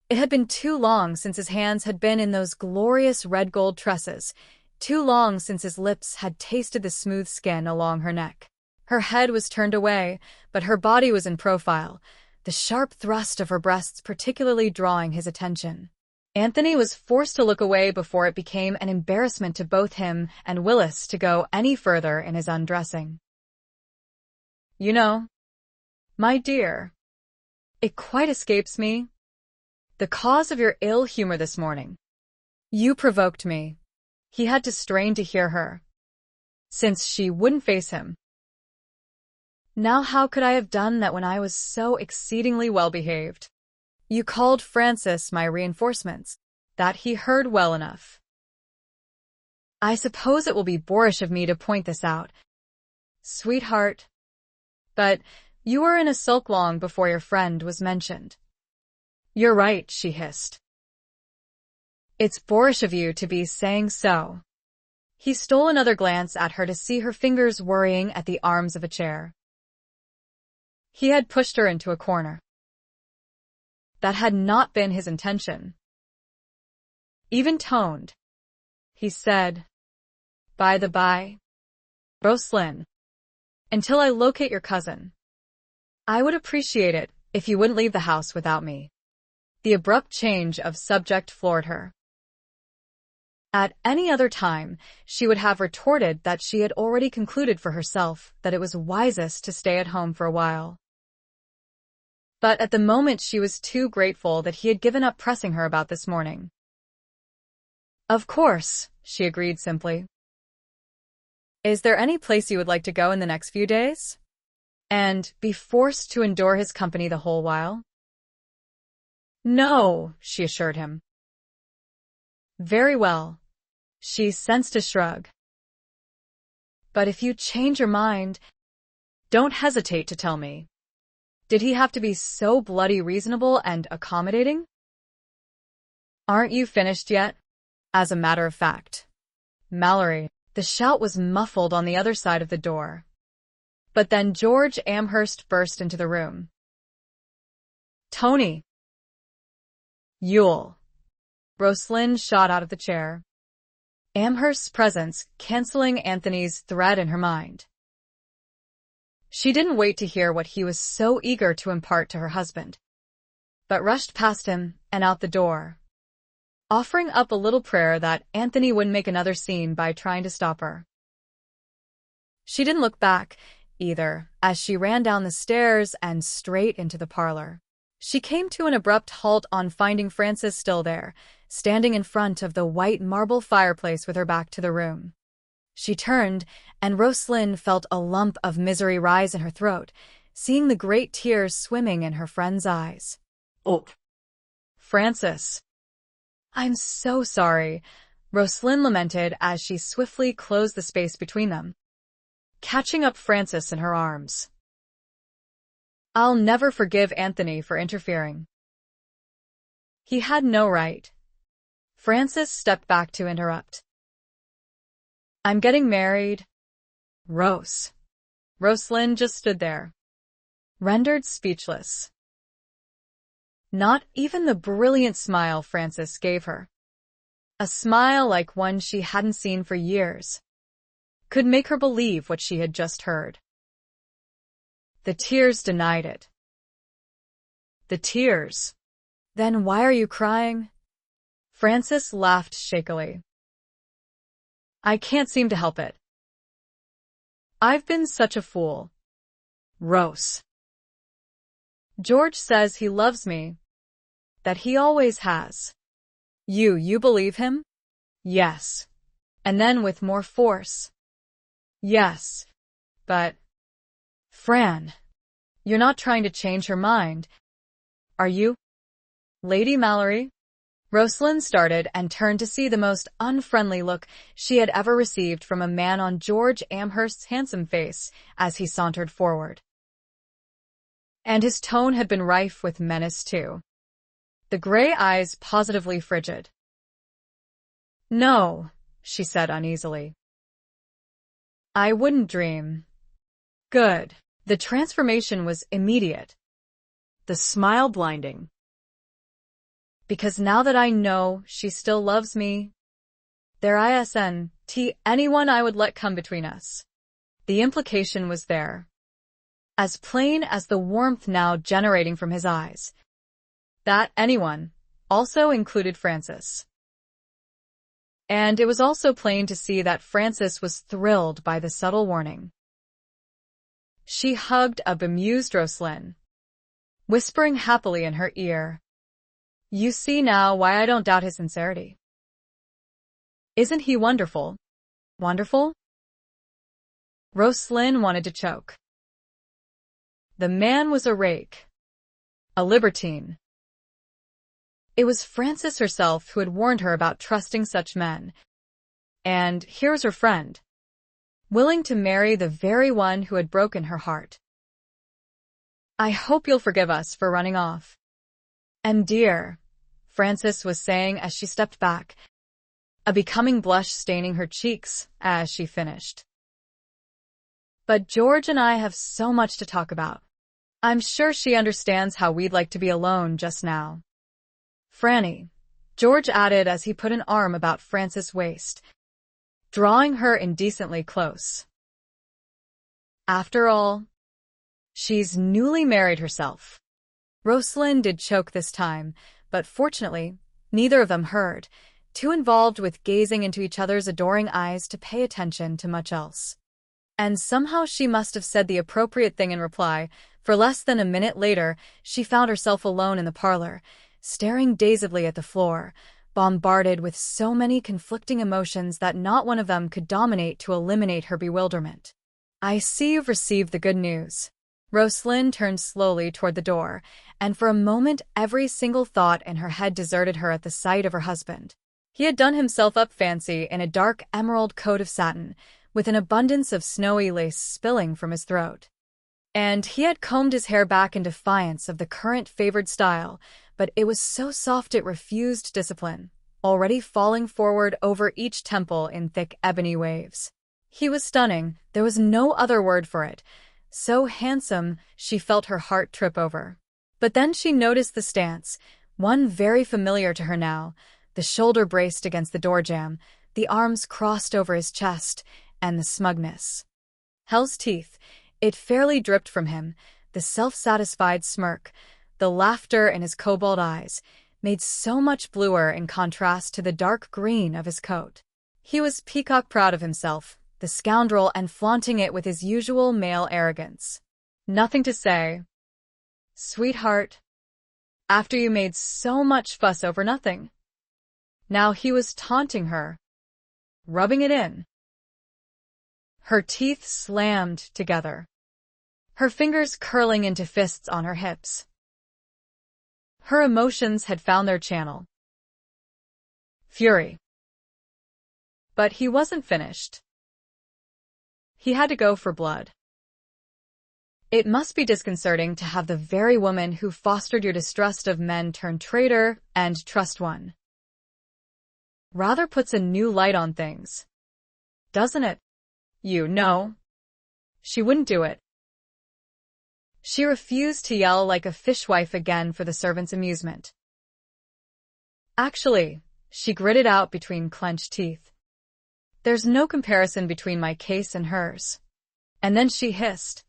It had been too long since his hands had been in those glorious red gold tresses, too long since his lips had tasted the smooth skin along her neck. Her head was turned away, but her body was in profile, the sharp thrust of her breasts particularly drawing his attention. Anthony was forced to look away before it became an embarrassment to both him and Willis to go any further in his undressing. "You know, my dear, it quite escapes me. The cause of your ill humor this morning. You provoked me." He had to strain to hear her, since she wouldn't face him. "Now how could I have done that when I was so exceedingly well-behaved? You called Francis my reinforcements." That he heard well enough. "I suppose it will be boorish of me to point this out, sweetheart, but you were in a sulk long before your friend was mentioned." "You're right," she hissed. "It's boorish of you to be saying so." He stole another glance at her to see her fingers worrying at the arms of a chair. He had pushed her into a corner. That had not been his intention. Even-toned, he said, "By the by, Roslynn, until I locate your cousin, I would appreciate it if you wouldn't leave the house without me." The abrupt change of subject floored her. At any other time, she would have retorted that she had already concluded for herself that it was wisest to stay at home for a while. But at the moment she was too grateful that he had given up pressing her about this morning. "Of course," she agreed simply. "Is there any place you would like to go in the next few days? And be forced to endure his company the whole while?" "No," she assured him. "Very well." She sensed a shrug. "But if you change your mind, don't hesitate to tell me. Did he have to be so bloody reasonable and accommodating?" "Aren't you finished yet?" As a matter of fact, Malory. The shout was muffled on the other side of the door. But then George Amherst burst into the room. "Tony!" "Yule!" Roslynn shot out of the chair, Amherst's presence canceling Anthony's threat in her mind. She didn't wait to hear what he was so eager to impart to her husband, but rushed past him and out the door, offering up a little prayer that Anthony wouldn't make another scene by trying to stop her. She didn't look back, either, as she ran down the stairs and straight into the parlor. She came to an abrupt halt on finding Frances still there, standing in front of the white marble fireplace with her back to the room. She turned, and Roslynn felt a lump of misery rise in her throat, seeing the great tears swimming in her friend's eyes. "Oh, Frances." "I'm so sorry," Roslynn lamented as she swiftly closed the space between them, catching up Frances in her arms. "I'll never forgive Anthony for interfering. He had no right." Frances stepped back to interrupt. "I'm getting married." Roslynn just stood there, rendered speechless. Not even the brilliant smile Frances gave her, a smile like one she hadn't seen for years, could make her believe what she had just heard. The tears denied it. The tears. "Then why are you crying?" Frances laughed shakily. "I can't seem to help it. I've been such a fool." "George says he loves me, that he always has." You believe him?" "Yes." And then with more force. "Yes. But, Fran, you're not trying to change her mind, are you?" "Lady Malory?" Roslynn started and turned to see the most unfriendly look she had ever received from a man on George Amherst's handsome face as he sauntered forward. And his tone had been rife with menace too, the gray eyes positively frigid. "No," she said uneasily. "I wouldn't dream." "Good." The transformation was immediate, the smile blinding. "Because now that I know she still loves me, there isn't anyone I would let come between us." The implication was there, as plain as the warmth now generating from his eyes. That anyone also included Frances. And it was also plain to see that Frances was thrilled by the subtle warning. She hugged a bemused Roslynn, whispering happily in her ear, "You see now why I don't doubt his sincerity. Isn't he wonderful? Wonderful?" Roslynn wanted to choke. The man was a rake, a libertine. It was Frances herself who had warned her about trusting such men. And here was her friend, willing to marry the very one who had broken her heart. "I hope you'll forgive us for running off. And dear," Frances was saying as she stepped back, a becoming blush staining her cheeks as she finished. "But George and I have so much to talk about. I'm sure she understands how we'd like to be alone just now. Franny," George added as he put an arm about Frances' waist, drawing her indecently close. "After all, she's newly married herself." Roslynn did choke this time, but fortunately, neither of them heard, too involved with gazing into each other's adoring eyes to pay attention to much else. And somehow she must have said the appropriate thing in reply, for less than a minute later, she found herself alone in the parlor, staring dazedly at the floor, bombarded with so many conflicting emotions that not one of them could dominate to eliminate her bewilderment. "I see you've received the good news." Roslynn turned slowly toward the door, and for a moment every single thought in her head deserted her at the sight of her husband. He had done himself up fancy in a dark emerald coat of satin, with an abundance of snowy lace spilling from his throat. And he had combed his hair back in defiance of the current favored style, but it was so soft it refused discipline, already falling forward over each temple in thick ebony waves. He was stunning, there was no other word for it. So handsome, she felt her heart trip over. But then she noticed the stance, one very familiar to her now, the shoulder braced against the door jamb, the arms crossed over his chest, and the smugness. Hell's teeth, it fairly dripped from him, the self-satisfied smirk, the laughter in his cobalt eyes, made so much bluer in contrast to the dark green of his coat. He was peacock proud of himself, the scoundrel, and flaunting it with his usual male arrogance. "Nothing to say, sweetheart, after you made so much fuss over nothing." Now he was taunting her, rubbing it in. Her teeth slammed together, her fingers curling into fists on her hips. Her emotions had found their channel. Fury. But he wasn't finished. He had to go for blood. It must be disconcerting to have the very woman who fostered your distrust of men turn traitor and trust one. Rather puts a new light on things, doesn't it? You know. She wouldn't do it. She refused to yell like a fishwife again for the servants' amusement. Actually, she gritted out between clenched teeth, "There's no comparison between my case and hers." And then she hissed,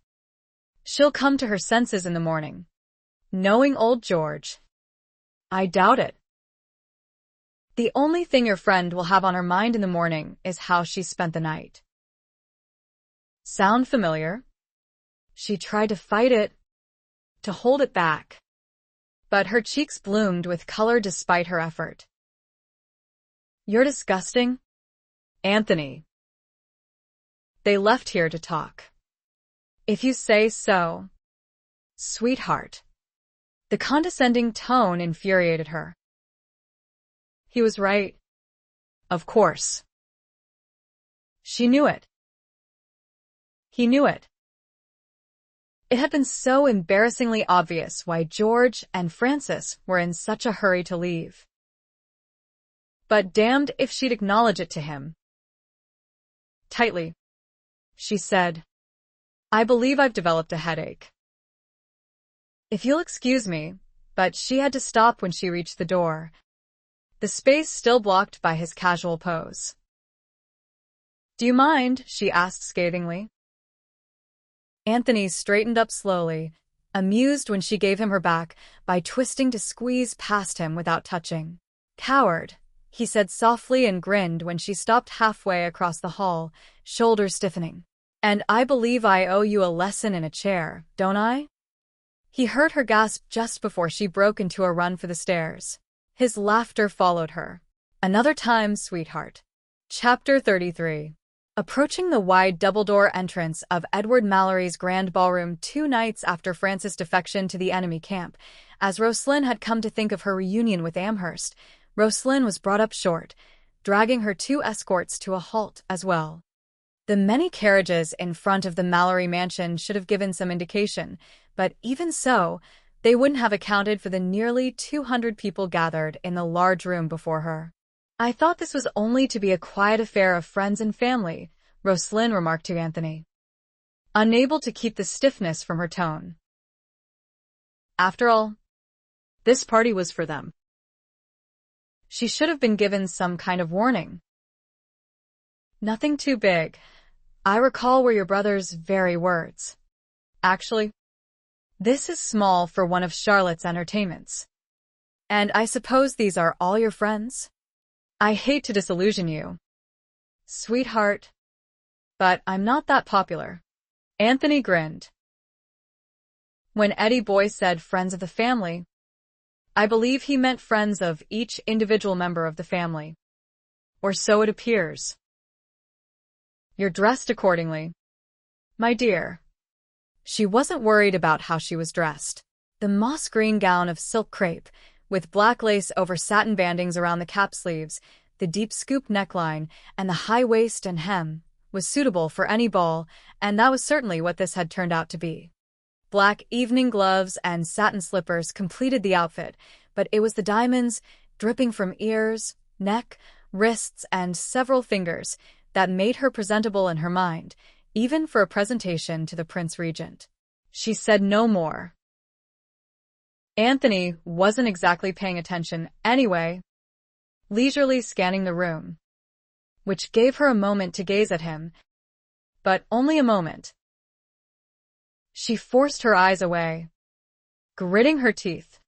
"She'll come to her senses in the morning. Knowing old George." "I doubt it. The only thing your friend will have on her mind in the morning is how she spent the night." Sound familiar? She tried to fight it, to hold it back, but her cheeks bloomed with color despite her effort. "You're disgusting, Anthony." They left here to talk. "If you say so, sweetheart." The condescending tone infuriated her. He was right. Of course. She knew it. He knew it. It had been so embarrassingly obvious why George and Francis were in such a hurry to leave. But damned if she'd acknowledge it to him. Tightly, she said, "I believe I've developed a headache. If you'll excuse me," but she had to stop when she reached the door, the space still blocked by his casual pose. "Do you mind?" she asked scathingly. Anthony straightened up slowly, amused when she gave him her back by twisting to squeeze past him without touching. "Coward," he said softly, and grinned when she stopped halfway across the hall, shoulders stiffening. "And I believe I owe you a lesson in a chair, don't I?" He heard her gasp just before she broke into a run for the stairs. His laughter followed her. "Another time, sweetheart." Chapter 33. Approaching the wide double-door entrance of Edward Malory's grand ballroom 2 nights after Francis' defection to the enemy camp, as Roslynn had come to think of her reunion with Amherst, Roslynn was brought up short, dragging her 2 escorts to a halt as well. The many carriages in front of the Malory mansion should have given some indication, but even so, they wouldn't have accounted for the nearly 200 people gathered in the large room before her. "I thought this was only to be a quiet affair of friends and family," Roslynn remarked to Anthony, unable to keep the stiffness from her tone. After all, this party was for them. She should have been given some kind of warning. "Nothing too big. I recall were your brother's very words. Actually, this is small for one of Charlotte's entertainments. And I suppose these are all your friends?" I hate to disillusion you, sweetheart, but I'm not that popular. Anthony grinned. When Eddie Boy said friends of the family, I believe he meant friends of each individual member of the family. Or so it appears. You're dressed accordingly. My dear. She wasn't worried about how she was dressed. The moss green gown of silk crepe, with black lace over satin bandings around the cap sleeves, the deep scoop neckline, and the high waist and hem, was suitable for any ball, and that was certainly what this had turned out to be. Black evening gloves and satin slippers completed the outfit, but it was the diamonds, dripping from ears, neck, wrists, and several fingers, that made her presentable in her mind, even for a presentation to the Prince Regent. She said no more. Anthony wasn't exactly paying attention anyway, leisurely scanning the room, which gave her a moment to gaze at him, but only a moment. She forced her eyes away, gritting her teeth.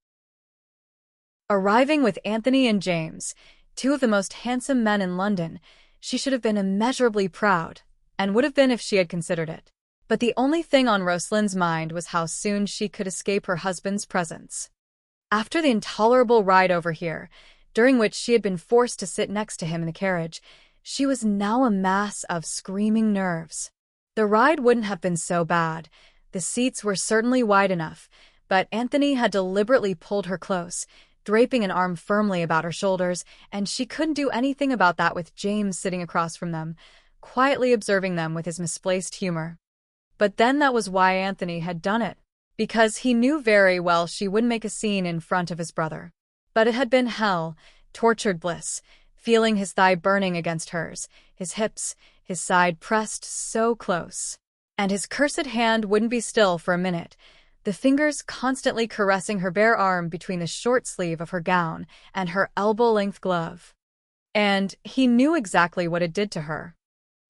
Arriving with Anthony and James, two of the most handsome men in London, she should have been immeasurably proud, and would have been if she had considered it. But the only thing on Rosalinn's mind was how soon she could escape her husband's presence. After the intolerable ride over here, during which she had been forced to sit next to him in the carriage, she was now a mass of screaming nerves. The ride wouldn't have been so bad. The seats were certainly wide enough, but Anthony had deliberately pulled her close, draping an arm firmly about her shoulders, and she couldn't do anything about that with James sitting across from them, quietly observing them with his misplaced humor. But then that was why Anthony had done it, because he knew very well she wouldn't make a scene in front of his brother. But it had been hell, tortured bliss, feeling his thigh burning against hers, his hips, his side pressed so close. And his cursed hand wouldn't be still for a minute, the fingers constantly caressing her bare arm between the short sleeve of her gown and her elbow-length glove. And he knew exactly what it did to her.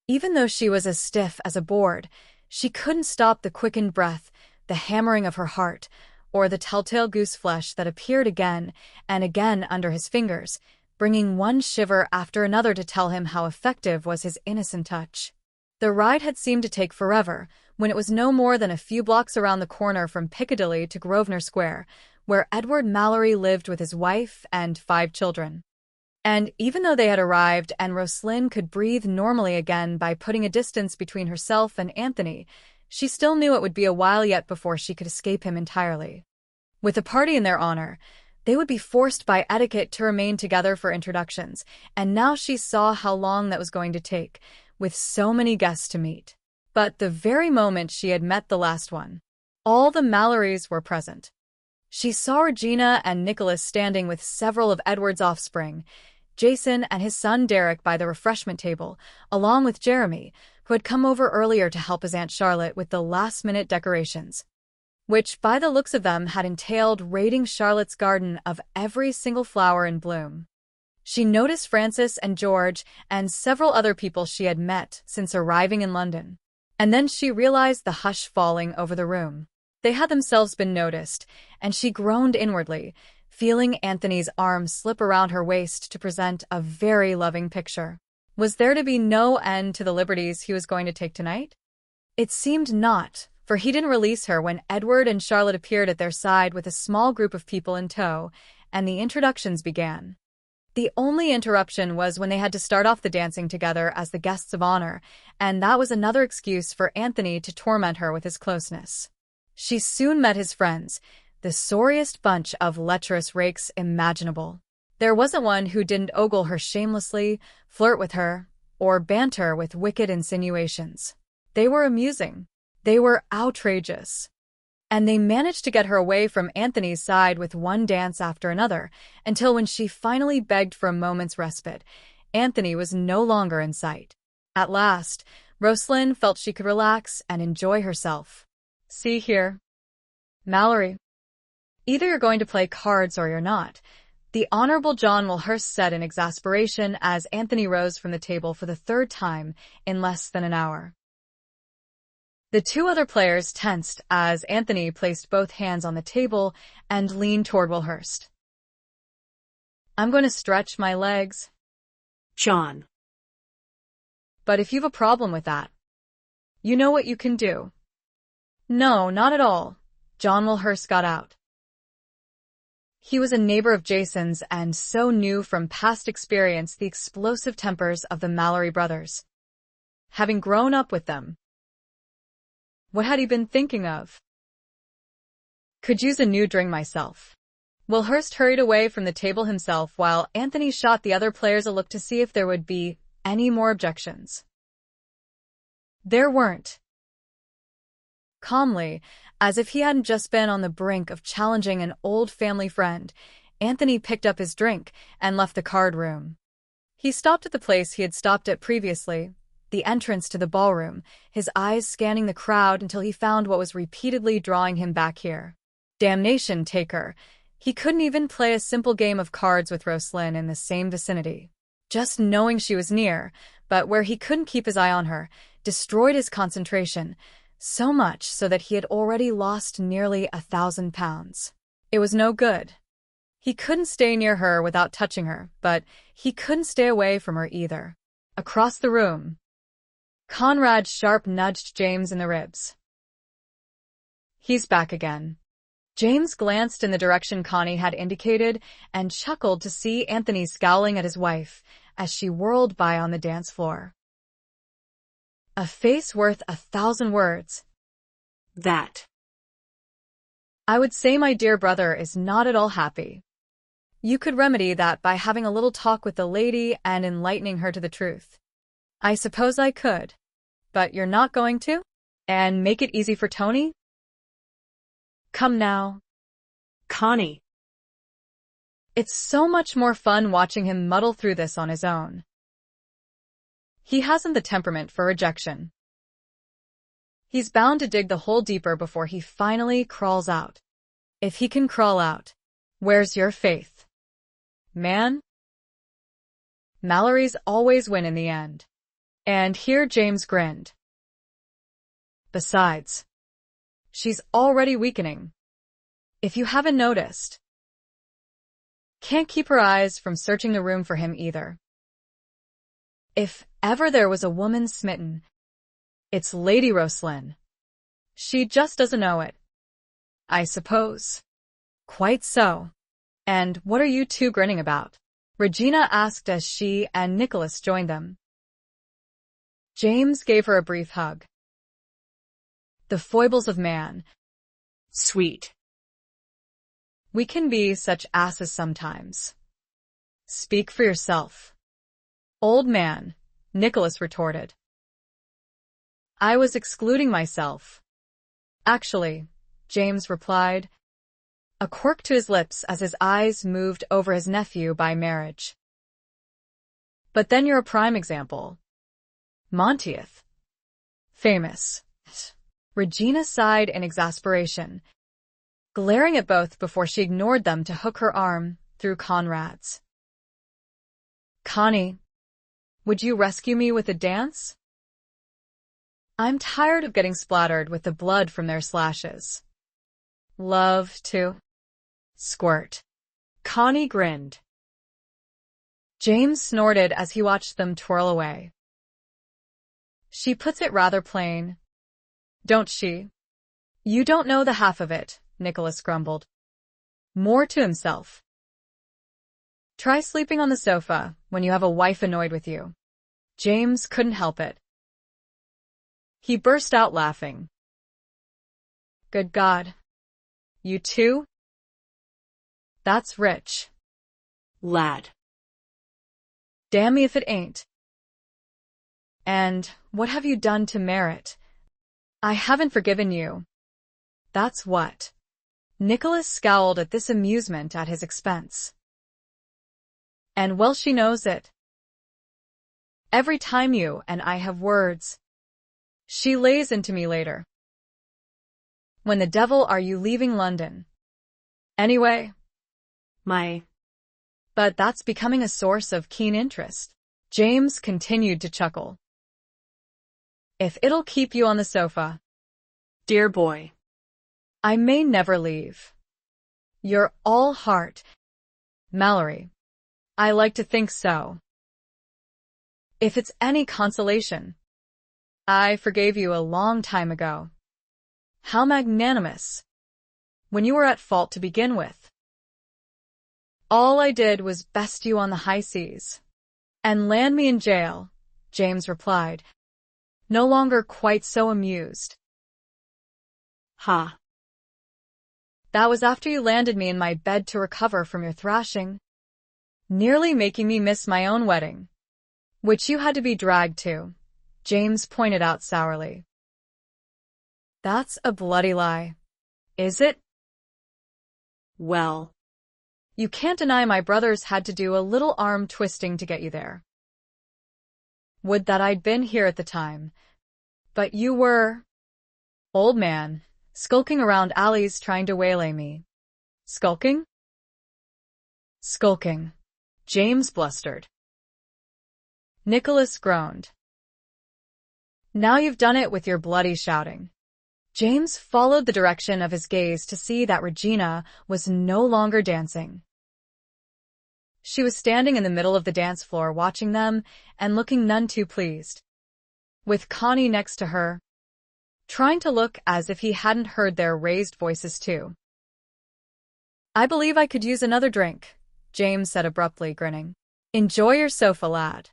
Even though she was as stiff as a board, she couldn't stop the quickened breath, the hammering of her heart, or the telltale gooseflesh that appeared again and again under his fingers, bringing one shiver after another to tell him how effective was his innocent touch. The ride had seemed to take forever, when it was no more than a few blocks around the corner from Piccadilly to Grosvenor Square, where Edward Malory lived with his wife and 5 children. And even though they had arrived and Roslynn could breathe normally again by putting a distance between herself and Anthony, she still knew it would be a while yet before she could escape him entirely. With a party in their honor, they would be forced by etiquette to remain together for introductions, and now she saw how long that was going to take, with so many guests to meet. But the very moment she had met the last one, all the Malorys were present. She saw Regina and Nicholas standing with several of Edward's offspring, Jason and his son Derek by the refreshment table, along with Jeremy, who had come over earlier to help his Aunt Charlotte with the last-minute decorations, which, by the looks of them, had entailed raiding Charlotte's garden of every single flower in bloom. She noticed Francis and George and several other people she had met since arriving in London. And then she realized the hush falling over the room. They had themselves been noticed, and she groaned inwardly, feeling Anthony's arm slip around her waist to present a very loving picture. Was there to be no end to the liberties he was going to take tonight? It seemed not, for he didn't release her when Edward and Charlotte appeared at their side with a small group of people in tow, and the introductions began. The only interruption was when they had to start off the dancing together as the guests of honor, and that was another excuse for Anthony to torment her with his closeness. She soon met his friends, the sorriest bunch of lecherous rakes imaginable. There wasn't one who didn't ogle her shamelessly, flirt with her, or banter with wicked insinuations. They were amusing. They were outrageous. And they managed to get her away from Anthony's side with one dance after another, until when she finally begged for a moment's respite, Anthony was no longer in sight. At last, Roslynn felt she could relax and enjoy herself. See here, Malory. Either you're going to play cards or you're not, the Honorable John Wilhurst said in exasperation as Anthony rose from the table for the 3rd time in less than an hour. The 2 other players tensed as Anthony placed both hands on the table and leaned toward Wilhurst. I'm going to stretch my legs, John. But if you've a problem with that, you know what you can do. No, not at all. John Wilhurst got out. He was a neighbor of Jason's and so knew from past experience the explosive tempers of the Malory brothers. Having grown up with them. What had he been thinking of? Could use a new drink myself. Wilhurst hurried away from the table himself while Anthony shot the other players a look to see if there would be any more objections. There weren't. Calmly, as if he hadn't just been on the brink of challenging an old family friend, Anthony picked up his drink and left the card room. He stopped at the place he had stopped at previously, the entrance to the ballroom, his eyes scanning the crowd until he found what was repeatedly drawing him back here. Damnation take her. He couldn't even play a simple game of cards with Roslynn in the same vicinity. Just knowing she was near, but where he couldn't keep his eye on her, destroyed his concentration, so much so that he had already lost nearly £1,000. It was no good. He couldn't stay near her without touching her, but he couldn't stay away from her either. Across the room, Conrad sharp nudged James in the ribs. He's back again. James glanced in the direction Connie had indicated and chuckled to see Anthony scowling at his wife as she whirled by on the dance floor. A face worth 1,000 words. That. I would say my dear brother is not at all happy. You could remedy that by having a little talk with the lady and enlightening her to the truth. I suppose I could. But you're not going to? And make it easy for Tony? Come now. Connie. It's so much more fun watching him muddle through this on his own. He hasn't the temperament for rejection. He's bound to dig the hole deeper before he finally crawls out. If he can crawl out, where's your faith? Man? Malory's always win in the end. And here James grinned. Besides, she's already weakening. If you haven't noticed. Can't keep her eyes from searching the room for him either. If ever there was a woman smitten, it's Lady Roslynn. She just doesn't know it. I suppose. Quite so. And what are you two grinning about? Regina asked as she and Nicholas joined them. James gave her a brief hug. The foibles of man. Sweet. We can be such asses sometimes. Speak for yourself. Old man, Nicholas retorted. I was excluding myself. Actually, James replied, a quirk to his lips as his eyes moved over his nephew by marriage. But then you're a prime example. Monteith. Famous. Regina sighed in exasperation, glaring at both before she ignored them to hook her arm through Conrad's. Connie, would you rescue me with a dance? I'm tired of getting splattered with the blood from their slashes. Love to squirt. Connie grinned. James snorted as he watched them twirl away. She puts it rather plain, don't she? You don't know the half of it, Nicholas grumbled. More to himself. Try sleeping on the sofa when you have a wife annoyed with you. James couldn't help it. He burst out laughing. Good God. You too? That's rich. Lad. Damn me if it ain't. And what have you done to merit? I haven't forgiven you. That's what. Nicholas scowled at this amusement at his expense. And well she knows it. Every time you and I have words, she lays into me later. When the devil are you leaving London? Anyway. But that's becoming a source of keen interest. James continued to chuckle. If it'll keep you on the sofa. Dear boy. I may never leave. You're all heart. Malory. I like to think so. If it's any consolation, I forgave you a long time ago. How magnanimous, when you were at fault to begin with. All I did was best you on the high seas and land me in jail, James replied, no longer quite so amused. Ha. That was after you landed me in my bed to recover from your thrashing, nearly making me miss my own wedding, which you had to be dragged to, James pointed out sourly. That's a bloody lie. Is it? Well, you can't deny my brothers had to do a little arm twisting to get you there. Would that I'd been here at the time. But you were, old man, skulking around alleys trying to waylay me. Skulking? Skulking, James blustered. Nicholas groaned. Now you've done it with your bloody shouting. James followed the direction of his gaze to see that Regina was no longer dancing. She was standing in the middle of the dance floor watching them and looking none too pleased, with Connie next to her, trying to look as if he hadn't heard their raised voices too. I believe I could use another drink, James said abruptly, grinning. Enjoy your sofa, lad.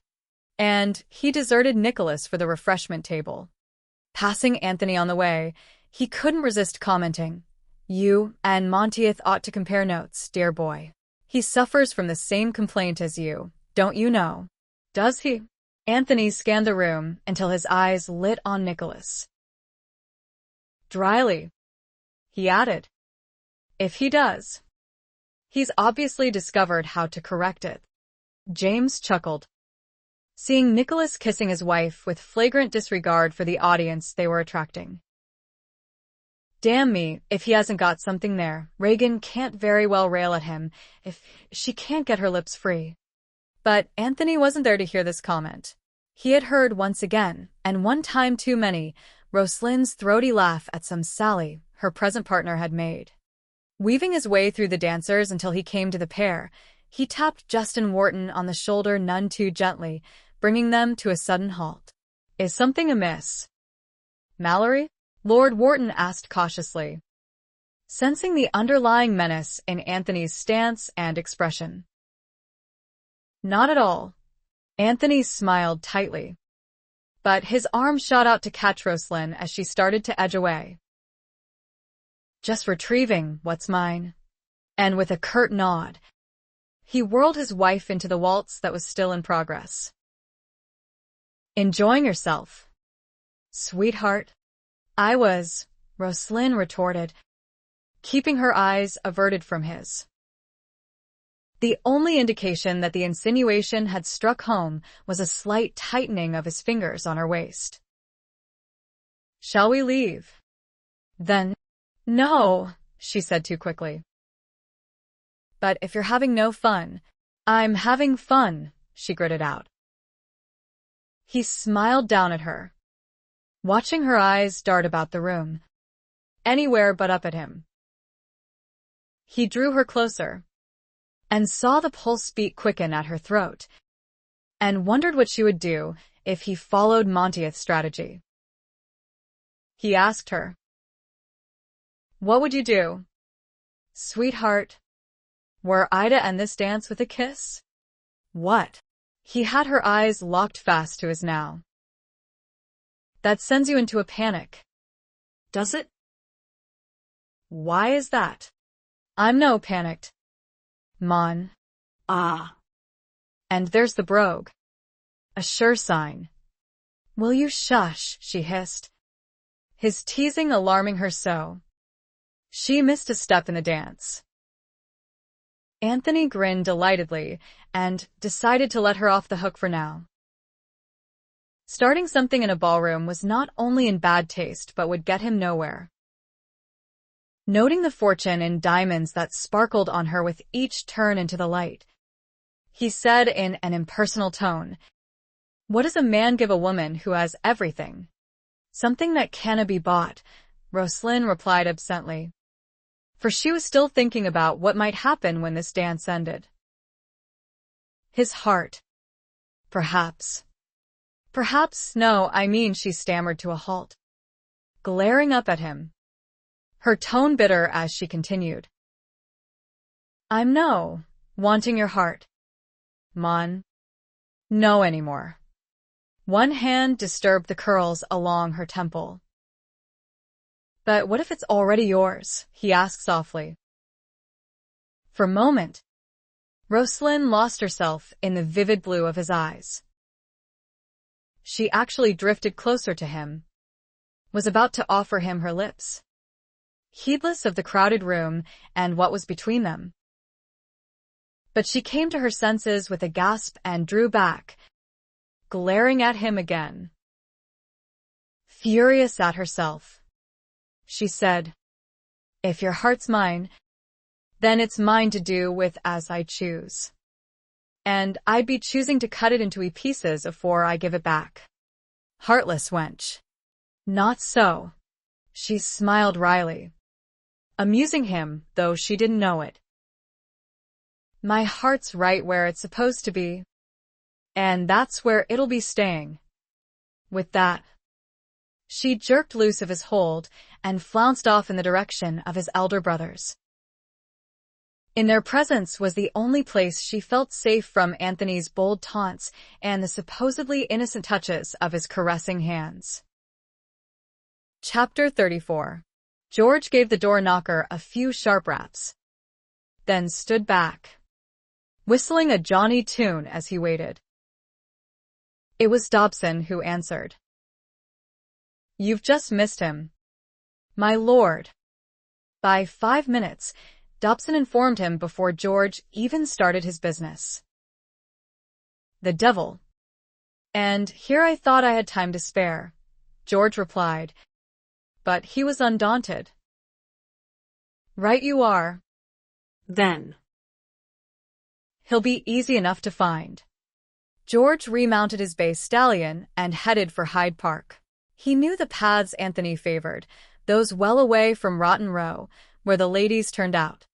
And he deserted Nicholas for the refreshment table. Passing Anthony on the way, he couldn't resist commenting, You and Monteith ought to compare notes, dear boy. He suffers from the same complaint as you, don't you know? Does he? Anthony scanned the room until his eyes lit on Nicholas. Dryly, he added, if he does, he's obviously discovered how to correct it. James chuckled, seeing Nicholas kissing his wife with flagrant disregard for the audience they were attracting. Damn me, if he hasn't got something there. Regan can't very well rail at him if she can't get her lips free. But Anthony wasn't there to hear this comment. He had heard once again, and one time too many, Roslyn's throaty laugh at some sally her present partner had made. Weaving his way through the dancers until he came to the pair, he tapped Justin Wharton on the shoulder none too gently, bringing them to a sudden halt. Is something amiss, Malory? Lord Wharton asked cautiously, sensing the underlying menace in Anthony's stance and expression. Not at all. Anthony smiled tightly, but his arm shot out to catch Roslynn as she started to edge away. Just retrieving what's mine. And with a curt nod, he whirled his wife into the waltz that was still in progress. Enjoying yourself, sweetheart? I was, Roslynn retorted, keeping her eyes averted from his. The only indication that the insinuation had struck home was a slight tightening of his fingers on her waist. Shall we leave? Then, no, she said too quickly. But if you're having no fun, I'm having fun, she gritted out. He smiled down at her, watching her eyes dart about the room, anywhere but up at him. He drew her closer, and saw the pulse beat quicken at her throat, and wondered what she would do if he followed Monteith's strategy. He asked her, what would you do, sweetheart, were I to end this dance with a kiss? What? He had her eyes locked fast to his now. That sends you into a panic. Does it? Why is that? I'm no panicked, Mon. Ah. And there's the brogue. A sure sign. Will you shush, she hissed, his teasing alarming her so. She missed a step in the dance. Anthony grinned delightedly and decided to let her off the hook for now. Starting something in a ballroom was not only in bad taste but would get him nowhere. Noting the fortune in diamonds that sparkled on her with each turn into the light, he said in an impersonal tone, what does a man give a woman who has everything? Something that cannot be bought, Roslynn replied absently, for she was still thinking about what might happen when this dance ended. His heart, perhaps. Perhaps, no, I mean, she stammered to a halt, glaring up at him, her tone bitter as she continued. I'm no, wanting your heart, Mon. No anymore. One hand disturbed the curls along her temple. But what if it's already yours? He asked softly. For a moment, Roslynn lost herself in the vivid blue of his eyes. She actually drifted closer to him, was about to offer him her lips, heedless of the crowded room and what was between them. But she came to her senses with a gasp and drew back, glaring at him again. Furious at herself, she said, If your heart's mine, then it's mine to do with as I choose. And I'd be choosing to cut it into wee pieces afore I give it back. Heartless wench. Not so. She smiled wryly, amusing him, though she didn't know it. My heart's right where it's supposed to be, and that's where it'll be staying. With that, she jerked loose of his hold and flounced off in the direction of his elder brothers. In their presence was the only place she felt safe from Anthony's bold taunts and the supposedly innocent touches of his caressing hands. Chapter 34. George gave the door knocker a few sharp raps, then stood back, whistling a jaunty tune as he waited. It was Dobson who answered. You've just missed him, my lord. By 5 minutes, Dobson informed him before George even started his business. The devil. And here I thought I had time to spare, George replied, but he was undaunted. Right you are. Then. He'll be easy enough to find. George remounted his bay stallion and headed for Hyde Park. He knew the paths Anthony favored, those well away from Rotten Row, where the ladies turned out.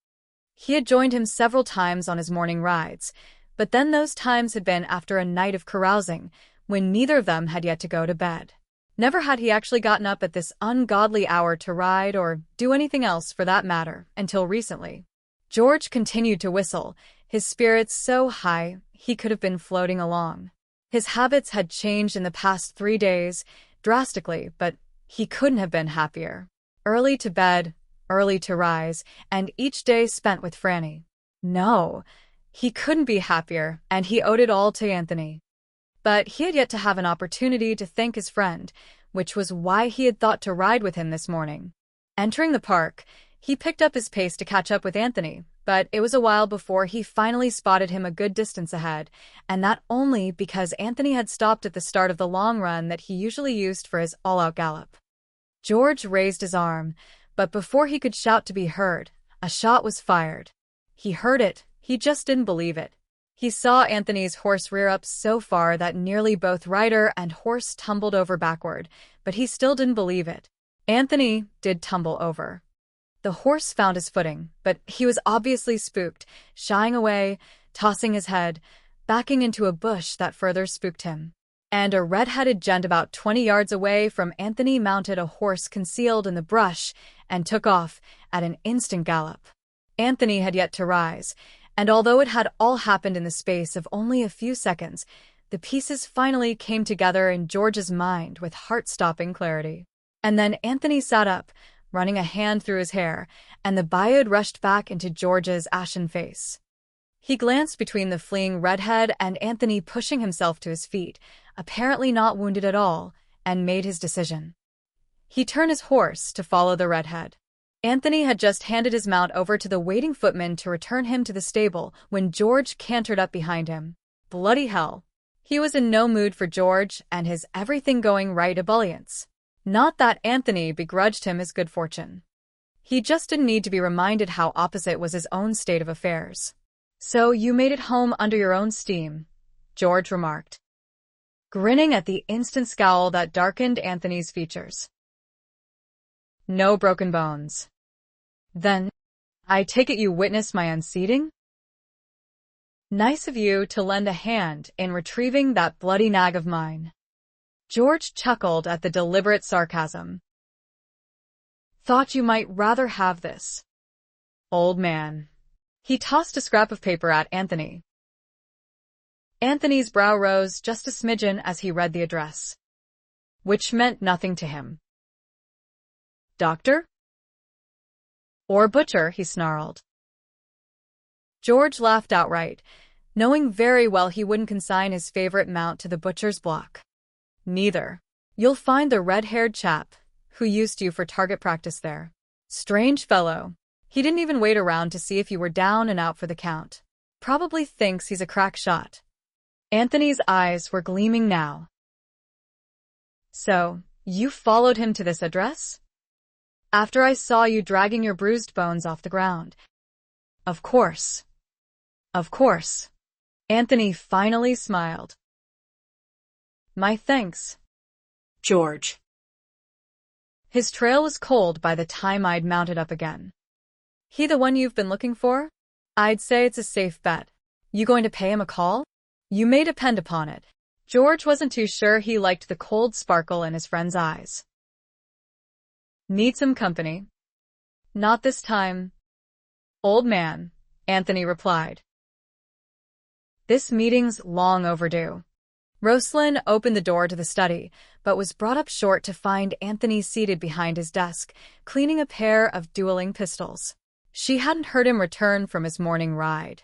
He had joined him several times on his morning rides, but then those times had been after a night of carousing, when neither of them had yet to go to bed. Never had he actually gotten up at this ungodly hour to ride or do anything else for that matter, until recently. George continued to whistle, his spirits so high he could have been floating along. His habits had changed in the past 3 days, drastically, but he couldn't have been happier. Early to bed, early to rise, and each day spent with Franny. No, he couldn't be happier, and he owed it all to Anthony. But he had yet to have an opportunity to thank his friend, which was why he had thought to ride with him this morning. Entering the park, he picked up his pace to catch up with Anthony, but it was a while before he finally spotted him a good distance ahead, and that only because Anthony had stopped at the start of the long run that he usually used for his all-out gallop. George raised his arm, but before he could shout to be heard, a shot was fired. He heard it, he just didn't believe it. He saw Anthony's horse rear up so far that nearly both rider and horse tumbled over backward, but he still didn't believe it. Anthony did tumble over. The horse found his footing, but he was obviously spooked, shying away, tossing his head, backing into a bush that further spooked him. And a red-headed gent about 20 yards away from Anthony mounted a horse concealed in the brush and took off at an instant gallop. Anthony had yet to rise, and although it had all happened in the space of only a few seconds, the pieces finally came together in George's mind with heart-stopping clarity. And then Anthony sat up, running a hand through his hair, and the bayou rushed back into George's ashen face. He glanced between the fleeing redhead and Anthony pushing himself to his feet, apparently not wounded at all, and made his decision. He turned his horse to follow the redhead. Anthony had just handed his mount over to the waiting footman to return him to the stable when George cantered up behind him. Bloody hell. He was in no mood for George and his everything-going-right ebullience. Not that Anthony begrudged him his good fortune. He just didn't need to be reminded how opposite was his own state of affairs. So you made it home under your own steam, George remarked, grinning at the instant scowl that darkened Anthony's features. No broken bones. Then, I take it you witnessed my unseating? Nice of you to lend a hand in retrieving that bloody nag of mine. George chuckled at the deliberate sarcasm. Thought you might rather have this. Old man. He tossed a scrap of paper at Anthony. Anthony's brow rose just a smidgen as he read the address, which meant nothing to him. Doctor? Or butcher, he snarled. George laughed outright, knowing very well he wouldn't consign his favorite mount to the butcher's block. Neither. You'll find the red-haired chap who used you for target practice there. Strange fellow. He didn't even wait around to see if you were down and out for the count. Probably thinks he's a crack shot. Anthony's eyes were gleaming now. So, you followed him to this address? After I saw you dragging your bruised bones off the ground. Of course. Of course. Anthony finally smiled. My thanks, George. His trail was cold by the time I'd mounted up again. He the one you've been looking for? I'd say it's a safe bet. You going to pay him a call? You may depend upon it. George wasn't too sure he liked the cold sparkle in his friend's eyes. Need some company? Not this time, old man, Anthony replied. This meeting's long overdue. Roslynn opened the door to the study, but was brought up short to find Anthony seated behind his desk, cleaning a pair of dueling pistols. She hadn't heard him return from his morning ride.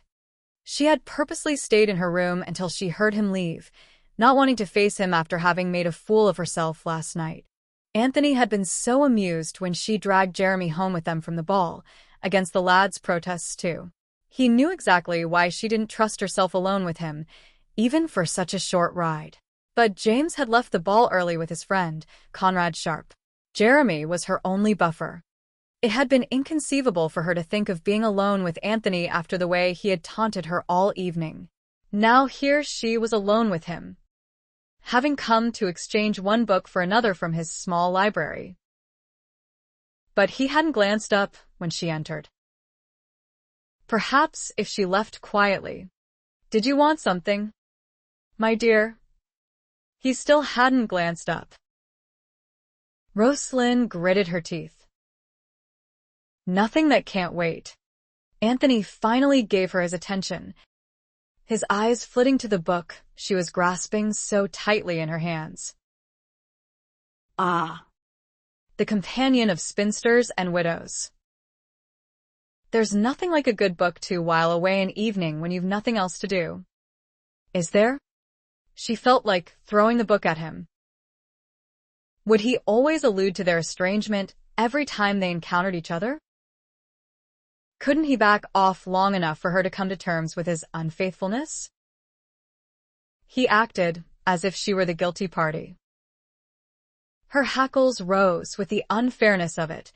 She had purposely stayed in her room until she heard him leave, not wanting to face him after having made a fool of herself last night. Anthony had been so amused when she dragged Jeremy home with them from the ball, against the lad's protests too. He knew exactly why she didn't trust herself alone with him, even for such a short ride. But James had left the ball early with his friend, Conrad Sharp. Jeremy was her only buffer. It had been inconceivable for her to think of being alone with Anthony after the way he had taunted her all evening. Now here she was alone with him, having come to exchange one book for another from his small library. But he hadn't glanced up when she entered. Perhaps if she left quietly. Did you want something, my dear? He still hadn't glanced up. Roslynn gritted her teeth. Nothing that can't wait. Anthony finally gave her his attention, his eyes flitting to the book she was grasping so tightly in her hands. Ah. The Companion of Spinsters and Widows. There's nothing like a good book to while away an evening when you've nothing else to do. Is there? She felt like throwing the book at him. Would he always allude to their estrangement every time they encountered each other? Couldn't he back off long enough for her to come to terms with his unfaithfulness? He acted as if she were the guilty party. Her hackles rose with the unfairness of it.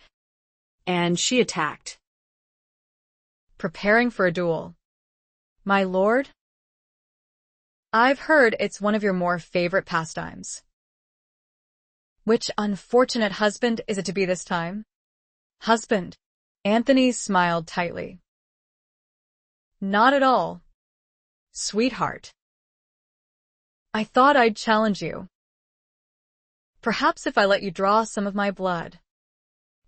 And she attacked. Preparing for a duel. My lord? I've heard it's one of your more favorite pastimes. Which unfortunate husband is it to be this time? Husband. Anthony smiled tightly. Not at all. Sweetheart. I thought I'd challenge you. Perhaps if I let you draw some of my blood,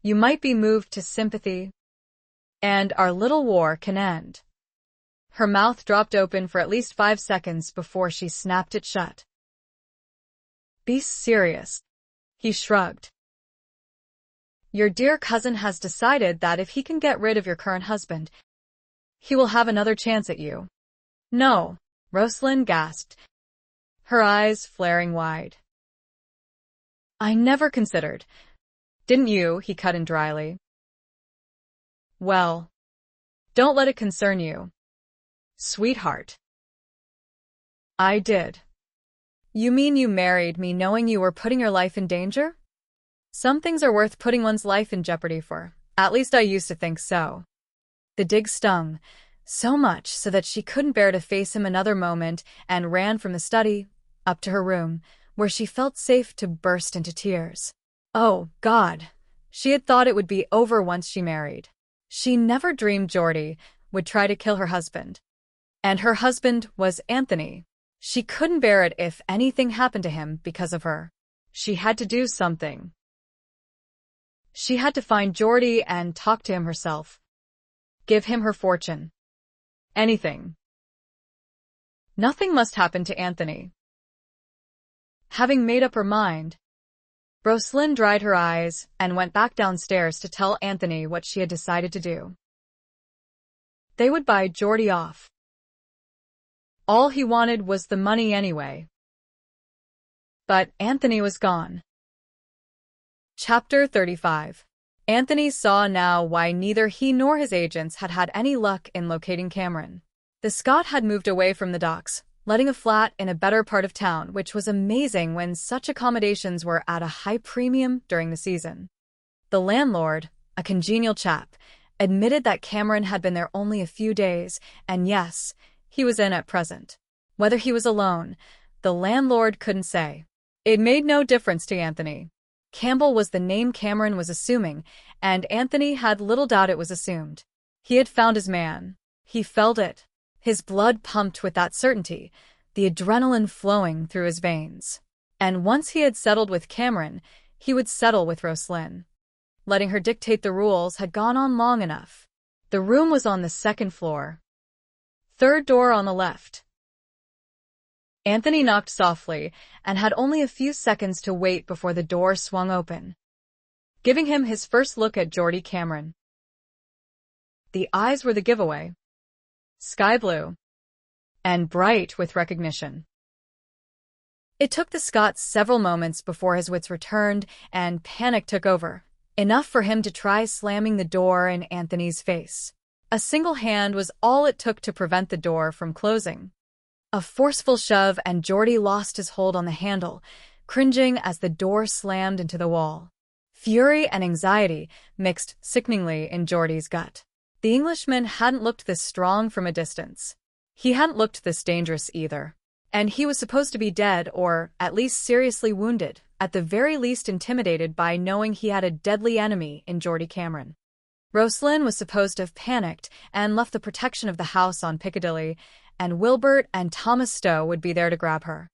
you might be moved to sympathy, and our little war can end. Her mouth dropped open for at least 5 seconds before she snapped it shut. Be serious. He shrugged. Your dear cousin has decided that if he can get rid of your current husband, he will have another chance at you. No, Roslynn gasped, her eyes flaring wide. I never considered. Didn't you? He cut in dryly. Well, don't let it concern you, sweetheart. I did. You mean you married me knowing you were putting your life in danger? Some things are worth putting one's life in jeopardy for. At least I used to think so. The dig stung, so much so that she couldn't bear to face him another moment and ran from the study, up to her room, where she felt safe to burst into tears. Oh, God! She had thought it would be over once she married. She never dreamed Geordie would try to kill her husband. And her husband was Anthony. She couldn't bear it if anything happened to him because of her. She had to do something. She had to find Geordie and talk to him herself. Give him her fortune. Anything. Nothing must happen to Anthony. Having made up her mind, Roslynn dried her eyes and went back downstairs to tell Anthony what she had decided to do. They would buy Geordie off. All he wanted was the money anyway. But Anthony was gone. Chapter 35. Anthony saw now why neither he nor his agents had had any luck in locating Cameron. The Scot had moved away from the docks, letting a flat in a better part of town, which was amazing when such accommodations were at a high premium during the season. The landlord, a congenial chap, admitted that Cameron had been there only a few days, and yes, he was in at present. Whether he was alone, the landlord couldn't say. It made no difference to Anthony. Campbell was the name Cameron was assuming, and Anthony had little doubt it was assumed. He had found his man. He felt it. His blood pumped with that certainty, the adrenaline flowing through his veins. And once he had settled with Cameron, he would settle with Roslynn. Letting her dictate the rules had gone on long enough. The room was on the second floor. Third door on the left. Anthony knocked softly and had only a few seconds to wait before the door swung open, giving him his first look at Geordie Cameron. The eyes were the giveaway. Sky blue. And bright with recognition. It took the Scot several moments before his wits returned and panic took over, enough for him to try slamming the door in Anthony's face. A single hand was all it took to prevent the door from closing. A forceful shove and Geordie lost his hold on the handle, cringing as the door slammed into the wall. Fury and anxiety mixed sickeningly in Geordie's gut. The Englishman hadn't looked this strong from a distance. He hadn't looked this dangerous either. And he was supposed to be dead or, at least seriously wounded, at the very least intimidated by knowing he had a deadly enemy in Geordie Cameron. Roslynn was supposed to have panicked and left the protection of the house on Piccadilly, and Wilbert and Thomas Stowe would be there to grab her.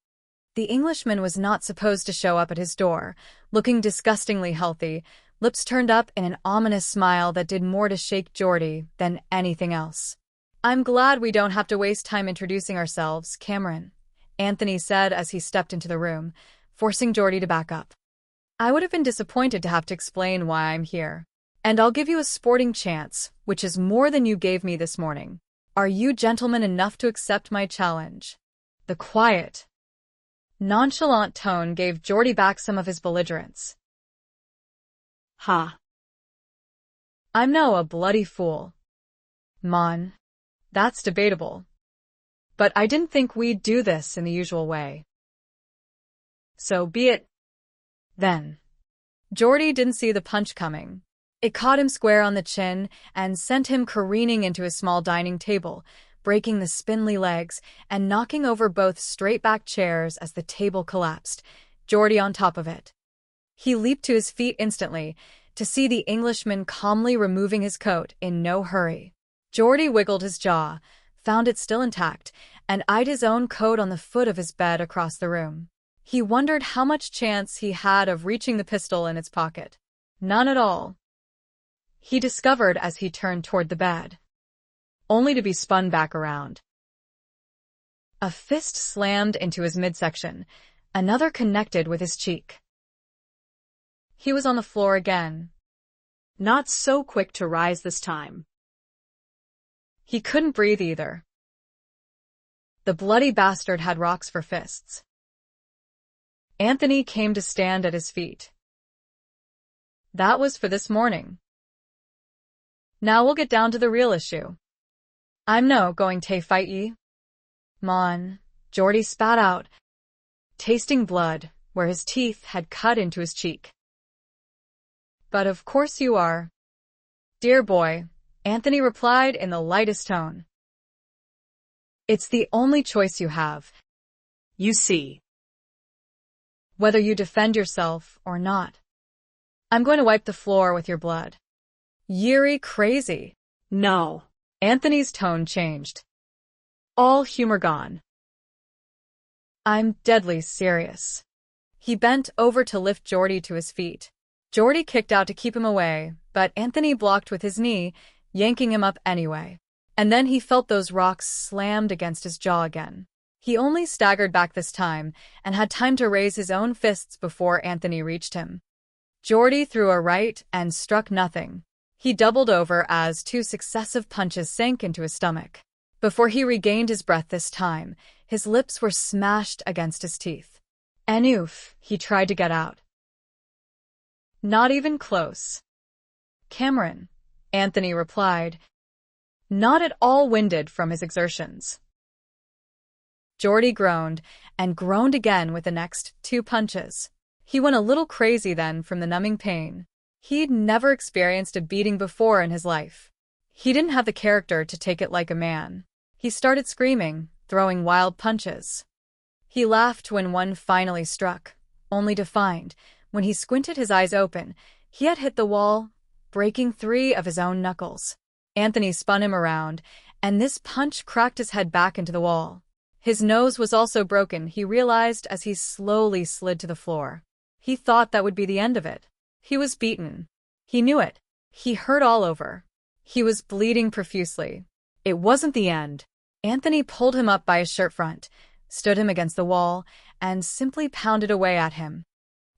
The Englishman was not supposed to show up at his door, looking disgustingly healthy, lips turned up in an ominous smile that did more to shake Geordie than anything else. "I'm glad we don't have to waste time introducing ourselves, Cameron," Anthony said as he stepped into the room, forcing Geordie to back up. "I would have been disappointed to have to explain why I'm here. And I'll give you a sporting chance, which is more than you gave me this morning. Are you gentlemen enough to accept my challenge?" The quiet, nonchalant tone gave Geordie back some of his belligerence. Ha. "I'm no a bloody fool. Mon. That's debatable. But I didn't think we'd do this in the usual way. So be it. Then." Geordie didn't see the punch coming. It caught him square on the chin and sent him careening into his small dining table, breaking the spindly legs and knocking over both straight-back chairs as the table collapsed, Geordie on top of it. He leaped to his feet instantly to see the Englishman calmly removing his coat in no hurry. Geordie wiggled his jaw, found it still intact, and eyed his own coat on the foot of his bed across the room. He wondered how much chance he had of reaching the pistol in its pocket. None at all. He discovered as he turned toward the bed, only to be spun back around. A fist slammed into his midsection, another connected with his cheek. He was on the floor again. Not so quick to rise this time. He couldn't breathe either. The bloody bastard had rocks for fists. Anthony came to stand at his feet. That was for this morning. Now we'll get down to the real issue. I'm no going to fight ye. Mon, Geordie spat out, tasting blood where his teeth had cut into his cheek. But of course you are. Dear boy, Anthony replied in the lightest tone. It's the only choice you have. You see. Whether you defend yourself or not. I'm going to wipe the floor with your blood. Yeary crazy. No. Anthony's tone changed. All humor gone. I'm deadly serious. He bent over to lift Geordie to his feet. Geordie kicked out to keep him away, but Anthony blocked with his knee, yanking him up anyway. And then he felt those rocks slammed against his jaw again. He only staggered back this time, and had time to raise his own fists before Anthony reached him. Geordie threw a right and struck nothing. He doubled over as 2 successive punches sank into his stomach. Before he regained his breath this time, his lips were smashed against his teeth. Enough, he tried to get out. Not even close. Cameron, Anthony replied, not at all winded from his exertions. Geordie groaned, and groaned again with the next 2 punches. He went a little crazy then from the numbing pain. He'd never experienced a beating before in his life. He didn't have the character to take it like a man. He started screaming, throwing wild punches. He laughed when one finally struck, only to find, when he squinted his eyes open, he had hit the wall, breaking 3 of his own knuckles. Anthony spun him around, and this punch cracked his head back into the wall. His nose was also broken, he realized as he slowly slid to the floor. He thought that would be the end of it. He was beaten. He knew it. He hurt all over. He was bleeding profusely. It wasn't the end. Anthony pulled him up by his shirt front, stood him against the wall, and simply pounded away at him.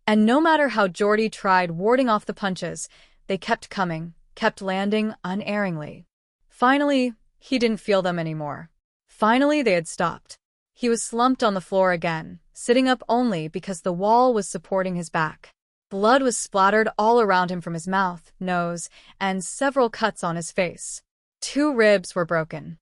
And no matter how Geordie tried warding off the punches, they kept coming, kept landing unerringly. Finally, he didn't feel them anymore. Finally, they had stopped. He was slumped on the floor again, sitting up only because the wall was supporting his back. Blood was splattered all around him from his mouth, nose, and several cuts on his face. 2 ribs were broken.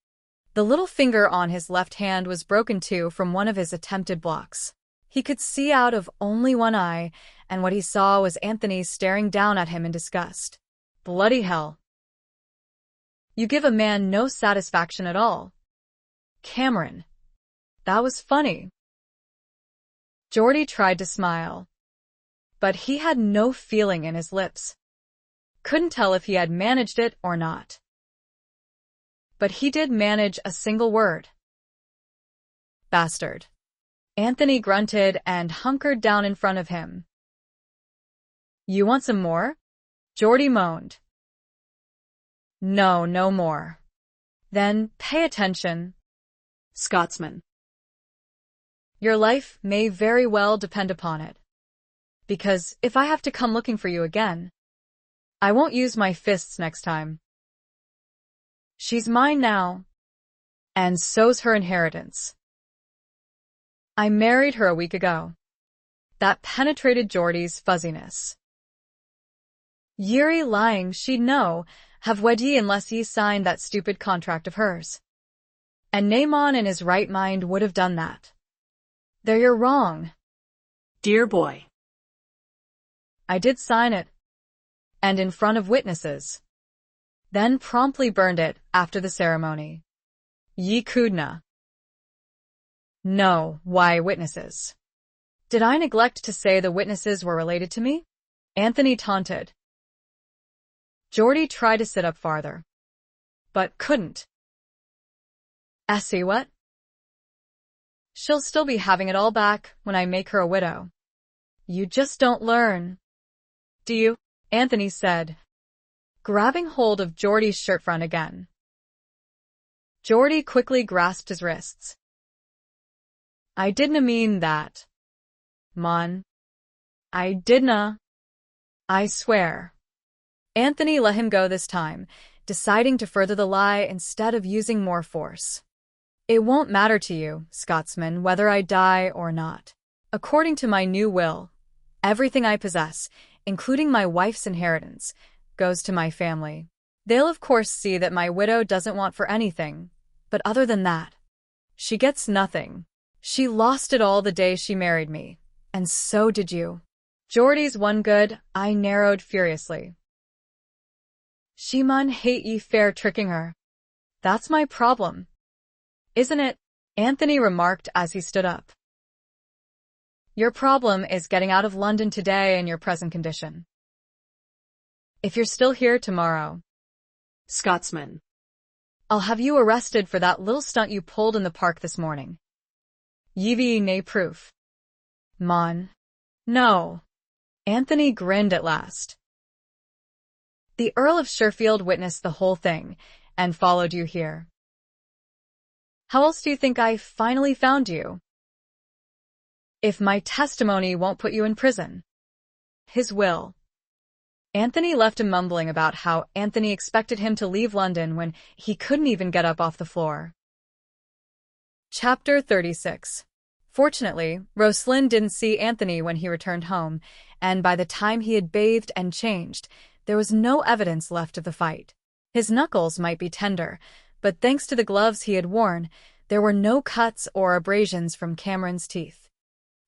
The little finger on his left hand was broken too from one of his attempted blocks. He could see out of only one eye, and what he saw was Anthony staring down at him in disgust. Bloody hell. You give a man no satisfaction at all. Cameron. That was funny. Geordie tried to smile, but he had no feeling in his lips. Couldn't tell if he had managed it or not. But he did manage a single word. Bastard. Anthony grunted and hunkered down in front of him. You want some more? Geordie moaned. No, no more. Then pay attention. Scotsman. Your life may very well depend upon it. Because if I have to come looking for you again, I won't use my fists next time. She's mine now, and so's her inheritance. I married her a week ago. That penetrated Geordie's fuzziness. Ye're lying, she'd know, have wed ye unless ye signed that stupid contract of hers. And Naaman in his right mind would have done that. There you're wrong. Dear boy. I did sign it. And in front of witnesses. Then promptly burned it after the ceremony. Ye couldna. No, why witnesses? Did I neglect to say the witnesses were related to me? Anthony taunted. Geordie tried to sit up farther, but couldn't. Essie, what? She'll still be having it all back when I make her a widow. You just don't learn. Do you? Anthony said, grabbing hold of Geordie's shirt front again. Geordie quickly grasped his wrists. I didna mean that. Mon. I didna. I swear. Anthony let him go this time, deciding to further the lie instead of using more force. It won't matter to you, Scotsman, whether I die or not. According to my new will, everything I possess, including my wife's inheritance, goes to my family. They'll of course see that my widow doesn't want for anything, but other than that, she gets nothing. She lost it all the day she married me, and so did you. Geordie's one good eye narrowed furiously. She mun hate ye fair tricking her. That's my problem. Isn't it? Anthony remarked as he stood up. Your problem is getting out of London today in your present condition. If you're still here tomorrow, Scotsman, I'll have you arrested for that little stunt you pulled in the park this morning. Yivi nay proof. Mon. No. Anthony grinned at last. The Earl of Sherfield witnessed the whole thing, and followed you here. How else do you think I finally found you? If my testimony won't put you in prison. His will. Anthony left him mumbling about how Anthony expected him to leave London when he couldn't even get up off the floor. Chapter 36. Fortunately, Roslynn didn't see Anthony when he returned home, and by the time he had bathed and changed, there was no evidence left of the fight. His knuckles might be tender, but thanks to the gloves he had worn, there were no cuts or abrasions from Cameron's teeth.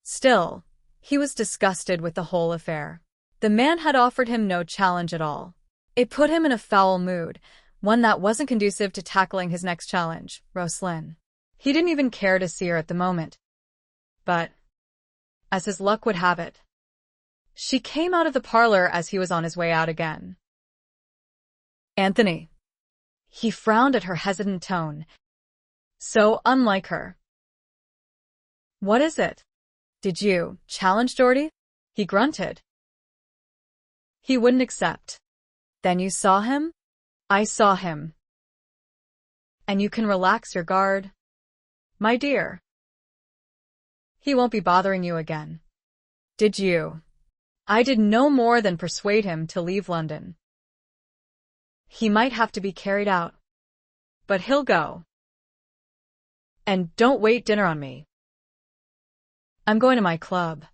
Still, he was disgusted with the whole affair. The man had offered him no challenge at all. It put him in a foul mood, one that wasn't conducive to tackling his next challenge, Roslynn. He didn't even care to see her at the moment. But, as his luck would have it, she came out of the parlor as he was on his way out again. Anthony. He frowned at her hesitant tone. So unlike her. What is it? Did you challenge Geordie? He grunted. He wouldn't accept. Then you saw him? I saw him. And you can relax your guard, my dear. He won't be bothering you again. Did you? I did no more than persuade him to leave London. He might have to be carried out. But he'll go. And don't wait dinner on me. I'm going to my club.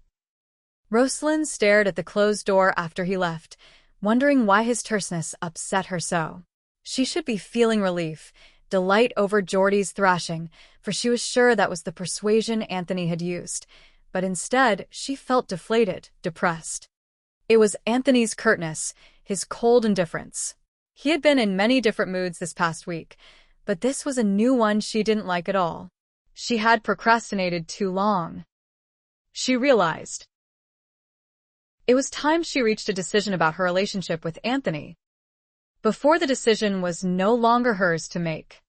Roslynn stared at the closed door after he left, wondering why his terseness upset her so. She should be feeling relief, delight over Geordie's thrashing, for she was sure that was the persuasion Anthony had used. But instead, she felt deflated, depressed. It was Anthony's curtness, his cold indifference. He had been in many different moods this past week, but this was a new one she didn't like at all. She had procrastinated too long. She realized. It was time she reached a decision about her relationship with Anthony. Before the decision was no longer hers to make.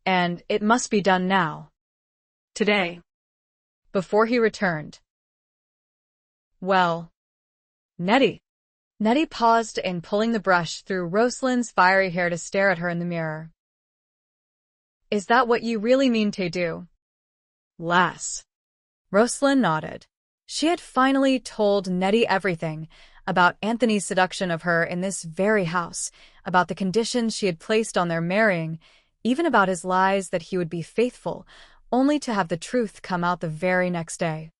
And it must be done now. Today. Before he returned. Well, Nettie. Nettie paused in pulling the brush through Rosalinn's fiery hair to stare at her in the mirror. Is that what you really mean to do? Lass. Roslynn nodded. She had finally told Nettie everything about Anthony's seduction of her in this very house, about the conditions she had placed on their marrying, even about his lies that he would be faithful, only to have the truth come out the very next day.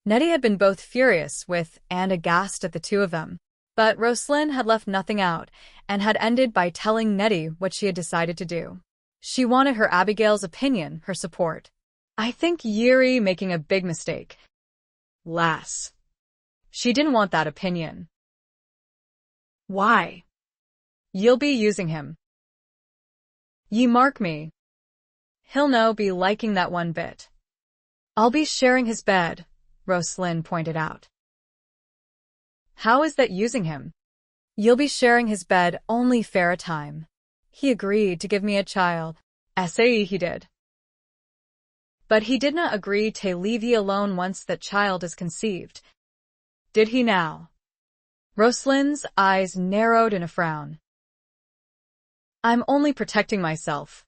Nettie had been both furious with and aghast at the two of them, but Roslynn had left nothing out and had ended by telling Nettie what she had decided to do. She wanted her Abigail's opinion, her support. I think Yuri making a big mistake. Lass. She didn't want that opinion. Why? You'll be using him. Ye mark me. He'll no be liking that one bit. I'll be sharing his bed, Roslynn pointed out. How is that using him? You'll be sharing his bed only fair a time. He agreed to give me a child. Say he did. But he did not agree to leave ye alone once that child is conceived. Did he now? Roslynn's eyes narrowed in a frown. I'm only protecting myself.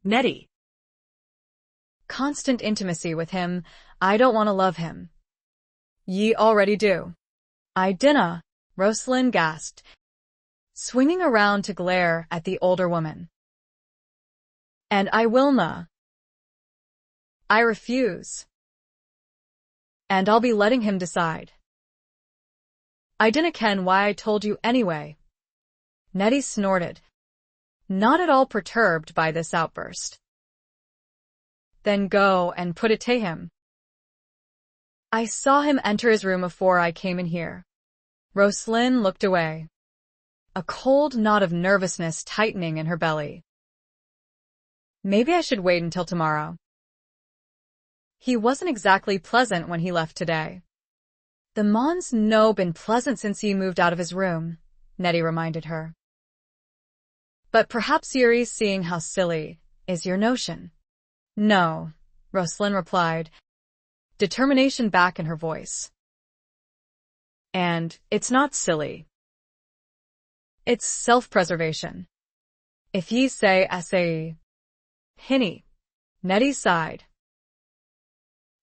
Nettie. Constant intimacy with him, I don't want to love him. Ye already do. I dinna, Roslynn gasped, swinging around to glare at the older woman. And I willna. I refuse. And I'll be letting him decide. I dinna ken why I told you anyway. Nettie snorted, not at all perturbed by this outburst. Then go and put it to him. I saw him enter his room afore I came in here. Roslynn looked away, a cold knot of nervousness tightening in her belly. Maybe I should wait until tomorrow. He wasn't exactly pleasant when he left today. The mon's no been pleasant since he moved out of his room, Nettie reminded her. But perhaps Yuri's seeing how silly is your notion. No, Roslynn replied, determination back in her voice. And it's not silly. It's self-preservation. If ye say essay, hinny, Nettie sighed.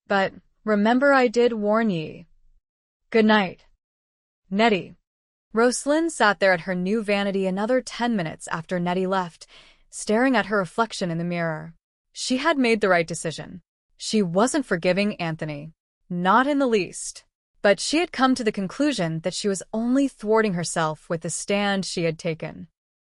But remember I did warn ye. Good night, Nettie. Roslynn sat there at her new vanity another 10 minutes after Nettie left, staring at her reflection in the mirror. She had made the right decision. She wasn't forgiving Anthony. Not in the least. But she had come to the conclusion that she was only thwarting herself with the stand she had taken.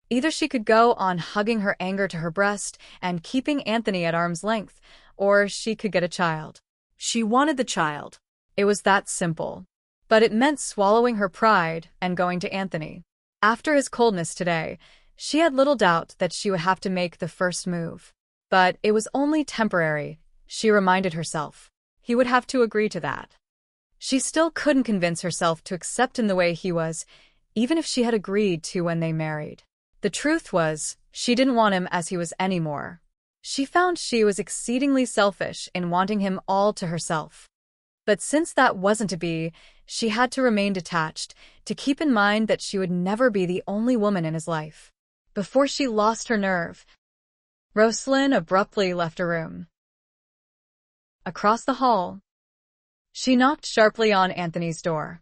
Either she could go on hugging her anger to her breast and keeping Anthony at arm's length, or she could get a child. She wanted the child. It was that simple. But it meant swallowing her pride and going to Anthony. After his coldness today, she had little doubt that she would have to make the first move. But it was only temporary, she reminded herself. He would have to agree to that. She still couldn't convince herself to accept him the way he was, even if she had agreed to when they married. The truth was, she didn't want him as he was anymore. She found she was exceedingly selfish in wanting him all to herself. But since that wasn't to be, she had to remain detached, to keep in mind that she would never be the only woman in his life. Before she lost her nerve, Roslynn abruptly left her room. Across the hall, she knocked sharply on Anthony's door.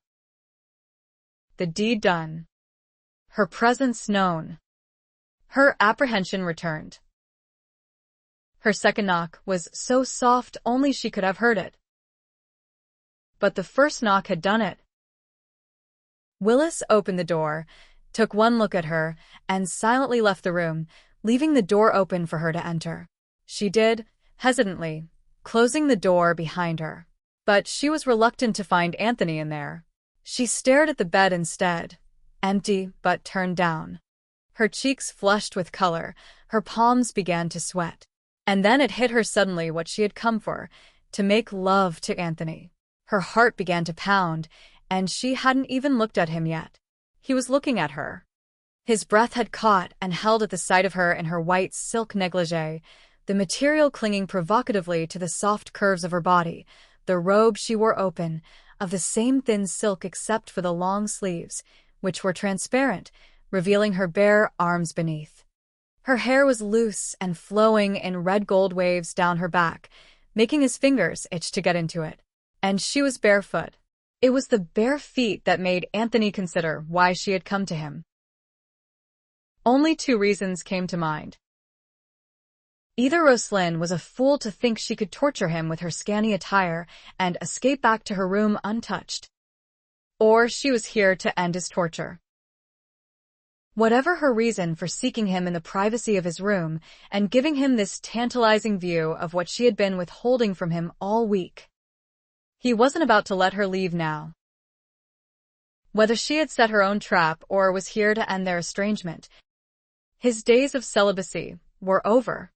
The deed done. Her presence known. Her apprehension returned. Her second knock was so soft only she could have heard it. But the first knock had done it. Willis opened the door, took one look at her, and silently left the room, leaving the door open for her to enter. She did, hesitantly, closing the door behind her. But she was reluctant to find Anthony in there. She stared at the bed instead, empty but turned down. Her cheeks flushed with color, her palms began to sweat. And then it hit her suddenly what she had come for, to make love to Anthony. Her heart began to pound, and she hadn't even looked at him yet. He was looking at her. His breath had caught and held at the sight of her in her white silk negligee, the material clinging provocatively to the soft curves of her body, the robe she wore open, of the same thin silk except for the long sleeves, which were transparent, revealing her bare arms beneath. Her hair was loose and flowing in red gold waves down her back, making his fingers itch to get into it. And she was barefoot. It was the bare feet that made Anthony consider why she had come to him. Only 2 reasons came to mind. Either Roslynn was a fool to think she could torture him with her scanty attire and escape back to her room untouched, or she was here to end his torture. Whatever her reason for seeking him in the privacy of his room and giving him this tantalizing view of what she had been withholding from him all week, he wasn't about to let her leave now. Whether she had set her own trap or was here to end their estrangement, his days of celibacy were over.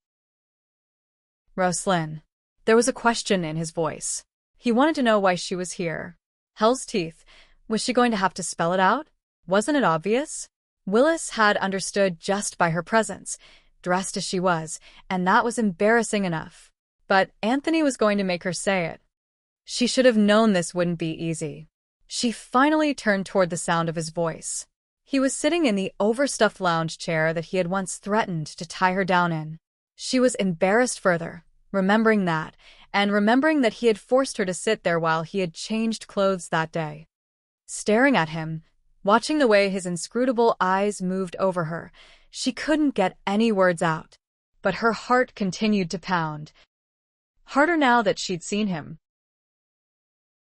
Roslynn. There was a question in his voice. He wanted to know why she was here. Hell's teeth. Was she going to have to spell it out? Wasn't it obvious? Willis had understood just by her presence, dressed as she was, and that was embarrassing enough. But Anthony was going to make her say it. She should have known this wouldn't be easy. She finally turned toward the sound of his voice. He was sitting in the overstuffed lounge chair that he had once threatened to tie her down in. She was embarrassed further, remembering that, and remembering that he had forced her to sit there while he had changed clothes that day. Staring at him, watching the way his inscrutable eyes moved over her, she couldn't get any words out. But her heart continued to pound. Harder now that she'd seen him.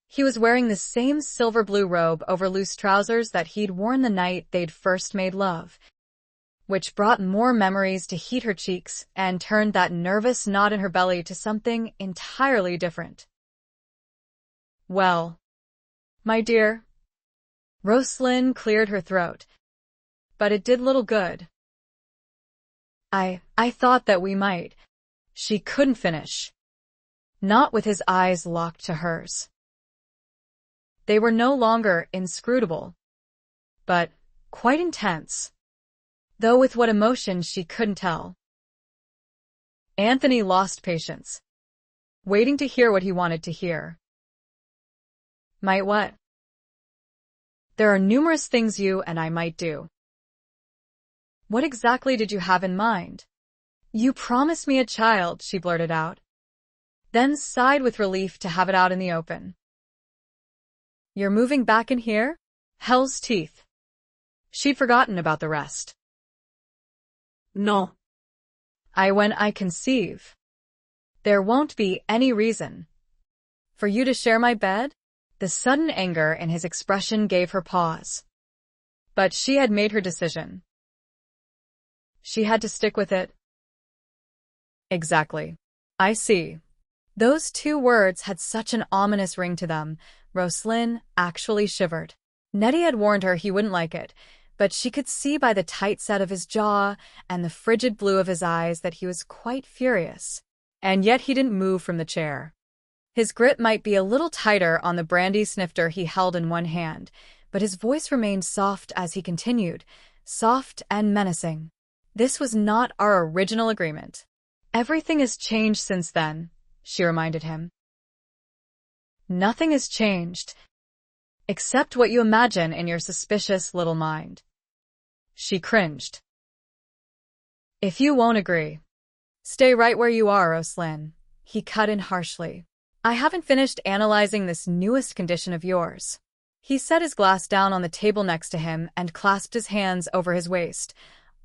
He was wearing the same silver-blue robe over loose trousers that he'd worn the night they'd first made love, which brought more memories to heat her cheeks and turned that nervous knot in her belly to something entirely different. Well, my dear. Roslynn cleared her throat, but it did little good. I thought that we might. She couldn't finish. Not with his eyes locked to hers. They were no longer inscrutable, but quite intense, though with what emotion she couldn't tell. Anthony lost patience. waiting to hear what he wanted to hear. Might what? There are numerous things you and I might do. What exactly did you have in mind? You promised me a child, she blurted out, then sighed with relief to have it out in the open. You're moving back in here? Hell's teeth. She'd forgotten about the rest. No. When I conceive. There won't be any reason. For you to share my bed? The sudden anger in his expression gave her pause. But she had made her decision. She had to stick with it. Exactly. I see. Those two words had such an ominous ring to them. Roslynn actually shivered. Nettie had warned her he wouldn't like it, but she could see by the tight set of his jaw and the frigid blue of his eyes that he was quite furious. And yet he didn't move from the chair. His grip might be a little tighter on the brandy snifter he held in one hand, but his voice remained soft as he continued, soft and menacing. This was not our original agreement. Everything has changed since then, she reminded him. Nothing has changed, except what you imagine in your suspicious little mind. She cringed. If you won't agree, stay right where you are, Roslynn, he cut in harshly. I haven't finished analyzing this newest condition of yours. He set his glass down on the table next to him and clasped his hands over his waist,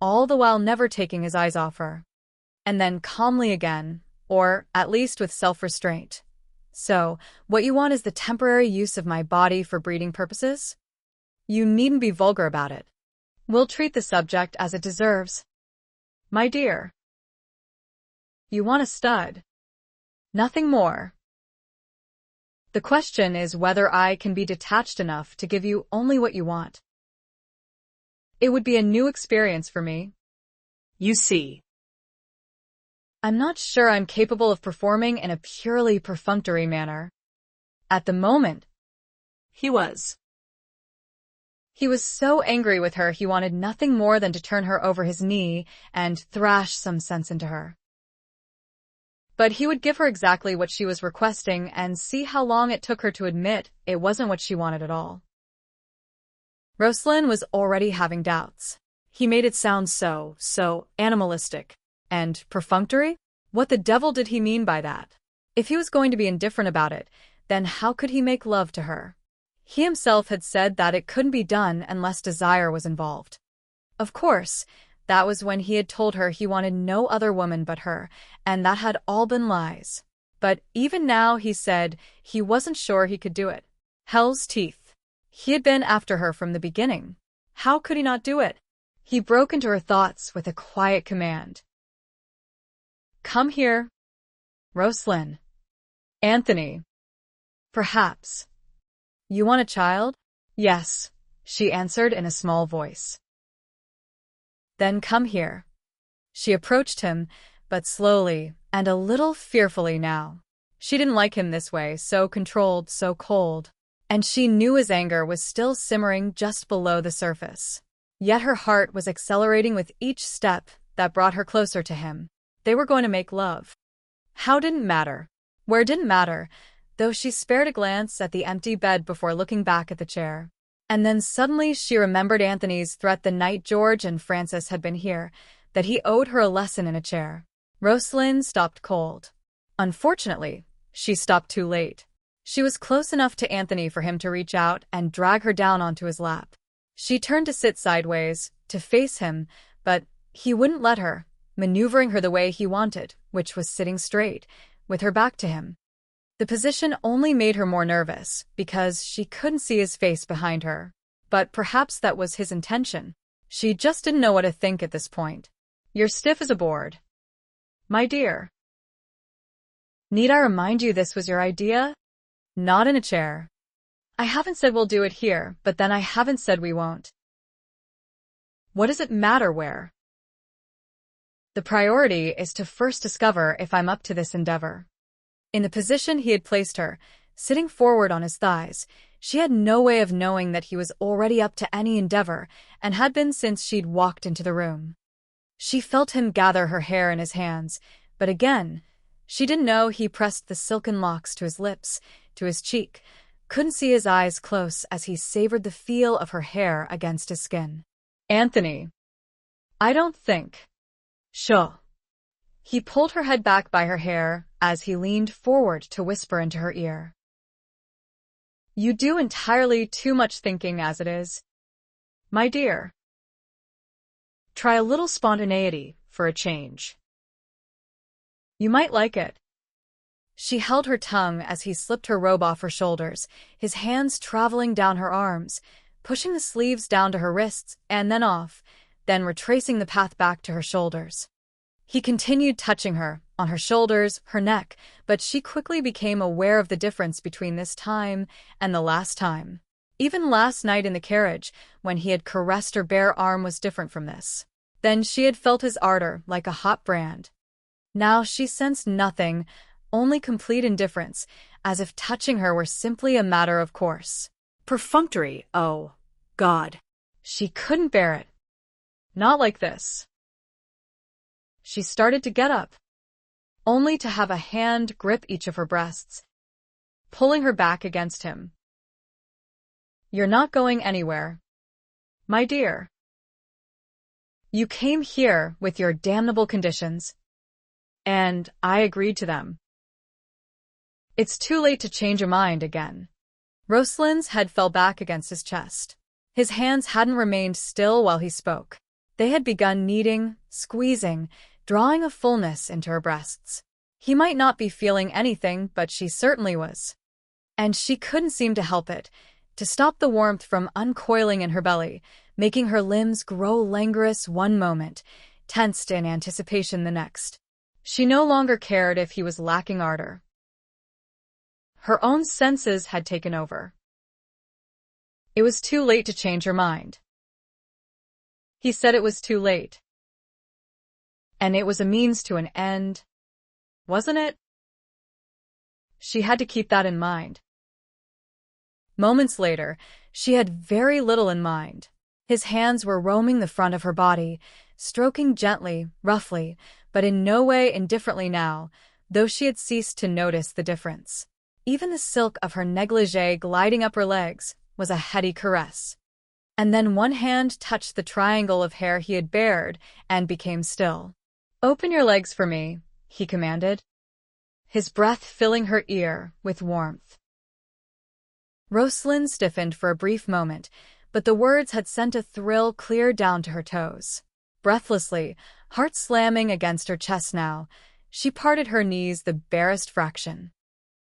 all the while never taking his eyes off her. And then calmly again, or at least with self-restraint. So, what you want is the temporary use of my body for breeding purposes? You needn't be vulgar about it. We'll treat the subject as it deserves. My dear. You want a stud. Nothing more. The question is whether I can be detached enough to give you only what you want. It would be a new experience for me. You see. I'm not sure I'm capable of performing in a purely perfunctory manner. At the moment, He was so angry with her he wanted nothing more than to turn her over his knee and thrash some sense into her. But he would give her exactly what she was requesting and see how long it took her to admit it wasn't what she wanted at all. Roslynn was already having doubts. He made it sound so animalistic. And perfunctory? What the devil did he mean by that? If he was going to be indifferent about it, then how could he make love to her? He himself had said that it couldn't be done unless desire was involved. Of course, that was when he had told her he wanted no other woman but her, and that had all been lies. But even now he said he wasn't sure he could do it. Hell's teeth. He had been after her from the beginning. How could he not do it? He broke into her thoughts with a quiet command. Come here. Roslynn. Anthony. Perhaps. You want a child? Yes, she answered in a small voice. Then come here. She approached him, but slowly and a little fearfully now. She didn't like him this way, so controlled, so cold. And she knew his anger was still simmering just below the surface. Yet her heart was accelerating with each step that brought her closer to him. They were going to make love. How didn't matter. Where didn't matter, though she spared a glance at the empty bed before looking back at the chair. And then suddenly she remembered Anthony's threat the night George and Francis had been here, that he owed her a lesson in a chair. Roslynn stopped cold. Unfortunately, she stopped too late. She was close enough to Anthony for him to reach out and drag her down onto his lap. She turned to sit sideways, to face him, but he wouldn't let her, maneuvering her the way he wanted, which was sitting straight, with her back to him. The position only made her more nervous, because she couldn't see his face behind her. But perhaps that was his intention. She just didn't know what to think at this point. You're stiff as a board. My dear. Need I remind you this was your idea? Not in a chair. I haven't said we'll do it here, but then I haven't said we won't. What does it matter where? The priority is to first discover if I'm up to this endeavor. In the position he had placed her, sitting forward on his thighs, she had no way of knowing that he was already up to any endeavor and had been since she'd walked into the room. She felt him gather her hair in his hands, but again, She didn't know he pressed the silken locks to his lips, to his cheek, couldn't see his eyes close as he savored the feel of her hair against his skin. Anthony. I don't think. Sure. He pulled her head back by her hair as he leaned forward to whisper into her ear. You do entirely too much thinking as it is. My dear. Try a little spontaneity for a change. You might like it. She held her tongue as he slipped her robe off her shoulders, his hands traveling down her arms, pushing the sleeves down to her wrists and then off, then retracing the path back to her shoulders. He continued touching her, on her shoulders, her neck, but she quickly became aware of the difference between this time and the last time. Even last night in the carriage, when he had caressed her bare arm, was different from this. Then she had felt his ardor like a hot brand. Now she sensed nothing, only complete indifference, as if touching her were simply a matter of course. Perfunctory, oh, God. She couldn't bear it. Not like this. She started to get up, only to have a hand grip each of her breasts, pulling her back against him. You're not going anywhere. My dear. You came here with your damnable conditions, and I agreed to them. It's too late to change your mind again. Roslyn's head fell back against his chest. His hands hadn't remained still while he spoke. They had begun kneading, squeezing, drawing a fullness into her breasts. He might not be feeling anything, but she certainly was. And she couldn't seem to help it, to stop the warmth from uncoiling in her belly, making her limbs grow languorous one moment, tensed in anticipation the next. She no longer cared if he was lacking ardor. Her own senses had taken over. It was too late to change her mind. He said it was too late. And it was a means to an end, wasn't it? She had to keep that in mind. Moments later, she had very little in mind. His hands were roaming the front of her body, stroking gently, roughly, but in no way indifferently now, though she had ceased to notice the difference. Even the silk of her negligee gliding up her legs was a heady caress. And then one hand touched the triangle of hair he had bared and became still. "Open your legs for me," he commanded, his breath filling her ear with warmth. Roslynn stiffened for a brief moment, but the words had sent a thrill clear down to her toes. Breathlessly, heart slamming against her chest now, she parted her knees the barest fraction.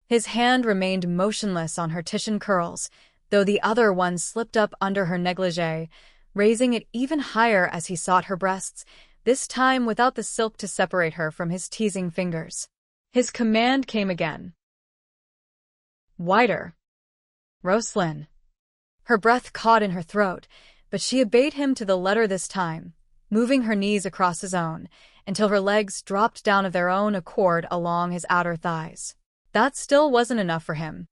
His hand remained motionless on her Titian curls, though the other one slipped up under her negligee, raising it even higher as he sought her breasts, this time without the silk to separate her from his teasing fingers. His command came again. "Wider, Roslynn." Her breath caught in her throat, but she obeyed him to the letter this time, moving her knees across his own, until her legs dropped down of their own accord along his outer thighs. That still wasn't enough for him.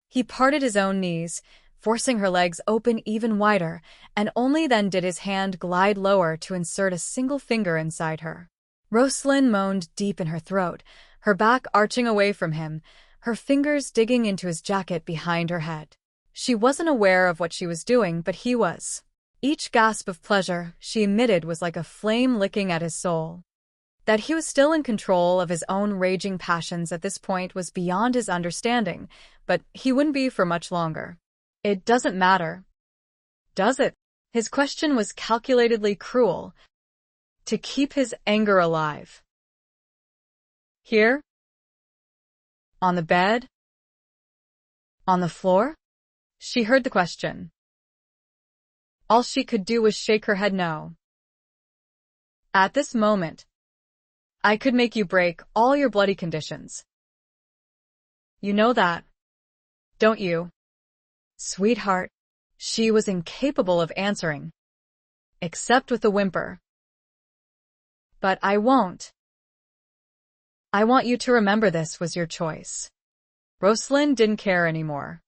He parted his own knees, forcing her legs open even wider, and only then did his hand glide lower to insert a single finger inside her. Roslynn moaned deep in her throat, her back arching away from him, her fingers digging into his jacket behind her head. She wasn't aware of what she was doing, but he was. Each gasp of pleasure she emitted was like a flame licking at his soul. That he was still in control of his own raging passions at this point was beyond his understanding, but he wouldn't be for much longer. "It doesn't matter, does it?" His question was calculatedly cruel, to keep his anger alive. "Here? On the bed? On the floor?" She heard the question. All she could do was shake her head no. "At this moment, I could make you break all your bloody conditions. You know that, don't you?" "Sweetheart," she was incapable of answering, except with a whimper. "But I won't. I want you to remember this was your choice." Roslynn didn't care anymore.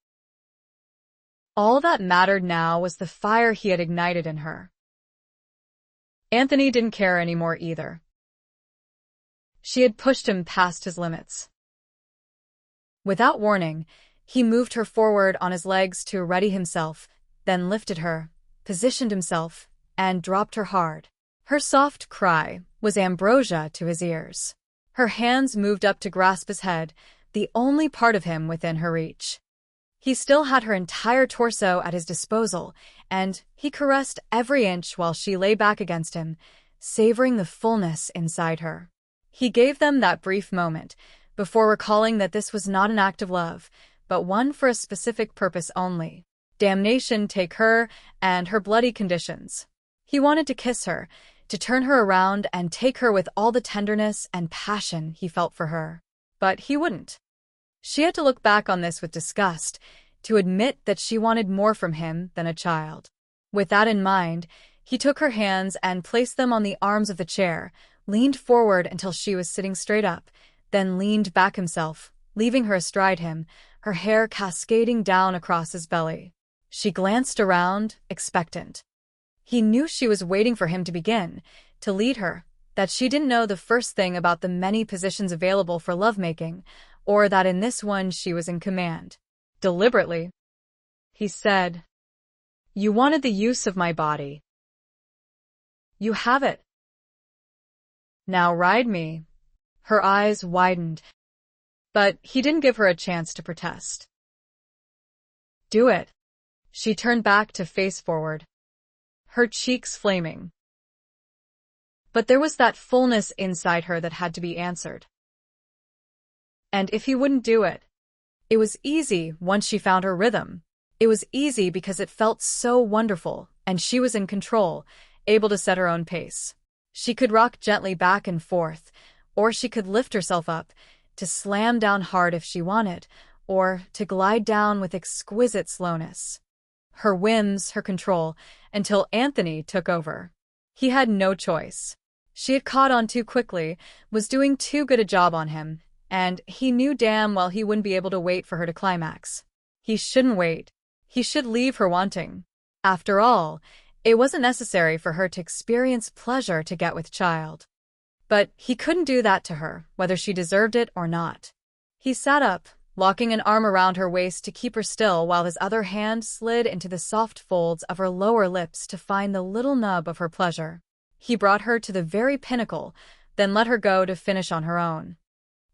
All that mattered now was the fire he had ignited in her. Anthony didn't care anymore either. She had pushed him past his limits. Without warning, he moved her forward on his legs to ready himself, then lifted her, positioned himself, and dropped her hard. Her soft cry was ambrosia to his ears. Her hands moved up to grasp his head, the only part of him within her reach. He still had her entire torso at his disposal, and he caressed every inch while she lay back against him, savoring the fullness inside her. He gave them that brief moment, before recalling that this was not an act of love, but one for a specific purpose only. Damnation take her and her bloody conditions. He wanted to kiss her, to turn her around and take her with all the tenderness and passion he felt for her. But he wouldn't. She had to look back on this with disgust, to admit that she wanted more from him than a child. With that in mind, he took her hands and placed them on the arms of the chair, leaned forward until she was sitting straight up, then leaned back himself, leaving her astride him, her hair cascading down across his belly. She glanced around, expectant. He knew she was waiting for him to begin, to lead her, that she didn't know the first thing about the many positions available for lovemaking, or that in this one she was in command. Deliberately, he said, "You wanted the use of my body. You have it. Now ride me." Her eyes widened, but he didn't give her a chance to protest. "Do it." She turned back to face forward, her cheeks flaming. But there was that fullness inside her that had to be answered. And if he wouldn't do it, it was easy once she found her rhythm. It was easy because it felt so wonderful, and she was in control, able to set her own pace. She could rock gently back and forth, or she could lift herself up, to slam down hard if she wanted, or to glide down with exquisite slowness. Her whims, her control, until Anthony took over. He had no choice. She had caught on too quickly, was doing too good a job on him, and he knew damn well he wouldn't be able to wait for her to climax. He shouldn't wait. He should leave her wanting. After all, it wasn't necessary for her to experience pleasure to get with child. But he couldn't do that to her, whether she deserved it or not. He sat up, locking an arm around her waist to keep her still while his other hand slid into the soft folds of her lower lips to find the little nub of her pleasure. He brought her to the very pinnacle, then let her go to finish on her own.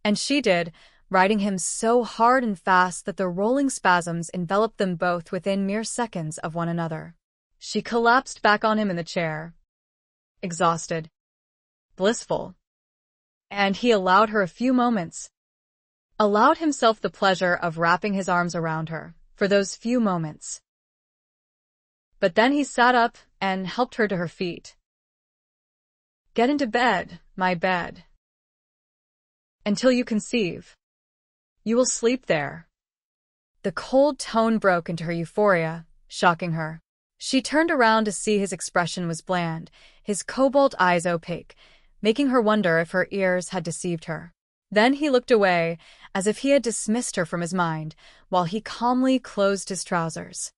And she did, riding him so hard and fast that the rolling spasms enveloped them both within mere seconds of one another. She collapsed back on him in the chair, exhausted, blissful. And he allowed her a few moments, allowed himself the pleasure of wrapping his arms around her, for those few moments. But then he sat up and helped her to her feet. "Get into bed, my bed. Until you conceive. You will sleep there." The cold tone broke into her euphoria, shocking her. She turned around to see his expression was bland, his cobalt eyes opaque, making her wonder if her ears had deceived her. Then he looked away, as if he had dismissed her from his mind, while he calmly closed his trousers.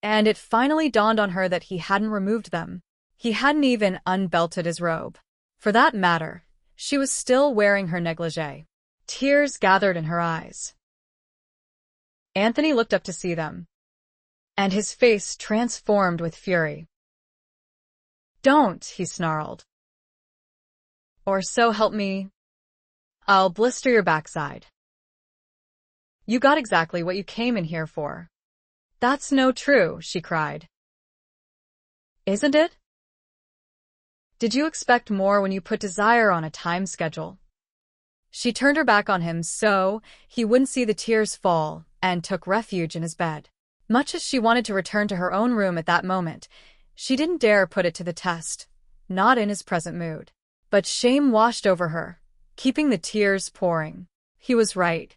And it finally dawned on her that he hadn't removed them. He hadn't even unbelted his robe. For that matter, she was still wearing her negligee. Tears gathered in her eyes. Anthony looked up to see them, and his face transformed with fury. "Don't," he snarled. "Or so help me, I'll blister your backside." "You got exactly what you came in here for." "That's no true," she cried. "Isn't it? Did you expect more when you put desire on a time schedule?" She turned her back on him so he wouldn't see the tears fall, and took refuge in his bed. Much as she wanted to return to her own room at that moment, she didn't dare put it to the test, not in his present mood. But shame washed over her, keeping the tears pouring. He was right.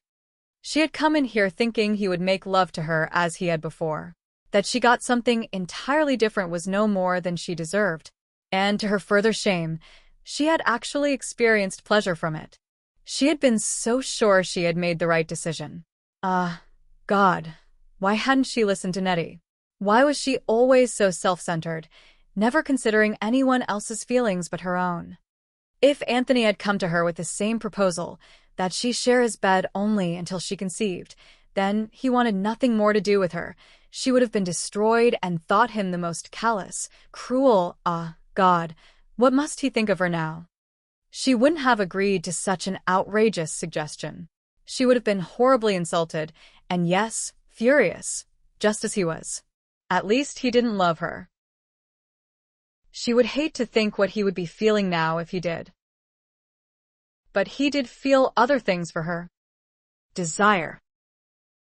She had come in here thinking he would make love to her as he had before. That she got something entirely different was no more than she deserved. And to her further shame, she had actually experienced pleasure from it. She had been so sure she had made the right decision. God, why hadn't she listened to Nettie? Why was she always so self-centered, never considering anyone else's feelings but her own? If Anthony had come to her with the same proposal, that she share his bed only until she conceived, then he wanted nothing more to do with her. She would have been destroyed and thought him the most callous, cruel. God, what must he think of her now? She wouldn't have agreed to such an outrageous suggestion. She would have been horribly insulted, and yes, furious, just as he was. At least he didn't love her. She would hate to think what he would be feeling now if he did. But he did feel other things for her. Desire.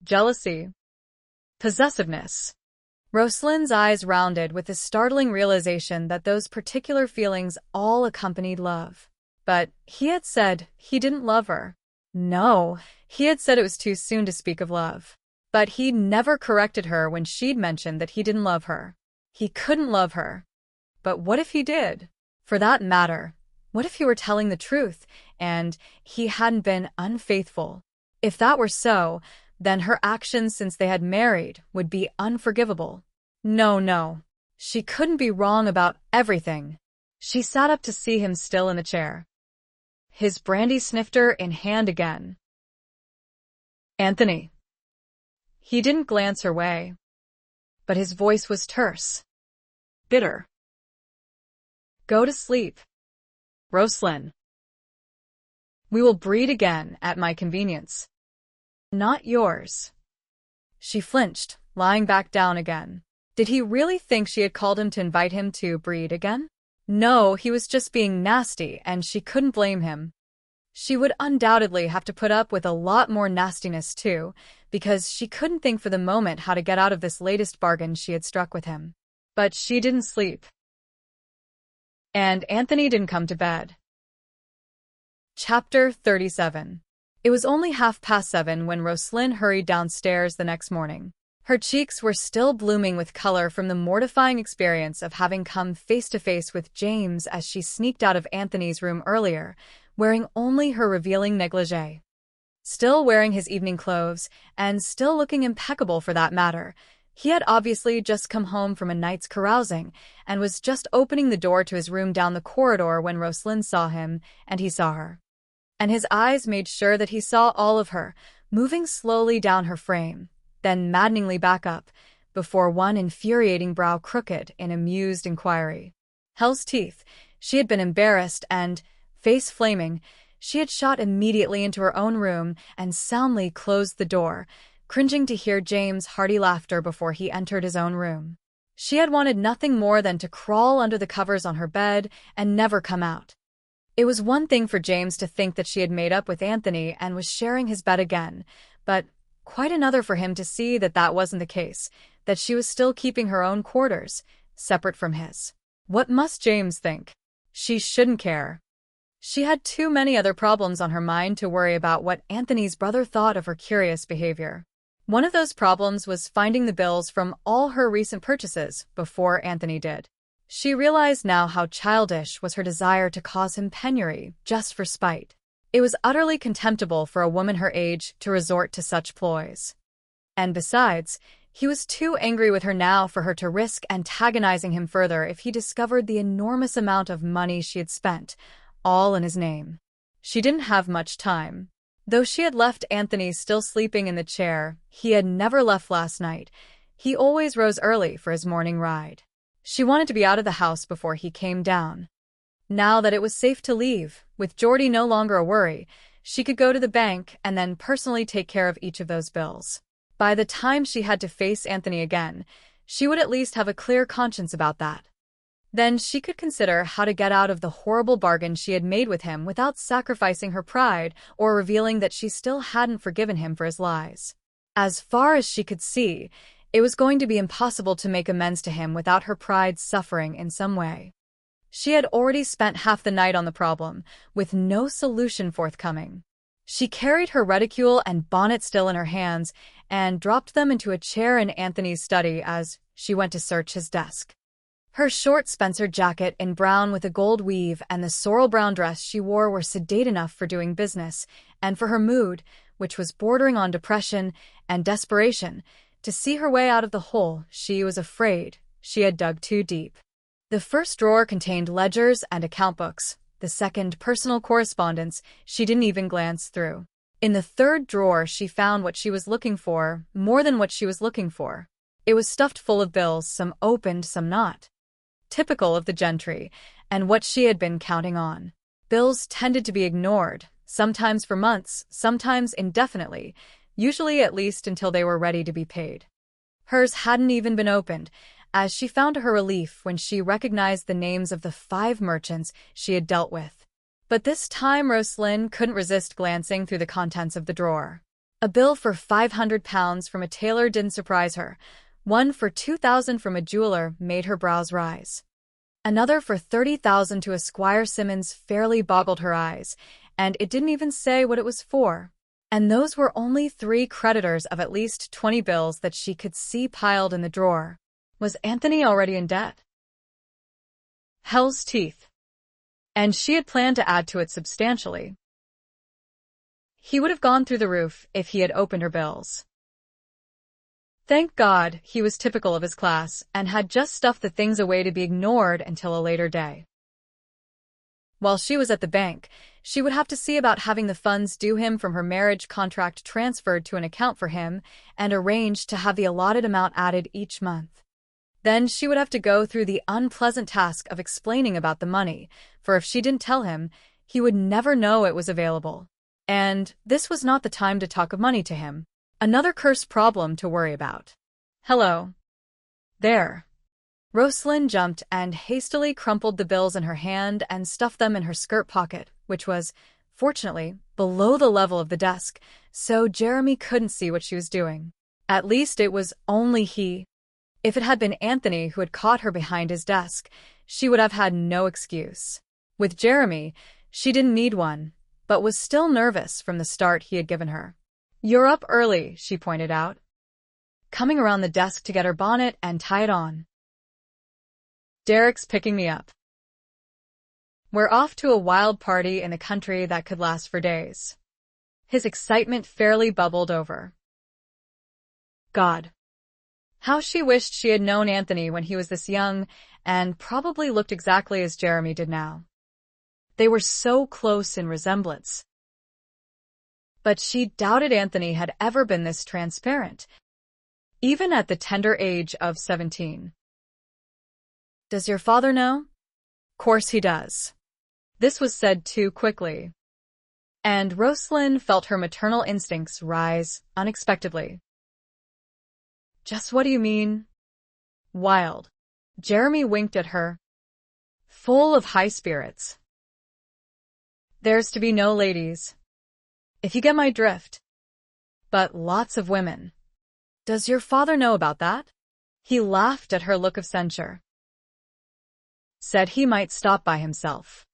Jealousy. Possessiveness. Roslyn's eyes rounded with the startling realization that those particular feelings all accompanied love. But he had said he didn't love her. No, he had said it was too soon to speak of love. But he'd never corrected her when she'd mentioned that he didn't love her. He couldn't love her. But what if he did? For that matter, what if he were telling the truth, and he hadn't been unfaithful? If that were so, then her actions since they had married would be unforgivable. No. She couldn't be wrong about everything. She sat up to see him still in the chair, his brandy snifter in hand again. Anthony. He didn't glance her way, but his voice was terse, bitter. Go to sleep, Roslynn. We will breed again at my convenience. Not yours. She flinched, lying back down again. Did he really think she had called him to invite him to breed again? No, he was just being nasty, and she couldn't blame him. She would undoubtedly have to put up with a lot more nastiness too, because she couldn't think for the moment how to get out of this latest bargain she had struck with him. But she didn't sleep. And Anthony didn't come to bed. Chapter 37. It was only 7:30 when Roslynn hurried downstairs the next morning. Her cheeks were still blooming with color from the mortifying experience of having come face to face with James as she sneaked out of Anthony's room earlier, wearing only her revealing negligee. Still wearing his evening clothes, and still looking impeccable for that matter, he had obviously just come home from a night's carousing, and was just opening the door to his room down the corridor when Roslynn saw him, and he saw her. And his eyes made sure that he saw all of her, moving slowly down her frame, then maddeningly back up, before one infuriating brow crooked in amused inquiry. Hell's teeth, she had been embarrassed and, face flaming, she had shot immediately into her own room and soundly closed the door, cringing to hear James' hearty laughter before he entered his own room. She had wanted nothing more than to crawl under the covers on her bed and never come out. It was one thing for James to think that she had made up with Anthony and was sharing his bed again, but quite another for him to see that that wasn't the case, that she was still keeping her own quarters, separate from his. What must James think? She shouldn't care. She had too many other problems on her mind to worry about what Anthony's brother thought of her curious behavior. One of those problems was finding the bills from all her recent purchases before Anthony did. She realized now how childish was her desire to cause him penury just for spite. It was utterly contemptible for a woman her age to resort to such ploys. And besides, he was too angry with her now for her to risk antagonizing him further if he discovered the enormous amount of money she had spent, all in his name. She didn't have much time. Though she had left Anthony still sleeping in the chair he had never left last night, he always rose early for his morning ride. She wanted to be out of the house before he came down. Now that it was safe to leave, with Geordie no longer a worry, she could go to the bank and then personally take care of each of those bills. By the time she had to face Anthony again, she would at least have a clear conscience about that. Then she could consider how to get out of the horrible bargain she had made with him without sacrificing her pride or revealing that she still hadn't forgiven him for his lies. As far as she could see, it was going to be impossible to make amends to him without her pride suffering in some way. She had already spent half the night on the problem, with no solution forthcoming. She carried her reticule and bonnet still in her hands and dropped them into a chair in Anthony's study as she went to search his desk. Her short Spencer jacket in brown with a gold weave and the sorrel brown dress she wore were sedate enough for doing business, and for her mood, which was bordering on depression and desperation, to see her way out of the hole she was afraid she had dug too deep. The first drawer contained ledgers and account books, The second, personal correspondence, she didn't even glance through. In the third drawer, she found what she was looking for, more than what she was looking for. It was stuffed full of bills, some opened, some not. Typical of the gentry, and what she had been counting on. Bills tended to be ignored, sometimes for months, sometimes indefinitely, usually at least until they were ready to be paid. Hers hadn't even been opened, as she found to her relief when she recognized the names of the 5 merchants she had dealt with. But this time Roslynn couldn't resist glancing through the contents of the drawer. A bill for £500 from a tailor didn't surprise her. One for £2,000 from a jeweler made her brows rise. Another for £30,000 to a Squire Simmons fairly boggled her eyes, and it didn't even say what it was for. And those were only 3 creditors of at least 20 bills that she could see piled in the drawer. Was Anthony already in debt? Hell's teeth. And she had planned to add to it substantially. He would have gone through the roof if he had opened her bills. Thank God he was typical of his class and had just stuffed the things away to be ignored until a later day. While she was at the bank, she would have to see about having the funds due him from her marriage contract transferred to an account for him and arranged to have the allotted amount added each month. Then she would have to go through the unpleasant task of explaining about the money, for if she didn't tell him, he would never know it was available. And this was not the time to talk of money to him. Another cursed problem to worry about. Hello. There. Roslynn jumped and hastily crumpled the bills in her hand and stuffed them in her skirt pocket, which was, fortunately, below the level of the desk, so Jeremy couldn't see what she was doing. At least it was only he. If it had been Anthony who had caught her behind his desk, she would have had no excuse. With Jeremy, she didn't need one, but was still nervous from the start he had given her. "You're up early," she pointed out, coming around the desk to get her bonnet and tie it on. "Derek's picking me up. We're off to a wild party in the country that could last for days." His excitement fairly bubbled over. God. How she wished she had known Anthony when he was this young and probably looked exactly as Jeremy did now. They were so close in resemblance. But she doubted Anthony had ever been this transparent, even at the tender age of 17. "Does your father know?" "Course he does." This was said too quickly, and Roslynn felt her maternal instincts rise unexpectedly. "Just what do you mean?" "Wild." Jeremy winked at her, full of high spirits. "There's to be no ladies, if you get my drift. But lots of women." "Does your father know about that?" He laughed at her look of censure. "Said he might stop by himself."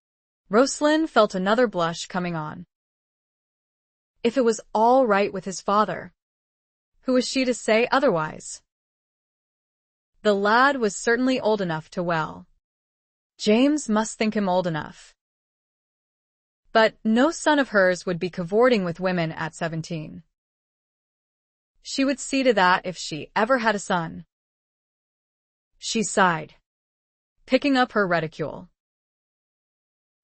Roslynn felt another blush coming on. If it was all right with his father, who was she to say otherwise? The lad was certainly old enough to well. James must think him old enough. But no son of hers would be cavorting with women at 17. She would see to that if she ever had a son. She sighed, picking up her reticule.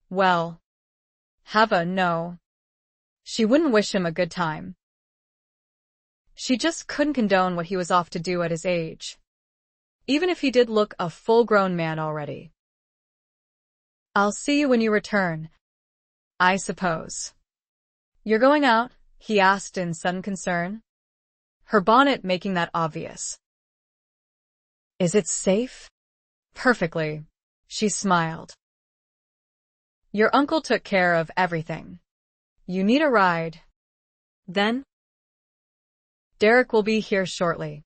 Well, no. She wouldn't wish him a good time. She just couldn't condone what he was off to do at his age, even if he did look a full-grown man already. "I'll see you when you return, I suppose." "You're going out?" he asked in sudden concern, her bonnet making that obvious. "Is it safe?" "Perfectly," she smiled. "Your uncle took care of everything. You need a ride." "Then?" "Derek will be here shortly."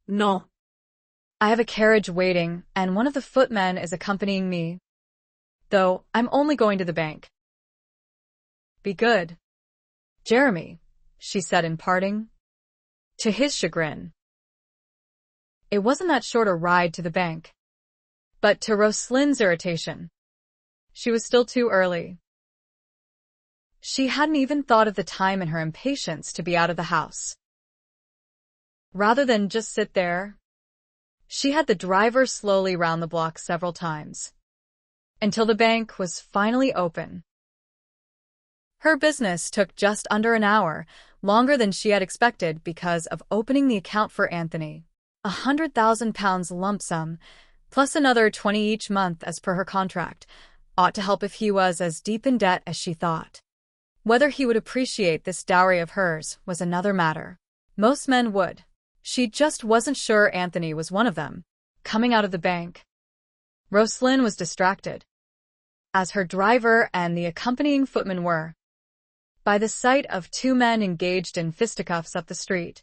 "No. I have a carriage waiting, and one of the footmen is accompanying me, though I'm only going to the bank." "Be good, Jeremy," she said in parting. To his chagrin, it wasn't that short a ride to the bank, but to Roslynn's irritation, she was still too early. She hadn't even thought of the time in her impatience to be out of the house. Rather than just sit there, she had the driver slowly round the block several times. until the bank was finally open. Her business took just under an hour, longer than she had expected because of opening the account for Anthony. £100,000 lump sum, plus another 20 each month as per her contract, ought to help if he was as deep in debt as she thought. Whether he would appreciate this dowry of hers was another matter. Most men would. She just wasn't sure Anthony was one of them. Coming out of the bank, Roslynn was distracted, as her driver and the accompanying footman were, by the sight of two men engaged in fisticuffs up the street,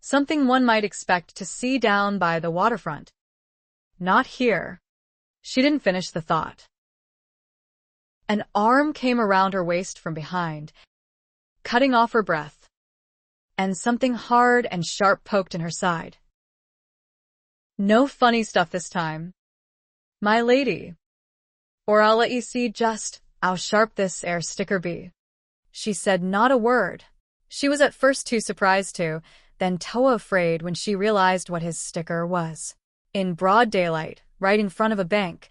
something one might expect to see down by the waterfront. Not here. She didn't finish the thought. An arm came around her waist from behind, cutting off her breath, and something hard and sharp poked in her side. No funny stuff this time, my lady, or I'll let you see just how sharp this 'ere sticker be. She said not a word. She was at first too surprised to, then too afraid when she realized what his sticker was. In broad daylight, right in front of a bank.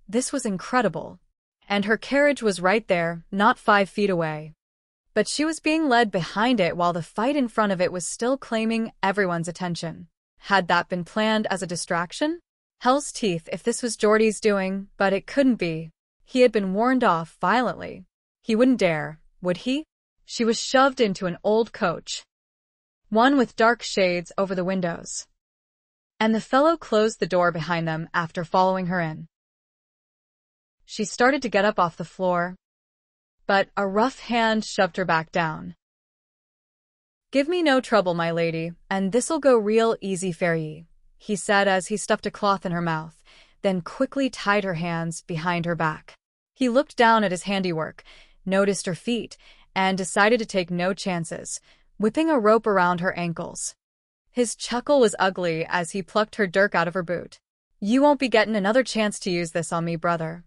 This was incredible. And her carriage was right there, not 5 feet away. But she was being led behind it while the fight in front of it was still claiming everyone's attention. Had that been planned as a distraction? Hell's teeth if this was Geordie's doing, but it couldn't be. He had been warned off violently. He wouldn't dare, would he? She was shoved into an old coach, one with dark shades over the windows, and the fellow closed the door behind them after following her in. She started to get up off the floor, but a rough hand shoved her back down. "Give me no trouble, my lady, and this'll go real easy for ye," he said as he stuffed a cloth in her mouth, then quickly tied her hands behind her back. He looked down at his handiwork, noticed her feet, and decided to take no chances, whipping a rope around her ankles. His chuckle was ugly as he plucked her dirk out of her boot. "You won't be getting another chance to use this on me, brother."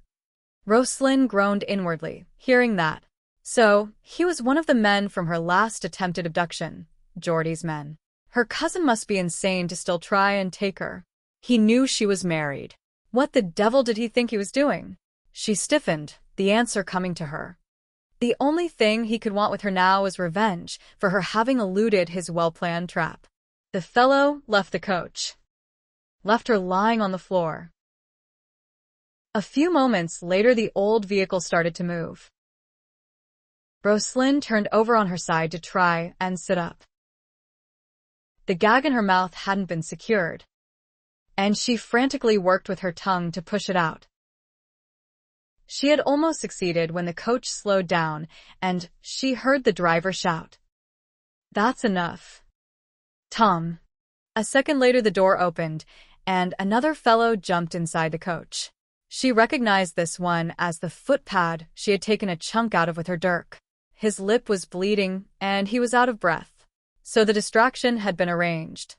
Roslynn groaned inwardly, hearing that. So, he was one of the men from her last attempted abduction, Geordie's men. Her cousin must be insane to still try and take her. He knew she was married. What the devil did he think he was doing? She stiffened, the answer coming to her. The only thing he could want with her now was revenge for her having eluded his well-planned trap. The fellow left the coach, left her lying on the floor. A few moments later, the old vehicle started to move. Roslynn turned over on her side to try and sit up. The gag in her mouth hadn't been secured, and she frantically worked with her tongue to push it out. She had almost succeeded when the coach slowed down, and she heard the driver shout, "That's enough, Tom." A second later, the door opened, and another fellow jumped inside the coach. She recognized this one as the footpad she had taken a chunk out of with her dirk. His lip was bleeding, and he was out of breath. So the distraction had been arranged.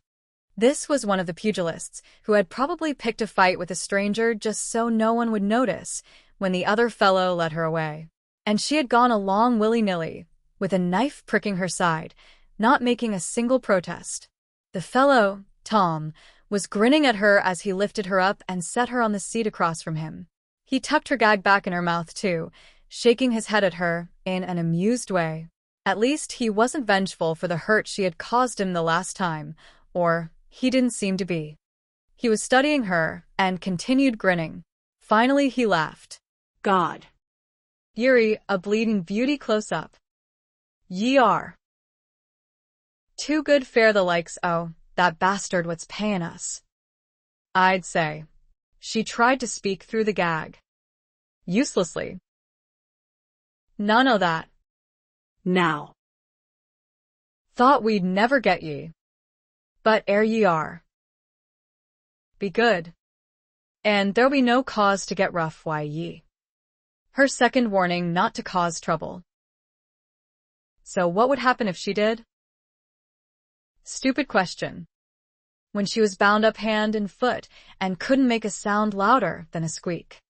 This was one of the pugilists, who had probably picked a fight with a stranger just so no one would notice when the other fellow led her away. And she had gone along willy-nilly, with a knife pricking her side, not making a single protest. The fellow, Tom, was grinning at her as he lifted her up and set her on the seat across from him. He tucked her gag back in her mouth too, shaking his head at her in an amused way. At least he wasn't vengeful for the hurt she had caused him the last time, or he didn't seem to be. He was studying her and continued grinning. Finally he laughed. "God. Yuri, a bleeding beauty close up. Ye are. Too good fare the likes o' that bastard what's paying us, I'd say." She tried to speak through the gag. Uselessly. "None o' that. Now. Thought we'd never get ye. But ere ye are. Be good. And there'll be no cause to get rough why ye." Her second warning not to cause trouble. So what would happen if she did? Stupid question. When she was bound up hand and foot and couldn't make a sound louder than a squeak.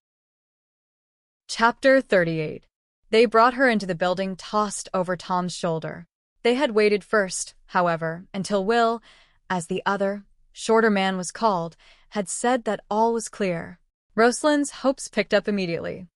Chapter 38. They brought her into the building, tossed over Tom's shoulder. They had waited first, however, until Will, as the other, shorter man was called, had said that all was clear. Roslyn's hopes picked up immediately.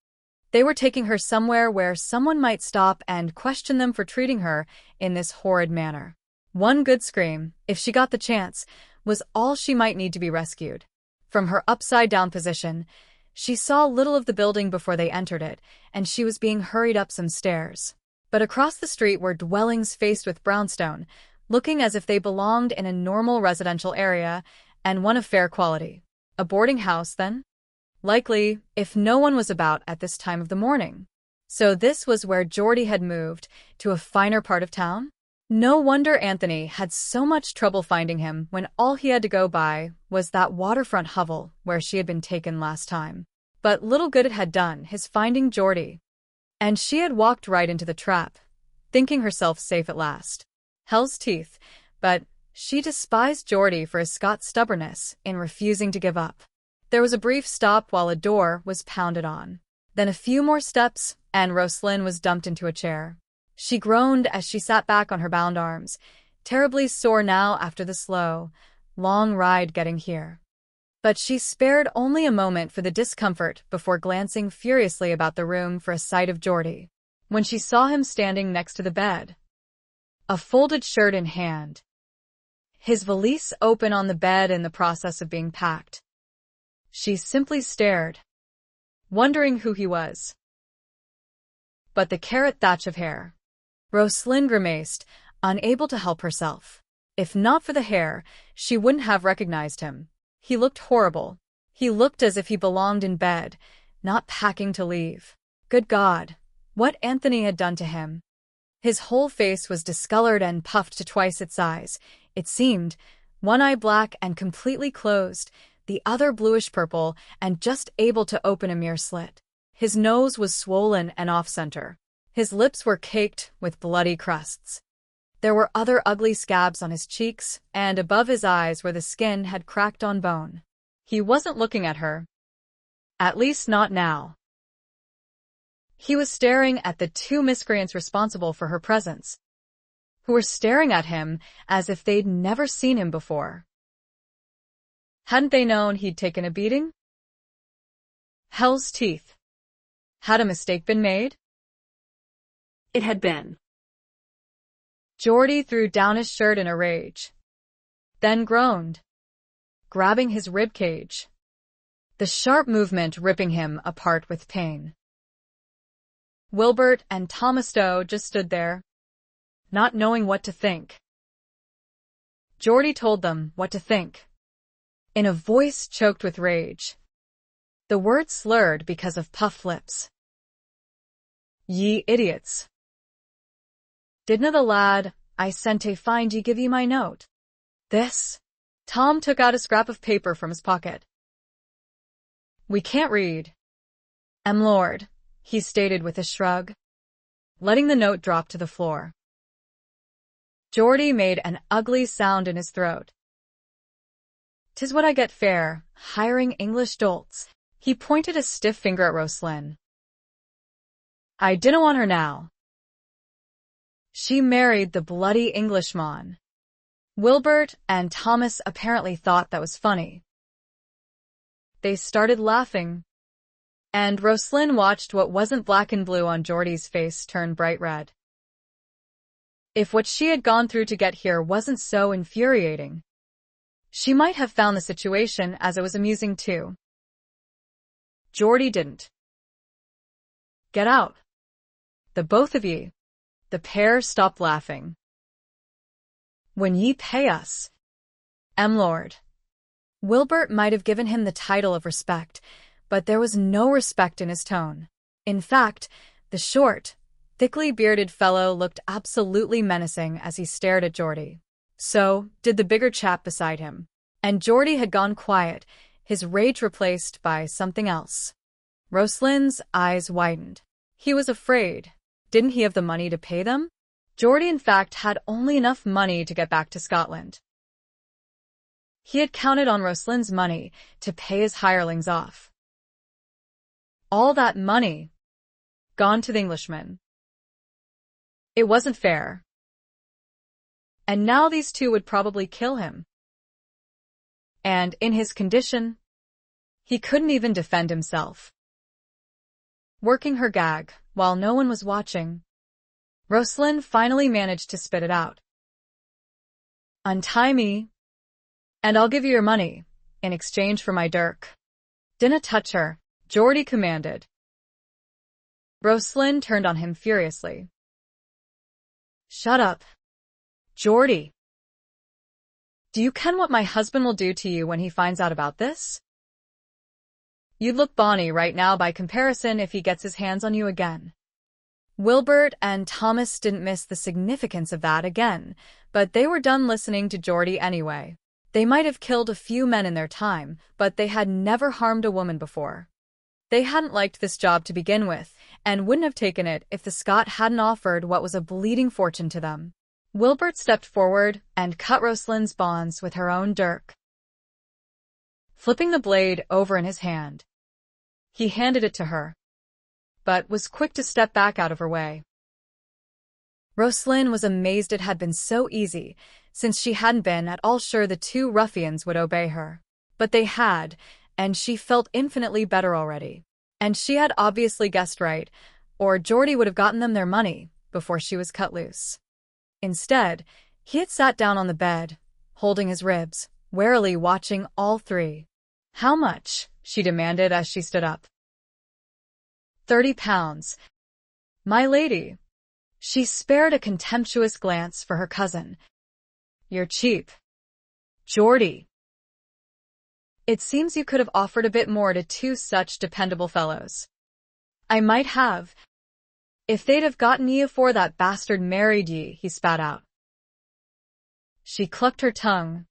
They were taking her somewhere where someone might stop and question them for treating her in this horrid manner. One good scream, if she got the chance, was all she might need to be rescued. From her upside-down position, she saw little of the building before they entered it, and she was being hurried up some stairs. But across the street were dwellings faced with brownstone, looking as if they belonged in a normal residential area, and one of fair quality. A boarding house, then? Likely, if no one was about at this time of the morning. So this was where Geordie had moved, to a finer part of town? No wonder Anthony had so much trouble finding him when all he had to go by was that waterfront hovel where she had been taken last time. But little good it had done his finding Geordie. And she had walked right into the trap, thinking herself safe at last. Hell's teeth, but she despised Geordie for his Scots stubbornness in refusing to give up. There was a brief stop while a door was pounded on. Then a few more steps, and Roslynn was dumped into a chair. She groaned as she sat back on her bound arms, terribly sore now after the slow, long ride getting here. But she spared only a moment for the discomfort before glancing furiously about the room for a sight of Geordie. When she saw him standing next to the bed, a folded shirt in hand, his valise open on the bed in the process of being packed, she simply stared, wondering who he was. But the carrot thatch of hair. Roslynn grimaced, unable to help herself. If not for the hair, she wouldn't have recognized him. He looked horrible. He looked as if he belonged in bed, not packing to leave. Good God, what Anthony had done to him. His whole face was discolored and puffed to twice its size, it seemed, one eye black and completely closed, the other bluish-purple and just able to open a mere slit. His nose was swollen and off-center. His lips were caked with bloody crusts. There were other ugly scabs on his cheeks and above his eyes where the skin had cracked on bone. He wasn't looking at her. At least not now. He was staring at the two miscreants responsible for her presence, who were staring at him as if they'd never seen him before. Hadn't they known he'd taken a beating? Hell's teeth. Had a mistake been made? It had been. Geordie threw down his shirt in a rage, then groaned, grabbing his rib cage, the sharp movement ripping him apart with pain. Wilbert and Thomas Stowe just stood there, not knowing what to think. Geordie told them what to think, in a voice choked with rage, the words slurred because of puffed lips. Ye idiots. Didna the lad I sent to find ye give ye my note? This? Tom took out a scrap of paper from his pocket. We can't read. Lord, he stated with a shrug, letting the note drop to the floor. Geordie made an ugly sound in his throat. 'Tis what I get fair, hiring English dolts. He pointed a stiff finger at Roslynn. I dinna want her now. She married the bloody Englishman. Wilbert and Thomas apparently thought that was funny. They started laughing, and Roslynn watched what wasn't black and blue on Geordie's face turn bright red. If what she had gone through to get here wasn't so infuriating, she might have found the situation as it was amusing too. Geordie didn't. Get out. The both of ye. The pair stopped laughing. When ye pay us. Lord. Wilbert might have given him the title of respect, but there was no respect in his tone. In fact, the short, thickly bearded fellow looked absolutely menacing as he stared at Geordie. So did the bigger chap beside him. And Geordie had gone quiet, his rage replaced by something else. Roslynn's eyes widened. He was afraid. Didn't he have the money to pay them? Geordie, in fact, had only enough money to get back to Scotland. He had counted on Roslynn's money to pay his hirelings off. All that money gone to the Englishman. It wasn't fair. And now these two would probably kill him. And in his condition, He couldn't even defend himself. Working her gag, while no one was watching, Roslynn finally managed to spit it out. "Untie me, and I'll give you your money, in exchange for my dirk." "Dinna touch her," Geordie commanded. Roslynn turned on him furiously. "Shut up, Geordie. Do you ken what my husband will do to you when he finds out about this? You'd look bonny right now by comparison if he gets his hands on you again." Wilbert and Thomas didn't miss the significance of that again, but they were done listening to Geordie anyway. They might have killed a few men in their time, but they had never harmed a woman before. They hadn't liked this job to begin with, and wouldn't have taken it if the Scot hadn't offered what was a bleeding fortune to them. Wilbert stepped forward and cut Roslynn's bonds with her own dirk. Flipping the blade over in his hand, he handed it to her, but was quick to step back out of her way. Roslynn was amazed it had been so easy, since she hadn't been at all sure the two ruffians would obey her. But they had, and she felt infinitely better already. And she had obviously guessed right, or Geordie would have gotten them their money before she was cut loose. Instead, he had sat down on the bed, holding his ribs, warily watching all three. "How much?" she demanded as she stood up. £30. My lady." She spared a contemptuous glance for her cousin. "You're cheap, Geordie. It seems you could have offered a bit more to two such dependable fellows." "I might have, if they'd have gotten ye afore that bastard married ye," he spat out. She clucked her tongue,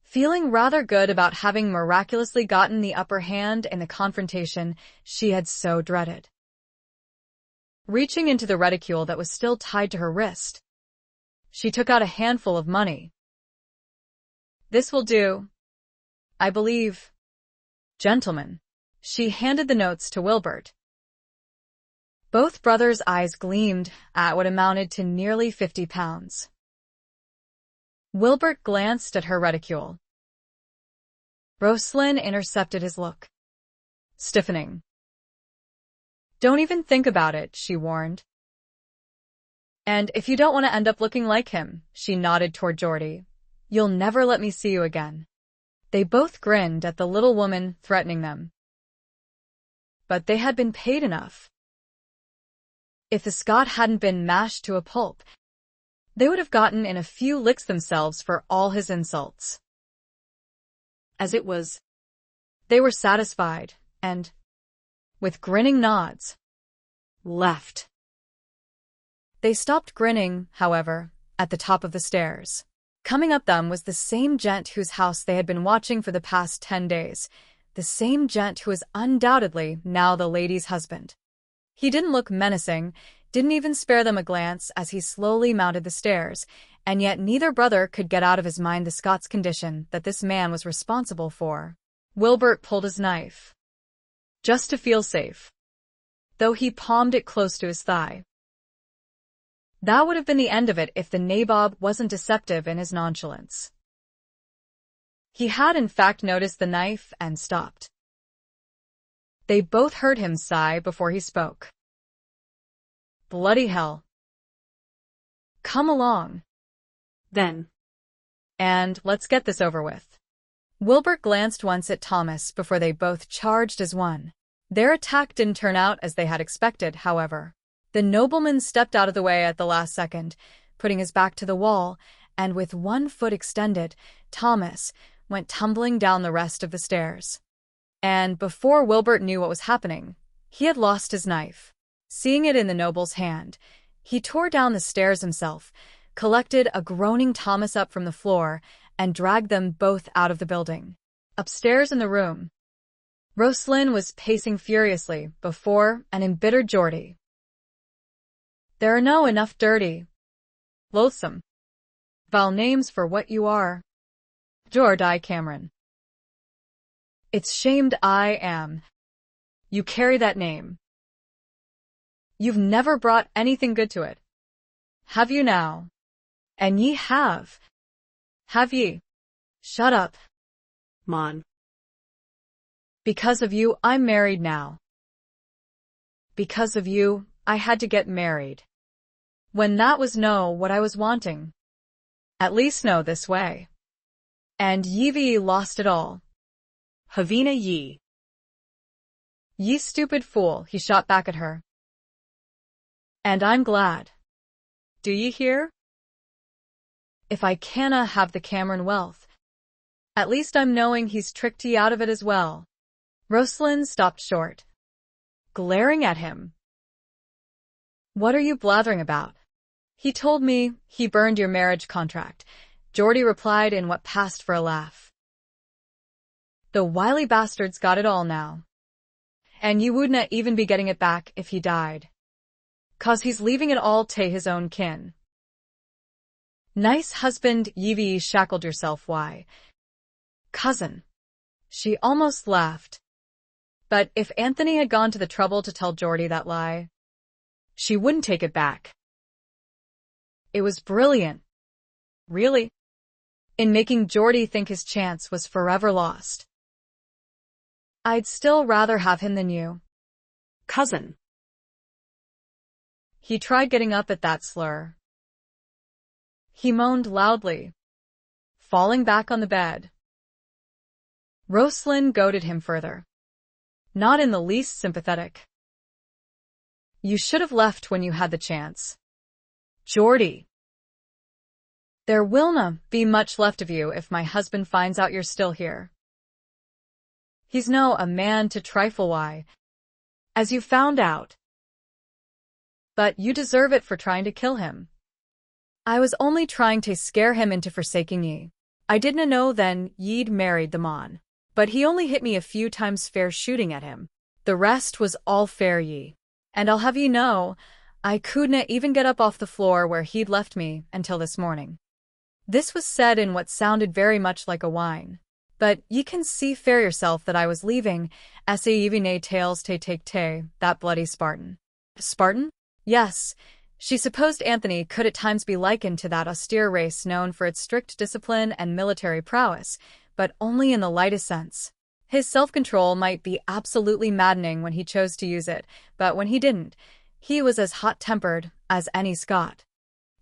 feeling rather good about having miraculously gotten the upper hand in the confrontation she had so dreaded. Reaching into the reticule that was still tied to her wrist, she took out a handful of money. "This will do, I believe, gentlemen." She handed the notes to Wilbert. Both brothers' eyes gleamed at what amounted to nearly £50. Wilbert glanced at her reticule. Roslynn intercepted his look, stiffening. "Don't even think about it," she warned. "And if you don't want to end up looking like him," she nodded toward Geordie, "you'll never let me see you again." They both grinned at the little woman threatening them. But they had been paid enough. If the Scot hadn't been mashed to a pulp, they would have gotten in a few licks themselves for all his insults. As it was, they were satisfied, and, with grinning nods, left. They stopped grinning, however, at the top of the stairs. Coming up them was the same gent whose house they had been watching for the past 10 days, the same gent who was undoubtedly now the lady's husband. He didn't look menacing, didn't even spare them a glance as he slowly mounted the stairs, and yet neither brother could get out of his mind the Scot's condition that this man was responsible for. Wilbert pulled his knife, just to feel safe, though he palmed it close to his thigh. That would have been the end of it if the nabob wasn't deceptive in his nonchalance. He had in fact noticed the knife and stopped. They both heard him sigh before he spoke. "Bloody hell. Come along, then, and let's get this over with." Wilbert glanced once at Thomas before they both charged as one. Their attack didn't turn out as they had expected, however. The nobleman stepped out of the way at the last second, putting his back to the wall, and with one foot extended, Thomas went tumbling down the rest of the stairs. And before Wilbert knew what was happening, he had lost his knife. Seeing it in the noble's hand, he tore down the stairs himself, collected a groaning Thomas up from the floor, and dragged them both out of the building. Upstairs in the room, Roslynn was pacing furiously before an embittered Geordie. "There are no enough dirty, loathsome, vile names for what you are, Geordie Cameron. It's shamed I am. You carry that name. You've never brought anything good to it. Have you now? And ye have. Have ye? Shut up, mon." Because of you, I'm married now. Because of you, I had to get married. When that was what I was wanting. At least this way. And Yivi lost it all. Havina ye. Ye stupid fool, he shot back at her. And I'm glad. Do ye hear? If I canna have the Cameron wealth, at least I'm knowing he's tricked ye out of it as well. Roslynn stopped short, glaring at him. What are you blathering about? He told me he burned your marriage contract, Geordie replied in what passed for a laugh. The wily bastard's got it all now. And you wouldn't even be getting it back if he died. 'Cause he's leaving it all to his own kin. Nice husband, Yivi shackled yourself, why? Cousin. She almost laughed. But if Anthony had gone to the trouble to tell Geordie that lie, she wouldn't take it back. It was brilliant. Really? In making Geordie think his chance was forever lost. I'd still rather have him than you. Cousin. He tried getting up at that slur. He moaned loudly, falling back on the bed. Roslynn goaded him further. Not in the least sympathetic. You should have left when you had the chance. Geordie. There will not be much left of you if my husband finds out you're still here. He's no a man to trifle, why, as you found out. But you deserve it for trying to kill him. I was only trying to scare him into forsaking ye. I didn't know then ye'd married the mon. But he only hit me a few times fair shooting at him. The rest was all fair ye. And I'll have ye know, I couldn't even get up off the floor where he'd left me until this morning. This was said in what sounded very much like a whine. But ye can see fair yourself that I was leaving, essa even nae tales te take te, that bloody Spartan. Spartan? Yes. She supposed Anthony could at times be likened to that austere race known for its strict discipline and military prowess, but only in the lightest sense. His self-control might be absolutely maddening when he chose to use it, but when he didn't, he was as hot-tempered as any Scot.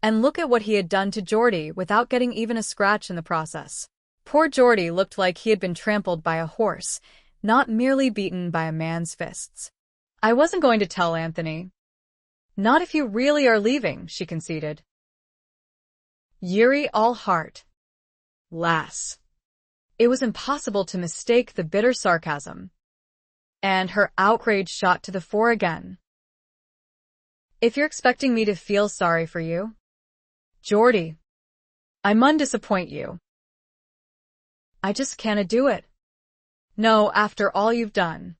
And look at what he had done to Geordie without getting even a scratch in the process. Poor Geordie looked like he had been trampled by a horse, not merely beaten by a man's fists. I wasn't going to tell Anthony. Not if you really are leaving, she conceded. Yuri all heart. Lass. It was impossible to mistake the bitter sarcasm. And her outrage shot to the fore again. If you're expecting me to feel sorry for you, Geordie, I mun disappoint you. I just can't do it. No, after all you've done.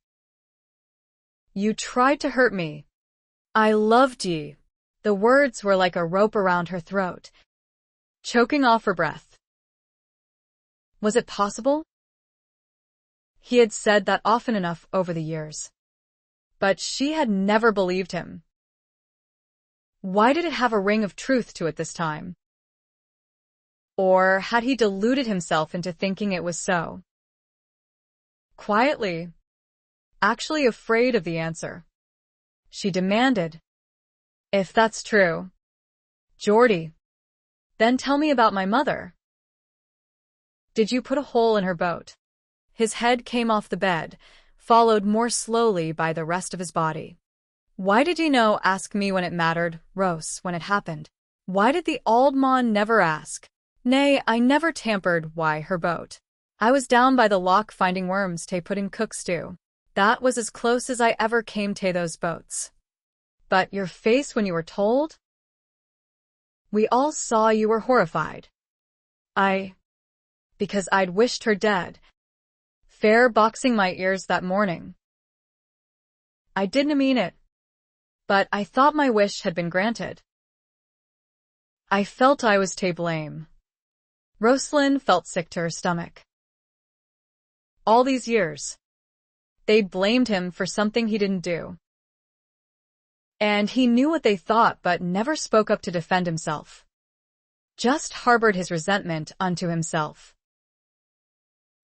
You tried to hurt me. I loved ye. The words were like a rope around her throat, choking off her breath. Was it possible? He had said that often enough over the years. But she had never believed him. Why did it have a ring of truth to it this time? Or had he deluded himself into thinking it was so? Quietly, actually afraid of the answer, she demanded, if that's true, Geordie, then tell me about my mother. Did you put a hole in her boat? His head came off the bed, followed more slowly by the rest of his body. Why did you ask me when it mattered, Rose, when it happened? Why did the auld mon never ask? Nay, I never tampered, why, her boat. I was down by the loch finding worms to put in cook stew. That was as close as I ever came to those boats. But your face when you were told? We all saw you were horrified. Because I'd wished her dead. Fair boxing my ears that morning. I didn't mean it. But I thought my wish had been granted. I felt I was to blame. Roslynn felt sick to her stomach. All these years, they'd blamed him for something he didn't do. And he knew what they thought but never spoke up to defend himself. Just harbored his resentment unto himself.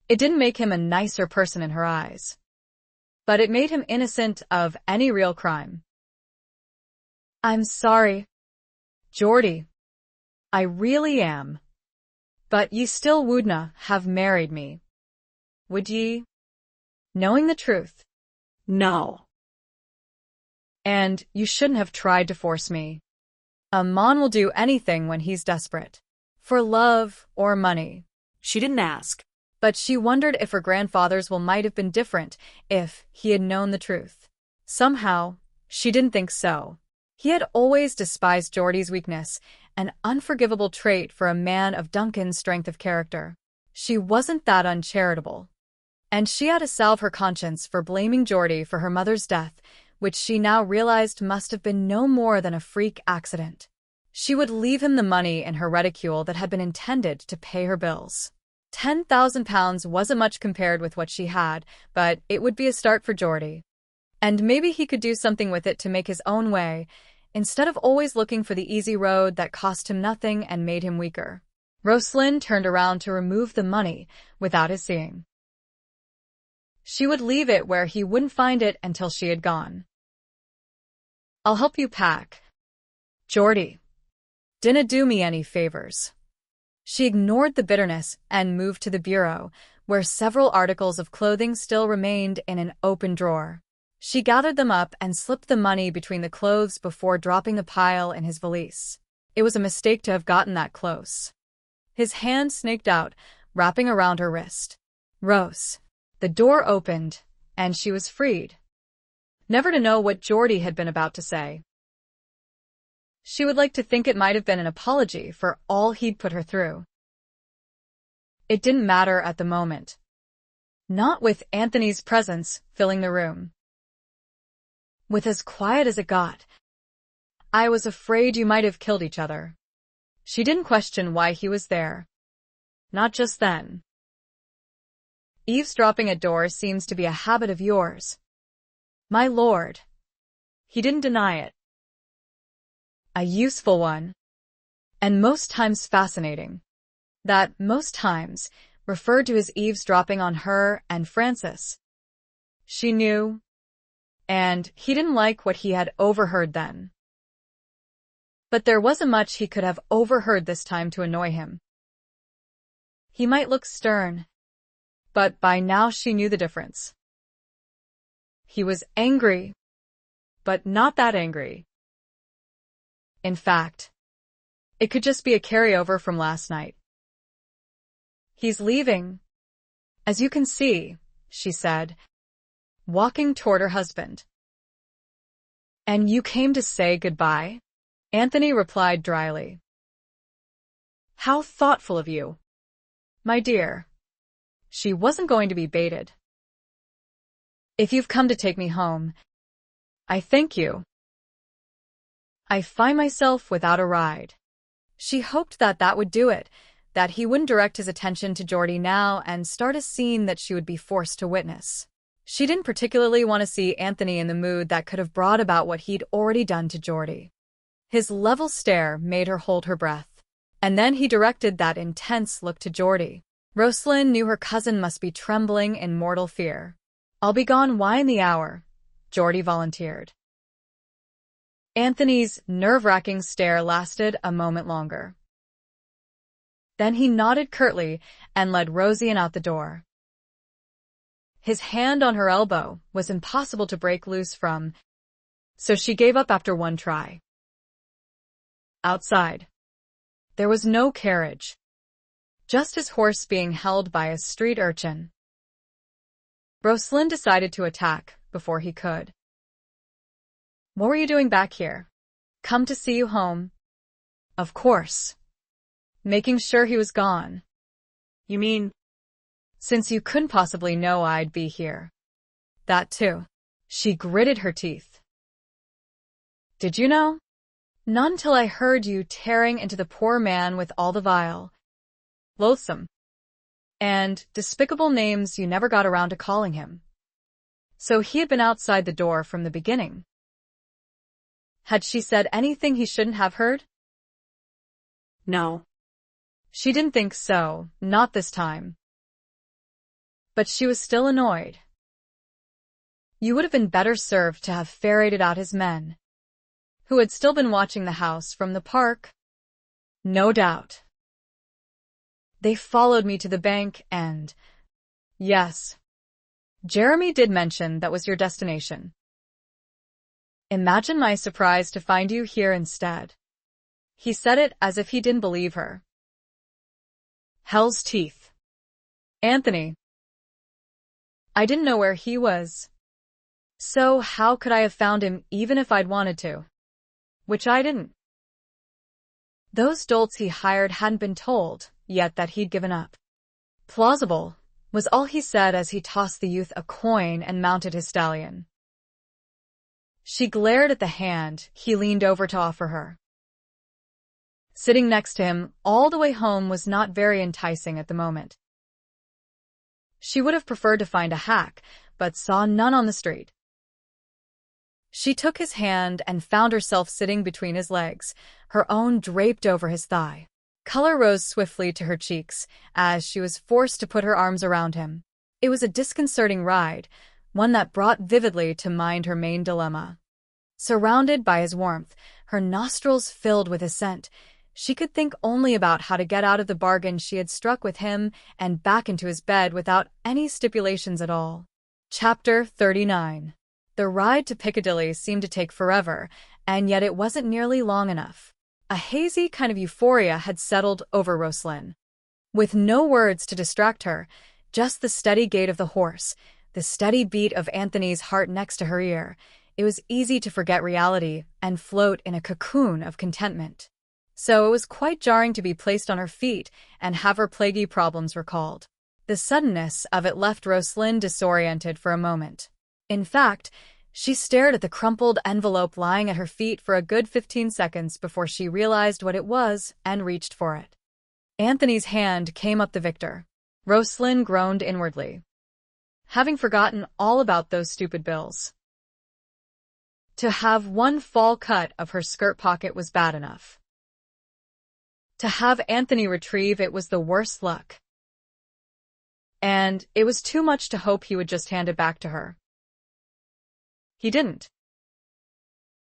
It didn't make him a nicer person in her eyes. but it made him innocent of any real crime. I'm sorry, Geordie. I really am. But ye still wouldna have married me, would ye? Knowing the truth. No. And you shouldn't have tried to force me. A mon will do anything when he's desperate. For love or money. She didn't ask. But she wondered if her grandfather's will might have been different if he had known the truth. Somehow, she didn't think so. He had always despised Geordie's weakness, an unforgivable trait for a man of Duncan's strength of character. She wasn't that uncharitable. And she had to salve her conscience for blaming Geordie for her mother's death, which she now realized must have been no more than a freak accident. She would leave him the money in her reticule that had been intended to pay her bills. £10,000 wasn't much compared with what she had, but it would be a start for Geordie. And maybe he could do something with it to make his own way, instead of always looking for the easy road that cost him nothing and made him weaker. Roslynn turned around to remove the money without his seeing. She would leave it where he wouldn't find it until she had gone. I'll help you pack, Geordie. Dinna do me any favors. She ignored the bitterness and moved to the bureau, where several articles of clothing still remained in an open drawer. She gathered them up and slipped the money between the clothes before dropping the pile in his valise. It was a mistake to have gotten that close. His hand snaked out, wrapping around her wrist. Rose. The door opened, and she was freed. Never to know what Geordie had been about to say. She would like to think it might have been an apology for all he'd put her through. It didn't matter at the moment. Not with Anthony's presence filling the room. With as quiet as it got. I was afraid you might have killed each other. She didn't question why he was there. Not just then. Eavesdropping at doors seems to be a habit of yours. My lord. He didn't deny it. A useful one. And most times fascinating. That most times referred to his eavesdropping on her and Francis. She knew. And he didn't like what he had overheard then. But there wasn't much he could have overheard this time to annoy him. He might look stern, but by now she knew the difference. He was angry, but not that angry. In fact, it could just be a carryover from last night. He's leaving, as you can see, she said, walking toward her husband. And you came to say goodbye? Anthony replied dryly. How thoughtful of you. My dear. She wasn't going to be baited. If you've come to take me home, I thank you. I find myself without a ride. She hoped that that would do it, that he wouldn't direct his attention to Geordie now and start a scene that she would be forced to witness. She didn't particularly want to see Anthony in the mood that could have brought about what he'd already done to Geordie. His level stare made her hold her breath. And then he directed that intense look to Geordie. Roslynn knew her cousin must be trembling in mortal fear. I'll be gone in the hour, Geordie volunteered. Anthony's nerve-wracking stare lasted a moment longer. Then he nodded curtly and led Roslynn out the door. His hand on her elbow was impossible to break loose from, so she gave up after one try. Outside, there was no carriage, just his horse being held by a street urchin. Roslynn decided to attack before he could. What were you doing back here? Come to see you home. Of course. Making sure he was gone. You mean? Since you couldn't possibly know I'd be here. That too. She gritted her teeth. Did you know? Not until I heard you tearing into the poor man with all the vile, loathsome, and despicable names you never got around to calling him. So he had been outside the door from the beginning. Had she said anything he shouldn't have heard? No. She didn't think so, not this time. But she was still annoyed. You would have been better served to have ferreted out his men, who had still been watching the house from the park. No doubt. They followed me to the bank and... Yes. Jeremy did mention that was your destination. Imagine my surprise to find you here instead. He said it as if he didn't believe her. Hell's teeth. Anthony. I didn't know where he was. So how could I have found him even if I'd wanted to? Which I didn't. Those dolts he hired hadn't been told yet that he'd given up. Plausible, was all he said as he tossed the youth a coin and mounted his stallion. She glared at the hand he leaned over to offer her. Sitting next to him all the way home was not very enticing at the moment. She would have preferred to find a hack, but saw none on the street. She took his hand and found herself sitting between his legs, her own draped over his thigh. Color rose swiftly to her cheeks as she was forced to put her arms around him. It was a disconcerting ride, one that brought vividly to mind her main dilemma. Surrounded by his warmth, her nostrils filled with his scent, she could think only about how to get out of the bargain she had struck with him and back into his bed without any stipulations at all. Chapter 39. The ride to Piccadilly seemed to take forever, and yet it wasn't nearly long enough. A hazy kind of euphoria had settled over Roslynn. With no words to distract her, just the steady gait of the horse, the steady beat of Anthony's heart next to her ear, it was easy to forget reality and float in a cocoon of contentment. So it was quite jarring to be placed on her feet and have her plaguey problems recalled. The suddenness of it left Roslynn disoriented for a moment. In fact, she stared at the crumpled envelope lying at her feet for a good 15 seconds before she realized what it was and reached for it. Anthony's hand came up the victor. Roslynn groaned inwardly, having forgotten all about those stupid bills. To have one fall cut of her skirt pocket was bad enough. To have Anthony retrieve it was the worst luck. And it was too much to hope he would just hand it back to her. He didn't.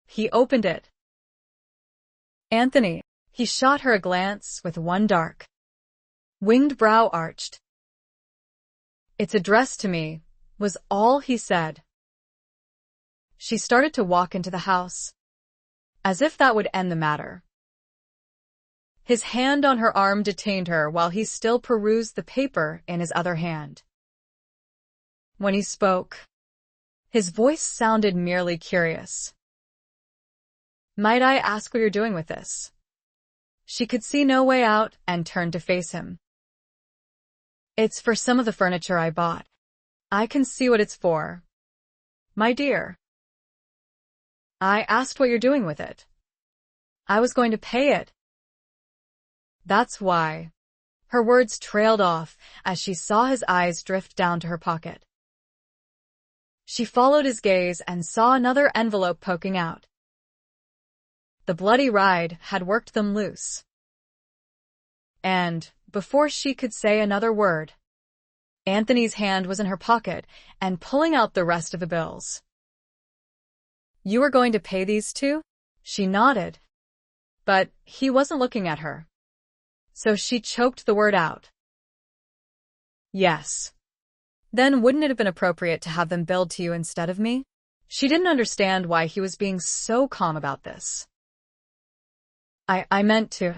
He opened it. Anthony, he shot her a glance with one dark, winged brow arched. It's addressed to me, was all he said. She started to walk into the house, as if that would end the matter. His hand on her arm detained her while he still perused the paper in his other hand. When he spoke, his voice sounded merely curious. Might I ask what you're doing with this? She could see no way out and turned to face him. It's for some of the furniture I bought. I can see what it's for. My dear. I asked what you're doing with it. I was going to pay it. That's why. Her words trailed off as she saw his eyes drift down to her pocket. She followed his gaze and saw another envelope poking out. The bloody ride had worked them loose. And, before she could say another word, Anthony's hand was in her pocket and pulling out the rest of the bills. You were going to pay these too? She nodded. But he wasn't looking at her. So she choked the word out. Yes. Then wouldn't it have been appropriate to have them billed to you instead of me? She didn't understand why he was being so calm about this. I meant to.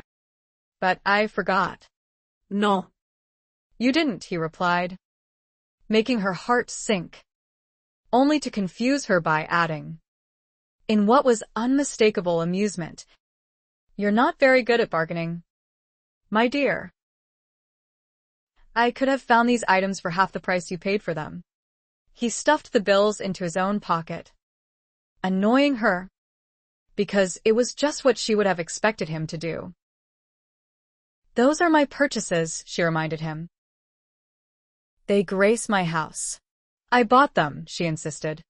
But I forgot. No. You didn't, he replied, making her heart sink, only to confuse her by adding, in what was unmistakable amusement, You're not very good at bargaining. My dear. I could have found these items for half the price you paid for them. He stuffed the bills into his own pocket, annoying her, because it was just what she would have expected him to do. Those are my purchases, she reminded him. They grace my house. I bought them, she insisted.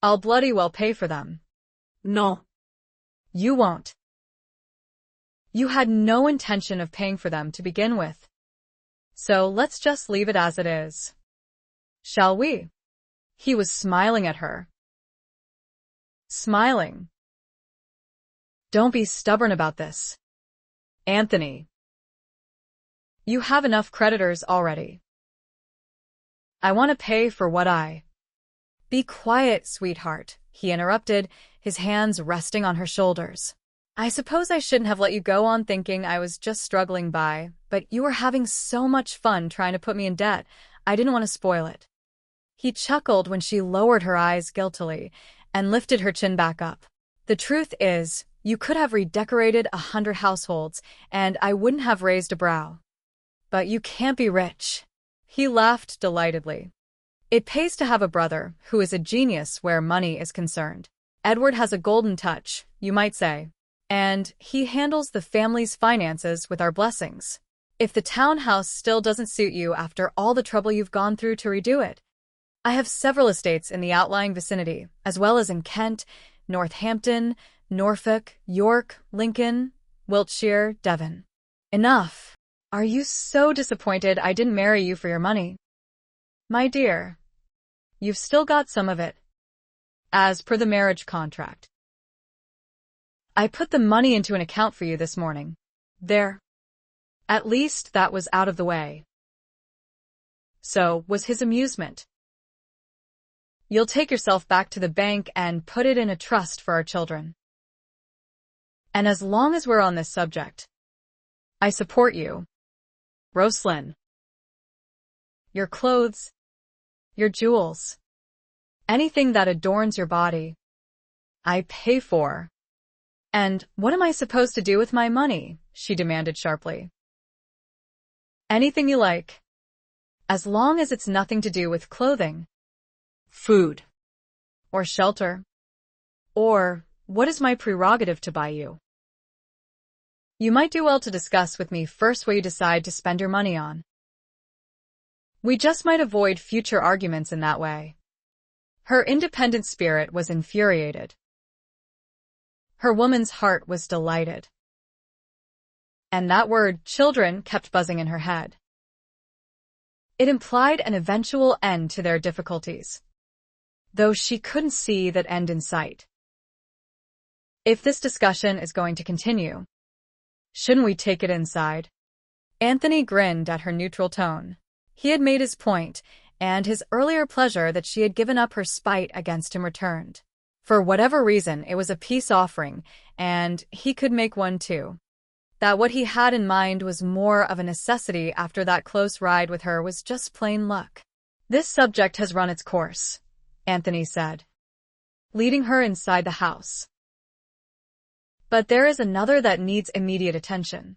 I'll bloody well pay for them. No. You won't. You had no intention of paying for them to begin with. So let's just leave it as it is. Shall we? He was smiling at her. Smiling. Don't be stubborn about this, Anthony. You have enough creditors already. I want to pay for what I... Be quiet, sweetheart, he interrupted, his hands resting on her shoulders. I suppose I shouldn't have let you go on thinking I was just struggling by, but you were having so much fun trying to put me in debt, I didn't want to spoil it. He chuckled when she lowered her eyes guiltily and lifted her chin back up. The truth is, you could have redecorated 100 households, and I wouldn't have raised a brow. But you can't be rich. He laughed delightedly. It pays to have a brother who is a genius where money is concerned. Edward has a golden touch, you might say. And he handles the family's finances with our blessings. If the townhouse still doesn't suit you after all the trouble you've gone through to redo it, I have several estates in the outlying vicinity, as well as in Kent, Northampton, Norfolk, York, Lincoln, Wiltshire, Devon. Enough. Are you so disappointed I didn't marry you for your money? My dear, you've still got some of it, as per the marriage contract. I put the money into an account for you this morning. There. At least that was out of the way. So was his amusement. You'll take yourself back to the bank and put it in a trust for our children. And as long as we're on this subject, I support you, Roslynn. Your clothes, your jewels, anything that adorns your body, I pay for. And what am I supposed to do with my money? She demanded sharply. Anything you like, as long as it's nothing to do with clothing, food, or shelter. Or, what is my prerogative to buy you? You might do well to discuss with me first what you decide to spend your money on. We just might avoid future arguments in that way. Her independent spirit was infuriated. Her woman's heart was delighted. And that word, children, kept buzzing in her head. It implied an eventual end to their difficulties, though she couldn't see that end in sight. If this discussion is going to continue, shouldn't we take it inside? Anthony grinned at her neutral tone. He had made his point, and his earlier pleasure that she had given up her spite against him returned. For whatever reason, it was a peace offering, and he could make one too. That what he had in mind was more of a necessity after that close ride with her was just plain luck. This subject has run its course, Anthony said, leading her inside the house. But there is another that needs immediate attention.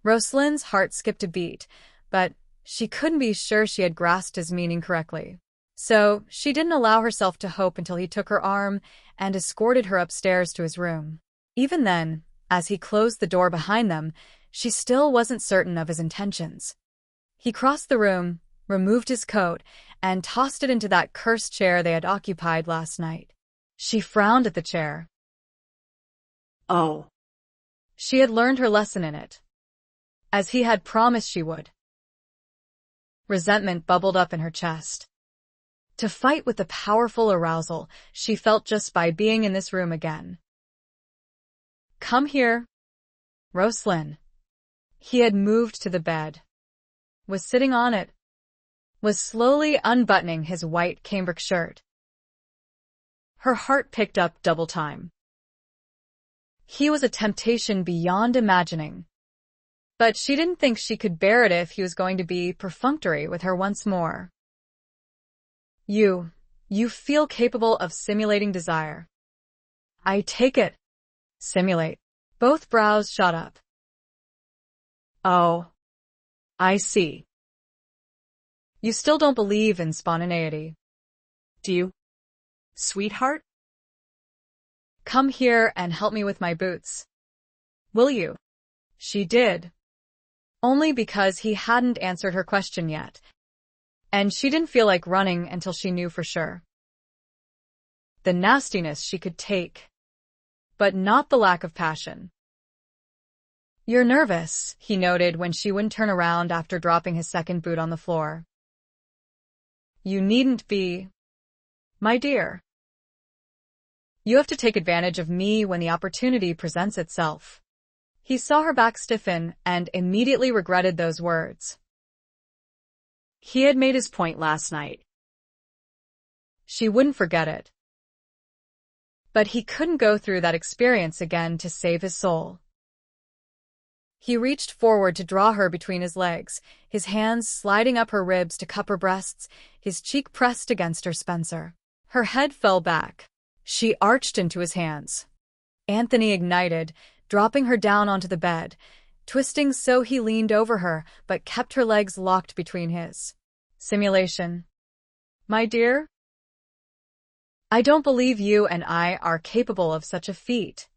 Rosalinn's heart skipped a beat, but she couldn't be sure she had grasped his meaning correctly. So she didn't allow herself to hope until he took her arm and escorted her upstairs to his room. Even then, as he closed the door behind them, she still wasn't certain of his intentions. He crossed the room, removed his coat, and tossed it into that cursed chair they had occupied last night. She frowned at the chair. Oh. She had learned her lesson in it, as he had promised she would. Resentment bubbled up in her chest. To fight with the powerful arousal she felt just by being in this room again. Come here, Roslynn. He had moved to the bed, was sitting on it, was slowly unbuttoning his white cambric shirt. Her heart picked up double time. He was a temptation beyond imagining, but she didn't think she could bear it if he was going to be perfunctory with her once more. You feel capable of simulating desire. I take it. Simulate. Both brows shot up. Oh, I see. You still don't believe in spontaneity, do you, sweetheart? Come here and help me with my boots. Will you? She did. Only because he hadn't answered her question yet, and she didn't feel like running until she knew for sure. The nastiness she could take, but not the lack of passion. You're nervous, he noted when she wouldn't turn around after dropping his second boot on the floor. You needn't be. My dear, you have to take advantage of me when the opportunity presents itself. He saw her back stiffen and immediately regretted those words. He had made his point last night. She wouldn't forget it. But he couldn't go through that experience again to save his soul. He reached forward to draw her between his legs, his hands sliding up her ribs to cup her breasts, his cheek pressed against her Spencer. Her head fell back. She arched into his hands. Anthony ignited, dropping her down onto the bed, twisting so he leaned over her but kept her legs locked between his. Simulation. My dear? I don't believe you and I are capable of such a feat.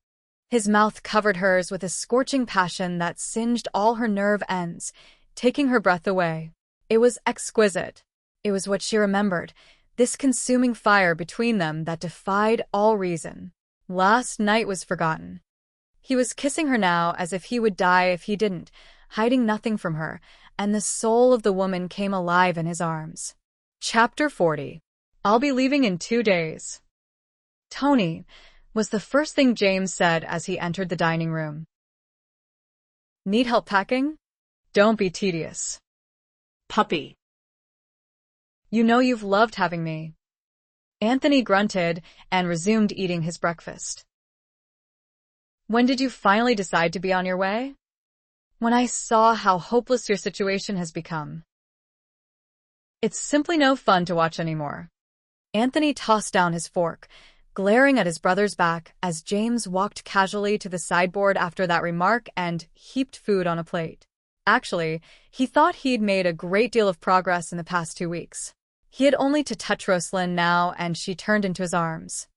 His mouth covered hers with a scorching passion that singed all her nerve ends, taking her breath away. It was exquisite. It was what she remembered, this consuming fire between them that defied all reason. Last night was forgotten. He was kissing her now as if he would die if he didn't, hiding nothing from her, and the soul of the woman came alive in his arms. Chapter 40. I'll be leaving in 2 days. Tony, was the first thing James said as he entered the dining room. Need help packing? Don't be tedious. Puppy. You know you've loved having me. Anthony grunted and resumed eating his breakfast. When did you finally decide to be on your way? When I saw how hopeless your situation has become. It's simply no fun to watch anymore. Anthony tossed down his fork, glaring at his brother's back as James walked casually to the sideboard after that remark and heaped food on a plate. Actually, he thought he'd made a great deal of progress in the past 2 weeks. He had only to touch Roslynn now and she turned into his arms.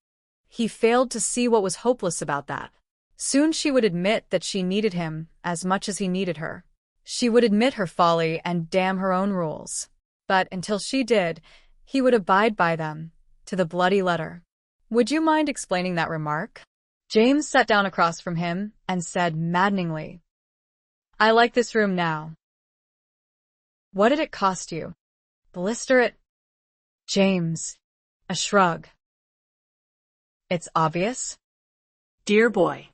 He failed to see what was hopeless about that. Soon she would admit that she needed him as much as he needed her. She would admit her folly and damn her own rules. But until she did, he would abide by them, to the bloody letter. Would you mind explaining that remark? James sat down across from him and said maddeningly, I like this room now. What did it cost you? Blister it? James. A shrug. It's obvious. Dear boy.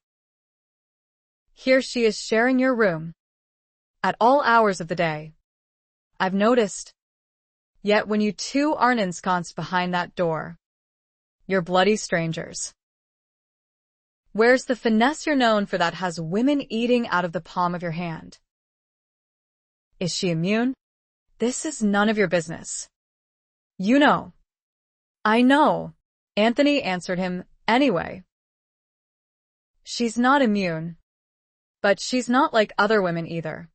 Here she is sharing your room. At all hours of the day. I've noticed. Yet when you two aren't ensconced behind that door, you're bloody strangers. Where's the finesse you're known for that has women eating out of the palm of your hand? Is she immune? This is none of your business. You know. I know. Anthony answered him anyway. She's not immune. But she's not like other women either.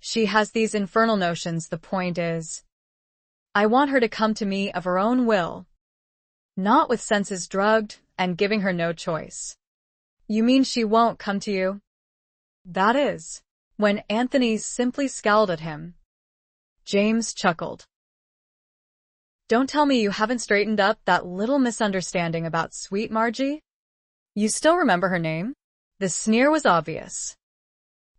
She has these infernal notions. The point is, I want her to come to me of her own will, not with senses drugged and giving her no choice. You mean she won't come to you? That is. When Anthony simply scowled at him, James chuckled. Don't tell me you haven't straightened up that little misunderstanding about Sweet Margie? You still remember her name? The sneer was obvious.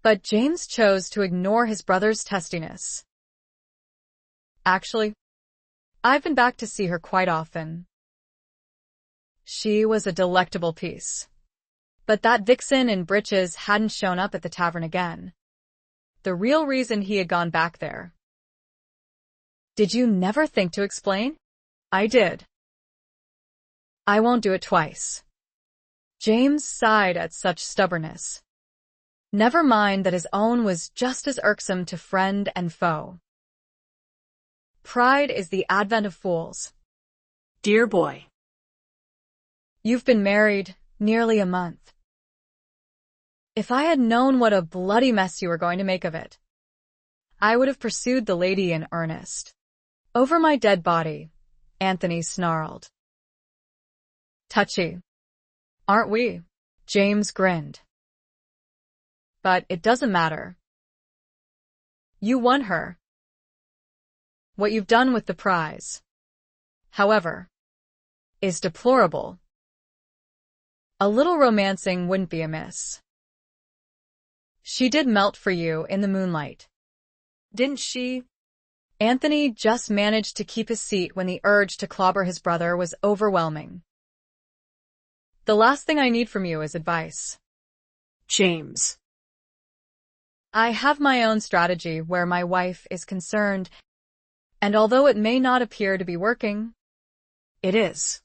But James chose to ignore his brother's testiness. Actually, I've been back to see her quite often. She was a delectable piece. But that vixen in breeches hadn't shown up at the tavern again. The real reason he had gone back there. Did you never think to explain? I did. I won't do it twice. James sighed at such stubbornness. Never mind that his own was just as irksome to friend and foe. Pride is the advent of fools. Dear boy. You've been married nearly a month. If I had known what a bloody mess you were going to make of it, I would have pursued the lady in earnest. Over my dead body, Anthony snarled. Touchy. Aren't we? James grinned. But it doesn't matter. You won her. What you've done with the prize, however, is deplorable. A little romancing wouldn't be amiss. She did melt for you in the moonlight. Didn't she? Anthony just managed to keep his seat when the urge to clobber his brother was overwhelming. The last thing I need from you is advice. James. I have my own strategy where my wife is concerned, and although it may not appear to be working, It is.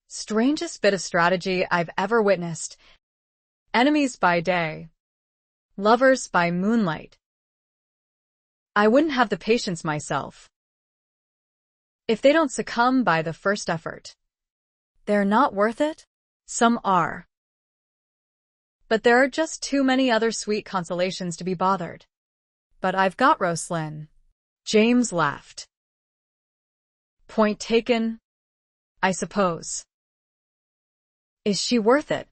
strangest bit of strategy I've ever witnessed. Enemies by day, lovers by moonlight. I wouldn't have the patience myself. If they don't succumb by the first effort, they're not worth it? Some are. But there are just too many other sweet consolations to be bothered. But I've got Roslynn. James laughed. Point taken, I suppose. Is she worth it?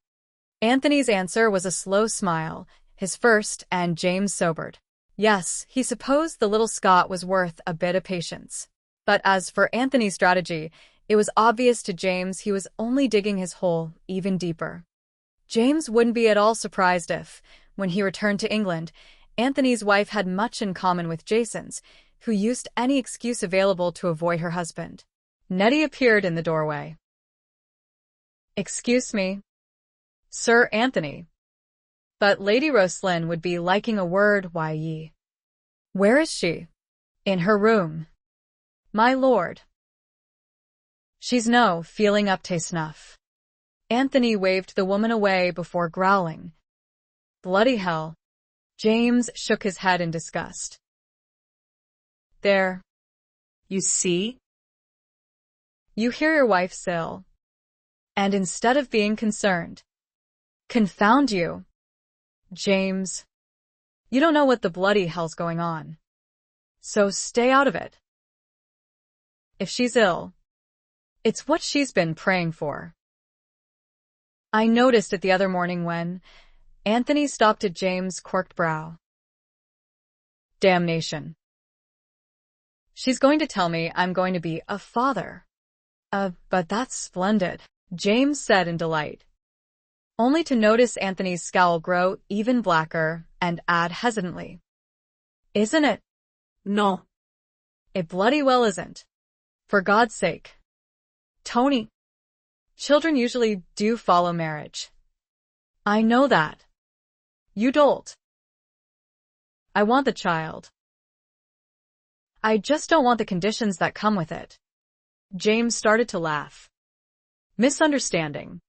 Anthony's answer was a slow smile, his first, and James sobered. Yes, he supposed the little Scot was worth a bit of patience. But as for Anthony's strategy, it was obvious to James he was only digging his hole even deeper. James wouldn't be at all surprised if, when he returned to England, Anthony's wife had much in common with Jason's, who used any excuse available to avoid her husband. Nettie appeared in the doorway. Excuse me, Sir Anthony, but Lady Roslynn would be liking a word, why ye. Where is she? In her room. My lord. She's no feeling up to snuff. Anthony waved the woman away before growling. Bloody hell. James shook his head in disgust. There. You see? You hear your wife still. And instead of being concerned. Confound you. James. You don't know what the bloody hell's going on. So stay out of it. If she's ill, it's what she's been praying for. I noticed it the other morning when Anthony stopped at James' corked brow. Damnation. She's going to tell me I'm going to be a father. But that's splendid, James said in delight, only to notice Anthony's scowl grow even blacker and add hesitantly. Isn't it? No. It bloody well isn't. For God's sake. Tony. Children usually do follow marriage. I know that. You don't. I want the child. I just don't want the conditions that come with it. James started to laugh. Misunderstanding.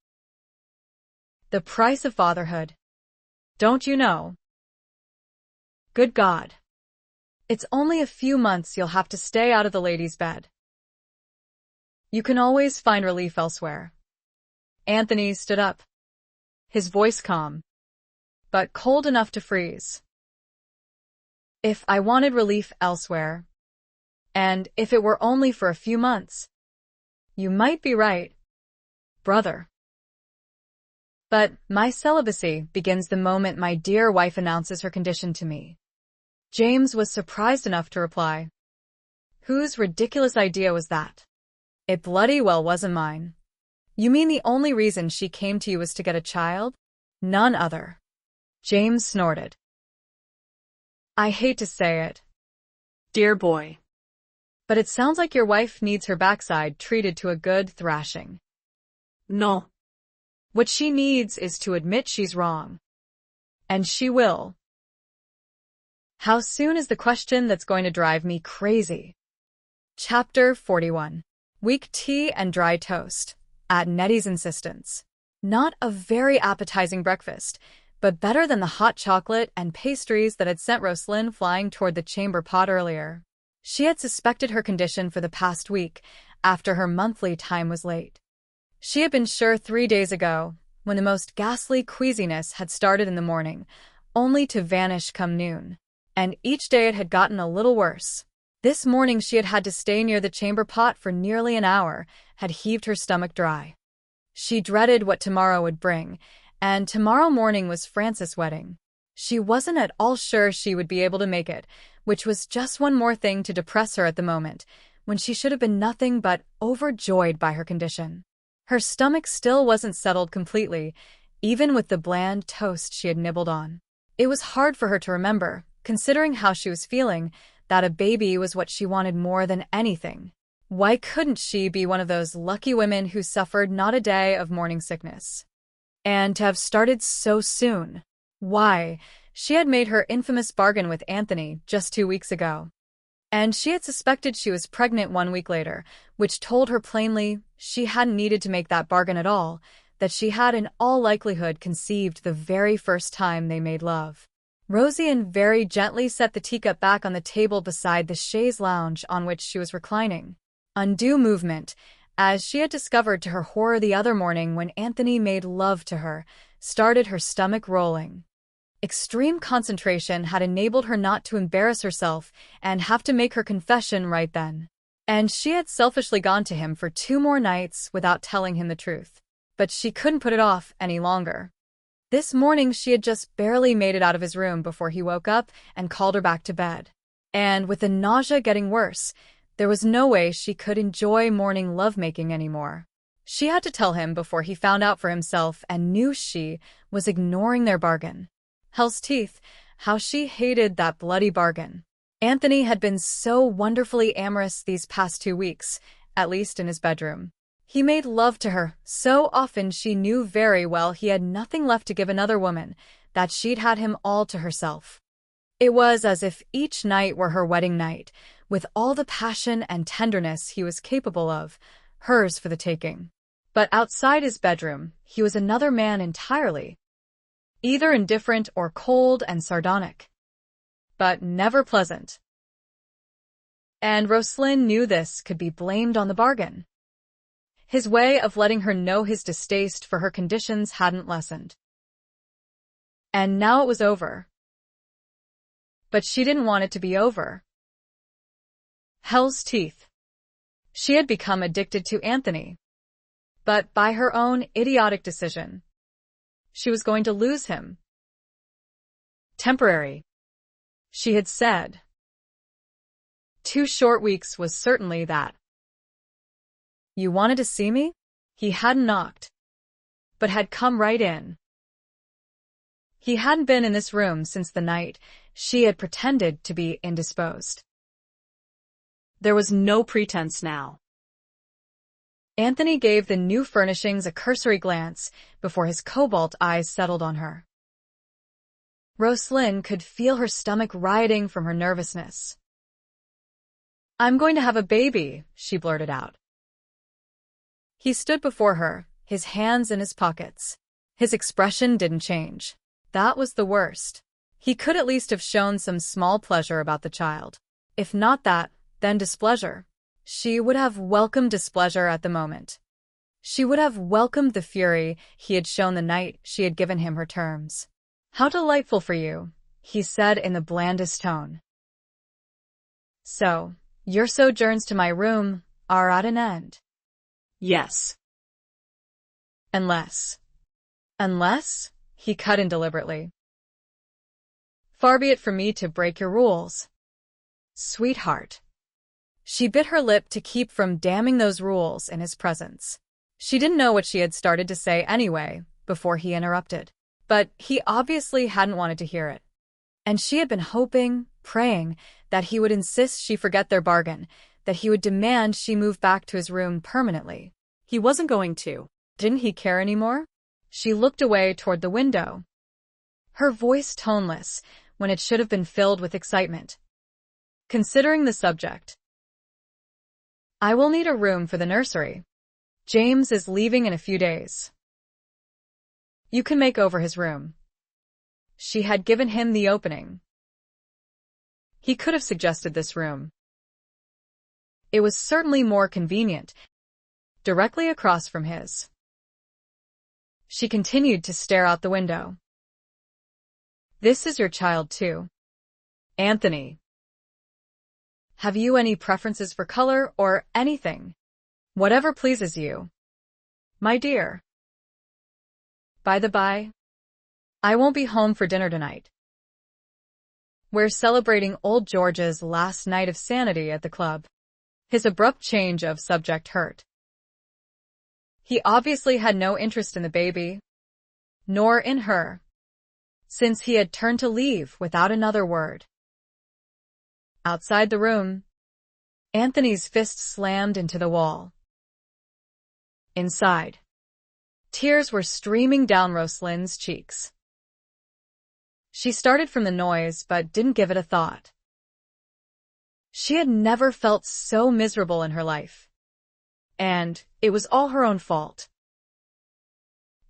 The price of fatherhood. Don't you know? Good God. It's only a few months you'll have to stay out of the ladies' bed. You can always find relief elsewhere. Anthony stood up. His voice calm, but cold enough to freeze. If I wanted relief elsewhere, and if it were only for a few months, you might be right, brother. But my celibacy begins the moment my dear wife announces her condition to me. James was surprised enough to reply. Whose ridiculous idea was that? It bloody well wasn't mine. You mean the only reason she came to you was to get a child? None other. James snorted. I hate to say it, Dear boy. but it sounds like your wife needs her backside treated to a good thrashing. No. What she needs is to admit she's wrong. And she will. How soon is the question that's going to drive me crazy? Chapter 41. Weak tea and dry toast, at Nettie's insistence. Not a very appetizing breakfast, but better than the hot chocolate and pastries that had sent Roslynn flying toward the chamber pot earlier. She had suspected her condition for the past week, after her monthly time was late. She had been sure 3 days ago, when the most ghastly queasiness had started in the morning, only to vanish come noon. And each day it had gotten a little worse. This morning she had had to stay near the chamber pot for nearly an hour, had heaved her stomach dry. She dreaded what tomorrow would bring, and tomorrow morning was Frances' wedding. She wasn't at all sure she would be able to make it, which was just one more thing to depress her at the moment, when she should have been nothing but overjoyed by her condition. Her stomach still wasn't settled completely, even with the bland toast she had nibbled on. It was hard for her to remember, considering how she was feeling, that a baby was what she wanted more than anything. Why couldn't she be one of those lucky women who suffered not a day of morning sickness? And to have started so soon. Why? She had made her infamous bargain with Anthony just 2 weeks ago. And she had suspected she was pregnant 1 week later, which told her plainly she hadn't needed to make that bargain at all, that she had in all likelihood conceived the very first time they made love. Rosie very gently set the teacup back on the table beside the chaise lounge on which she was reclining. Undue movement, as she had discovered to her horror the other morning when Anthony made love to her, started her stomach rolling. Extreme concentration had enabled her not to embarrass herself and have to make her confession right then. And she had selfishly gone to him for 2 more nights without telling him the truth. But she couldn't put it off any longer. This morning she had just barely made it out of his room before he woke up and called her back to bed. And with the nausea getting worse, there was no way she could enjoy morning lovemaking anymore. She had to tell him before he found out for himself and knew she was ignoring their bargain. Hell's teeth, how she hated that bloody bargain. Anthony had been so wonderfully amorous these past 2 weeks, at least in his bedroom. He made love to her so often she knew very well he had nothing left to give another woman, that she'd had him all to herself. It was as if each night were her wedding night, with all the passion and tenderness he was capable of, hers for the taking. But outside his bedroom, he was another man entirely. Either indifferent or cold and sardonic. But never pleasant. And Roslynn knew this could be blamed on the bargain. His way of letting her know his distaste for her conditions hadn't lessened. And now it was over. But she didn't want it to be over. Hell's teeth. She had become addicted to Anthony. But by her own idiotic decision, she was going to lose him. Temporary, she had said. 2 short weeks was certainly that. You wanted to see me? He hadn't knocked, but had come right in. He hadn't been in this room since the night she had pretended to be indisposed. There was no pretense now. Anthony gave the new furnishings a cursory glance before his cobalt eyes settled on her. Roslynn could feel her stomach rioting from her nervousness. "I'm going to have a baby," she blurted out. He stood before her, his hands in his pockets. His expression didn't change. That was the worst. He could at least have shown some small pleasure about the child. If not that, then displeasure. She would have welcomed displeasure at the moment. She would have welcomed the fury he had shown the night she had given him her terms. "How delightful for you," he said in the blandest tone. "So, your sojourns to my room are at an end." "Yes." Unless, he cut in deliberately. "Far be it from me to break your rules." Sweetheart. She bit her lip to keep from damning those rules in his presence. She didn't know what she had started to say anyway, before he interrupted. But he obviously hadn't wanted to hear it. And she had been hoping, praying, that he would insist she forget their bargain, that he would demand she move back to his room permanently. He wasn't going to. Didn't he care anymore? She looked away toward the window. Her voice toneless, when it should have been filled with excitement. Considering the subject. "I will need a room for the nursery. James is leaving in a few days. You can make over his room." She had given him the opening. He could have suggested this room. It was certainly more convenient, directly across from his. She continued to stare out the window. "This is your child too, Anthony. Have you any preferences for color or anything? Whatever pleases you, my dear. By the by, I won't be home for dinner tonight. We're celebrating old George's last night of sanity at the club." His abrupt change of subject hurt. He obviously had no interest in the baby, nor in her, since he had turned to leave without another word. Outside the room, Anthony's fist slammed into the wall. Inside, tears were streaming down Roslyn's cheeks. She started from the noise, but didn't give it a thought. She had never felt so miserable in her life. And it was all her own fault.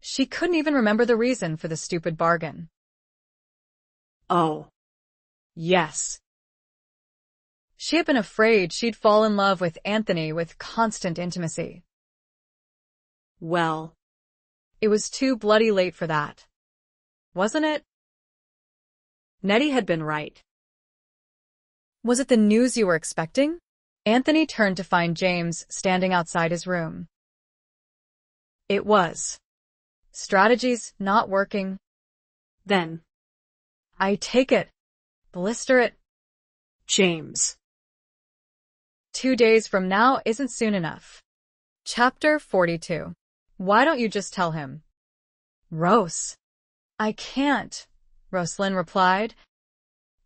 She couldn't even remember the reason for the stupid bargain. Oh. Yes. She had been afraid she'd fall in love with Anthony with constant intimacy. Well, it was too bloody late for that. Wasn't it? Nettie had been right. Was it the news you were expecting? Anthony turned to find James standing outside his room. It was. Strategies not working. Then. I take it. Blister it. James. 2 days from now isn't soon enough. Chapter 42. Why don't you just tell him? Rose. I can't, Roslynn replied,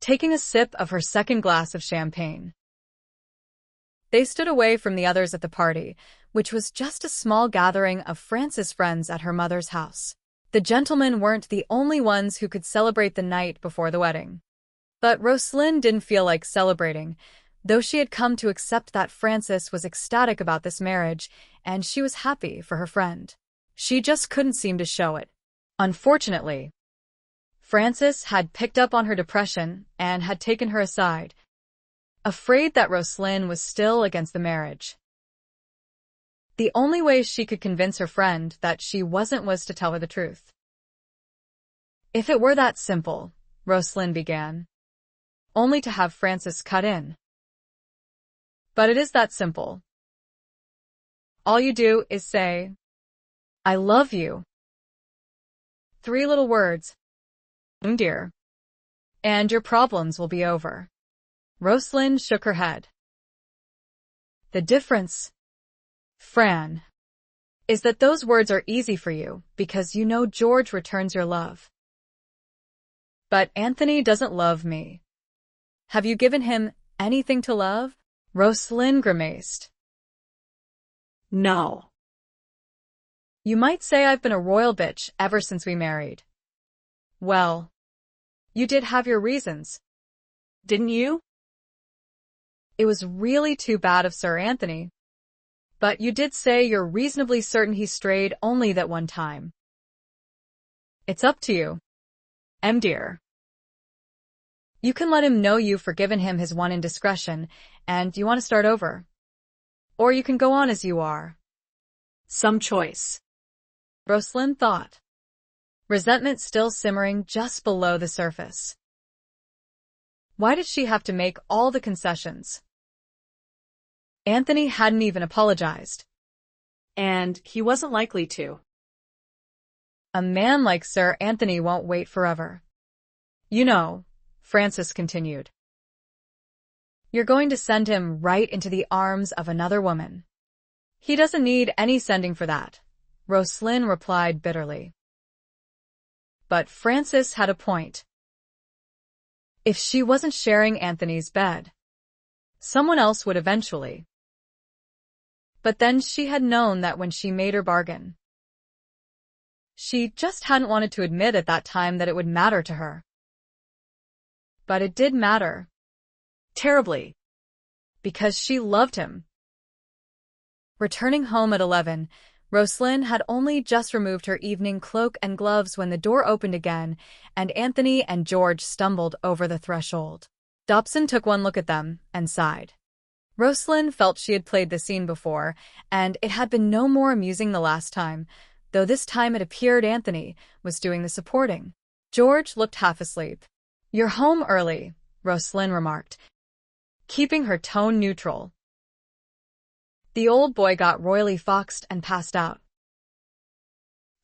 taking a sip of her second glass of champagne. They stood away from the others at the party, which was just a small gathering of Frances' friends at her mother's house. The gentlemen weren't the only ones who could celebrate the night before the wedding. But Roslynn didn't feel like celebrating, though she had come to accept that Frances was ecstatic about this marriage, and she was happy for her friend. She just couldn't seem to show it. Unfortunately, Frances had picked up on her depression and had taken her aside, afraid that Roslynn was still against the marriage. The only way she could convince her friend that she wasn't was to tell her the truth. If it were that simple, Roslynn began, only to have Frances cut in. But it is that simple. All you do is say, I love you. 3 little words. Dear. And your problems will be over. Roslynn shook her head. The difference, Fran, is that those words are easy for you because you know George returns your love. But Anthony doesn't love me. Have you given him anything to love? Roslynn grimaced. No. You might say I've been a royal bitch ever since we married. Well, you did have your reasons, didn't you? It was really too bad of Sir Anthony. But you did say you're reasonably certain he strayed only that one time. It's up to you, dear. You can let him know you've forgiven him his one indiscretion, and you want to start over. Or you can go on as you are. Some choice. Roslynn thought, resentment still simmering just below the surface. Why did she have to make all the concessions? Anthony hadn't even apologized. And he wasn't likely to. A man like Sir Anthony won't wait forever. You know, Frances continued. You're going to send him right into the arms of another woman. He doesn't need any sending for that, Roslynn replied bitterly. But Frances had a point. If she wasn't sharing Anthony's bed, someone else would eventually. But then she had known that when she made her bargain. She just hadn't wanted to admit at that time that it would matter to her. But it did matter. Terribly. Because she loved him. Returning home at 11, Roslynn had only just removed her evening cloak and gloves when the door opened again, and Anthony and George stumbled over the threshold. Dobson took one look at them and sighed. Roslynn felt she had played the scene before, and it had been no more amusing the last time, though this time it appeared Anthony was doing the supporting. George looked half asleep. You're home early, Roslynn remarked, keeping her tone neutral. The old boy got royally foxed and passed out.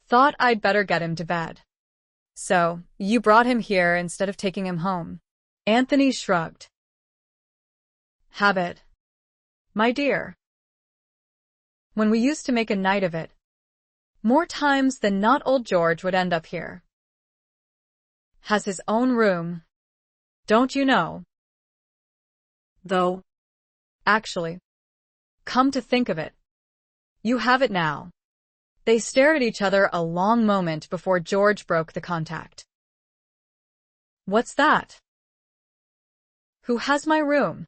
Thought I'd better get him to bed. So, you brought him here instead of taking him home. Anthony shrugged. Habit. My dear. When we used to make a night of it, more times than not old George would end up here. Has his own room. Don't you know? though. Actually, come to think of it, you have it now. They stared at each other a long moment before George broke the contact. What's that? Who has my room?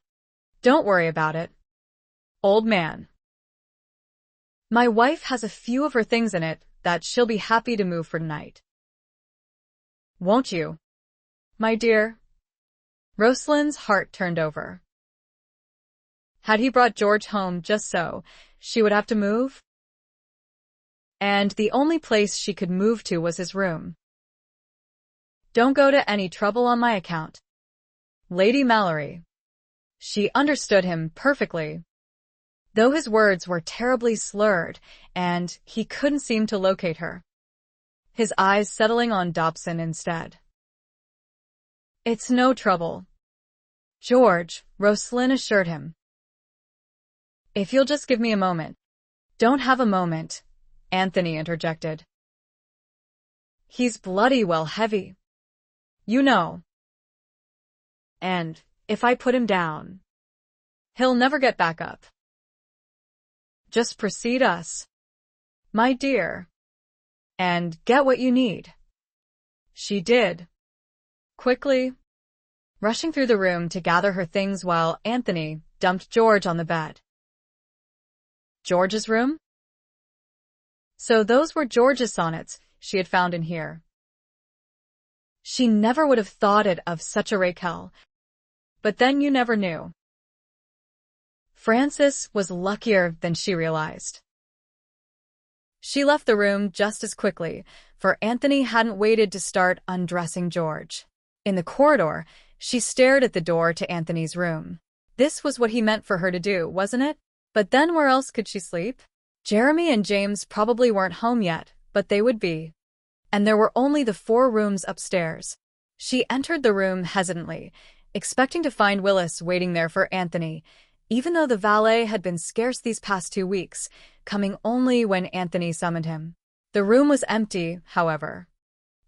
Don't worry about it, old man. My wife has a few of her things in it that she'll be happy to move for tonight. Won't you, my dear? Roslyn's heart turned over. Had he brought George home just so she would have to move? And the only place she could move to was his room. Don't go to any trouble on my account, Lady Malory. She understood him perfectly, though his words were terribly slurred and he couldn't seem to locate her, his eyes settling on Dobson instead. It's no trouble, George, Roslynn assured him. If you'll just give me a moment. Don't have a moment, Anthony interjected. He's bloody well heavy, you know. And if I put him down, he'll never get back up. Just precede us, my dear, and get what you need. She did, quickly, rushing through the room to gather her things while Anthony dumped George on the bed. George's room? So those were George's sonnets she had found in here. She never would have thought it of such a Rake hell, but then you never knew. Frances was luckier than she realized. She left the room just as quickly, for Anthony hadn't waited to start undressing George. In the corridor, she stared at the door to Anthony's room. This was what he meant for her to do, wasn't it? But then where else could she sleep? Jeremy and James probably weren't home yet, but they would be. And there were only the 4 rooms upstairs. She entered the room hesitantly, expecting to find Willis waiting there for Anthony, even though the valet had been scarce these past 2 weeks, coming only when Anthony summoned him. The room was empty, however.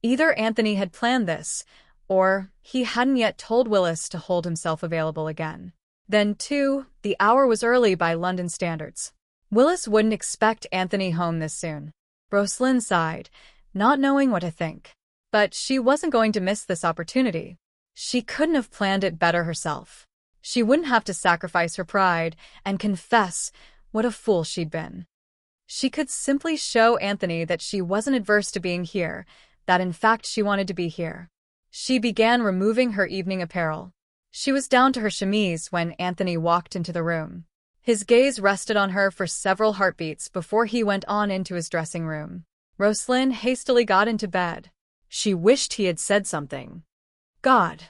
Either Anthony had planned this, or he hadn't yet told Willis to hold himself available again. Then, too, the hour was early by London standards. Willis wouldn't expect Anthony home this soon. Roslynn sighed, not knowing what to think. But she wasn't going to miss this opportunity. She couldn't have planned it better herself. She wouldn't have to sacrifice her pride and confess what a fool she'd been. She could simply show Anthony that she wasn't adverse to being here, that in fact she wanted to be here. She began removing her evening apparel. She was down to her chemise when Anthony walked into the room. His gaze rested on her for several heartbeats before he went on into his dressing room. Roslynn hastily got into bed. She wished he had said something. God,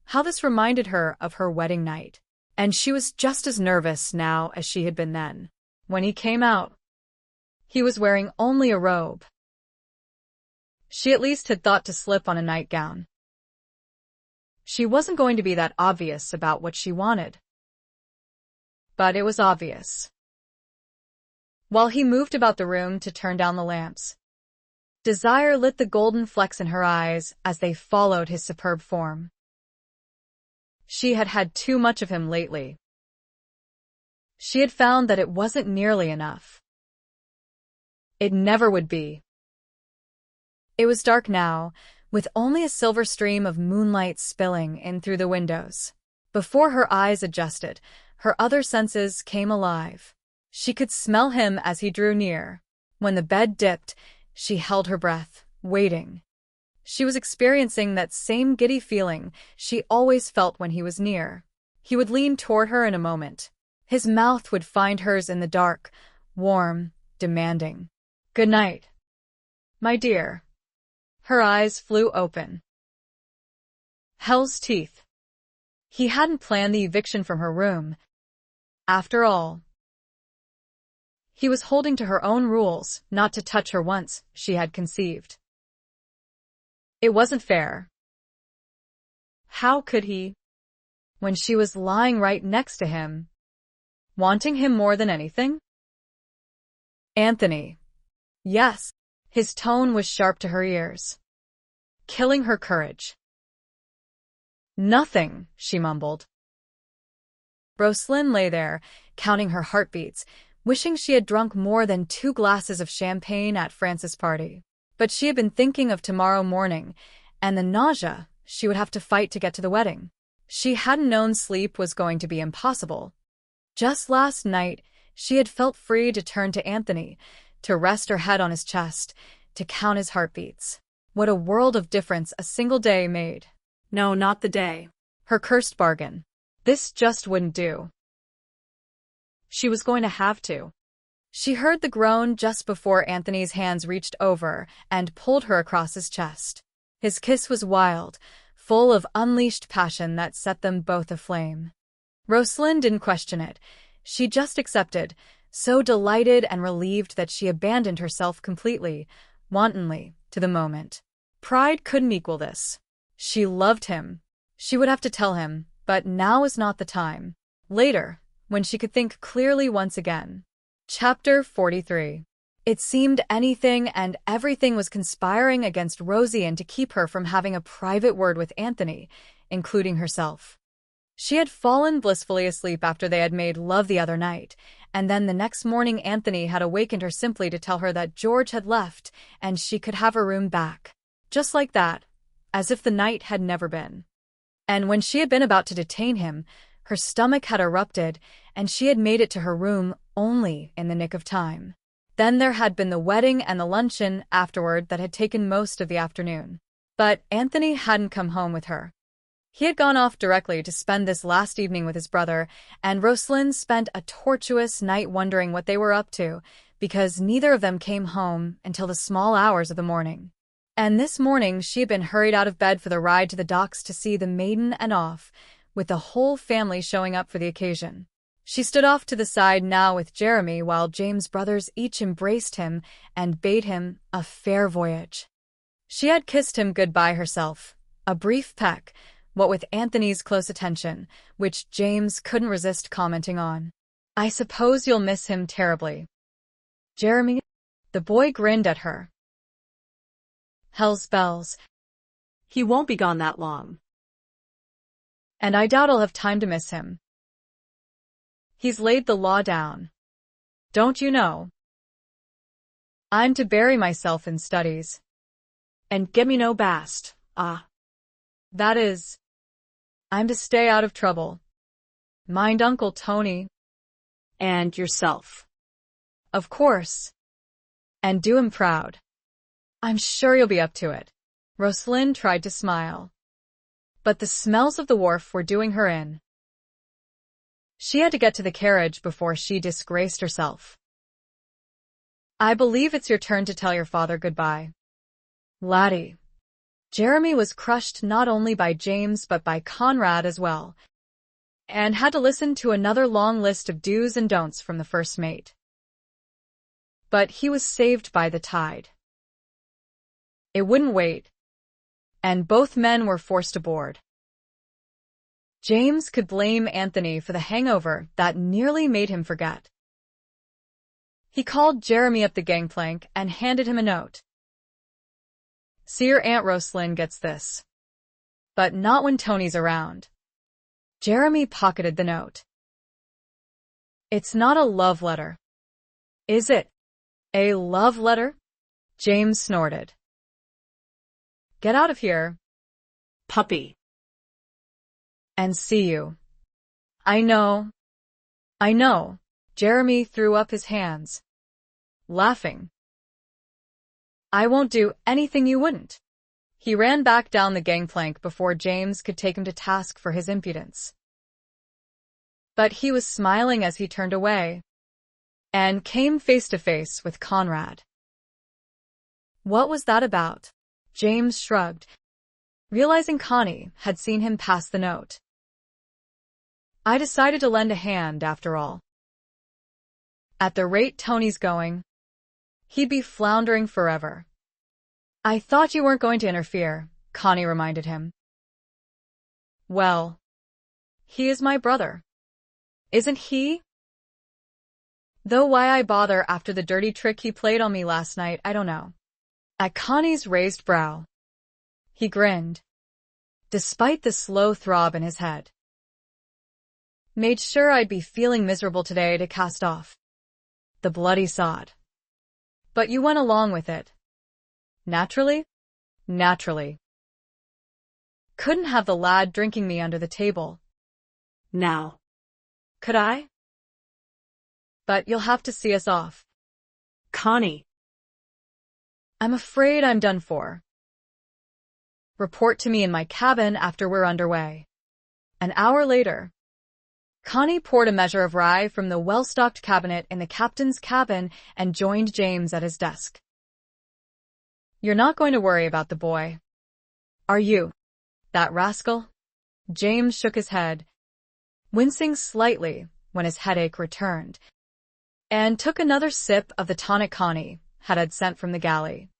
how this reminded her of her wedding night. And she was just as nervous now as she had been then. When he came out, he was wearing only a robe. She at least had thought to slip on a nightgown. She wasn't going to be that obvious about what she wanted. But it was obvious. While he moved about the room to turn down the lamps, desire lit the golden flecks in her eyes as they followed his superb form. She had had too much of him lately. She had found that it wasn't nearly enough. It never would be. It was dark now, with only a silver stream of moonlight spilling in through the windows. Before her eyes adjusted, her other senses came alive. She could smell him as he drew near. When the bed dipped, she held her breath, waiting. She was experiencing that same giddy feeling she always felt when he was near. He would lean toward her in a moment. His mouth would find hers in the dark, warm, demanding. Good night, my dear. Her eyes flew open. Hell's teeth. He hadn't planned the eviction from her room. After all, he was holding to her own rules not to touch her once she had conceived. It wasn't fair. How could he, when she was lying right next to him, wanting him more than anything? Anthony. Yes. His tone was sharp to her ears, killing her courage. Nothing, she mumbled. Roslynn lay there, counting her heartbeats, wishing she had drunk more than 2 glasses of champagne at Francis' party. But she had been thinking of tomorrow morning, and the nausea she would have to fight to get to the wedding. She hadn't known sleep was going to be impossible. Just last night, she had felt free to turn to Anthony, to rest her head on his chest, to count his heartbeats. What a world of difference a single day made. No, not the day. Her cursed bargain. This just wouldn't do. She was going to have to. She heard the groan just before Anthony's hands reached over and pulled her across his chest. His kiss was wild, full of unleashed passion that set them both aflame. Roslynn didn't question it. She just accepted, so delighted and relieved that she abandoned herself completely, wantonly, to the moment. Pride couldn't equal this. She loved him. She would have to tell him, but now was not the time. Later, when she could think clearly once again. Chapter 43. It seemed anything and everything was conspiring against Rosie to keep her from having a private word with Anthony, including herself. She had fallen blissfully asleep after they had made love the other night, and then the next morning Anthony had awakened her simply to tell her that George had left and she could have her room back. Just like that, as if the night had never been. And when she had been about to detain him, her stomach had erupted and she had made it to her room only in the nick of time. Then there had been the wedding and the luncheon afterward that had taken most of the afternoon. But Anthony hadn't come home with her. He had gone off directly to spend this last evening with his brother, and Roslynn spent a tortuous night wondering what they were up to, because neither of them came home until the small hours of the morning. And this morning she had been hurried out of bed for the ride to the docks to see the maiden and off, with the whole family showing up for the occasion. She stood off to the side now with Jeremy while James' brothers each embraced him and bade him a fair voyage. She had kissed him goodbye herself, a brief peck, what with Anthony's close attention, which James couldn't resist commenting on. "I suppose you'll miss him terribly, Jeremy?" The boy grinned at her. "Hell's bells. He won't be gone that long. And I doubt I'll have time to miss him. He's laid the law down. Don't you know? I'm to bury myself in studies. And get me no bast. That is, I'm to stay out of trouble. Mind Uncle Tony. And yourself. Of course. And do him proud. I'm sure you'll be up to it." Roslynn tried to smile. But the smells of the wharf were doing her in. She had to get to the carriage before she disgraced herself. "I believe it's your turn to tell your father goodbye, laddie." Jeremy was crushed not only by James but by Conrad as well, and had to listen to another long list of do's and don'ts from the first mate. But he was saved by the tide. It wouldn't wait, and both men were forced aboard. James could blame Anthony for the hangover that nearly made him forget. He called Jeremy up the gangplank and handed him a note. "See your Aunt Roslynn gets this. But not when Tony's around." Jeremy pocketed the note. "It's not a love letter, is it?" "A love letter?" James snorted. "Get out of here, puppy. And see you." I know. Jeremy threw up his hands, laughing. "I won't do anything you wouldn't." He ran back down the gangplank before James could take him to task for his impudence. But he was smiling as he turned away, and came face to face with Conrad. What was that about? James shrugged, realizing Connie had seen him pass the note. "I decided to lend a hand after all. At the rate Tony's going, he'd be floundering forever." "I thought you weren't going to interfere," Connie reminded him. "Well, he is my brother. Isn't he? Though why I bother after the dirty trick he played on me last night, I don't know." At Connie's raised brow, he grinned, despite the slow throb in his head. Made sure I'd be feeling miserable today to cast off the bloody sod. But you went along with it. Naturally? Naturally. Couldn't have the lad drinking me under the table. Now. Could I? But you'll have to see us off. Connie. I'm afraid I'm done for. Report to me in my cabin after we're underway. An hour later, Connie poured a measure of rye from the well-stocked cabinet in the captain's cabin and joined James at his desk. You're not going to worry about the boy, are you? That rascal? James shook his head, wincing slightly when his headache returned, and took another sip of the tonic Connie had sent from the galley.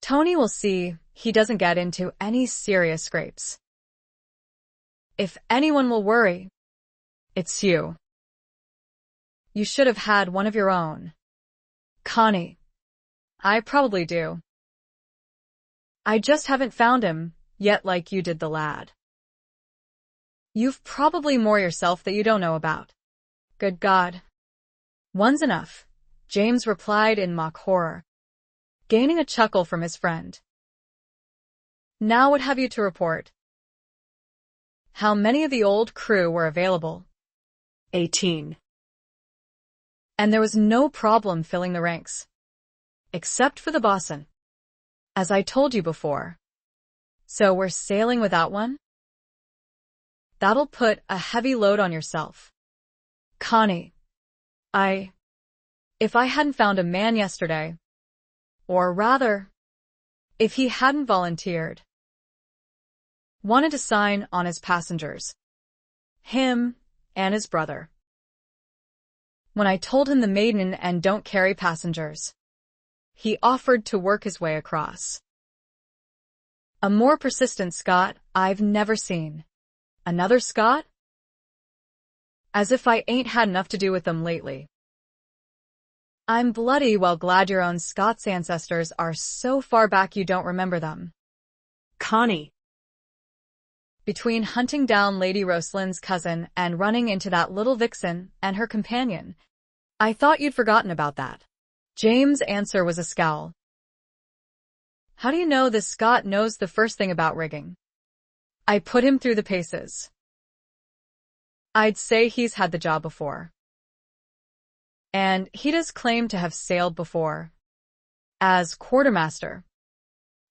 Tony will see he doesn't get into any serious scrapes. If anyone will worry, it's you. You should have had one of your own. Connie. I probably do. I just haven't found him yet like you did the lad. You've probably more yourself that you don't know about. Good God. One's enough, James replied in mock horror, gaining a chuckle from his friend. Now what have you to report? How many of the old crew were available? 18. And there was no problem filling the ranks. Except for the bosun. As I told you before. So we're sailing without one? That'll put a heavy load on yourself. Connie. If I hadn't found a man yesterday, or rather, if he hadn't volunteered, wanted to sign on his passengers, him and his brother. When I told him the maiden and don't carry passengers, he offered to work his way across. A more persistent Scot I've never seen. Another Scot? As if I ain't had enough to do with them lately. I'm bloody well glad your own Scots ancestors are so far back you don't remember them. Connie. Between hunting down Lady Roslyn's cousin and running into that little vixen and her companion, I thought you'd forgotten about that. James' answer was a scowl. How do you know this Scot knows the first thing about rigging? I put him through the paces. I'd say he's had the job before. And he does claim to have sailed before. As quartermaster,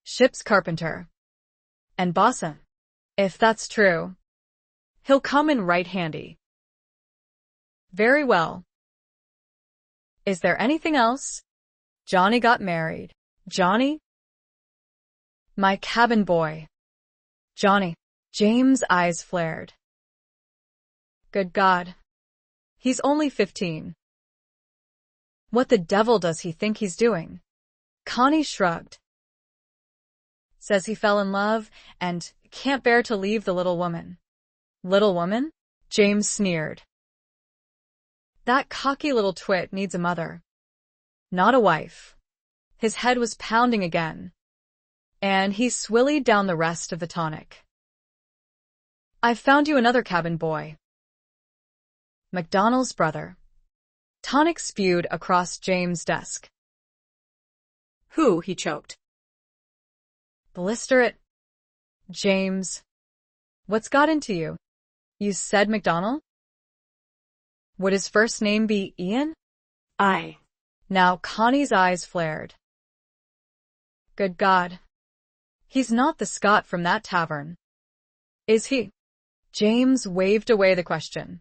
ship's carpenter, and bosun. If that's true, he'll come in right handy. Very well. Is there anything else? Johnny got married. Johnny? My cabin boy. Johnny. James' eyes flared. Good God. He's only 15. What the devil does he think he's doing? Connie shrugged. Says he fell in love and can't bear to leave the little woman. Little woman? James sneered. That cocky little twit needs a mother. Not a wife. His head was pounding again, and he swillied down the rest of the tonic. I've found you another cabin boy. MacDonald's brother. Tonic spewed across James' desk. Who? He choked. Blister it. James. What's got into you? You said MacDonald? Would his first name be Ian? I. Now Connie's eyes flared. Good God. He's not the Scot from that tavern. Is he? James waved away the question.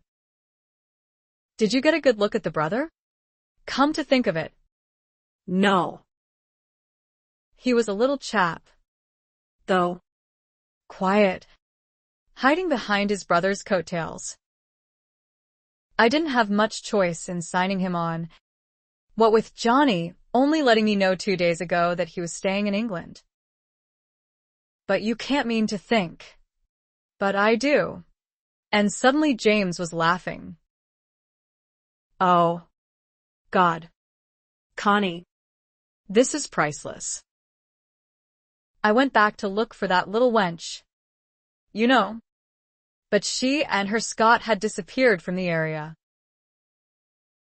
Did you get a good look at the brother? Come to think of it. No. He was a little chap. Though. Quiet. Hiding behind his brother's coattails. I didn't have much choice in signing him on. What with Johnny only letting me know 2 days ago that he was staying in England. But you can't mean to think. But I do. And suddenly James was laughing. Oh. God. Connie. This is priceless. I went back to look for that little wench. You know. but she and her Scot had disappeared from the area.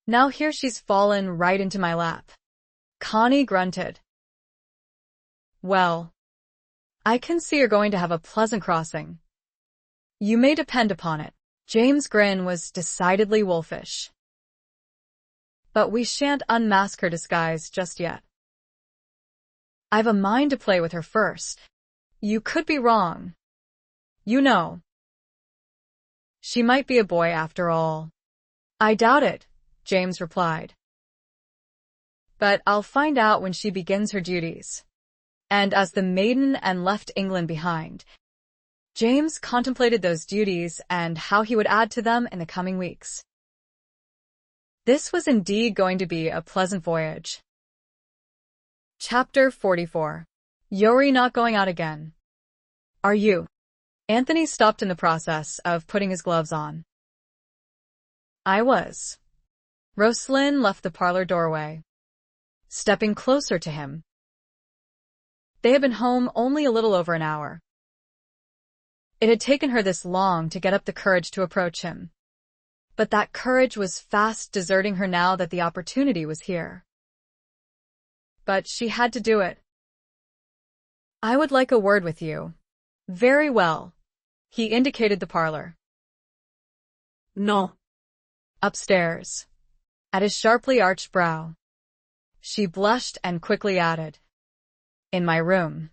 Now here she's fallen right into my lap. Connie grunted. Well, I can see you're going to have a pleasant crossing. You may depend upon it. James' grin was decidedly wolfish. But we shan't unmask her disguise just yet. I've a mind to play with her first. You could be wrong. You know. She might be a boy after all. I doubt it, James replied. But I'll find out when she begins her duties. And as the maiden and left England behind, James contemplated those duties and how he would add to them in the coming weeks. This was indeed going to be a pleasant voyage. Chapter 44. You're not going out again. Are you? Anthony stopped in the process of putting his gloves on. I was. Roslynn left the parlor doorway, stepping closer to him. They had been home only a little over an hour. It had taken her this long to get up the courage to approach him. But that courage was fast deserting her now that the opportunity was here. But she had to do it. I would like a word with you. Very well. He indicated the parlor. No. Upstairs. At his sharply arched brow. She blushed and quickly added. In my room.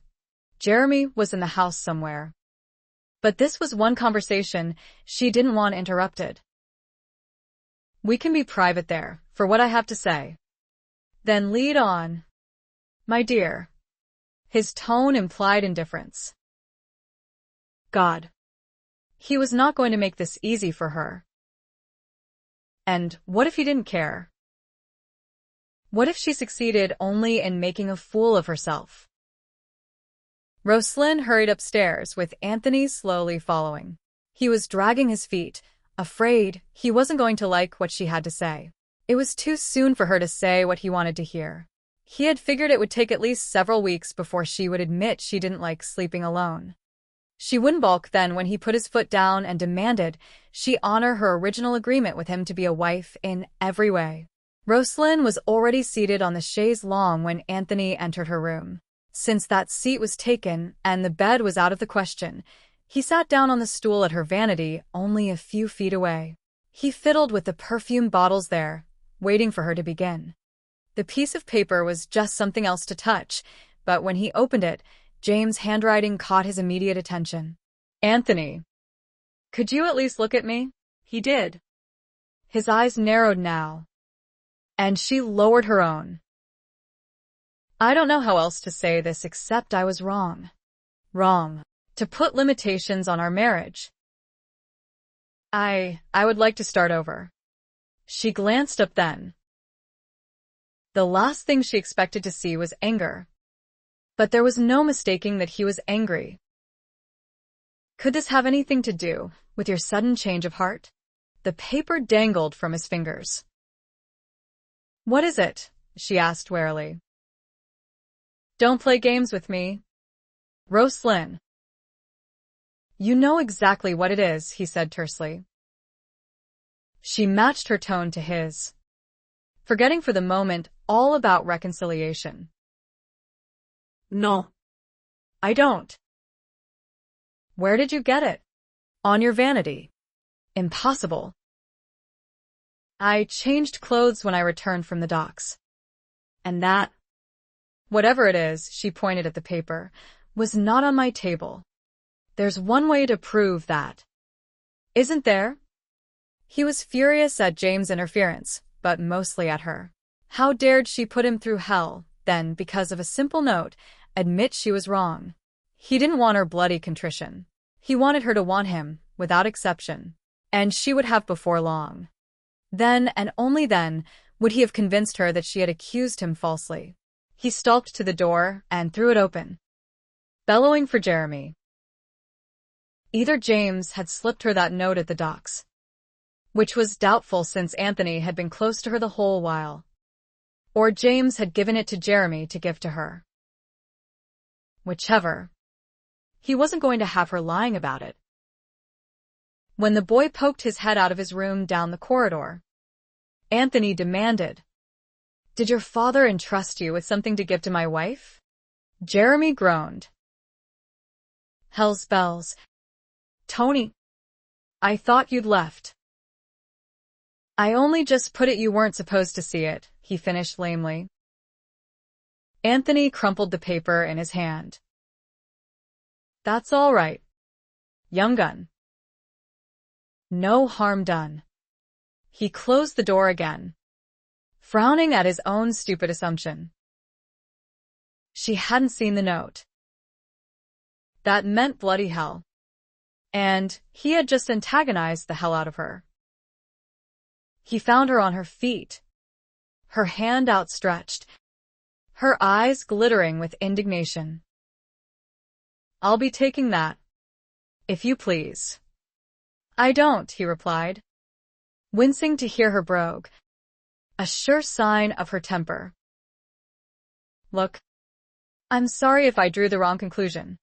Jeremy was in the house somewhere. But this was one conversation she didn't want interrupted. We can be private there, for what I have to say. Then lead on. My dear. His tone implied indifference. God. He was not going to make this easy for her. And what if he didn't care? What if she succeeded only in making a fool of herself? Roslynn hurried upstairs with Anthony slowly following. He was dragging his feet, afraid he wasn't going to like what she had to say. It was too soon for her to say what he wanted to hear. He had figured it would take at least several weeks before she would admit she didn't like sleeping alone. She wouldn't balk then when he put his foot down and demanded she honor her original agreement with him to be a wife in every way. Roslynn was already seated on the chaise longue when Anthony entered her room. Since that seat was taken and the bed was out of the question, he sat down on the stool at her vanity only a few feet away. He fiddled with the perfume bottles there, waiting for her to begin. The piece of paper was just something else to touch, but when he opened it, James' handwriting caught his immediate attention. Anthony, could you at least look at me? He did. His eyes narrowed now, and she lowered her own. I don't know how else to say this except I was wrong. Wrong. To put limitations on our marriage. I would like to start over. She glanced up then. The last thing she expected to see was anger. But there was no mistaking that he was angry. Could this have anything to do with your sudden change of heart? The paper dangled from his fingers. What is it? She asked warily. Don't play games with me. Roslynn. You know exactly what it is, he said tersely. She matched her tone to his, forgetting for the moment all about reconciliation. No. I don't. Where did you get it? On your vanity. Impossible. I changed clothes when I returned from the docks. And that, whatever it is, she pointed at the paper, was not on my table. There's one way to prove that. Isn't there? He was furious at James' interference, but mostly at her. How dared she put him through hell, then, because of a simple note, admit she was wrong? He didn't want her bloody contrition. He wanted her to want him, without exception. And she would have before long. Then, and only then, would he have convinced her that she had accused him falsely. He stalked to the door and threw it open, bellowing for Jeremy. Either James had slipped her that note at the docks, which was doubtful since Anthony had been close to her the whole while, or James had given it to Jeremy to give to her. Whichever. He wasn't going to have her lying about it. when the boy poked his head out of his room down the corridor. Anthony demanded, "Did your father entrust you with something to give to my wife?" Jeremy groaned. "Hell's bells. Tony, I thought you'd left." "I only just put it you weren't supposed to see it," he finished lamely. Anthony crumpled the paper in his hand. "That's all right, young gun. No harm done." He closed the door again, frowning at his own stupid assumption. She hadn't seen the note. That meant bloody hell. And he had just antagonized the hell out of her. He found her on her feet, her hand outstretched, her eyes glittering with indignation. "I'll be taking that, if you please." "I don't," he replied, wincing to hear her brogue, a sure sign of her temper. "Look, I'm sorry if I drew the wrong conclusion.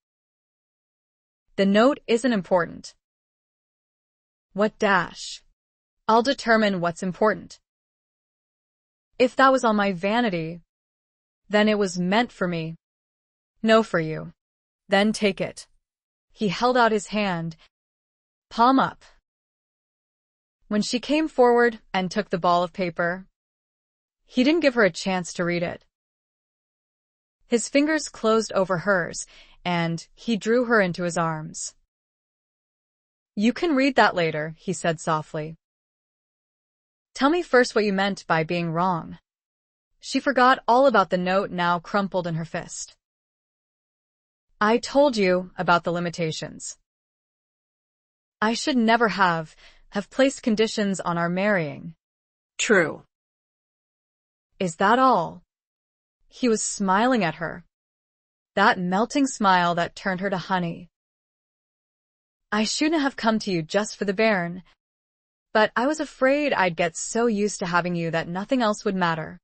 The note isn't important." "What dash? I'll determine what's important. If that was on my vanity, then it was meant for me. No for you. Then take it." He held out his hand, palm up. When she came forward and took the ball of paper, he didn't give her a chance to read it. His fingers closed over hers, and he drew her into his arms. "You can read that later," he said softly. "Tell me first what you meant by being wrong." She forgot all about the note now crumpled in her fist. "I told you about the limitations. I should never have placed conditions on our marrying." True. "Is that all?" He was smiling at her, that melting smile that turned her to honey. "I shouldn't have come to you just for the bairn, but I was afraid I'd get so used to having you that nothing else would matter."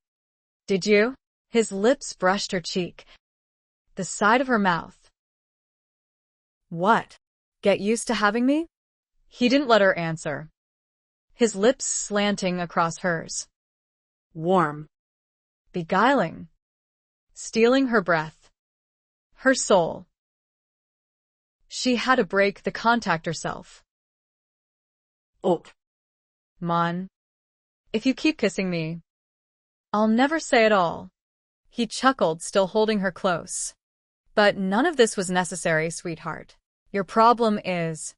"Did you?" His lips brushed her cheek, the side of her mouth. "What? Get used to having me?" He didn't let her answer, his lips slanting across hers. Warm. Beguiling. Stealing her breath. Her soul. She had to break the contact herself. Oh. "Mon, if you keep kissing me, I'll never say it all." He chuckled, still holding her close. "But none of this was necessary, sweetheart. Your problem is,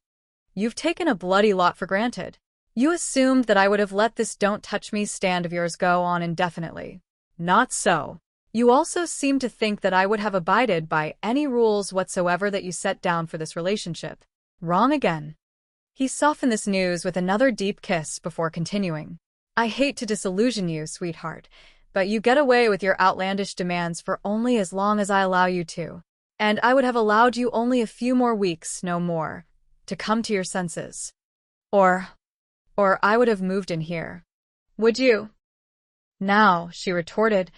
you've taken a bloody lot for granted. You assumed that I would have let this don't touch me stand of yours go on indefinitely. Not so. You also seem to think that I would have abided by any rules whatsoever that you set down for this relationship. Wrong again." He softened this news with another deep kiss before continuing. "I hate to disillusion you, sweetheart, but you get away with your outlandish demands for only as long as I allow you to. And I would have allowed you only a few more weeks, no more, to come to your senses. Or I would have moved in here. Would you?" "Now," she retorted,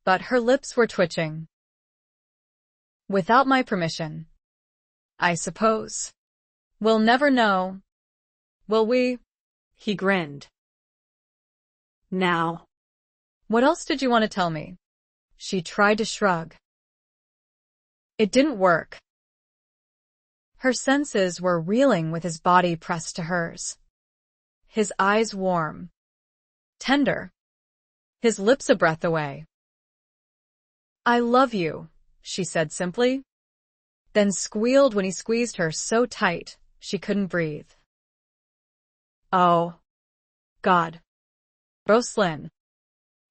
but her lips were twitching. "Without my permission, I suppose. We'll never know, will we?" He grinned. "Now." "What else did you want to tell me?" She tried to shrug. It didn't work. Her senses were reeling with his body pressed to hers. His eyes warm, tender, his lips a breath away. "I love you," she said simply, then squealed when he squeezed her so tight she couldn't breathe. "Oh, God. Roslynn,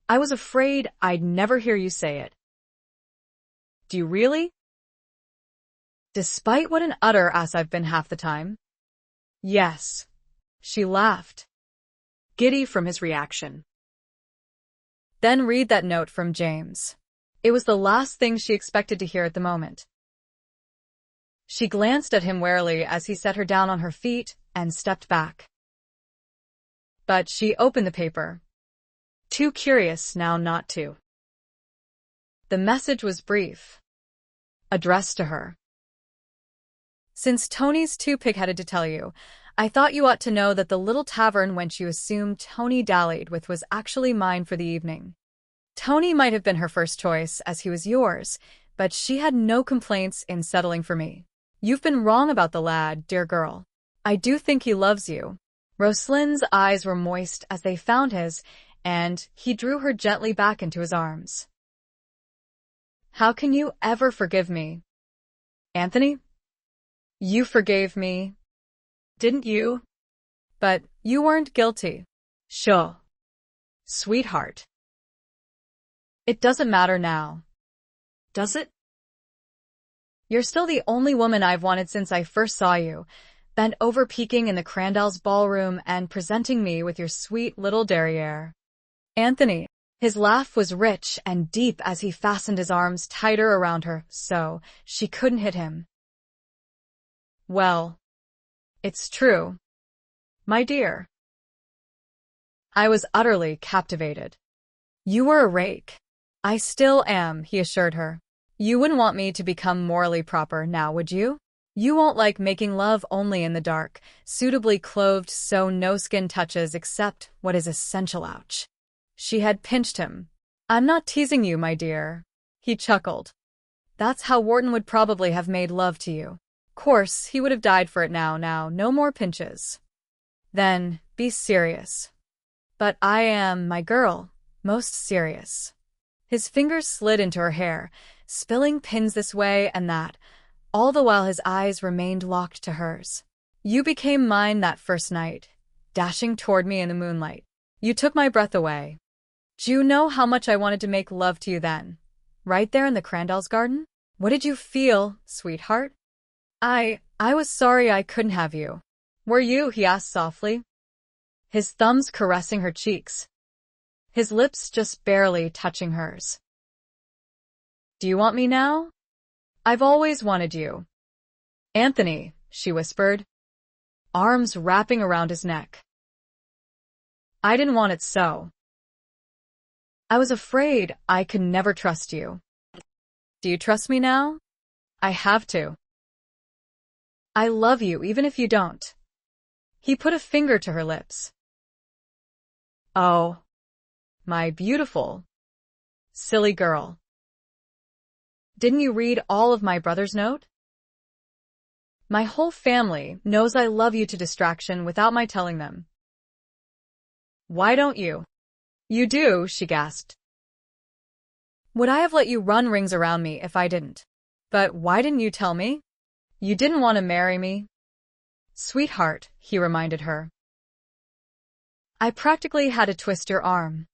I was afraid I'd never hear you say it." "Do you really?" "Despite what an utter ass I've been half the time?" "Yes." She laughed, giddy from his reaction. "Then read that note from James." It was the last thing she expected to hear at the moment. She glanced at him warily as he set her down on her feet and stepped back. But she opened the paper, too curious now not to. The message was brief, addressed to her. "Since Tony's too pig-headed to tell you, I thought you ought to know that the little tavern wench you assumed Tony dallied with was actually mine for the evening. Tony might have been her first choice, as he was yours, but she had no complaints in settling for me. You've been wrong about the lad, dear girl. I do think he loves you. Roslyn's eyes were moist as they found his, and he drew her gently back into his arms. How can you ever forgive me? Anthony? You forgave me, didn't you? But you weren't guilty. Sure. Sweetheart. It doesn't matter now. Does it? You're still the only woman I've wanted since I first saw you, bent over peeking in the Crandall's ballroom and presenting me with your sweet little derriere. Anthony. His laugh was rich and deep as he fastened his arms tighter around her so she couldn't hit him. Well, it's true, my dear. I was utterly captivated. You were a rake. I still am, he assured her. You wouldn't want me to become morally proper now, would you? You won't like making love only in the dark, suitably clothed so no skin touches except what is essential. Ouch. She had pinched him. I'm not teasing you, my dear. He chuckled. That's how Wharton would probably have made love to you. Course, he would have died for it now, no more pinches. Then, be serious. But I am, my girl, most serious. His fingers slid into her hair, spilling pins this way and that, all the while his eyes remained locked to hers. You became mine that first night, dashing toward me in the moonlight. You took my breath away. Do you know how much I wanted to make love to you then? Right there in the Crandall's garden? What did you feel, sweetheart? I was sorry I couldn't have you. Were you? He asked softly, his thumbs caressing her cheeks, his lips just barely touching hers. Do you want me now? I've always wanted you. Anthony, she whispered, arms wrapping around his neck. I didn't want it so. I was afraid I could never trust you. Do you trust me now? I have to. I love you even if you don't. He put a finger to her lips. Oh, my beautiful, silly girl. Didn't you read all of my brother's note? My whole family knows I love you to distraction without my telling them. Why don't you? You do, she gasped. Would I have let you run rings around me if I didn't? But why didn't you tell me? You didn't want to marry me? Sweetheart, he reminded her. I practically had to twist your arm.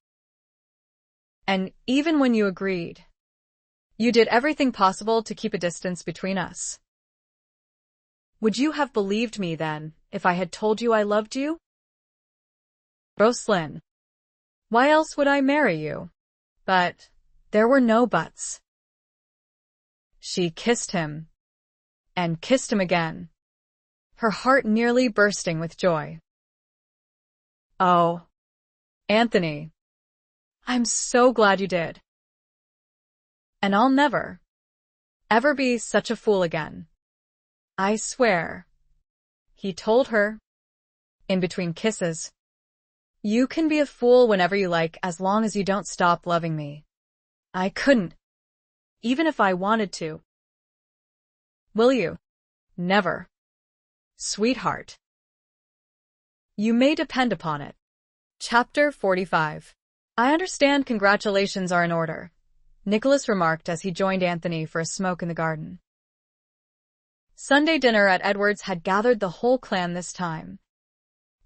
And even when you agreed, you did everything possible to keep a distance between us. Would you have believed me then, if I had told you I loved you? Roslynn. Why else would I marry you? But there were no buts. She kissed him, and kissed him again, her heart nearly bursting with joy. Oh, Anthony, I'm so glad you did. And I'll never, ever be such a fool again. I swear, he told her, in between kisses. You can be a fool whenever you like as long as you don't stop loving me. I couldn't, even if I wanted to. Will you? Never. Sweetheart. You may depend upon it. Chapter 45. I understand congratulations are in order, Nicholas remarked as he joined Anthony for a smoke in the garden. Sunday dinner at Edward's had gathered the whole clan this time,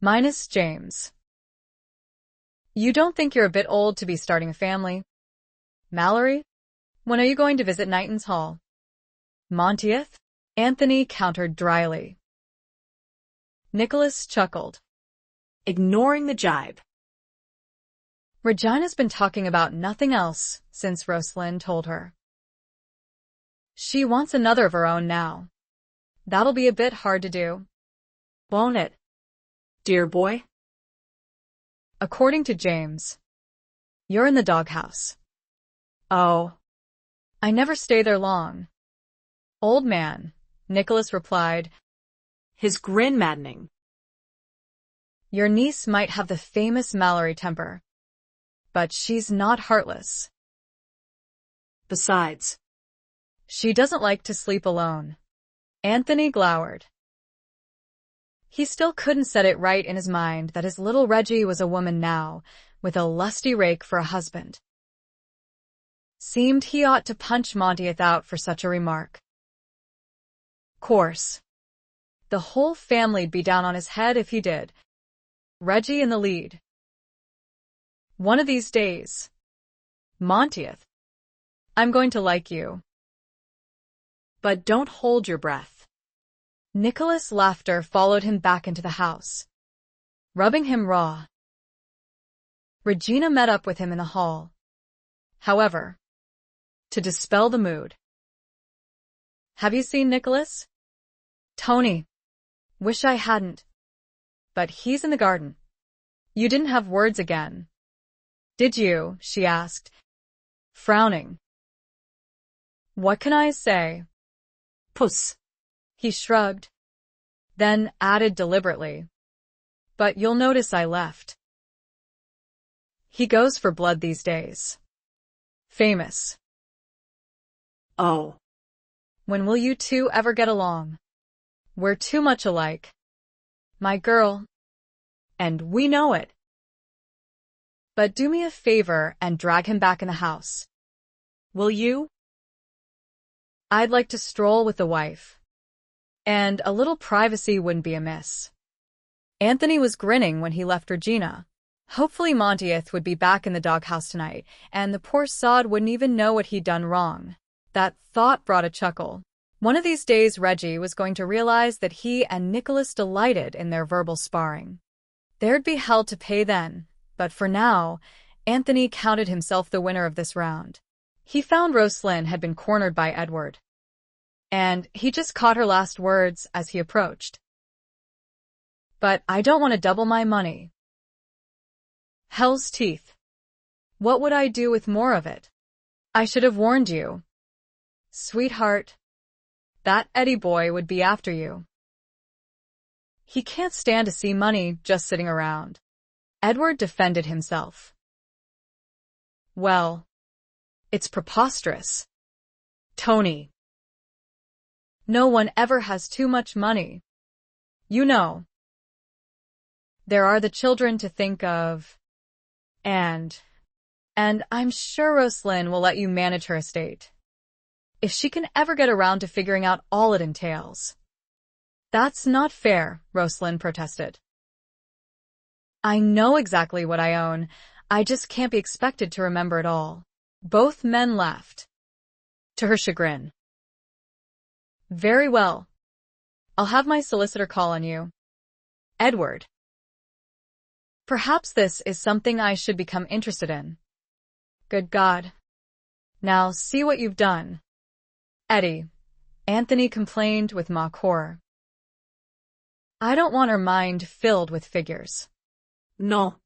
minus James. You don't think you're a bit old to be starting a family? Malory? When are you going to visit Knighton's Hall? Monteith? Anthony countered dryly. Nicholas chuckled, ignoring the jibe. Regina's been talking about nothing else since Roslynn told her. She wants another of her own now. That'll be a bit hard to do, won't it, dear boy? According to James, you're in the doghouse. Oh, I never stay there long. Old man, Nicholas replied, his grin maddening. Your niece might have the famous Malory temper, but she's not heartless. Besides, She doesn't like to sleep alone. Anthony glowered. He still couldn't set it right in his mind that his little Reggie was a woman now, with a lusty Rake for a husband. Seemed he ought to punch Monteith out for such a remark. Course. The whole family'd be down on his head if he did. Reggie in the lead. One of these days. Monteith. I'm going to like you. but don't hold your breath. Nicholas' laughter followed him back into the house, rubbing him raw. Regina met up with him in the hall, however, to dispel the mood. Have you seen Nicholas? Tony. Wish I hadn't. But he's in the garden. You didn't have words again, did you? She asked, frowning. What can I say? Puss. He shrugged, then added deliberately. But you'll notice I left. He goes for blood these days. Famous. Oh. When will you two ever get along? We're too much alike. My girl. And we know it. But do me a favor and drag him back in the house. Will you? I'd like to stroll with the wife. And a little privacy wouldn't be amiss. Anthony was grinning when he left Regina. Hopefully Monteith would be back in the doghouse tonight, and the poor sod wouldn't even know what he'd done wrong. That thought brought a chuckle. One of these days Reggie was going to realize that he and Nicholas delighted in their verbal sparring. There'd be hell to pay then, but for now, Anthony counted himself the winner of this round. He found Roslynn had been cornered by Edward, and he just caught her last words as he approached. But I don't want to double my money. Hell's teeth. What would I do with more of it? I should have warned you. Sweetheart, that Eddie boy would be after you. He can't stand to see money just sitting around. Edward defended himself. Well, it's preposterous. Tony. No one ever has too much money. You know. There are the children to think of. And I'm sure Roslynn will let you manage her estate, if she can ever get around to figuring out all it entails. That's not fair, Roslynn protested. I know exactly what I own. I just can't be expected to remember it all. Both men laughed, to her chagrin. Very well. I'll have my solicitor call on you. Edward. Perhaps this is something I should become interested in. Good God. Now see what you've done. Eddie, Anthony complained with mock horror. I don't want her mind filled with figures. No.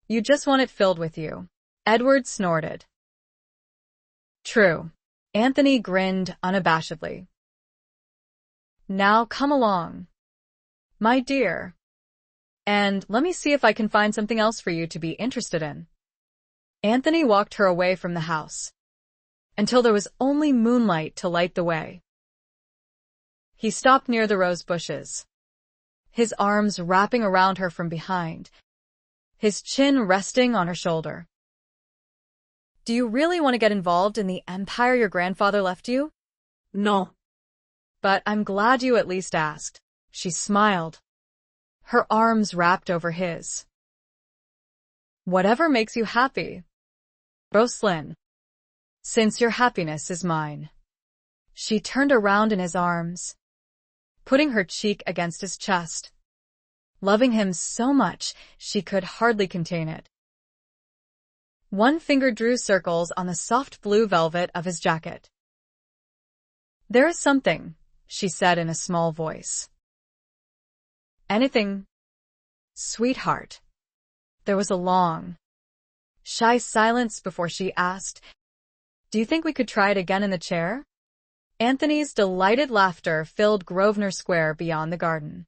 You just want it filled with you. Edward snorted. True. Anthony grinned unabashedly. Now come along, my dear, and let me see if I can find something else for you to be interested in. Anthony walked her away from the house, until there was only moonlight to light the way. He stopped near the rose bushes, his arms wrapping around her from behind, his chin resting on her shoulder. Do you really want to get involved in the empire your grandfather left you? No. But I'm glad you at least asked. She smiled, her arms wrapped over his. Whatever makes you happy, Roslynn, since your happiness is mine. She turned around in his arms, putting her cheek against his chest, loving him so much she could hardly contain it. One finger drew circles on the soft blue velvet of his jacket. There is something, she said in a small voice. Anything, sweetheart. There was a long, shy silence before she asked, Do you think we could try it again in the chair? Anthony's delighted laughter filled Grosvenor Square beyond the garden.